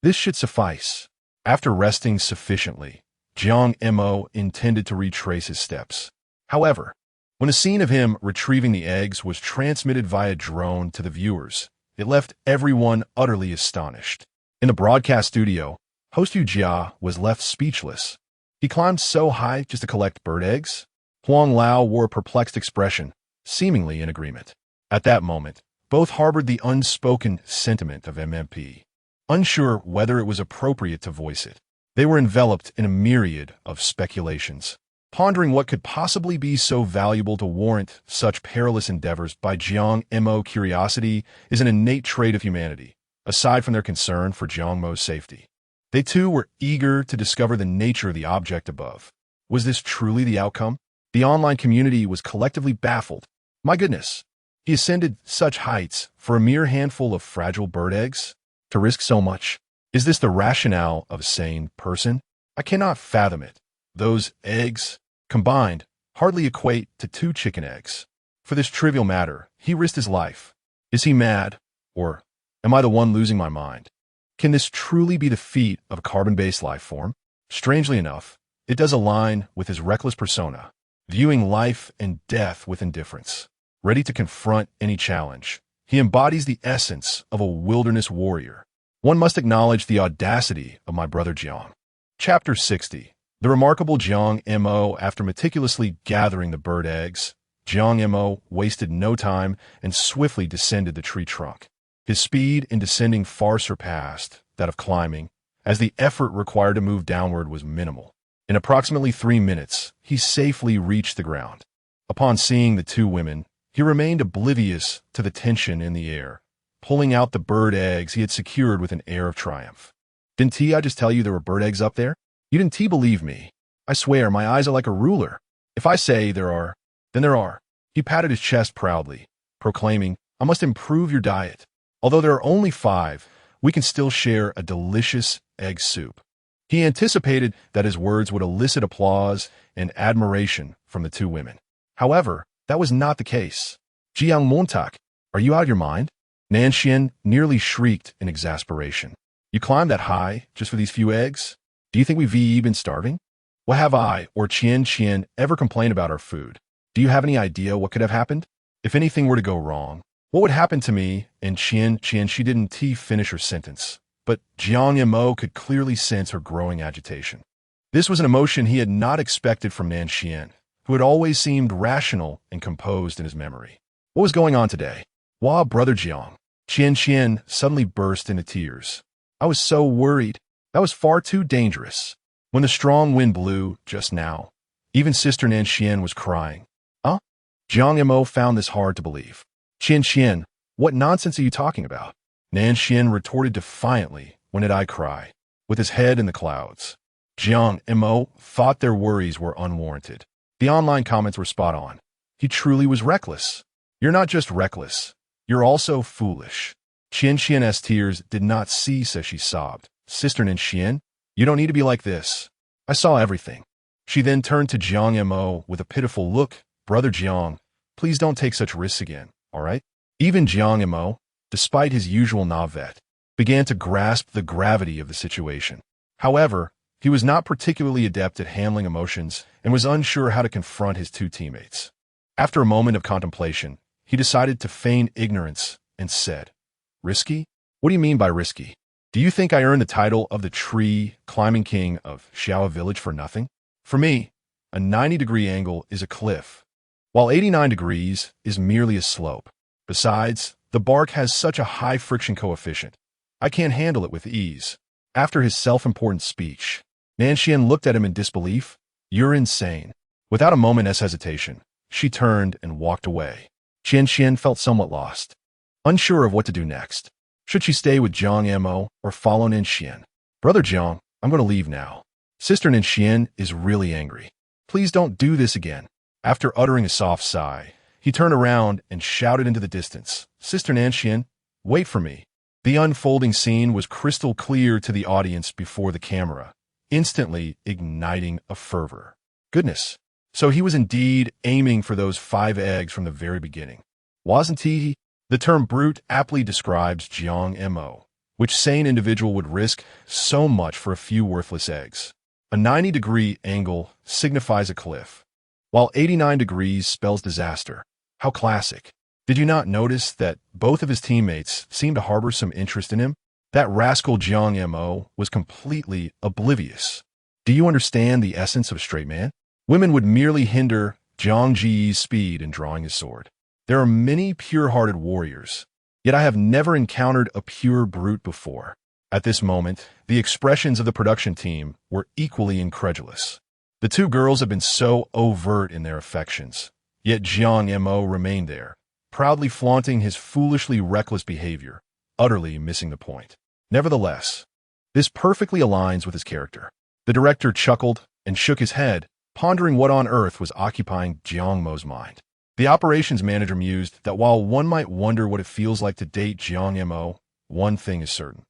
This should suffice. After resting sufficiently, Jiang Mo intended to retrace his steps. However, when a scene of him retrieving the eggs was transmitted via drone to the viewers, it left everyone utterly astonished. In the broadcast studio, host Yu Jia was left speechless. He climbed so high just to collect bird eggs? Huang Lao wore a perplexed expression, seemingly in agreement. At that moment, both harbored the unspoken sentiment of MMP. Unsure whether it was appropriate to voice it, they were enveloped in a myriad of speculations, pondering what could possibly be so valuable to warrant such perilous endeavors. By Jiang Mo, curiosity is an innate trait of humanity, aside from their concern for Jiang Mo's safety. They too were eager to discover the nature of the object above. Was this truly the outcome? The online community was collectively baffled. My goodness, he ascended such heights for a mere handful of fragile bird eggs? To risk so much? Is this the rationale of a sane person? I cannot fathom it. Those eggs, combined, hardly equate to 2 chicken eggs. For this trivial matter, he risked his life. Is he mad? Or am I the one losing my mind? Can this truly be the feat of a carbon-based life form? Strangely enough, it does align with his reckless persona, viewing life and death with indifference, ready to confront any challenge. He embodies the essence of a wilderness warrior. One must acknowledge the audacity of my brother Jiang. Chapter 60. The remarkable Jiang Mo. After meticulously gathering the bird eggs, Jiang Mo wasted no time and swiftly descended the tree trunk. His speed in descending far surpassed that of climbing, as the effort required to move downward was minimal. In approximately 3 minutes, he safely reached the ground. Upon seeing the two women, he remained oblivious to the tension in the air, pulling out the bird eggs he had secured with an air of triumph. "Didn't I just tell you there were bird eggs up there? You didn't believe me. I swear, my eyes are like a ruler. If I say there are, then there are." He patted his chest proudly, proclaiming, "I must improve your diet. Although there are only 5, we can still share a delicious egg soup." He anticipated that his words would elicit applause and admiration from the two women. However, that was not the case. "Jiang Mo, are you out of your mind?" Nanxian nearly shrieked in exasperation. "You climbed that high just for these few eggs? Do you think we've been starving? What have I or Qian ever complained about our food? Do you have any idea what could have happened? If anything were to go wrong, what would happen to me?" And Qian, she didn't finish her sentence, but Jiang Mo could clearly sense her growing agitation. This was an emotion he had not expected from Nanxian, who had always seemed rational and composed in his memory. What was going on today? "Wah, brother Jiang." Qian suddenly burst into tears. "I was so worried. That was far too dangerous. When the strong wind blew just now, even Sister Nanxian was crying." "Huh?" Jiang Mo found this hard to believe. "Qian, what nonsense are you talking about?" Nanxian retorted defiantly. "When did I cry?" With his head in the clouds. Jiang Mo thought their worries were unwarranted. The online comments were spot on. He truly was reckless. "You're not just reckless. You're also foolish." Qian's tears did not cease as she sobbed. "Sister Nanxian, you don't need to be like this. I saw everything." She then turned to Jiang Mo with a pitiful look. "Brother Jiang, please don't take such risks again, all right?" Even Jiang Mo, despite his usual navet, began to grasp the gravity of the situation. However, he was not particularly adept at handling emotions and was unsure how to confront his two teammates. After a moment of contemplation, he decided to feign ignorance and said, "Risky? What do you mean by risky? Do you think I earned the title of the tree-climbing king of Xiao Village for nothing? For me, a 90-degree angle is a cliff, while 89 degrees is merely a slope. Besides, the bark has such a high friction coefficient. I can't handle it with ease." After his self-important speech, Nanxian looked at him in disbelief. "You're insane." Without a moment's hesitation, she turned and walked away. Qian felt somewhat lost, unsure of what to do next. Should she stay with Jiang Mo or follow Nanxian? "Brother Jiang, I'm going to leave now. Sister Nanxian is really angry. Please don't do this again." After uttering a soft sigh, he turned around and shouted into the distance, "Sister Nanxian, wait for me." The unfolding scene was crystal clear to the audience before the camera, instantly igniting a fervor. Goodness, so he was indeed aiming for those 5 eggs from the very beginning. Wasn't he? The term brute aptly describes Jiang Mo, which sane individual would risk so much for a few worthless eggs. A 90-degree angle signifies a cliff, while 89 degrees spells disaster. How classic. Did you not notice that both of his teammates seemed to harbor some interest in him? That rascal Jiang Mo was completely oblivious. Do you understand the essence of straight man? Women would merely hinder Jiang Ji's speed in drawing his sword. There are many pure-hearted warriors, yet I have never encountered a pure brute before. At this moment, the expressions of the production team were equally incredulous. The two girls had been so overt in their affections, yet Jiang Mo remained there, proudly flaunting his foolishly reckless behavior, utterly missing the point. Nevertheless, this perfectly aligns with his character. The director chuckled and shook his head, pondering what on earth was occupying Jiang Mo's mind. The operations manager mused that while one might wonder what it feels like to date Jiang Mo, one thing is certain.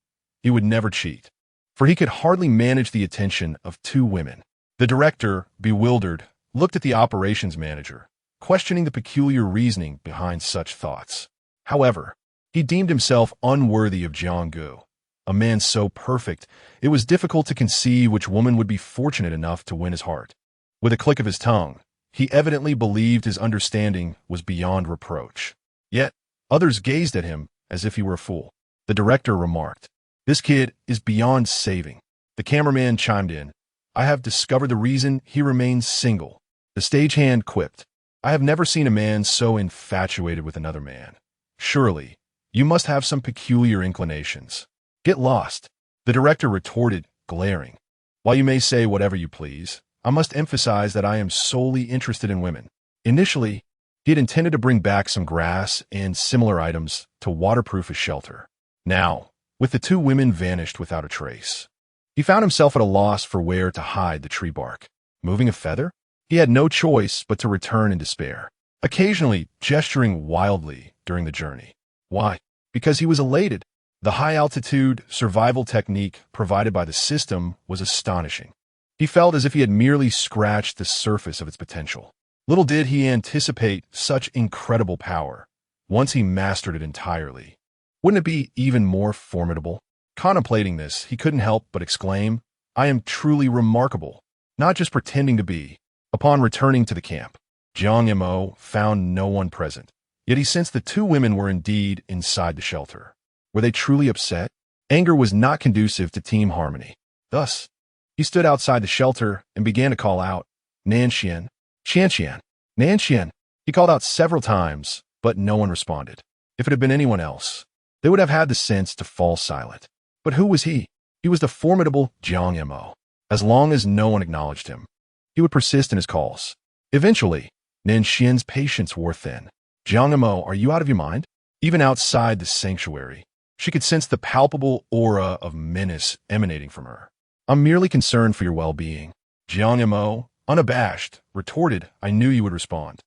He would never cheat, for he could hardly manage the attention of 2 women. The director, bewildered, looked at the operations manager, questioning the peculiar reasoning behind such thoughts. However, he deemed himself unworthy of Jiang Gu, a man so perfect it was difficult to conceive which woman would be fortunate enough to win his heart. With a click of his tongue, he evidently believed his understanding was beyond reproach. Yet, others gazed at him as if he were a fool. The director remarked, "This kid is beyond saving." The cameraman chimed in, "I have discovered the reason he remains single." The stagehand quipped, "I have never seen a man so infatuated with another man. Surely, you must have some peculiar inclinations. Get lost." The director retorted, glaring, "While you may say whatever you please, I must emphasize that I am solely interested in women. Initially, he had intended to bring back some grass and similar items to waterproof his shelter. Now, with the two women vanished without a trace, he found himself at a loss for where to hide the tree bark. Moving a feather? He had no choice but to return in despair, occasionally gesturing wildly during the journey. Why? Because he was elated. The high-altitude survival technique provided by the system was astonishing. He felt as if he had merely scratched the surface of its potential. Little did he anticipate such incredible power once he mastered it entirely. Wouldn't it be even more formidable? Contemplating this, he couldn't help but exclaim, "I am truly remarkable, not just pretending to be." Upon returning to the camp, Jiang Mo found no one present, yet he sensed the two women were indeed inside the shelter. Were they truly upset? Anger was not conducive to team harmony. Thus, he stood outside the shelter and began to call out, "Nanxian, Qianqian, Nanxian." He called out several times, but no one responded. If it had been anyone else, they would have had the sense to fall silent. But who was he? He was the formidable Jiang Mo. As long as no one acknowledged him, he would persist in his calls. Eventually, Nanxian's patience wore thin. "Jiang Mo, are you out of your mind?" Even outside the sanctuary, she could sense the palpable aura of menace emanating from her. "I'm merely concerned for your well-being." Jiang Mo, unabashed, retorted, "I knew you would respond."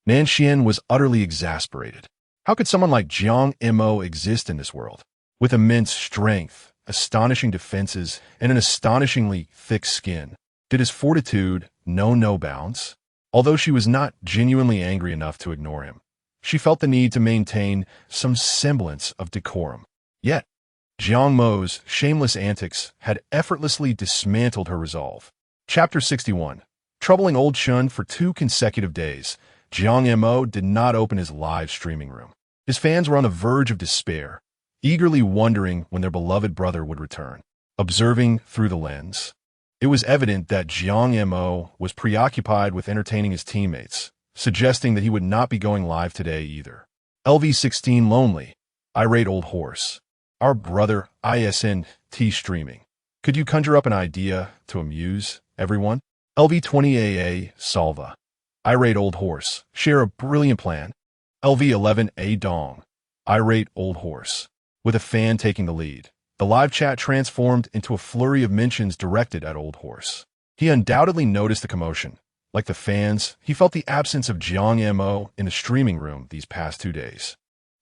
Nanxian was utterly exasperated. How could someone like Jiang Mo exist in this world? With immense strength, astonishing defenses, and an astonishingly thick skin, did his fortitude know no bounds? Although she was not genuinely angry enough to ignore him, she felt the need to maintain some semblance of decorum. Yet, Jiang Mo's shameless antics had effortlessly dismantled her resolve. Chapter 61. Troubling Old Chun for 2 consecutive days, Jiang Mo did not open his live streaming room. His fans were on the verge of despair, eagerly wondering when their beloved brother would return. Observing through the lens, it was evident that Jiang Mo was preoccupied with entertaining his teammates, suggesting that he would not be going live today either. LV16 Lonely, Irate Old Horse. Our brother ISNT streaming. Could you conjure up an idea to amuse everyone? LV20AA Salva. Irate Old Horse. Share a brilliant plan. LV11A Dong. Irate Old Horse. With a fan taking the lead, the live chat transformed into a flurry of mentions directed at Old Horse. He undoubtedly noticed the commotion. Like the fans, he felt the absence of Jiang Mo in the streaming room these past 2 days.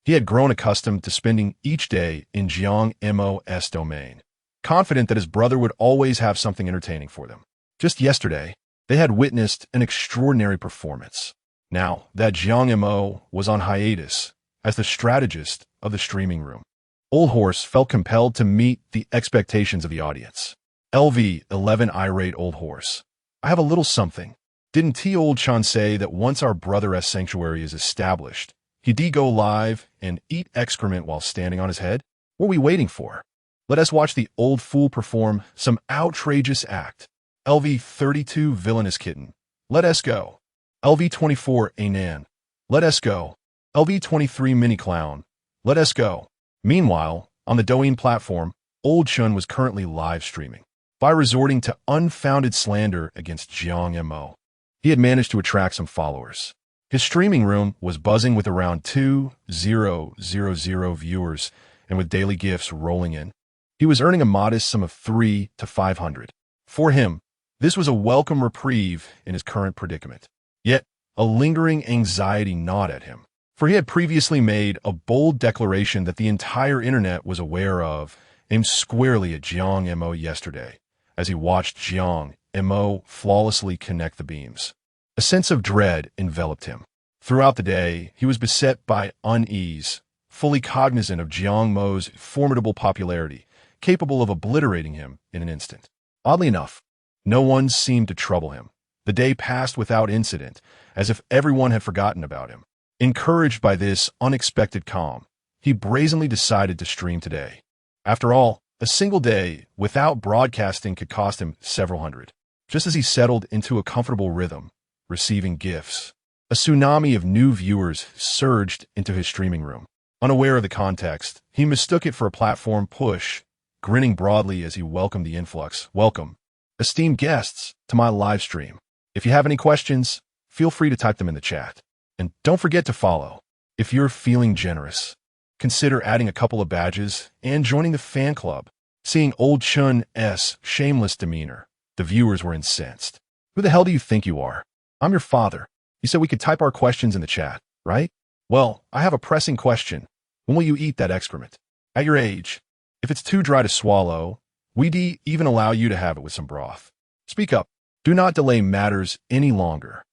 He had grown accustomed to spending each day in Jiang Mo's domain, confident that his brother would always have something entertaining for them. Just yesterday, they had witnessed an extraordinary performance. Now that Jiang Mo was on hiatus as the strategist of the streaming room, Old Horse felt compelled to meet the expectations of the audience. LV11 Irate Old Horse. I have a little something. Didn't T. Old Chan say that once our brother-S sanctuary is established, he'd go live and eat excrement while standing on his head? What are we waiting for? Let us watch the old fool perform some outrageous act. LV32 Villainous Kitten. Let us go. LV24 Anan. Let us go. LV23 Mini Clown. Let us go. Meanwhile, on the Douyin platform, Old Chun was currently live streaming. By resorting to unfounded slander against Jiang Mo, he had managed to attract some followers. His streaming room was buzzing with around 2,000 viewers, and with daily gifts rolling in, he was earning a modest sum of 300 to 500. For him, this was a welcome reprieve in his current predicament. Yet, a lingering anxiety gnawed at him, for he had previously made a bold declaration that the entire internet was aware of, aimed squarely at Jiang Mo yesterday, as he watched Jiang Mo flawlessly connect the beams. A sense of dread enveloped him. Throughout the day, he was beset by unease, fully cognizant of Jiang Mo's formidable popularity, capable of obliterating him in an instant. Oddly enough, no one seemed to trouble him. The day passed without incident, as if everyone had forgotten about him. Encouraged by this unexpected calm, he brazenly decided to stream today. After all, a single day without broadcasting could cost him several hundred. Just as he settled into a comfortable rhythm, receiving gifts, a tsunami of new viewers surged into his streaming room. Unaware of the context, he mistook it for a platform push, grinning broadly as he welcomed the influx. "Welcome. esteemed guests, to my live stream. If you have any questions, feel free to type them in the chat. And don't forget to follow. If you're feeling generous, consider adding a couple of badges and joining the fan club. Seeing old Chun's shameless demeanor, the viewers were incensed. Who the hell do you think you are? I'm your father. You said we could type our questions in the chat, right? Well, I have a pressing question. When will you eat that excrement? At your age, if it's too dry to swallow, we'd even allow you to have it with some broth. Speak up. Do not delay matters any longer.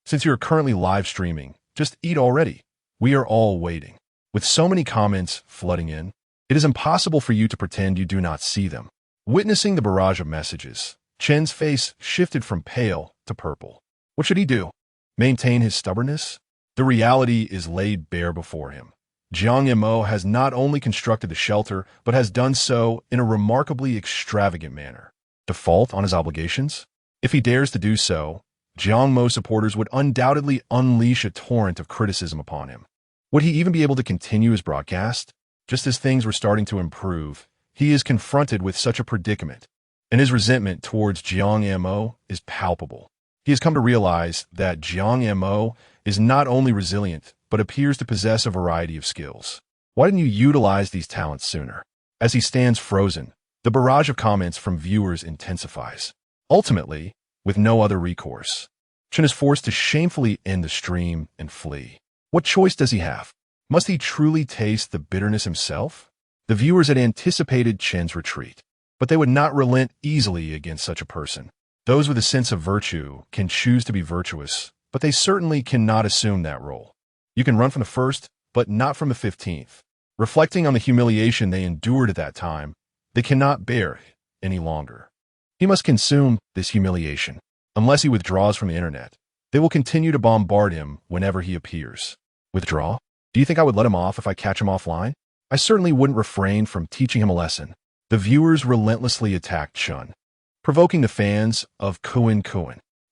Since you're currently live streaming, just eat already. We are all waiting. With so many comments flooding in, it is impossible for you to pretend you do not see them. Witnessing the barrage of messages, Chen's face shifted from pale to purple. What should he do? Maintain his stubbornness? The reality is laid bare before him. Jiang Mo has not only constructed the shelter, but has done so in a remarkably extravagant manner. Default on his obligations? If he dares to do so, Jiang Mo supporters would undoubtedly unleash a torrent of criticism upon him. Would he even be able to continue his broadcast? Just as things were starting to improve, he is confronted with such a predicament, and his resentment towards Jiang Mo is palpable. He has come to realize that Jiang Mo is not only resilient, but appears to possess a variety of skills. Why didn't you utilize these talents sooner? As he stands frozen, the barrage of comments from viewers intensifies. Ultimately, with no other recourse, Chen is forced to shamefully end the stream and flee. What choice does he have? Must he truly taste the bitterness himself? The viewers had anticipated Chen's retreat, but they would not relent easily against such a person. Those with a sense of virtue can choose to be virtuous, but they certainly cannot assume that role. You can run from the first, but not from the 15th. Reflecting on the humiliation they endured at that time, they cannot bear it any longer. He must consume this humiliation. Unless he withdraws from the internet, they will continue to bombard him whenever he appears. Withdraw? Do you think I would let him off if I catch him offline? I certainly wouldn't refrain from teaching him a lesson. The viewers relentlessly attacked Chun, provoking the fans of Kuan.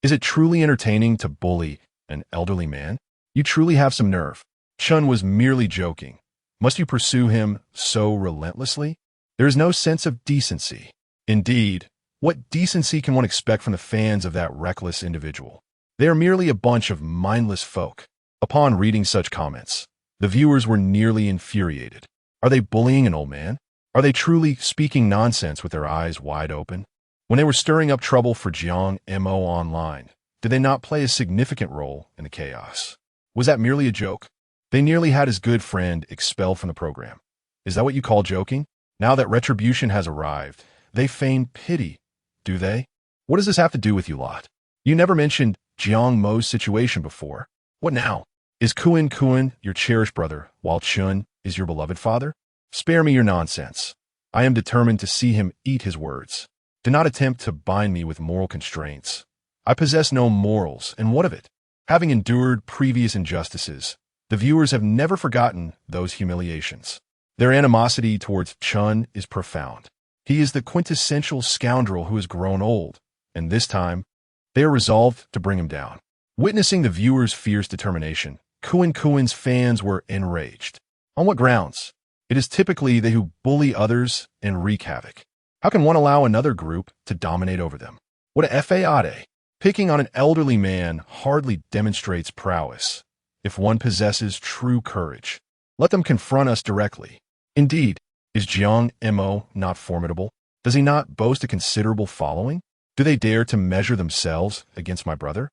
Is it truly entertaining to bully an elderly man? You truly have some nerve. Chun was merely joking. Must you pursue him so relentlessly? There is no sense of decency. Indeed, what decency can one expect from the fans of that reckless individual? They are merely a bunch of mindless folk. Upon reading such comments, the viewers were nearly infuriated. Are they bullying an old man? Are they truly speaking nonsense with their eyes wide open? When they were stirring up trouble for Jiang Mo online, did they not play a significant role in the chaos? Was that merely a joke? They nearly had his good friend expelled from the program. Is that what you call joking? Now that retribution has arrived, they feign pity, do they? What does this have to do with you lot? You never mentioned Jiang Mo's situation before. What now? Is Kuan your cherished brother, while Chun is your beloved father? Spare me your nonsense. I am determined to see him eat his words. Do not attempt to bind me with moral constraints. I possess no morals, and what of it? Having endured previous injustices, the viewers have never forgotten those humiliations. Their animosity towards Chun is profound. He is the quintessential scoundrel who has grown old, and this time, they are resolved to bring him down. Witnessing the viewers' fierce determination, Kuan's fans were enraged. On what grounds? It is typically they who bully others and wreak havoc. How can one allow another group to dominate over them? What a fade! Picking on an elderly man hardly demonstrates prowess. If one possesses true courage, let them confront us directly. Indeed, is Jiang Mo not formidable? Does he not boast a considerable following? Do they dare to measure themselves against my brother?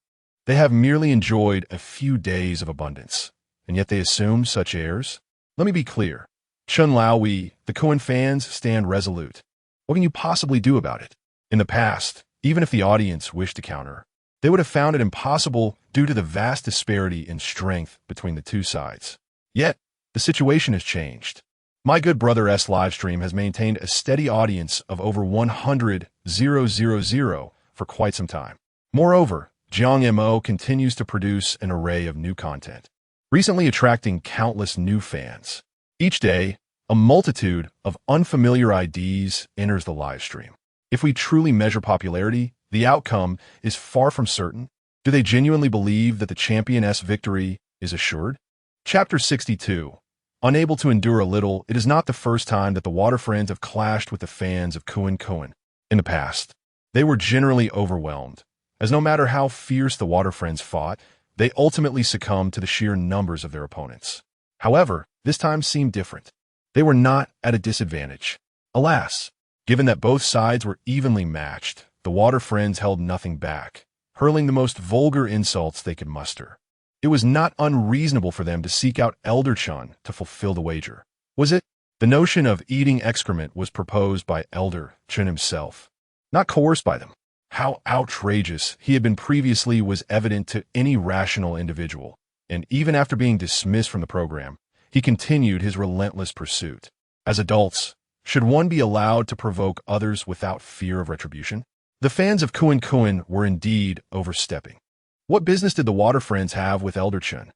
They have merely enjoyed a few days of abundance, and yet they assume such airs? Let me be clear. Chun Laowi, the Kuan fans stand resolute. What can you possibly do about it? In the past, even if the audience wished to counter, they would have found it impossible due to the vast disparity in strength between the two sides. Yet, the situation has changed. My good brother's livestream has maintained a steady audience of over 100,000 for quite some time. Moreover, Jiang Mo continues to produce an array of new content, recently attracting countless new fans. Each day, a multitude of unfamiliar IDs enters the livestream. If we truly measure popularity, the outcome is far from certain. Do they genuinely believe that the championess victory is assured? Chapter 62. Unable to endure a little, it is not the first time that the Water Friends have clashed with the fans of Kuan. In the past, They were generally overwhelmed, as no matter how fierce the water friends fought, they ultimately succumbed to the sheer numbers of their opponents. However, this time seemed different. They were not at a disadvantage. Alas, given that both sides were evenly matched, the water friends held nothing back, hurling the most vulgar insults they could muster. It was not unreasonable for them to seek out Elder Chun to fulfill the wager. Was it? The notion of eating excrement was proposed by Elder Chun himself, not coerced by them. How outrageous he had been previously was evident to any rational individual, and even after being dismissed from the program, he continued his relentless pursuit. As adults, should one be allowed to provoke others without fear of retribution? The fans of Kuan Kuan were indeed overstepping. What business did the water friends have with Elder Chun?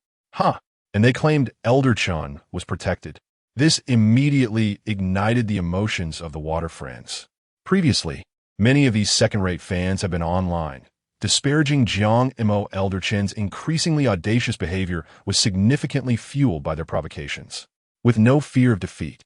And they claimed Elder Chun was protected. This immediately ignited the emotions of the water friends. Previously, many of these second-rate fans have been online. Disparaging Jiang Mo Elder Chun's increasingly audacious behavior was significantly fueled by their provocations. With no fear of defeat,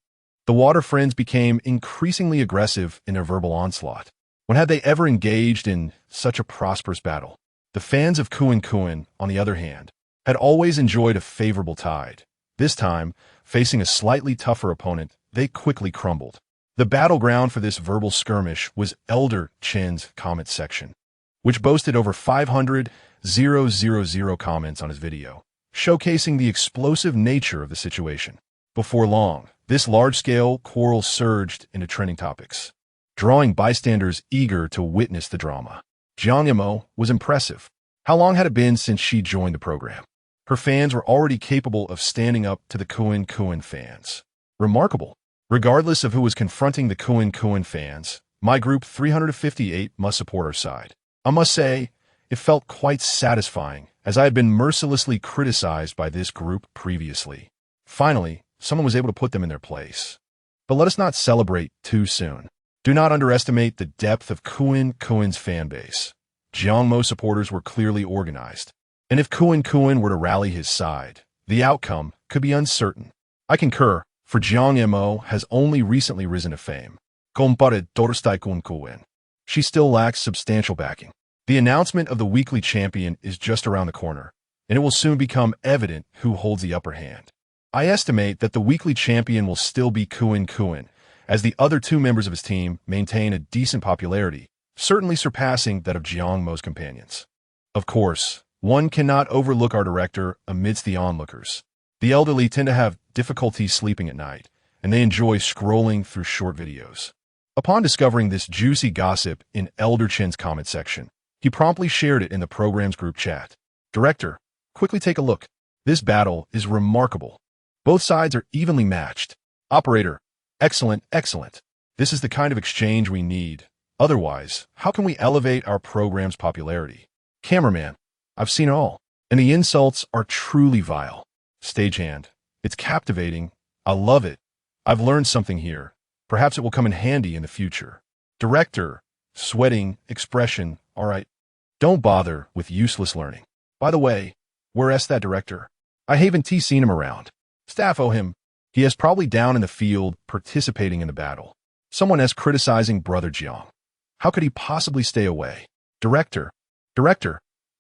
the water friends became increasingly aggressive in their verbal onslaught. When had they ever engaged in such a prosperous battle? The fans of Kuan Kuan, on the other hand, had always enjoyed a favorable tide. This time, facing a slightly tougher opponent, they quickly crumbled. The battleground for this verbal skirmish was Elder Chun's comment section, which boasted over 500,000 comments on his video, showcasing the explosive nature of the situation. Before long, this large-scale quarrel surged into trending topics, drawing bystanders eager to witness the drama. Jiang Mo was impressive. How long had it been since she joined the program? Her fans were already capable of standing up to the Kuan Kuan fans. Remarkable. Regardless of who was confronting the Kuan Kuan fans, my group 358 must support our side. I must say, it felt quite satisfying, as I had been mercilessly criticized by this group previously. Finally, someone was able to put them in their place. But let us not celebrate too soon. Do not underestimate the depth of Kuan Kuan's fan base. Jiang Mo supporters were clearly organized, and if Kuan Kuan were to rally his side, the outcome could be uncertain. I concur, for Jiang Mo has only recently risen to fame. She still lacks substantial backing. The announcement of the weekly champion is just around the corner, and it will soon become evident who holds the upper hand. I estimate that the weekly champion will still be Kuan Kuan, as the other two members of his team maintain a decent popularity, certainly surpassing that of Jiang Mo's companions. Of course, one cannot overlook our director amidst the onlookers. The elderly tend to have difficulty sleeping at night, and they enjoy scrolling through short videos. Upon discovering this juicy gossip in Elder Chun's comment section, he promptly shared it in the program's group chat. Director, quickly take a look. This battle is remarkable. Both sides are evenly matched. Operator, excellent, excellent. This is the kind of exchange we need. Otherwise, how can we elevate our program's popularity? Cameraman, I've seen it all, and the insults are truly vile. Stagehand, it's captivating. I love it. I've learned something here. Perhaps it will come in handy in the future. Director, sweating, expression, all right. Don't bother with useless learning. By the way, where's that director? I haven't seen him around. Staff owe him. He is probably down in the field participating in the battle. Someone is criticizing Brother Jiang. How could he possibly stay away? Director,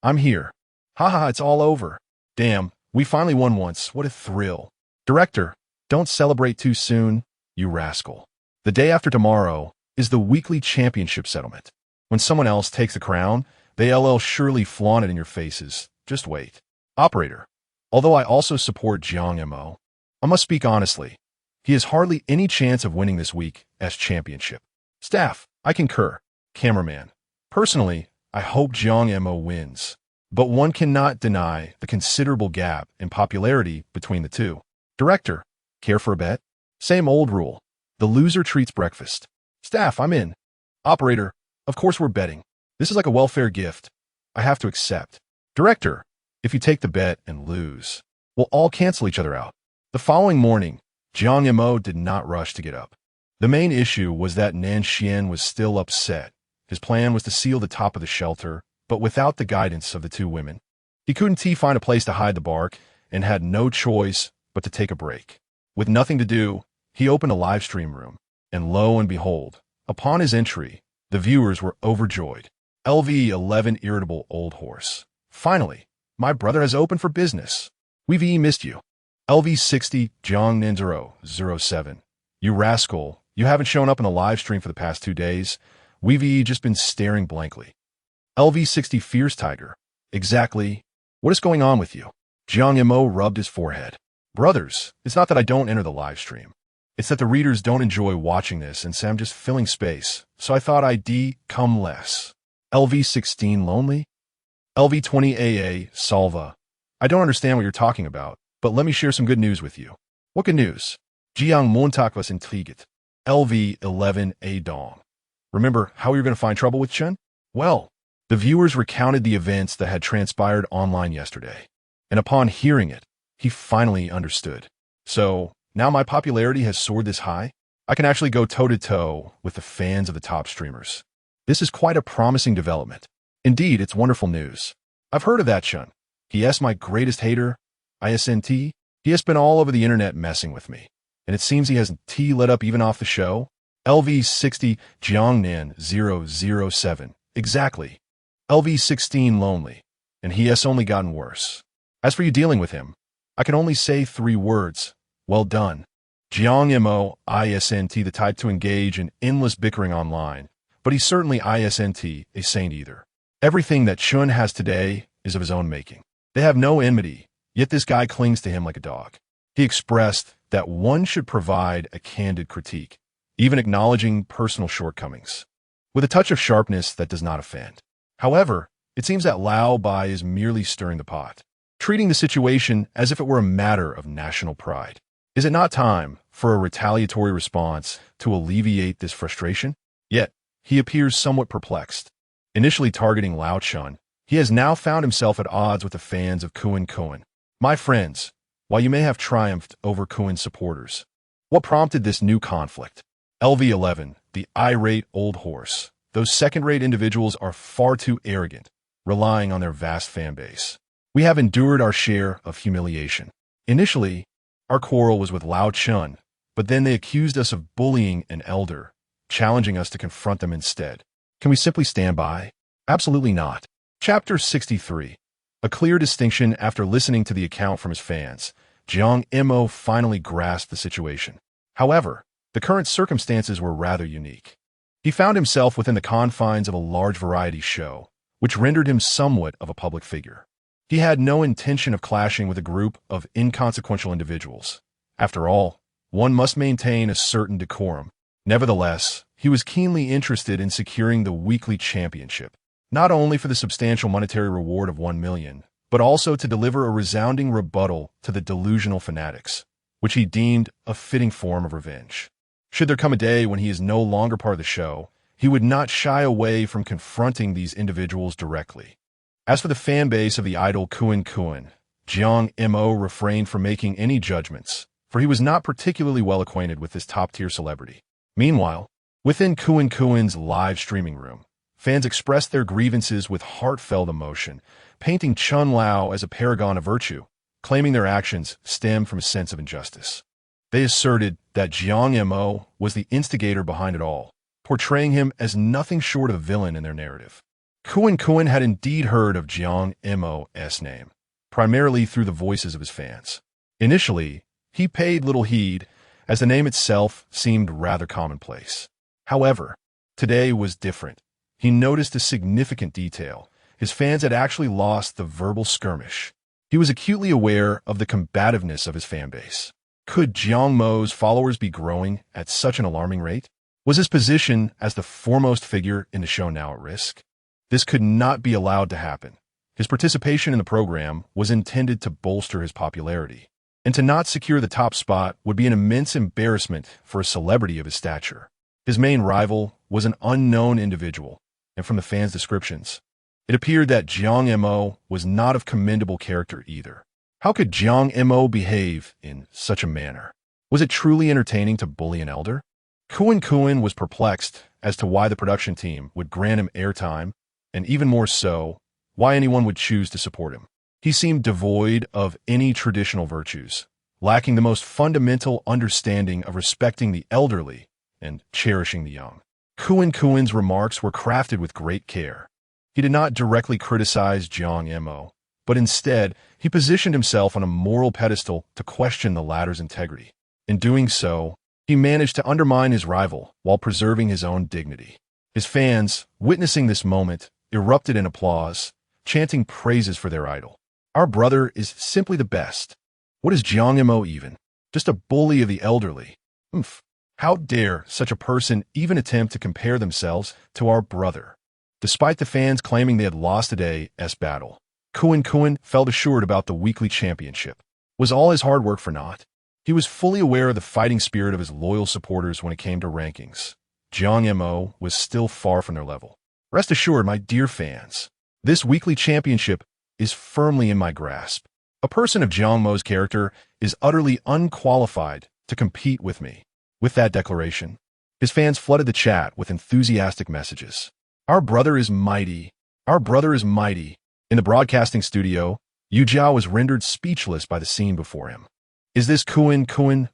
I'm here. Haha, it's all over. Damn, we finally won once. What a thrill. Director, don't celebrate too soon, you rascal. The day after tomorrow is the weekly championship settlement. When someone else takes the crown, they'll surely flaunt it in your faces. Just wait. Operator, although I also support Jiang Mo, I must speak honestly. He has hardly any chance of winning this week as championship. Staff, I concur. Cameraman, personally, I hope Jiang Mo wins, but one cannot deny the considerable gap in popularity between the two. Director, care for a bet? Same old rule. The loser treats breakfast. Staff, I'm in. Operator, of course we're betting. This is like a welfare gift. I have to accept. Director, if you take the bet and lose, we'll all cancel each other out. The following morning, Jiang Mo did not rush to get up. The main issue was that Nan Xian was still upset. His plan was to seal the top of the shelter, but without the guidance of the two women. He couldn't find a place to hide the bark and had no choice but to take a break. With nothing to do, he opened a live stream room, and lo and behold, upon his entry, The viewers were overjoyed. LV11 irritable old horse. Finally, my brother has opened for business. We've missed you. LV60 Jiang Mo 07. You rascal, you haven't shown up in the live stream for the past 2 days. We've just been staring blankly. LV60 Fierce Tiger. Exactly. What is going on with you? Jiang Mo rubbed his forehead. Brothers, it's not that I don't enter the live stream. It's that the readers don't enjoy watching this and say I'm just filling space, so I thought I'd come less. LV16 Lonely? LV20 AA Salva. I don't understand what you're talking about, but let me share some good news with you. What good news? Jiang Mo was intrigued. LV11 A Dong. Remember how you're going to find trouble with Chen? Well, the viewers recounted the events that had transpired online yesterday, and upon hearing it, he finally understood. So, now my popularity has soared this high, I can actually go toe-to-toe with the fans of the top streamers. This is quite a promising development. Indeed, it's wonderful news. I've heard of that Chen. He is my greatest hater, ISNT. He has been all over the internet messing with me, and it seems he hasn't let up even off the show. LV60 Jiangnan 007. Exactly. LV16 Lonely, and he has only gotten worse. As for you dealing with him, I can only say 3 words. Well done. Jiang Mo ISNT the type to engage in endless bickering online, but he's certainly ISNT a saint either. Everything that Chun has today is of his own making. They have no enmity, yet this guy clings to him like a dog. He expressed that one should provide a candid critique, even acknowledging personal shortcomings, with a touch of sharpness that does not offend. However, it seems that Lao Bai is merely stirring the pot, treating the situation as if it were a matter of national pride. Is it not time for a retaliatory response to alleviate this frustration? Yet, he appears somewhat perplexed. Initially targeting Lao Chun, he has now found himself at odds with the fans of Kuan. My friends, while you may have triumphed over Kuan's supporters, what prompted this new conflict? LV11, the irate old horse. Those second-rate individuals are far too arrogant, relying on their vast fan base. We have endured our share of humiliation. Initially, our quarrel was with Lao Chun, but then they accused us of bullying an elder, challenging us to confront them instead. Can we simply stand by? Absolutely not. Chapter 63. A clear distinction. After listening to the account from his fans, Jiang Mo finally grasped the situation. However, the current circumstances were rather unique. He found himself within the confines of a large variety show, which rendered him somewhat of a public figure. He had no intention of clashing with a group of inconsequential individuals. After all, one must maintain a certain decorum. Nevertheless, he was keenly interested in securing the weekly championship, not only for the substantial monetary reward of 1 million, but also to deliver a resounding rebuttal to the delusional fanatics, which he deemed a fitting form of revenge. Should there come a day when he is no longer part of the show, he would not shy away from confronting these individuals directly. As for the fan base of the idol Kuan, Jiang Mo refrained from making any judgments, for he was not particularly well acquainted with this top-tier celebrity. Meanwhile, within Kuan's live streaming room, fans expressed their grievances with heartfelt emotion, painting Chun Lao as a paragon of virtue, claiming their actions stemmed from a sense of injustice. They asserted that Jiang Mo was the instigator behind it all, portraying him as nothing short of a villain in their narrative. Kuan had indeed heard of Jiang Mo's name, primarily through the voices of his fans. Initially, he paid little heed, as the name itself seemed rather commonplace. However, today was different. He noticed a significant detail. His fans had actually lost the verbal skirmish. He was acutely aware of the combativeness of his fanbase. Could Jiang Mo's followers be growing at such an alarming rate? Was his position as the foremost figure in the show now at risk? This could not be allowed to happen. His participation in the program was intended to bolster his popularity, and to not secure the top spot would be an immense embarrassment for a celebrity of his stature. His main rival was an unknown individual, and from the fans' descriptions, it appeared that Jiang Mo was not of commendable character either. How could Jiang Mo behave in such a manner? Was it truly entertaining to bully an elder? Kuan was perplexed as to why the production team would grant him airtime, and even more so, why anyone would choose to support him. He seemed devoid of any traditional virtues, lacking the most fundamental understanding of respecting the elderly and cherishing the young. Kuen's remarks were crafted with great care. He did not directly criticize Jiang Mo, but instead, he positioned himself on a moral pedestal to question the latter's integrity. In doing so, he managed to undermine his rival while preserving his own dignity. His fans, witnessing this moment, erupted in applause, chanting praises for their idol. Our brother is simply the best. What is Jiang Mo even? Just a bully of the elderly. Oomph. How dare such a person even attempt to compare themselves to our brother? Despite the fans claiming they had lost today's battle, Kuen felt assured about the weekly championship. Was all his hard work for naught? He was fully aware of the fighting spirit of his loyal supporters when it came to rankings. Jiang Mo was still far from their level. Rest assured, my dear fans, this weekly championship is firmly in my grasp. A person of Jiang Mo's character is utterly unqualified to compete with me. With that declaration, his fans flooded the chat with enthusiastic messages. Our brother is mighty. Our brother is mighty. In the broadcasting studio, Yu Jiao was rendered speechless by the scene before him. Is this Kuen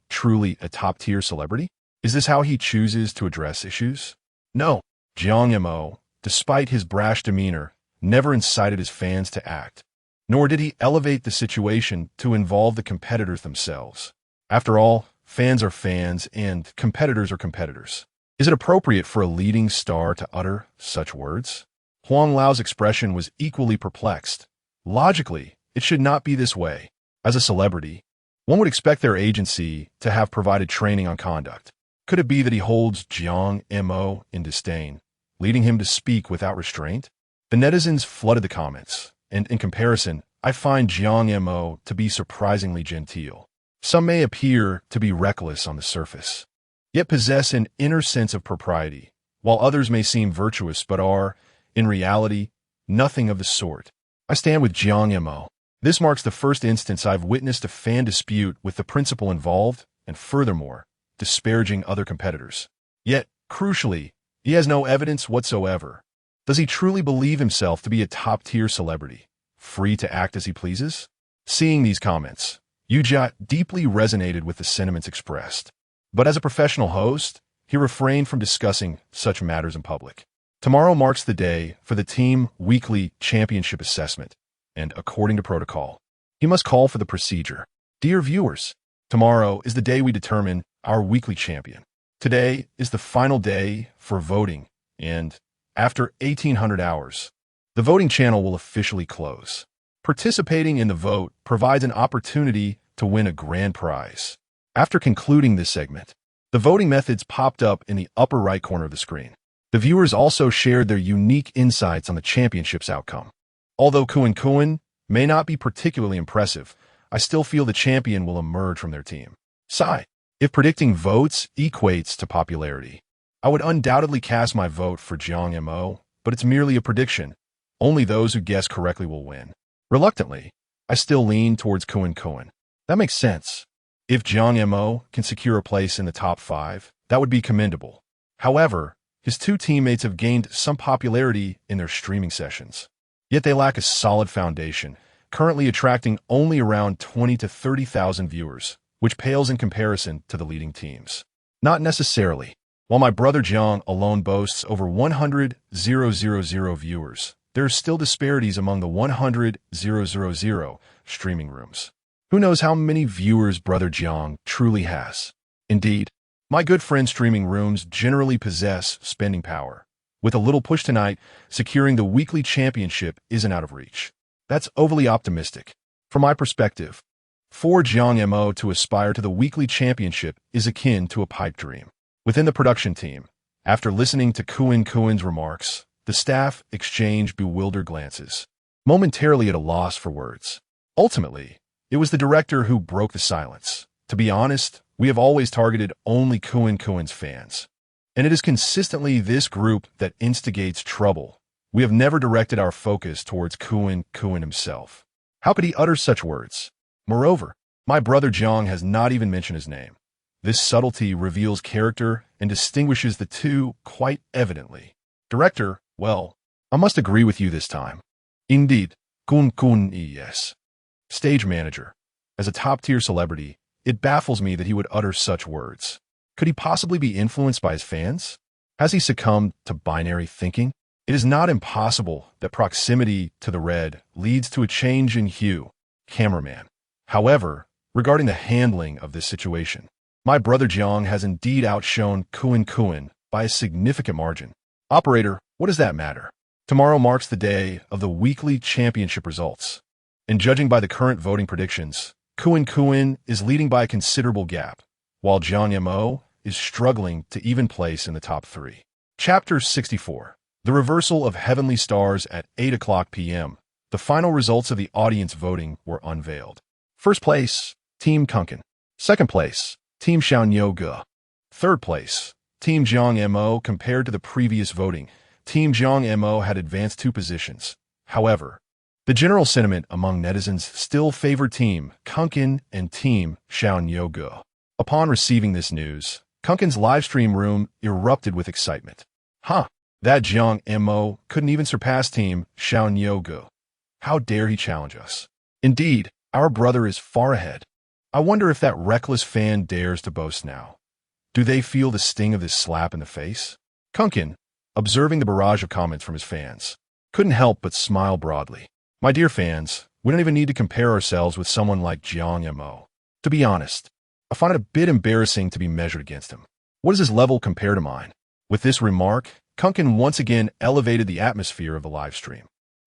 truly a top-tier celebrity? Is this how he chooses to address issues? No. Jiang Mo, despite his brash demeanor, never incited his fans to act, nor did he elevate the situation to involve the competitors themselves. After all, fans are fans and competitors are competitors. Is it appropriate for a leading star to utter such words? Huang Lao's expression was equally perplexed. Logically, it should not be this way. As a celebrity, one would expect their agency to have provided training on conduct. Could it be that he holds Jiang Mo in disdain, leading him to speak without restraint? The netizens flooded the comments, and in comparison, I find Jiang Mo to be surprisingly genteel. Some may appear to be reckless on the surface, yet possess an inner sense of propriety, while others may seem virtuous but are, in reality, nothing of the sort. I stand with Jiang Mo. This marks the first instance I've witnessed a fan dispute with the principal involved, and furthermore, disparaging other competitors. Yet, crucially, he has no evidence whatsoever. Does he truly believe himself to be a top-tier celebrity, free to act as he pleases? Seeing these comments, Yu Jiao deeply resonated with the sentiments expressed. But as a professional host, he refrained from discussing such matters in public. Tomorrow marks the day for the team weekly championship assessment, and according to protocol, he must call for the procedure. Dear viewers, tomorrow is the day we determine our weekly champion. Today is the final day for voting, and after 1800 hours, the voting channel will officially close. Participating in the vote provides an opportunity to win a grand prize. After concluding this segment, the voting methods popped up in the upper right corner of the screen. The viewers also shared their unique insights on the championship's outcome. Although Kuen may not be particularly impressive, I still feel the champion will emerge from their team. Sigh. If predicting votes equates to popularity, I would undoubtedly cast my vote for Jiang Mo, but it's merely a prediction. Only those who guess correctly will win. Reluctantly, I still lean towards Kuen. That makes sense. If Jiang Mo can secure a place in the top 5, that would be commendable. However, his two teammates have gained some popularity in their streaming sessions. Yet they lack a solid foundation, currently attracting only around 20 to 30,000 viewers, which pales in comparison to the leading teams. Not necessarily. While my brother Jiang alone boasts over 100,000 viewers, there are still disparities among the 100,000 streaming rooms. Who knows how many viewers brother Jiang truly has? Indeed, my good friend streaming rooms generally possess spending power. With a little push tonight, securing the weekly championship isn't out of reach. That's overly optimistic. From my perspective, for Jiang Mo to aspire to the weekly championship is akin to a pipe dream. Within the production team, after listening to Kuen's remarks, the staff exchanged bewildered glances, momentarily at a loss for words. Ultimately, it was the director who broke the silence. To be honest, we have always targeted only Kuen's fans, and it is consistently this group that instigates trouble. We have never directed our focus towards Kuen himself. How could he utter such words? Moreover, my brother Jiang has not even mentioned his name. This subtlety reveals character and distinguishes the two quite evidently. Director, well, I must agree with you this time. Indeed, yes. Stage manager, as a top-tier celebrity, it baffles me that he would utter such words. Could he possibly be influenced by his fans? Has he succumbed to binary thinking? It is not impossible that proximity to the red leads to a change in hue. Cameraman. However, regarding the handling of this situation, my brother Jiang has indeed outshone Kuan by a significant margin. Operator, what does that matter? Tomorrow marks the day of the weekly championship results. And judging by the current voting predictions, Kuan is leading by a considerable gap, while Jiang Mo is struggling to even place in the top 3. Chapter 64. The reversal of heavenly stars at 8 o'clock p.m. The final results of the audience voting were unveiled. First place, Team Kunkin. Second place, Team Xiaonyouge. Third place, Team Jiang Mo. Compared to the previous voting, Team Jiang Mo had advanced 2 positions. However, the general sentiment among netizens still favored Team Kunkin and Team Xiaonyouge. Upon receiving this news, Kunkin's livestream room erupted with excitement. That Jiang Mo couldn't even surpass Team Xiaonyouge. How dare he challenge us? Indeed, our brother is far ahead. I wonder if that reckless fan dares to boast now. Do they feel the sting of this slap in the face? Kunkin, observing the barrage of comments from his fans, couldn't help but smile broadly. My dear fans, we don't even need to compare ourselves with someone like Jiang Mo. To be honest, I find it a bit embarrassing to be measured against him. What does his level compare to mine? With this remark, Kunkin once again elevated the atmosphere of the live stream.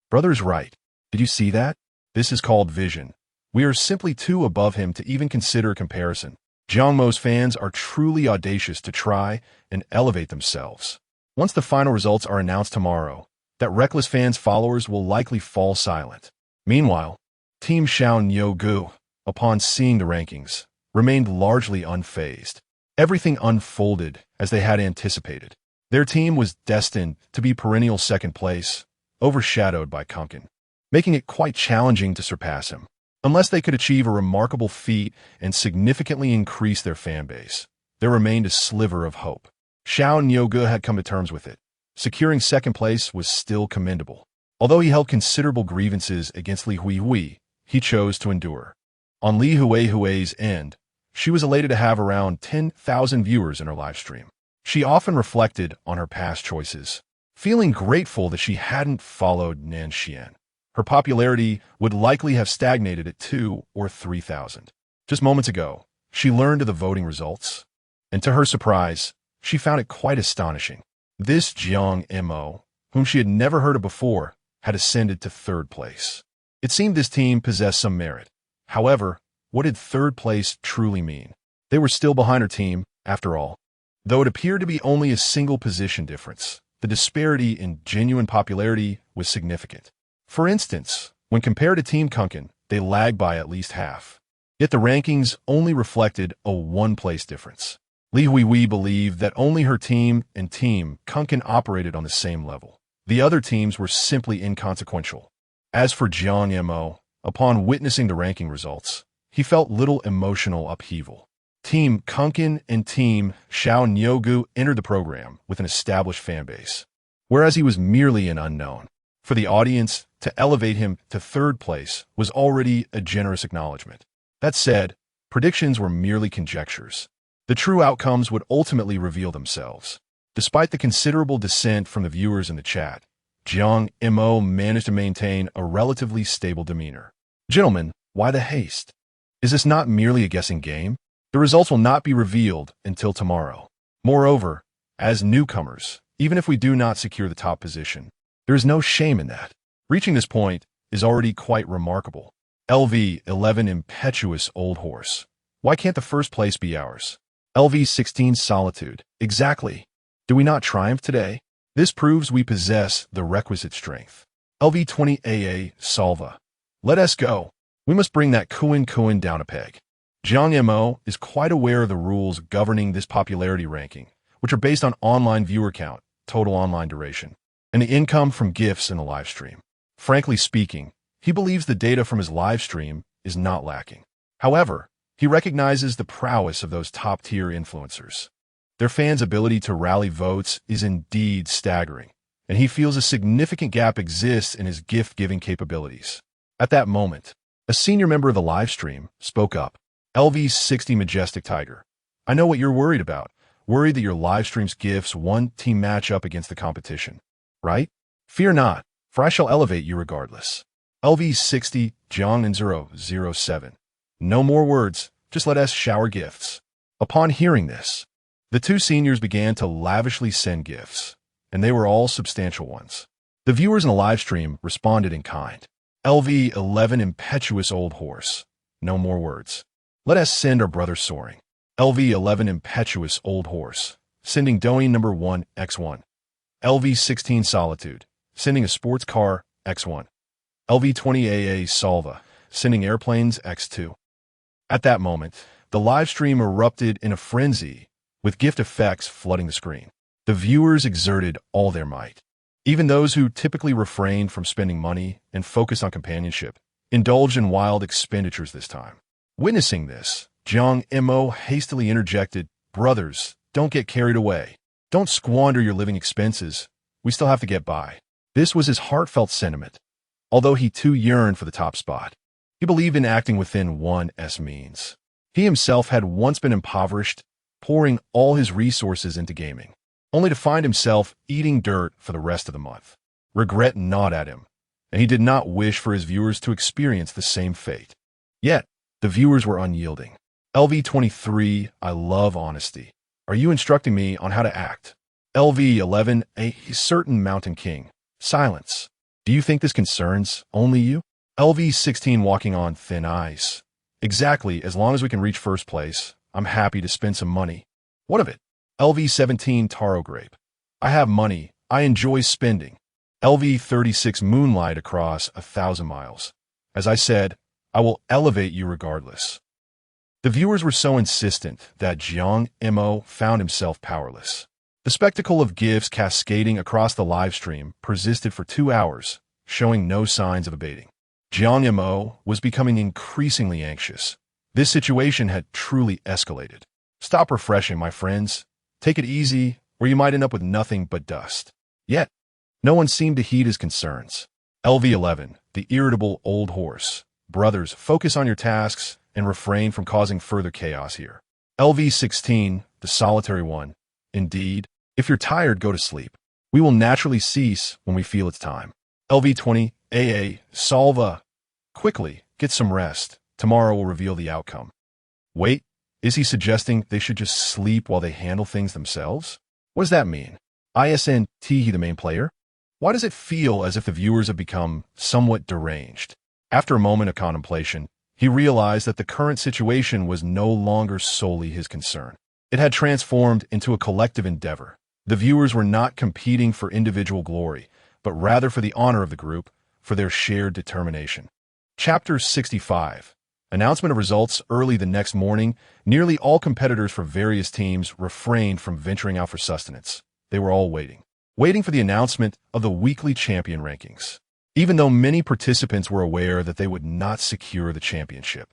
Brother is right. Did you see that? This is called vision. We are simply too above him to even consider comparison. Jiang Mo's fans are truly audacious to try and elevate themselves. Once the final results are announced tomorrow, that reckless fan's followers will likely fall silent. Meanwhile, Team Xiaonyouge, upon seeing the rankings, remained largely unfazed. Everything unfolded as they had anticipated. Their team was destined to be perennial second place, overshadowed by Kunkin, making it quite challenging to surpass him. Unless they could achieve a remarkable feat and significantly increase their fan base, there remained a sliver of hope. Xiaonyouge had come to terms with it. Securing second place was still commendable. Although he held considerable grievances against Li Huihui, he chose to endure. On Li Huihui's end, she was elated to have around 10,000 viewers in her live stream. She often reflected on her past choices, feeling grateful that she hadn't followed Nanxian. Her popularity would likely have stagnated at 2,000 or 3,000. Just moments ago, she learned of the voting results, and to her surprise, she found it quite astonishing. This Jiang Mo, whom she had never heard of before, had ascended to 3rd place. It seemed this team possessed some merit. However, what did 3rd place truly mean? They were still behind her team, after all. Though it appeared to be only a single position difference, the disparity in genuine popularity was significant. For instance, when compared to Team Kunkin, they lagged by at least half. Yet the rankings only reflected a 1-place difference. Li Huihui believed that only her team and Team Kunkin operated on the same level. The other teams were simply inconsequential. As for Jiang Mo, upon witnessing the ranking results, he felt little emotional upheaval. Team Kunkin and Team Xiaonyouge entered the program with an established fan base, whereas he was merely an unknown. For the audience, to elevate him to 3rd place was already a generous acknowledgement. That said, predictions were merely conjectures. The true outcomes would ultimately reveal themselves. Despite the considerable dissent from the viewers in the chat, Jiang Mo managed to maintain a relatively stable demeanor. Gentlemen, why the haste? Is this not merely a guessing game? The results will not be revealed until tomorrow. Moreover, as newcomers, even if we do not secure the top position, there is no shame in that. Reaching this point is already quite remarkable. LV11 impetuous old horse. Why can't the 1st place be ours? LV16 solitude. Exactly. Do we not triumph today? This proves we possess the requisite strength. LV20 AA Salva. Let us go. We must bring that Kuan down a peg. Jiang Mo is quite aware of the rules governing this popularity ranking, which are based on online viewer count, total online duration, and the income from gifts in a live stream. Frankly speaking, he believes the data from his live stream is not lacking. However, he recognizes the prowess of those top-tier influencers. Their fans' ability to rally votes is indeed staggering, and he feels a significant gap exists in his gift-giving capabilities. At that moment, a senior member of the live stream spoke up. LV60 Majestic Tiger. I know what you're worried about. Worried that your live stream's gifts one team match up against the competition, right? Fear not, for I shall elevate you regardless. LV60 Jiang 007. No more words, just let us shower gifts. Upon hearing this, the two seniors began to lavishly send gifts, and they were all substantial ones. The viewers in the live stream responded in kind. LV11 Impetuous Old Horse. No more words. Let us send our brother soaring. LV11 Impetuous Old Horse, sending Doing number 1 X1. LV16 Solitude, sending a sports car X1. LV20 AA Salva, sending airplanes X2. At that moment, the live stream erupted in a frenzy, with gift effects flooding the screen. The viewers exerted all their might. Even those who typically refrain from spending money and focus on companionship indulged in wild expenditures this time. Witnessing this, Jiang Mo hastily interjected, "Brothers, don't get carried away. Don't squander your living expenses. We still have to get by." This was his heartfelt sentiment. Although he too yearned for the top spot, he believed in acting within one's means. He himself had once been impoverished, pouring all his resources into gaming, only to find himself eating dirt for the rest of the month. Regret gnawed at him, and he did not wish for his viewers to experience the same fate. Yet, the viewers were unyielding. LV23, I love honesty. Are you instructing me on how to act? LV11, a certain mountain king. Silence. Do you think this concerns only you? LV16, walking on thin ice. Exactly, as long as we can reach first place, I'm happy to spend some money. What of it? LV17, taro grape. I have money. I enjoy spending. LV36, moonlight across 1,000 miles. As I said, I will elevate you regardless. The viewers were so insistent that Jiang Mo found himself powerless. The spectacle of gifts cascading across the live stream persisted for 2 hours, showing no signs of abating. Jiang Mo was becoming increasingly anxious. This situation had truly escalated. Stop refreshing, my friends. Take it easy, or you might end up with nothing but dust. Yet, no one seemed to heed his concerns. LV11, the irritable old horse. Brothers, focus on your tasks and refrain from causing further chaos here. LV16, the solitary one. Indeed, if you're tired, go to sleep. We will naturally cease when we feel it's time. LV20, AA, Salva. Quickly, get some rest. Tomorrow will reveal the outcome. Wait, is he suggesting they should just sleep while they handle things themselves? What does that mean? ISNT, the main player? Why does it feel as if the viewers have become somewhat deranged? After a moment of contemplation, he realized that the current situation was no longer solely his concern. It had transformed into a collective endeavor. The viewers were not competing for individual glory, but rather for the honor of the group, for their shared determination. Chapter 65. Announcement of results early the next morning. Nearly all competitors for various teams refrained from venturing out for sustenance. They were all waiting for the announcement of the weekly champion rankings. Even though many participants were aware that they would not secure the championship,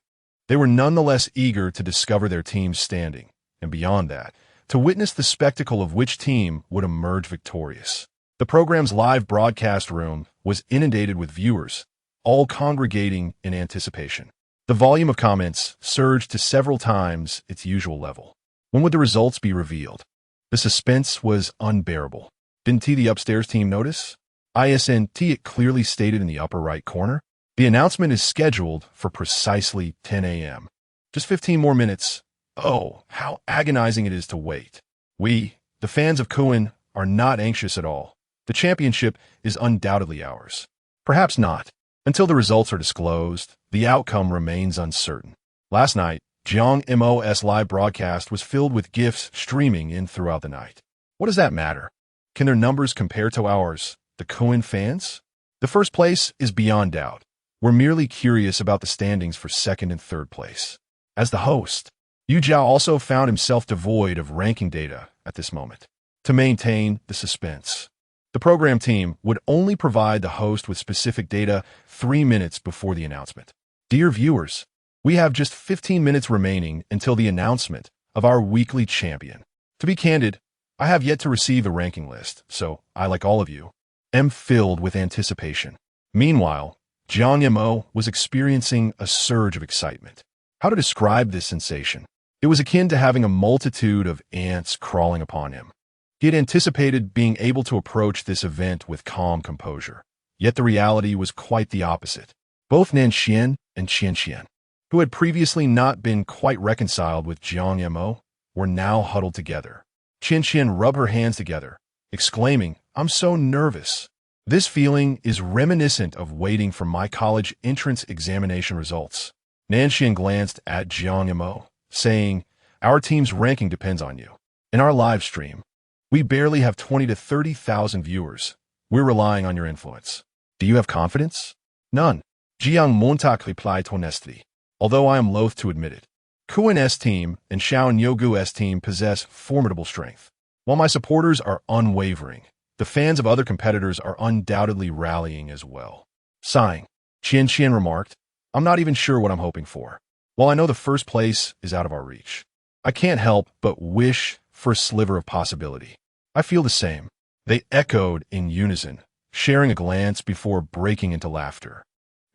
they were nonetheless eager to discover their team's standing, and beyond that, to witness the spectacle of which team would emerge victorious. The program's live broadcast room was inundated with viewers, all congregating in anticipation. The volume of comments surged to several times its usual level. When would the results be revealed? The suspense was unbearable. Didn't the upstairs team notice? ISNT, it clearly stated in the upper right corner. The announcement is scheduled for precisely 10 a.m. Just 15 more minutes. Oh, how agonizing it is to wait. We, the fans of Kuan, are not anxious at all. The championship is undoubtedly ours. Perhaps not. Until the results are disclosed, the outcome remains uncertain. Last night, Jiang Mo's live broadcast was filled with gifts streaming in throughout the night. What does that matter? Can their numbers compare to ours, the Kuan fans? The first place is beyond doubt. We're merely curious about the standings for second and third place. As the host, Yu Zhao also found himself devoid of ranking data at this moment. To maintain the suspense, the program team would only provide the host with specific data 3 minutes before the announcement. Dear viewers, we have just 15 minutes remaining until the announcement of our weekly champion. To be candid, I have yet to receive a ranking list, so I, like all of you, am filled with anticipation. Meanwhile, Jiang Mo was experiencing a surge of excitement. How to describe this sensation? It was akin to having a multitude of ants crawling upon him. He had anticipated being able to approach this event with calm composure. Yet the reality was quite the opposite. Both Nanxian and Qianqian, who had previously not been quite reconciled with Jiang Mo, were now huddled together. Qianqian rubbed her hands together, exclaiming, "I'm so nervous. This feeling is reminiscent of waiting for my college entrance examination results." Nanxian glanced at Jiang Mo, saying, "Our team's ranking depends on you. In our live stream, we barely have 20 to 30,000 viewers. We're relying on your influence. Do you have confidence?" "None," Jiang Mo replied honestly, although I am loath to admit it. Kuan's team and Xiao Nyogu's team possess formidable strength. While my supporters are unwavering, the fans of other competitors are undoubtedly rallying as well. Sighing, Qianqian remarked, "I'm not even sure what I'm hoping for. While I know the first place is out of our reach, I can't help but wish for a sliver of possibility." "I feel the same," they echoed in unison, sharing a glance before breaking into laughter.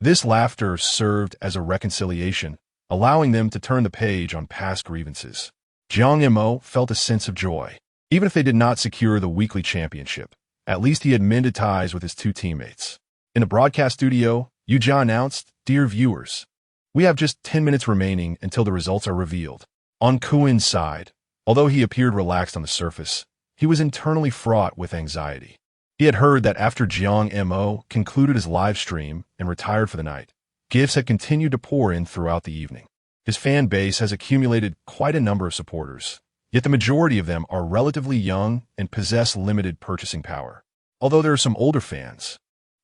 This laughter served as a reconciliation, allowing them to turn the page on past grievances. Jiang Mo felt a sense of joy. Even if they did not secure the weekly championship, at least he had mended ties with his two teammates. In the broadcast studio, Yu Jia announced, "Dear viewers, we have just 10 minutes remaining until the results are revealed." On Kuin's side, although he appeared relaxed on the surface, he was internally fraught with anxiety. He had heard that after Jiang Mo concluded his live stream and retired for the night, gifts had continued to pour in throughout the evening. His fan base has accumulated quite a number of supporters, yet the majority of them are relatively young and possess limited purchasing power. Although there are some older fans,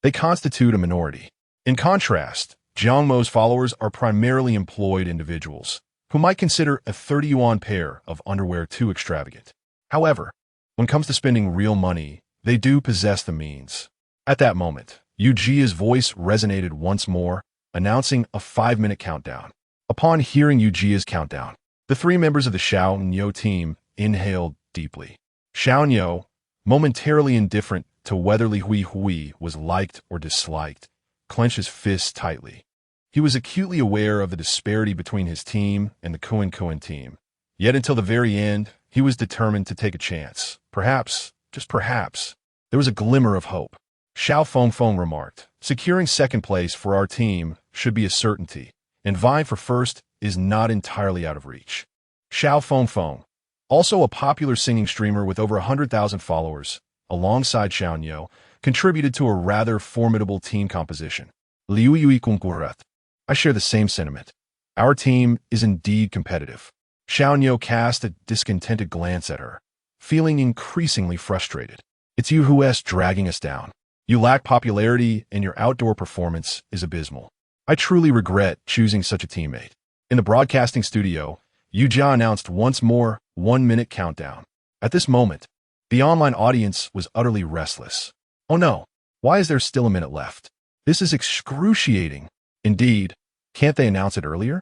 they constitute a minority. In contrast, Jiang Mo's followers are primarily employed individuals, who might consider a 30 yuan pair of underwear too extravagant. However, when it comes to spending real money, they do possess the means. At that moment, Yu Jia's voice resonated once more, announcing a 5-minute countdown. Upon hearing Yu Jia's countdown, the three members of the Xiao Nyo team inhaled deeply. Xiao Nyo, momentarily indifferent to whether Li Hui was liked or disliked, clenched his fists tightly. He was acutely aware of the disparity between his team and the Kuan team. Yet until the very end, he was determined to take a chance. Perhaps, just perhaps, there was a glimmer of hope. Xiao Fengfeng remarked, "Securing second place for our team should be a certainty, and vying for first is not entirely out of reach." Xiao Fengfeng, also a popular singing streamer with over 100,000 followers, alongside Xiao Nyo, contributed to a rather formidable team composition. Liu Yui Kungurat. "I share the same sentiment. Our team is indeed competitive." Xiao Nyo cast a discontented glance at her, feeling increasingly frustrated. "It's you who's dragging us down. You lack popularity and your outdoor performance is abysmal. I truly regret choosing such a teammate." In the broadcasting studio, Yu Jia announced once more 1-minute countdown. At this moment, the online audience was utterly restless. "Oh no, why is there still a minute left? This is excruciating." "Indeed, can't they announce it earlier?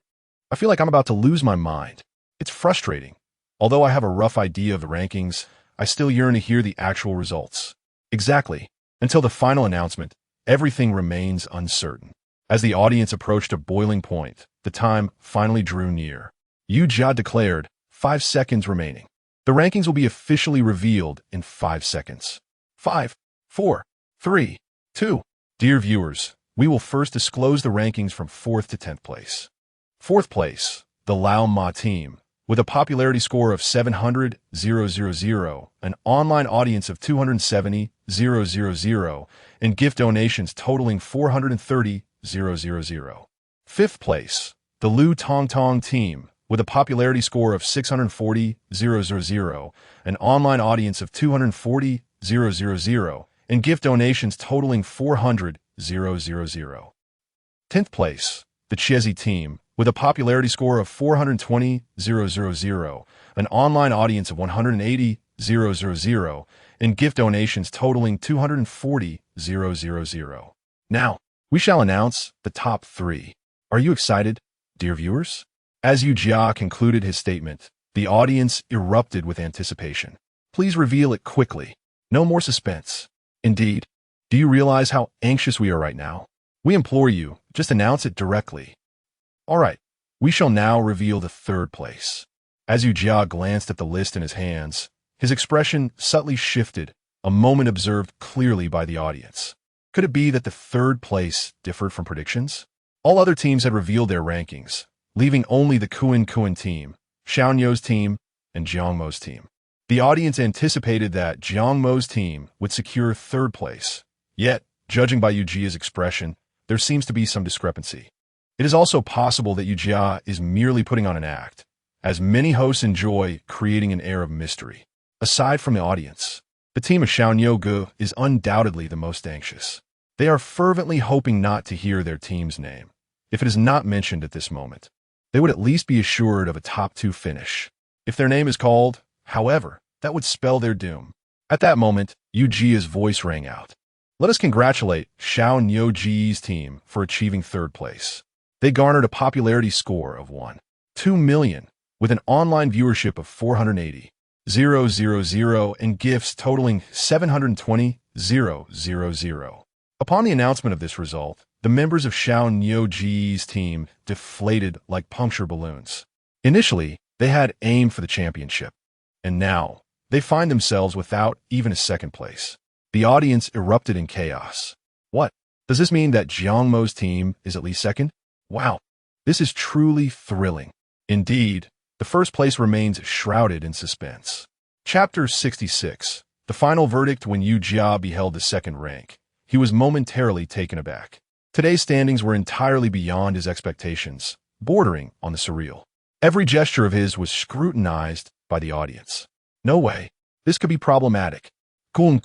I feel like I'm about to lose my mind. It's frustrating. Although I have a rough idea of the rankings, I still yearn to hear the actual results." Exactly. Until the final announcement, everything remains uncertain. As the audience approached a boiling point, the time finally drew near. Yu Jia declared, 5 seconds remaining. The rankings will be officially revealed in 5 seconds. 5, 4, 3, 2. Dear viewers, we will first disclose the rankings from 4th to 10th place. 4th place, the Lao Ma team, with a popularity score of 700,000, an online audience of 270,000, and gift donations totaling 430,000. 5th place, the Lu Tongtong team, with a popularity score of 640,000, an online audience of 240,000, and gift donations totaling 400,000. 10th place, the Chezi team, with a popularity score of 420,000, an online audience of 180,000, and gift donations totaling 240,000. Now, we shall announce the top 3. Are you excited, dear viewers? As Yu Jia concluded his statement, the audience erupted with anticipation. Please reveal it quickly. No more suspense. Indeed, do you realize how anxious we are right now? We implore you, just announce it directly. All right, we shall now reveal the 3rd place. As Yu Jia glanced at the list in his hands, his expression subtly shifted, a moment observed clearly by the audience. Could it be that the third place differed from predictions? All other teams had revealed their rankings, leaving only the Kuan team, Xiaoyo's team, and Jiang Mo's team. The audience anticipated that Jiang Mo's team would secure third place. Yet, judging by Yu Jia's expression, there seems to be some discrepancy. It is also possible that Yu Jia is merely putting on an act, as many hosts enjoy creating an air of mystery. Aside from the audience, the team of Xiaoyo is undoubtedly the most anxious. They are fervently hoping not to hear their team's name. If it is not mentioned at this moment, they would at least be assured of a top 2 finish. If their name is called, however, that would spell their doom. At that moment, Yu Jia's voice rang out. Let us congratulate Xiaoyo's team for achieving third place. They garnered a popularity score of 1.2 million, with an online viewership of 480,000 and gifts totaling 720,000. Upon the announcement of this result, the members of Xiaoyo's team deflated like puncture balloons. Initially, they had aimed for the championship, and now they find themselves without even a second place. The audience erupted in chaos. What? Does this mean that Jiang Mo's team is at least second? Wow, this is truly thrilling. Indeed, the first place remains shrouded in suspense. Chapter 66. The final verdict. When Yu Jia beheld the second rank, he was momentarily taken aback. Today's standings were entirely beyond his expectations, bordering on the surreal. Every gesture of his was scrutinized by the audience. No way. This could be problematic. Kun,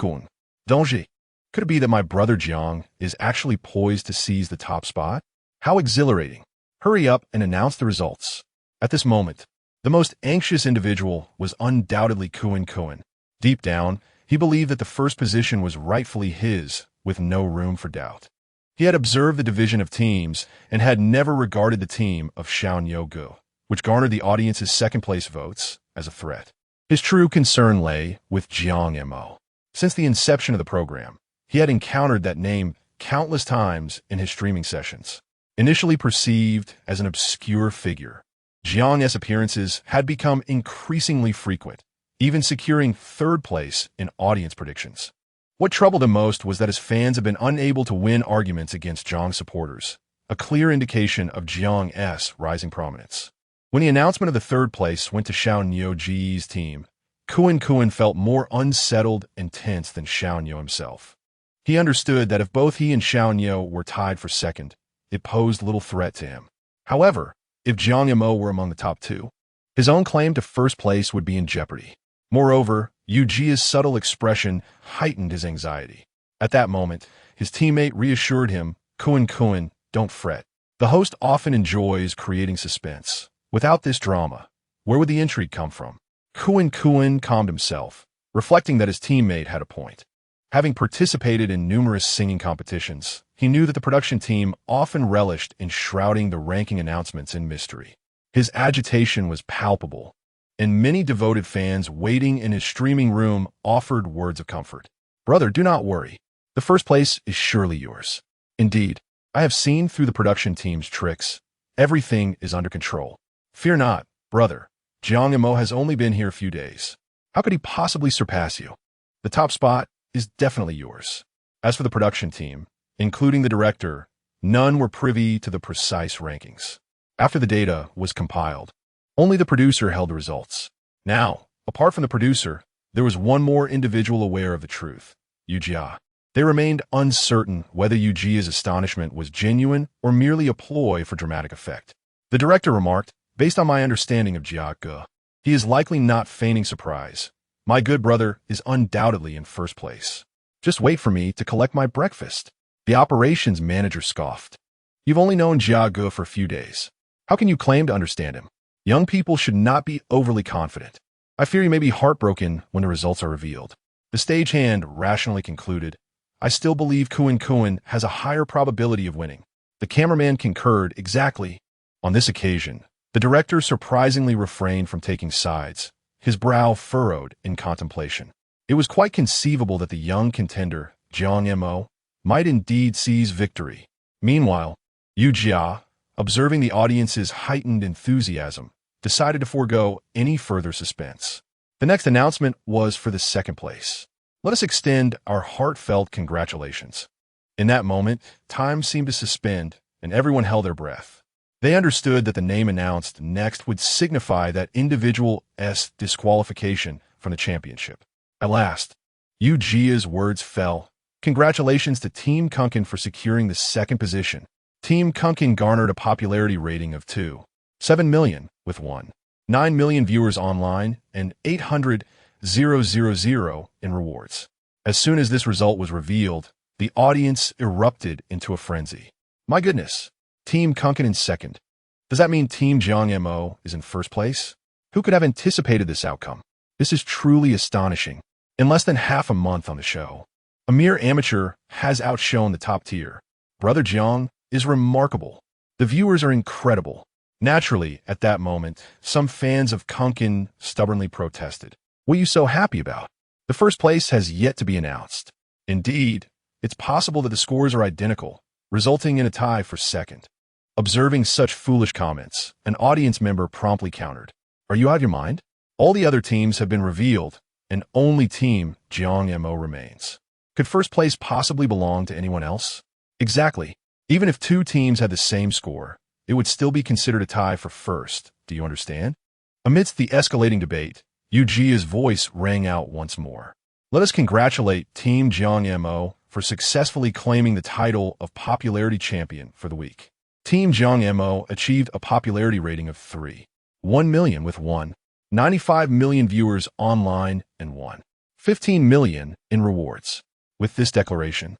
danger. Could it be that my brother Jiang is actually poised to seize the top spot? How exhilarating. Hurry up and announce the results. At this moment, the most anxious individual was undoubtedly Kuan. Deep down, he believed that the first position was rightfully his, with no room for doubt. He had observed the division of teams and had never regarded the team of Xiaoyo, which garnered the audience's second-place votes, as a threat. His true concern lay with Jiang Mo. Since the inception of the program, he had encountered that name countless times in his streaming sessions. Initially perceived as an obscure figure, Jiang's appearances had become increasingly frequent, even securing third place in audience predictions. What troubled him most was that his fans had been unable to win arguments against Jiang's supporters, a clear indication of Jiang's rising prominence. When the announcement of the third place went to Xiaoyo's team, Kuan felt more unsettled and tense than Xiaoyo himself. He understood that if both he and Xiaoyo were tied for second, it posed little threat to him. However, if Jiang Mo were among the top 2, his own claim to first place would be in jeopardy. Moreover, Yu Jia's subtle expression heightened his anxiety. At that moment, his teammate reassured him, Kuan, don't fret. The host often enjoys creating suspense. Without this drama, where would the intrigue come from? Kuan calmed himself, reflecting that his teammate had a point. Having participated in numerous singing competitions, he knew that the production team often relished in shrouding the ranking announcements in mystery. His agitation was palpable, and many devoted fans waiting in his streaming room offered words of comfort. Brother, do not worry. The first place is surely yours. Indeed, I have seen through the production team's tricks. Everything is under control. Fear not, brother. Jiang Mo has only been here a few days. How could he possibly surpass you? The top spot is definitely yours. As for the production team, including the director, none were privy to the precise rankings. After the data was compiled, only the producer held the results. Now, apart from the producer, there was one more individual aware of the truth, Yu Jia. They remained uncertain whether Yu Jia's astonishment was genuine or merely a ploy for dramatic effect. The director remarked, based on my understanding of Jiang, he is likely not feigning surprise. My good brother is undoubtedly in first place. Just wait for me to collect my breakfast. The operations manager scoffed. You've only known Jiang for a few days. How can you claim to understand him? Young people should not be overly confident. I fear you may be heartbroken when the results are revealed. The stagehand rationally concluded, I still believe Kuan has a higher probability of winning. The cameraman concurred exactly. On this occasion, the director surprisingly refrained from taking sides, his brow furrowed in contemplation. It was quite conceivable that the young contender, Jiang Mo, might indeed seize victory. Meanwhile, Yu Jia, observing the audience's heightened enthusiasm, decided to forego any further suspense. The next announcement was for the second place. Let us extend our heartfelt congratulations. In that moment, time seemed to suspend, and everyone held their breath. They understood that the name announced next would signify that individual's disqualification from the championship. At last, Jia's words fell. Congratulations to Team Kunkin for securing the second position. Team Kunkin garnered a popularity rating of 2.7 million with 1.9 million viewers online and 800,000 in rewards. As soon as this result was revealed, the audience erupted into a frenzy. My goodness, Team Kunkin in second. Does that mean Team Jiang Mo is in first place? Who could have anticipated this outcome? This is truly astonishing. In less than half a month on the show, a mere amateur has outshone the top tier. Brother Jiang is remarkable. The viewers are incredible. Naturally, at that moment, some fans of Kunkin stubbornly protested. What are you so happy about? The first place has yet to be announced. Indeed, it's possible that the scores are identical, resulting in a tie for second. Observing such foolish comments, an audience member promptly countered. Are you out of your mind? All the other teams have been revealed, and only Team Jiang Mo remains. Could first place possibly belong to anyone else? Exactly. Even if two teams had the same score, it would still be considered a tie for first. Do you understand? Amidst the escalating debate, Jia's voice rang out once more. Let us congratulate Team Jiang Mo for successfully claiming the title of popularity champion for the week. Team Jiang Mo achieved a popularity rating of 3.1 million with 1.95 million viewers online and 1.15 million in rewards. With this declaration,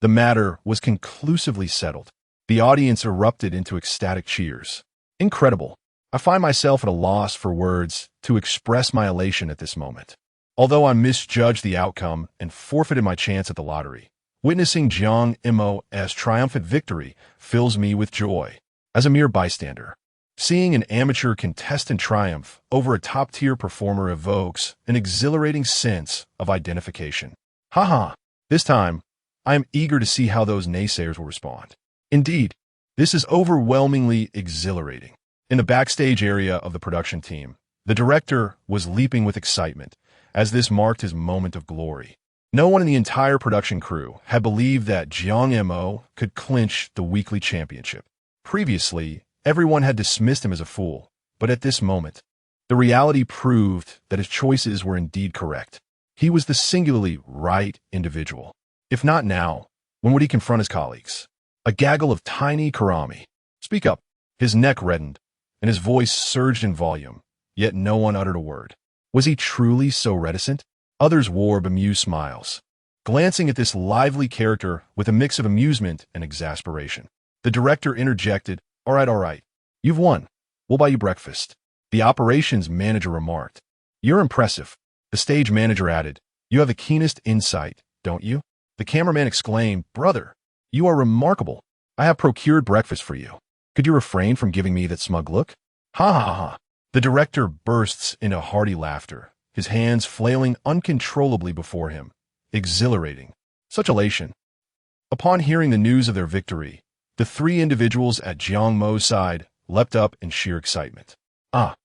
the matter was conclusively settled. The audience erupted into ecstatic cheers. Incredible. I find myself at a loss for words to express my elation at this moment. Although I misjudged the outcome and forfeited my chance at the lottery, witnessing Jiang Mo's triumphant victory fills me with joy. As a mere bystander, seeing an amateur contestant triumph over a top-tier performer evokes an exhilarating sense of identification. Haha, this time, I am eager to see how those naysayers will respond. Indeed, this is overwhelmingly exhilarating. In the backstage area of the production team, the director was leaping with excitement, as this marked his moment of glory. No one in the entire production crew had believed that Jiang Mo could clinch the weekly championship. Previously, everyone had dismissed him as a fool, but at this moment, the reality proved that his choices were indeed correct. He was the singularly right individual. If not now, when would he confront his colleagues? A gaggle of tiny karami. Speak up. His neck reddened, and his voice surged in volume, yet no one uttered a word. Was he truly so reticent? Others wore bemused smiles, glancing at this lively character with a mix of amusement and exasperation. The director interjected, all right, you've won. We'll buy you breakfast. The operations manager remarked, you're impressive. The stage manager added, you have the keenest insight, don't you? The cameraman exclaimed, brother, you are remarkable. I have procured breakfast for you. Could you refrain from giving me that smug look? Ha ha ha. The director bursts into hearty laughter, his hands flailing uncontrollably before him. Exhilarating. Such elation. Upon hearing the news of their victory, the three individuals at Jiang Mo's side leapt up in sheer excitement. Ah.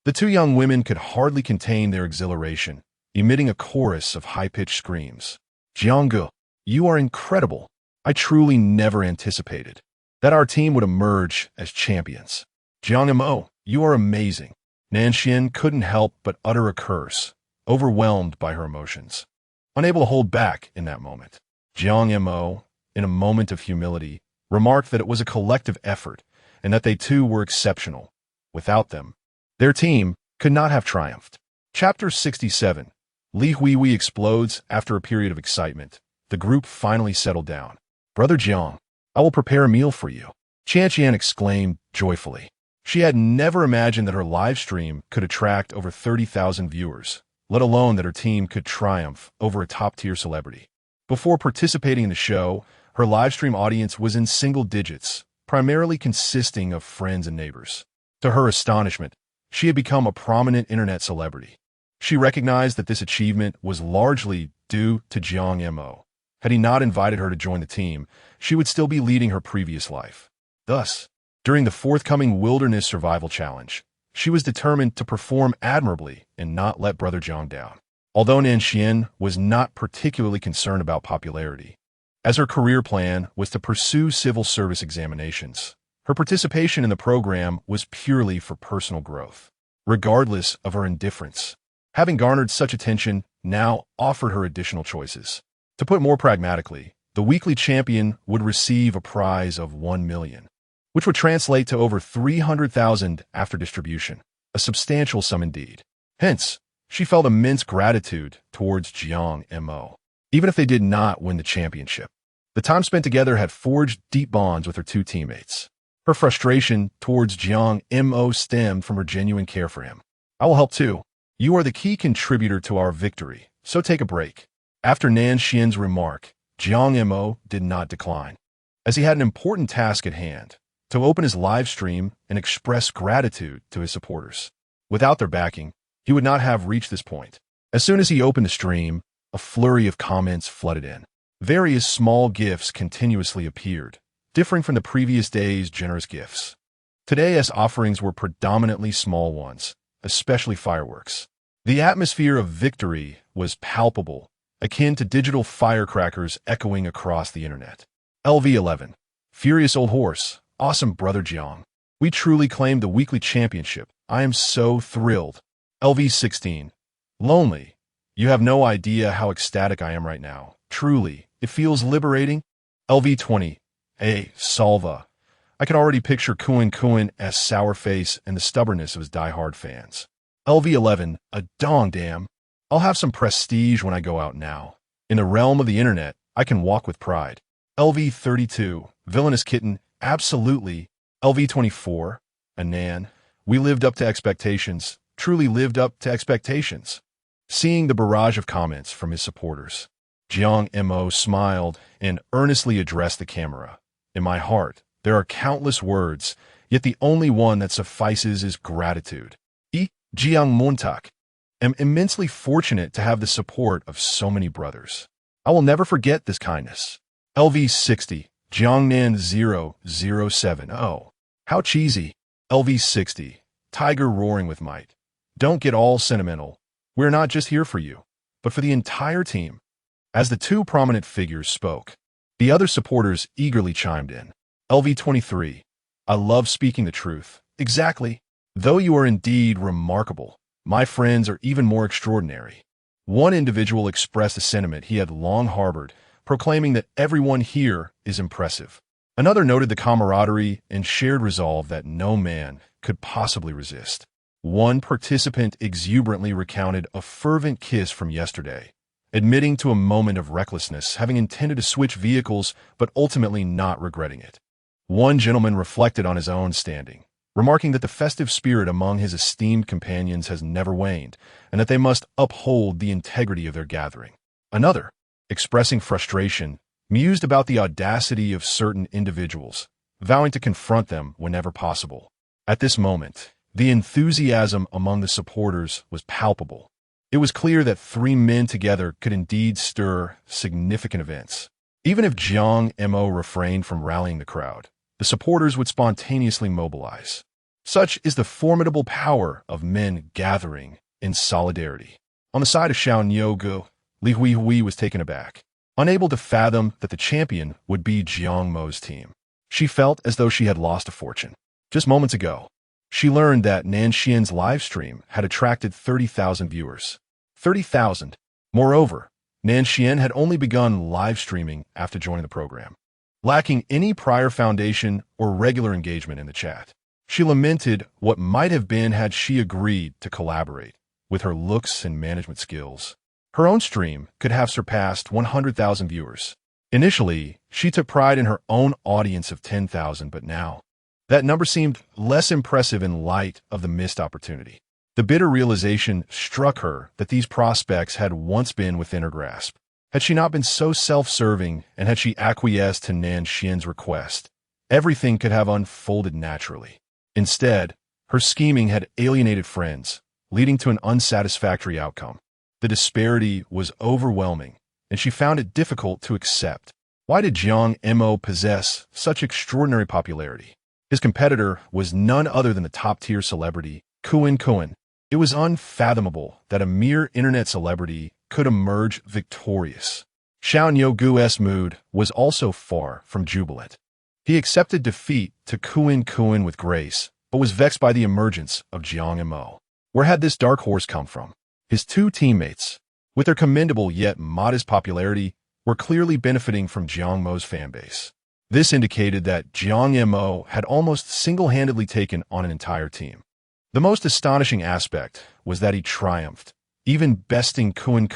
The two young women could hardly contain their exhilaration, emitting a chorus of high-pitched screams. Jiang, you are incredible. I truly never anticipated that our team would emerge as champions. Jiang Mo, you are amazing. Nanxian couldn't help but utter a curse, overwhelmed by her emotions. Unable to hold back in that moment, Jiang Mo, in a moment of humility, remarked that it was a collective effort and that they too were exceptional. Without them, their team could not have triumphed. Chapter 67. Li Huihui explodes after a period of excitement. The group finally settled down. Brother Jiang, I will prepare a meal for you. Qian exclaimed joyfully. She had never imagined that her live stream could attract over 30,000 viewers, let alone that her team could triumph over a top-tier celebrity. Before participating in the show, her live stream audience was in single digits, primarily consisting of friends and neighbors. To her astonishment, she had become a prominent internet celebrity. She recognized that this achievement was largely due to Jiang Mo. Had he not invited her to join the team, she would still be leading her previous life. Thus, During the forthcoming Wilderness Survival Challenge, she was determined to perform admirably and not let Brother Jiang down. Although Nanxian was not particularly concerned about popularity, as her career plan was to pursue civil service examinations, her participation in the program was purely for personal growth, regardless of her indifference. Having garnered such attention now offered her additional choices. To put more pragmatically, the weekly champion would receive a prize of 1 million, which would translate to over 300,000 after distribution, a substantial sum indeed. Hence, she felt immense gratitude towards Jiang Mo, even if they did not win the championship. The time spent together had forged deep bonds with her two teammates. Her frustration towards Jiang Mo stemmed from her genuine care for him. "I will help too. You are the key contributor to our victory, so take a break." After Nanxian's remark, Jiang Mo did not decline, as he had an important task at hand: to open his live stream and express gratitude to his supporters. Without their backing, he would not have reached this point. As soon as he opened the stream, a flurry of comments flooded in. Various small gifts continuously appeared, differing from the previous day's generous gifts. Today's offerings were predominantly small ones, especially fireworks. The atmosphere of victory was palpable, akin to digital firecrackers echoing across the internet. LV11. Furious old horse. Awesome, Brother Jiang. We truly claimed the weekly championship. I am so thrilled. LV16. Lonely. You have no idea how ecstatic I am right now. Truly, it feels liberating. LV20. Hey, Salva. I can already picture Kuin sour face and the stubbornness of his die-hard fans. LV11. A dong damn. I'll have some prestige when I go out now. In the realm of the internet, I can walk with pride. LV32. Villainous kitten. Absolutely. LV24. Anan. We lived up to expectations. Truly lived up to expectations. Seeing the barrage of comments from his supporters, Jiang Mo smiled and earnestly addressed the camera. In my heart, there are countless words, yet the only one that suffices is gratitude. Jiang Montak. Am immensely fortunate to have the support of so many brothers. I will never forget this kindness. LV60. Jiangnan 0070. How cheesy. LV60. Tiger roaring with might. Don't get all sentimental. We're not just here for you, but for the entire team. As the two prominent figures spoke, the other supporters eagerly chimed in. LV23. I love speaking the truth. Exactly. Though you are indeed remarkable, my friends are even more extraordinary. One individual expressed a sentiment he had long harbored, proclaiming that everyone here is impressive. Another noted the camaraderie and shared resolve that no man could possibly resist. One participant exuberantly recounted a fervent kiss from yesterday, admitting to a moment of recklessness, having intended to switch vehicles but ultimately not regretting it. One gentleman reflected on his own standing, remarking that the festive spirit among his esteemed companions has never waned, and that they must uphold the integrity of their gathering. Another, expressing frustration, mused about the audacity of certain individuals, vowing to confront them whenever possible. At this moment, the enthusiasm among the supporters was palpable. It was clear that three men together could indeed stir significant events. Even if Jiang Mo refrained from rallying the crowd, the supporters would spontaneously mobilize. Such is the formidable power of men gathering in solidarity. On the side of Xiaonyogu, Li Huihui was taken aback, unable to fathom that the champion would be Jiang Mo's team. She felt as though she had lost a fortune. Just moments ago, she learned that Nanxian's live stream had attracted 30,000 viewers. 30,000. Moreover, Nanxian had only begun live streaming after joining the program, lacking any prior foundation or regular engagement in the chat. She lamented what might have been had she agreed to collaborate. With her looks and management skills, her own stream could have surpassed 100,000 viewers. Initially, she took pride in her own audience of 10,000, but now, that number seemed less impressive in light of the missed opportunity. The bitter realization struck her that these prospects had once been within her grasp. Had she not been so self-serving and had she acquiesced to Nanxian's request, everything could have unfolded naturally. Instead, her scheming had alienated friends, leading to an unsatisfactory outcome. The disparity was overwhelming, and she found it difficult to accept. Why did Jiang Mo possess such extraordinary popularity? His competitor was none other than the top-tier celebrity, Kuan. It was unfathomable that a mere internet celebrity could emerge victorious. Xiao Nyogu's mood was also far from jubilant. He accepted defeat to Kuan with grace, but was vexed by the emergence of Jiang Mo. Where had this dark horse come from? His two teammates, with their commendable yet modest popularity, were clearly benefiting from Jiang Mo's fanbase. This indicated that Jiang Mo had almost single-handedly taken on an entire team. The most astonishing aspect was that he triumphed, even besting Kuan,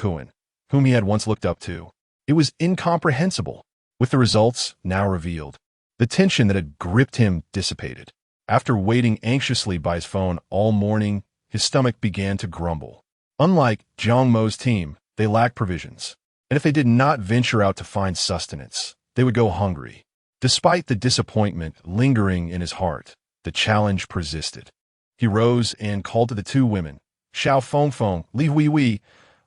whom he had once looked up to. It was incomprehensible. With the results now revealed, the tension that had gripped him dissipated. After waiting anxiously by his phone all morning, his stomach began to grumble. Unlike Jiang Mo's team, they lacked provisions, and if they did not venture out to find sustenance, they would go hungry. Despite the disappointment lingering in his heart, the challenge persisted. He rose and called to the two women, Xiao Fengfeng, Li Huihui,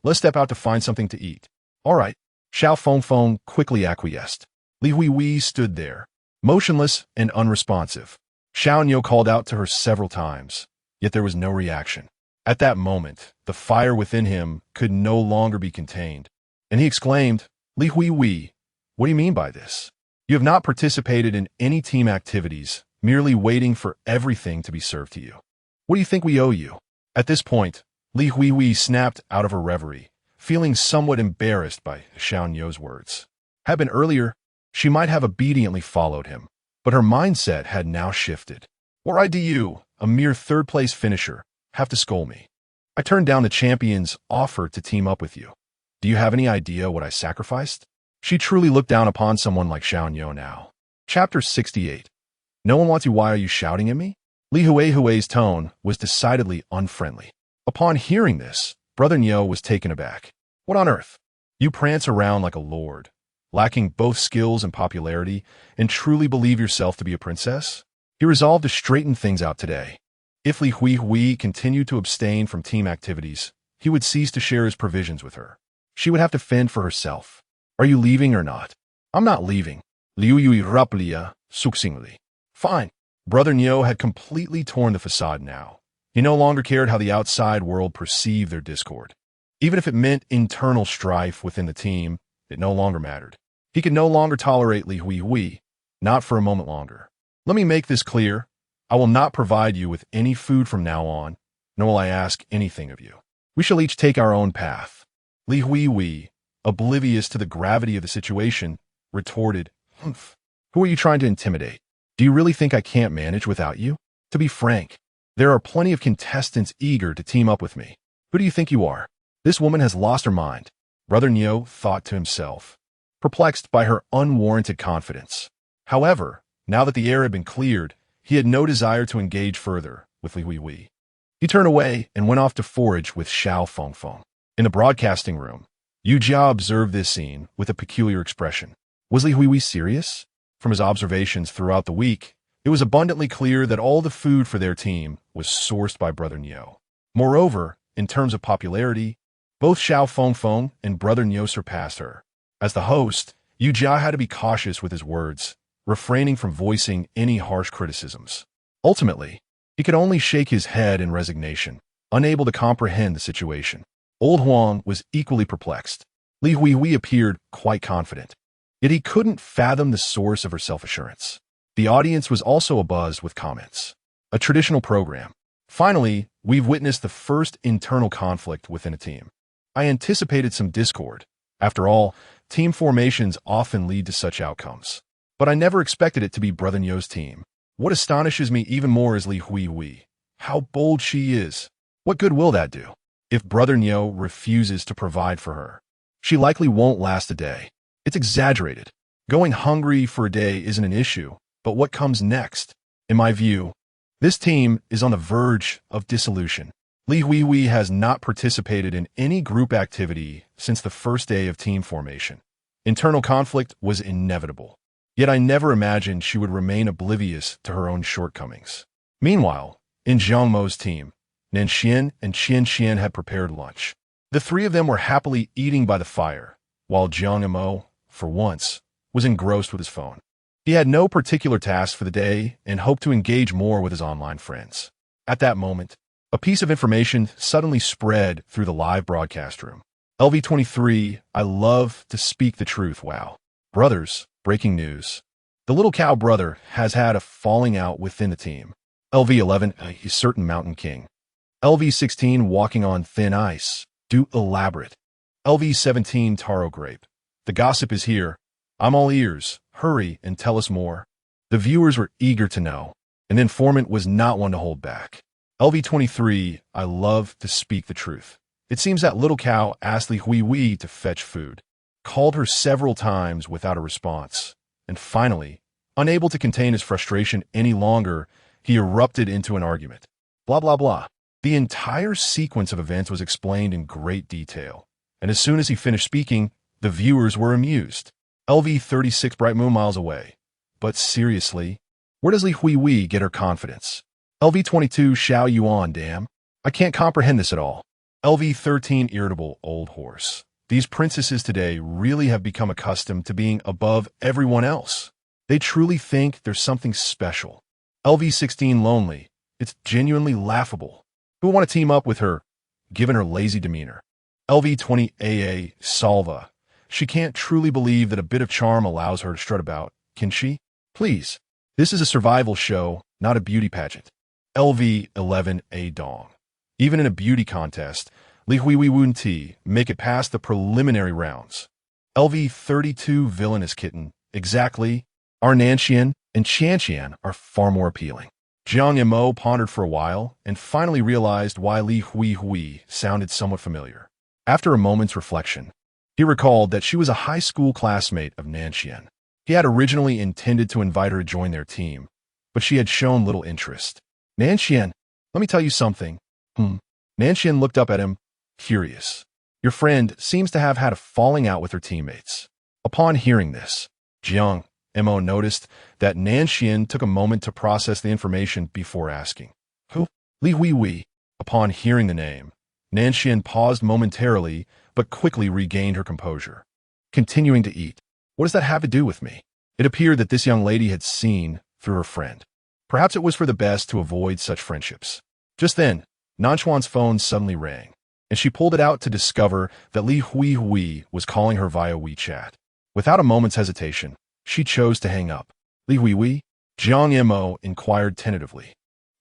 let's step out to find something to eat. All right. Xiao Fengfeng quickly acquiesced. Li Huihui stood there, motionless and unresponsive. Xiao Nyo called out to her several times, yet there was no reaction. At that moment, the fire within him could no longer be contained, and he exclaimed, Li Huihui, what do you mean by this? You have not participated in any team activities, merely waiting for everything to be served to you. What do you think we owe you? At this point, Li Huihui snapped out of her reverie, feeling somewhat embarrassed by Xiao Nyo's words. Had been earlier, she might have obediently followed him, but her mindset had now shifted. Why do you, a mere third-place finisher, have to scold me? I turned down the champion's offer to team up with you. Do you have any idea what I sacrificed? She truly looked down upon someone like Xiao Nyo now. Chapter 68. No one wants you, why are you shouting at me? Li Huihui's tone was decidedly unfriendly. Upon hearing this, Brother Nyo was taken aback. What on earth? You prance around like a lord, lacking both skills and popularity, and truly believe yourself to be a princess? He resolved to straighten things out today. If Li Huihui continued to abstain from team activities, he would cease to share his provisions with her. She would have to fend for herself. Are you leaving or not? I'm not leaving. Liu Yui raplia succinctly. Fine. Brother Nyo had completely torn the facade now. He no longer cared how the outside world perceived their discord. Even if it meant internal strife within the team, it no longer mattered. He could no longer tolerate Li Huihui, not for a moment longer. Let me make this clear. I will not provide you with any food from now on, nor will I ask anything of you. We shall each take our own path. Li Huihui, oblivious to the gravity of the situation, retorted, Humph. Who are you trying to intimidate? Do you really think I can't manage without you? To be frank, there are plenty of contestants eager to team up with me. Who do you think you are? This woman has lost her mind, Brother Nyo thought to himself, perplexed by her unwarranted confidence. However, now that the air had been cleared, he had no desire to engage further with Li Huihui. He turned away and went off to forage with Xiao Fengfeng. In the broadcasting room, Yu Jia observed this scene with a peculiar expression. Was Li Huihui serious? From his observations throughout the week, it was abundantly clear that all the food for their team was sourced by Brother Nyo. Moreover, in terms of popularity, both Xiao Fengfeng and Brother Nyo surpassed her. As the host, Yu Jia had to be cautious with his words, refraining from voicing any harsh criticisms. Ultimately, he could only shake his head in resignation, unable to comprehend the situation. Old Huang was equally perplexed. Li Huihui appeared quite confident, yet he couldn't fathom the source of her self-assurance. The audience was also abuzz with comments. A traditional program. Finally, we've witnessed the first internal conflict within a team. I anticipated some discord. After all, team formations often lead to such outcomes. But I never expected it to be Brother Nyo's team. What astonishes me even more is Li Huihui. How bold she is. What good will that do? If Brother Nyo refuses to provide for her, she likely won't last a day. It's exaggerated. Going hungry for a day isn't an issue, but what comes next? In my view, this team is on the verge of dissolution. Li Huihui has not participated in any group activity since the first day of team formation. Internal conflict was inevitable, yet I never imagined she would remain oblivious to her own shortcomings. Meanwhile, in Jiang Mo's team, Nanxian and Qian had prepared lunch. The three of them were happily eating by the fire, while Jiang Mo, for once, was engrossed with his phone. He had no particular task for the day and hoped to engage more with his online friends. At that moment, a piece of information suddenly spread through the live broadcast room. LV23, I love to speak the truth, wow. Brothers, breaking news. The little cow brother has had a falling out within the team. LV11, a certain mountain king. LV16, walking on thin ice. Do elaborate. LV17, taro grape. The gossip is here. I'm all ears. Hurry and tell us more. The viewers were eager to know, and the informant was not one to hold back. LV23, I love to speak the truth. It seems that little cow asked Li Hui to fetch food, called her several times without a response, and finally, unable to contain his frustration any longer, he erupted into an argument. Blah, blah, blah. The entire sequence of events was explained in great detail, and as soon as he finished speaking, the viewers were amused. LV36 bright moon miles away. But seriously, where does Li Hui get her confidence? LV22 Xiao Yuan, damn. I can't comprehend this at all. LV13 irritable old horse. These princesses today really have become accustomed to being above everyone else. They truly think there's something special. LV16 lonely. It's genuinely laughable. Who would want to team up with her, given her lazy demeanor? LV20 AA Salva. She can't truly believe that a bit of charm allows her to strut about, can she? Please. This is a survival show, not a beauty pageant. LV11A Dong. Even in a beauty contest, Li Hui Wun Ti make it past the preliminary rounds. LV32 Villainous Kitten. Exactly. Our Nanxian and Qianqian are far more appealing. Jiang Mo pondered for a while and finally realized why Li Hui sounded somewhat familiar. After a moment's reflection, he recalled that she was a high school classmate of Nanxian. He had originally intended to invite her to join their team, but she had shown little interest. Nanxian, let me tell you something. Nanxian looked up at him, curious. Your friend seems to have had a falling out with her teammates. Upon hearing this, Jiang Mo noticed that Nanxian took a moment to process the information before asking. Who? Li Hui. Upon hearing the name, Nanxian paused momentarily, but quickly regained her composure. Continuing to eat. What does that have to do with me? It appeared that this young lady had seen through her friend. Perhaps it was for the best to avoid such friendships. Just then, Nanchuan's phone suddenly rang, and she pulled it out to discover that Li Hui was calling her via WeChat. Without a moment's hesitation, she chose to hang up. Li Hui? Jiang Mo inquired tentatively.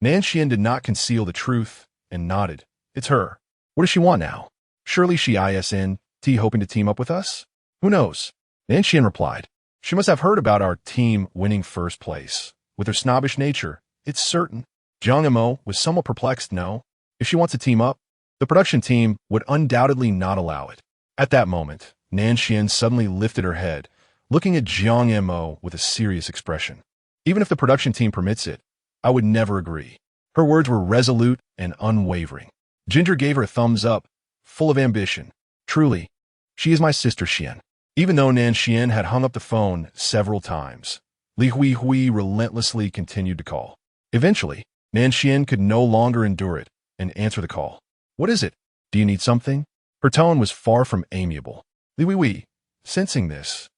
Nanxian did not conceal the truth and nodded. It's her. What does she want now? Surely she ISNT hoping to team up with us? Who knows? Nanxian replied. She must have heard about our team winning first place. With her snobbish nature, it's certain. Jiang Mo was somewhat perplexed, no? If she wants to team up, the production team would undoubtedly not allow it. At that moment, Nanxian suddenly lifted her head, looking at Jiang Mo with a serious expression. Even if the production team permits it, I would never agree. Her words were resolute and unwavering. Ginger gave her a thumbs up, full of ambition. Truly, she is my sister Xian. Even though Nanxian had hung up the phone several times, Li Hui relentlessly continued to call. Eventually, Nanxian could no longer endure it and answer the call. What is it? Do you need something? Her tone was far from amiable. Li Hui, sensing this,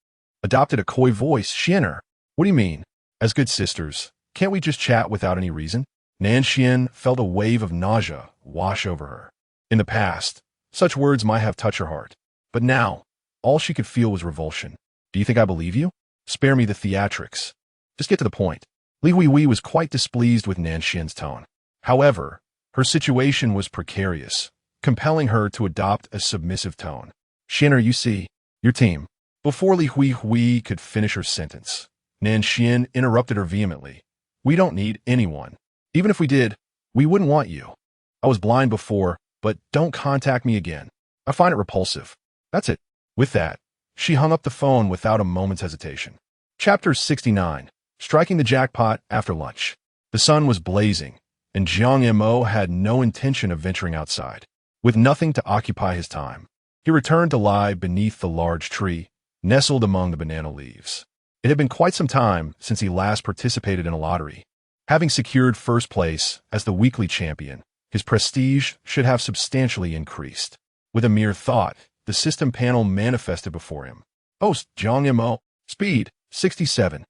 adopted a coy voice. Xianer, what do you mean? As good sisters, can't we just chat without any reason? Nanxian felt a wave of nausea wash over her. In the past, such words might have touched her heart, but now, all she could feel was revulsion. Do you think I believe you? Spare me the theatrics. Just get to the point. Li Hui was quite displeased with Nanxian's tone. However, her situation was precarious, compelling her to adopt a submissive tone. Xianer, you see, your team. Before Li Hui could finish her sentence, Nanxian interrupted her vehemently. We don't need anyone. Even if we did, we wouldn't want you. I was blind before, but don't contact me again. I find it repulsive. That's it. With that, she hung up the phone without a moment's hesitation. Chapter 69. Striking the jackpot after lunch. The sun was blazing, and Jiang Mo had no intention of venturing outside. With nothing to occupy his time, he returned to lie beneath the large tree, nestled among the banana leaves. It had been quite some time since he last participated in a lottery. Having secured first place as the weekly champion, his prestige should have substantially increased. With a mere thought, the system panel manifested before him. Host Jiang Mo, speed 67.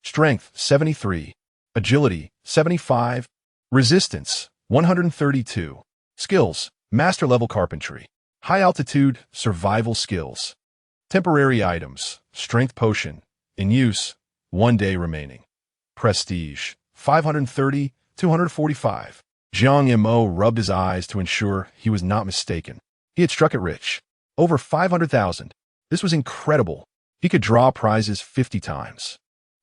Strength, 73. Agility, 75. Resistance, 132. Skills, master-level carpentry. High-altitude, survival skills. Temporary items, strength potion. In use, 1 day remaining. Prestige, 530, 245. Jiang Mo rubbed his eyes to ensure he was not mistaken. He had struck it rich. Over 500,000. This was incredible. He could draw prizes 50 times.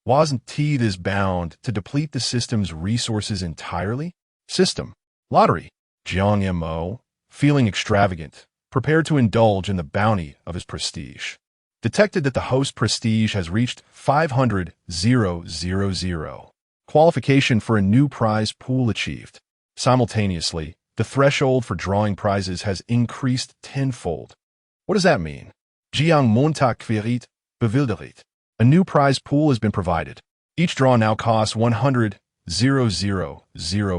Wasn't this bound to deplete the system's resources entirely? System. Lottery. Jiang Mo, feeling extravagant, prepared to indulge in the bounty of his prestige. Detected that the host prestige has reached 500,000. Qualification for a new prize pool achieved. Simultaneously, the threshold for drawing prizes has increased tenfold. What does that mean? Jiang Mo queried, bewildered. A new prize pool has been provided. Each draw now costs 100,000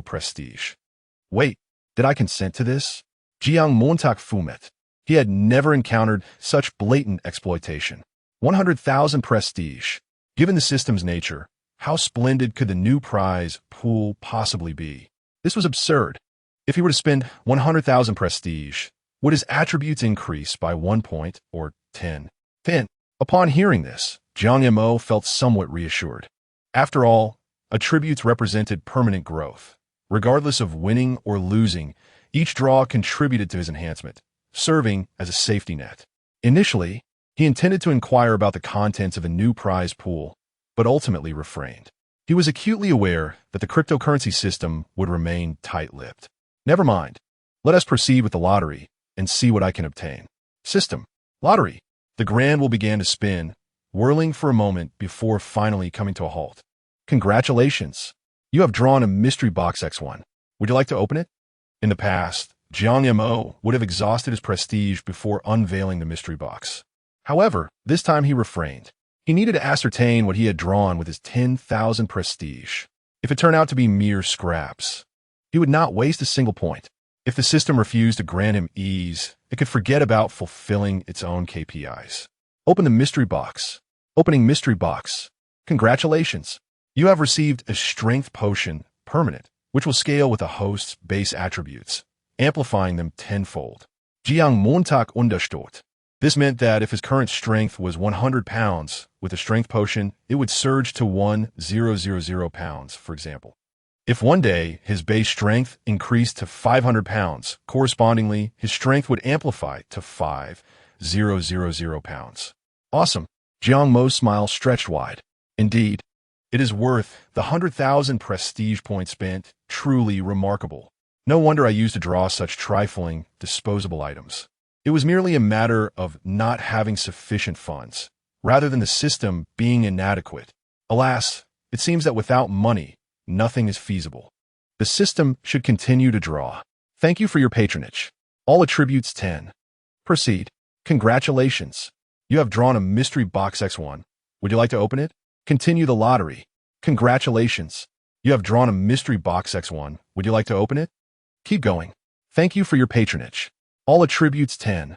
prestige. Wait, did I consent to this? Jiang Mo fumet. He had never encountered such blatant exploitation. 100,000 prestige. Given the system's nature, how splendid could the new prize pool possibly be? This was absurd. If he were to spend 100,000 prestige, would his attributes increase by 1 point or 10? Upon hearing this, Jiang Mo felt somewhat reassured. After all, attributes represented permanent growth. Regardless of winning or losing, each draw contributed to his enhancement, serving as a safety net. Initially, he intended to inquire about the contents of a new prize pool, but ultimately refrained. He was acutely aware that the cryptocurrency system would remain tight-lipped. Never mind. Let us proceed with the lottery and see what I can obtain. System. Lottery. The grand will begin to spin, whirling for a moment before finally coming to a halt. Congratulations. You have drawn a mystery box X1. Would you like to open it? In the past, Jiang Mo would have exhausted his prestige before unveiling the mystery box. However, this time he refrained. He needed to ascertain what he had drawn with his 10,000 prestige. If it turned out to be mere scraps, he would not waste a single point. If the system refused to grant him ease, it could forget about fulfilling its own KPIs. Open the mystery box. Opening mystery box. Congratulations. You have received a strength potion, permanent, which will scale with a host's base attributes, amplifying them tenfold. Jiang Mo understood. This meant that if his current strength was 100 pounds, with a strength potion, it would surge to 1,000 pounds, for example. If one day his base strength increased to 500 pounds, correspondingly, his strength would amplify to 5,000 pounds. Awesome. Jiang Mo's smile stretched wide. Indeed, it is worth the 100,000 prestige points spent. Truly remarkable. No wonder I used to draw such trifling, disposable items. It was merely a matter of not having sufficient funds, rather than the system being inadequate. Alas, it seems that without money, nothing is feasible. The system should continue to draw. Thank you for your patronage. All attributes 10. Proceed. Congratulations. You have drawn a mystery box X1. Would you like to open it? Continue the lottery. Congratulations. You have drawn a mystery box X1. Would you like to open it? Keep going. Thank you for your patronage. All attributes 10.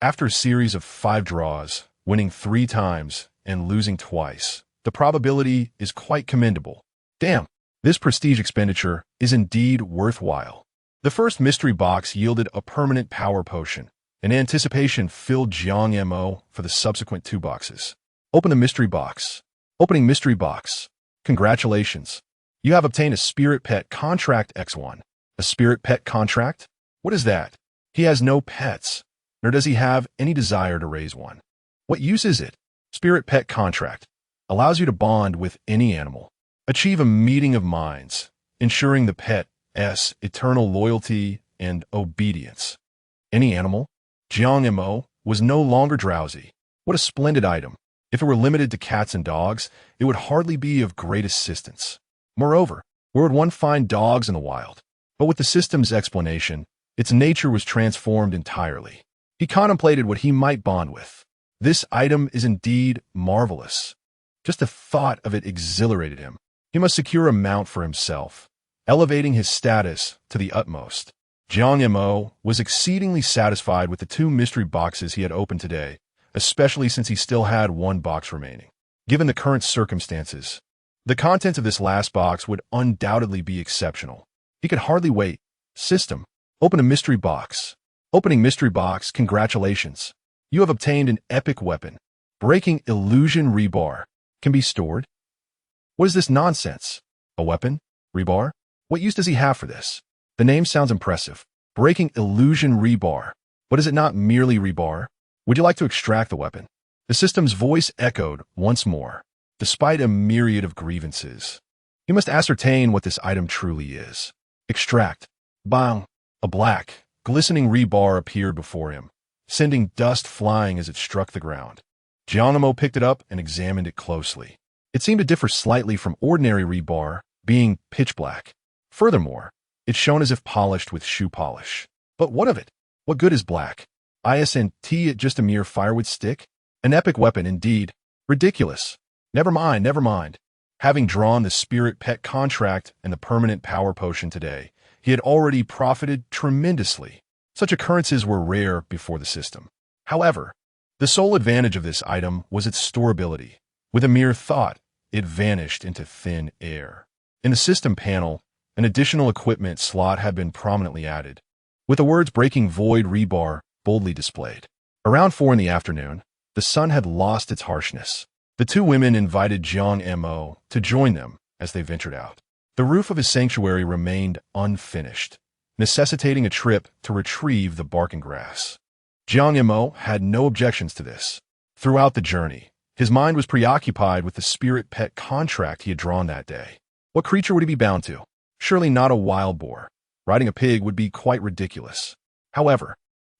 After a series of 5 draws, winning 3 times and losing twice, the probability is quite commendable. Damn, this prestige expenditure is indeed worthwhile. The first mystery box yielded a permanent power potion, and anticipation filled Jiang Mo for the subsequent 2 boxes. Open the mystery box. Opening mystery box. Congratulations. You have obtained a spirit pet contract X1. A spirit pet contract? What is that? He has no pets, nor does he have any desire to raise one. What use is it? Spirit pet contract allows you to bond with any animal. Achieve a meeting of minds, ensuring the pet's eternal loyalty and obedience. Any animal? Jiang Mo was no longer drowsy. What a splendid item. If it were limited to cats and dogs, it would hardly be of great assistance. Moreover, where would one find dogs in the wild? But with the system's explanation, its nature was transformed entirely. He contemplated what he might bond with. This item is indeed marvelous. Just the thought of it exhilarated him. He must secure a mount for himself, elevating his status to the utmost. Jiang Mo was exceedingly satisfied with the 2 mystery boxes he had opened today, especially since he still had 1 box remaining. Given the current circumstances, the contents of this last box would undoubtedly be exceptional. He could hardly wait. System. Open a mystery box. Opening mystery box, congratulations. You have obtained an epic weapon. Breaking illusion rebar. Can be stored? What is this nonsense? A weapon? Rebar? What use does he have for this? The name sounds impressive. Breaking illusion rebar. But is it not merely rebar? Would you like to extract the weapon? The system's voice echoed once more. Despite a myriad of grievances, he must ascertain what this item truly is. Extract. Bang! A black, glistening rebar appeared before him, sending dust flying as it struck the ground. Jiang Mo picked it up and examined it closely. It seemed to differ slightly from ordinary rebar, being pitch black. Furthermore, it shone as if polished with shoe polish. But what of it? What good is black? Isn't it just a mere firewood stick? An epic weapon indeed. Ridiculous. Never mind, never mind. Having drawn the spirit pet contract and the permanent power potion today, he had already profited tremendously. Such occurrences were rare before the system. However, the sole advantage of this item was its storability. With a mere thought, it vanished into thin air. In the system panel, an additional equipment slot had been prominently added, with the words breaking void rebar boldly displayed. Around 4 in the afternoon, the sun had lost its harshness. The two women invited Jiang Mo to join them as they ventured out. The roof of his sanctuary remained unfinished, necessitating a trip to retrieve the bark and grass. Jiang Mo had no objections to this. Throughout the journey, his mind was preoccupied with the spirit pet contract he had drawn that day. What creature would he be bound to? Surely not a wild boar. Riding a pig would be quite ridiculous. However,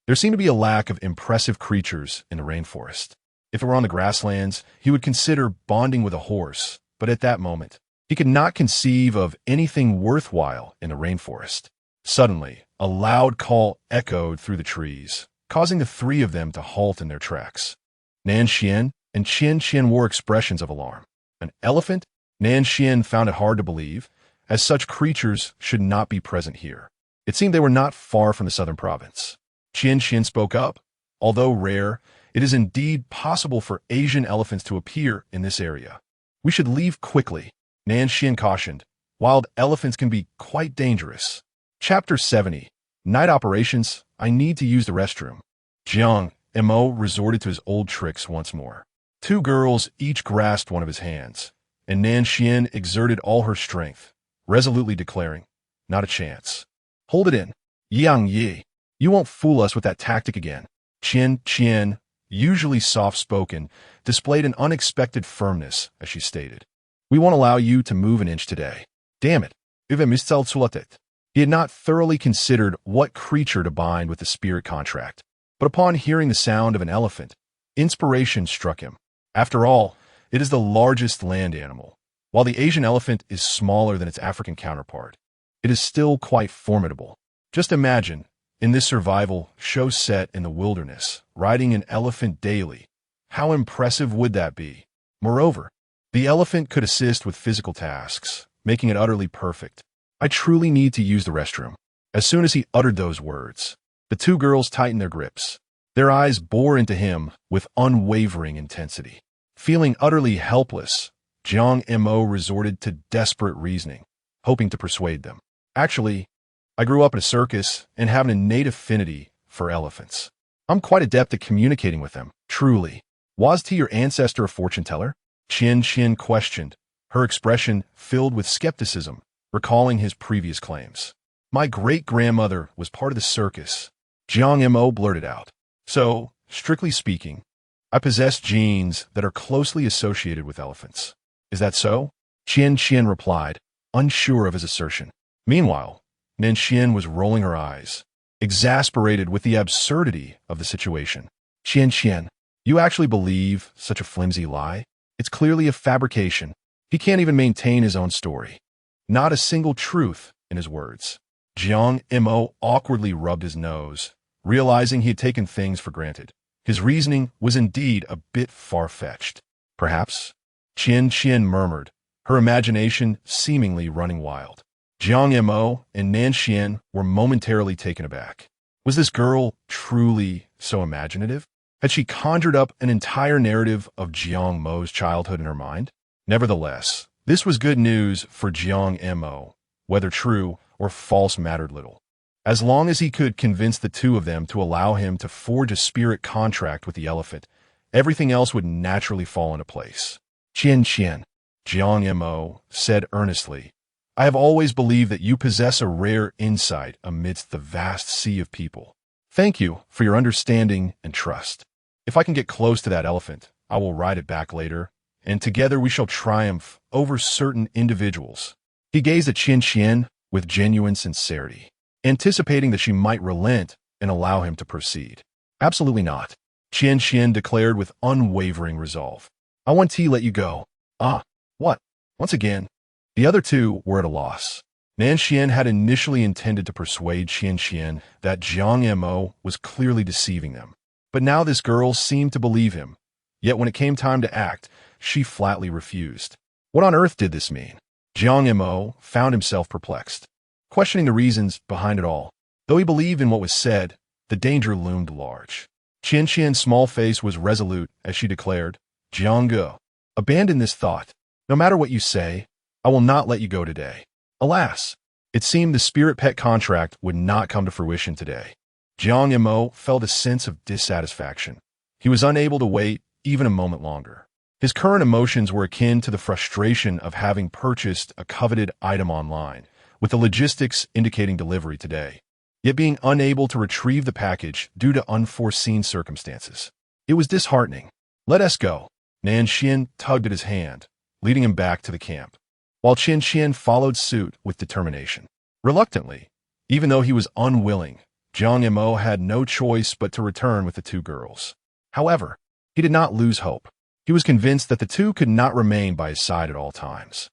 there seemed to be a lack of impressive creatures in the rainforest. If it were on the grasslands, he would consider bonding with a horse, but at that moment, he could not conceive of anything worthwhile in the rainforest. Suddenly, a loud call echoed through the trees, causing the three of them to halt in their tracks. Nan Xian and Qian Qian wore expressions of alarm. An elephant? Nan Xian found it hard to believe, as such creatures should not be present here. It seemed they were not far from the southern province. Qian Qian spoke up. Although rare, it is indeed possible for Asian elephants to appear in this area. We should leave quickly, Nan Xian cautioned. Wild elephants can be quite dangerous. Chapter 70. Night Operations. I need to use the restroom. Jiang Mo resorted to his old tricks once more. Two girls each grasped one of his hands, and Nan Xian exerted all her strength, resolutely declaring, not a chance. Hold it in. Yang Yi, you won't fool us with that tactic again. Qian Qian, usually soft-spoken, displayed an unexpected firmness as she stated. We won't allow you to move an inch today. Damn it. He had not thoroughly considered what creature to bind with the spirit contract, but upon hearing the sound of an elephant, inspiration struck him. After all, it is the largest land animal. While the Asian elephant is smaller than its African counterpart, it is still quite formidable. Just imagine, in this survival show set in the wilderness, riding an elephant daily. How impressive would that be? Moreover, the elephant could assist with physical tasks, making it utterly perfect. I truly need to use the restroom. As soon as he uttered those words, the two girls tightened their grips. Their eyes bore into him with unwavering intensity. Feeling utterly helpless, Jiang Mo resorted to desperate reasoning, hoping to persuade them. Actually, I grew up in a circus and have an innate affinity for elephants. I'm quite adept at communicating with them, truly. Was your ancestor a fortune teller? Qian Qian questioned, her expression filled with skepticism, recalling his previous claims. My great-grandmother was part of the circus, Jiang Mo blurted out. So, strictly speaking, I possess genes that are closely associated with elephants. Is that so? Qian Qian replied, unsure of his assertion. Meanwhile, Nan Xian was rolling her eyes, exasperated with the absurdity of the situation. Qian Qian, you actually believe such a flimsy lie? It's clearly a fabrication. He can't even maintain his own story. Not a single truth in his words. Jiang Mo awkwardly rubbed his nose, realizing he had taken things for granted. His reasoning was indeed a bit far-fetched. Perhaps? Qian Qian murmured, her imagination seemingly running wild. Jiang Mo and Nan Xian were momentarily taken aback. Was this girl truly so imaginative? Had she conjured up an entire narrative of Jiang Mo's childhood in her mind? Nevertheless, this was good news for Jiang Mo. Whether true or false mattered little. As long as he could convince the two of them to allow him to forge a spirit contract with the elephant, everything else would naturally fall into place. Qian, Jiang Mo said earnestly, I have always believed that you possess a rare insight amidst the vast sea of people. Thank you for your understanding and trust. If I can get close to that elephant, I will ride it back later, and together we shall triumph over certain individuals. He gazed at Qian with genuine sincerity, anticipating that she might relent and allow him to proceed. Absolutely not, Qian declared with unwavering resolve. I want to let you go. Ah, what? Once again, the other two were at a loss. Nanxian had initially intended to persuade Qian that Jiang Mo was clearly deceiving them. But now this girl seemed to believe him. Yet when it came time to act, she flatly refused. What on earth did this mean? Jiang Mo found himself perplexed, questioning the reasons behind it all. Though he believed in what was said, the danger loomed large. Qian's small face was resolute as she declared, Jiang, abandon this thought. No matter what you say, I will not let you go today. Alas, it seemed the spirit pet contract would not come to fruition today. Jiang Mo felt a sense of dissatisfaction. He was unable to wait even a moment longer. His current emotions were akin to the frustration of having purchased a coveted item online, with the logistics indicating delivery today, yet being unable to retrieve the package due to unforeseen circumstances. It was disheartening. Let us go. Nanxian tugged at his hand, leading him back to the camp, while Qian followed suit with determination. Reluctantly, even though he was unwilling, Jiang Mo had no choice but to return with the two girls. However, he did not lose hope. He was convinced that the two could not remain by his side at all times.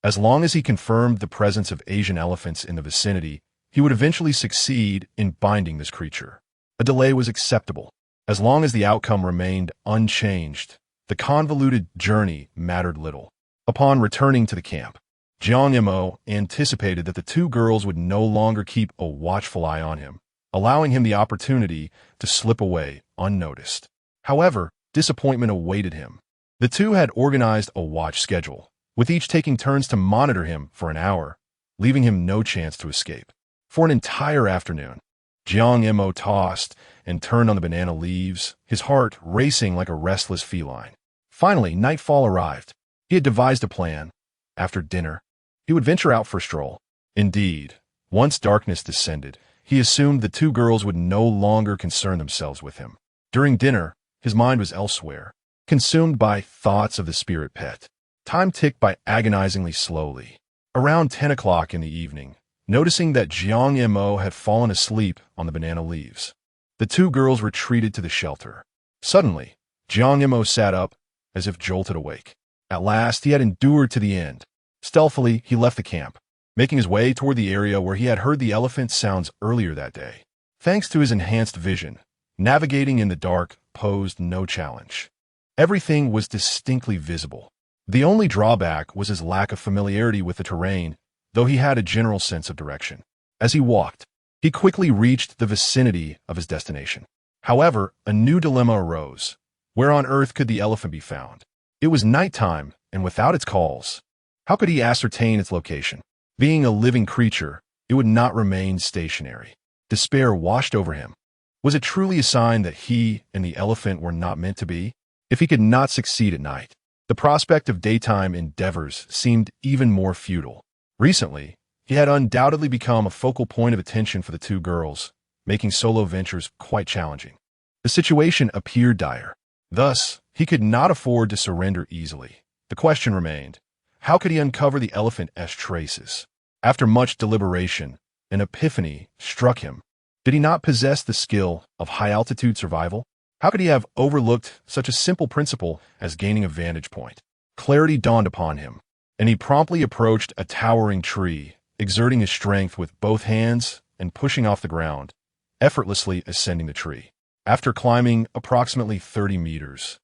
As long as he confirmed the presence of Asian elephants in the vicinity, he would eventually succeed in binding this creature. A delay was acceptable. As long as the outcome remained unchanged, the convoluted journey mattered little. Upon returning to the camp, Jiang Mo anticipated that the two girls would no longer keep a watchful eye on him, allowing him the opportunity to slip away unnoticed. However, disappointment awaited him. The two had organized a watch schedule, with each taking turns to monitor him for an hour, leaving him no chance to escape. For an entire afternoon, Jiang Mo tossed and turned on the banana leaves, his heart racing like a restless feline. Finally, nightfall arrived. He had devised a plan. After dinner, he would venture out for a stroll. Indeed, once darkness descended, he assumed the two girls would no longer concern themselves with him. During dinner, his mind was elsewhere, consumed by thoughts of the spirit pet. Time ticked by agonizingly slowly. Around 10 o'clock in the evening, noticing that Jiang Mo had fallen asleep on the banana leaves, the two girls retreated to the shelter. Suddenly, Jiang Mo sat up, as if jolted awake. At last, he had endured to the end. Stealthily, he left the camp, making his way toward the area where he had heard the elephant sounds earlier that day. Thanks to his enhanced vision, navigating in the dark posed no challenge. Everything was distinctly visible. The only drawback was his lack of familiarity with the terrain, though he had a general sense of direction. As he walked, he quickly reached the vicinity of his destination. However, a new dilemma arose. Where on earth could the elephant be found? It was nighttime, and without its calls, how could he ascertain its location? Being a living creature, it would not remain stationary. Despair washed over him. Was it truly a sign that he and the elephant were not meant to be? If he could not succeed at night, the prospect of daytime endeavors seemed even more futile. Recently, he had undoubtedly become a focal point of attention for the two girls, making solo ventures quite challenging. The situation appeared dire. Thus, he could not afford to surrender easily. The question remained, how could he uncover the elephant's traces? After much deliberation, an epiphany struck him. Did he not possess the skill of high-altitude survival? How could he have overlooked such a simple principle as gaining a vantage point? Clarity dawned upon him, and he promptly approached a towering tree, exerting his strength with both hands and pushing off the ground, effortlessly ascending the tree. After climbing approximately 30 meters,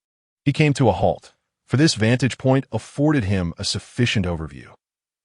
he came to a halt, for this vantage point afforded him a sufficient overview.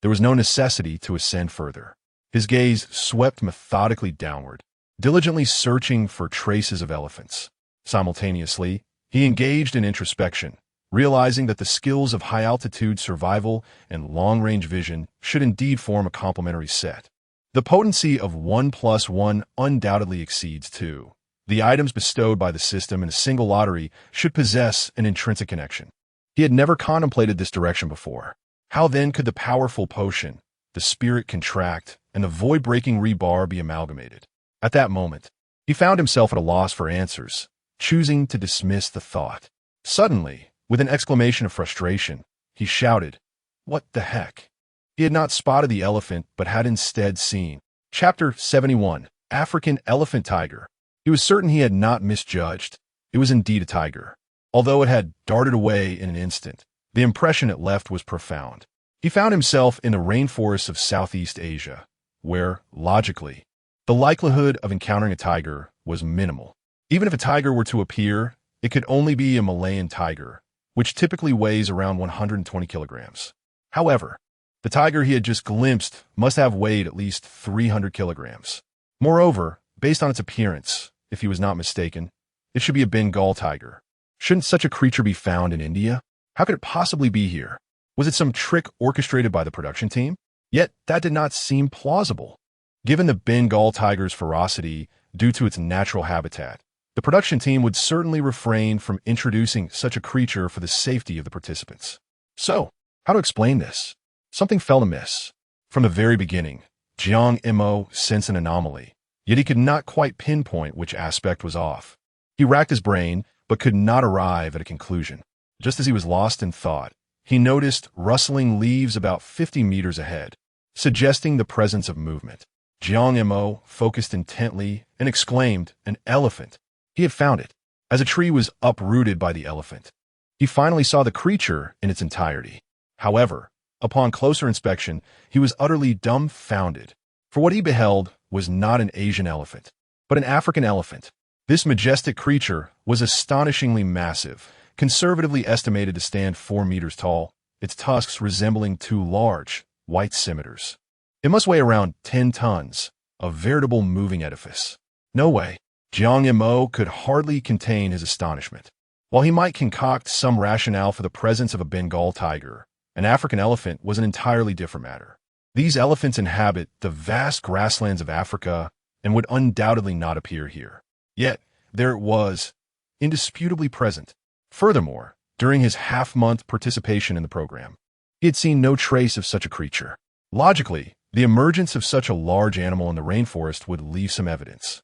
There was no necessity to ascend further. His gaze swept methodically downward, diligently searching for traces of elephants. Simultaneously, he engaged in introspection, realizing that the skills of high-altitude survival and long-range vision should indeed form a complementary set. The potency of 1 plus 1 undoubtedly exceeds 2. The items bestowed by the system in a single lottery should possess an intrinsic connection. He had never contemplated this direction before. How then could the powerful potion, the spirit contract, and the void-breaking rebar be amalgamated? At that moment, he found himself at a loss for answers, choosing to dismiss the thought. Suddenly, with an exclamation of frustration, he shouted, "What the heck?" He had not spotted the elephant, but had instead seen. Chapter 71, African Elephant Tiger. He was certain he had not misjudged. It was indeed a tiger. Although it had darted away in an instant, the impression it left was profound. He found himself in the rainforests of Southeast Asia, where, logically, the likelihood of encountering a tiger was minimal. Even if a tiger were to appear, it could only be a Malayan tiger, which typically weighs around 120 kilograms. However, the tiger he had just glimpsed must have weighed at least 300 kilograms. Moreover, based on its appearance, if he was not mistaken, it should be a Bengal tiger. Shouldn't such a creature be found in India? How could it possibly be here? Was it some trick orchestrated by the production team? Yet that did not seem plausible. Given the Bengal tiger's ferocity due to its natural habitat, the production team would certainly refrain from introducing such a creature for the safety of the participants. So, how to explain this? Something felt amiss. From the very beginning, Jiang Mo sensed an anomaly, yet he could not quite pinpoint which aspect was off. He racked his brain, but could not arrive at a conclusion. Just as he was lost in thought, he noticed rustling leaves about 50 meters ahead, suggesting the presence of movement. Jiang Mo focused intently and exclaimed, "An elephant!" He had found it. As a tree was uprooted by the elephant, he finally saw the creature in its entirety. However, upon closer inspection, he was utterly dumbfounded, for what he beheld was not an Asian elephant, but an African elephant. This majestic creature was astonishingly massive, conservatively estimated to stand 4 meters tall, its tusks resembling two large, white scimitars. It must weigh around 10 tons, a veritable moving edifice. No way. Jiang Mo could hardly contain his astonishment. While he might concoct some rationale for the presence of a Bengal tiger, an African elephant was an entirely different matter. These elephants inhabit the vast grasslands of Africa and would undoubtedly not appear here. Yet, there it was, indisputably present. Furthermore, during his half-month participation in the program, he had seen no trace of such a creature. Logically, the emergence of such a large animal in the rainforest would leave some evidence.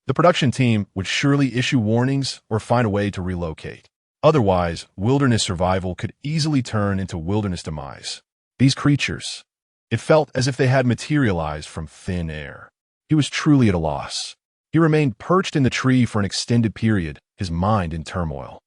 The production team would surely issue warnings or find a way to relocate. Otherwise, wilderness survival could easily turn into wilderness demise. These creatures, it felt as if they had materialized from thin air. He was truly at a loss. He remained perched in the tree for an extended period, his mind in turmoil.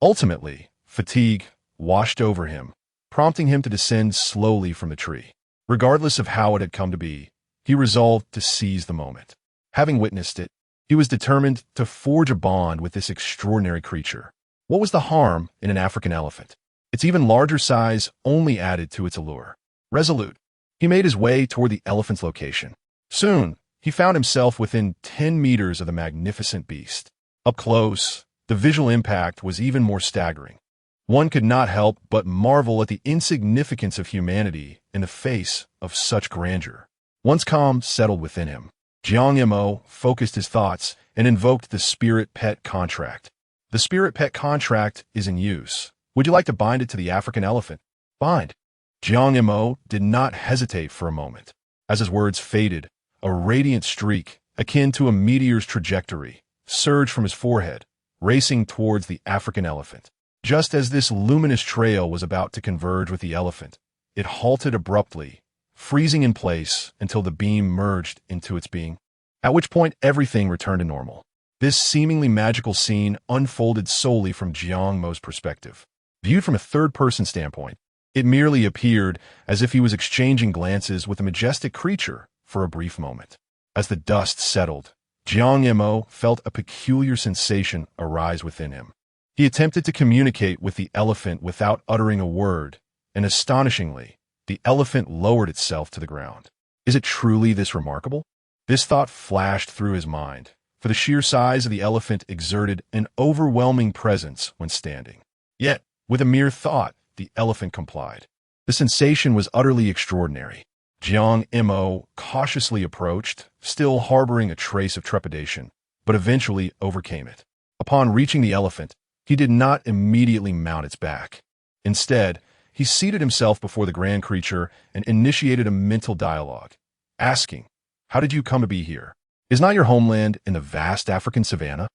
Ultimately, fatigue washed over him, prompting him to descend slowly from the tree. Regardless of how it had come to be, he resolved to seize the moment. Having witnessed it, he was determined to forge a bond with this extraordinary creature. What was the harm in an African elephant? Its even larger size only added to its allure. Resolute, he made his way toward the elephant's location. Soon, he found himself within 10 meters of the magnificent beast. Up close, the visual impact was even more staggering. One could not help but marvel at the insignificance of humanity in the face of such grandeur. Once calm settled within him, Jiang Mo focused his thoughts and invoked the Spirit Pet Contract. The Spirit Pet Contract is in use. Would you like to bind it to the African elephant? Bind. Jiang Mo did not hesitate for a moment. As his words faded, a radiant streak, akin to a meteor's trajectory, surged from his forehead, racing towards the African elephant. Just as this luminous trail was about to converge with the elephant, it halted abruptly, freezing in place until the beam merged into its being, at which point everything returned to normal. This seemingly magical scene unfolded solely from Jiang Mo's perspective. Viewed from a third-person standpoint, it merely appeared as if he was exchanging glances with a majestic creature for a brief moment. As the dust settled, Jiang Mo felt a peculiar sensation arise within him. He attempted to communicate with the elephant without uttering a word, and astonishingly, the elephant lowered itself to the ground. Is it truly this remarkable? This thought flashed through his mind, for the sheer size of the elephant exerted an overwhelming presence when standing. Yet, with a mere thought, the elephant complied. The sensation was utterly extraordinary. Jiang Mo cautiously approached, still harboring a trace of trepidation, but eventually overcame it. Upon reaching the elephant, he did not immediately mount its back. Instead, he seated himself before the grand creature and initiated a mental dialogue, asking, "How did you come to be here? Is not your homeland in the vast African savanna?"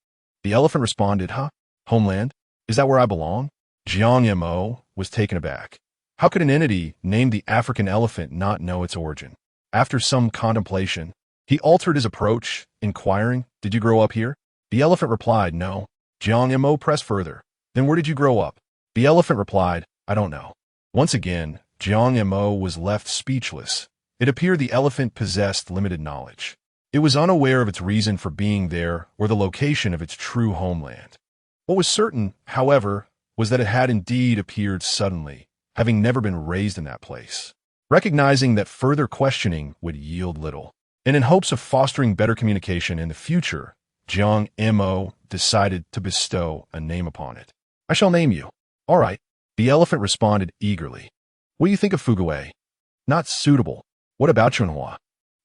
The elephant responded, "Huh? Homeland? Is that where I belong?" Jiang Mo was taken aback. How could an entity named the African elephant not know its origin? After some contemplation, he altered his approach, inquiring, "Did you grow up here?" The elephant replied, "No." Jiang Mo pressed further. "Then where did you grow up?" The elephant replied, "I don't know." Once again, Jiang Mo was left speechless. It appeared the elephant possessed limited knowledge. It was unaware of its reason for being there or the location of its true homeland. What was certain, however, was that it had indeed appeared suddenly, having never been raised in that place. Recognizing that further questioning would yield little, and in hopes of fostering better communication in the future, Jiang Mo decided to bestow a name upon it. "I shall name you." "All right," the elephant responded eagerly. "What do you think of Fuguei?" "Not suitable." "What about Chunhua?"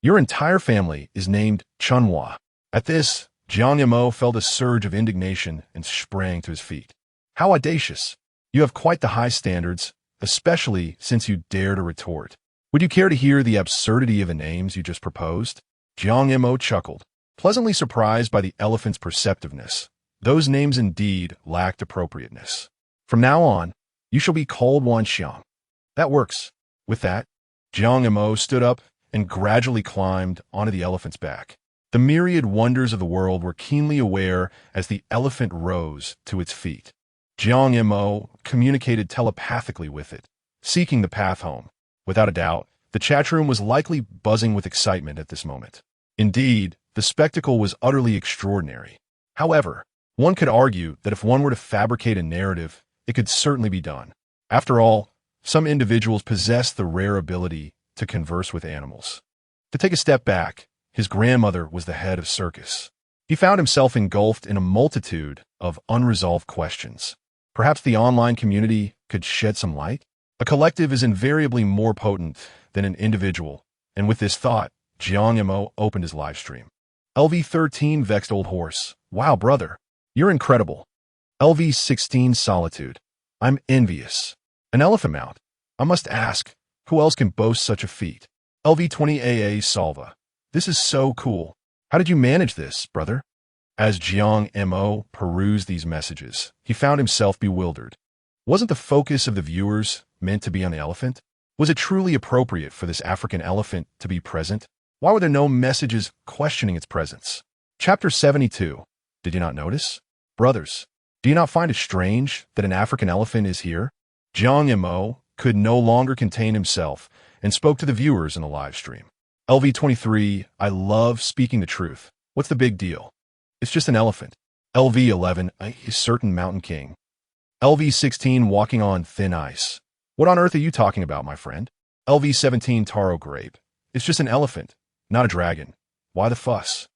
"Your entire family is named Chunhua." At this, Jiang Mo felt a surge of indignation and sprang to his feet. "How audacious! You have quite the high standards, especially since you dare to retort. Would you care to hear the absurdity of the names you just proposed?" Jiang Mo chuckled, pleasantly surprised by the elephant's perceptiveness. Those names indeed lacked appropriateness. "From now on, you shall be called Wanxiang." "That works." With that, Jiang Mo stood up and gradually climbed onto the elephant's back. The myriad wonders of the world were keenly aware as the elephant rose to its feet. Jiang Mo communicated telepathically with it, seeking the path home. Without a doubt, the chat room was likely buzzing with excitement at this moment. Indeed, the spectacle was utterly extraordinary. However, one could argue that if one were to fabricate a narrative, it could certainly be done. After all, some individuals possess the rare ability to converse with animals. To take a step back, his grandmother was the head of circus. He found himself engulfed in a multitude of unresolved questions. Perhaps the online community could shed some light? A collective is invariably more potent than an individual, and with this thought, Jiang Mo opened his live stream. LV13 Vexed Old Horse. "Wow, brother. You're incredible." LV16 Solitude. "I'm envious." An elephant mount. "I must ask, who else can boast such a feat?" LV20 AA Salva. "This is so cool. How did you manage this, brother?" As Jiang Mo perused these messages, he found himself bewildered. Wasn't the focus of the viewers meant to be on the elephant? Was it truly appropriate for this African elephant to be present? Why were there no messages questioning its presence? Chapter 72. Did you not notice? Brothers, do you not find it strange that an African elephant is here? Jiang Mo could no longer contain himself and spoke to the viewers in the live stream. LV23, "I love speaking the truth. What's the big deal? It's just an elephant." LV11, "A certain mountain king." LV16, "Walking on thin ice." "What on earth are you talking about, my friend?" LV17, "Taro grape. It's just an elephant, not a dragon. Why the fuss?"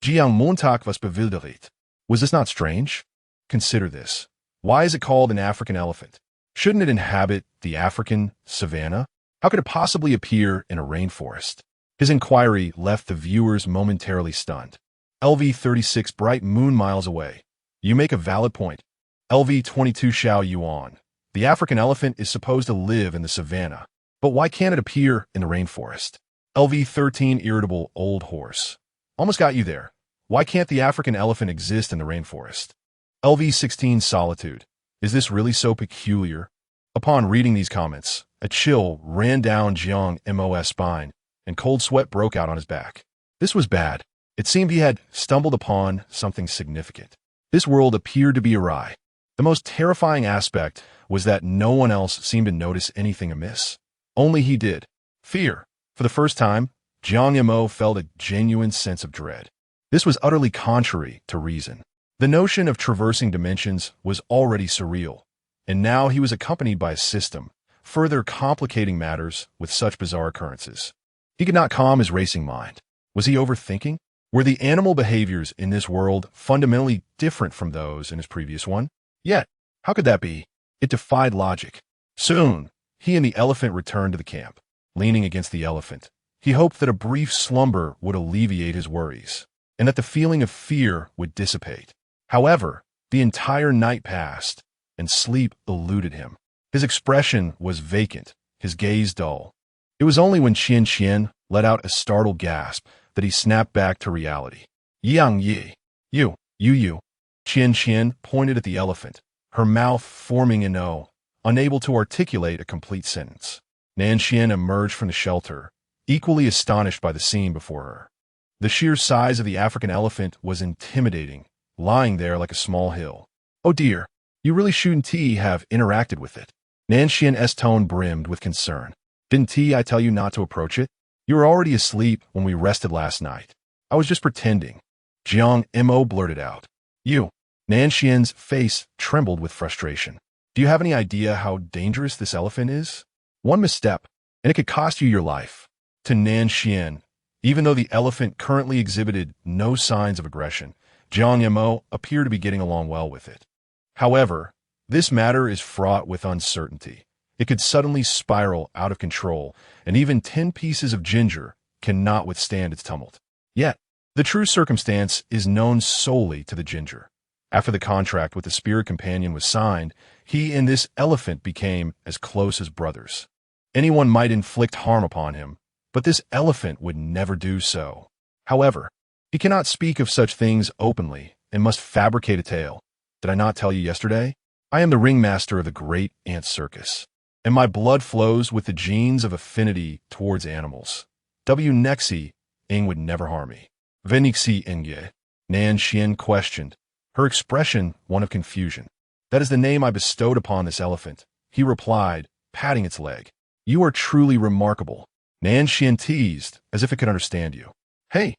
Jiang Montag was bewildert. Was this not strange? Consider this. Why is it called an African elephant? Shouldn't it inhabit the African savanna? How could it possibly appear in a rainforest? His inquiry left the viewers momentarily stunned. LV36, "Bright moon miles away." You make a valid point. LV22, Xiao Yuan. The African elephant is supposed to live in the savanna, but why can't it appear in the rainforest? LV13, Irritable Old Horse. Almost got you there. Why can't the African elephant exist in the rainforest? LV16, Solitude. Is this really so peculiar? Upon reading these comments, a chill ran down Jiang Mo's spine, and cold sweat broke out on his back. This was bad. It seemed he had stumbled upon something significant. This world appeared to be awry. The most terrifying aspect was that no one else seemed to notice anything amiss. Only he did. Fear. For the first time, Jiang Mo felt a genuine sense of dread. This was utterly contrary to reason. The notion of traversing dimensions was already surreal, and now he was accompanied by a system, further complicating matters with such bizarre occurrences. He could not calm his racing mind. Was he overthinking? Were the animal behaviors in this world fundamentally different from those in his previous one? Yet, how could that be? It defied logic. Soon, he and the elephant returned to the camp. Leaning against the elephant, he hoped that a brief slumber would alleviate his worries, and that the feeling of fear would dissipate. However, the entire night passed, and sleep eluded him. His expression was vacant, his gaze dull. It was only when Qian let out a startled gasp that he snapped back to reality. Yang Yi. You. Qian pointed at the elephant, her mouth forming an O, unable to articulate a complete sentence. Nanxian emerged from the shelter, equally astonished by the scene before her. The sheer size of the African elephant was intimidating, lying there like a small hill. Oh dear, you really shouldn't have interacted with it. Nanxian's tone brimmed with concern. Didn't I tell you not to approach it? You were already asleep when we rested last night. I was just pretending. Jiang Mo blurted out. You. Nanxian's face trembled with frustration. Do you have any idea how dangerous this elephant is? One misstep, and it could cost you your life. To Nanxian, even though the elephant currently exhibited no signs of aggression, Jiang Mo appeared to be getting along well with it. However, this matter is fraught with uncertainty. It could suddenly spiral out of control, and even 10 pieces of ginger cannot withstand its tumult. Yet, the true circumstance is known solely to the ginger. After the contract with the spirit companion was signed, he and this elephant became as close as brothers. Anyone might inflict harm upon him, but this elephant would never do so. However, he cannot speak of such things openly and must fabricate a tale. Did I not tell you yesterday? I am the ringmaster of the great ant circus, and my blood flows with the genes of affinity towards animals. Nexi Ing would never harm me. Venixi Ingye, Nanxian questioned, her expression one of confusion. That is the name I bestowed upon this elephant, he replied, patting its leg. You are truly remarkable. Nanxian teased, as if it could understand you. Hey,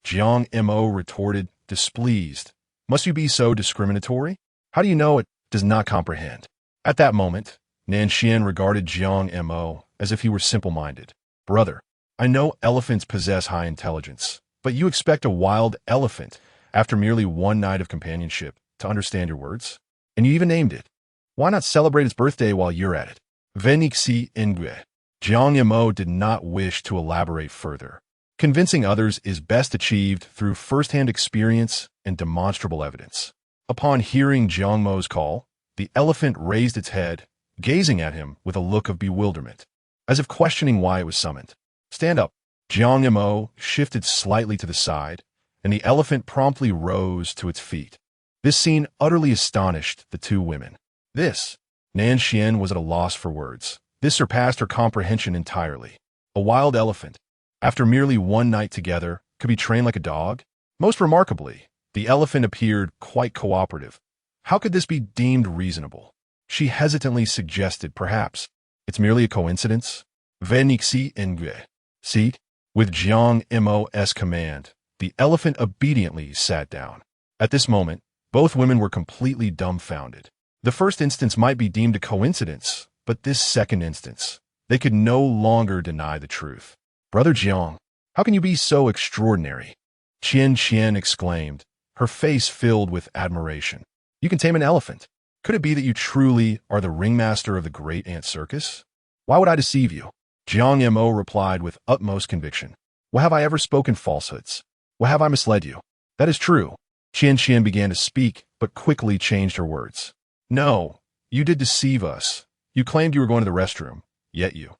Jiang Mo retorted, displeased. Must you be so discriminatory? How do you know it does not comprehend? At that moment, Nanxian regarded Jiang Mo as if he were simple-minded. Brother, I know elephants possess high intelligence, but you expect a wild elephant, after merely one night of companionship, to understand your words? And you even named it. Why not celebrate its birthday while you're at it? Venixi Ingwe. Jiang Mo did not wish to elaborate further. Convincing others is best achieved through first-hand experience and demonstrable evidence. Upon hearing Jiang Mo's call, the elephant raised its head, gazing at him with a look of bewilderment, as if questioning why it was summoned. Stand up. Jiang Mo shifted slightly to the side, and the elephant promptly rose to its feet. This scene utterly astonished the two women. Nanxian was at a loss for words. This surpassed her comprehension entirely. A wild elephant, after merely one night together, could be trained like a dog? Most remarkably, the elephant appeared quite cooperative. How could this be deemed reasonable? She hesitantly suggested, perhaps, it's merely a coincidence? Venixi Ingwe. Seat. With Jiang Mo's command, the elephant obediently sat down. At this moment, both women were completely dumbfounded. The first instance might be deemed a coincidence, but this second instance, they could no longer deny the truth. Brother Jiang, how can you be so extraordinary? Qian exclaimed, her face filled with admiration. You can tame an elephant. Could it be that you truly are the ringmaster of the great ant circus? Why would I deceive you? Jiang Mo replied with utmost conviction. Well, have I ever spoken falsehoods? Well, have I misled you? That is true. Qian began to speak, but quickly changed her words. No, you did deceive us. You claimed you were going to the restroom, yet you.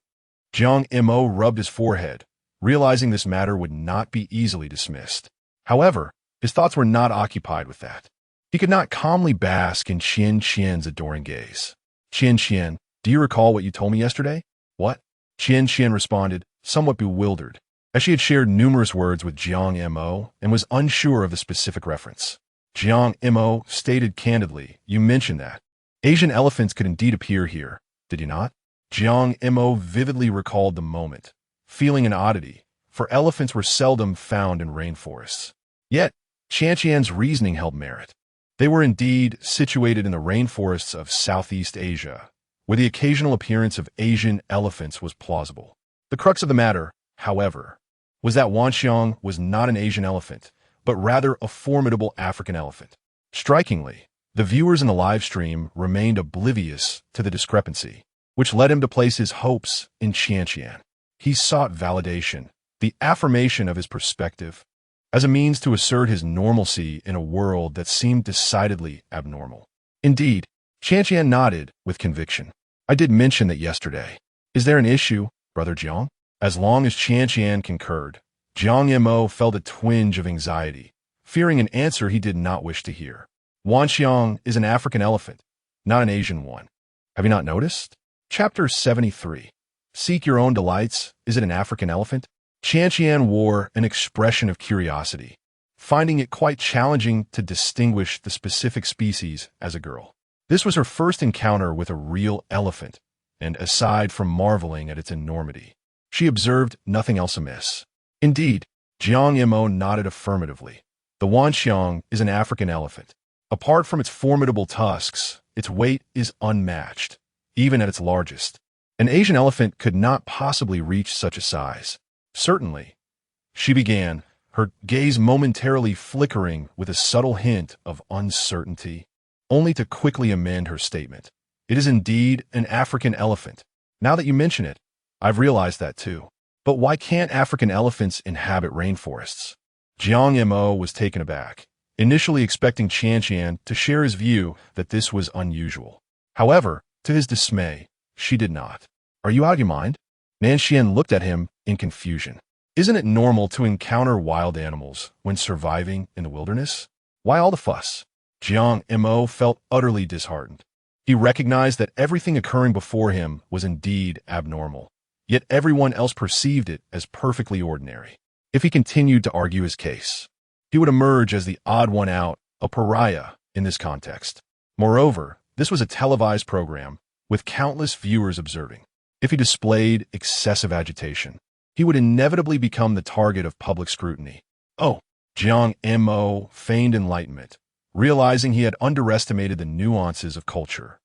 Jiang Mo rubbed his forehead, realizing this matter would not be easily dismissed. However, his thoughts were not occupied with that. He could not calmly bask in Qian's adoring gaze. Qian, do you recall what you told me yesterday? What? Qian responded, somewhat bewildered, as she had shared numerous words with Jiang Mo and was unsure of the specific reference. Jiang Mo stated candidly, you mentioned that. Asian elephants could indeed appear here, did you not? Jiang Mo vividly recalled the moment, feeling an oddity, for elephants were seldom found in rainforests. Yet, Qian's reasoning held merit. They were indeed situated in the rainforests of Southeast Asia, where the occasional appearance of Asian elephants was plausible. The crux of the matter, however, was that Wanxiang was not an Asian elephant, but rather a formidable African elephant. Strikingly, the viewers in the live stream remained oblivious to the discrepancy, which led him to place his hopes in Qianqian. He sought validation, the affirmation of his perspective, as a means to assert his normalcy in a world that seemed decidedly abnormal. Indeed, Qianqian nodded with conviction. I did mention that yesterday. Is there an issue, Brother Jiang? As long as Qianqian concurred, Jiang Mo felt a twinge of anxiety, fearing an answer he did not wish to hear. Wanxiang is an African elephant, not an Asian one. Have you not noticed? Chapter 73. Seek your own delights. Is it an African elephant? Qianqian wore an expression of curiosity, finding it quite challenging to distinguish the specific species as a girl. This was her first encounter with a real elephant, and aside from marveling at its enormity, she observed nothing else amiss. Indeed, Jiang Mo nodded affirmatively. The Wanxiang is an African elephant. Apart from its formidable tusks, its weight is unmatched, even at its largest. An Asian elephant could not possibly reach such a size. Certainly, she began, her gaze momentarily flickering with a subtle hint of uncertainty, only to quickly amend her statement. It is indeed an African elephant. Now that you mention it, I've realized that too. But why can't African elephants inhabit rainforests? Jiang Mo was taken aback, initially expecting Qianqian to share his view that this was unusual. However, to his dismay, she did not. Are you out of your mind? Nanxian looked at him in confusion. Isn't it normal to encounter wild animals when surviving in the wilderness? Why all the fuss? Jiang Mo felt utterly disheartened. He recognized that everything occurring before him was indeed abnormal, yet everyone else perceived it as perfectly ordinary. If he continued to argue his case, he would emerge as the odd one out, a pariah in this context. Moreover, this was a televised program, with countless viewers observing. If he displayed excessive agitation, he would inevitably become the target of public scrutiny. Oh, Jiang Mo feigned enlightenment, realizing he had underestimated the nuances of culture.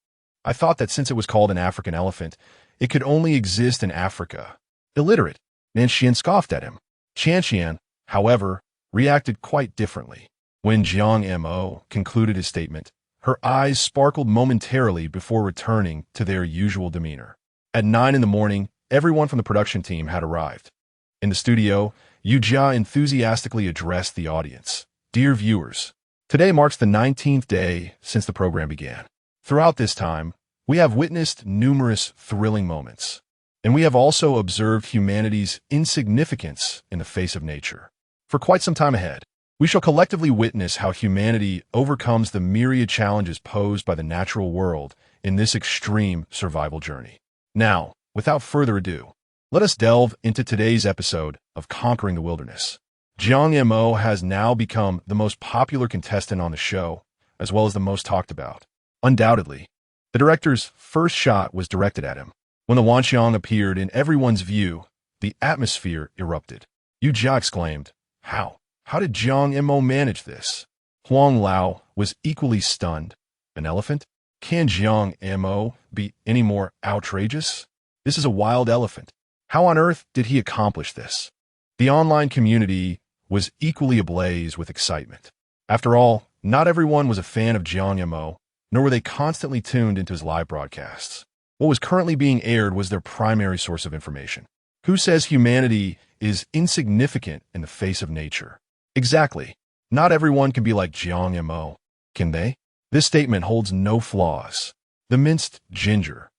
I thought that since it was called an African elephant, it could only exist in Africa. Illiterate. Nanxian scoffed at him. Qianqian, however, reacted quite differently. When Jiang Mo concluded his statement, her eyes sparkled momentarily before returning to their usual demeanor. At 9 a.m, everyone from the production team had arrived. In the studio, Yu Jia enthusiastically addressed the audience. Dear viewers, today marks the 19th day since the program began. Throughout this time, we have witnessed numerous thrilling moments, and we have also observed humanity's insignificance in the face of nature. For quite some time ahead, we shall collectively witness how humanity overcomes the myriad challenges posed by the natural world in this extreme survival journey. Now, without further ado, let us delve into today's episode of Conquering the Wilderness. Jiang Mo has now become the most popular contestant on the show, as well as the most talked about. Undoubtedly, the director's first shot was directed at him. When the Wanxiang appeared in everyone's view, the atmosphere erupted. Yu Jia exclaimed, How? How did Jiang Mo manage this? Huang Lao was equally stunned. An elephant? Can Jiang Mo be any more outrageous? This is a wild elephant. How on earth did he accomplish this? The online community was equally ablaze with excitement. After all, not everyone was a fan of Jiang Mo, nor were they constantly tuned into his live broadcasts. What was currently being aired was their primary source of information. Who says humanity is insignificant in the face of nature? Exactly. Not everyone can be like Jiang Mo, can they? This statement holds no flaws. The minced ginger.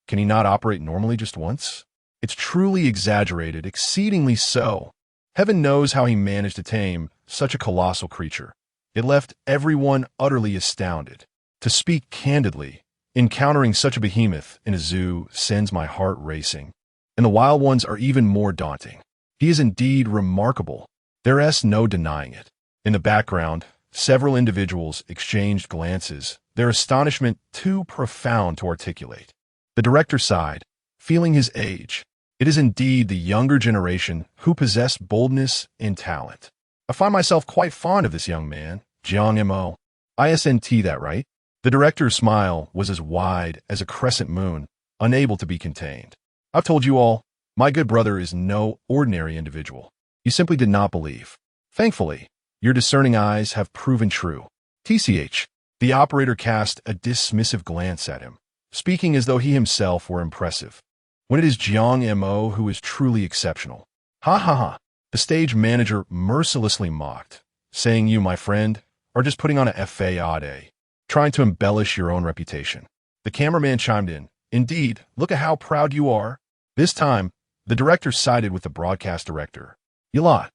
Can he not operate normally just once? It's truly exaggerated, exceedingly so. Heaven knows how he managed to tame such a colossal creature. It left everyone utterly astounded. To speak candidly, encountering such a behemoth in a zoo sends my heart racing. And the wild ones are even more daunting. He is indeed remarkable. There's no denying it. In the background, several individuals exchanged glances, their astonishment too profound to articulate. The director sighed, feeling his age. It is indeed the younger generation who possess boldness and talent. I find myself quite fond of this young man, Jiang Mo. ISNT that, right? The director's smile was as wide as a crescent moon, unable to be contained. I've told you all, my good brother is no ordinary individual. You simply did not believe. Thankfully, Your discerning eyes have proven true. TCH. The operator cast a dismissive glance at him, speaking as though he himself were impressive, when it is Jiang Mo who is truly exceptional. Ha ha ha. The stage manager mercilessly mocked, saying you, my friend, are just putting on a fade, trying to embellish your own reputation. The cameraman chimed in. Indeed, look at how proud you are. This time, the director sided with the broadcast director. You lot.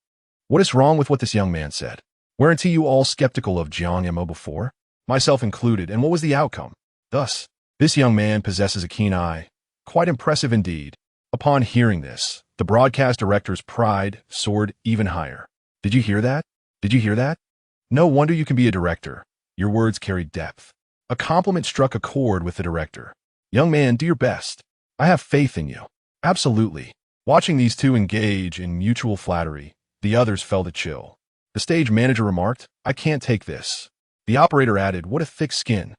What is wrong with what this young man said? Weren't you all skeptical of Jiang Mo before? Myself included, and what was the outcome? Thus, this young man possesses a keen eye. Quite impressive indeed. Upon hearing this, the broadcast director's pride soared even higher. Did you hear that? Did you hear that? No wonder you can be a director. Your words carry depth. A compliment struck a chord with the director. Young man, do your best. I have faith in you. Absolutely. Watching these two engage in mutual flattery, the others felt a chill. The stage manager remarked, I can't take this. The operator added, what a thick skin.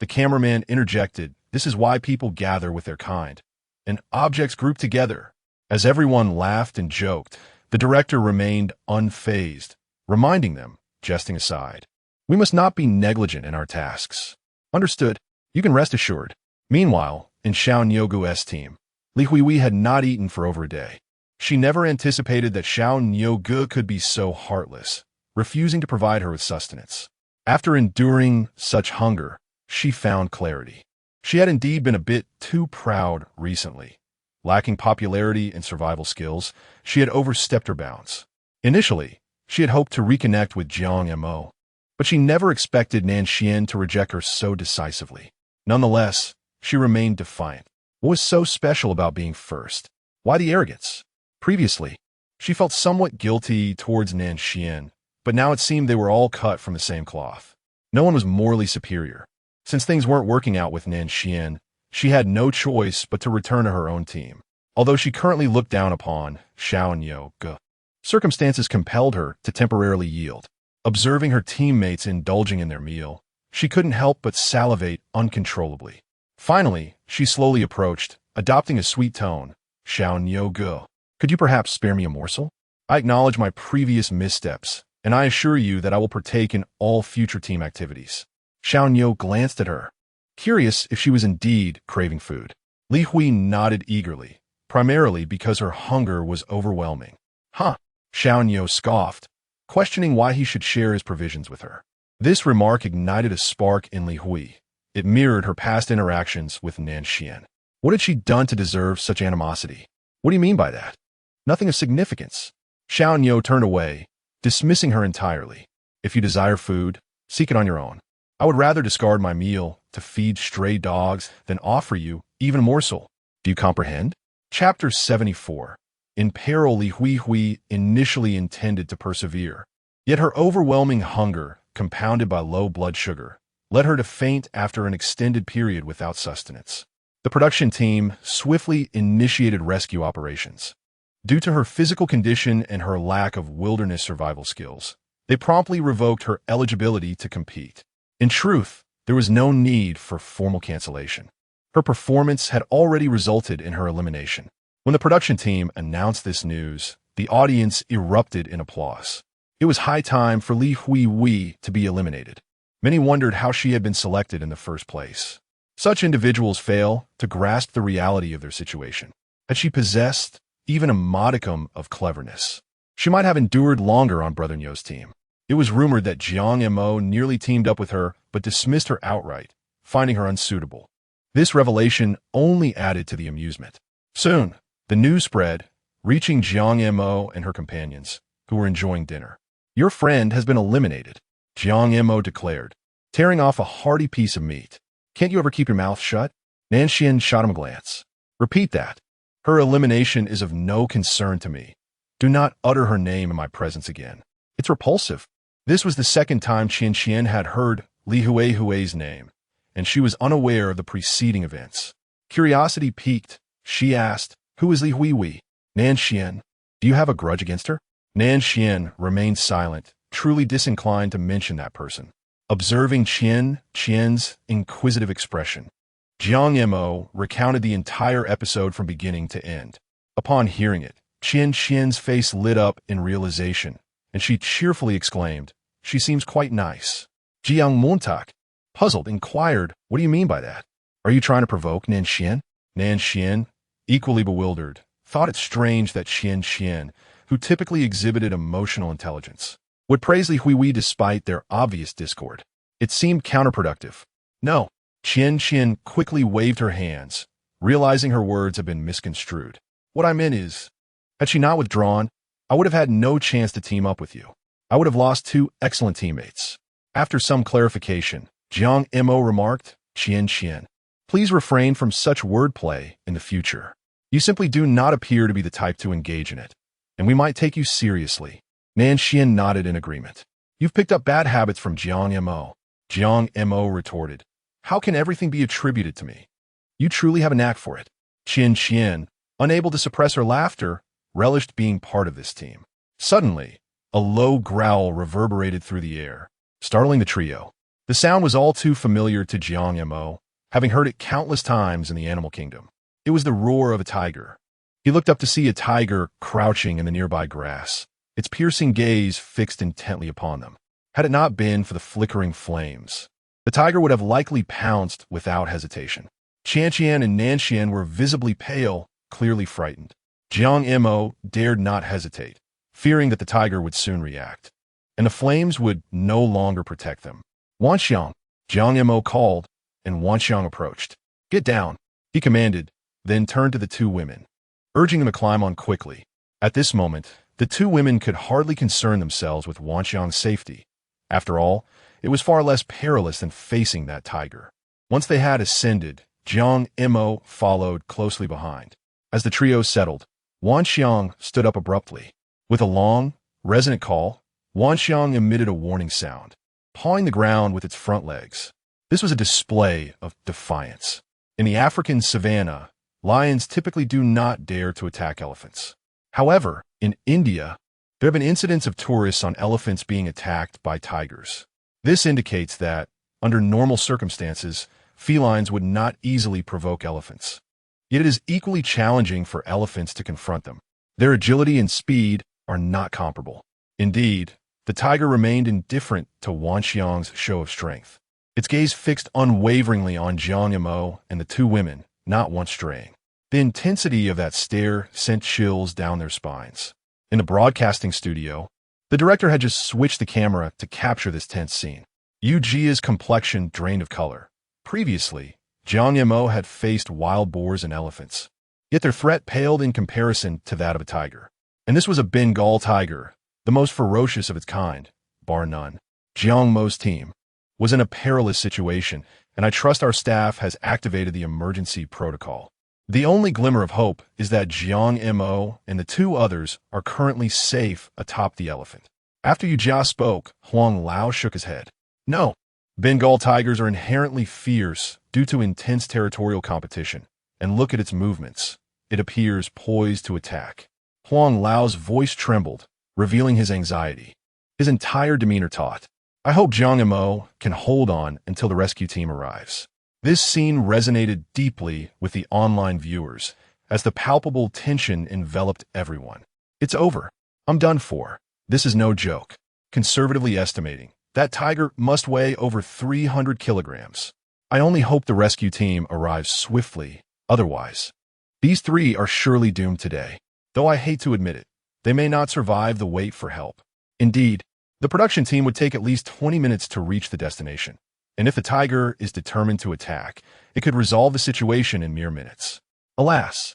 The cameraman interjected, this is why people gather with their kind, and objects group together. As everyone laughed and joked, the director remained unfazed, reminding them, jesting aside, we must not be negligent in our tasks. Understood. You can rest assured. Meanwhile, in Xiao Nyogu's team, Li Huihui had not eaten for over a day. She never anticipated that Xiao Nyogu could be so heartless, refusing to provide her with sustenance. After enduring such hunger, she found clarity. She had indeed been a bit too proud recently. Lacking popularity and survival skills, she had overstepped her bounds. Initially, she had hoped to reconnect with Jiang Mo, but she never expected Nanxian to reject her so decisively. Nonetheless, she remained defiant. What was so special about being first? Why the arrogance? Previously, she felt somewhat guilty towards Nanxian, but now it seemed they were all cut from the same cloth. No one was morally superior. Since things weren't working out with Nanxian, she had no choice but to return to her own team. Although she currently looked down upon Xiao Nyogu, circumstances compelled her to temporarily yield. Observing her teammates indulging in their meal, she couldn't help but salivate uncontrollably. Finally, she slowly approached, adopting a sweet tone. Xiao Nyogu, could you perhaps spare me a morsel? I acknowledge my previous missteps, and I assure you that I will partake in all future team activities. Xiao Nyo glanced at her, curious if she was indeed craving food. Li Hui nodded eagerly, primarily because her hunger was overwhelming. Huh? Xiao Nyo scoffed, questioning why he should share his provisions with her. This remark ignited a spark in Li Hui. It mirrored her past interactions with Nanxian. What had she done to deserve such animosity? What do you mean by that? Nothing of significance. Xiao Nyo turned away, dismissing her entirely. If you desire food, seek it on your own. I would rather discard my meal to feed stray dogs than offer you even a morsel. Do you comprehend? Chapter 74. In peril, Li Huihui initially intended to persevere, yet her overwhelming hunger, compounded by low blood sugar, led her to faint after an extended period without sustenance. The production team swiftly initiated rescue operations. Due to her physical condition and her lack of wilderness survival skills, they promptly revoked her eligibility to compete. In truth, there was no need for formal cancellation. Her performance had already resulted in her elimination. When the production team announced this news, the audience erupted in applause. It was high time for Li Huihui to be eliminated. Many wondered how she had been selected in the first place. Such individuals fail to grasp the reality of their situation. Had she possessed even a modicum of cleverness, she might have endured longer on Brother Nyo's team. It was rumored that Jiang Mo nearly teamed up with her but dismissed her outright, finding her unsuitable. This revelation only added to the amusement. Soon, the news spread, reaching Jiang Mo and her companions, who were enjoying dinner. Your friend has been eliminated, Jiang Mo declared, tearing off a hearty piece of meat. Can't you ever keep your mouth shut? Nanxian shot him a glance. Repeat that. Her elimination is of no concern to me. Do not utter her name in my presence again. It's repulsive. This was the second time Qian had heard Li Huihui's name, and she was unaware of the preceding events. Curiosity piqued. She asked, who is Li Huihui? Nanxian. Do you have a grudge against her? Nanxian remained silent, truly disinclined to mention that person. Observing Qian's inquisitive expression, Jiang Mo recounted the entire episode from beginning to end. Upon hearing it, Qian's face lit up in realization, and and she cheerfully exclaimed, "She seems quite nice." Jiang Mo, puzzled, inquired, "What do you mean by that? Are you trying to provoke Nanxian?" Nanxian, equally bewildered, thought it strange that Xian, who typically exhibited emotional intelligence, would praise Li Huihui despite their obvious discord. It seemed counterproductive. "No." Xian quickly waved her hands, realizing her words had been misconstrued. "What I meant is, had she not withdrawn, I would have had no chance to team up with you. I would have lost two excellent teammates." After some clarification, Jiang Mo remarked, "Xian, please refrain from such wordplay in the future. You simply do not appear to be the type to engage in it, and we might take you seriously." Nanxian nodded in agreement. "You've picked up bad habits from Jiang Mo." Jiang Mo retorted, "How can everything be attributed to me? You truly have a knack for it." Xian, unable to suppress her laughter, relished being part of this team. Suddenly, a low growl reverberated through the air, startling the trio. The sound was all too familiar to Jiang Mo, having heard it countless times in the animal kingdom. It was the roar of a tiger. He looked up to see a tiger crouching in the nearby grass, its piercing gaze fixed intently upon them. Had it not been for the flickering flames, the tiger would have likely pounced without hesitation. Qian and Nanxian were visibly pale, clearly frightened. Jiang Mo dared not hesitate, fearing that the tiger would soon react, and the flames would no longer protect them. "Wanxiang," Jiang Mo called, and Wanxiang approached. "Get down," he commanded, then turned to the two women, urging them to climb on quickly. At this moment, the two women could hardly concern themselves with Wanxiang's safety. After all, it was far less perilous than facing that tiger. Once they had ascended, Jiang Mo followed closely behind. As the trio settled, Wanxiang stood up abruptly. With a long, resonant call, Wanxiang emitted a warning sound, pawing the ground with its front legs. This was a display of defiance. In the African savanna, lions typically do not dare to attack elephants. However, in India, there have been incidents of tourists on elephants being attacked by tigers. This indicates that, under normal circumstances, felines would not easily provoke elephants. Yet it is equally challenging for elephants to confront them. Their agility and speed are not comparable. Indeed, the tiger remained indifferent to Wanxiang's show of strength, its gaze fixed unwaveringly on Jiang Mo and the two women, not once straying. The intensity of that stare sent chills down their spines. In the broadcasting studio, the director had just switched the camera to capture this tense scene. Yu Jia's complexion drained of color. Previously, Jiang Mo had faced wild boars and elephants, yet their threat paled in comparison to that of a tiger. And this was a Bengal tiger, the most ferocious of its kind, bar none. Jiang Mo's team was in a perilous situation, and I trust our staff has activated the emergency protocol. The only glimmer of hope is that Jiang Mo and the two others are currently safe atop the elephant. After Yu Jia spoke, Huang Lao shook his head. "No, Bengal tigers are inherently fierce due to intense territorial competition, and look at its movements. It appears poised to attack." Huang Lao's voice trembled, revealing his anxiety. His entire demeanor taut. "I hope Jiang Mo can hold on until the rescue team arrives." This scene resonated deeply with the online viewers, as the palpable tension enveloped everyone. "It's over. I'm done for. This is no joke." Conservatively estimating, that tiger must weigh over 300 kilograms. I only hope the rescue team arrives swiftly, otherwise. These three are surely doomed today. Though I hate to admit it, they may not survive the wait for help. Indeed, the production team would take at least 20 minutes to reach the destination. And if the tiger is determined to attack, it could resolve the situation in mere minutes. Alas,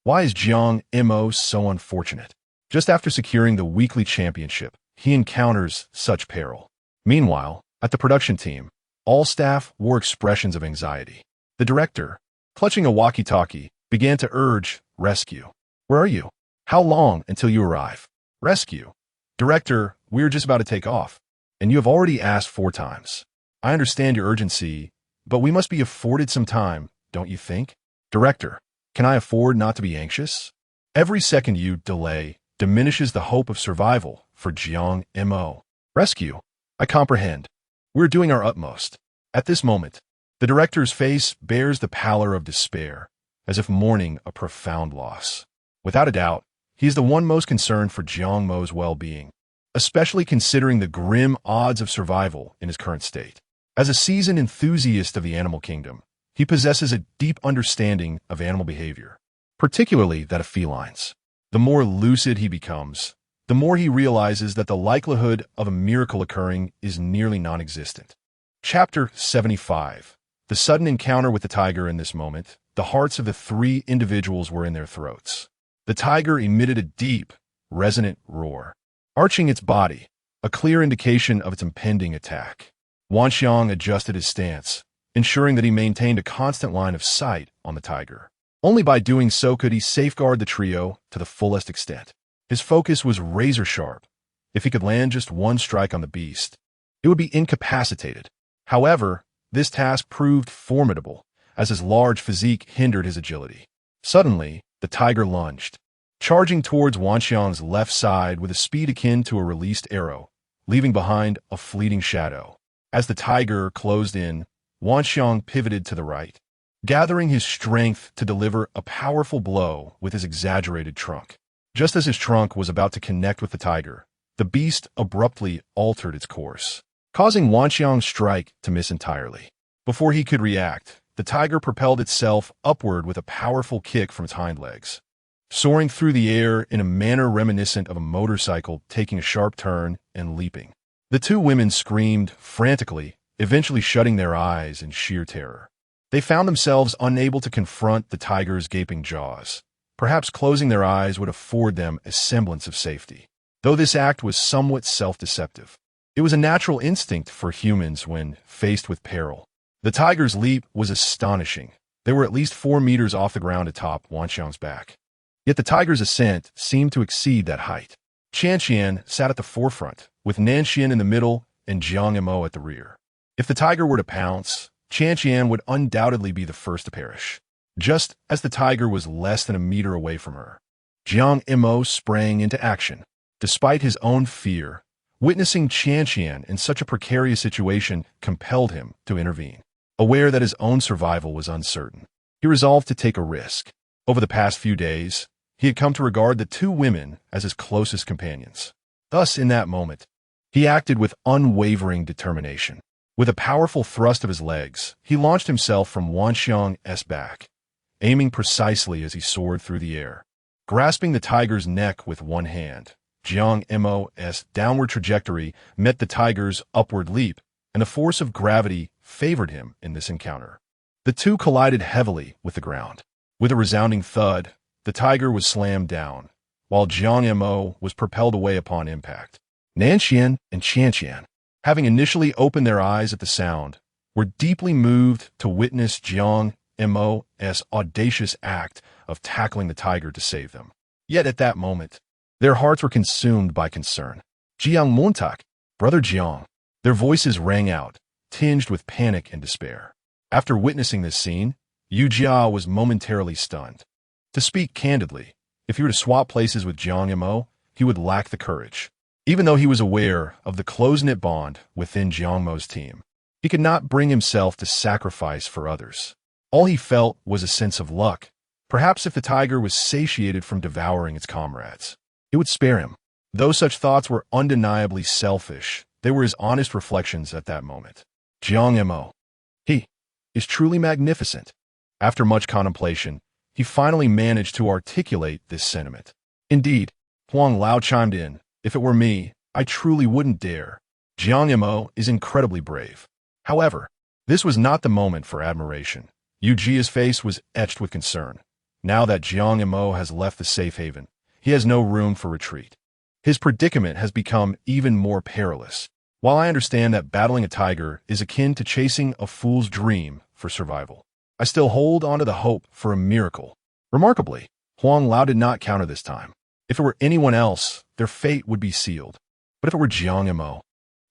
why is Jiang Mo so unfortunate? Just after securing the weekly championship, he encounters such peril. Meanwhile, at the production team, all staff wore expressions of anxiety. The director, clutching a walkie-talkie, began to urge, "Rescue. Where are you? How long until you arrive? Rescue. Director, we're just about to take off, and you have already asked 4 times. I understand your urgency, but we must be afforded some time, don't you think? Director, can I afford not to be anxious? Every second you delay diminishes the hope of survival for Jiang Mo. Rescue. I comprehend. We're doing our utmost." At this moment, the director's face bears the pallor of despair, as if mourning a profound loss. Without a doubt, he is the one most concerned for Jiang Mo's well-being. especially considering the grim odds of survival in his current state. As a seasoned enthusiast of the animal kingdom, he possesses a deep understanding of animal behavior, particularly that of felines. The more lucid he becomes, the more he realizes that the likelihood of a miracle occurring is nearly non-existent. Chapter 75. The sudden encounter with the tiger. In this moment, the hearts of the three individuals were in their throats. The tiger emitted a deep, resonant roar, arching its body, a clear indication of its impending attack. Wanxiang adjusted his stance, ensuring that he maintained a constant line of sight on the tiger. Only by doing so could he safeguard the trio to the fullest extent. His focus was razor-sharp. If he could land just one strike on the beast, it would be incapacitated. However, this task proved formidable, as his large physique hindered his agility. Suddenly, the tiger lunged, charging towards Wanxiang's left side with a speed akin to a released arrow, leaving behind a fleeting shadow. As the tiger closed in, Wanxiang pivoted to the right, gathering his strength to deliver a powerful blow with his exaggerated trunk. Just as his trunk was about to connect with the tiger, the beast abruptly altered its course, causing Wanxiang's strike to miss entirely. Before he could react, the tiger propelled itself upward with a powerful kick from its hind legs, soaring through the air in a manner reminiscent of a motorcycle taking a sharp turn and leaping. The two women screamed frantically, eventually shutting their eyes in sheer terror. They found themselves unable to confront the tiger's gaping jaws. Perhaps closing their eyes would afford them a semblance of safety. Though this act was somewhat self-deceptive, it was a natural instinct for humans when faced with peril. The tiger's leap was astonishing. They were at least 4 meters off the ground atop Wanxiang's back. Yet the tiger's ascent seemed to exceed that height. Qianqian sat at the forefront, with Nanxian in the middle and Jiang Mo at the rear. If the tiger were to pounce, Qianqian would undoubtedly be the first to perish. Just as the tiger was less than a meter away from her, Jiang Mo sprang into action. Despite his own fear, witnessing Qianqian in such a precarious situation compelled him to intervene. Aware that his own survival was uncertain, he resolved to take a risk. Over the past few days, he had come to regard the two women as his closest companions. Thus, in that moment, he acted with unwavering determination. With a powerful thrust of his legs, he launched himself from Wanxiang's back, aiming precisely as he soared through the air. Grasping the tiger's neck with one hand, Jiang Mo's downward trajectory met the tiger's upward leap, and the force of gravity favored him in this encounter. The two collided heavily with the ground. With a resounding thud, the tiger was slammed down, while Jiang Mo was propelled away upon impact. Nanxian and Qianqian, having initially opened their eyes at the sound, were deeply moved to witness Jiang Mo's audacious act of tackling the tiger to save them. Yet at that moment, their hearts were consumed by concern. Jiang Montak, brother Jiang. Their voices rang out, tinged with panic and despair. After witnessing this scene, Yu Jia was momentarily stunned. To speak candidly, if he were to swap places with Jiang Mo, he would lack the courage. Even though he was aware of the close-knit bond within Jiang Mo's team, he could not bring himself to sacrifice for others. All he felt was a sense of luck. Perhaps if the tiger was satiated from devouring its comrades, it would spare him. Though such thoughts were undeniably selfish, they were his honest reflections at that moment. Jiang Mo. He is truly magnificent. After much contemplation, he finally managed to articulate this sentiment. Indeed, Huang Lao chimed in, if it were me, I truly wouldn't dare. Jiang Mo is incredibly brave. However, this was not the moment for admiration. Yu Jia's face was etched with concern. Now that Jiang Mo has left the safe haven, he has no room for retreat. His predicament has become even more perilous. While I understand that battling a tiger is akin to chasing a fool's dream for survival, I still hold on to the hope for a miracle. Remarkably, Huang Lao did not counter this time. If it were anyone else, their fate would be sealed. But if it were Jiang Mo,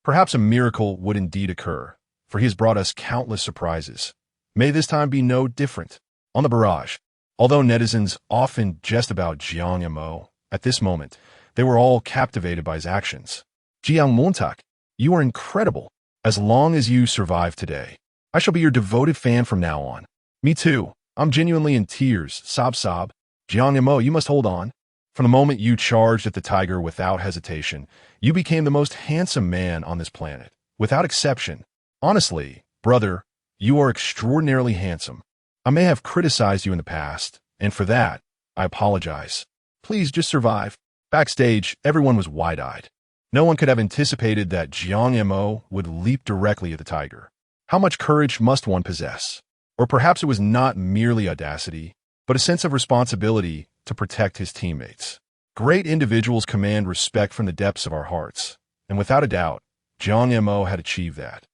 perhaps a miracle would indeed occur, for he has brought us countless surprises. May this time be no different. On the barrage, although netizens often jest about Jiang Mo, at this moment, they were all captivated by his actions. Jiang Montak, you are incredible. As long as you survive today, I shall be your devoted fan from now on. Me too. I'm genuinely in tears. Sob sob. Jiang Mo, you must hold on. From the moment you charged at the tiger without hesitation, you became the most handsome man on this planet, without exception. Honestly, brother, you are extraordinarily handsome. I may have criticized you in the past, and for that, I apologize. Please just survive. Backstage, everyone was wide-eyed. No one could have anticipated that Jiang Mo would leap directly at the tiger. How much courage must one possess? Or perhaps it was not merely audacity, but a sense of responsibility to protect his teammates. Great individuals command respect from the depths of our hearts, and without a doubt, Jiang Mo had achieved that.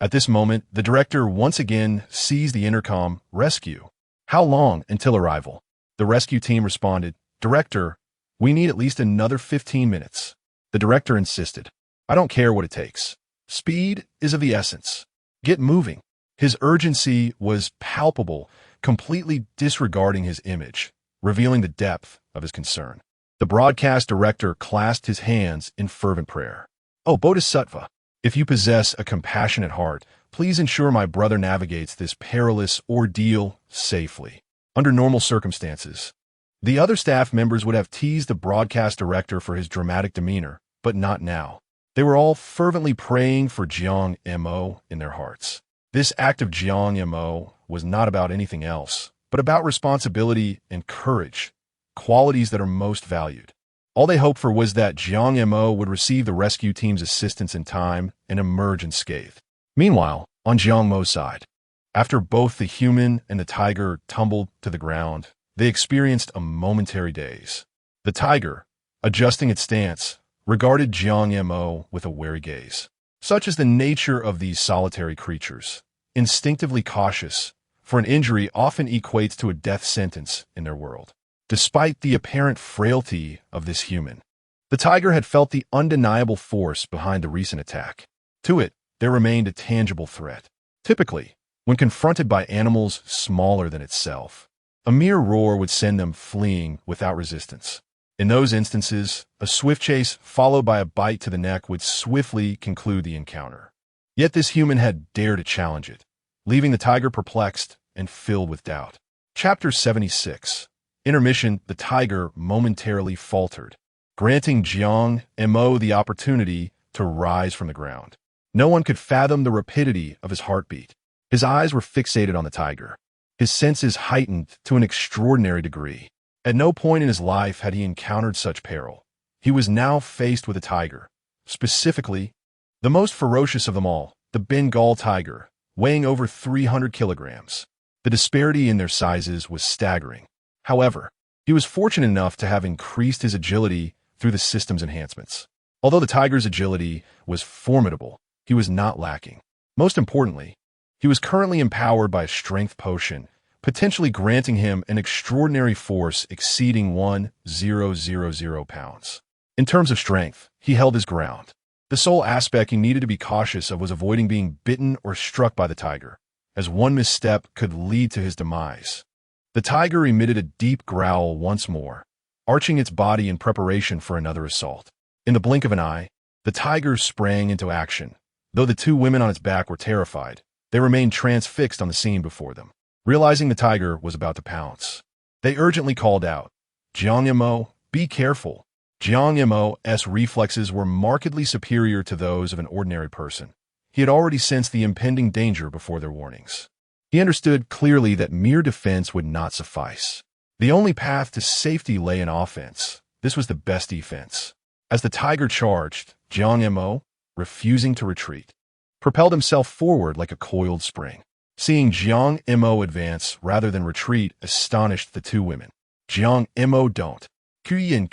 At this moment, the director once again seized the intercom, "Rescue. How long until arrival?" The rescue team responded, "Director, we need at least another 15 minutes." The director insisted, "I don't care what it takes. Speed is of the essence. Get moving." His urgency was palpable, completely disregarding his image, revealing the depth of his concern. The broadcast director clasped his hands in fervent prayer. "Oh, Bodhisattva, if you possess a compassionate heart, please ensure my brother navigates this perilous ordeal safely." Under normal circumstances, the other staff members would have teased the broadcast director for his dramatic demeanor, but not now. They were all fervently praying for Jiang Mo in their hearts. This act of Jiang Mo was not about anything else, but about responsibility and courage, qualities that are most valued. All they hoped for was that Jiang Mo would receive the rescue team's assistance in time and emerge unscathed. Meanwhile, on Jiang Mo's side, after both the human and the tiger tumbled to the ground, they experienced a momentary daze. The tiger, adjusting its stance, regarded Jiang Mo with a wary gaze. Such is the nature of these solitary creatures, instinctively cautious, for an injury often equates to a death sentence in their world. Despite the apparent frailty of this human, the tiger had felt the undeniable force behind the recent attack. To it, there remained a tangible threat. Typically, when confronted by animals smaller than itself, a mere roar would send them fleeing without resistance. In those instances, a swift chase followed by a bite to the neck would swiftly conclude the encounter. Yet this human had dared to challenge it, leaving the tiger perplexed and filled with doubt. Chapter 76. Intermission. The tiger momentarily faltered, granting Jiang Mo the opportunity to rise from the ground. No one could fathom the rapidity of his heartbeat. His eyes were fixated on the tiger, his senses heightened to an extraordinary degree. At no point in his life had he encountered such peril. He was now faced with a tiger, specifically, the most ferocious of them all, the Bengal tiger, weighing over 300 kilograms. The disparity in their sizes was staggering. However, he was fortunate enough to have increased his agility through the system's enhancements. Although the tiger's agility was formidable, he was not lacking. Most importantly, he was currently empowered by a strength potion, potentially granting him an extraordinary force exceeding 1,000 pounds. In terms of strength, he held his ground. The sole aspect he needed to be cautious of was avoiding being bitten or struck by the tiger, as one misstep could lead to his demise. The tiger emitted a deep growl once more, arching its body in preparation for another assault. In the blink of an eye, the tiger sprang into action. Though the two women on its back were terrified, they remained transfixed on the scene before them. Realizing the tiger was about to pounce, they urgently called out, "Jiang Mo, be careful." Jiang Mo's reflexes were markedly superior to those of an ordinary person. He had already sensed the impending danger before their warnings. He understood clearly that mere defense would not suffice. The only path to safety lay in offense. This was the best defense. As the tiger charged, Jiang Mo, refusing to retreat, propelled himself forward like a coiled spring. Seeing Jiang Mo advance rather than retreat astonished the two women. "Jiang Mo, don't. Kuyin.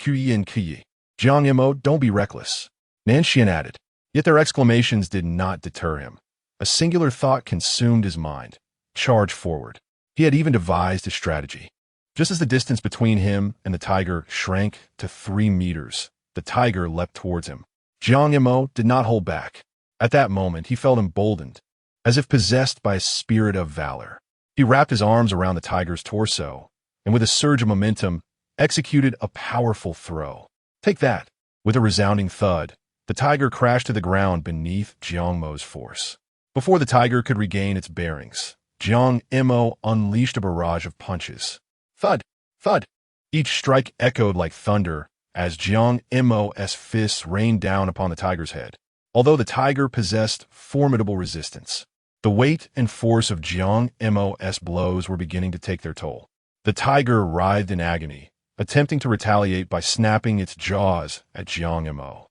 Jiang Mo, don't be reckless," Nanxian added. Yet their exclamations did not deter him. A singular thought consumed his mind. Charge forward. He had even devised a strategy. Just as the distance between him and the tiger shrank to 3 meters, the tiger leapt towards him. Jiang Mo did not hold back. At that moment, he felt emboldened, as if possessed by a spirit of valor. He wrapped his arms around the tiger's torso, and with a surge of momentum, executed a powerful throw. Take that! With a resounding thud, the tiger crashed to the ground beneath Jiang Mo's force. Before the tiger could regain its bearings, Jiang Mo unleashed a barrage of punches. Thud! Thud! Each strike echoed like thunder as Jiang Mo's fists rained down upon the tiger's head. Although the tiger possessed formidable resistance, the weight and force of Jiang Mo's blows were beginning to take their toll. The tiger writhed in agony, attempting to retaliate by snapping its jaws at Jiang Mo.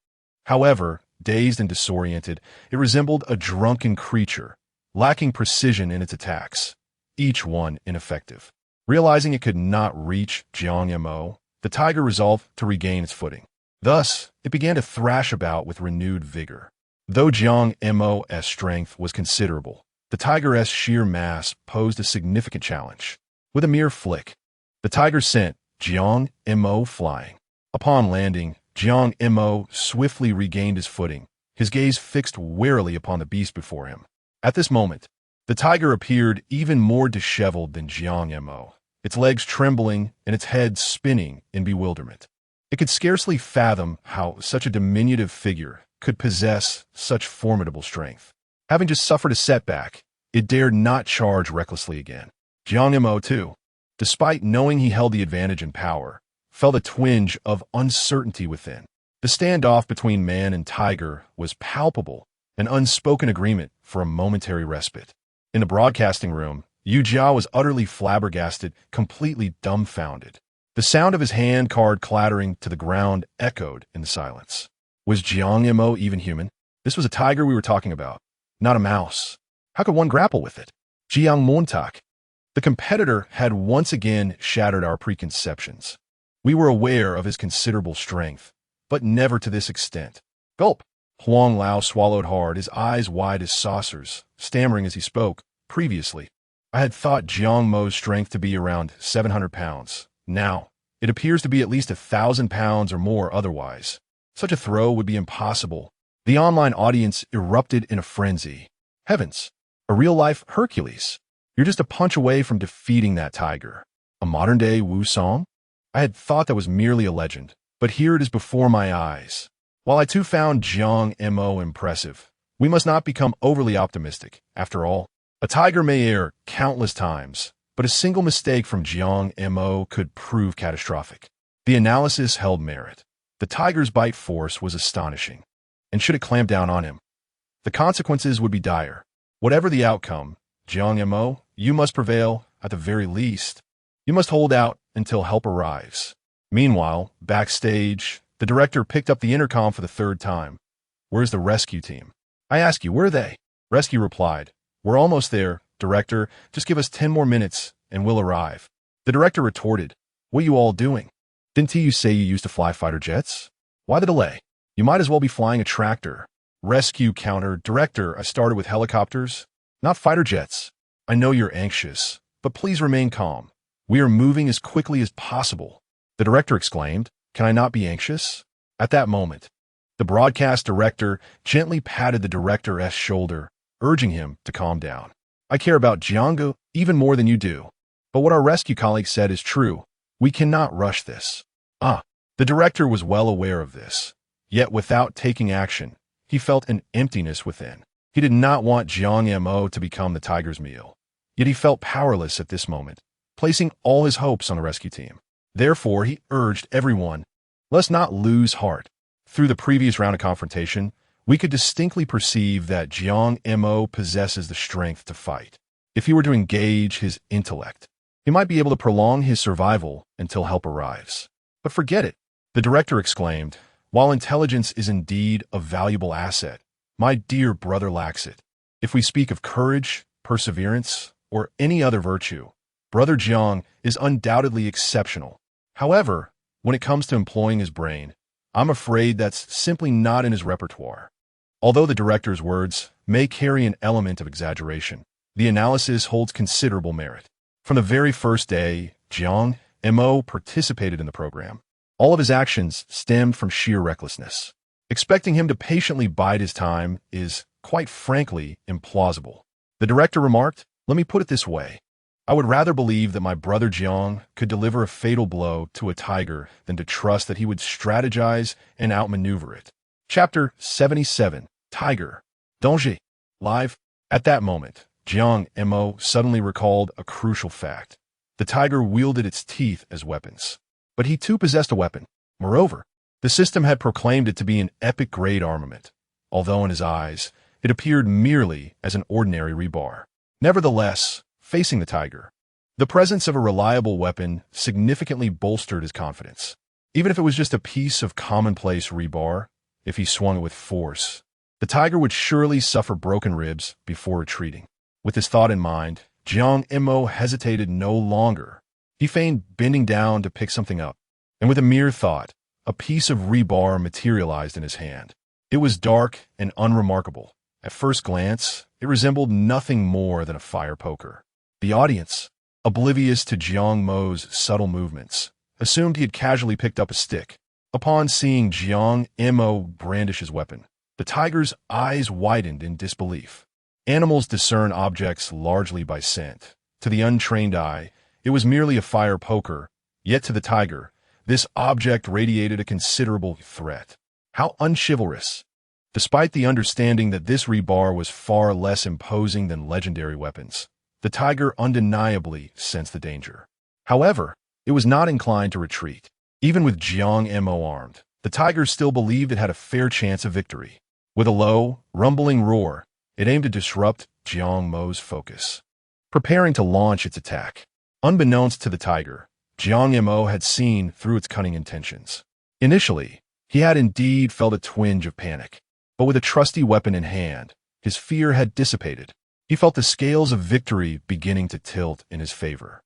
However, dazed and disoriented, it resembled a drunken creature, lacking precision in its attacks, each one ineffective. Realizing it could not reach Jiang Mo, the tiger resolved to regain its footing. Thus, it began to thrash about with renewed vigor. Though Jiang Mo's strength was considerable, the tiger's sheer mass posed a significant challenge. With a mere flick, the tiger sent Jiang Mo flying. Upon landing, Jiang Mo swiftly regained his footing, his gaze fixed warily upon the beast before him. At this moment, the tiger appeared even more disheveled than Jiang Mo, its legs trembling and its head spinning in bewilderment. It could scarcely fathom how such a diminutive figure could possess such formidable strength. Having just suffered a setback, it dared not charge recklessly again. Jiang Mo, too, despite knowing he held the advantage in power, felt a twinge of uncertainty within. The standoff between man and tiger was palpable, an unspoken agreement for a momentary respite. In the broadcasting room, Yu Jia was utterly flabbergasted, completely dumbfounded. The sound of his hand card clattering to the ground echoed in the silence. Was Jiang Mo even human? This was a tiger we were talking about, not a mouse. How could one grapple with it? Jiang Mo. The competitor had once again shattered our preconceptions. We were aware of his considerable strength, but never to this extent. Gulp! Huang Lao swallowed hard, his eyes wide as saucers, stammering as he spoke. Previously, I had thought Jiang Mo's strength to be around 700 pounds. Now, it appears to be at least 1,000 pounds or more otherwise. Such a throw would be impossible. The online audience erupted in a frenzy. Heavens! A real-life Hercules! You're just a punch away from defeating that tiger. A modern-day Wu Song? I had thought that was merely a legend, but here it is before my eyes. While I too found Jiang Mo impressive, we must not become overly optimistic. After all, a tiger may err countless times, but a single mistake from Jiang Mo could prove catastrophic. The analysis held merit. The tiger's bite force was astonishing, and should it clamp down on him, the consequences would be dire. Whatever the outcome, Jiang Mo, you must prevail at the very least. You must hold out until help arrives. Meanwhile, backstage, the director picked up the intercom for the third time. Where's the rescue team? I ask you, where are they? Rescue replied, we're almost there, director. Just give us 10 more minutes and we'll arrive. The director retorted, what are you all doing? Didn't you say you used to fly fighter jets? Why the delay? You might as well be flying a tractor. Rescue counter, director, I started with helicopters, not fighter jets. I know you're anxious, but please remain calm. We are moving as quickly as possible. The director exclaimed, can I not be anxious? At that moment, the broadcast director gently patted the director's shoulder, urging him to calm down. I care about Jiang even more than you do. But what our rescue colleague said is true. We cannot rush this. The director was well aware of this. Yet without taking action, he felt an emptiness within. He did not want Jiang Mo to become the tiger's meal. Yet he felt powerless at this moment, placing all his hopes on the rescue team. Therefore, he urged everyone, let's not lose heart. Through the previous round of confrontation, we could distinctly perceive that Jiang Mo possesses the strength to fight. If he were to engage his intellect, he might be able to prolong his survival until help arrives. But forget it, the director exclaimed. While intelligence is indeed a valuable asset, my dear brother lacks it. If we speak of courage, perseverance, or any other virtue, Brother Jiang is undoubtedly exceptional. However, when it comes to employing his brain, I'm afraid that's simply not in his repertoire. Although the director's words may carry an element of exaggeration, the analysis holds considerable merit. From the very first day, Jiang Mo participated in the program. All of his actions stemmed from sheer recklessness. Expecting him to patiently bide his time is, quite frankly, implausible. The director remarked, let me put it this way. I would rather believe that my brother Jiang could deliver a fatal blow to a tiger than to trust that he would strategize and outmaneuver it. Chapter 77, Tiger. Danger. Live. At that moment, Jiang Mo suddenly recalled a crucial fact. The tiger wielded its teeth as weapons. but he too possessed a weapon. Moreover, the system had proclaimed it to be an epic-grade armament, although in his eyes, it appeared merely as an ordinary rebar. Nevertheless, facing the tiger, the presence of a reliable weapon significantly bolstered his confidence. Even if it was just a piece of commonplace rebar, if he swung it with force, the tiger would surely suffer broken ribs before retreating. With this thought in mind, Jiang Mo hesitated no longer. He feigned bending down to pick something up, and with a mere thought, a piece of rebar materialized in his hand. It was dark and unremarkable. At first glance, it resembled nothing more than a fire poker. The audience, oblivious to Jiang Mo's subtle movements, assumed he had casually picked up a stick. Upon seeing Jiang Mo brandish his weapon, the tiger's eyes widened in disbelief. Animals discern objects largely by scent. To the untrained eye, it was merely a fire poker, yet to the tiger, this object radiated a considerable threat. How unchivalrous! Despite the understanding that this rebar was far less imposing than legendary weapons, the tiger undeniably sensed the danger. However, it was not inclined to retreat. Even with Jiang Mo armed, the tiger still believed it had a fair chance of victory. With a low, rumbling roar, it aimed to disrupt Jiang Mo's focus, preparing to launch its attack. Unbeknownst to the tiger, Jiang Mo had seen through its cunning intentions. Initially, he had indeed felt a twinge of panic, but with a trusty weapon in hand, his fear had dissipated. He felt the scales of victory beginning to tilt in his favor.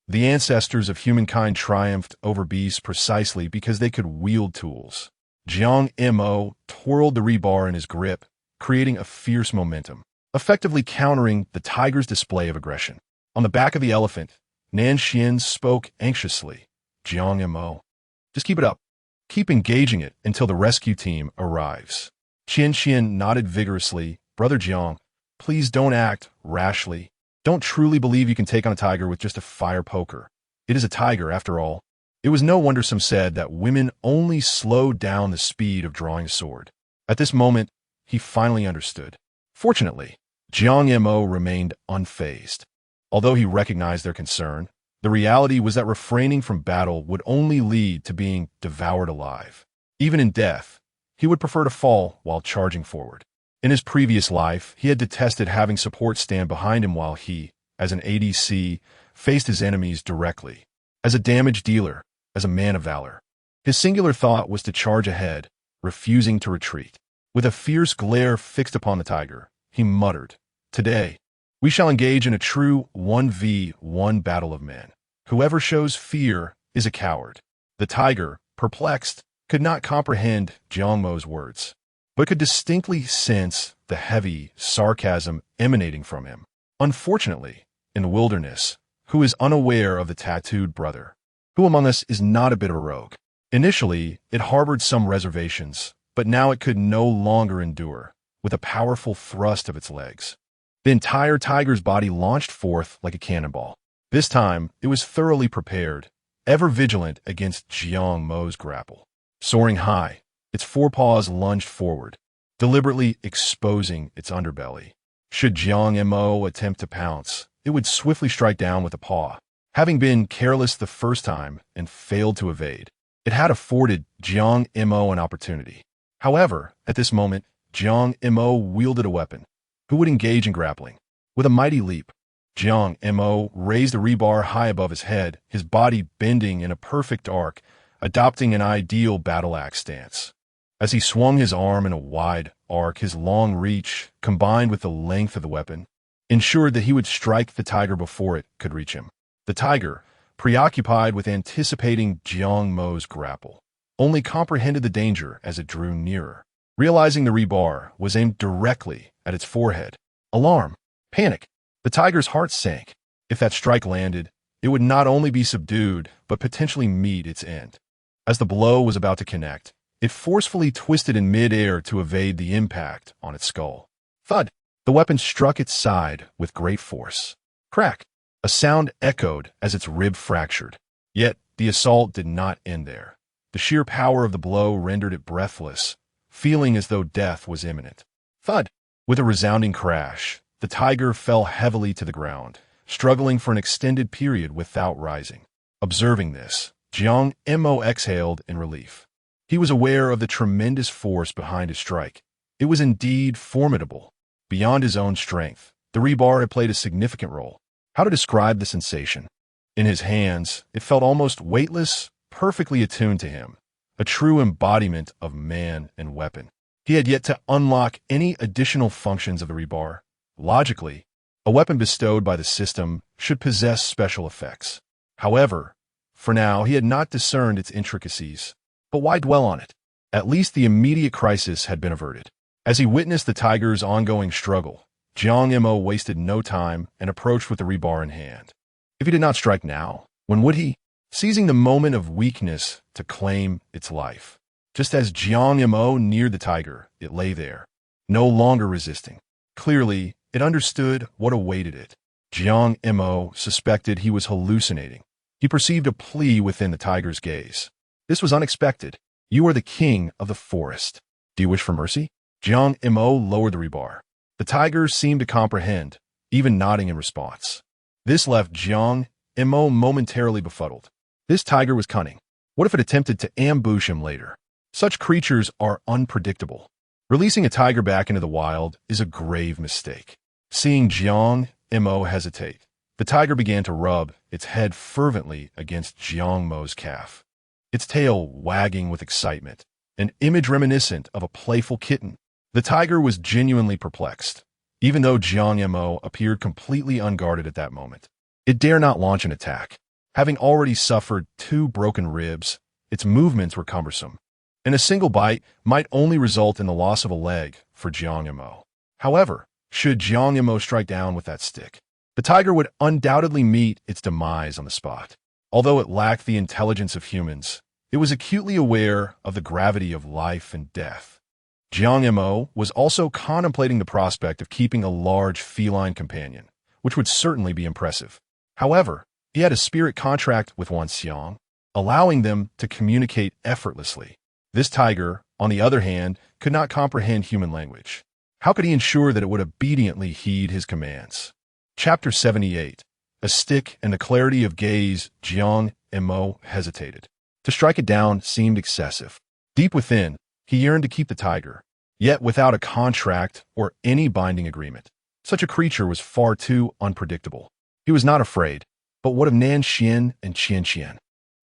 The ancestors of humankind triumphed over beasts precisely because they could wield tools. Jiang Mo twirled the rebar in his grip, creating a fierce momentum, effectively countering the tiger's display of aggression. On the back of the elephant, Nanxian spoke anxiously. Jiang Mo, just keep it up. Keep engaging it until the rescue team arrives. Qian nodded vigorously. Brother Jiang, please don't act rashly. Don't truly believe you can take on a tiger with just a fire poker. It is a tiger, after all. It was no wonder some said that women only slowed down the speed of drawing a sword. At this moment, he finally understood. Fortunately, Jiang Mo remained unfazed. Although he recognized their concern, the reality was that refraining from battle would only lead to being devoured alive. Even in death, he would prefer to fall while charging forward. In his previous life, he had detested having support stand behind him while he, as an ADC, faced his enemies directly. As a damage dealer, as a man of valor, his singular thought was to charge ahead, refusing to retreat. With a fierce glare fixed upon the tiger, he muttered, "Today, we shall engage in a true 1v1 battle of men. Whoever shows fear is a coward." The tiger, perplexed, could not comprehend Jiang Mo's words, but could distinctly sense the heavy sarcasm emanating from him. Unfortunately, in the wilderness, who is unaware of the tattooed brother? Who among us is not a bit of a rogue? Initially, it harbored some reservations, but now it could no longer endure. With a powerful thrust of its legs, the entire tiger's body launched forth like a cannonball. This time, it was thoroughly prepared, ever vigilant against Jiang Mo's grapple. Soaring high, its forepaws lunged forward, deliberately exposing its underbelly. Should Jiang Mo attempt to pounce, it would swiftly strike down with a paw. Having been careless the first time and failed to evade, it had afforded Jiang Mo an opportunity. However, at this moment, Jiang Mo wielded a weapon. Who would engage in grappling? With a mighty leap, Jiang Mo raised the rebar high above his head, his body bending in a perfect arc, adopting an ideal battle axe stance. As he swung his arm in a wide arc, his long reach, combined with the length of the weapon, ensured that he would strike the tiger before it could reach him. The tiger, preoccupied with anticipating Jiang Mo's grapple, only comprehended the danger as it drew nearer. Realizing the rebar was aimed directly at its forehead, alarm, panic, the tiger's heart sank. If that strike landed, it would not only be subdued, but potentially meet its end. As the blow was about to connect, it forcefully twisted in mid-air to evade the impact on its skull. Thud! The weapon struck its side with great force. Crack! A sound echoed as its rib fractured. Yet, the assault did not end there. The sheer power of the blow rendered it breathless, feeling as though death was imminent. Thud! With a resounding crash, the tiger fell heavily to the ground, struggling for an extended period without rising. Observing this, Jiang Mo exhaled in relief. He was aware of the tremendous force behind his strike. It was indeed formidable. Beyond his own strength, the rebar had played a significant role. How to describe the sensation? In his hands, it felt almost weightless, perfectly attuned to him, a true embodiment of man and weapon. He had yet to unlock any additional functions of the rebar. Logically, a weapon bestowed by the system should possess special effects. However, for now, he had not discerned its intricacies. But why dwell on it? At least the immediate crisis had been averted. As he witnessed the tiger's ongoing struggle, Jiang Mo wasted no time and approached with the rebar in hand. If he did not strike now, when would he? Seizing the moment of weakness to claim its life. Just as Jiang Mo neared the tiger, it lay there, no longer resisting. Clearly, it understood what awaited it. Jiang Mo suspected he was hallucinating. He perceived a plea within the tiger's gaze. This was unexpected. You are the king of the forest. Do you wish for mercy? Jiang Mo lowered the rebar. The tiger seemed to comprehend, even nodding in response. This left Jiang Mo momentarily befuddled. This tiger was cunning. What if it attempted to ambush him later? Such creatures are unpredictable. Releasing a tiger back into the wild is a grave mistake. Seeing Jiang Mo hesitate, the tiger began to rub its head fervently against Jiang Mo's calf, its tail wagging with excitement, an image reminiscent of a playful kitten. The tiger was genuinely perplexed, even though Jiang Mo appeared completely unguarded at that moment. It dare not launch an attack. Having already suffered 2 broken ribs, its movements were cumbersome, and a single bite might only result in the loss of a leg for Jiang Mo. However, should Jiang Mo strike down with that stick, the tiger would undoubtedly meet its demise on the spot. Although it lacked the intelligence of humans, it was acutely aware of the gravity of life and death. Jiang Mo was also contemplating the prospect of keeping a large feline companion, which would certainly be impressive. However, he had a spirit contract with Wan Xiang, allowing them to communicate effortlessly. This tiger, on the other hand, could not comprehend human language. How could he ensure that it would obediently heed his commands? Chapter 78. A stick and the clarity of gaze. Jiang Mo hesitated. To strike it down seemed excessive. Deep within, he yearned to keep the tiger, yet without a contract or any binding agreement. Such a creature was far too unpredictable. He was not afraid. But what of Nan Xian and Qian Qian?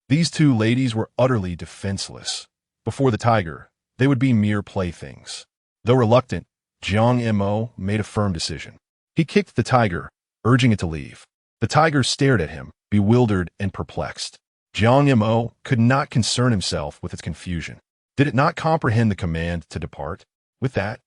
These 2 ladies were utterly defenseless. Before the tiger, they would be mere playthings. Though reluctant, Jiang Mo made a firm decision. He kicked the tiger, urging it to leave. The tiger stared at him, bewildered and perplexed. Jiang Mo could not concern himself with its confusion. Did it not comprehend the command to depart? With that,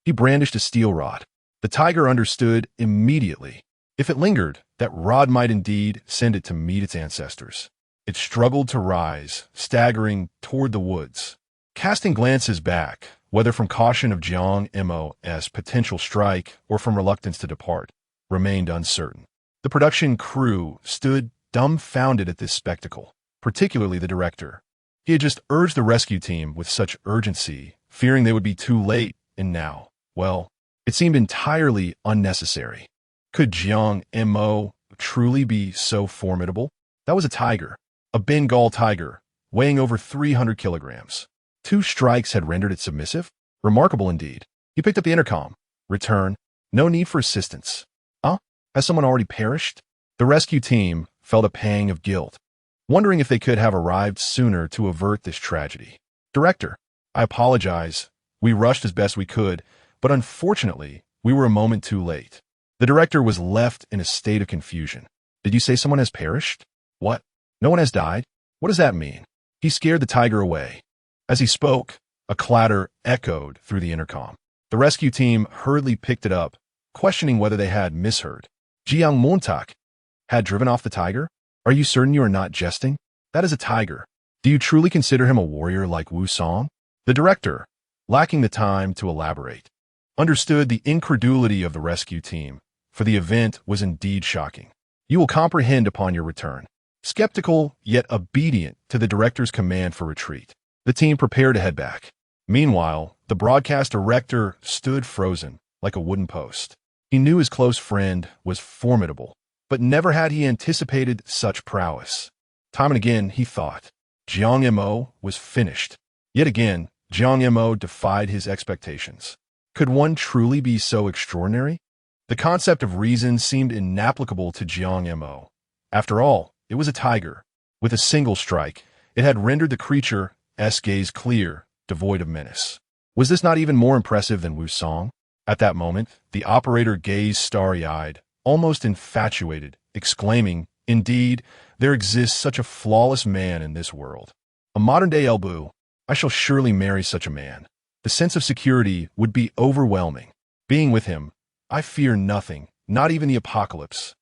he brandished a steel rod. The tiger understood immediately. If it lingered, that rod might indeed send it to meet its ancestors. It struggled to rise, staggering toward the woods. Casting glances back, whether from caution of Jiang Mo's potential strike or from reluctance to depart, remained uncertain. The production crew stood dumbfounded at this spectacle, particularly the director. He had just urged the rescue team with such urgency, fearing they would be too late, and now, well, it seemed entirely unnecessary. Could Jiang Mo truly be so formidable? That was a tiger, a Bengal tiger, weighing over 300 kilograms. 2 strikes had rendered it submissive? Remarkable indeed. He picked up the intercom. Return. No need for assistance. Has someone already perished? The rescue team felt a pang of guilt, wondering if they could have arrived sooner to avert this tragedy. Director, I apologize. We rushed as best we could, but unfortunately, we were a moment too late. The director was left in a state of confusion. Did you say someone has perished? What? No one has died? What does that mean? He scared the tiger away. As he spoke, a clatter echoed through the intercom. The rescue team hurriedly picked it up, questioning whether they had misheard. Jiang Mo had driven off the tiger? Are you certain you are not jesting? That is a tiger. Do you truly consider him a warrior like Wu Song? The director, lacking the time to elaborate, understood the incredulity of the rescue team, for the event was indeed shocking. You will comprehend upon your return. Skeptical, yet obedient to the director's command for retreat, the team prepared to head back. Meanwhile, the broadcast director stood frozen, like a wooden post. He knew his close friend was formidable, but never had he anticipated such prowess. Time and again, he thought, Jiang Mo was finished. Yet again, Jiang Mo defied his expectations. Could one truly be so extraordinary? The concept of reason seemed inapplicable to Jiang Mo. After all, it was a tiger. With a single strike, it had rendered the creature's gaze clear, devoid of menace. Was this not even more impressive than Wu's song? At that moment, the operator gazed starry-eyed, almost infatuated, exclaiming, "Indeed, there exists such a flawless man in this world. A modern-day elbow. I shall surely marry such a man. The sense of security would be overwhelming. Being with him, I fear nothing, not even the apocalypse."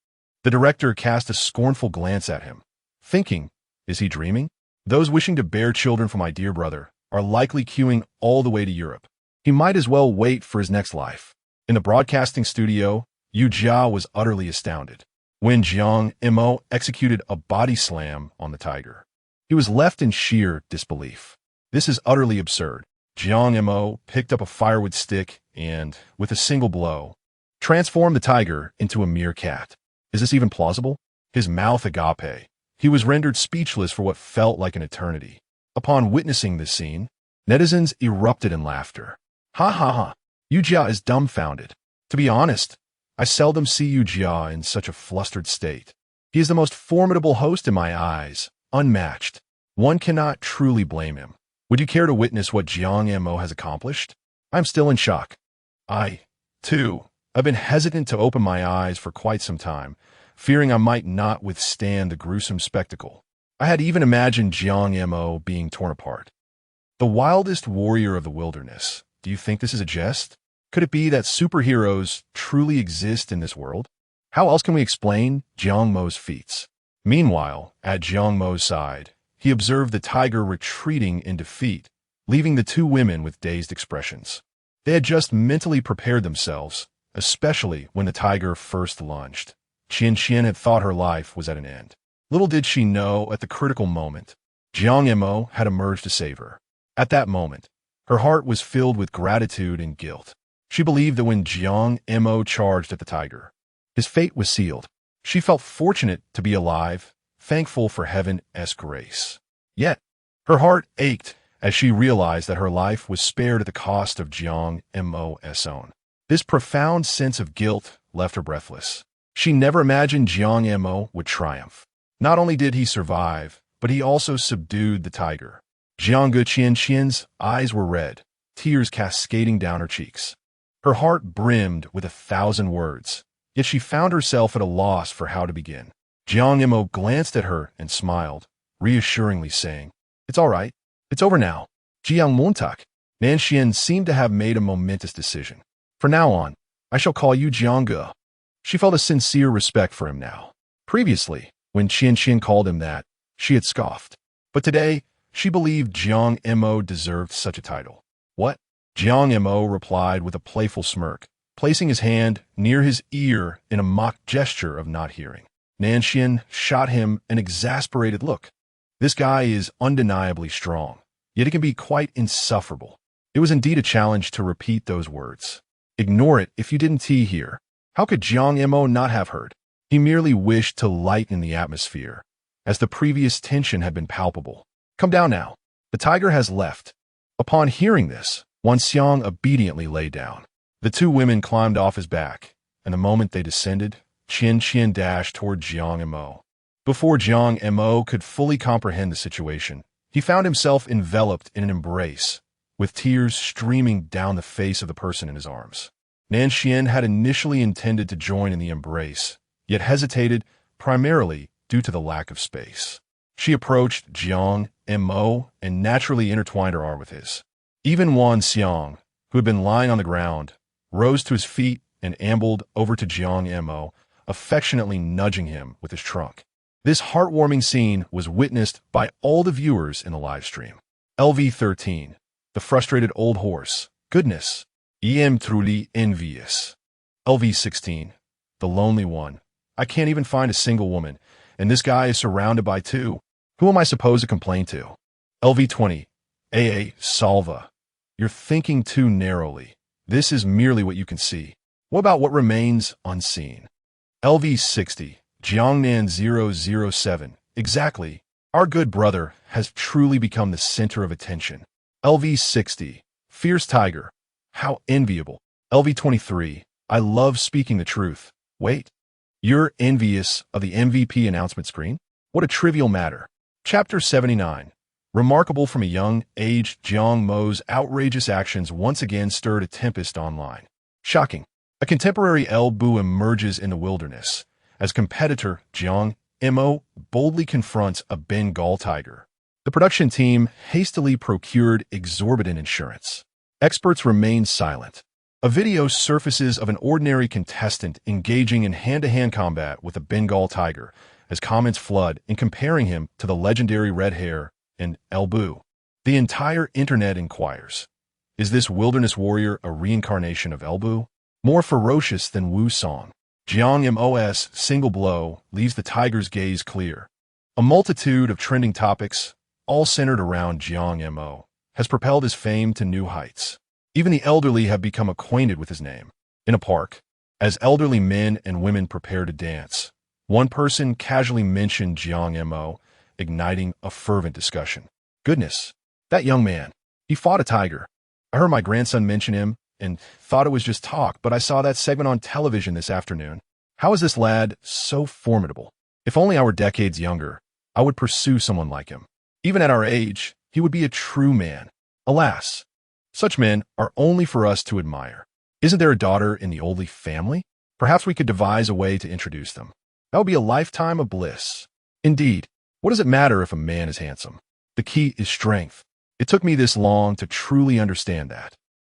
The director cast a scornful glance at him, thinking, is he dreaming? Those wishing to bear children for my dear brother are likely queuing all the way to Europe. He might as well wait for his next life. In the broadcasting studio, Yu Jia was utterly astounded. When Jiang Mo executed a body slam on the tiger, he was left in sheer disbelief. This is utterly absurd. Jiang Mo picked up a firewood stick and, with a single blow, transformed the tiger into a mere cat. Is this even plausible? His mouth agape. He was rendered speechless for what felt like an eternity. Upon witnessing this scene, netizens erupted in laughter. Ha ha ha. Yu Jia is dumbfounded. To be honest, I seldom see Yu Jia in such a flustered state. He is the most formidable host in my eyes, unmatched. One cannot truly blame him. Would you care to witness what Jiang Mo has accomplished? I'm still in shock. I, too, have been hesitant to open my eyes for quite some time, fearing I might not withstand the gruesome spectacle. I had even imagined Jiang Mo being torn apart. The wildest warrior of the wilderness. Do you think this is a jest? Could it be that superheroes truly exist in this world? How else can we explain Jiang Mo's feats? Meanwhile, at Jiang Mo's side, he observed the tiger retreating in defeat, leaving the two women with dazed expressions. They had just mentally prepared themselves, especially when the tiger first lunged. Qian had thought her life was at an end. Little did she know, at the critical moment, Jiang Mo had emerged to save her. At that moment, her heart was filled with gratitude and guilt. She believed that when Jiang Mo charged at the tiger, his fate was sealed. She felt fortunate to be alive, thankful for heaven's grace. Yet, her heart ached as she realized that her life was spared at the cost of Jiang Mo's own. This profound sense of guilt left her breathless. She never imagined Jiang Mo would triumph. Not only did he survive, but he also subdued the tiger. Jiang Qian's eyes were red, tears cascading down her cheeks. Her heart brimmed with 1,000 words, yet she found herself at a loss for how to begin. Jiang Mo glanced at her and smiled, reassuringly saying, "It's all right. It's over now." Jiang Montak. Nanxian seemed to have made a momentous decision. "From now on, I shall call you Jiang." She felt a sincere respect for him now. Previously, when Qian called him that, she had scoffed. But today, she believed Jiang Mo deserved such a title. "What?" Jiang Mo replied with a playful smirk, placing his hand near his ear in a mock gesture of not hearing. Nanxian shot him an exasperated look. This guy is undeniably strong, yet it can be quite insufferable. It was indeed a challenge to repeat those words. Ignore it if you didn't hear. How could Jiang Mo not have heard? He merely wished to lighten the atmosphere, as the previous tension had been palpable. "Come down now. The tiger has left." Upon hearing this, Wan Xiang obediently lay down. The two women climbed off his back, and the moment they descended, Qian dashed toward Jiang Mo. Before Jiang Mo could fully comprehend the situation, he found himself enveloped in an embrace, with tears streaming down the face of the person in his arms. Nanxian had initially intended to join in the embrace, yet hesitated primarily due to the lack of space. She approached Jiang Mo and naturally intertwined her arm with his. Even Wan Xiang, who had been lying on the ground, rose to his feet and ambled over to Jiang Mo, affectionately nudging him with his trunk. This heartwarming scene was witnessed by all the viewers in the live stream. LV13, the frustrated old horse. Goodness, I am truly envious. LV16, the lonely one. I can't even find a single woman, and this guy is surrounded by two. Who am I supposed to complain to? LV20, AA Salva. You're thinking too narrowly. This is merely what you can see. What about what remains unseen? LV60, Jiangnan 007. Exactly. Our good brother has truly become the center of attention. LV60, Fierce Tiger. How enviable. LV23, I love speaking the truth. Wait, you're envious of the MVP announcement screen? What a trivial matter. Chapter 79. Remarkable from a young age, Jiang Mo's outrageous actions once again stirred a tempest online. Shocking. A contemporary El-Bu emerges in the wilderness. As competitor, Jiang Mo boldly confronts a Bengal tiger. The production team hastily procured exorbitant insurance. Experts remain silent. A video surfaces of an ordinary contestant engaging in hand-to-hand combat with a Bengal tiger as comments flood in comparing him to the legendary red hair and El-Bu. The entire internet inquires, is this wilderness warrior a reincarnation of El-Bu? More ferocious than Wu Song? Jiang Mo's single blow leaves the tiger's gaze clear. A multitude of trending topics, all centered around Jiang Mo, has propelled his fame to new heights. Even the elderly have become acquainted with his name. In a park, as elderly men and women prepare to dance, one person casually mentioned Jiang Mo, igniting a fervent discussion. Goodness, that young man. He fought a tiger. I heard my grandson mention him and thought it was just talk, but I saw that segment on television this afternoon. How is this lad so formidable? If only I were decades younger, I would pursue someone like him. Even at our age, he would be a true man. Alas, such men are only for us to admire. Isn't there a daughter in the Oldley family? Perhaps we could devise a way to introduce them. That would be a lifetime of bliss. Indeed, what does it matter if a man is handsome? The key is strength. It took me this long to truly understand that.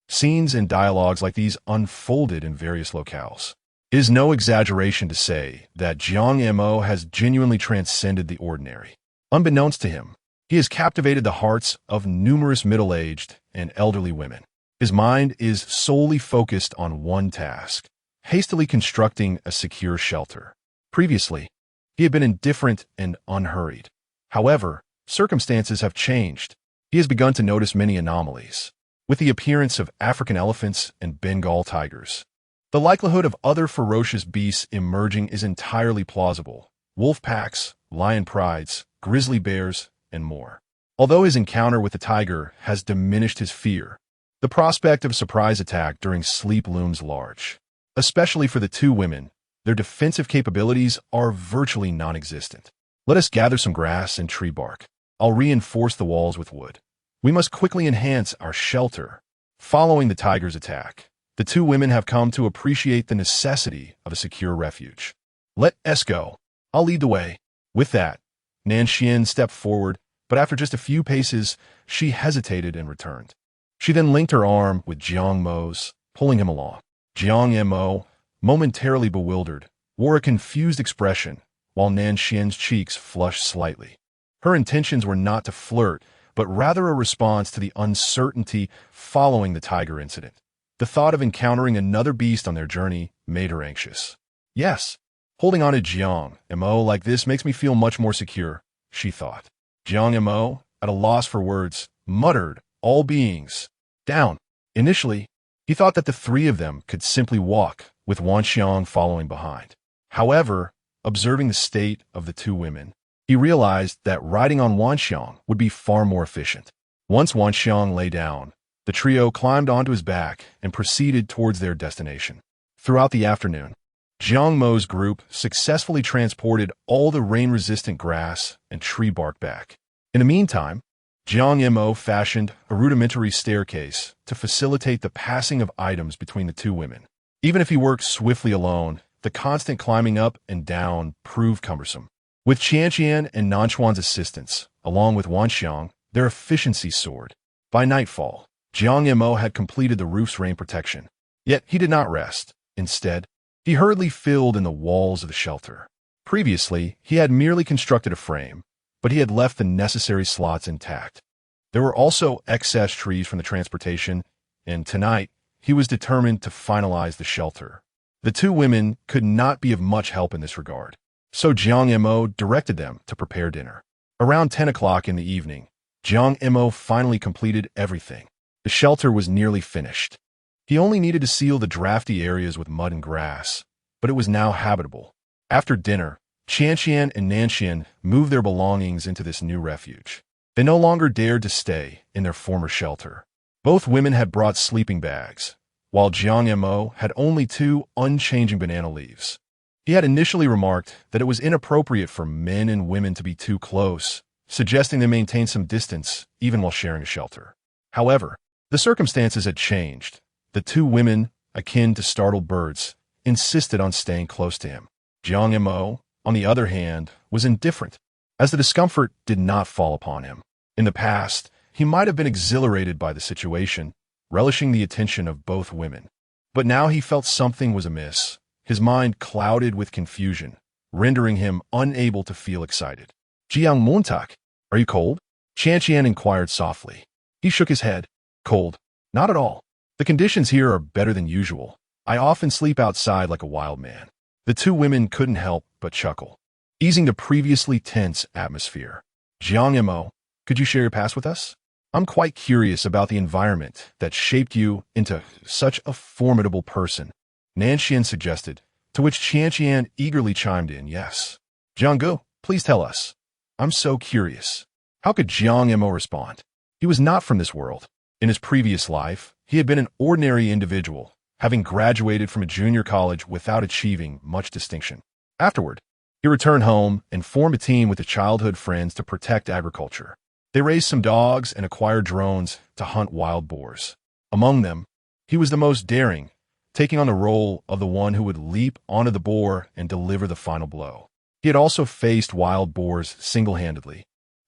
Scenes and dialogues like these unfolded in various locales. It is no exaggeration to say that Jiang Mo has genuinely transcended the ordinary. Unbeknownst to him, he has captivated the hearts of numerous middle-aged and elderly women. His mind is solely focused on one task, hastily constructing a secure shelter. Previously, he had been indifferent and unhurried. However, circumstances have changed. He has begun to notice many anomalies. With the appearance of African elephants and Bengal tigers, the likelihood of other ferocious beasts emerging is entirely plausible. Wolf packs, lion prides, grizzly bears, and more. Although his encounter with the tiger has diminished his fear, the prospect of a surprise attack during sleep looms large. Especially for the two women, their defensive capabilities are virtually non-existent. Let us gather some grass and tree bark. I'll reinforce the walls with wood. We must quickly enhance our shelter. Following the tiger's attack, the two women have come to appreciate the necessity of a secure refuge. Let us go. I'll lead the way. With that, Nanxian stepped forward, but after just a few paces, she hesitated and returned. She then linked her arm with Jiang Mo's, pulling him along. Jiang Mo, momentarily bewildered, wore a confused expression, while Nanxian's cheeks flushed slightly. Her intentions were not to flirt, but rather a response to the uncertainty following the tiger incident. The thought of encountering another beast on their journey made her anxious. Yes, holding on to Jiang Mo like this makes me feel much more secure, she thought. Jiang Mo, at a loss for words, muttered, all beings, down. Initially, he thought that the three of them could simply walk, with Wanxiang following behind. However, observing the state of the two women, he realized that riding on Wanxiang would be far more efficient. Once Wanxiang lay down, the trio climbed onto his back and proceeded towards their destination. Throughout the afternoon, Jiang Mo's group successfully transported all the rain-resistant grass and tree bark back. In the meantime, Jiang Mo fashioned a rudimentary staircase to facilitate the passing of items between the two women. Even if he worked swiftly alone, the constant climbing up and down proved cumbersome. With Qianqian and Nanchuan's assistance, along with Wanxiang, their efficiency soared. By nightfall, Jiang Mo had completed the roof's rain protection. Yet he did not rest. Instead, he hurriedly filled in the walls of the shelter. Previously, he had merely constructed a frame, but he had left the necessary slots intact. There were also excess trees from the transportation, and tonight, he was determined to finalize the shelter. The two women could not be of much help in this regard, so Jiang Mo directed them to prepare dinner. Around 10 o'clock in the evening, Jiang Mo finally completed everything. The shelter was nearly finished. He only needed to seal the drafty areas with mud and grass, but it was now habitable. After dinner, Qianqian and Nanxian moved their belongings into this new refuge. They no longer dared to stay in their former shelter. Both women had brought sleeping bags, while Jiang Mo had only 2 unchanging banana leaves. He had initially remarked that it was inappropriate for men and women to be too close, suggesting they maintain some distance even while sharing a shelter. However, the circumstances had changed. The 2 women, akin to startled birds, insisted on staying close to him. Jiang Mo, on the other hand, was indifferent, as the discomfort did not fall upon him. In the past, he might have been exhilarated by the situation, relishing the attention of both women. But now he felt something was amiss, his mind clouded with confusion, rendering him unable to feel excited. Jiang Mo, are you cold? Qian inquired softly. He shook his head. Cold? Not at all. The conditions here are better than usual. I often sleep outside like a wild man. The 2 women couldn't help but chuckle, easing the previously tense atmosphere. Jiang Mo, could you share your past with us? I'm quite curious about the environment that shaped you into such a formidable person, Nanxian suggested, to which Qian eagerly chimed in, yes. Jiang, please tell us. I'm so curious. How could Jiang Mo respond? He was not from this world. In his previous life, he had been an ordinary individual, having graduated from a junior college without achieving much distinction. Afterward, he returned home and formed a team with his childhood friends to protect agriculture. They raised some dogs and acquired drones to hunt wild boars. Among them, he was the most daring, taking on the role of the one who would leap onto the boar and deliver the final blow. He had also faced wild boars single-handedly.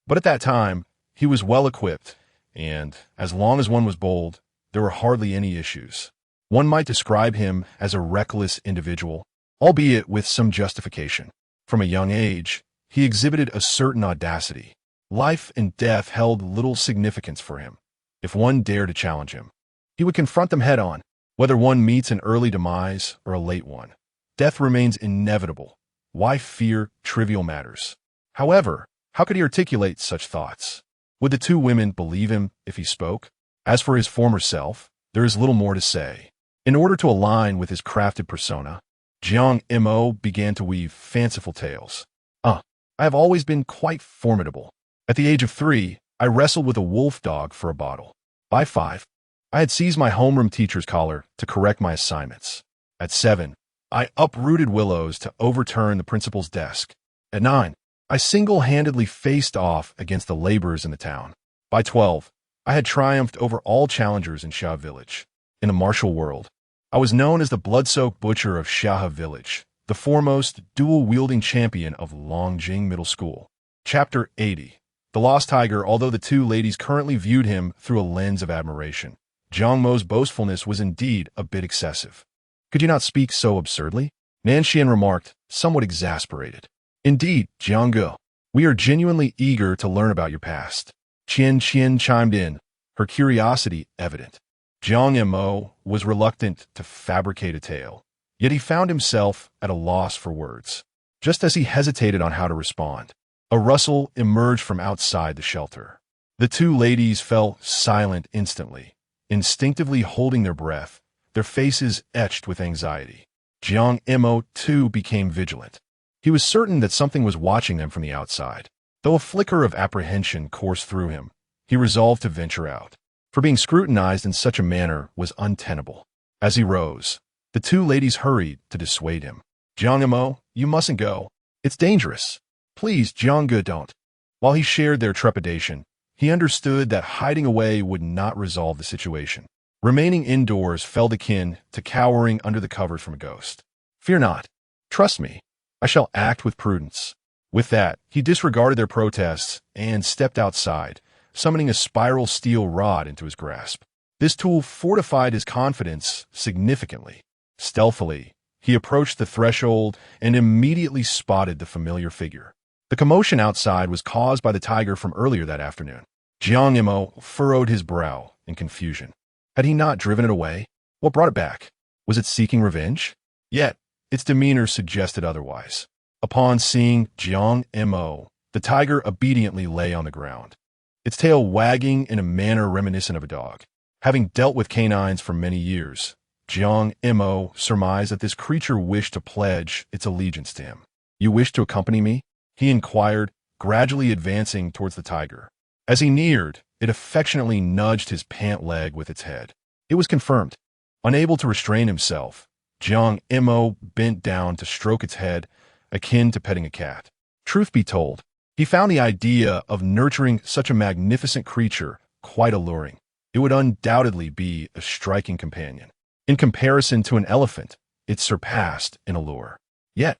But at that time, he was well-equipped, and as long as one was bold, there were hardly any issues. One might describe him as a reckless individual, albeit with some justification. From a young age, he exhibited a certain audacity. Life and death held little significance for him. If one dared to challenge him, he would confront them head-on. Whether one meets an early demise or a late one, death remains inevitable. Why fear trivial matters? However, how could he articulate such thoughts? Would the 2 women believe him if he spoke? As for his former self, there is little more to say. In order to align with his crafted persona, Jiang Mo began to weave fanciful tales. I have always been quite formidable. At the age of 3, I wrestled with a wolf dog for a bottle. By 5, I had seized my homeroom teacher's collar to correct my assignments. At 7, I uprooted willows to overturn the principal's desk. At 9, I single-handedly faced off against the laborers in the town. By 12, I had triumphed over all challengers in Xia Village. In the martial world, I was known as the blood-soaked butcher of Xia Village, the foremost dual-wielding champion of Longjing Middle School. Chapter 80. The Lost Tiger. Although the 2 ladies currently viewed him through a lens of admiration, Jiang Mo's boastfulness was indeed a bit excessive. Could you not speak so absurdly? Nanxian remarked, somewhat exasperated. Indeed, Jiang, we are genuinely eager to learn about your past. Qian chimed in, her curiosity evident. Jiang Mo was reluctant to fabricate a tale, yet he found himself at a loss for words. Just as he hesitated on how to respond, a rustle emerged from outside the shelter. The 2 ladies fell silent instantly, instinctively holding their breath, their faces etched with anxiety. Jiang Mo, too, became vigilant. He was certain that something was watching them from the outside. Though a flicker of apprehension coursed through him, he resolved to venture out, for being scrutinized in such a manner was untenable. As he rose, the 2 ladies hurried to dissuade him. Jiang Mo, you mustn't go. It's dangerous. Please, Jiang, don't. While he shared their trepidation, he understood that hiding away would not resolve the situation. Remaining indoors felt akin to cowering under the covers from a ghost. Fear not. Trust me. I shall act with prudence. With that, he disregarded their protests and stepped outside, summoning a spiral steel rod into his grasp. This tool fortified his confidence significantly. Stealthily, he approached the threshold and immediately spotted the familiar figure. The commotion outside was caused by the tiger from earlier that afternoon. Jiang Mo furrowed his brow in confusion. Had he not driven it away? What brought it back? Was it seeking revenge? Yet, its demeanor suggested otherwise. Upon seeing Jiang Mo, the tiger obediently lay on the ground, its tail wagging in a manner reminiscent of a dog. Having dealt with canines for many years, Jiang Mo surmised that this creature wished to pledge its allegiance to him. You wish to accompany me? He inquired, gradually advancing towards the tiger. As he neared, it affectionately nudged his pant leg with its head. It was confirmed. Unable to restrain himself, Jiang Mo bent down to stroke its head, akin to petting a cat. Truth be told, he found the idea of nurturing such a magnificent creature quite alluring. It would undoubtedly be a striking companion. In comparison to an elephant, it surpassed in allure. Yet,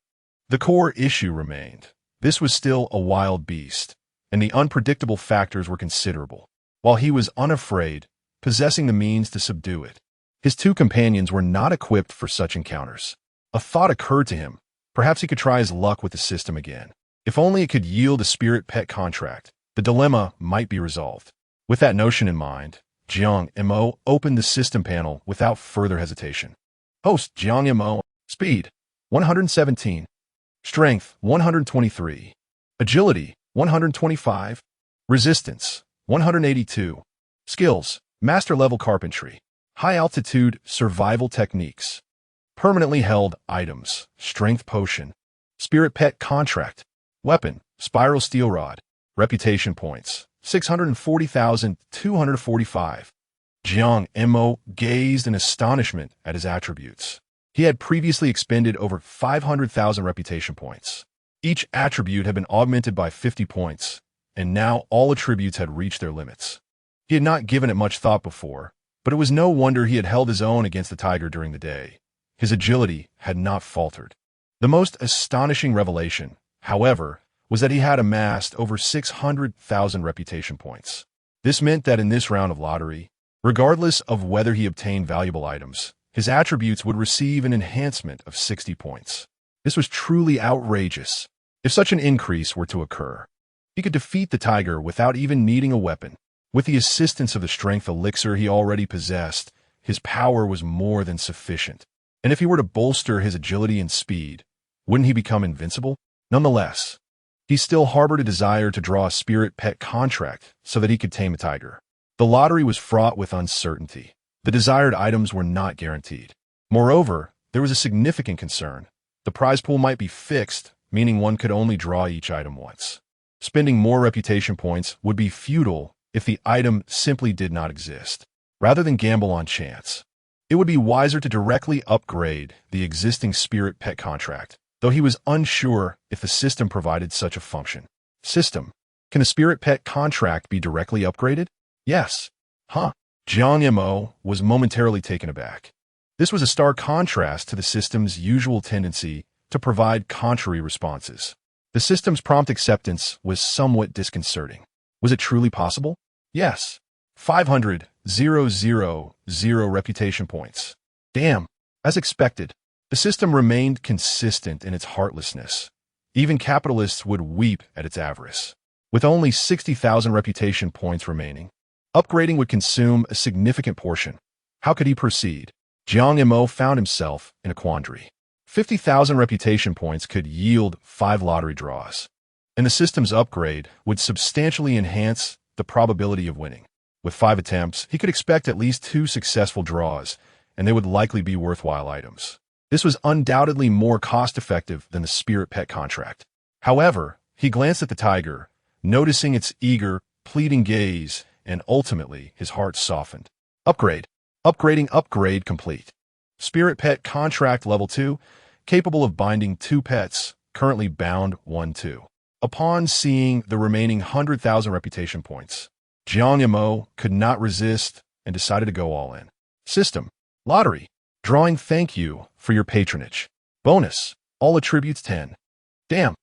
the core issue remained. This was still a wild beast, and the unpredictable factors were considerable. While he was unafraid, possessing the means to subdue it, his two companions were not equipped for such encounters. A thought occurred to him. Perhaps he could try his luck with the system again. If only it could yield a spirit pet contract, the dilemma might be resolved. With that notion in mind, Jiang Mo opened the system panel without further hesitation. Host Jiang Mo, Speed 117, Strength 123, Agility 125, Resistance 182, Skills, Master Level Carpentry, High Altitude Survival Techniques, Permanently Held Items, Strength Potion, Spirit Pet Contract, Weapon, Spiral Steel Rod, Reputation Points, 640,245. Jiang Mo gazed in astonishment at his attributes. He had previously expended over 500,000 reputation points. Each attribute had been augmented by 50 points, and now all attributes had reached their limits. He had not given it much thought before, but it was no wonder he had held his own against the tiger during the day. His agility had not faltered. The most astonishing revelation, however, was that he had amassed over 600,000 reputation points. This meant that in this round of lottery, regardless of whether he obtained valuable items, his attributes would receive an enhancement of 60 points. This was truly outrageous. If such an increase were to occur, he could defeat the tiger without even needing a weapon. With the assistance of the strength elixir he already possessed, his power was more than sufficient. And if he were to bolster his agility and speed, wouldn't he become invincible? Nonetheless, he still harbored a desire to draw a spirit pet contract so that he could tame a tiger. The lottery was fraught with uncertainty. The desired items were not guaranteed. Moreover, there was a significant concern. The prize pool might be fixed, meaning one could only draw each item once. Spending more reputation points would be futile if the item simply did not exist. Rather than gamble on chance, it would be wiser to directly upgrade the existing spirit pet contract, though he was unsure if the system provided such a function. System: can a spirit pet contract be directly upgraded? Yes. Huh. Jiang Mo was momentarily taken aback. This was a stark contrast to the system's usual tendency to provide contrary responses. The system's prompt acceptance was somewhat disconcerting. Was it truly possible? Yes. 500,000 reputation points. Damn. As expected, the system remained consistent in its heartlessness. Even capitalists would weep at its avarice. With only 60,000 reputation points remaining, upgrading would consume a significant portion. How could he proceed? Jiang Mo found himself in a quandary. 50,000 reputation points could yield 5 lottery draws, and the system's upgrade would substantially enhance the probability of winning. With 5 attempts, he could expect at least 2 successful draws, and they would likely be worthwhile items. This was undoubtedly more cost-effective than the spirit pet contract. However, he glanced at the tiger, noticing its eager, pleading gaze, and ultimately his heart softened. Upgrade. Upgrade complete. Spirit pet contract level 2, capable of binding 2 pets, currently bound 1-2. Upon seeing the remaining 100,000 reputation points, Jiang Mo could not resist and decided to go all in. System: lottery. Drawing: thank you for your patronage. Bonus: all attributes 10. Damn.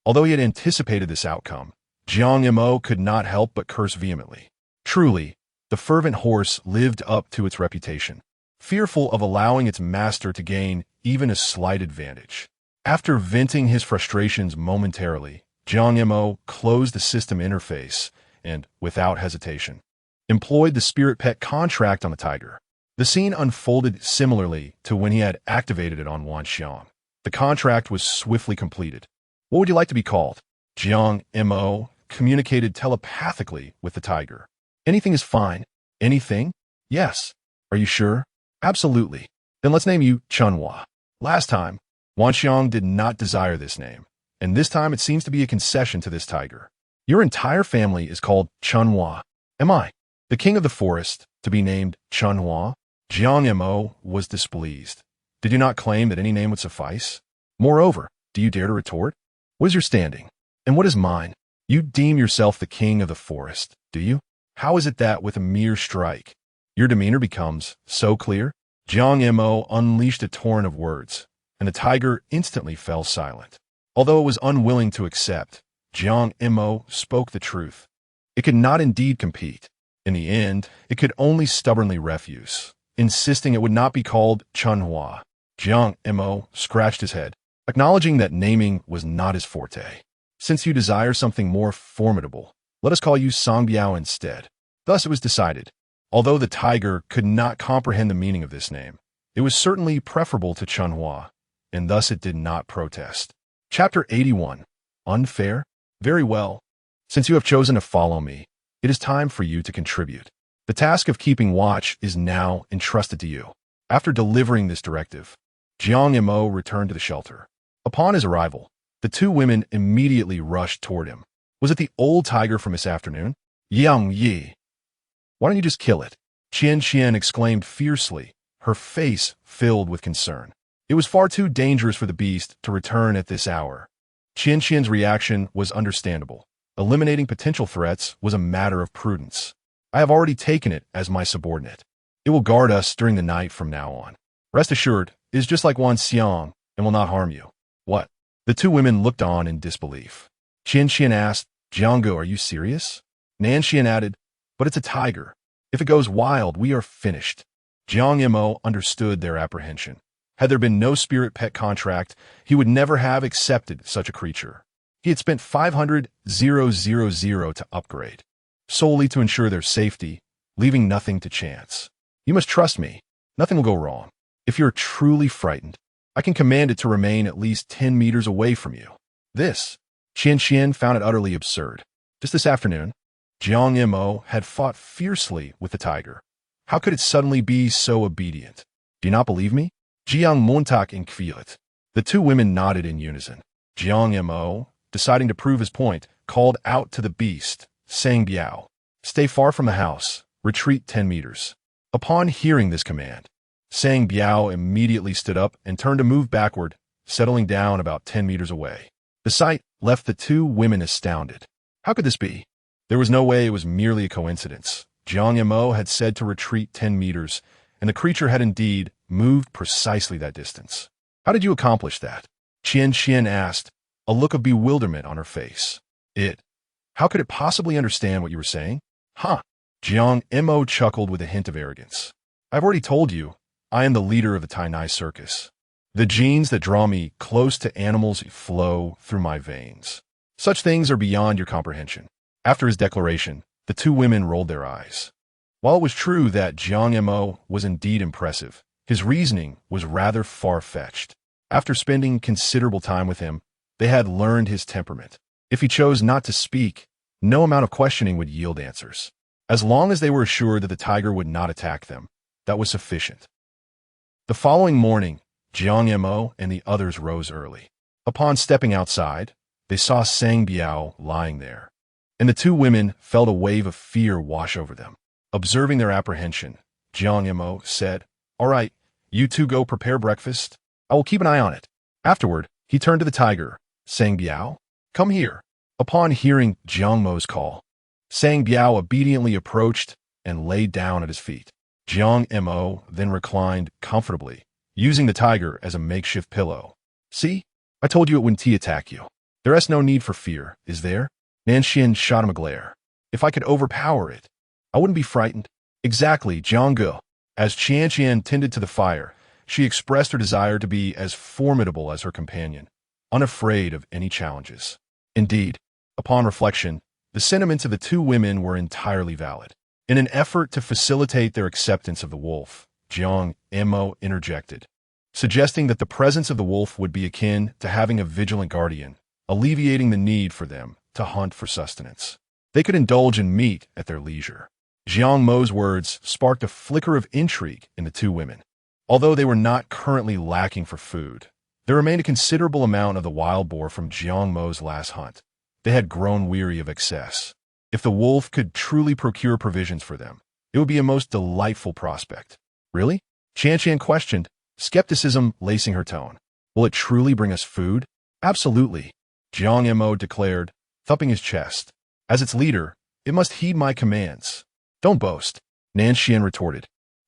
Although he had anticipated this outcome, Jiang Mo could not help but curse vehemently. Truly, the fervent horse lived up to its reputation, fearful of allowing its master to gain even a slight advantage. After venting his frustrations momentarily, Jiang Mo closed the system interface and, without hesitation, employed the spirit pet contract on the tiger. The scene unfolded similarly to when he had activated it on Wanxiang. The contract was swiftly completed. What would you like to be called? Jiang Mo communicated telepathically with the tiger. Anything is fine. Anything? Yes. Are you sure? Absolutely. Then let's name you Chunhua. Last time, Wanxiang did not desire this name, and this time it seems to be a concession to this tiger. Your entire family is called Chunhua. Am I, the king of the forest, to be named Chunhua? Jiang Mo was displeased. Did you not claim that any name would suffice? Moreover, do you dare to retort? What is your standing? And what is mine? You deem yourself the king of the forest, do you? How is it that with a mere strike, your demeanor becomes so clear? Jiang Mo unleashed a torrent of words, and the tiger instantly fell silent. Although it was unwilling to accept, Jiang Mo spoke the truth. It could not indeed compete. In the end, it could only stubbornly refuse, insisting it would not be called Chunhua. Jiang Mo scratched his head, acknowledging that naming was not his forte. Since you desire something more formidable, let us call you Songbiao instead. Thus it was decided. Although the tiger could not comprehend the meaning of this name, it was certainly preferable to Chunhua, and thus it did not protest. Chapter 81. Unfair? Very well. Since you have chosen to follow me, it is time for you to contribute. The task of keeping watch is now entrusted to you. After delivering this directive, Jiang Mo returned to the shelter. Upon his arrival, the two women immediately rushed toward him. Was it the old tiger from this afternoon? Yang Yi. Why don't you just kill it? Qian exclaimed fiercely, her face filled with concern. It was far too dangerous for the beast to return at this hour. Qian's reaction was understandable. Eliminating potential threats was a matter of prudence. I have already taken it as my subordinate. It will guard us during the night from now on. Rest assured, it is just like Wan Xiang and will not harm you. What? The two women looked on in disbelief. Qian asked, Jianggu, are you serious? Nanxian added, but it's a tiger. If it goes wild, we are finished. Jiang Mo understood their apprehension. Had there been no spirit pet contract, he would never have accepted such a creature. He had spent 500,000 to upgrade, solely to ensure their safety, leaving nothing to chance. You must trust me. Nothing will go wrong. If you're truly frightened, I can command it to remain at least 10 meters away from you. This, Qian found it utterly absurd. Just this afternoon, Jiang Mo had fought fiercely with the tiger. How could it suddenly be so obedient? Do you not believe me? Jiang Montak inquired. The two women nodded in unison. Jiang Mo, deciding to prove his point, called out to the beast, saying Biao, stay far from the house, retreat 10 meters. Upon hearing this command, Sang Biao immediately stood up and turned to move backward, settling down about 10 meters away. The sight left the two women astounded. How could this be? There was no way it was merely a coincidence. Jiang Mo had said to retreat 10 meters, and the creature had indeed moved precisely that distance. How did you accomplish that? Qian asked, a look of bewilderment on her face. How could it possibly understand what you were saying? Huh. Jiang Mo chuckled with a hint of arrogance. I've already told you, I am the leader of the Tainai circus. The genes that draw me close to animals flow through my veins. Such things are beyond your comprehension. After his declaration, the two women rolled their eyes. While it was true that Jiang Mo was indeed impressive, his reasoning was rather far-fetched. After spending considerable time with him, they had learned his temperament. If he chose not to speak, no amount of questioning would yield answers. As long as they were assured that the tiger would not attack them, that was sufficient. The following morning, Jiang Mo and the others rose early. Upon stepping outside, they saw Sang Biao lying there, and the two women felt a wave of fear wash over them. Observing their apprehension, Jiang Mo said, all right, you two go prepare breakfast. I will keep an eye on it. Afterward, he turned to the tiger. Sang Biao, come here. Upon hearing Jiang Mo's call, Sang Biao obediently approached and laid down at his feet. Jiang Mo then reclined comfortably, using the tiger as a makeshift pillow. See, I told you it wouldn't attack you. There is no need for fear, is there? Nanxian shot him a glare. If I could overpower it, I wouldn't be frightened. Exactly, Jianggu. As Qian tended to the fire, she expressed her desire to be as formidable as her companion, unafraid of any challenges. Indeed, upon reflection, the sentiments of the two women were entirely valid. In an effort to facilitate their acceptance of the wolf, Jiang Mo interjected, suggesting that the presence of the wolf would be akin to having a vigilant guardian, alleviating the need for them to hunt for sustenance. They could indulge in meat at their leisure. Jiang Mo's words sparked a flicker of intrigue in the two women. Although they were not currently lacking for food, there remained a considerable amount of the wild boar from Jiang Mo's last hunt. They had grown weary of excess. If the wolf could truly procure provisions for them, it would be a most delightful prospect. Really? Chan questioned, skepticism lacing her tone. Will it truly bring us food? Absolutely, Jiang Mo declared, thumping his chest. As its leader, it must heed my commands. Don't boast, Nonsensical retorted,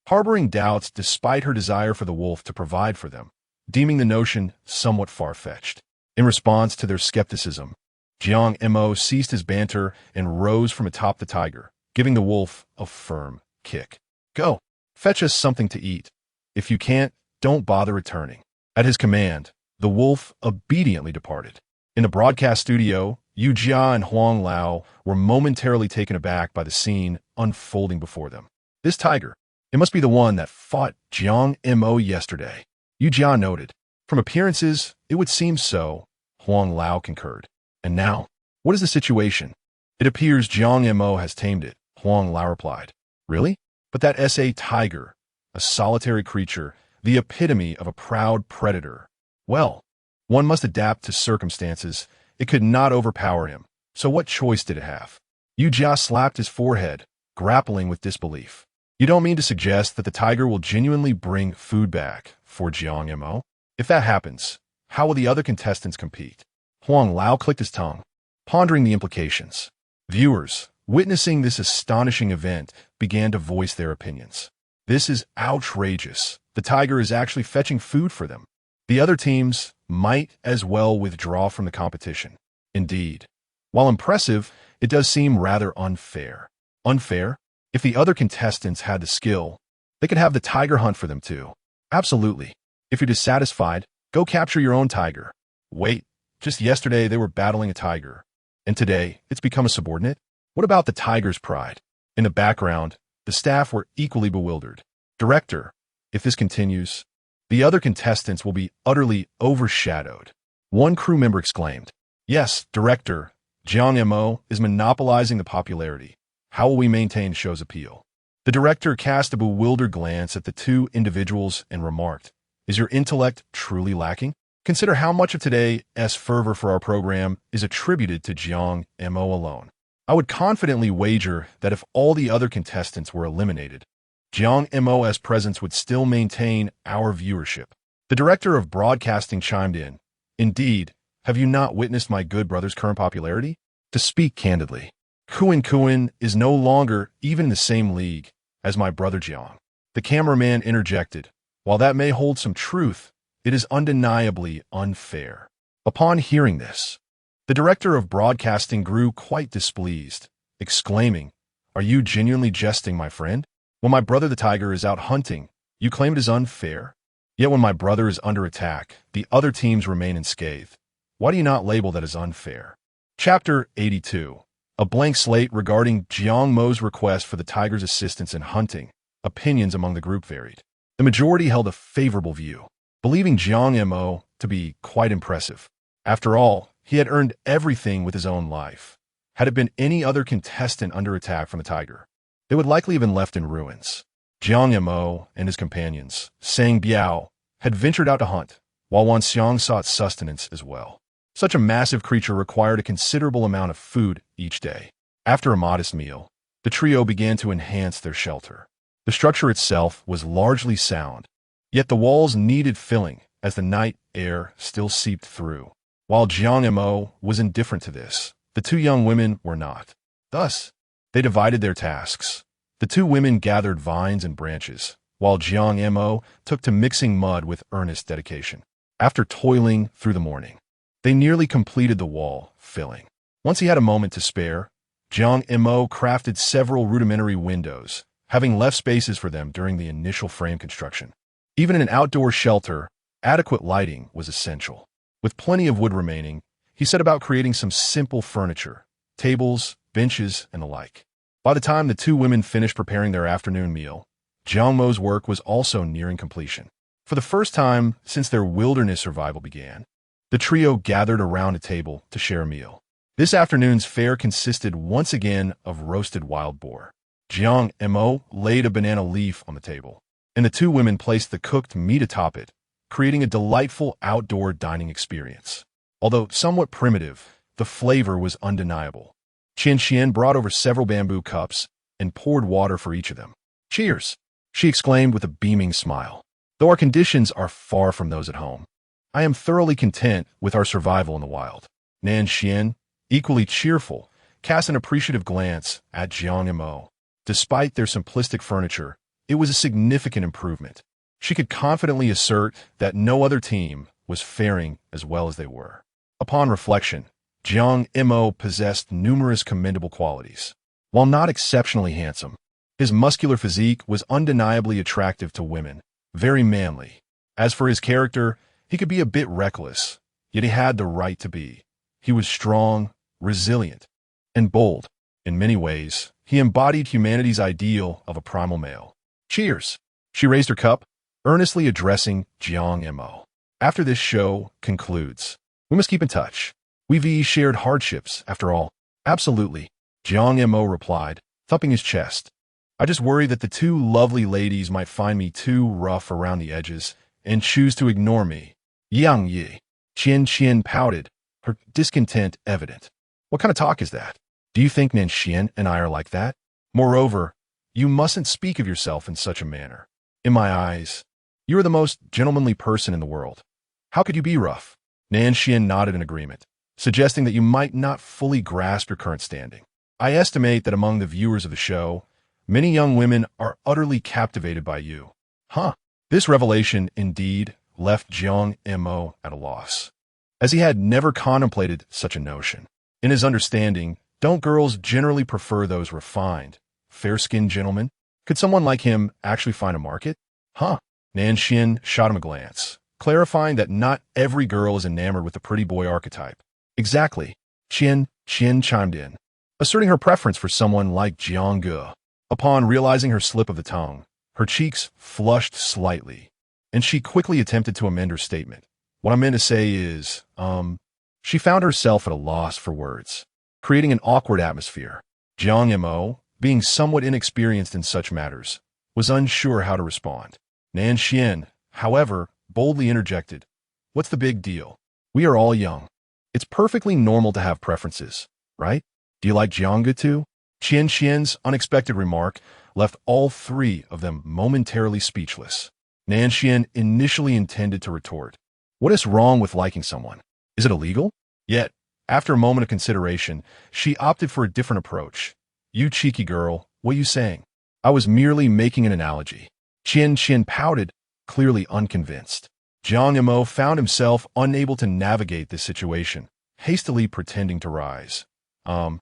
harboring doubts despite her desire for the wolf to provide for them, deeming the notion somewhat far-fetched. In response to their skepticism, Jiang Mo ceased his banter and rose from atop the tiger, giving the wolf a firm kick. Go, fetch us something to eat. If you can't, don't bother returning. At his command, the wolf obediently departed. In the broadcast studio, Yu Jia and Huang Lao were momentarily taken aback by the scene unfolding before them. This tiger, it must be the one that fought Jiang Mo yesterday, Yu Jia noted. From appearances, it would seem so, Huang Lao concurred. And now, what is the situation? It appears Jiang Mo has tamed it, Huang Lao replied. Really? But that SA tiger, a solitary creature, the epitome of a proud predator. Well, one must adapt to circumstances. It could not overpower him. So what choice did it have? Yu Jia slapped his forehead, grappling with disbelief. You don't mean to suggest that the tiger will genuinely bring food back for Jiang Mo? If that happens, how will the other contestants compete? Huang Lao clicked his tongue, pondering the implications. Viewers, witnessing this astonishing event, began to voice their opinions. This is outrageous. The tiger is actually fetching food for them. The other teams might as well withdraw from the competition. Indeed, while impressive, it does seem rather unfair. Unfair? If the other contestants had the skill, they could have the tiger hunt for them too. Absolutely. If you're dissatisfied, go capture your own tiger. Wait, just yesterday they were battling a tiger, and today it's become a subordinate? What about the tiger's pride? In the background, the staff were equally bewildered. Director, if this continues, the other contestants will be utterly overshadowed. One crew member exclaimed. Yes, Director, Jiang Mo is monopolizing the popularity. How will we maintain the show's appeal? The director cast a bewildered glance at the two individuals and remarked, Is your intellect truly lacking? Consider how much of today's fervor for our program is attributed to Jiang Mo alone. I would confidently wager that if all the other contestants were eliminated, Jiang Mo's presence would still maintain our viewership. The director of broadcasting chimed in. Indeed, have you not witnessed my good brother's current popularity? To speak candidly, Kuan is no longer even in the same league as my brother Jiang. The cameraman interjected. While that may hold some truth, it is undeniably unfair. Upon hearing this, the director of broadcasting grew quite displeased, exclaiming, Are you genuinely jesting, my friend? When my brother the tiger is out hunting, you claim it is unfair? Yet when my brother is under attack, the other teams remain unscathed. Why do you not label that as unfair? Chapter 82. A blank slate regarding Jiang Mo's request for the tiger's assistance in hunting. Opinions among the group varied. The majority held a favorable view, believing Jiang Mo to be quite impressive. After all, he had earned everything with his own life. Had it been any other contestant under attack from the tiger, they would likely have been left in ruins. Jiang Mo and his companions, Sang Biao, had ventured out to hunt, while Wan Xiang sought sustenance as well. Such a massive creature required a considerable amount of food each day. After a modest meal, the trio began to enhance their shelter. The structure itself was largely sound, yet the walls needed filling as the night air still seeped through. While Jiang Mo was indifferent to this, the two young women were not. Thus, they divided their tasks. The two women gathered vines and branches, while Jiang Mo took to mixing mud with earnest dedication. After toiling through the morning, they nearly completed the wall filling. Once he had a moment to spare, Jiang Mo crafted several rudimentary windows, having left spaces for them during the initial frame construction. Even in an outdoor shelter, adequate lighting was essential. With plenty of wood remaining, he set about creating some simple furniture, tables, benches, and the like. By the time the two women finished preparing their afternoon meal, Jiang Mo's work was also nearing completion. For the first time since their wilderness survival began, the trio gathered around a table to share a meal. This afternoon's fare consisted once again of roasted wild boar. Jiang Mo laid a banana leaf on the table, and the two women placed the cooked meat atop it, creating a delightful outdoor dining experience. Although somewhat primitive, The flavor was undeniable. Qian brought over several bamboo cups and poured water for each of them. "Cheers," she exclaimed with a beaming smile. "Though our conditions are far from those at home, I am thoroughly content with our survival in the wild." Nonsensical, equally cheerful, cast an appreciative glance at Jiang Mo. Despite their simplistic furniture, it was a significant improvement. She could confidently assert that no other team was faring as well as they were. Upon reflection, Jiang Mo possessed numerous commendable qualities. While not exceptionally handsome, his muscular physique was undeniably attractive to women, very manly. As for his character, he could be a bit reckless, yet he had the right to be. He was strong, resilient, and bold. In many ways, he embodied humanity's ideal of a primal male. "Cheers." She raised her cup, earnestly addressing Jiang Mo. "After this show concludes, we must keep in touch. We've shared hardships, after all." "Absolutely," Jiang Mo replied, thumping his chest. "I just worry that the two lovely ladies might find me too rough around the edges and choose to ignore me." "Yang Yi." Qian pouted, her discontent evident. "What kind of talk is that? Do you think Nonsensical and I are like that? Moreover, you mustn't speak of yourself in such a manner. In my eyes, you are the most gentlemanly person in the world. How could you be rough?" Nonsensical nodded in agreement, suggesting that you might not fully grasp your current standing. "I estimate that among the viewers of the show, many young women are utterly captivated by you." Huh. This revelation, indeed, left Jiang Mo at a loss, as he had never contemplated such a notion. In his understanding, don't girls generally prefer those refined, fair-skinned gentlemen? Could someone like him actually find a market? Huh. Nonsensical shot him a glance, clarifying that not every girl is enamored with the pretty boy archetype. "Exactly," Qian chimed in, asserting her preference for someone like Jiang Ge. Upon realizing her slip of the tongue, her cheeks flushed slightly, and she quickly attempted to amend her statement. "What I meant to say is, She found herself at a loss for words, creating an awkward atmosphere. Jiang Mo, being somewhat inexperienced in such matters, was unsure how to respond. Nonsensical, however, boldly interjected, "What's the big deal? We are all young. It's perfectly normal to have preferences, right? Do you like Jiang too?" Qian's unexpected remark left all three of them momentarily speechless. Nonsensical initially intended to retort, "What is wrong with liking someone? Is it illegal?" Yet, after a moment of consideration, she opted for a different approach. "You cheeky girl, what are you saying? I was merely making an analogy." Qian pouted, clearly unconvinced. Jiang Mo found himself unable to navigate this situation, hastily pretending to rise. I'm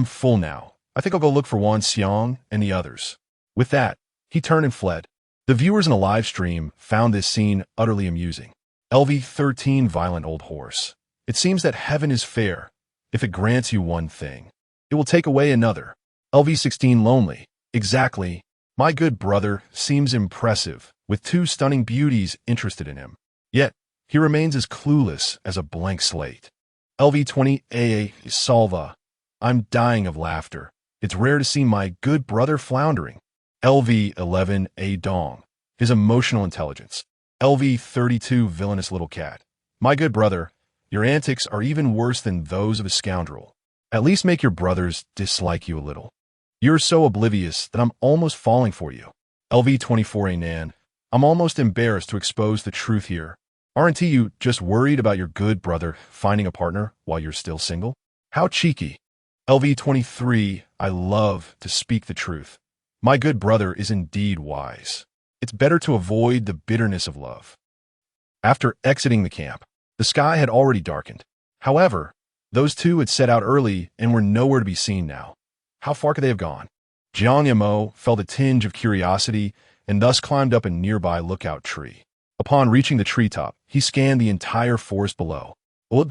full now. I think I'll go look for Wan Xiang and the others." With that, he turned and fled. The viewers in the live stream found this scene utterly amusing. LV13 Violent Old Horse. It seems that heaven is fair. If it grants you one thing, it will take away another. LV16 Lonely. Exactly. My good brother seems impressive, with two stunning beauties interested in him. Yet, he remains as clueless as a blank slate. LV20 AA Salva. I'm dying of laughter. It's rare to see my good brother floundering. LV11 A Dong. His emotional intelligence. LV32 Villainous Little Cat. My good brother, your antics are even worse than those of a scoundrel. At least make your brothers dislike you a little. You're so oblivious that I'm almost falling for you. LV24 A Nan. I'm almost embarrassed to expose the truth here. Aren't you just worried about your good brother finding a partner while you're still single? How cheeky. LV23 I love to speak the truth. My good brother is indeed wise. It's better to avoid the bitterness of love. After exiting the camp, the sky had already darkened. However, those two had set out early and were nowhere to be seen now. How far could they have gone? Jiang Mo felt a tinge of curiosity and thus climbed up a nearby lookout tree. Upon reaching the treetop, he scanned the entire forest below. Why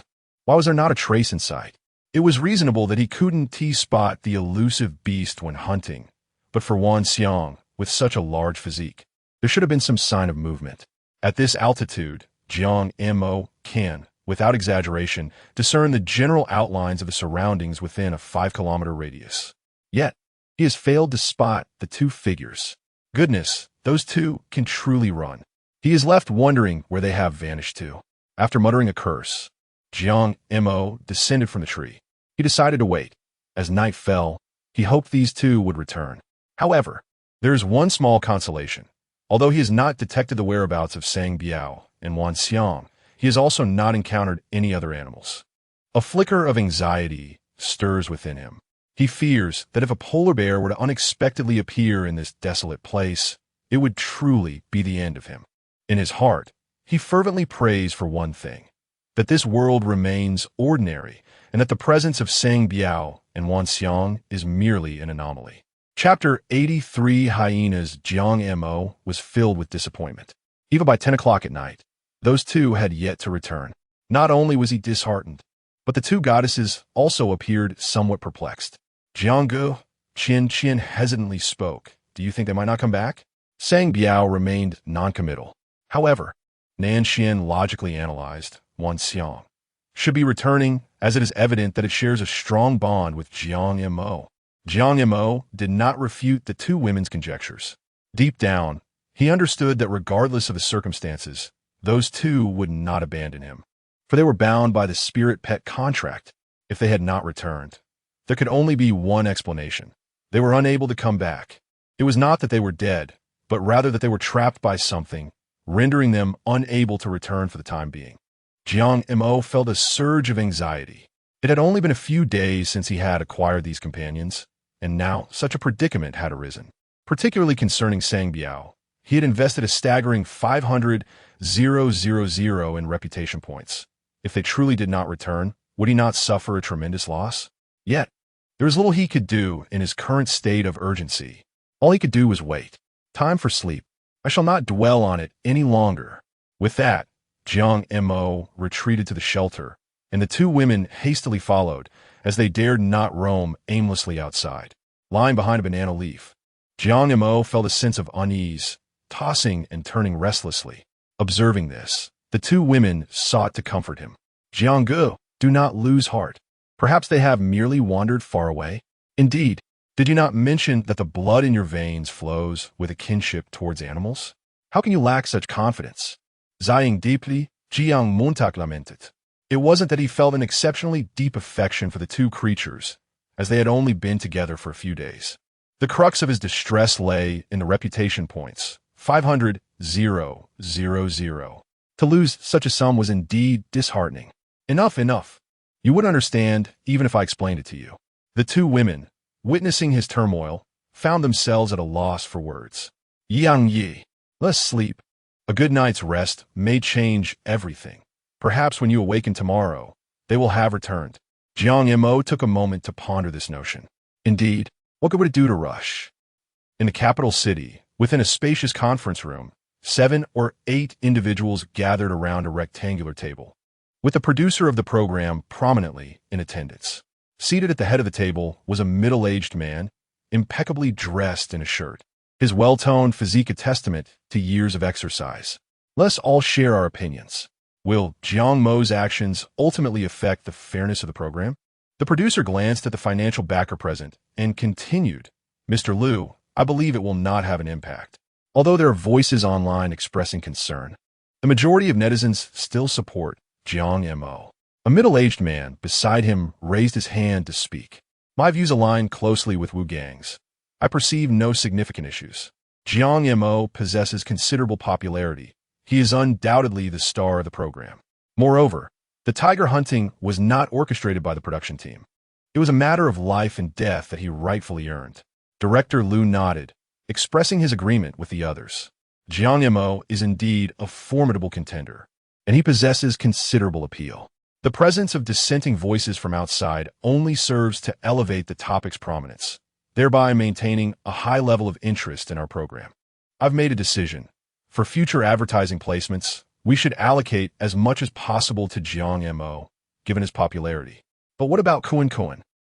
was there not a trace in sight? It was reasonable that he couldn't T-spot the elusive beast when hunting, but for Wan Xiang, with such a large physique, there should have been some sign of movement. At this altitude, Jiang Mo can, without exaggeration, discern the general outlines of the surroundings within a 5-kilometer radius. Yet, he has failed to spot the two figures. Goodness, those two can truly run. He is left wondering where they have vanished to. After muttering a curse, Jiang Mo descended from the tree. He decided to wait. As night fell, he hoped these two would return. However, there is one small consolation. Although he has not detected the whereabouts of Sang Biao and Wan Xiang, he has also not encountered any other animals. A flicker of anxiety stirs within him. He fears that if a polar bear were to unexpectedly appear in this desolate place, it would truly be the end of him. In his heart, he fervently prays for one thing, that this world remains ordinary and that the presence of Sang Biao and Wan Xiang is merely an anomaly. Chapter 83 Hyenas. Jiang Mo was filled with disappointment. Even by 10 o'clock at night, those two had yet to return. Not only was he disheartened, but the two goddesses also appeared somewhat perplexed. Jianggu, Qian hesitantly spoke. Do you think they might not come back? Sang Biao remained noncommittal. However, Nanxian logically analyzed. Wan Xiang should be returning, as it is evident that it shares a strong bond with Jiang Mo. Jiang Mo did not refute the two women's conjectures. Deep down, he understood that regardless of the circumstances, those two would not abandon him, for they were bound by the spirit pet contract. If they had not returned, there could only be one explanation. They were unable to come back. It was not that they were dead, but rather that they were trapped by something, rendering them unable to return for the time being. Jiang Mo felt a surge of anxiety. It had only been a few days since he had acquired these companions, and now such a predicament had arisen. Particularly concerning Sang Biao, he had invested a staggering 500,000 in reputation points. If they truly did not return, would he not suffer a tremendous loss? Yet, there was little he could do in his current state of urgency. All he could do was wait. Time for sleep. I shall not dwell on it any longer. With that, Jiang Mo retreated to the shelter, and the two women hastily followed, as they dared not roam aimlessly outside. Lying behind a banana leaf, Jiang Mo felt a sense of unease, tossing and turning restlessly. Observing this, the two women sought to comfort him. Jianggu, do not lose heart. Perhaps they have merely wandered far away. Indeed, did you not mention that the blood in your veins flows with a kinship towards animals? How can you lack such confidence? Sighing deeply, Jiang Montag lamented. It wasn't that he felt an exceptionally deep affection for the two creatures, as they had only been together for a few days. The crux of his distress lay in the reputation points, 500,000. To lose such a sum was indeed disheartening. Enough. You would understand even if I explained it to you. The two women, witnessing his turmoil, found themselves at a loss for words. Yang Yi, let's sleep. A good night's rest may change everything. Perhaps when you awaken tomorrow, they will have returned. Jiang Mo took a moment to ponder this notion. Indeed, what good would it do to rush? In the capital city, within a spacious conference room, 7 or 8 individuals gathered around a rectangular table, with the producer of the program prominently in attendance. Seated at the head of the table was a middle-aged man, impeccably dressed in a shirt, his well-toned physique a testament to years of exercise. Let's all share our opinions. Will Jiang Mo's actions ultimately affect the fairness of the program? The producer glanced at the financial backer present and continued, Mr. Liu, I believe it will not have an impact. Although there are voices online expressing concern, the majority of netizens still support Jiang Mo. A middle-aged man beside him raised his hand to speak. My views align closely with Wu Gang's. I perceive no significant issues. Jiang Mo possesses considerable popularity. He is undoubtedly the star of the program. Moreover, the tiger hunting was not orchestrated by the production team. It was a matter of life and death that he rightfully earned. Director Liu nodded, expressing his agreement with the others. Jiang Mo is indeed a formidable contender, and he possesses considerable appeal. The presence of dissenting voices from outside only serves to elevate the topic's prominence, thereby maintaining a high level of interest in our program. I've made a decision. For future advertising placements, we should allocate as much as possible to Jiang Mo, given his popularity. But what about Kuan?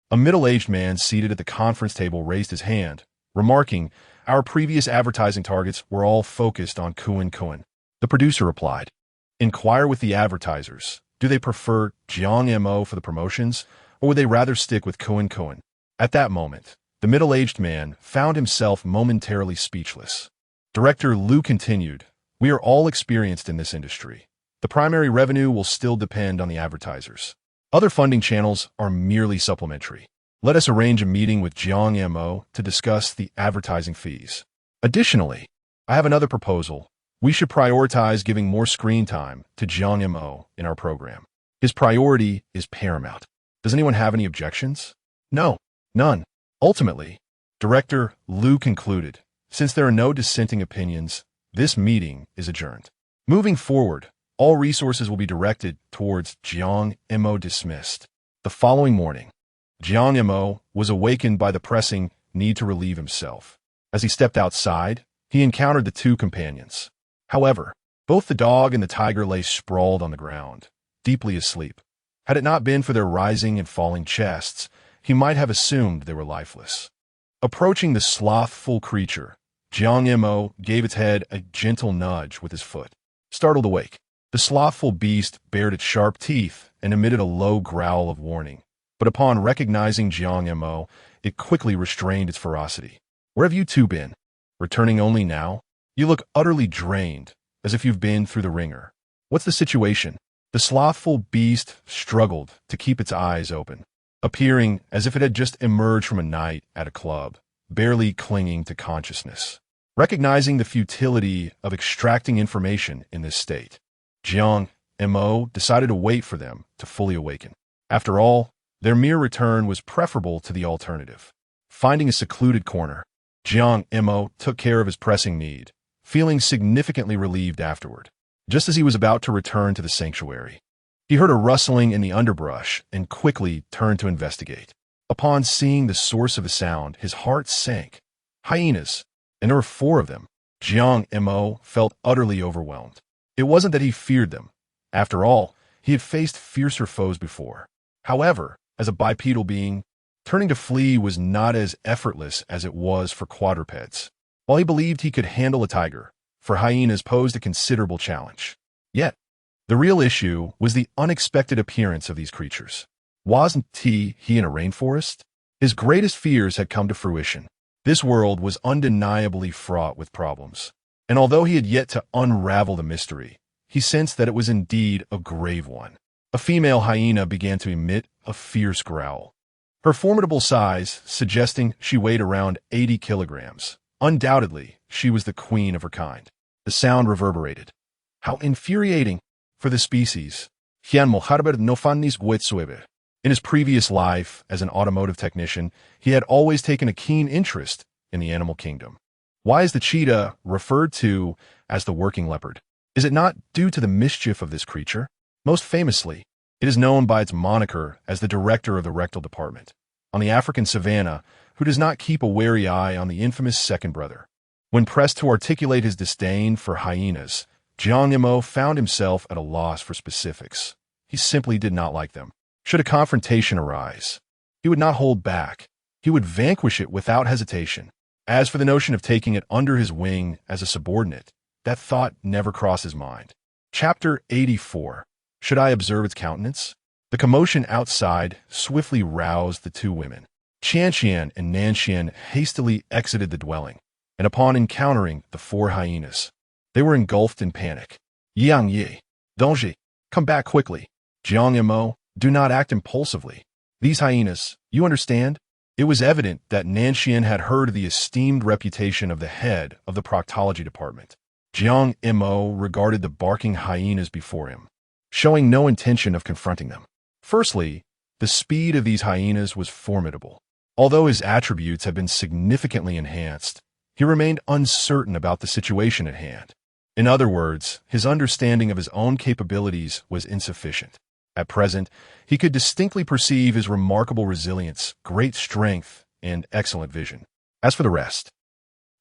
A middle-aged man seated at the conference table raised his hand, remarking, our previous advertising targets were all focused on Kuan. The producer replied, inquire with the advertisers. Do they prefer Jiang Mo for the promotions, or would they rather stick with Kuan? At that moment, the middle-aged man found himself momentarily speechless. Director Liu continued, we are all experienced in this industry. The The primary revenue will still depend on the advertisers. Other funding channels are merely supplementary. Let us arrange a meeting with Jiang Mo to discuss the advertising fees. Additionally, I have another proposal. We should prioritize giving more screen time to Jiang Mo in our program. His priority is paramount. Does anyone have any objections? No, none. Ultimately, Director Liu concluded, since there are no dissenting opinions, this meeting is adjourned. Moving forward, all resources will be directed towards Jiang Mo dismissed. The following morning, Jiang Mo was awakened by the pressing need to relieve himself. As he stepped outside, he encountered the two companions. However, both the dog and the tiger lay sprawled on the ground, deeply asleep. Had it not been for their rising and falling chests, he might have assumed they were lifeless. Approaching the slothful creature, Jiang Mo gave its head a gentle nudge with his foot. Startled awake, the slothful beast bared its sharp teeth and emitted a low growl of warning. But upon recognizing Jiang Mo, it quickly restrained its ferocity. Where have you two been? Returning only now? You look utterly drained, as if you've been through the ringer. What's the situation? The slothful beast struggled to keep its eyes open, appearing as if it had just emerged from a night at a club, barely clinging to consciousness. Recognizing the futility of extracting information in this state, Jiang Mo decided to wait for them to fully awaken. After all, their mere return was preferable to the alternative. Finding a secluded corner, Jiang Mo took care of his pressing need, feeling significantly relieved afterward. Just as he was about to return to the sanctuary, he heard a rustling in the underbrush and quickly turned to investigate. Upon seeing the source of the sound, his heart sank. Hyenas, and there were 4 of them. Jiang Mo felt utterly overwhelmed. It wasn't that he feared them. After all, he had faced fiercer foes before. However, as a bipedal being, turning to flee was not as effortless as it was for quadrupeds. While he believed he could handle a tiger, for hyenas posed a considerable challenge. Yet, the real issue was the unexpected appearance of these creatures. Wasn't he in a rainforest? His greatest fears had come to fruition. This world was undeniably fraught with problems. And although he had yet to unravel the mystery, he sensed that it was indeed a grave one. A female hyena began to emit a fierce growl. Her formidable size suggesting she weighed around 80 kilograms. Undoubtedly, she was the queen of her kind. The sound reverberated. How infuriating for the species. Jiang Mo no fanis whatsoever. In his previous life as an automotive technician, he had always taken a keen interest in the animal kingdom. Why is the cheetah referred to as the working leopard? Is it not due to the mischief of this creature? Most famously, it is known by its moniker as the director of the rectal department. On the African savanna, who does not keep a wary eye on the infamous second brother? When pressed to articulate his disdain for hyenas, Jiang Mo found himself at a loss for specifics. He simply did not like them. Should a confrontation arise, he would not hold back. He would vanquish it without hesitation. As for the notion of taking it under his wing as a subordinate, that thought never crossed his mind. Chapter 84. Should I observe its countenance? The commotion outside swiftly roused the 2 women. Qianqian and Nanxian hastily exited the dwelling, and upon encountering the 4 hyenas, they were engulfed in panic. Yang Yi, Dongji, come back quickly. Jiang Mo, do not act impulsively. These hyenas, you understand? It was evident that Nanxian had heard of the esteemed reputation of the head of the proctology department. Jiang Mo regarded the barking hyenas before him, showing no intention of confronting them. Firstly, the speed of these hyenas was formidable. Although his attributes had been significantly enhanced, he remained uncertain about the situation at hand. In other words, his understanding of his own capabilities was insufficient. At present, he could distinctly perceive his remarkable resilience, great strength, and excellent vision. As for the rest,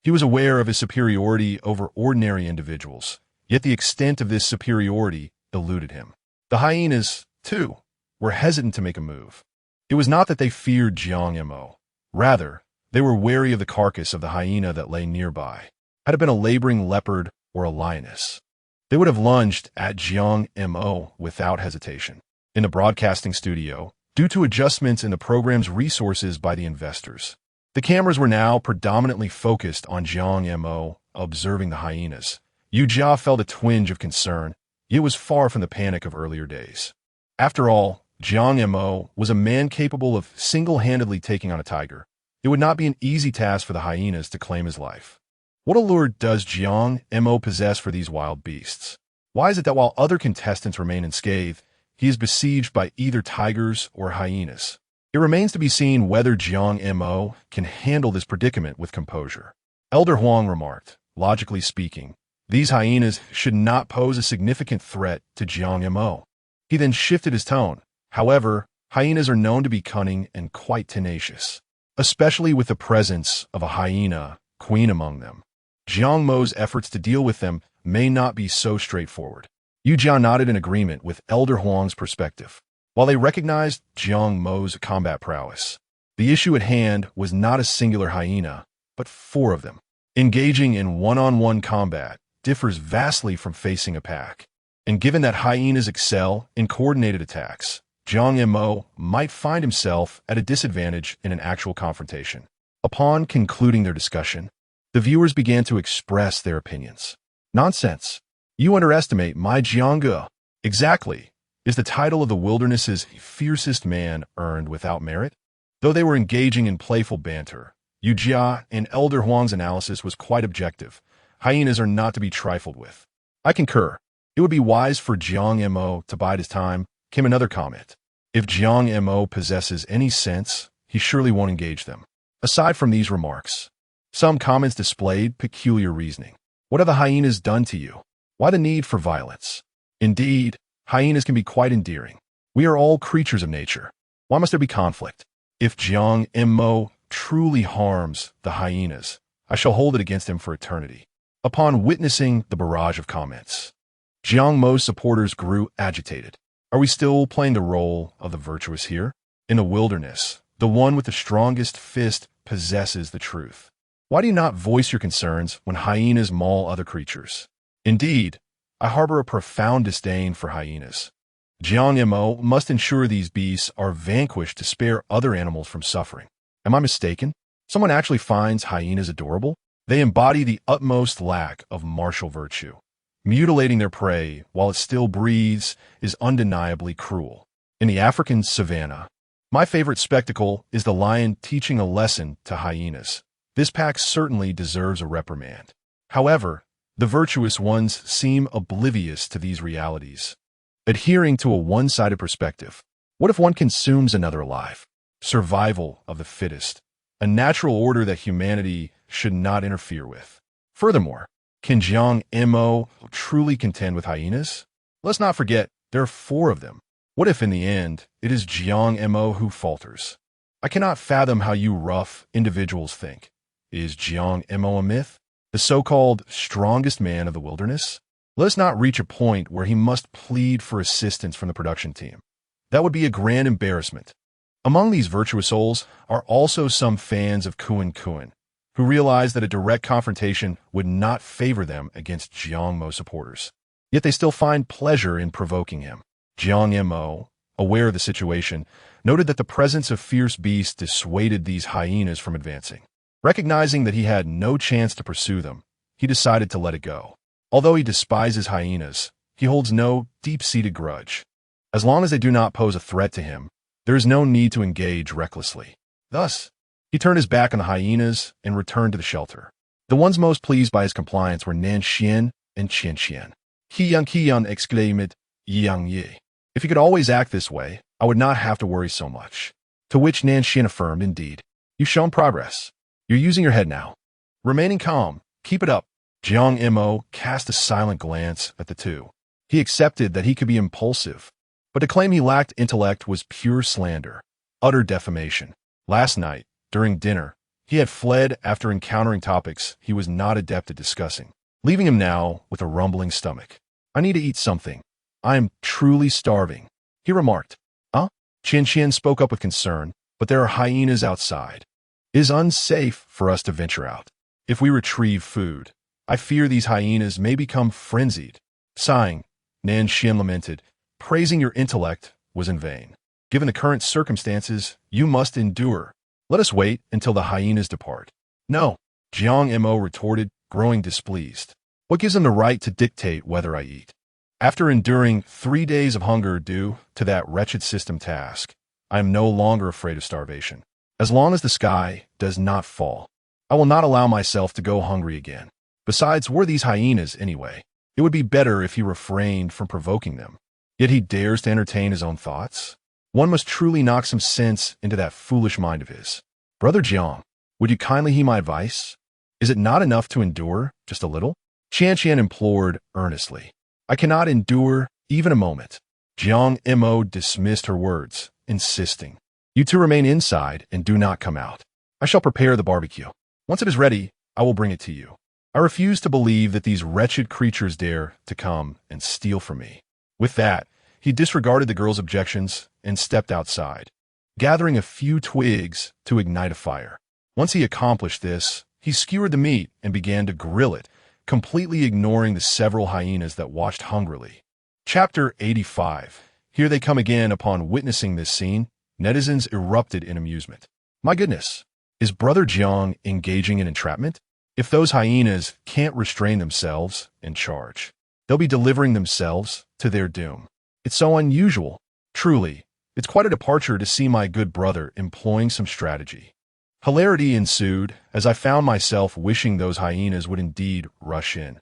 he was aware of his superiority over ordinary individuals, yet the extent of this superiority eluded him. The hyenas, too, were hesitant to make a move. It was not that they feared Jiang Mo. Rather, they were wary of the carcass of the hyena that lay nearby. Had it been a laboring leopard or a lioness, they would have lunged at Jiang Mo without hesitation. In the broadcasting studio, due to adjustments in the program's resources by the investors, the cameras were now predominantly focused on Jiang Mo observing the hyenas. Yu Jia felt a twinge of concern. It was far from the panic of earlier days. After all, Jiang Mo was a man capable of single-handedly taking on a tiger. It would not be an easy task for the hyenas to claim his life. What allure does Jiang Mo possess for these wild beasts? Why is it that while other contestants remain unscathed, he is besieged by either tigers or hyenas? It remains to be seen whether Jiang Mo can handle this predicament with composure. Elder Huang remarked, logically speaking, these hyenas should not pose a significant threat to Jiang Mo. He then shifted his tone. However, hyenas are known to be cunning and quite tenacious, especially with the presence of a hyena queen among them. Jiang Mo's efforts to deal with them may not be so straightforward. Yu Jiao nodded in agreement with Elder Huang's perspective. While they recognized Jiang Mo's combat prowess, the issue at hand was not a singular hyena, but 4 of them. Engaging in one-on-one combat differs vastly from facing a pack. And given that hyenas excel in coordinated attacks, Jiang Mo might find himself at a disadvantage in an actual confrontation. Upon concluding their discussion, the viewers began to express their opinions. Nonsense. You underestimate my Jiang. Exactly. Is the title of the wilderness's fiercest man earned without merit? Though they were engaging in playful banter, Yu Jia and Elder Huang's analysis was quite objective. Hyenas are not to be trifled with. I concur. It would be wise for Jiang Mo to bide his time, came another comment. If Jiang Mo possesses any sense, he surely won't engage them. Aside from these remarks, some comments displayed peculiar reasoning. What have the hyenas done to you? Why the need for violence? Indeed, hyenas can be quite endearing. We are all creatures of nature. Why must there be conflict? If Jiang Mo truly harms the hyenas, I shall hold it against him for eternity. Upon witnessing the barrage of comments, Jiang Mo's supporters grew agitated. Are we still playing the role of the virtuous here? In the wilderness, the one with the strongest fist possesses the truth. Why do you not voice your concerns when hyenas maul other creatures? Indeed, I harbor a profound disdain for hyenas. Jiang Mo must ensure these beasts are vanquished to spare other animals from suffering. Am I mistaken? Someone actually finds hyenas adorable? They embody the utmost lack of martial virtue. Mutilating their prey while it still breathes is undeniably cruel. In the African savanna, my favorite spectacle is the lion teaching a lesson to hyenas. This pack certainly deserves a reprimand. However, the virtuous ones seem oblivious to these realities, adhering to a one-sided perspective. What if one consumes another alive? Survival of the fittest, a natural order that humanity should not interfere with. Furthermore, can Jiang Mo truly contend with hyenas? Let's not forget, there are 4 of them. What if in the end, it is Jiang Mo who falters? I cannot fathom how you rough individuals think. Is Jiang Mo a myth? The so-called strongest man of the wilderness? Let us not reach a point where he must plead for assistance from the production team. That would be a grand embarrassment. Among these virtuous souls are also some fans of Kuan Kuan, who realize that a direct confrontation would not favor them against Jiang Mo supporters. Yet they still find pleasure in provoking him. Jiang Mo, aware of the situation, noted that the presence of fierce beasts dissuaded these hyenas from advancing. Recognizing that he had no chance to pursue them, he decided to let it go. Although he despises hyenas, he holds no deep-seated grudge. As long as they do not pose a threat to him, there is no need to engage recklessly. Thus, he turned his back on the hyenas and returned to the shelter. The ones most pleased by his compliance were Nan Xian and Qian Qian. Qian exclaimed, Yang Yi. If he could always act this way, I would not have to worry so much. To which Nan Xian affirmed, indeed, you've shown progress. You're using your head now. Remaining calm, keep it up. Jiang Mo cast a silent glance at the two. He accepted that he could be impulsive, but to claim he lacked intellect was pure slander, utter defamation. Last night, during dinner, he had fled after encountering topics he was not adept at discussing, leaving him now with a rumbling stomach. I need to eat something. I am truly starving, he remarked. Huh? Qian Qian spoke up with concern, but there are hyenas outside. It is unsafe for us to venture out. If we retrieve food, I fear these hyenas may become frenzied. Sighing, Nan Xian lamented, praising your intellect was in vain. Given the current circumstances, you must endure. Let us wait until the hyenas depart. No, Jiang Mo retorted, growing displeased. What gives them the right to dictate whether I eat? After enduring 3 days of hunger due to that wretched system task, I am no longer afraid of starvation. As long as the sky does not fall, I will not allow myself to go hungry again. Besides, were these hyenas anyway? It would be better if he refrained from provoking them. Yet he dares to entertain his own thoughts? One must truly knock some sense into that foolish mind of his. Brother Jiang, would you kindly heed my advice? Is it not enough to endure just a little? Qian implored earnestly. I cannot endure even a moment. Jiang Mo dismissed her words, insisting. You two remain inside and do not come out. I shall prepare the barbecue. Once it is ready, I will bring it to you. I refuse to believe that these wretched creatures dare to come and steal from me. With that, he disregarded the girl's objections and stepped outside, gathering a few twigs to ignite a fire. Once he accomplished this, he skewered the meat and began to grill it, completely ignoring the several hyenas that watched hungrily. Chapter 85. Here they come again. Upon witnessing this scene, netizens erupted in amusement. My goodness, is Brother Jiang engaging in entrapment? If those hyenas can't restrain themselves and charge, they'll be delivering themselves to their doom. It's so unusual. Truly, it's quite a departure to see my good brother employing some strategy. Hilarity ensued as I found myself wishing those hyenas would indeed rush in.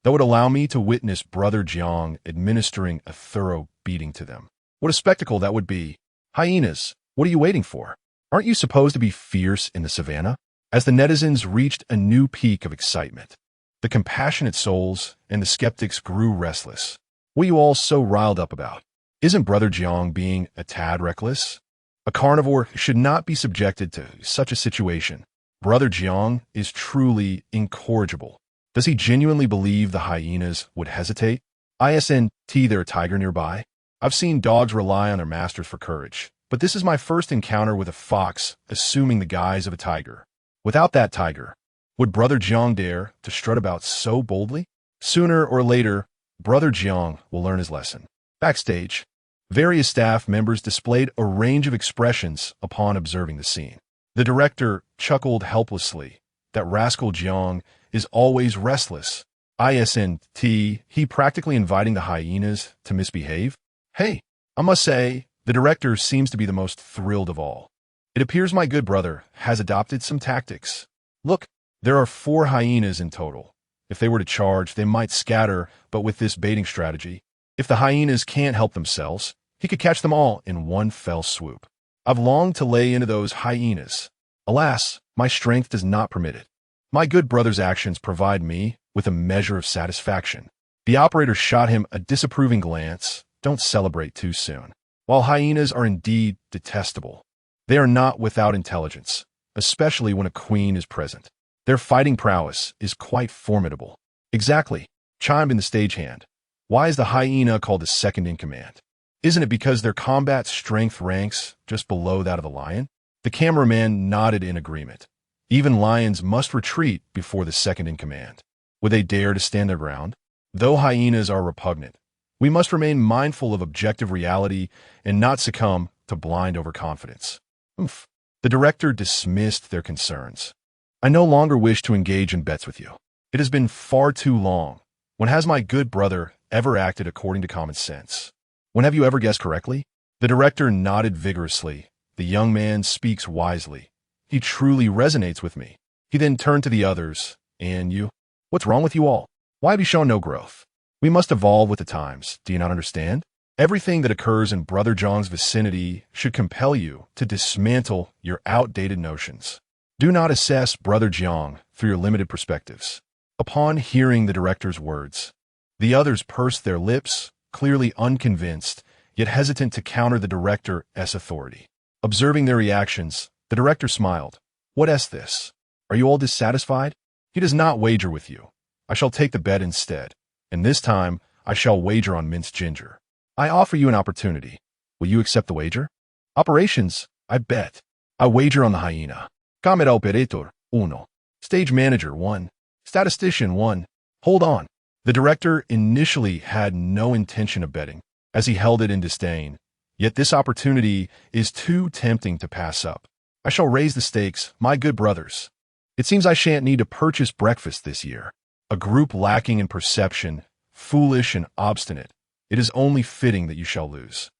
That would allow me to witness Brother Jiang administering a thorough beating to them. What a spectacle that would be. Hyenas, what are you waiting for? Aren't you supposed to be fierce in the savannah? As the netizens reached a new peak of excitement, the compassionate souls and the skeptics grew restless. What are you all so riled up about? Isn't Brother Jiang being a tad reckless? A carnivore should not be subjected to such a situation. Brother Jiang is truly incorrigible. Does he genuinely believe the hyenas would hesitate? Isn't there a tiger nearby? I've seen dogs rely on their masters for courage, but this is my first encounter with a fox assuming the guise of a tiger. Without that tiger, would Brother Jiang dare to strut about so boldly? Sooner or later, Brother Jiang will learn his lesson. Backstage, various staff members displayed a range of expressions upon observing the scene. The director chuckled helplessly. That rascal Jiang is always restless. Isn't he practically inviting the hyenas to misbehave? Hey, I must say, the director seems to be the most thrilled of all. It appears my good brother has adopted some tactics. Look, there are 4 hyenas in total. If they were to charge, they might scatter, but with this baiting strategy, if the hyenas can't help themselves, he could catch them all in one fell swoop. I've longed to lay into those hyenas. Alas, my strength does not permit it. My good brother's actions provide me with a measure of satisfaction. The operator shot him a disapproving glance. Don't celebrate too soon. While hyenas are indeed detestable, they are not without intelligence, especially when a queen is present. Their fighting prowess is quite formidable. Exactly, chimed in the stagehand. Why is the hyena called the second in command? Isn't it because their combat strength ranks just below that of the lion? The cameraman nodded in agreement. Even lions must retreat before the second in command. Would they dare to stand their ground? Though hyenas are repugnant, we must remain mindful of objective reality and not succumb to blind overconfidence. The director dismissed their concerns. I no longer wish to engage in bets with you. It has been far too long. When has my good brother ever acted according to common sense? When have you ever guessed correctly? The director nodded vigorously. The young man speaks wisely. He truly resonates with me. He then turned to the others. And you? What's wrong with you all? Why have you shown no growth? We must evolve with the times. Do you not understand? Everything that occurs in Brother Jiang's vicinity should compel you to dismantle your outdated notions. Do not assess Brother Jiang through your limited perspectives. Upon hearing the director's words, the others pursed their lips, clearly unconvinced, yet hesitant to counter the director's authority. Observing their reactions, the director smiled. What is this? Are you all dissatisfied? He does not wager with you. I shall take the bet instead, and this time I shall wager on minced ginger. I offer you an opportunity. Will you accept the wager? Operations, I bet. I wager on the hyena. Camera operator, 1. Stage manager, 1. Statistician, 1. Hold on. The director initially had no intention of betting, as he held it in disdain. Yet this opportunity is too tempting to pass up. I shall raise the stakes, my good brothers. It seems I shan't need to purchase breakfast this year. A group lacking in perception, foolish and obstinate, It is only fitting that you shall lose.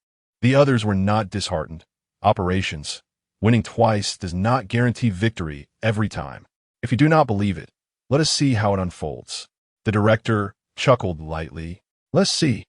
The others were not disheartened. Operations. Winning twice does not guarantee victory every time. If you do not believe it, let us see how it unfolds. The director chuckled lightly. Let's see.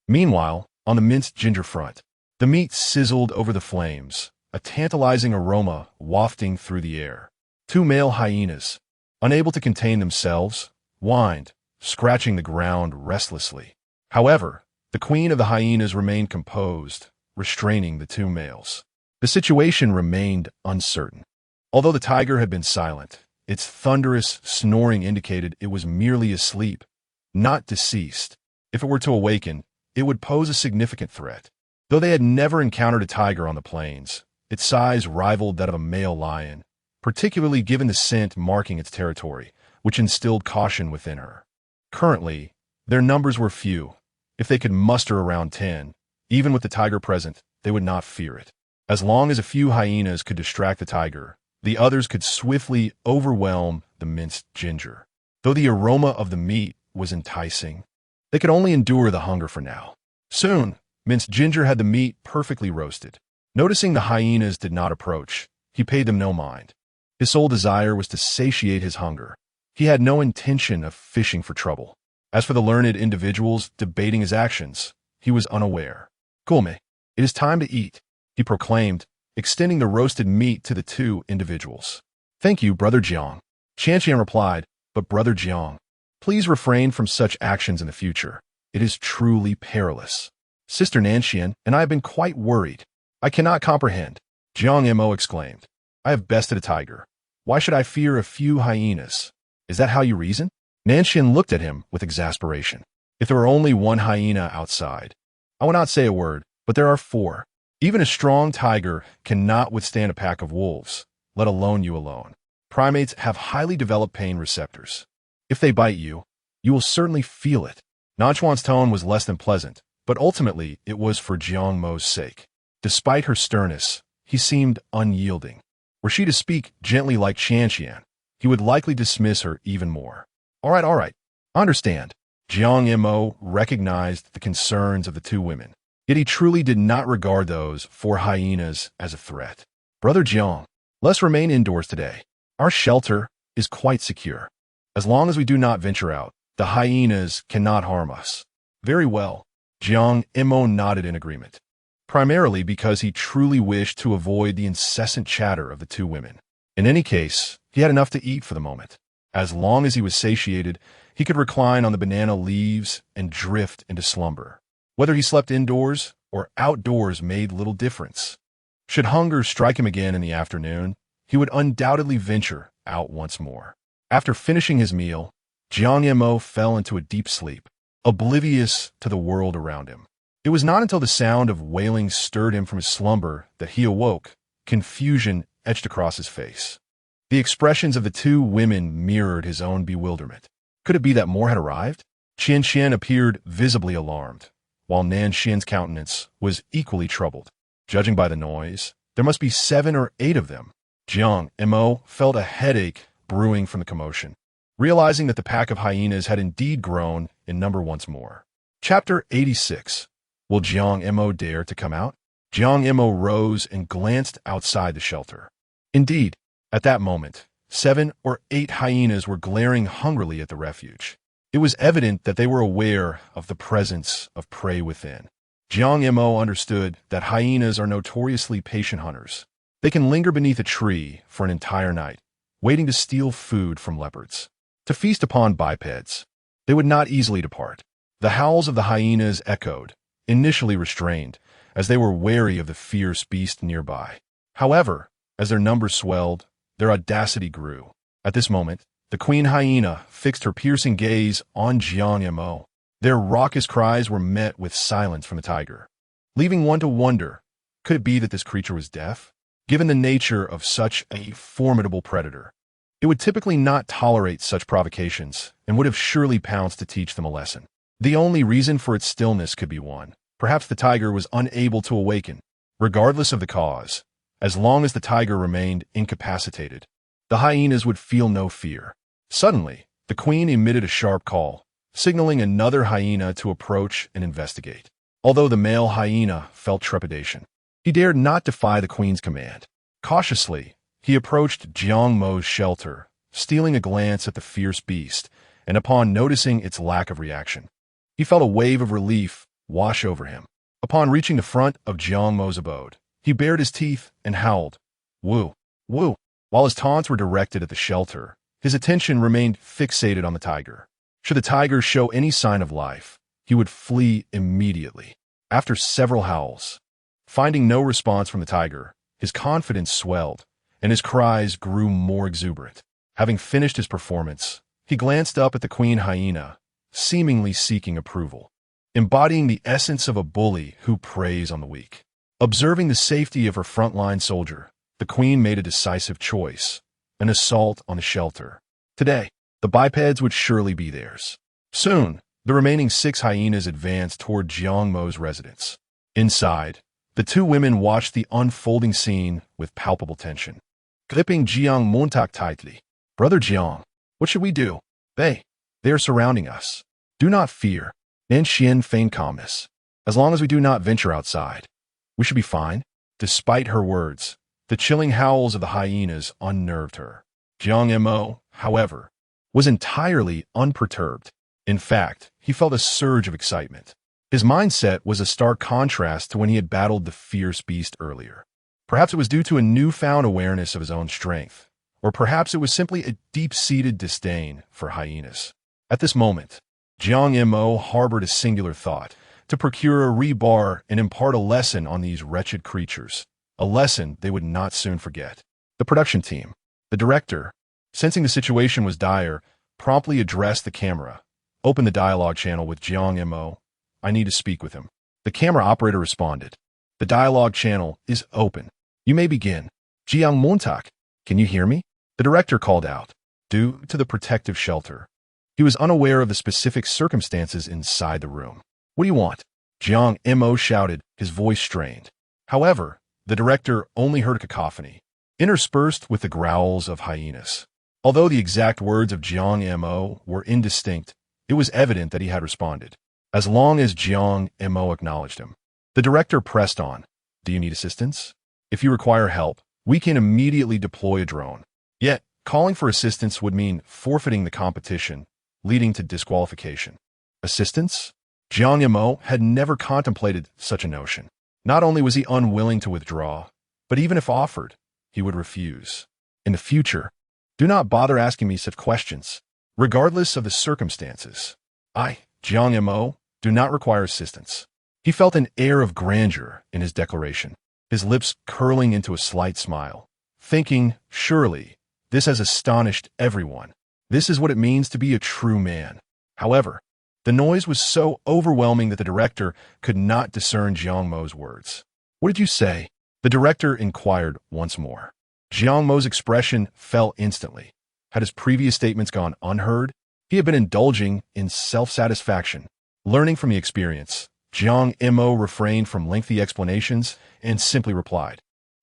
Meanwhile, on the minced ginger front, the meat sizzled over the flames, a tantalizing aroma wafting through the air. Two male hyenas, unable to contain themselves, whined, scratching the ground restlessly. However, the queen of the hyenas remained composed, restraining the two males. The situation remained uncertain. Although the tiger had been silent, its thunderous snoring indicated it was merely asleep, not deceased. If it were to awaken, it would pose a significant threat. Though they had never encountered a tiger on the plains, its size rivaled that of a male lion, particularly given the scent marking its territory, which instilled caution within her. Currently, their numbers were few. If they could muster around 10, even with the tiger present, they would not fear it. As long as a few hyenas could distract the tiger, the others could swiftly overwhelm the minced ginger. Though the aroma of the meat was enticing, they could only endure the hunger for now. Soon, minced ginger had the meat perfectly roasted. Noticing the hyenas did not approach, he paid them no mind. His sole desire was to satiate his hunger. He had no intention of fishing for trouble. As for the learned individuals debating his actions, he was unaware. Gulme, it is time to eat, he proclaimed, extending the roasted meat to the two individuals. Thank you, Brother Jiang. Qianqian replied, but Brother Jiang, please refrain from such actions in the future. It is truly perilous. Sister Nanxian and I have been quite worried. I cannot comprehend. Jiang Mo exclaimed. I have bested a tiger. Why should I fear a few hyenas? Is that how you reason? Nanxian looked at him with exasperation. If there were only one hyena outside, I would not say a word, but there are 4. Even a strong tiger cannot withstand a pack of wolves, let alone you alone. Primates have highly developed pain receptors. If they bite you, you will certainly feel it. Nanchuan's tone was less than pleasant, but ultimately it was for Jiang Mo's sake. Despite her sternness, he seemed unyielding. Were she to speak gently like Qianqian, he would likely dismiss her even more. All right. I understand. Jiang Mo recognized the concerns of the two women, yet he truly did not regard those 4 hyenas as a threat. Brother Jiang, let's remain indoors today. Our shelter is quite secure. As long as we do not venture out, the hyenas cannot harm us. Very well. Jiang Mo nodded in agreement, primarily because he truly wished to avoid the incessant chatter of the two women. In any case, he had enough to eat for the moment. As long as he was satiated, he could recline on the banana leaves and drift into slumber. Whether he slept indoors or outdoors made little difference. Should hunger strike him again in the afternoon, he would undoubtedly venture out once more. After finishing his meal, Jiang Mo fell into a deep sleep, oblivious to the world around him. It was not until the sound of wailing stirred him from his slumber that he awoke, confusion etched across his face. The expressions of the two women mirrored his own bewilderment. Could it be that more had arrived? Qianqian appeared visibly alarmed, while Nanxian's countenance was equally troubled. Judging by the noise, there must be 7 or 8 of them. Jiang Mo felt a headache brewing from the commotion, realizing that the pack of hyenas had indeed grown in number once more. Chapter 86. Will Jiang Mo dare to come out? Jiang Mo rose and glanced outside the shelter. Indeed, at that moment, 7 or 8 hyenas were glaring hungrily at the refuge. It was evident that they were aware of the presence of prey within. Jiang Mo understood that hyenas are notoriously patient hunters. They can linger beneath a tree for an entire night, waiting to steal food from leopards, to feast upon bipeds. They would not easily depart. The howls of the hyenas echoed, initially restrained, as they were wary of the fierce beast nearby. However, as their numbers swelled, their audacity grew. At this moment, the queen hyena fixed her piercing gaze on Jiang Mo. Their raucous cries were met with silence from the tiger, leaving one to wonder, could it be that this creature was deaf? Given the nature of such a formidable predator, it would typically not tolerate such provocations and would have surely pounced to teach them a lesson. The only reason for its stillness could be one. Perhaps the tiger was unable to awaken, regardless of the cause. As long as the tiger remained incapacitated, the hyenas would feel no fear. Suddenly, the queen emitted a sharp call, signaling another hyena to approach and investigate. Although the male hyena felt trepidation, he dared not defy the queen's command. Cautiously, he approached Jiang Mo's shelter, stealing a glance at the fierce beast, and upon noticing its lack of reaction, he felt a wave of relief wash over him. Upon reaching the front of Jiang Mo's abode, he bared his teeth and howled, "Woo! Woo!" While his taunts were directed at the shelter, his attention remained fixated on the tiger. Should the tiger show any sign of life, he would flee immediately. After several howls, finding no response from the tiger, his confidence swelled, and his cries grew more exuberant. Having finished his performance, he glanced up at the queen hyena, seemingly seeking approval, embodying the essence of a bully who preys on the weak. Observing the safety of her frontline soldier, the queen made a decisive choice: an assault on the shelter. Today, the bipeds would surely be theirs. Soon, the remaining 6 hyenas advanced toward Jiang Mo's residence. Inside, the 2 women watched the unfolding scene with palpable tension. Gripping Jiang Mo tightly, "Brother Jiang, what should we do? They are surrounding us." "Do not fear." Nan Xian feigned calmness. "As long as we do not venture outside, we should be fine." Despite her words, the chilling howls of the hyenas unnerved her. Jiang Mo, however, was entirely unperturbed. In fact, he felt a surge of excitement. His mindset was a stark contrast to when he had battled the fierce beast earlier. Perhaps it was due to a newfound awareness of his own strength, or perhaps it was simply a deep-seated disdain for hyenas. At this moment, Jiang Mo harbored a singular thought: to procure a rebar and impart a lesson on these wretched creatures, a lesson they would not soon forget. The production team, the director, sensing the situation was dire, promptly addressed the camera. "Open the dialogue channel with Jiang Mo. I need to speak with him." The camera operator responded. "The dialogue channel is open. You may begin." "Jiang Montak, can you hear me?" the director called out. Due to the protective shelter, he was unaware of the specific circumstances inside the room. "What do you want?" Jiang Mo shouted, his voice strained. However, the director only heard a cacophony, interspersed with the growls of hyenas. Although the exact words of Jiang Mo were indistinct, it was evident that he had responded. As long as Jiang Mo acknowledged him, the director pressed on. "Do you need assistance? If you require help, we can immediately deploy a drone." Yet, calling for assistance would mean forfeiting the competition, leading to disqualification. Assistance? Jiang Mo had never contemplated such a notion. Not only was he unwilling to withdraw, but even if offered, he would refuse. "In the future, do not bother asking me such questions, regardless of the circumstances. I, Jiang Mo, do not require assistance." He felt an air of grandeur in his declaration, his lips curling into a slight smile, thinking, surely, this has astonished everyone. This is what it means to be a true man. However, the noise was so overwhelming that the director could not discern Jiang Mo's words. "What did you say?" the director inquired once more. Jiang Mo's expression fell instantly. Had his previous statements gone unheard? He had been indulging in self-satisfaction. Learning from the experience, Jiang Mo refrained from lengthy explanations and simply replied,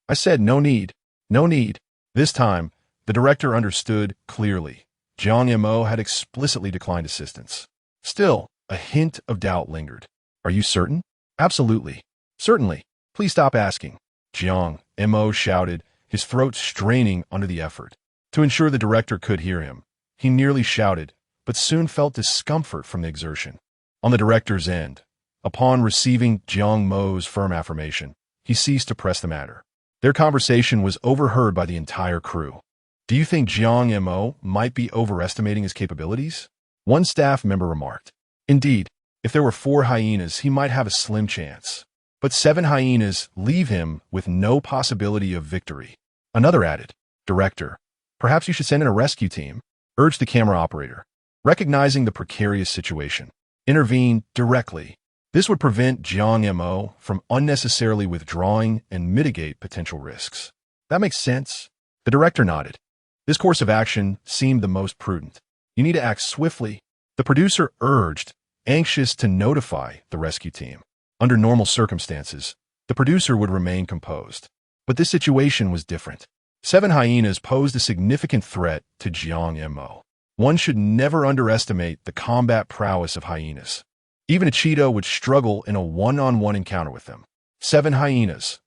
"I said no need, no need." This time, the director understood clearly. Jiang Mo had explicitly declined assistance. Still, a hint of doubt lingered. "Are you certain?" "Absolutely. Certainly. Please stop asking," Jiang Mo shouted, his throat straining under the effort. To ensure the director could hear him, he nearly shouted, but soon felt discomfort from the exertion. On the director's end, upon receiving Jiang Mo's firm affirmation, he ceased to press the matter. Their conversation was overheard by the entire crew. "Do you think Jiang Mo might be overestimating his capabilities?" one staff member remarked. "Indeed, if there were 4 hyenas, he might have a slim chance. But 7 hyenas leave him with no possibility of victory." Another added, "Director, perhaps you should send in a rescue team," urged the camera operator. Recognizing the precarious situation, intervene directly. This would prevent Jiang Mo from unnecessarily withdrawing and mitigate potential risks. "That makes sense." The director nodded. This course of action seemed the most prudent. "You need to act swiftly," the producer urged, anxious to notify the rescue team. Under normal circumstances, the producer would remain composed. But this situation was different. 7 hyenas posed a significant threat to Jiang Mo. One should never underestimate the combat prowess of hyenas. Even a cheetah would struggle in a one-on-one encounter with them. 7 hyenas.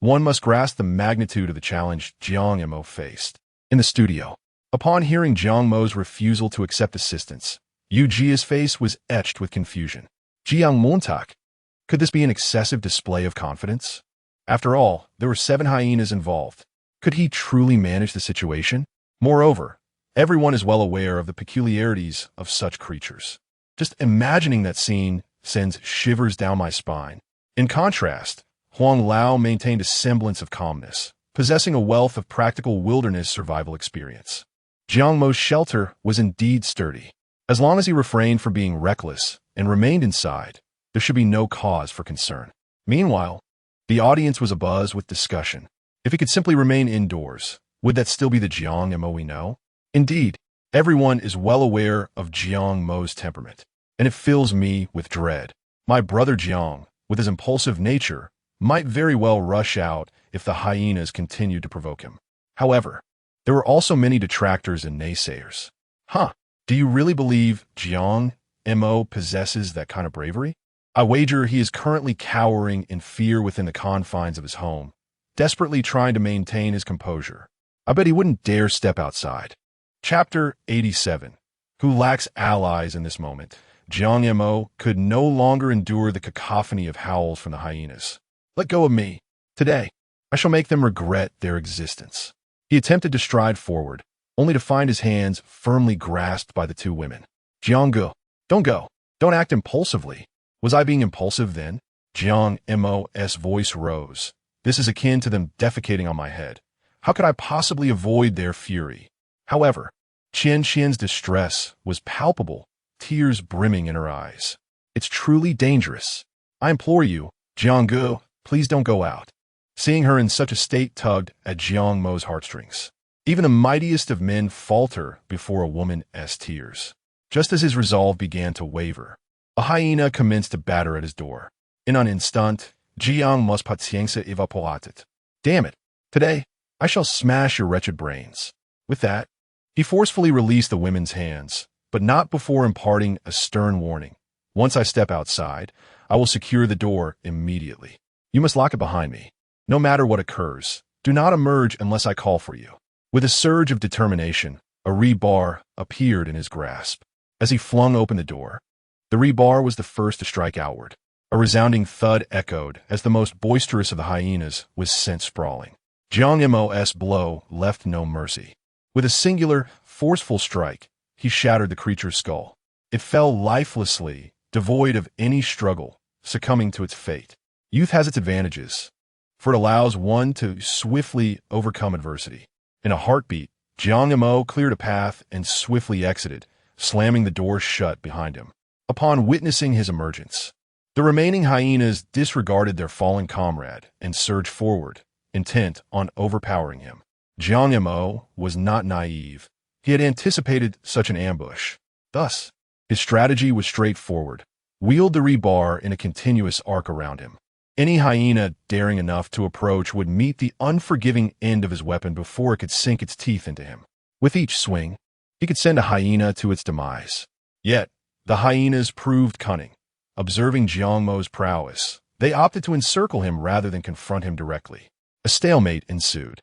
One must grasp the magnitude of the challenge Jiang Mo faced. In the studio, upon hearing Jiang Mo's refusal to accept assistance, Yu Jia's face was etched with confusion. Jiang Mo, could this be an excessive display of confidence? After all, there were 7 hyenas involved. Could he truly manage the situation? Moreover, everyone is well aware of the peculiarities of such creatures. Just imagining that scene sends shivers down my spine. In contrast, Huang Lao maintained a semblance of calmness, possessing a wealth of practical wilderness survival experience. Jiang Mo's shelter was indeed sturdy. As long as he refrained from being reckless and remained inside, there should be no cause for concern. Meanwhile, the audience was abuzz with discussion. If he could simply remain indoors, would that still be the Jiang Mo we know? Indeed, everyone is well aware of Jiang Mo's temperament, and it fills me with dread. My brother Jiang, with his impulsive nature, might very well rush out if the hyenas continued to provoke him. However, there were also many detractors and naysayers. Do you really believe Jiang Mo possesses that kind of bravery? I wager he is currently cowering in fear within the confines of his home, desperately trying to maintain his composure. I bet he wouldn't dare step outside. Chapter 87. Who lacks allies in this moment? Jiang Mo could no longer endure the cacophony of howls from the hyenas. Let go of me. Today, I shall make them regret their existence. He attempted to stride forward, only to find his hands firmly grasped by the 2 women. Jiang, don't go. Don't act impulsively. Was I being impulsive then? Jiang Mo's voice rose. This is akin to them defecating on my head. How could I possibly avoid their fury? However, Qian Qian's distress was palpable, tears brimming in her eyes. It's truly dangerous. I implore you, Jiang, please don't go out. Seeing her in such a state tugged at Jiang Mo's heartstrings. Even the mightiest of men falter before a woman's tears. Just as his resolve began to waver, a hyena commenced to batter at his door. In an instant, Jiang Mo's paciencia evaporated. Damn it! Today, I shall smash your wretched brains. With that, he forcefully released the women's hands, but not before imparting a stern warning. Once I step outside, I will secure the door immediately. You must lock it behind me. No matter what occurs, do not emerge unless I call for you. With a surge of determination, a rebar appeared in his grasp. As he flung open the door, the rebar was the first to strike outward. A resounding thud echoed as the most boisterous of the hyenas was sent sprawling. Jiang Mo's blow left no mercy. With a singular, forceful strike, he shattered the creature's skull. It fell lifelessly, devoid of any struggle, succumbing to its fate. Youth has its advantages, for it allows one to swiftly overcome adversity. In a heartbeat, Jiang Mo cleared a path and swiftly exited, slamming the door shut behind him. Upon witnessing his emergence, the remaining hyenas disregarded their fallen comrade and surged forward, intent on overpowering him. Jiang Mo was not naive. He had anticipated such an ambush. Thus, his strategy was straightforward. Wield the rebar in a continuous arc around him. Any hyena daring enough to approach would meet the unforgiving end of his weapon before it could sink its teeth into him. With each swing, he could send a hyena to its demise. Yet, the hyenas proved cunning. Observing Jiang Mo's prowess, they opted to encircle him rather than confront him directly. A stalemate ensued.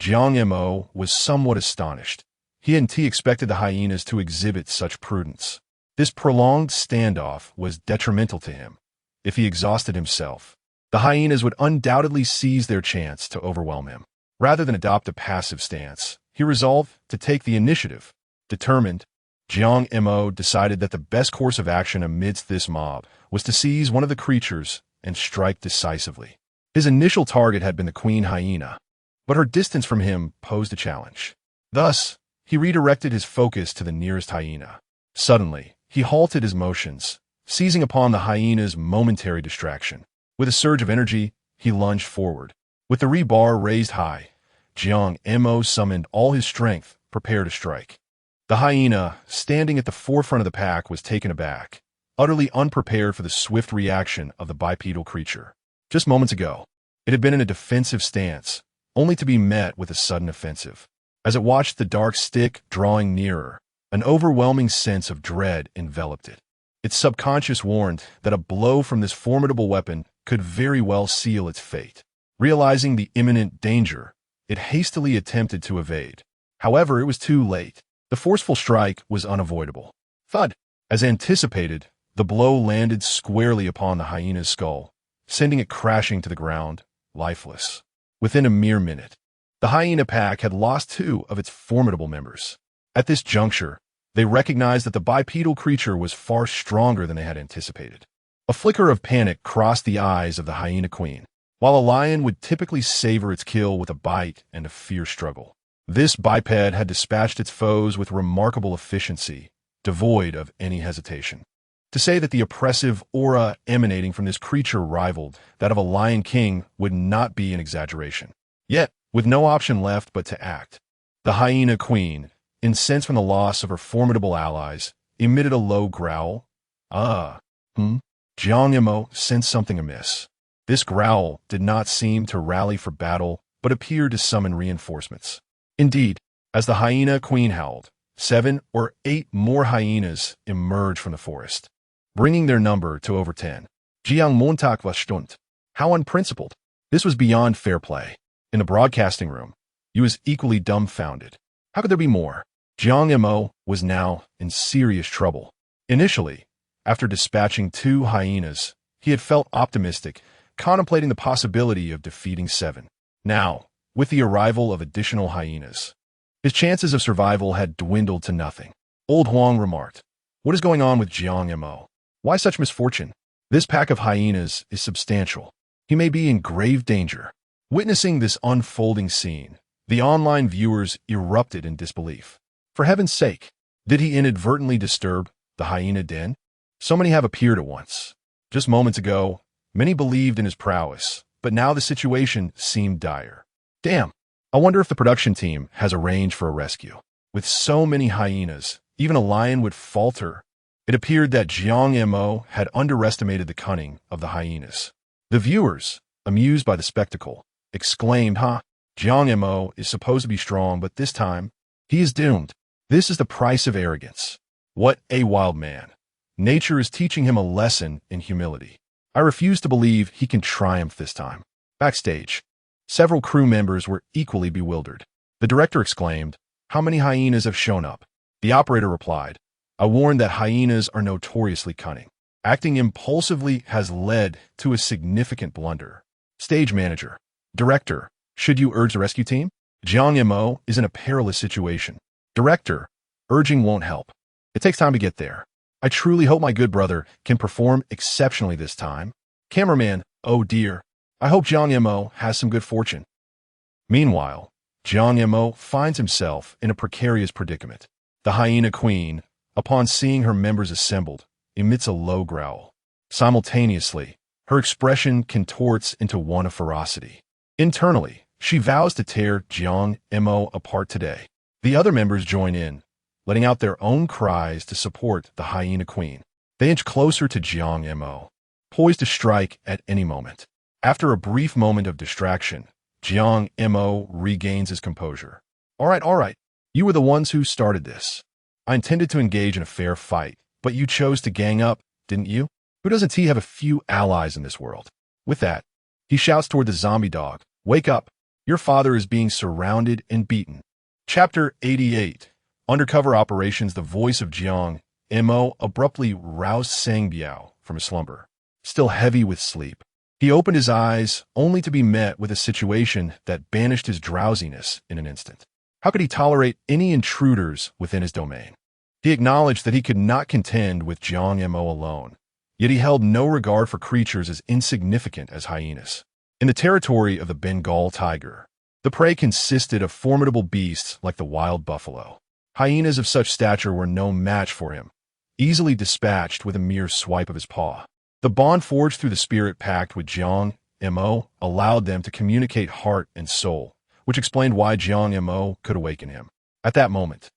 Jiang Mo was somewhat astonished. He hadn't expected the hyenas to exhibit such prudence. This prolonged standoff was detrimental to him. If he exhausted himself, the hyenas would undoubtedly seize their chance to overwhelm him. Rather than adopt a passive stance, he resolved to take the initiative. Determined, Jiang Mo decided that the best course of action amidst this mob was to seize one of the creatures and strike decisively. His initial target had been the queen hyena, but her distance from him posed a challenge. Thus, he redirected his focus to the nearest hyena. Suddenly, he halted his motions, seizing upon the hyena's momentary distraction. With a surge of energy, he lunged forward. With the rebar raised high, Jiang Mo summoned all his strength, prepared to strike. The hyena, standing at the forefront of the pack, was taken aback, utterly unprepared for the swift reaction of the bipedal creature. Just moments ago, it had been in a defensive stance, only to be met with a sudden offensive. As it watched the dark stick drawing nearer, An overwhelming sense of dread enveloped it. Its subconscious warned that a blow from this formidable weapon could very well seal its fate. Realizing the imminent danger, it hastily attempted to evade. However, it was too late. The forceful strike was unavoidable. Thud! As anticipated, the blow landed squarely upon the hyena's skull, sending it crashing to the ground, lifeless. Within a mere minute, the hyena pack had lost 2 of its formidable members. At this juncture, they recognized that the bipedal creature was far stronger than they had anticipated. A flicker of panic crossed the eyes of the hyena queen. While a lion would typically savor its kill with a bite and a fierce struggle, this biped had dispatched its foes with remarkable efficiency, devoid of any hesitation. To say that the oppressive aura emanating from this creature rivaled that of a lion king would not be an exaggeration. Yet, with no option left but to act, the hyena queen, incensed from the loss of her formidable allies, emitted a low growl. Jiang Mo sensed something amiss. This growl did not seem to rally for battle, but appeared to summon reinforcements. Indeed, as the hyena queen howled, 7 or 8 more hyenas emerged from the forest, bringing their number to over 10. Jiang Mo was stunned. How unprincipled. This was beyond fair play. In the broadcasting room, he was equally dumbfounded. How could there be more? Jiang Mo was now in serious trouble. Initially, after dispatching 2 hyenas, he had felt optimistic, contemplating the possibility of defeating 7. Now, with the arrival of additional hyenas, his chances of survival had dwindled to nothing. Old Huang remarked, "What is going on with Jiang Mo? Why such misfortune? This pack of hyenas is substantial. He may be in grave danger." Witnessing this unfolding scene, the online viewers erupted in disbelief. For heaven's sake, did he inadvertently disturb the hyena den? So many have appeared at once. Just moments ago, many believed in his prowess, but now the situation seemed dire. Damn, I wonder if the production team has arranged for a rescue. With so many hyenas, even a lion would falter. It appeared that Jiang Mo had underestimated the cunning of the hyenas. The viewers, amused by the spectacle, exclaimed, Jiang Mo is supposed to be strong, but this time, he is doomed. This is the price of arrogance. What a wild man. Nature is teaching him a lesson in humility. I refuse to believe he can triumph this time. Backstage, several crew members were equally bewildered. The director exclaimed, "How many hyenas have shown up?" The operator replied, "I warned that hyenas are notoriously cunning. Acting impulsively has led to a significant blunder." Stage manager, director, should you urge the rescue team? Jiang Mo is in a perilous situation. Director, urging won't help. It takes time to get there. I truly hope my good brother can perform exceptionally this time. Cameraman, oh dear. I hope Jiang Mo has some good fortune. Meanwhile, Jiang Mo finds himself in a precarious predicament. The hyena queen, upon seeing her members assembled, emits a low growl. Simultaneously, her expression contorts into one of ferocity. Internally, she vows to tear Jiang Mo apart today. The other members join in, letting out their own cries to support the hyena queen. They inch closer to Jiang Mo, poised to strike at any moment. After a brief moment of distraction, Jiang Mo regains his composure. All right. You were the ones who started this. I intended to engage in a fair fight, but you chose to gang up, didn't you? Who doesn't he have a few allies in this world? With that, he shouts toward the zombie dog, "Wake up. Your father is being surrounded and beaten." Chapter 88. Undercover Operations. The voice of Jiang Mo abruptly roused Sang Biao from his slumber. Still heavy with sleep, he opened his eyes only to be met with a situation that banished his drowsiness in an instant. How could he tolerate any intruders within his domain? He acknowledged that he could not contend with Jiang Mo alone, yet he held no regard for creatures as insignificant as hyenas. In the territory of the Bengal tiger, the prey consisted of formidable beasts like the wild buffalo. Hyenas of such stature were no match for him, easily dispatched with a mere swipe of his paw. The bond forged through the spirit pact with Jiang Mo allowed them to communicate heart and soul, which explained why Jiang Mo could awaken him. At that moment,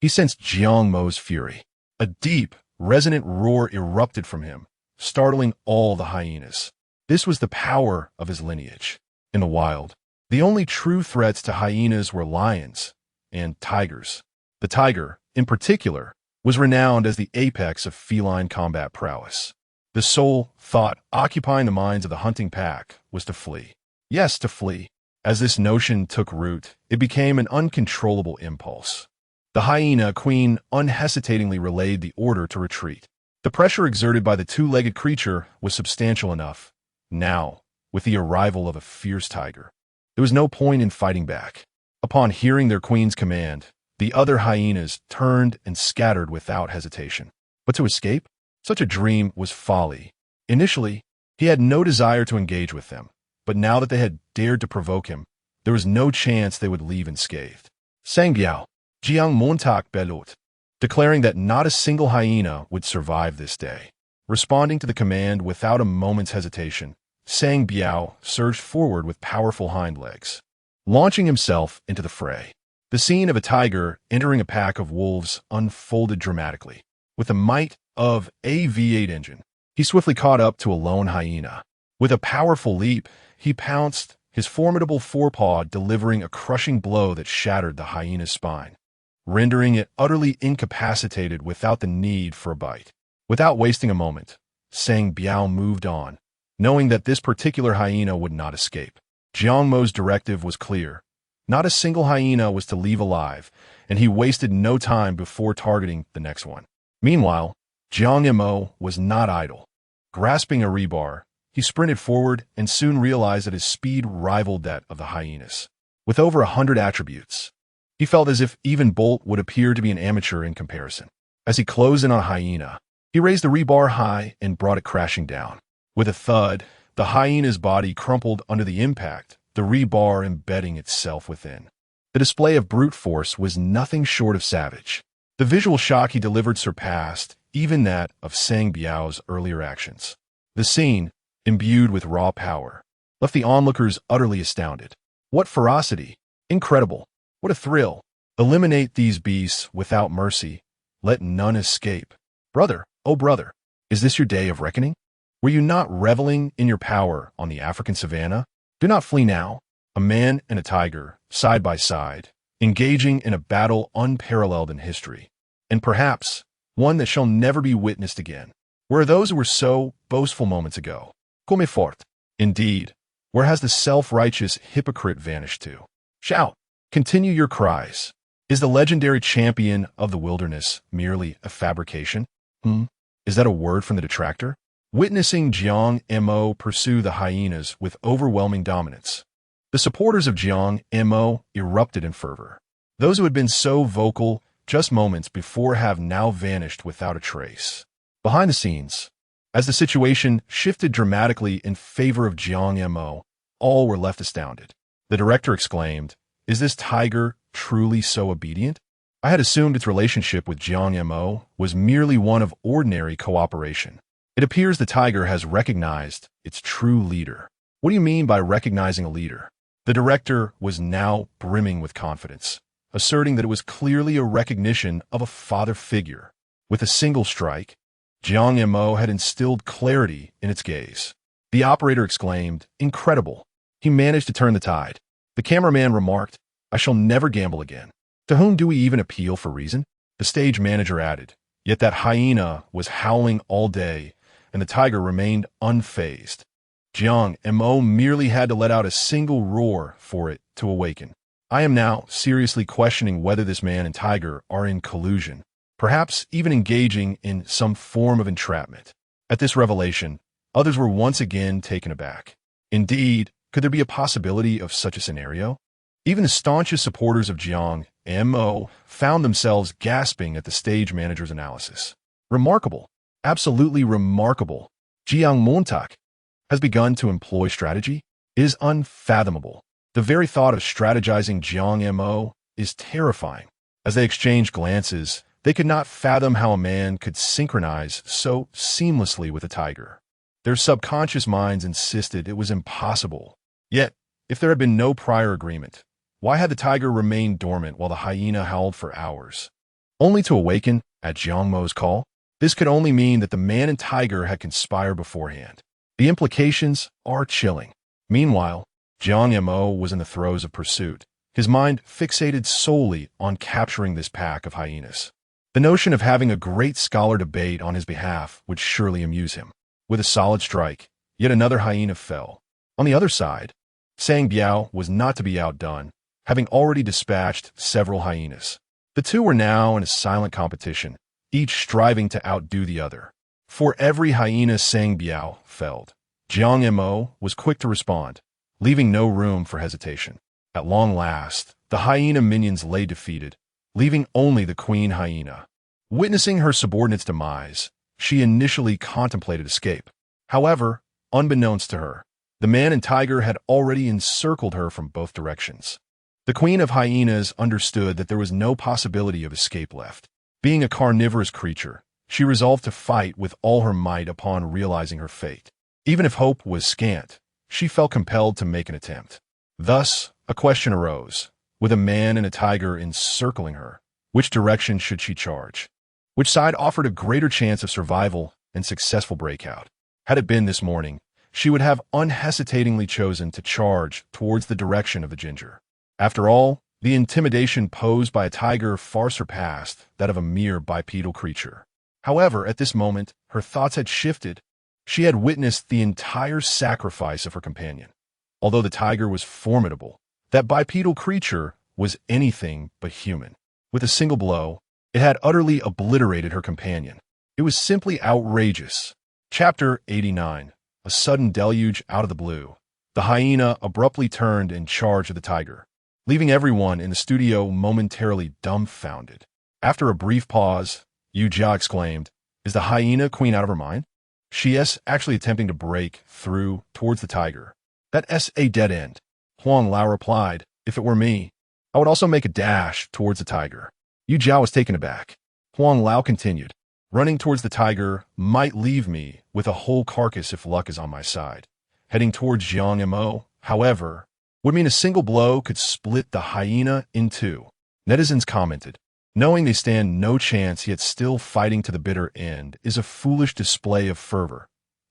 he sensed Jiang Mo's fury. A deep, resonant roar erupted from him, startling all the hyenas. This was the power of his lineage. In the wild, the only true threats to hyenas were lions and tigers. The tiger, in particular, was renowned as the apex of feline combat prowess. The sole thought occupying the minds of the hunting pack was to flee. Yes, to flee. As this notion took root, it became an uncontrollable impulse. The hyena queen unhesitatingly relayed the order to retreat. The pressure exerted by the two-legged creature was substantial enough. Now, with the arrival of a fierce tiger, there was no point in fighting back. Upon hearing their queen's command, the other hyenas turned and scattered without hesitation. But to escape? Such a dream was folly. Initially, he had no desire to engage with them, but now that they had dared to provoke him, there was no chance they would leave unscathed. Sang Biao, Jiang Mo belut, declaring that not a single hyena would survive this day. Responding to the command without a moment's hesitation, Sang Biao surged forward with powerful hind legs, launching himself into the fray. The scene of a tiger entering a pack of wolves unfolded dramatically. With the might of a V8 engine, he swiftly caught up to a lone hyena. With a powerful leap, he pounced, his formidable forepaw delivering a crushing blow that shattered the hyena's spine, rendering it utterly incapacitated without the need for a bite. Without wasting a moment, Sang Biao moved on, knowing that this particular hyena would not escape. Jiang Mo's directive was clear. Not a single hyena was to leave alive, and he wasted no time before targeting the next one. Meanwhile, Jiang Mo was not idle. Grasping a rebar, he sprinted forward and soon realized that his speed rivaled that of the hyenas. With over 100 attributes, he felt as if even Bolt would appear to be an amateur in comparison. As he closed in on a hyena, he raised the rebar high and brought it crashing down. With a thud, the hyena's body crumpled under the impact, the rebar embedding itself within. The display of brute force was nothing short of savage. The visual shock he delivered surpassed even that of Sang Biao's earlier actions. The scene, imbued with raw power, left the onlookers utterly astounded. What ferocity! Incredible! What a thrill! Eliminate these beasts without mercy. Let none escape. Brother, oh brother, is this your day of reckoning? Were you not reveling in your power on the African savanna? Do not flee now. A man and a tiger, side by side, engaging in a battle unparalleled in history, and perhaps one that shall never be witnessed again. Where are those who were so boastful moments ago? Come fort. Indeed, where has the self-righteous hypocrite vanished to? Shout! Continue your cries. Is the legendary champion of the wilderness merely a fabrication? Is that a word from the detractor? Witnessing Jiang Mo pursue the hyenas with overwhelming dominance, the supporters of Jiang Mo erupted in fervor. Those who had been so vocal just moments before have now vanished without a trace. Behind the scenes, as the situation shifted dramatically in favor of Jiang Mo, all were left astounded. The director exclaimed, "Is this tiger truly so obedient? I had assumed its relationship with Jiang Mo was merely one of ordinary cooperation. It appears the tiger has recognized its true leader." What do you mean by recognizing a leader? The director was now brimming with confidence, asserting that it was clearly a recognition of a father figure. With a single strike, Jiang Mo had instilled clarity in its gaze. The operator exclaimed, "Incredible. He managed to turn the tide." The cameraman remarked, "I shall never gamble again." To whom do we even appeal for reason? The stage manager added, "Yet that hyena was howling all day, and the tiger remained unfazed. Jiang Mo merely had to let out a single roar for it to awaken. I am now seriously questioning whether this man and tiger are in collusion, perhaps even engaging in some form of entrapment." At this revelation, others were once again taken aback. Indeed, could there be a possibility of such a scenario? Even the staunchest supporters of Jiang Mo found themselves gasping at the stage manager's analysis. Remarkable. Absolutely remarkable. Jiang Mo has begun to employ strategy? It is unfathomable. The very thought of strategizing Jiang Mo is terrifying. As they exchanged glances, they could not fathom how a man could synchronize so seamlessly with a tiger. Their subconscious minds insisted it was impossible. Yet, if there had been no prior agreement, why had the tiger remained dormant while the hyena howled for hours, only to awaken at Jiang Mo's call? This could only mean that the man and tiger had conspired beforehand. The implications are chilling. Meanwhile, Jiang Mo was in the throes of pursuit, his mind fixated solely on capturing this pack of hyenas. The notion of having a great scholar debate on his behalf would surely amuse him. With a solid strike, yet another hyena fell. On the other side, Sang Biao was not to be outdone, having already dispatched several hyenas. The two were now in a silent competition, each striving to outdo the other. For every hyena Sang Biao felled, Jiang Mo was quick to respond, leaving no room for hesitation. At long last, the hyena minions lay defeated, leaving only the queen hyena. Witnessing her subordinate's demise, she initially contemplated escape. However, unbeknownst to her, the man and tiger had already encircled her from both directions. The queen of hyenas understood that there was no possibility of escape left. Being a carnivorous creature, she resolved to fight with all her might upon realizing her fate. Even if hope was scant, she felt compelled to make an attempt. Thus, a question arose. With a man and a tiger encircling her, which direction should she charge? Which side offered a greater chance of survival and successful breakout? Had it been this morning, she would have unhesitatingly chosen to charge towards the direction of the ginger. After all, the intimidation posed by a tiger far surpassed that of a mere bipedal creature. However, at this moment, her thoughts had shifted. She had witnessed the entire sacrifice of her companion. Although the tiger was formidable, that bipedal creature was anything but human. With a single blow, it had utterly obliterated her companion. It was simply outrageous. Chapter 89. A sudden deluge out of the blue. The hyena abruptly turned in charge of the tiger, leaving everyone in the studio momentarily dumbfounded. After a brief pause, Yu Jia exclaimed, "Is the hyena queen out of her mind? She is actually attempting to break through towards the tiger. That's a dead end." Huang Lao replied, "If it were me, I would also make a dash towards the tiger." Yu Jiao was taken aback. Huang Lao continued, "Running towards the tiger might leave me with a whole carcass if luck is on my side. Heading towards Jiang Mo, however, would mean a single blow could split the hyena in two." Netizens commented, "Knowing they stand no chance yet still fighting to the bitter end is a foolish display of fervor,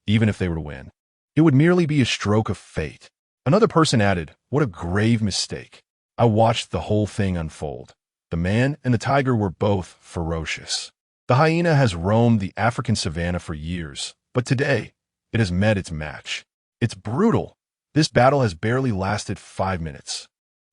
even if they were to win. It would merely be a stroke of fate." Another person added, "What a grave mistake. I watched the whole thing unfold. The man and the tiger were both ferocious. The hyena has roamed the African savanna for years, but today it has met its match. It's brutal. This battle has barely lasted 5 minutes.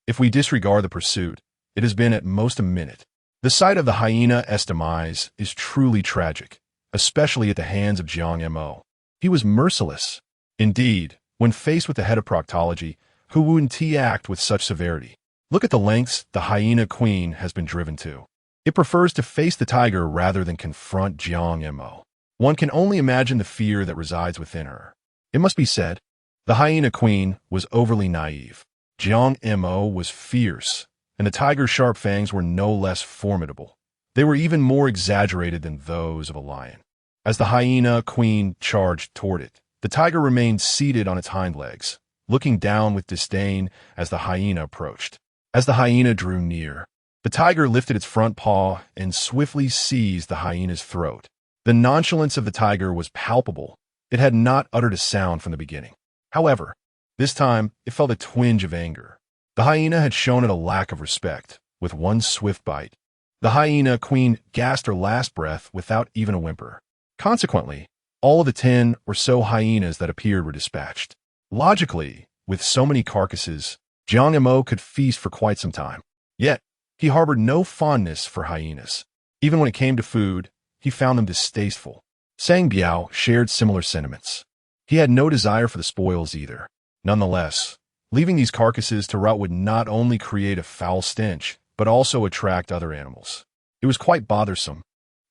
If we disregard the pursuit, it has been at most a minute. The sight of the hyena's demise is truly tragic, especially at the hands of Jiang Mo. He was merciless. Indeed, when faced with the head of proctology, who wouldn't he act with such severity? Look at the lengths the hyena queen has been driven to. It prefers to face the tiger rather than confront Jiang Mo. One can only imagine the fear that resides within her. It must be said, the hyena queen was overly naive. Jiang Mo was fierce, and the tiger's sharp fangs were no less formidable. They were even more exaggerated than those of a lion. As the hyena queen charged toward it, the tiger remained seated on its hind legs, looking down with disdain as the hyena approached. As the hyena drew near, the tiger lifted its front paw and swiftly seized the hyena's throat. The nonchalance of the tiger was palpable. It had not uttered a sound from the beginning. However, this time it felt a twinge of anger. The hyena had shown it a lack of respect. With one swift bite, the hyena queen gasped her last breath without even a whimper. Consequently, all of the 10 or so hyenas that appeared were dispatched. Logically, with so many carcasses, Jiang Mo could feast for quite some time. Yet, he harbored no fondness for hyenas. Even when it came to food, he found them distasteful. Sang Biao shared similar sentiments. He had no desire for the spoils either. Nonetheless, leaving these carcasses to rot would not only create a foul stench, but also attract other animals. It was quite bothersome,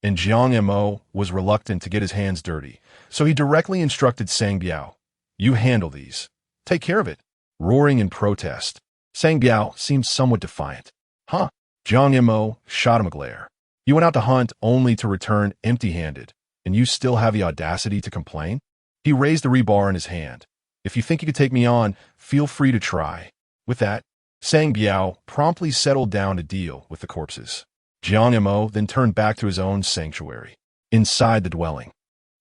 and Jiang Mo was reluctant to get his hands dirty, so he directly instructed Sang Biao, "You handle these. Take care of it." Roaring in protest, Sang Biao seemed somewhat defiant. "Huh?" Jiang Mo shot him a glare. "You went out to hunt only to return empty-handed, and you still have the audacity to complain?" He raised the rebar in his hand. "If you think you could take me on, feel free to try." With that, Sang Biao promptly settled down to deal with the corpses. Jiang Mo then turned back to his own sanctuary. Inside the dwelling,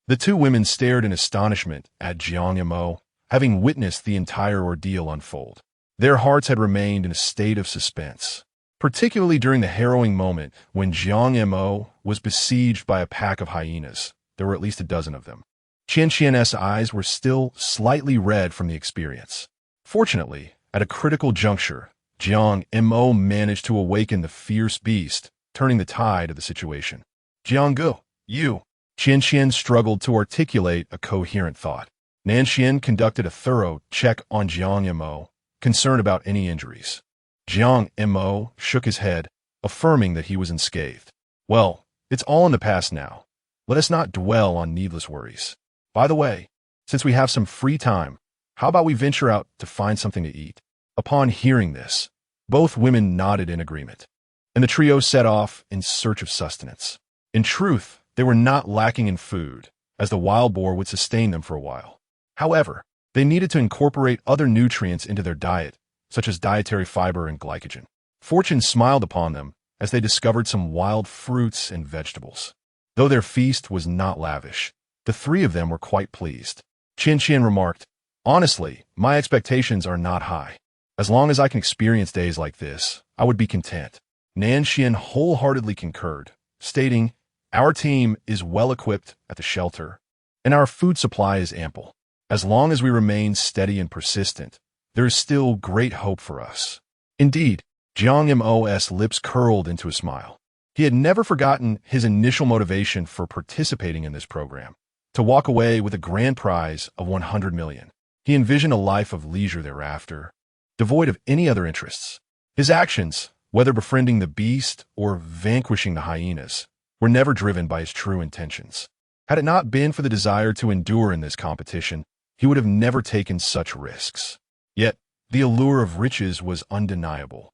the two women stared in astonishment at Jiang Mo, having witnessed the entire ordeal unfold. Their hearts had remained in a state of suspense. particularly during the harrowing moment when Jiang Mo was besieged by a pack of hyenas. There were at least a dozen of them. Qianqian's eyes were still slightly red from the experience. Fortunately, at a critical juncture, Jiang Mo managed to awaken the fierce beast, turning the tide of the situation. Jianggu, you! Qianqian struggled to articulate a coherent thought. Nanxian conducted a thorough check on Jiang Mo, concerned about any injuries. Jiang Mo shook his head, affirming that he was unscathed. Well, it's all in the past now. Let us not dwell on needless worries. By the way, since we have some free time, how about we venture out to find something to eat? Upon hearing this, both women nodded in agreement, and the trio set off in search of sustenance. In truth, they were not lacking in food, as the wild boar would sustain them for a while. However, they needed to incorporate other nutrients into their diet, such as dietary fiber and glycogen. Fortune smiled upon them as they discovered some wild fruits and vegetables. Though their feast was not lavish, the three of them were quite pleased. Qianqian remarked, honestly, my expectations are not high. As long as I can experience days like this, I would be content. Nanxian wholeheartedly concurred, stating, our team is well equipped at the shelter, and our food supply is ample. As long as we remain steady and persistent, there is still great hope for us. Indeed, Jiang Mo's lips curled into a smile. He had never forgotten his initial motivation for participating in this program, to walk away with a grand prize of 100 million. He envisioned a life of leisure thereafter, devoid of any other interests. His actions, whether befriending the beast or vanquishing the hyenas, were never driven by his true intentions. Had it not been for the desire to endure in this competition, he would have never taken such risks. Yet, the allure of riches was undeniable.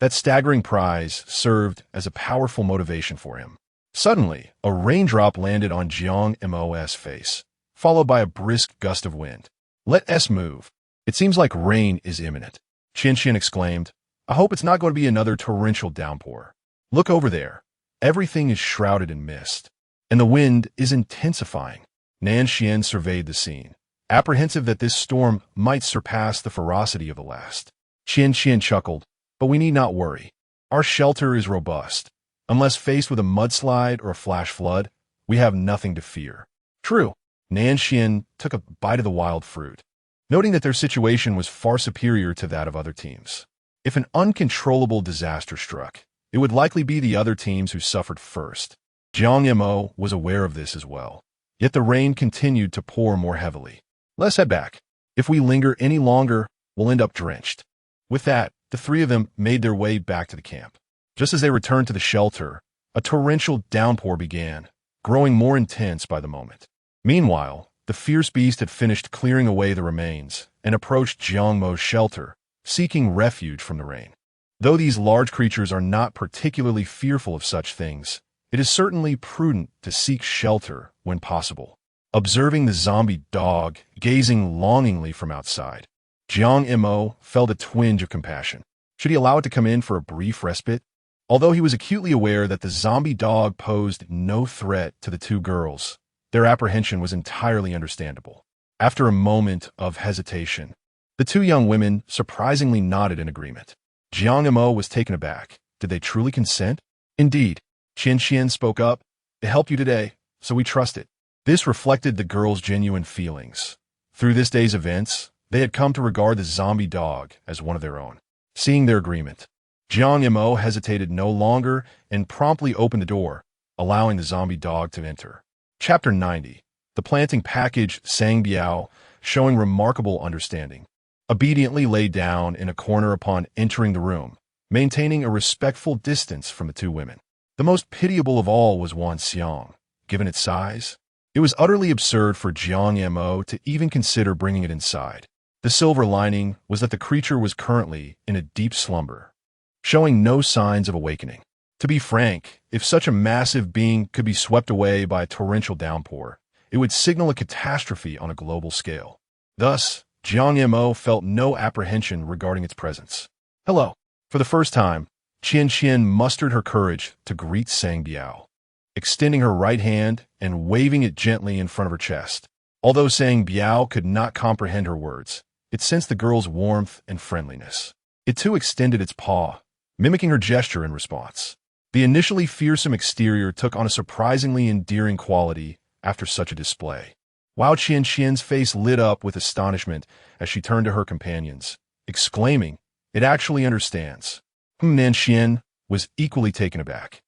That staggering prize served as a powerful motivation for him. Suddenly, a raindrop landed on Jiang Mo's face, followed by a brisk gust of wind. Let us move. It seems like rain is imminent. Qianqian exclaimed, I hope it's not going to be another torrential downpour. Look over there. Everything is shrouded in mist, and the wind is intensifying. Nanxian surveyed the scene, apprehensive that this storm might surpass the ferocity of the last. Qianqian chuckled, but we need not worry. Our shelter is robust. Unless faced with a mudslide or a flash flood, we have nothing to fear. True. Nanxian took a bite of the wild fruit, noting that their situation was far superior to that of other teams. If an uncontrollable disaster struck, it would likely be the other teams who suffered first. Jiang Mo was aware of this as well. Yet the rain continued to pour more heavily. Let's head back. If we linger any longer, we'll end up drenched. With that, the three of them made their way back to the camp. Just as they returned to the shelter, a torrential downpour began, growing more intense by the moment. Meanwhile, the fierce beast had finished clearing away the remains and approached Jiang Mo's shelter, seeking refuge from the rain. Though these large creatures are not particularly fearful of such things, it is certainly prudent to seek shelter when possible. Observing the zombie dog gazing longingly from outside, Jiang Mo felt a twinge of compassion. Should he allow it to come in for a brief respite? Although he was acutely aware that the zombie dog posed no threat to the two girls, their apprehension was entirely understandable. After a moment of hesitation, the two young women surprisingly nodded in agreement. Jiang Mo was taken aback. Did they truly consent? Indeed. Qianqian spoke up. It helped you today, so we trust it. This reflected the girls' genuine feelings. Through this day's events, they had come to regard the zombie dog as one of their own. Seeing their agreement, Jiang Mo hesitated no longer and promptly opened the door, allowing the zombie dog to enter. Chapter 90. The planting package Sang Biao, showing remarkable understanding, obediently lay down in a corner upon entering the room, maintaining a respectful distance from the two women. The most pitiable of all was Wan Xiang. Given its size, it was utterly absurd for Jiang Mo to even consider bringing it inside. The silver lining was that the creature was currently in a deep slumber, showing no signs of awakening. To be frank, if such a massive being could be swept away by a torrential downpour, it would signal a catastrophe on a global scale. Thus, Jiang Mo felt no apprehension regarding its presence. Hello. For the first time, Qianqian mustered her courage to greet Sang Biao, extending her right hand and waving it gently in front of her chest. Although Sang Biao could not comprehend her words, it sensed the girl's warmth and friendliness. It too extended its paw, mimicking her gesture in response. The initially fearsome exterior took on a surprisingly endearing quality after such a display. Wao Qianqian's face lit up with astonishment as she turned to her companions, exclaiming, "It actually understands." Nanxian was equally taken aback.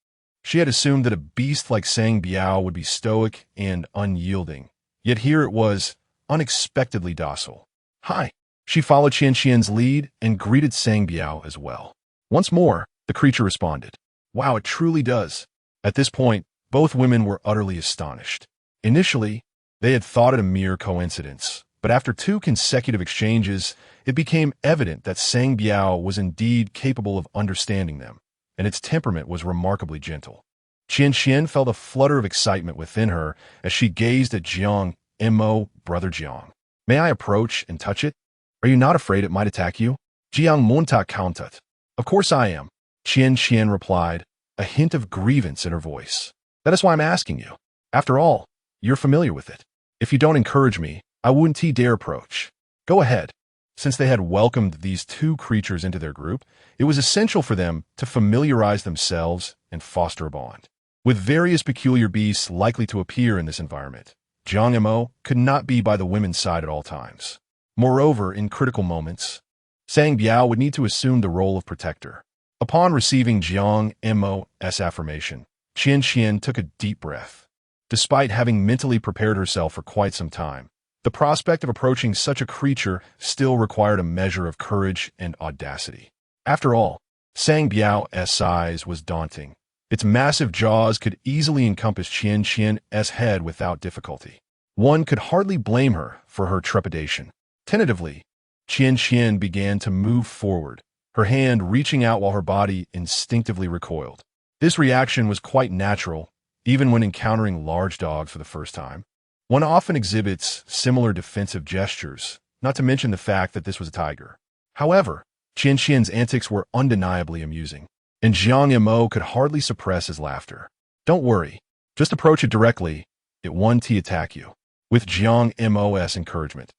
She had assumed that a beast like Sang Biao would be stoic and unyielding, yet here it was, unexpectedly docile. "Hi." She followed Qianqian's lead and greeted Sang Biao as well. Once more, the creature responded. "Wow, it truly does." At this point, both women were utterly astonished. Initially, they had thought it a mere coincidence, but after 2 consecutive exchanges, it became evident that Sang Biao was indeed capable of understanding them, and its temperament was remarkably gentle. Qianqian felt a flutter of excitement within her as she gazed at Jiang Mo, brother Jiang. "May I approach and touch it? Are you not afraid it might attack you?" Jiang Monta counted. "Of course I am," Qianqian replied, a hint of grievance in her voice. "That is why I'm asking you. After all, you're familiar with it. If you don't encourage me, I wouldn't dare approach. Go ahead." Since they had welcomed these 2 creatures into their group, it was essential for them to familiarize themselves and foster a bond. With various peculiar beasts likely to appear in this environment, Jiang Mo could not be by the women's side at all times. Moreover, in critical moments, Sang Biao would need to assume the role of protector. Upon receiving Jiang Mo's affirmation, Qianqian took a deep breath. Despite having mentally prepared herself for quite some time, the prospect of approaching such a creature still required a measure of courage and audacity. After all, Sang Biao's size was daunting. Its massive jaws could easily encompass Qianqian's head without difficulty. One could hardly blame her for her trepidation. Tentatively, Qianqian began to move forward, her hand reaching out while her body instinctively recoiled. This reaction was quite natural, even when encountering large dogs for the first time. One often exhibits similar defensive gestures, not to mention the fact that this was a tiger. However, Qianqian's antics were undeniably amusing, and Jiang Mo could hardly suppress his laughter. "Don't worry, just approach it directly, it won't attack you." With Jiang Mo's encouragement,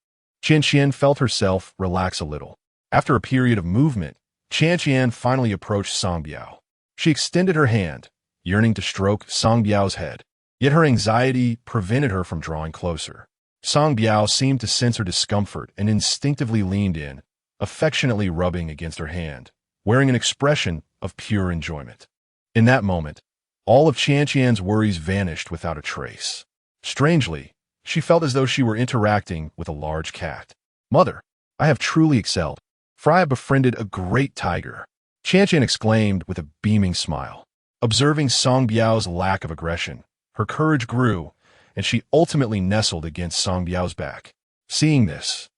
Qianqian felt herself relax a little. After a period of movement, Qianqian finally approached Sang Biao. She extended her hand, yearning to stroke Sang Biao's head, yet her anxiety prevented her from drawing closer. Sang Biao seemed to sense her discomfort and instinctively leaned in, affectionately rubbing against her hand, wearing an expression of pure enjoyment. In that moment, all of Qianqian's worries vanished without a trace. Strangely, she felt as though she were interacting with a large cat. "Mother, I have truly excelled, for I have befriended a great tiger," Qianqian exclaimed with a beaming smile. Observing Sang Biao's lack of aggression, her courage grew, and she ultimately nestled against Sang Biao's back. Seeing this,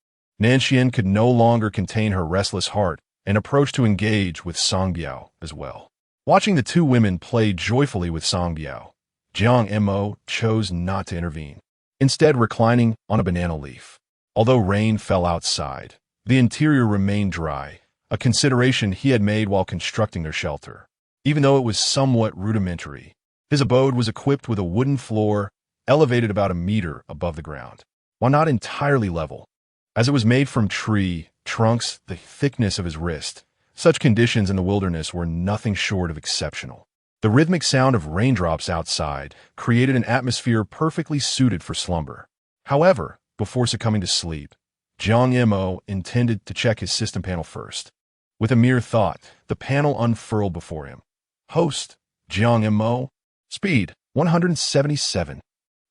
Nanxian could no longer contain her restless heart and approached to engage with Sang Biao as well. Watching the 2 women play joyfully with Sang Biao, Jiang Mo chose not to intervene, instead reclining on a banana leaf. Although rain fell outside, the interior remained dry, a consideration he had made while constructing their shelter. Even though it was somewhat rudimentary, his abode was equipped with a wooden floor elevated about a meter above the ground. While not entirely level, as it was made from tree trunks the thickness of his wrist, such conditions in the wilderness were nothing short of exceptional. The rhythmic sound of raindrops outside created an atmosphere perfectly suited for slumber. However, before succumbing to sleep, Jiang Mo intended to check his system panel first. With a mere thought, the panel unfurled before him. Host, Jiang Mo. Speed, 177.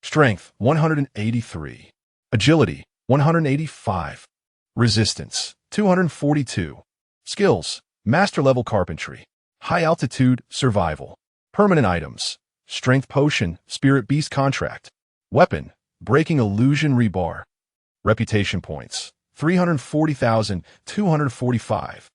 Strength, 183. Agility, 185. Resistance, 242. Skills, master-level carpentry. High-altitude survival. Permanent items, strength potion, spirit beast contract. Weapon, breaking illusion rebar. Reputation points, 340,245.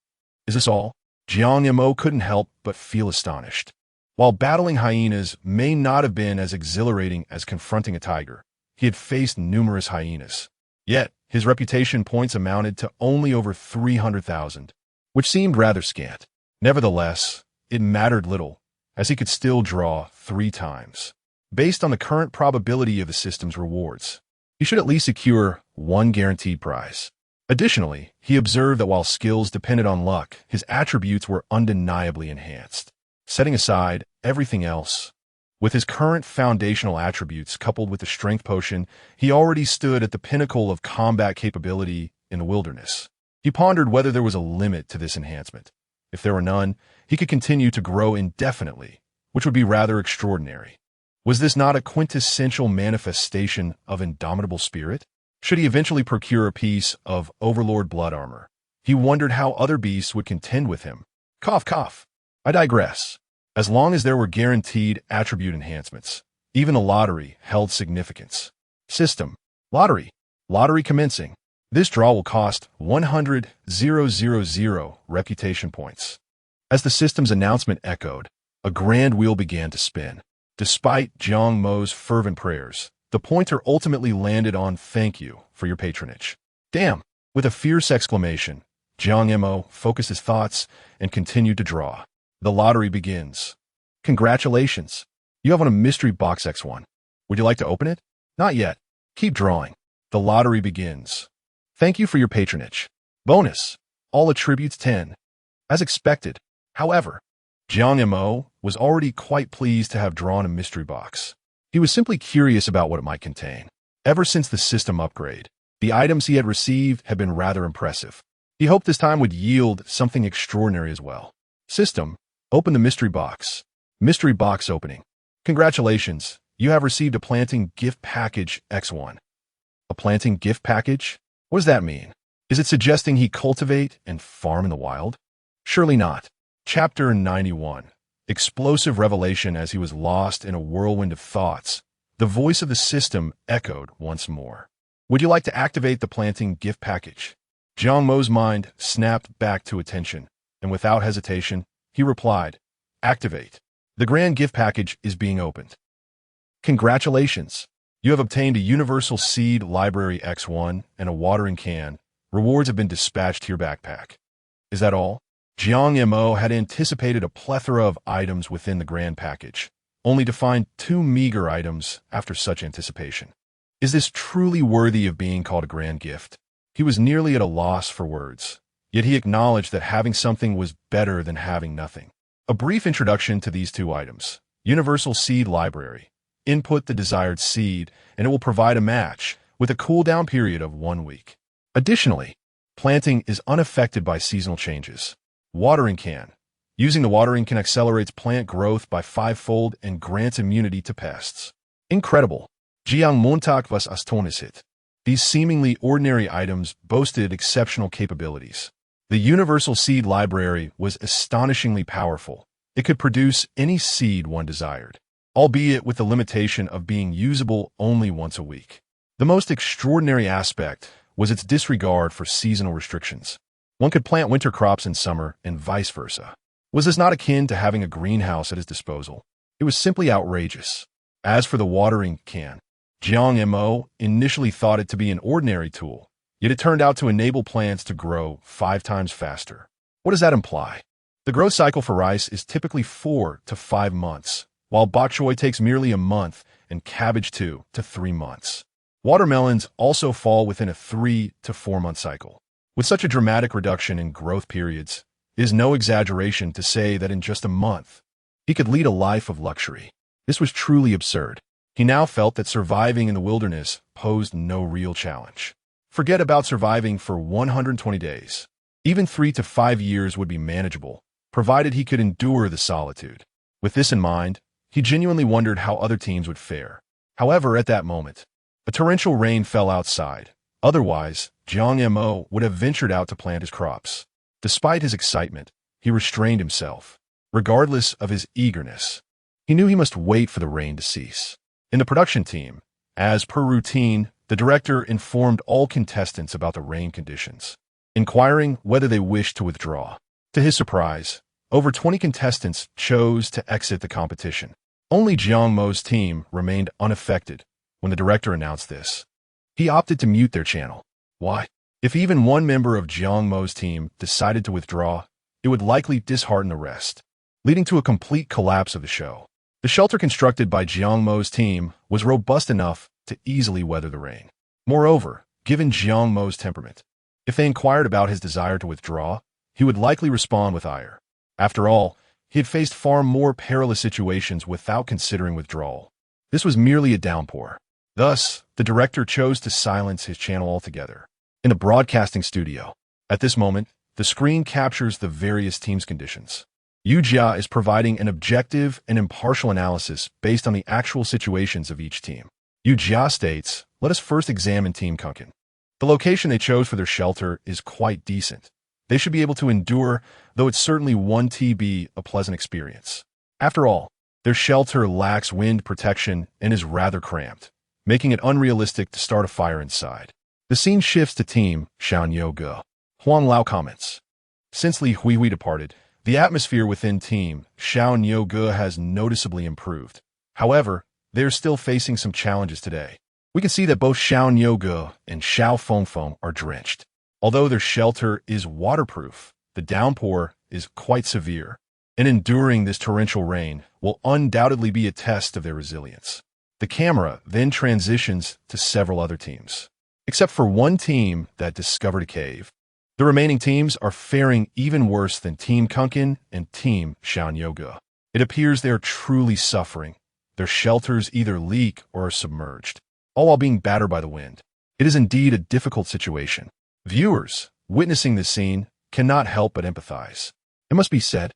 Is this all? Jiang Mo couldn't help but feel astonished. While battling hyenas may not have been as exhilarating as confronting a tiger, he had faced numerous hyenas. Yet, his reputation points amounted to only over 300,000, which seemed rather scant. Nevertheless, it mattered little, as he could still draw 3 times. Based on the current probability of the system's rewards, he should at least secure 1 guaranteed prize. Additionally, he observed that while skills depended on luck, his attributes were undeniably enhanced. Setting aside everything else, with his current foundational attributes coupled with the strength potion, he already stood at the pinnacle of combat capability in the wilderness. He pondered whether there was a limit to this enhancement. If there were none, he could continue to grow indefinitely, which would be rather extraordinary. Was this not a quintessential manifestation of indomitable spirit? Should he eventually procure a piece of Overlord blood armor, he wondered how other beasts would contend with him. Cough, cough. I digress. As long as there were guaranteed attribute enhancements, even the lottery held significance. System. Lottery. Lottery commencing. This draw will cost 100,000 reputation points. As the system's announcement echoed, a grand wheel began to spin. Despite Jiang Mo's fervent prayers, the pointer ultimately landed on "Thank you for your patronage." Damn! With a fierce exclamation, Jiang Mo focused his thoughts and continued to draw. The lottery begins. Congratulations! You have won a mystery box X1. Would you like to open it? Not yet. Keep drawing. The lottery begins. Thank you for your patronage. Bonus. All attributes 10. As expected. However, Jiang Mo was already quite pleased to have drawn a mystery box. He was simply curious about what it might contain. Ever since the system upgrade, the items he had received had been rather impressive. He hoped this time would yield something extraordinary as well. System, open the mystery box. Mystery box opening. Congratulations, you have received a planting gift package X1. A planting gift package? What does that mean? Is it suggesting he cultivate and farm in the wild? Surely not. Chapter 91. Explosive revelation. As he was lost in a whirlwind of thoughts, the voice of the system echoed once more. Would you like to activate the planting gift package? Jiang Mo's mind snapped back to attention, and without hesitation, he replied, Activate. The grand gift package is being opened. Congratulations. You have obtained a Universal Seed Library X1 and a watering can. Rewards have been dispatched to your backpack. Is that all? Jiang Mo had anticipated a plethora of items within the grand package, only to find 2 meager items after such anticipation. Is this truly worthy of being called a grand gift? He was nearly at a loss for words, yet he acknowledged that having something was better than having nothing. A brief introduction to these 2 items. Universal Seed Library. Input the desired seed, and it will provide a match with a cooldown period of 1 week. Additionally, planting is unaffected by seasonal changes. Watering can. Using the watering can accelerates plant growth by 5-fold and grants immunity to pests. Incredible. Jiang Montag was astonished. These seemingly ordinary items boasted exceptional capabilities. The Universal Seed Library was astonishingly powerful. It could produce any seed one desired, albeit with the limitation of being usable only once a week. The most extraordinary aspect was its disregard for seasonal restrictions. One could plant winter crops in summer and vice versa. Was this not akin to having a greenhouse at his disposal? It was simply outrageous. As for the watering can, Jiang Mo initially thought it to be an ordinary tool, yet it turned out to enable plants to grow 5 times faster. What does that imply? The growth cycle for rice is typically 4 to 5 months, while bok choy takes merely a month and cabbage 2 to 3 months. Watermelons also fall within a 3 to 4 month cycle. With such a dramatic reduction in growth periods, it is no exaggeration to say that in just a month, he could lead a life of luxury. This was truly absurd. He now felt that surviving in the wilderness posed no real challenge. Forget about surviving for 120 days. Even 3 to 5 years would be manageable, provided he could endure the solitude. With this in mind, he genuinely wondered how other teams would fare. However, at that moment, a torrential rain fell outside. Otherwise, Jiang Mo would have ventured out to plant his crops. Despite his excitement, he restrained himself. Regardless of his eagerness, he knew he must wait for the rain to cease. In the production team, as per routine, the director informed all contestants about the rain conditions, inquiring whether they wished to withdraw. To his surprise, over 20 contestants chose to exit the competition. Only Jiang Mo's team remained unaffected when the director announced this. He opted to mute their channel. Why? If even one member of Jiang Mo's team decided to withdraw, it would likely dishearten the rest, leading to a complete collapse of the show. The shelter constructed by Jiang Mo's team was robust enough to easily weather the rain. Moreover, given Jiang Mo's temperament, If they inquired about his desire to withdraw, he would likely respond with ire. After all, he had faced far more perilous situations without considering withdrawal. This was merely a downpour. Thus, the director chose to silence his channel altogether. In the broadcasting studio, at this moment, the screen captures the various teams' conditions. Yu Jia is providing an objective and impartial analysis based on the actual situations of each team. Yu Jia states, "Let us first examine Team Kunkin. The location they chose for their shelter is quite decent. They should be able to endure, though it's certainly one TB a pleasant experience. After all, their shelter lacks wind protection and is rather cramped, making it unrealistic to start a fire inside." The scene shifts to Team Xiaonyouge. Huang Lao comments, "Since Li Huihui departed, the atmosphere within Team Xiaonyouge has noticeably improved. However, they are still facing some challenges today. We can see that both Xiaonyouge and Xiao Fengfeng are drenched. Although their shelter is waterproof, the downpour is quite severe, and enduring this torrential rain will undoubtedly be a test of their resilience." The camera then transitions to several other teams. Except for one team that discovered a cave, the remaining teams are faring even worse than Team Kunkin and Team Xiaonyouge. It appears they are truly suffering. Their shelters either leak or are submerged, all while being battered by the wind. It is indeed a difficult situation. Viewers, witnessing this scene, cannot help but empathize. It must be said,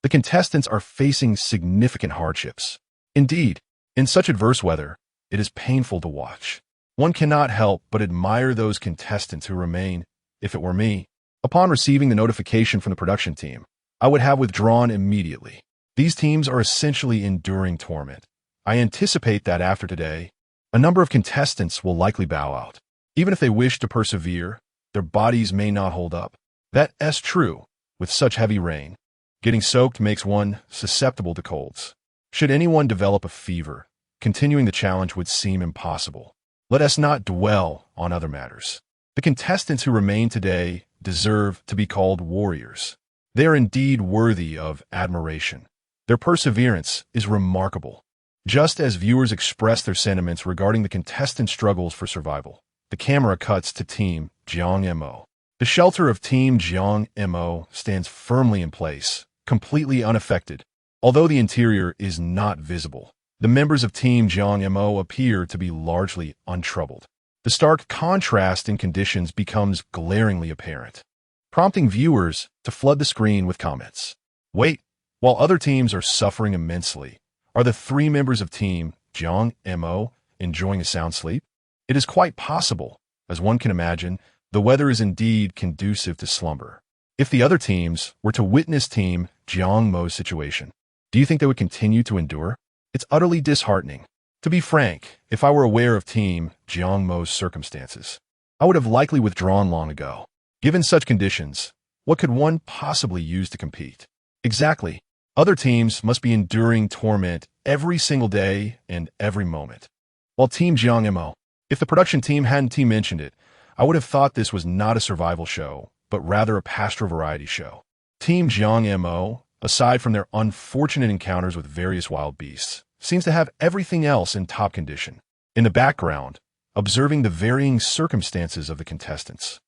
the contestants are facing significant hardships. Indeed, in such adverse weather, it is painful to watch. One cannot help but admire those contestants who remain. If it were me, upon receiving the notification from the production team, I would have withdrawn immediately. These teams are essentially enduring torment. I anticipate that after today, a number of contestants will likely bow out. Even if they wish to persevere, their bodies may not hold up. That is true. With such heavy rain, getting soaked makes one susceptible to colds. Should anyone develop a fever, continuing the challenge would seem impossible. Let us not dwell on other matters. The contestants who remain today deserve to be called warriors. They are indeed worthy of admiration. Their perseverance is remarkable. Just as viewers express their sentiments regarding the contestant struggles for survival, the camera cuts to Team Jiang Mo. The shelter of Team Jiang Mo stands firmly in place, completely unaffected. Although the interior is not visible, the members of Team Jiang Mo appear to be largely untroubled. The stark contrast in conditions becomes glaringly apparent, prompting viewers to flood the screen with comments. Wait, while other teams are suffering immensely, are the three members of Team Jiang Mo enjoying a sound sleep? It is quite possible. As one can imagine, the weather is indeed conducive to slumber. If the other teams were to witness Team Jiang Mo's situation, do you think they would continue to endure? It's utterly disheartening. To be frank, if I were aware of Team Jiang Mo's circumstances, I would have likely withdrawn long ago. Given such conditions, what could one possibly use to compete? Exactly. Other teams must be enduring torment every single day and every moment. While Team Jiang Mo, if the production team hadn't mentioned it, I would have thought this was not a survival show, but rather a pastoral variety show. Team Jiang Mo, aside from their unfortunate encounters with various wild beasts, seems to have everything else in top condition. In the background, observing the varying circumstances of the contestants,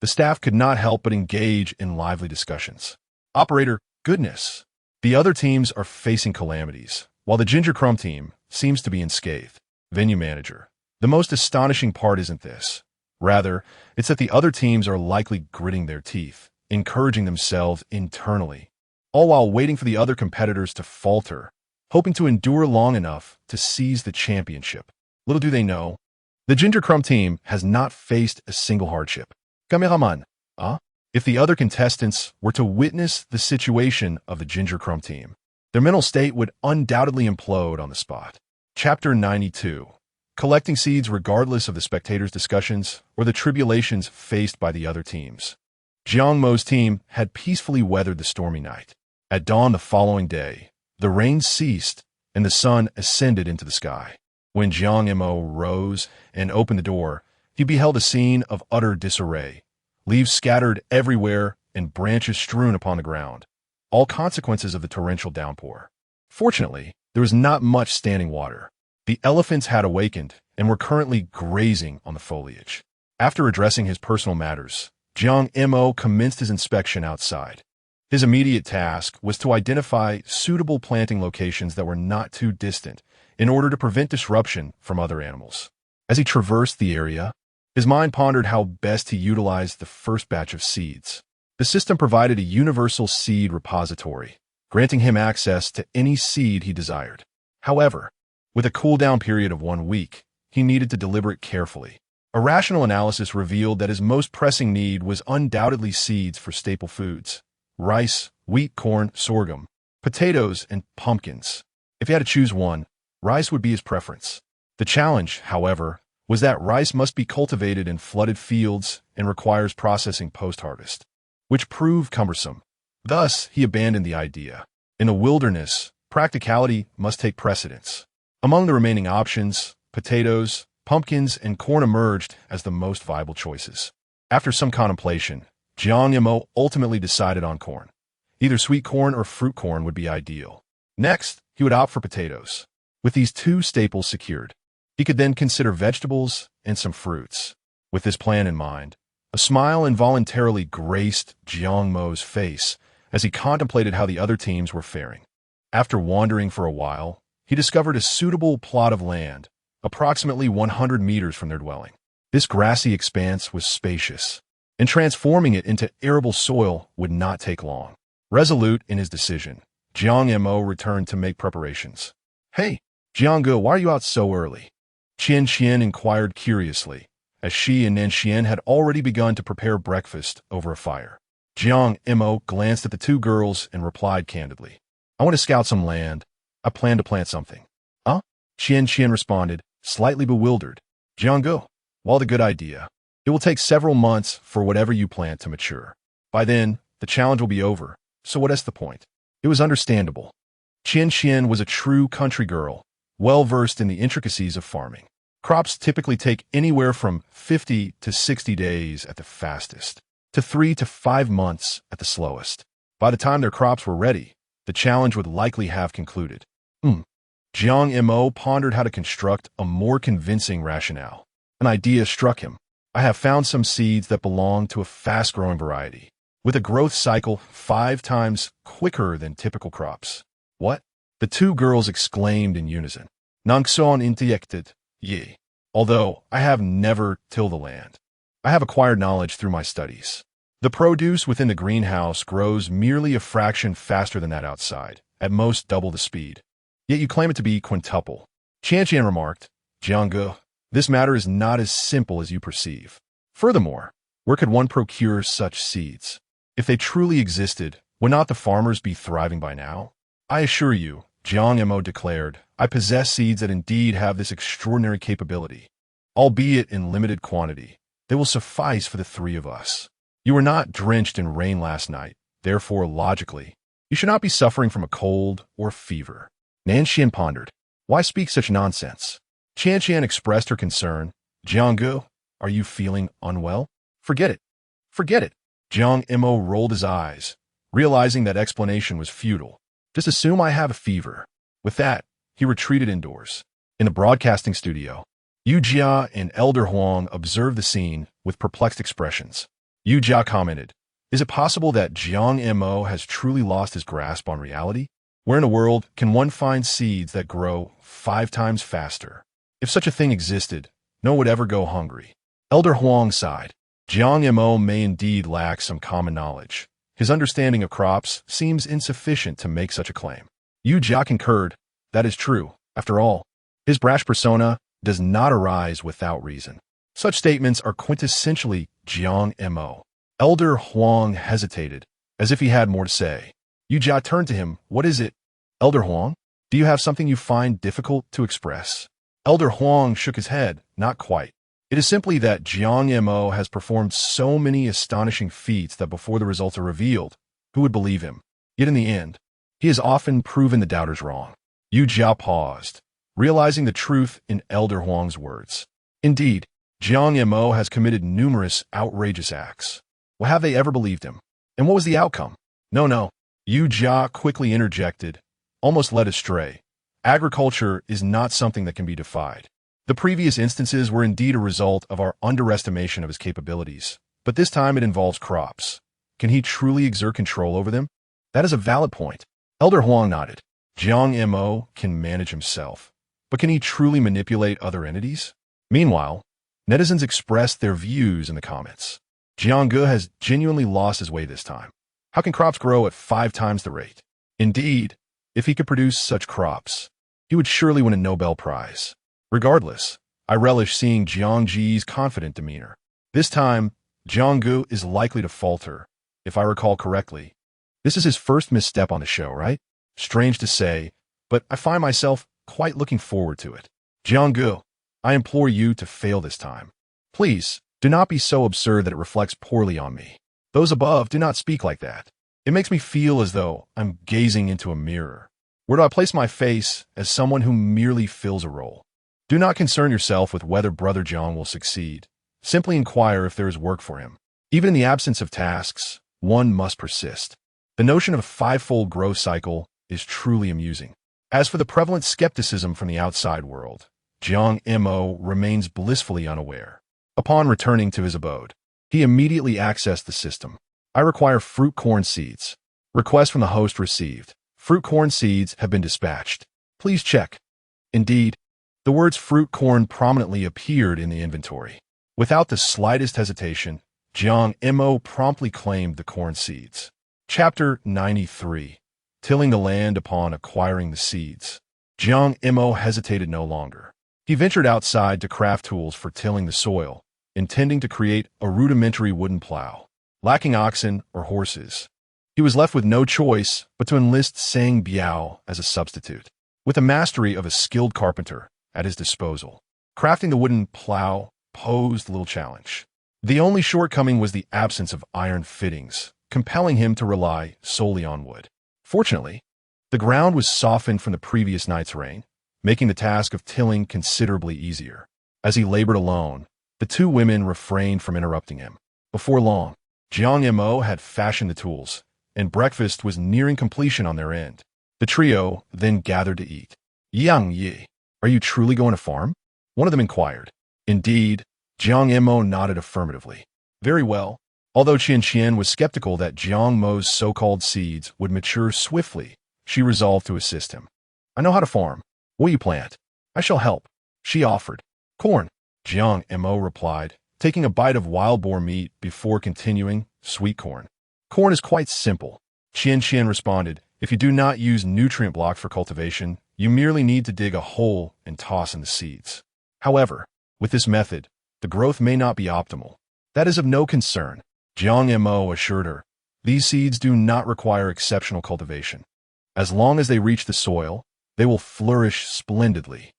the staff could not help but engage in lively discussions. Operator, goodness. The other teams are facing calamities, while the Ginger Crumb team seems to be unscathed. Venue manager. The most astonishing part isn't this. Rather, it's that the other teams are likely gritting their teeth, encouraging themselves internally, all while waiting for the other competitors to falter, hoping to endure long enough to seize the championship. Little do they know, the Ginger Crumb team has not faced a single hardship. Cameraman, if the other contestants were to witness the situation of the Ginger Crumb team, their mental state would undoubtedly implode on the spot. Chapter 92. Collecting seeds regardless of the spectators' discussions or the tribulations faced by the other teams. Jiang Mo's team had peacefully weathered the stormy night. At dawn the following day, the rain ceased and the sun ascended into the sky. When Jiang Mo rose and opened the door, he beheld a scene of utter disarray. Leaves scattered everywhere and branches strewn upon the ground, all consequences of the torrential downpour. Fortunately, there was not much standing water. The elephants had awakened and were currently grazing on the foliage. After addressing his personal matters, Jiang Mo commenced his inspection outside. His immediate task was to identify suitable planting locations that were not too distant in order to prevent disruption from other animals. As he traversed the area, his mind pondered how best to utilize the first batch of seeds. The system provided a universal seed repository, granting him access to any seed he desired. However, with a cooldown period of 1 week, he needed to deliberate carefully. A rational analysis revealed that his most pressing need was undoubtedly seeds for staple foods: rice, wheat, corn, sorghum, potatoes, and pumpkins. If he had to choose one, rice would be his preference. The challenge, however, was that rice must be cultivated in flooded fields and requires processing post-harvest, which proved cumbersome. Thus, he abandoned the idea. In the wilderness, practicality must take precedence. Among the remaining options, potatoes, pumpkins, and corn emerged as the most viable choices. After some contemplation, Jiang Mo ultimately decided on corn. Either sweet corn or fruit corn would be ideal. Next, he would opt for potatoes. With these two staples secured, he could then consider vegetables and some fruits. With this plan in mind, a smile involuntarily graced Jiang Mo's face as he contemplated how the other teams were faring. After wandering for a while, he discovered a suitable plot of land, approximately 100 meters from their dwelling. This grassy expanse was spacious, and transforming it into arable soil would not take long. Resolute in his decision, Jiang Mo returned to make preparations. "Hey, Jiang, why are you out so early?" Qian inquired curiously, as she and Nanxian had already begun to prepare breakfast over a fire. Jiang Mo glanced at the two girls and replied candidly, "I want to scout some land. I plan to plant something." "Huh?" Qian responded, slightly bewildered. "Jiang, while a good idea, it will take several months for whatever you plant to mature. By then, the challenge will be over, so what is the point?" It was understandable. Qian was a true country girl, well-versed in the intricacies of farming. Crops typically take anywhere from 50 to 60 days at the fastest, to 3 to 5 months at the slowest. By the time their crops were ready, the challenge would likely have concluded. Jiang Mo pondered how to construct a more convincing rationale. An idea struck him. "I have found some seeds that belong to a fast-growing variety, with a growth cycle 5 times quicker than typical crops." "What?" the two girls exclaimed in unison. "Nonsensical, ye. Although I have never tilled the land, I have acquired knowledge through my studies. The produce within the greenhouse grows merely a fraction faster than that outside, at most double the speed. Yet you claim it to be quintuple." Qian remarked, "Jiang, this matter is not as simple as you perceive. Furthermore, where could one procure such seeds? If they truly existed, would not the farmers be thriving by now? I assure you," Jiang Mo declared, "I possess seeds that indeed have this extraordinary capability. Albeit in limited quantity, they will suffice for the 3 of us. You were not drenched in rain last night, therefore, logically, you should not be suffering from a cold or fever." Nanxian pondered. "Why speak such nonsense?" Qian expressed her concern. "Jiang, are you feeling unwell?" Forget it. Forget it." Jiang Mo rolled his eyes, realizing that explanation was futile. "Just assume I have a fever." With that, he retreated indoors. In the broadcasting studio, Yu Jia and Elder Huang observed the scene with perplexed expressions. Yu Jia commented, "Is it possible that Jiang Mo has truly lost his grasp on reality? Where in the world can one find seeds that grow 5 times faster? If such a thing existed, no one would ever go hungry." Elder Huang sighed. Jiang Mo may indeed lack some common knowledge. His understanding of crops seems insufficient to make such a claim. Yu Jia concurred. That is true. After all, his brash persona does not arise without reason. Such statements are quintessentially Jiang Mo. Elder Huang hesitated, as if he had more to say. Yu Jia turned to him. "What is it?" "Elder Huang, do you have something you find difficult to express?" Elder Huang shook his head. "Not quite. It is simply that Jiang Mo has performed so many astonishing feats that before the results are revealed, who would believe him? Yet in the end, he has often proven the doubters wrong." Yu Jia paused, realizing the truth in Elder Huang's words. Indeed, Jiang Mo has committed numerous outrageous acts. Well, have they ever believed him? And what was the outcome? No. Yu Jia quickly interjected, almost led astray. "Agriculture is not something that can be defied. The previous instances were indeed a result of our underestimation of his capabilities. But this time it involves crops. Can he truly exert control over them? That is a valid point. Elder Huang nodded. Jiang Mo can manage himself. But can he truly manipulate other entities? Meanwhile, netizens expressed their views in the comments. Jiang Ge has genuinely lost his way this time. How can crops grow at 5 times the rate? Indeed, if he could produce such crops, he would surely win a Nobel Prize. Regardless, I relish seeing Jiang Ji's confident demeanor. This time, Jiang Ge is likely to falter, if I recall correctly. This is his first misstep on the show, right? Strange to say, but I find myself quite looking forward to it. Jiang Ge, I implore you to fail this time. Please, do not be so absurd that it reflects poorly on me. Those above do not speak like that. It makes me feel as though I'm gazing into a mirror. Where do I place my face as someone who merely fills a role? Do not concern yourself with whether Brother Jiang will succeed. Simply inquire if there is work for him. Even in the absence of tasks, one must persist. The notion of a 5-fold growth cycle is truly amusing. As for the prevalent skepticism from the outside world, Jiang Mo remains blissfully unaware. Upon returning to his abode, he immediately accessed the system. I require fruit corn seeds. Request from the host received. Fruit corn seeds have been dispatched. Please check. Indeed, the words fruit corn prominently appeared in the inventory. Without the slightest hesitation, Jiang Mo promptly claimed the corn seeds. Chapter 93. Tilling the land upon acquiring the seeds. Jiang Mo hesitated no longer. He ventured outside to craft tools for tilling the soil, intending to create a rudimentary wooden plow. Lacking oxen or horses, he was left with no choice but to enlist Sang Biao as a substitute. With the mastery of a skilled carpenter at his disposal, crafting the wooden plow posed little challenge. The only shortcoming was the absence of iron fittings, compelling him to rely solely on wood. Fortunately, the ground was softened from the previous night's rain, making the task of tilling considerably easier. As he labored alone, the 2 women refrained from interrupting him. Before long, Jiang Mo had fashioned the tools, and breakfast was nearing completion on their end. The trio then gathered to eat. Yang Yi, are you truly going to farm? One of them inquired. Indeed, Jiang Mo nodded affirmatively. Very well. Although Qian was skeptical that Jiang Mo's so-called seeds would mature swiftly, she resolved to assist him. I know how to farm. What you plant? I shall help. She offered. Corn. Jiang Mo replied, taking a bite of wild boar meat before continuing, sweet corn. Corn is quite simple. Qian responded, if you do not use nutrient blocks for cultivation, you merely need to dig a hole and toss in the seeds. However, with this method, the growth may not be optimal. That is of no concern, Jiang Mo assured her. These seeds do not require exceptional cultivation. As long as they reach the soil, they will flourish splendidly.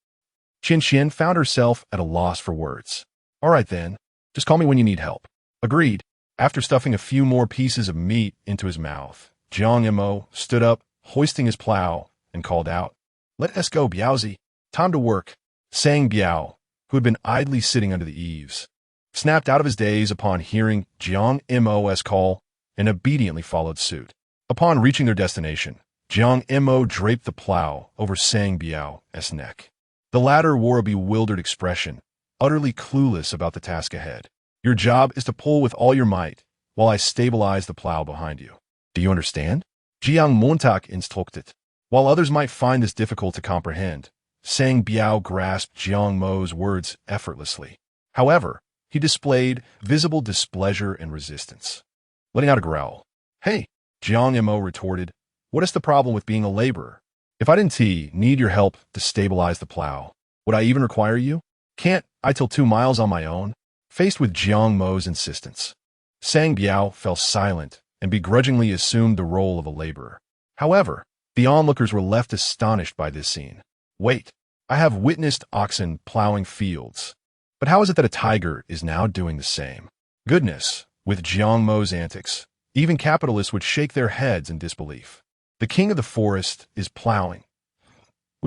Qian found herself at a loss for words. All right then, just call me when you need help. Agreed. After stuffing a few more pieces of meat into his mouth, Jiang Mo stood up, hoisting his plow, and called out, Let us go, Biaozi. Time to work. Sang Biao, who had been idly sitting under the eaves, snapped out of his daze upon hearing Jiang Mo's call and obediently followed suit. Upon reaching their destination, Jiang Mo draped the plow over Sang Biao's neck. The latter wore a bewildered expression, utterly clueless about the task ahead. Your job is to pull with all your might, while I stabilize the plow behind you. Do you understand? Jiang Montag instructed. While others might find this difficult to comprehend, Sang Biao grasped Jiang Mo's words effortlessly. However, he displayed visible displeasure and resistance. Letting out a growl. Hey, Jiang Mo retorted, what is the problem with being a laborer? If I didn't need your help to stabilize the plow, would I even require you? Can't I till 2 miles on my own? Faced with Jiang Mo's insistence, Sang Biao fell silent and begrudgingly assumed the role of a laborer. However, the onlookers were left astonished by this scene. Wait, I have witnessed oxen plowing fields, but how is it that a tiger is now doing the same? Goodness, with Jiang Mo's antics, even capitalists would shake their heads in disbelief. The king of the forest is plowing.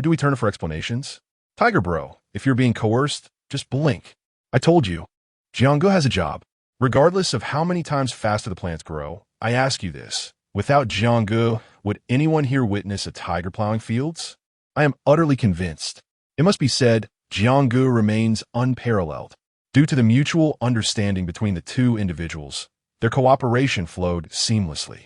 Do we turn for explanations? Tiger bro, if you're being coerced, just blink. I told you. Jiang Ge has a job. Regardless of how many times faster the plants grow, I ask you this. Without Jiang Ge, would anyone here witness a tiger plowing fields? I am utterly convinced. It must be said, Jiang Ge remains unparalleled. Due to the mutual understanding between the two individuals, their cooperation flowed seamlessly.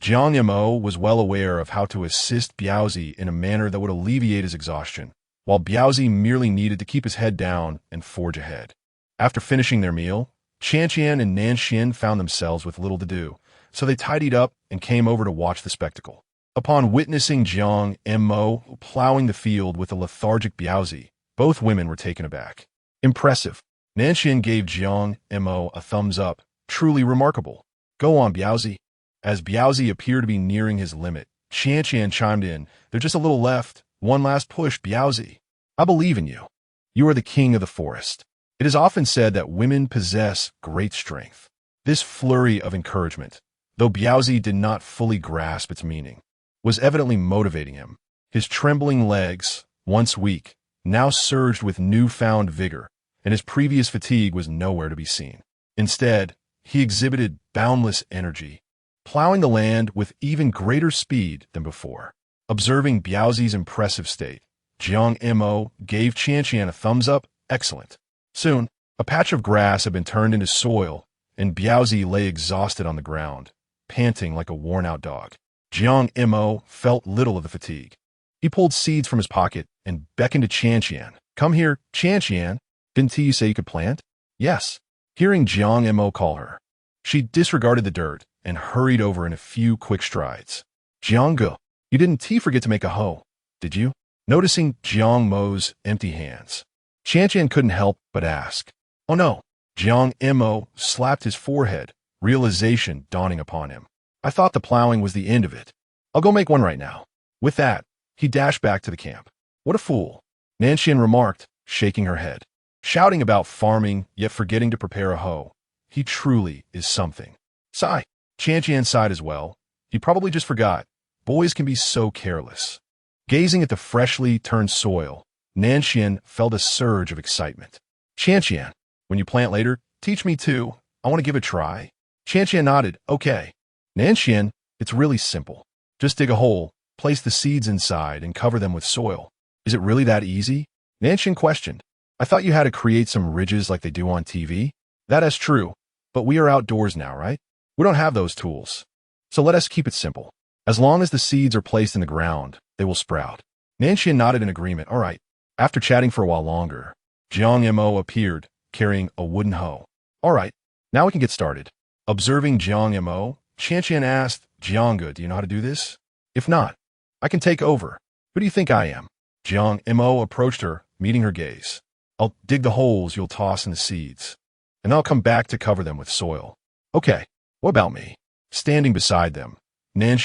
Jiang Mo was well aware of how to assist Biaozi in a manner that would alleviate his exhaustion, while Biaozi merely needed to keep his head down and forge ahead. After finishing their meal, Qianqian and Nanxian found themselves with little to do, so they tidied up and came over to watch the spectacle. Upon witnessing Jiang Mo plowing the field with a lethargic Biaozi, both women were taken aback. Impressive. Nanxian gave Jiang Mo a thumbs up. Truly remarkable. Go on, Biaozi. As Biaozi appeared to be nearing his limit, Qianqian chimed in. There's just a little left. One last push, Biaozi. I believe in you. You are the king of the forest. It is often said that women possess great strength. This flurry of encouragement, though Biaozi did not fully grasp its meaning, was evidently motivating him. His trembling legs, once weak, now surged with newfound vigor, and his previous fatigue was nowhere to be seen. Instead, he exhibited boundless energy, plowing the land with even greater speed than before. Observing Biaozi's impressive state, Jiang Mo gave Qianqian a thumbs up. Excellent. Soon, a patch of grass had been turned into soil, and Biaozi lay exhausted on the ground, panting like a worn-out dog. Jiang Mo felt little of the fatigue. He pulled seeds from his pocket and beckoned to Qianqian. Come here, Qianqian. Didn't you say you could plant? Yes. Hearing Jiang Mo call her, she disregarded the dirt and hurried over in a few quick strides. Jiang, you didn't forget to make a hoe, did you? Noticing Jiang Mo's empty hands, Qianqian couldn't help but ask. Oh no. Jiang Mo slapped his forehead, realization dawning upon him. I thought the plowing was the end of it. I'll go make one right now. With that, he dashed back to the camp. What a fool, Nanxian remarked, shaking her head. Shouting about farming, yet forgetting to prepare a hoe. He truly is something. Sigh. Qianqian sighed as well. He probably just forgot. Boys can be so careless. Gazing at the freshly turned soil, Nanxian felt a surge of excitement. Qianqian, when you plant later, teach me too. I want to give it a try. Qianqian nodded. Okay. Nanxian, it's really simple. Just dig a hole, place the seeds inside, and cover them with soil. Is it really that easy? Nanxian questioned. I thought you had to create some ridges like they do on TV. That is true, but we are outdoors now, right? We don't have those tools. So let us keep it simple. As long as the seeds are placed in the ground, they will sprout. Nanxian nodded in agreement. All right. After chatting for a while longer, Jiang Mo appeared, carrying a wooden hoe. All right, now we can get started. Observing Jiang Mo, Qianqian asked, Jiang, do you know how to do this? If not, I can take over. Who do you think I am? Jiang Mo approached her, meeting her gaze. I'll dig the holes you'll toss in the seeds, and I'll come back to cover them with soil. Okay, what about me? Standing beside them, Nanxian